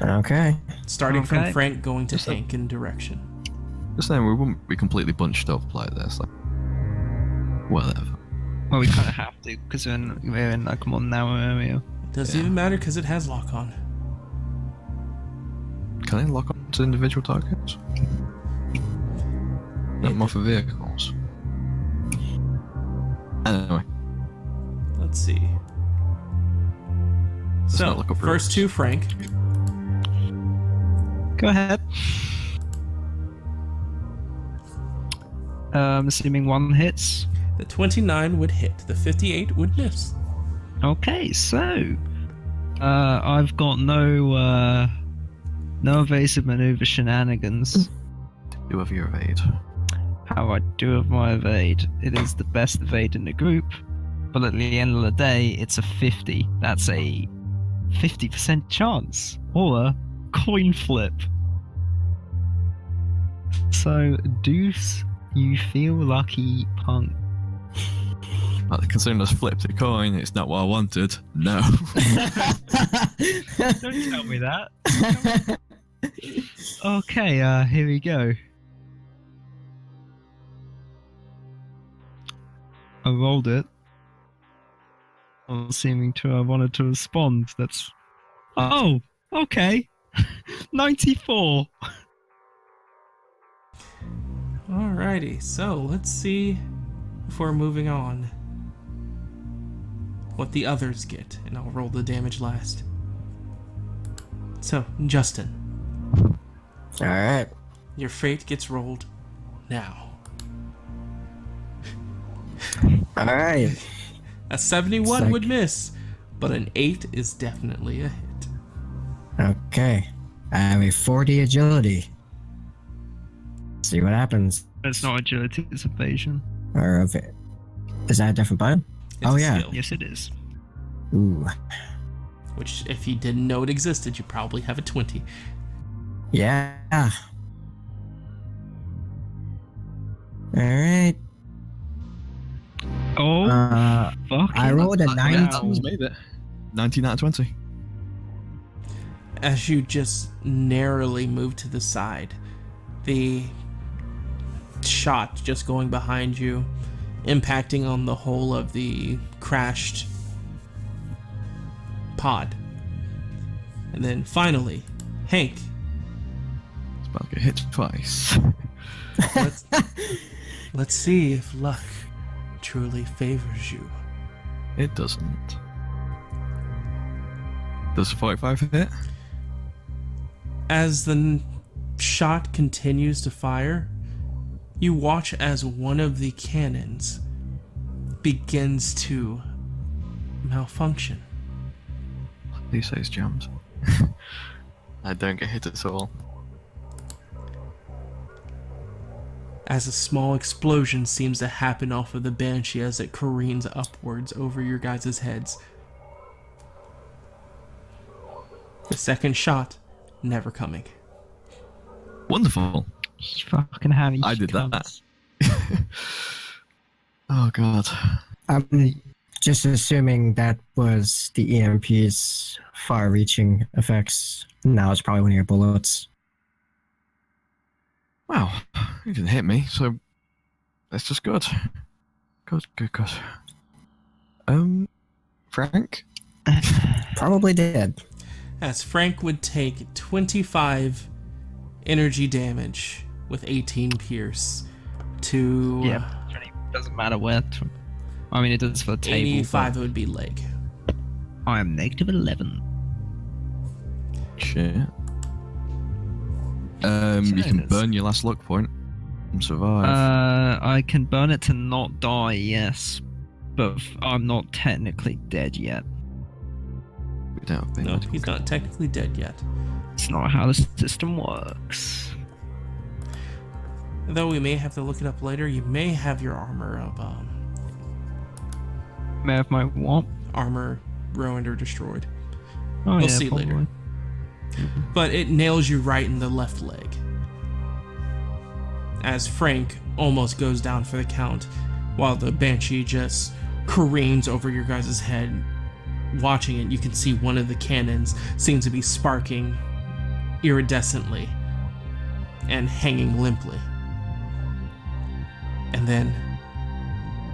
Okay. Starting from Okay. Frank going to Just a- Hank in direction. Just saying, we wouldn't be completely bunched up like this. Like, whatever. Well, we kind of have to, because we're in like a more narrow area. Doesn't even matter because it has lock on. Can I lock on to individual targets? No more for vehicles. Anyway, Let's see. Let's So, not look up first rules. 2, Frank. Go ahead. Assuming 1 hits. The 29 would hit. The 58 would miss. Okay, so I've got no evasive maneuver shenanigans. do have your evade. How I do with my evade. It is the best evade in the group, but at the end of the day, it's a 50. That's a 50% chance, or a coin flip. So, Deuce, you feel lucky, punk. Like, considering I flipped a coin, it's not what I wanted. No. Don't tell me that. Okay, here we go. I rolled it. I'm seeming to have wanted to respond. That's. Oh, okay. 94. Alrighty, so let's see, before moving on, what the others get, and I'll roll the damage last. So, Justin, Alright. your fate gets rolled now. Alright. A 71 Psych. would miss, but an 8 is definitely a hit. Okay. I have a 40 agility. See what happens. It's not agility, it's evasion. Or of it. Is that a different button? It's Oh, a yeah. skill, Yes, it is. Ooh. which, if you didn't know it existed, you probably have a 20. Yeah. Alright. Oh, fuck. I rolled a Yeah, 19. that was made it. 19 out of 20. As you just narrowly move to the side, the shot just going behind you, impacting on the whole of the crashed pod. And then finally, Hank, It's about to get hit twice. let's, let's see if luck truly favors you. It doesn't. Does 45 hit? As the shot continues to fire, you watch as one of the cannons begins to malfunction. These days jammed. I don't get hit at all. As a small explosion seems to happen off of the Banshee as it careens upwards over your guys' heads. The second shot never coming. Wonderful. Fucking Harry. I did that. cunts. Oh god. I'm just assuming that was the EMP's far-reaching effects. Now it's probably one of your bullets. Wow. You didn't hit me, so that's just good. Good. Frank? Probably did. As Frank would take 25 energy damage with 18 pierce to Yeah, doesn't matter where. I mean, it does for the table. 85 would be leg. But I am negative 11. Shit. You can burn your last luck point and survive. I can burn it to not die, yes. but I'm not technically dead yet. We don't have No, he's not technically dead yet. It's not how the system works. Though we may have to look it up later, you may have your armor of May I have my what? armor ruined or destroyed. Oh, We'll yeah, see probably. later. But it nails you right in the left leg. As Frank almost goes down for the count, while the Banshee just careens over your guys' head. Watching it, you can see one of the cannons seems to be sparking iridescently and hanging limply. And then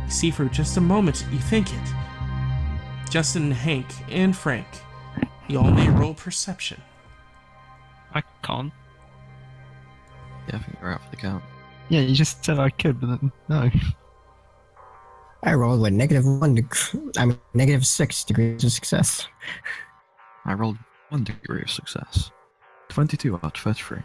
you see for just a moment, you think it. Justin, Hank, and Frank, you all may roll perception. I can't. Yeah, I think we're out for the count. Yeah, you just said I could, but then, no. I rolled with -6 degrees of success. I rolled 1 degree of success. 22 out of 33.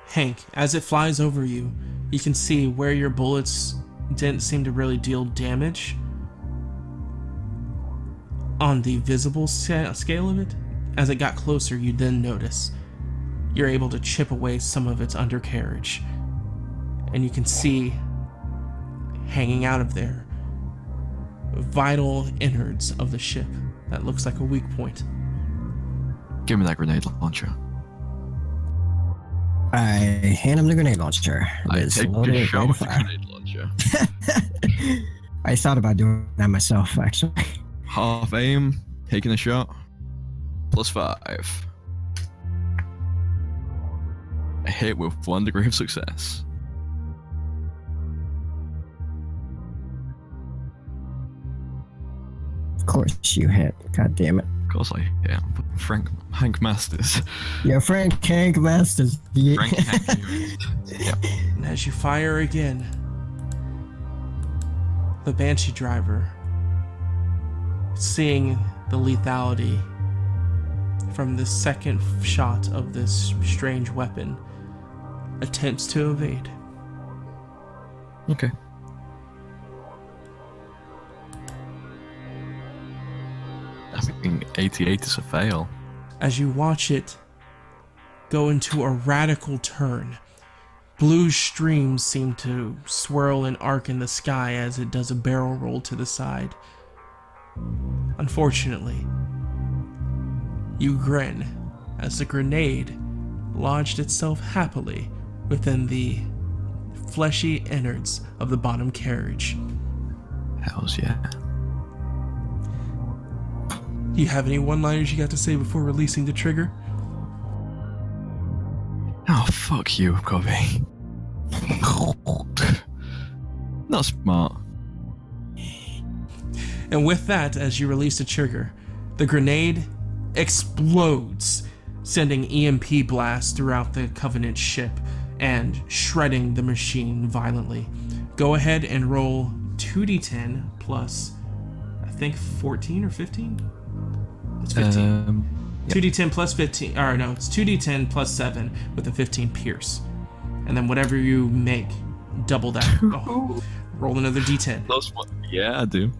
Hank, as it flies over you, you can see where your bullets didn't seem to really deal damage on the visible scale of it. As it got closer, you then notice you're able to chip away some of its undercarriage, and you can see hanging out of there vital innards of the ship that looks like a weak point. Give me that grenade launcher. I hand him the grenade launcher. I It is take loaded a with shot with the fire. grenade launcher. I thought about doing that myself, actually. Half aim, taking a shot. +5. A hit with 1 degree of success. Of course you hit. God damn it. Of course I hit. Hank Masters. Your friend Hank Masters. Yeah. Frank Hank. Yep. And as you fire again, the Banshee driver, seeing the lethality from the second shot of this strange weapon, attempts to evade. Okay. I think 88 is a fail. As you watch it go into a radical turn, blue streams seem to swirl and arc in the sky as it does a barrel roll to the side. Unfortunately, you grin as the grenade lodged itself happily within the fleshy innards of the bottom carriage. Hells yeah. Do you have any one-liners you got to say before releasing the trigger? Oh, fuck you, Covey. Not smart. And with that, as you release the trigger, the grenade explodes, sending EMP blasts throughout the Covenant ship and shredding the machine violently. Go ahead and roll 2d10 plus, I think, 14 or 15? It's 15. Yep. 2d10 plus 15, or no, it's 2d10 plus 7 with a 15 pierce. And then whatever you make, double that. Oh, roll another d10. Plus one. Yeah, I do.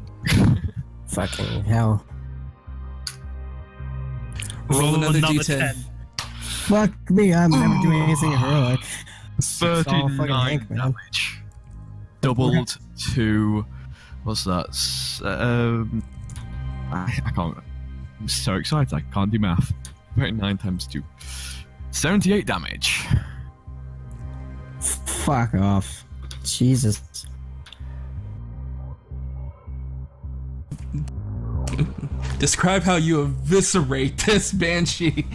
Fucking hell. Roll another d10. 10. Fuck me, I'm never doing anything heroic. It's all fucking 39 Hank, man. damage. Doubled to... What's that? I can't... I'm so excited, I can't do math. 39 times 2. 78 damage. Fuck off. Jesus. Describe how you eviscerate this Banshee.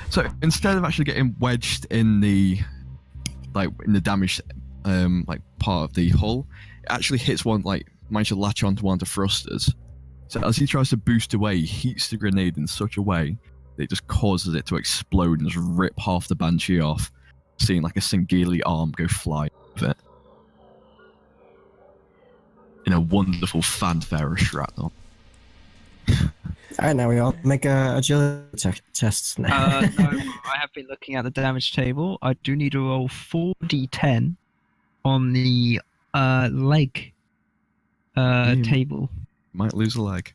So instead of actually getting wedged in the damaged part of the hull, it actually hits one, manages to latch onto one of the thrusters. So as he tries to boost away, he heats the grenade in such a way that it just causes it to explode and just rip half the Banshee off, seeing like a Singeli arm go flying with it. In a wonderful fanfare of shrapnel. Alright, now we all make agility tests now. No, I have been looking at the damage table. I do need to roll 4d10 on the leg You Table. might lose a leg.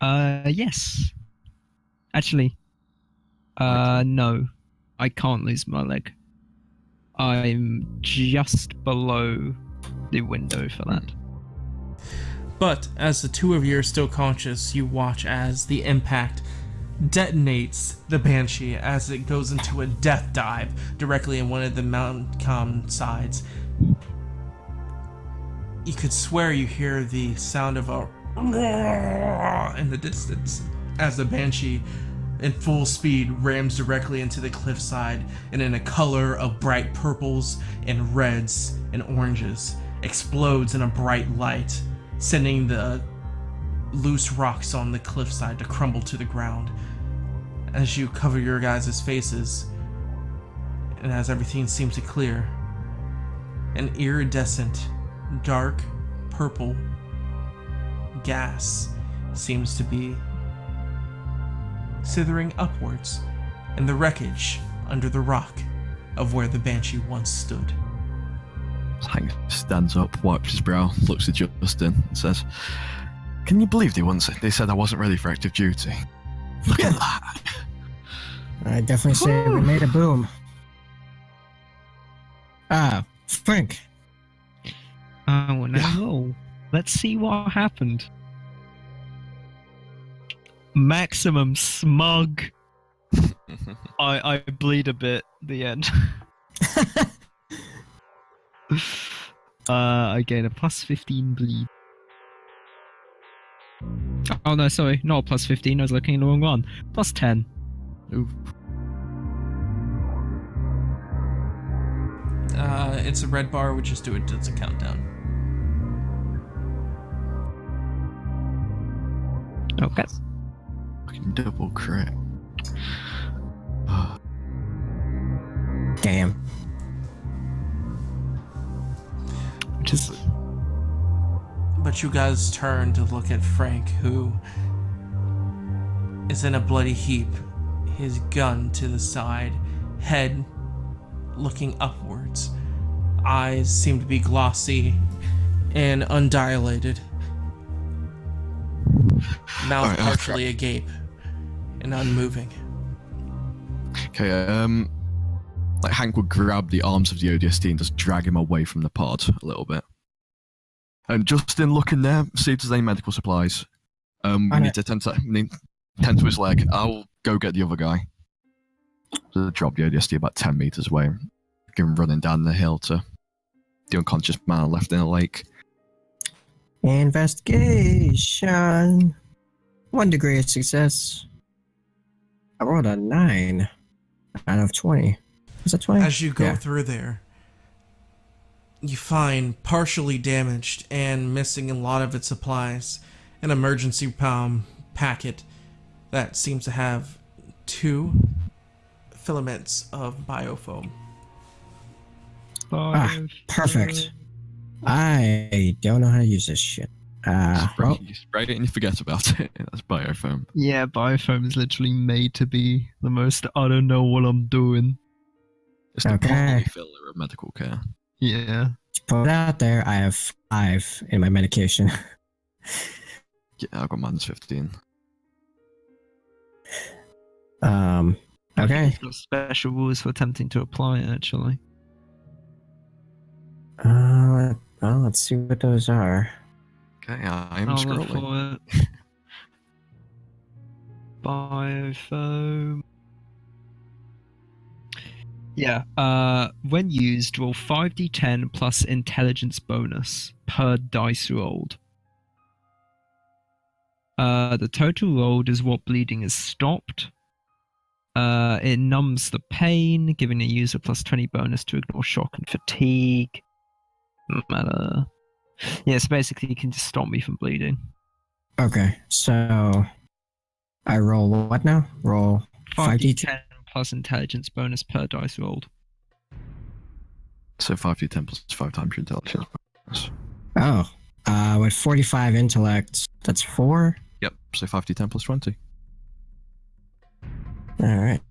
Yes. Actually, no. I can't lose my leg. I'm just below the window for that. But as the two of you are still conscious, you watch as the impact detonates the Banshee as it goes into a death dive directly in one of the mountain sides. You could swear you hear the sound of a in the distance as the Banshee in full speed rams directly into the cliffside and in a color of bright purples and reds and oranges explodes in a bright light, sending the loose rocks on the cliffside to crumble to the ground. As you cover your guys' faces and as everything seems to clear, an iridescent, dark purple gas seems to be slithering upwards in the wreckage under the rock of where the Banshee once stood. Hank stands up, wipes his brow, looks at Justin, and says, "Can you believe they said I wasn't ready for active duty? Look at that!" I definitely say we made a boom. Frank. Oh no. Let's see what happened. Maximum smug. I bleed a bit the end. I gain a plus 15 bleed. Oh no, sorry, not plus 15, I was looking at the wrong one. Plus 10. Ooh. It's a red bar, we just do it as a countdown. Okay. Fucking double crit. Damn. Which is But you guys turn to look at Frank, who is in a bloody heap, his gun to the side, head looking upwards. Eyes seem to be glossy and undilated. Mouth Alright, partially agape and unmoving. Okay, like Hank would grab the arms of the ODST and just drag him away from the pod a little bit. And Justin, look in there, see if there's any medical supplies. We need to tend to his leg. I'll go get the other guy. So drop the ODST about 10 meters away. Give him running down the hill to the unconscious man left in a lake. Investigation. 1 degree of success. I rolled a 9 out of 20. Is that 20? As you go through there, you find partially damaged and missing a lot of its supplies an emergency packet that seems to have 2 filaments of biofoam. Perfect. I don't know how to use this shit. You spray it and you forget about it. That's biofoam. Yeah, biofoam is literally made to be the most I don't know what I'm doing. It's the Okay. filler of medical care. Yeah. Put it out there. I have 5 in my medication. Yeah, I've got minus 15. Okay. There's no special rules for attempting to apply it, actually. Well, let's see what those are. Okay, I'm I'll look scrolling. for it. Biofoam. Yeah. When used, roll 5d10 plus intelligence bonus per dice rolled. The total rolled is what bleeding is stopped. It numbs the pain, giving the user plus 20 bonus to ignore shock and fatigue. Matter. Yeah, so basically you can just stop me from bleeding. Okay, so I roll what now? Roll 5d10 plus intelligence bonus per dice rolled. So 5d10 plus 5 times your intelligence bonus. Oh, with 45 intellect, that's 4. Yep, so 5d10 plus 20. All right.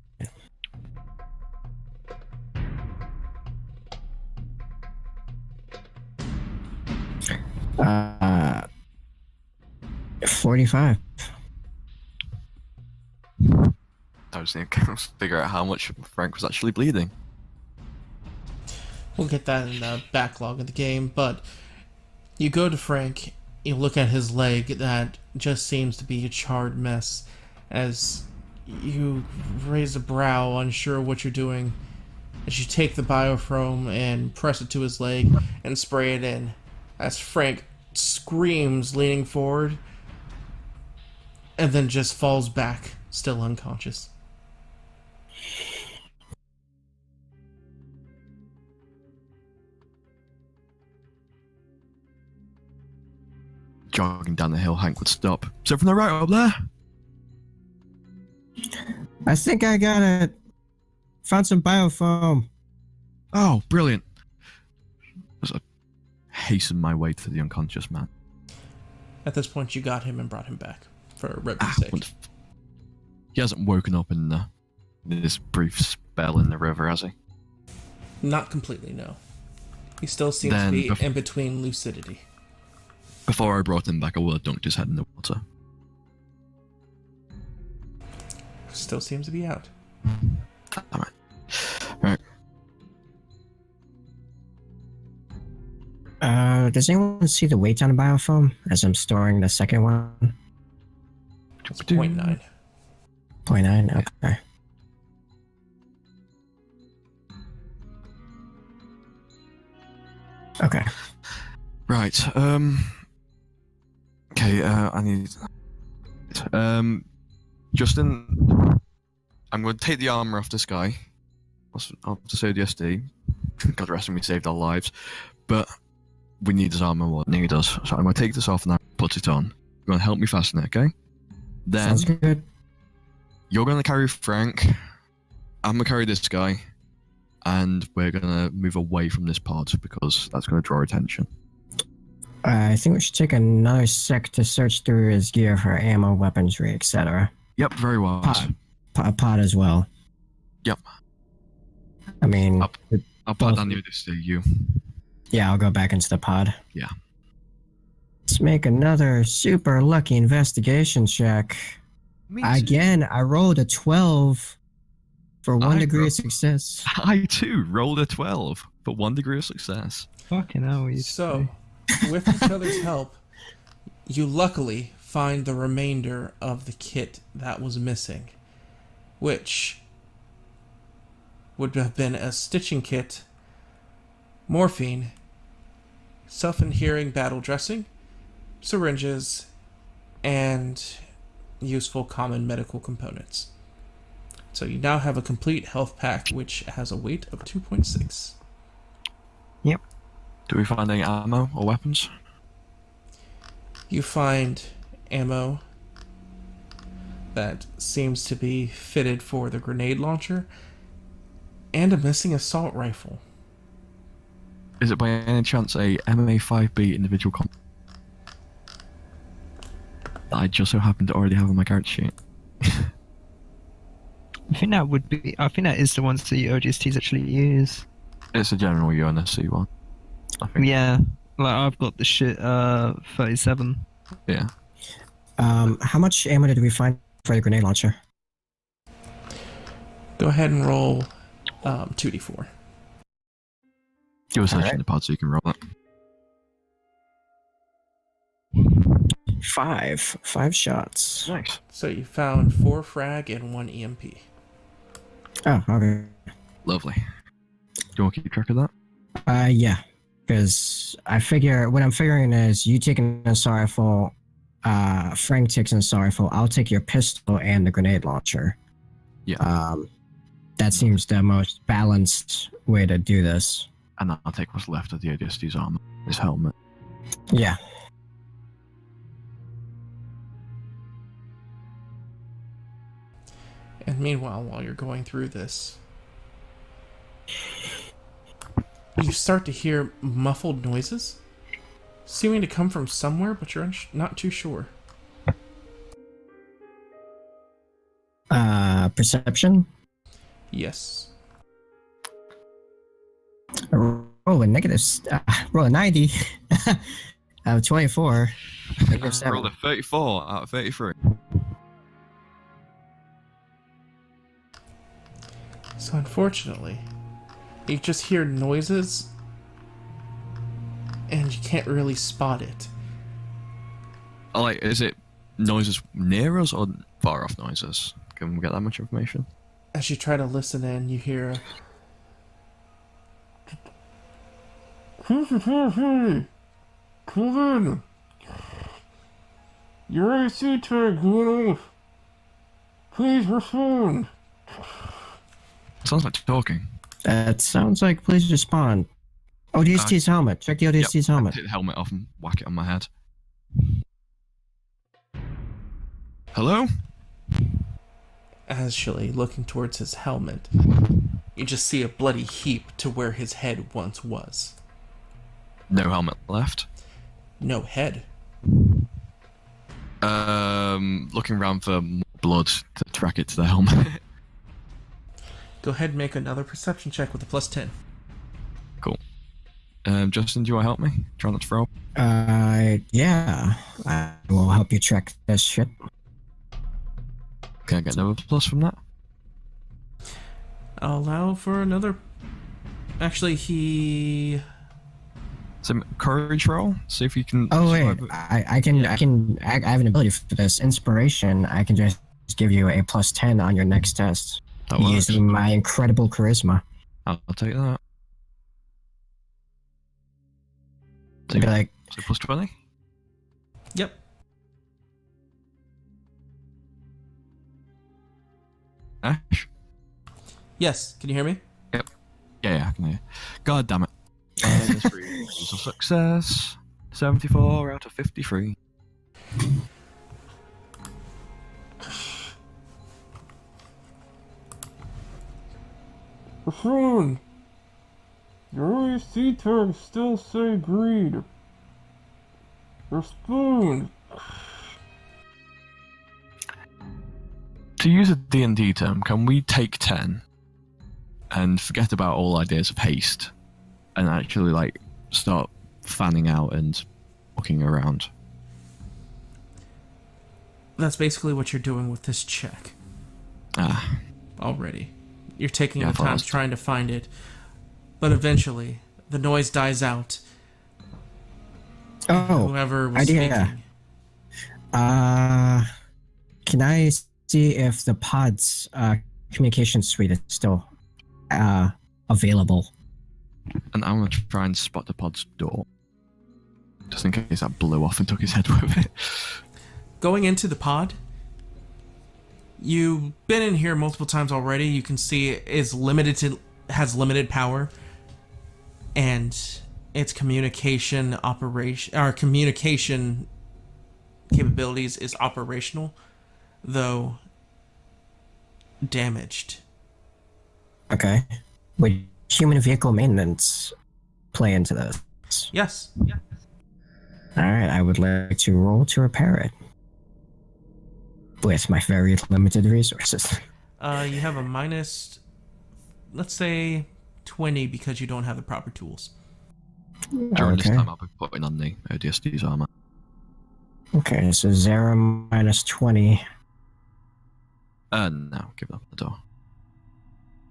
45. I was need to figure out how much Frank was actually bleeding. We'll get that in the backlog of the game, but you go to Frank, you look at his leg that just seems to be a charred mess as you raise a brow, unsure what you're doing, as you take the biofilm and press it to his leg and spray it in, as Frank screams, leaning forward, and then just falls back, still unconscious. Jogging down the hill, Hank would stop. Is everything alright up there? I think I got it. Found some biofoam. Oh, brilliant. As I hasten my way to the unconscious man. At this point, you got him and brought him back for Redman's sake. Wonderful. He hasn't woken up in this brief spell in the river, has he? Not completely, no. He still seems Then to be in between lucidity. Before I brought him back, I would have dunked his head in the water. Still seems to be out. Alright. Does anyone see the weight on the biofoam as I'm storing the second one? It's 0.9. 0.9, okay. Okay. Right, okay, I need... Justin, I'm going to take the armor off this guy. I'll have to save the SD. God rest him, we saved our lives. But we need his armor more than he does. So I'm going to take this off and I'll put it on. You're going to help me fasten it, okay? Then Sounds good. you're going to carry Frank. I'm going to carry this guy. And we're going to move away from this pod because that's going to draw attention. I think we should take another sec to search through his gear for ammo, weaponry, etc. Yep, very wise. Pod as well. Yep. I mean, I'll put down the other to you. yeah, I'll go back into the pod. Yeah. Let's make another super lucky investigation check. Again, I rolled a 12 for 1 degree of success. I too rolled a 12 for 1 degree of success. Fucking hell, you So, with each other's help, you luckily find the remainder of the kit that was missing, which would have been a stitching kit, morphine, self-adhering battle dressing, syringes, and useful common medical components. So you now have a complete health pack, which has a weight of 2.6. Yep. Do we find any ammo or weapons? You find ammo that seems to be fitted for the grenade launcher, and a missing assault rifle. Is it by any chance a MMA-5B individual comp that I just so happen to already have on my character sheet? I think that would be. I think that is the ones that the OGSTs actually use. It's a general UNSC one, I think. Yeah, like I've got the shit 37. Yeah. How much ammo did we find for the grenade launcher? Go ahead and roll 2d4. Give us a search in the pod so you can roll it. 5 shots. Nice. So you found 4 frag and 1 EMP. Oh, okay. Lovely. Do you want to keep track of that? Yeah. Because what I'm figuring is you taking a assault rifle, Frank takes an assault rifle, I'll take your pistol and the grenade launcher. Yeah. That seems the most balanced way to do this. And I'll take what's left of the ADSD's armor, his helmet. Yeah. And meanwhile, while you're going through this, you start to hear muffled noises, seeming to come from somewhere, but you're not too sure. Perception? Yes. Roll a 90. Out of 24, I give I 7. rolled a 34 out of 33. So unfortunately, you just hear noises and you can't really spot it. Oh, like, is it noises near us or far off noises? Can we get that much information? As you try to listen in, you hear Come in. Your AC tag went off. Please respond. Sounds like talking. That sounds like please respond. ODST's helmet. Check the ODST's I helmet. take the helmet off and whack it on my head. Hello? Actually, looking towards his helmet, you just see a bloody heap to where his head once was. No helmet left. No head. Looking around for more blood to track it to the helmet. Go ahead and make another perception check with a +10. Cool. Justin, do you want to help me? Try not to throw up. Yeah. I will help you track this shit. Can I get another plus from that? I'll allow for another. Actually, he. Some courage roll. See if you can. Oh wait, survive it. I have an ability for this inspiration. I can just give you a +10 on your next test That works. using my incredible charisma. I'll take that. So, Be like, so plus 20. Yep. Ash. Yes. Can you hear me? Yeah, I can hear. God damn it. It's a success. 74 out of 53. Phone. Your AC tags still say greed. Respond. To use a D&D term, can we take 10 and forget about all ideas of haste and actually like start fanning out and looking around? That's basically what you're doing with this check Ah, already. You're taking Yeah, I the thought time it was- trying to find it, but eventually the noise dies out. oh, Whoever was idea. speaking. Can I see if the pod's communication suite is still available? and I'm gonna try and spot the pod's door. Just in case that blew off and took his head with it. Going into the pod, you've been in here multiple times already. You can see it is has limited power, and its communication capabilities is operational, though damaged. Okay. Would human vehicle maintenance play into this? Yes. Alright, I would like to roll to repair it. With my very limited resources. You have a minus, let's say, 20 because you don't have the proper tools. During this Okay. time, I'll be putting on the ODST's armor. Okay, so 0 minus 20. No, give it up the door.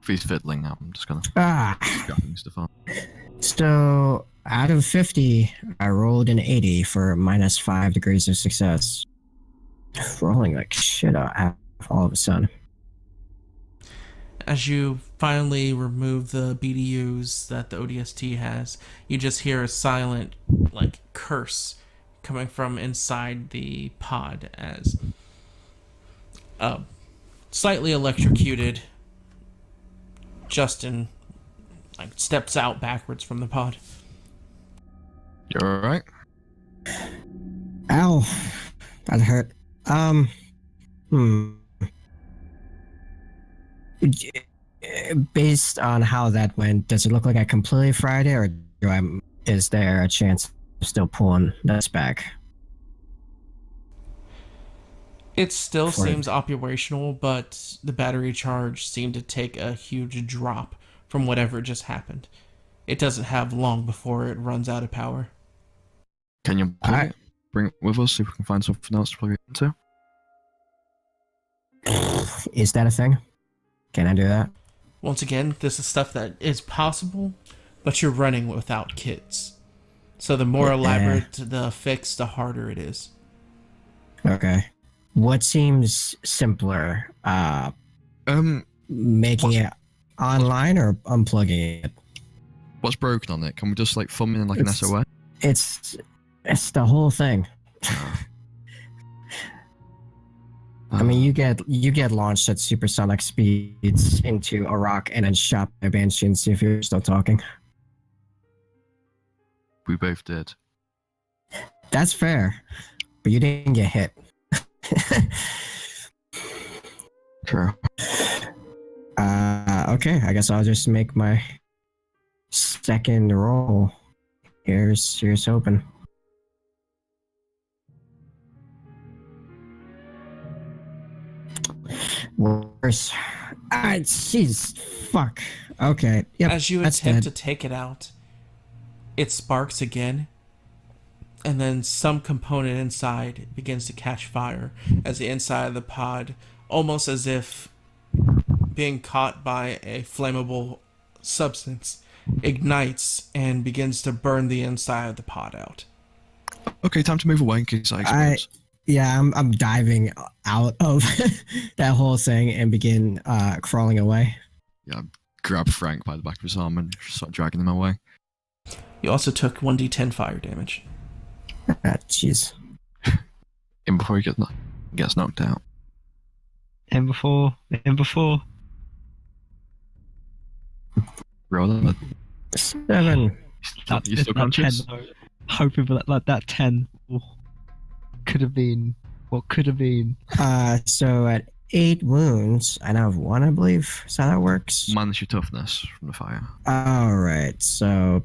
If he's fiddling now, I'm just gonna Ah! dropping stuff on. So, out of 50, I rolled an 80 for minus 5 degrees of success. Rolling like shit all of a sudden. As you finally remove the BDUs that the ODST has, you just hear a silent, curse coming from inside the pod as slightly electrocuted Justin steps out backwards from the pod. You're alright? Ow! That hurt. Based on how that went, does it look like I completely fried it, or is there a chance of still pulling this back? It still For- seems operational, but the battery charge seemed to take a huge drop from whatever just happened. It doesn't have long before it runs out of power. Can you unplug it? Bring it with us, see if we can find something else to plug it into. Is that a thing? Can I do that? Once again, this is stuff that is possible, but you're running without kits. So the more elaborate the fix, the harder it is. Okay. What seems simpler? Making it online or unplugging it? What's broken on it? Can we just like thumb in like an SOS? It's the whole thing. I mean, you get launched at supersonic speeds into a rock and then shot by Banshees if you're still talking. We both did. That's fair, but you didn't get hit. True. Okay, I guess I'll just make my second roll. Here's hoping. Worse. Jeez. Fuck. Okay. Yep. As you attempt to take it out, it sparks again, and then some component inside begins to catch fire as the inside of the pod, almost as if being caught by a flammable substance, ignites and begins to burn the inside of the pod out. Okay, time to move away in case I explodes. Yeah, I'm diving out of that whole thing and begin crawling away. Yeah, I grab Frank by the back of his arm and start dragging him away. You also took 1d10 fire damage. Jeez. In before he gets knocked out. In before. Roll it. 7. You still conscious? 10, though. Hoping for that 10 could have been what could have been. So at 8 wounds, I now have 1, I believe. Is that how it works? Minus your toughness from the fire. Alright, so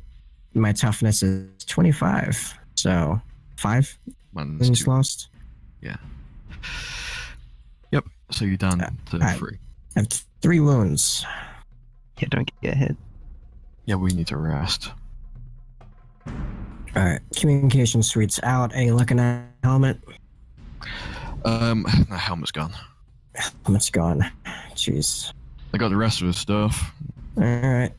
my toughness is 25. So 5 wounds lost. Yeah. Yep, so you're down to 3. I have 3 wounds. Yeah, don't get hit. Yeah, we need to rest. Alright, communication suite's out. Any luck in that helmet? The helmet's gone. Helmet's gone. Jeez. I got the rest of his stuff. Alright.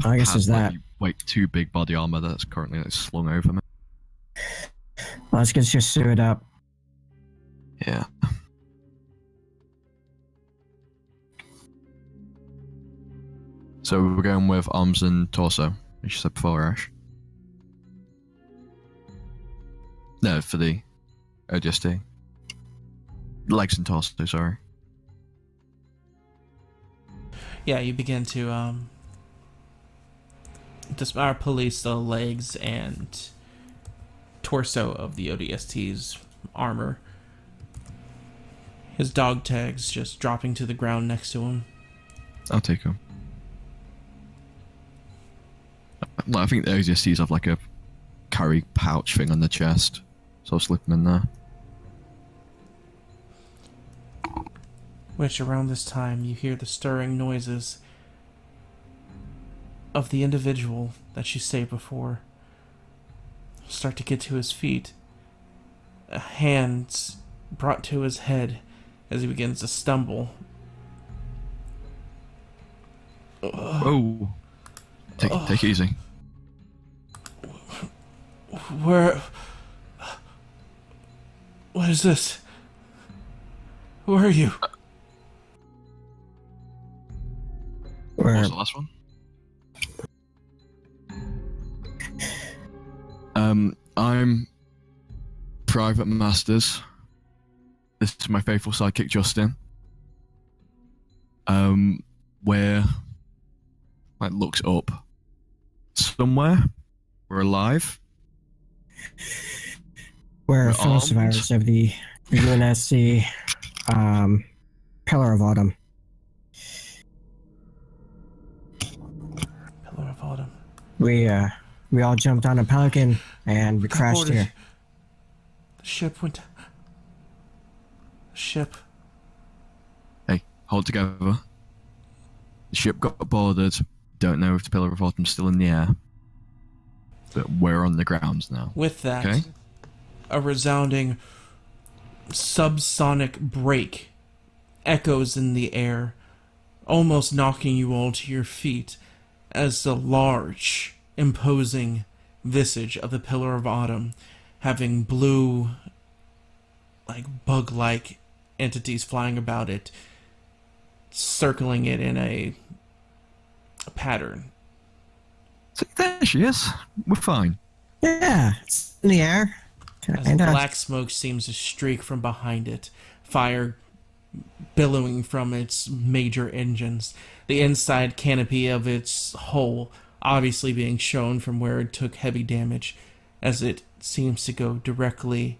I guess it's that. Like 2 big body armor that's currently like, slung over me. Let's get your suit up. Yeah. So we're going with arms and torso, as you said before, Ash. No, for the ODST. Legs and torso, sorry. Yeah, you begin to police the legs and torso of the ODST's armor. His dog tags just dropping to the ground next to him. I'll take him. I think the ODSTs have like a carry pouch thing on the chest, so I'll slip them in there. Which around this time you hear the stirring noises of the individual that you saved before start to get to his feet. Hands brought to his head as he begins to stumble. Oh, take it easy. What is this? Who are you? What was the last one? I'm Private Masters. This is my faithful sidekick, Justin. Where like looks up somewhere. We're alive. We're fellow survivors of the UNSC Pillar of Autumn. Pillar of Autumn. We all jumped on a pelican and we crashed here. The ship went. The ship. Hey, hold together. The ship got boarded. Don't know if the Pillar of Autumn's still in the air. But we're on the ground now. With that, okay? a resounding subsonic break echoes in the air, almost knocking you all to your feet as the large, imposing visage of the Pillar of Autumn, having blue, bug-like entities flying about it, circling it in a pattern. See, there she is. We're fine. Yeah, it's in the air. As black smoke seems to streak from behind it, fire billowing from its major engines, the inside canopy of its hull obviously being shown from where it took heavy damage, as it seems to go directly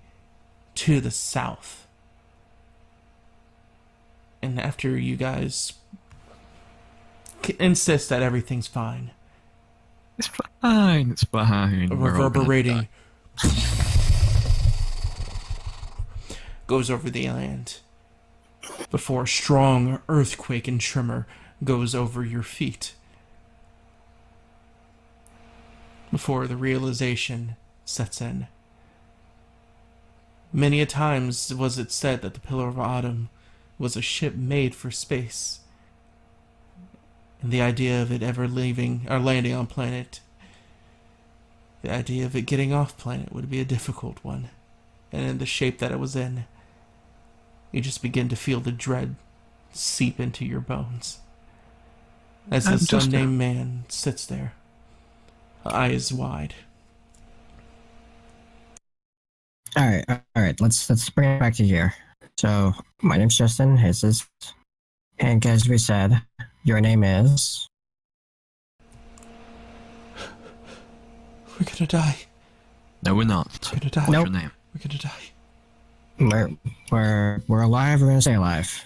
to the south. And after you guys insist that everything's fine, It's fine. It's fine. a We're all gonna reverberating die. goes over the land before a strong earthquake and tremor goes over your feet. Before the realization sets in. Many a times was it said that the Pillar of Autumn was a ship made for space. And the idea of it ever leaving or landing on planet, the idea of it getting off planet would be a difficult one. And in the shape that it was in, you just begin to feel the dread seep into your bones. As this unnamed man sits there, eyes wide. All right. Let's bring it back to here. So, my name's Justin. His is, and as we said, your name is. We're gonna die. No, we're not. We're gonna die. What's Nope. your name? We're gonna die. We're alive. We're gonna stay alive.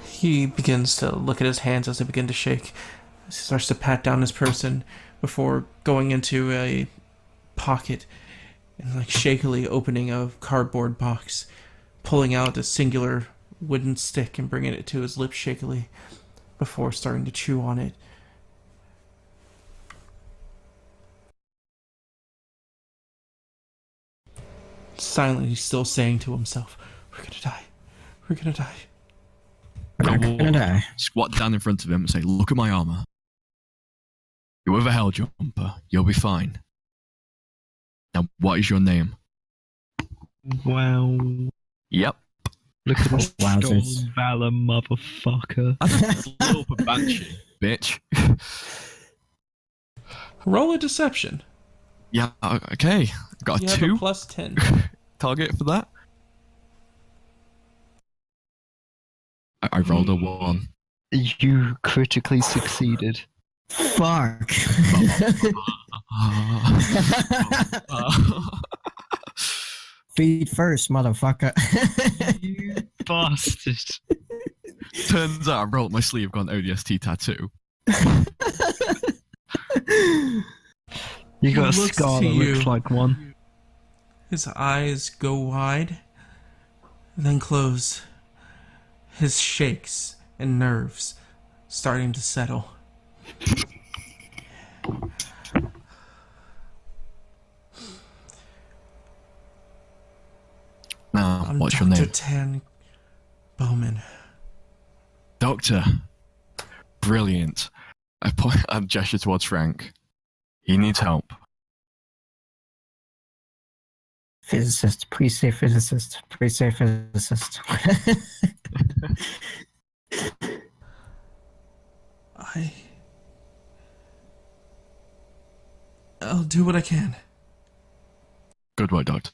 He begins to look at his hands as they begin to shake. He starts to pat down his person before going into a pocket and shakily opening a cardboard box, pulling out a singular wooden stick and bringing it to his lips shakily before starting to chew on it. Silently still saying to himself, "We're gonna die. We're gonna die." We're not gonna die. Squat down in front of him and say, "Look at my armor. You're with a hell jumper. You'll be fine. Now, what is your name?" Wow. Yep. Look at this Wowzers. strong valor, motherfucker. Little banshee, bitch. Roll a deception. Yeah. Okay. Got You a have 2 a plus 10. target for that. I rolled a 1. You critically succeeded. Fuck. Feet first, motherfucker. You bastard. Turns out I rolled my sleeve, got an ODST tattoo. You got a He looks scar to that you. looks like one. His eyes go wide, then close. His shakes and nerves starting to settle. Now, I'm what's Dr. your name? Tan Bowman. Doctor. Brilliant. I gesture towards Frank. He needs help. Physicist, please say physicist. Please say physicist. I'll do what I can. Good work, Doctor.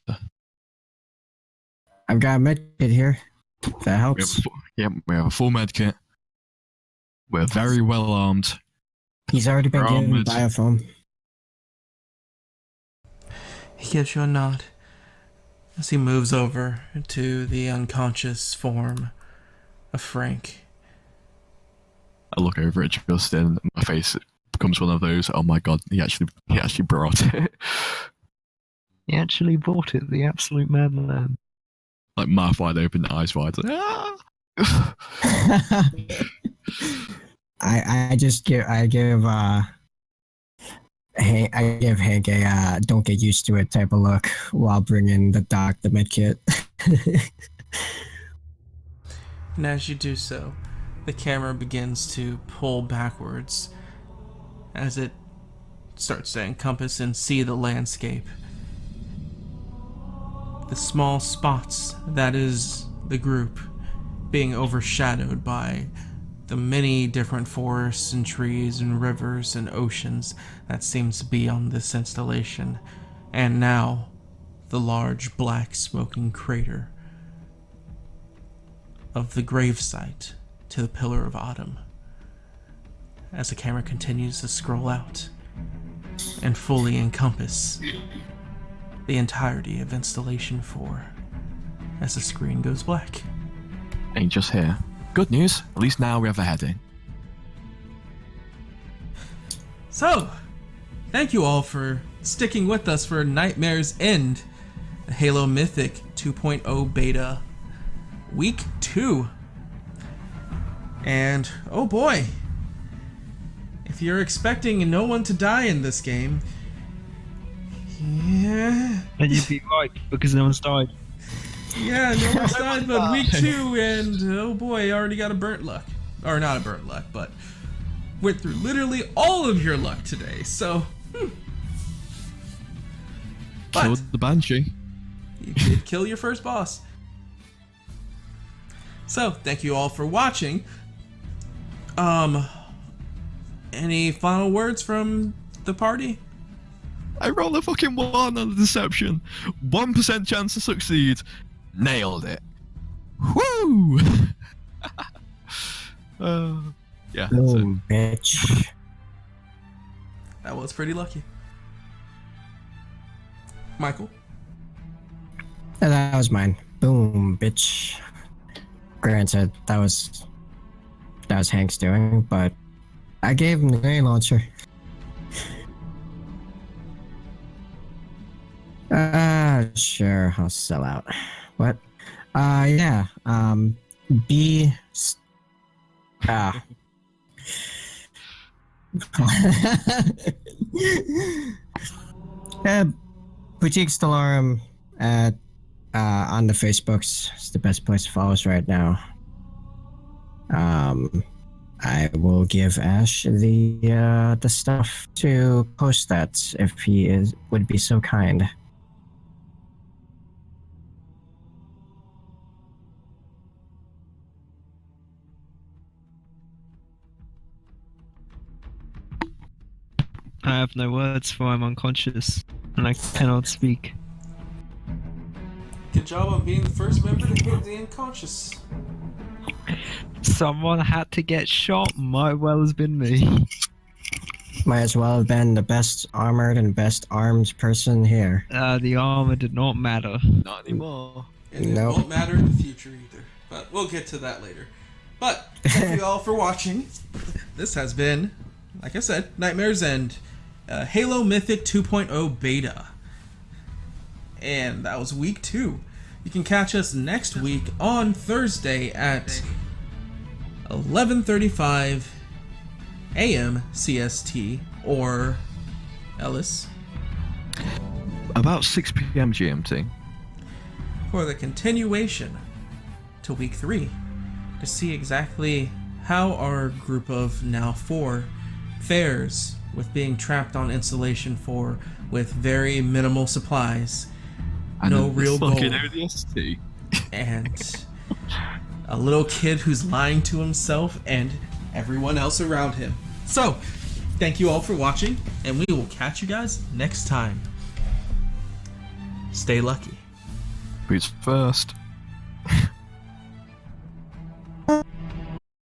I've got a med kit here. If that We have helps. we have a full med kit. We're very well armed. He's already been We're given armored. biofoam. He gives you a nod as he moves over to the unconscious form of Frank. I look over at Justin. My face becomes one of those. Oh my god! He actually brought it. He actually bought it, the absolute madman. Like mouth wide open, eyes wide. Like, ah! I give I give Hank a don't get used to it type of look while bringing the doc the med kit. And as you do so, the camera begins to pull backwards as it starts to encompass and see the landscape. The small spots that is the group being overshadowed by the many different forests and trees and rivers and oceans that seems to be on this installation. And now, the large black smoking crater of the gravesite to the Pillar of Autumn. As the camera continues to scroll out and fully encompass the entirety of installation 4 as the screen goes black. Ain't just here. Good news, at least now we have a heading. So, thank you all for sticking with us for Nightmare's End, the Halo Mythic 2.0 beta, week 2. And, oh boy, if you're expecting no one to die in this game, yeah. And you'd be right, because no one's died. Yeah, no one's died but week 2, and oh boy, I already got a burnt luck. Or not a burnt luck, but went through literally all of your luck today, so... Killed the Banshee. You did kill your first boss. So, thank you all for watching. Any final words from the party? I rolled a fucking 1 on the deception. 1% chance to succeed. Nailed it. Woo! Yeah, that's it. Boom, bitch. That was pretty lucky. Michael? That was mine. Boom, bitch. Granted, that was Hank's doing, but I gave him the grenade launcher. Sure, I'll sell out. What? Yeah. Boutique Stellarum at on the Facebooks. It's the best place to follow us right now. I will give Ash the stuff to post that if he would be so kind. I have no words, for I'm unconscious, and I cannot speak. Good job on being the first member to hit the unconscious. Someone had to get shot, might well have been me. Might as well have been the best armored and best armed person here. The armor did not matter. Not anymore. And it Nope. won't matter in the future either. But we'll get to that later. But thank you all for watching. This has been, like I said, Nightmare's End, Halo Mythic 2.0 beta. And that was week 2. You can catch us next week on Thursday at 11:35 a.m. CST, or Ellis, About 6 p.m. GMT. for the continuation to week 3 to see exactly how our group of now 4 fares with being trapped on installation 4 with very minimal supplies, And no then real fucking gold, ODST. and a little kid who's lying to himself and everyone else around him. So, thank you all for watching, and we will catch you guys next time. Stay lucky. Boots first.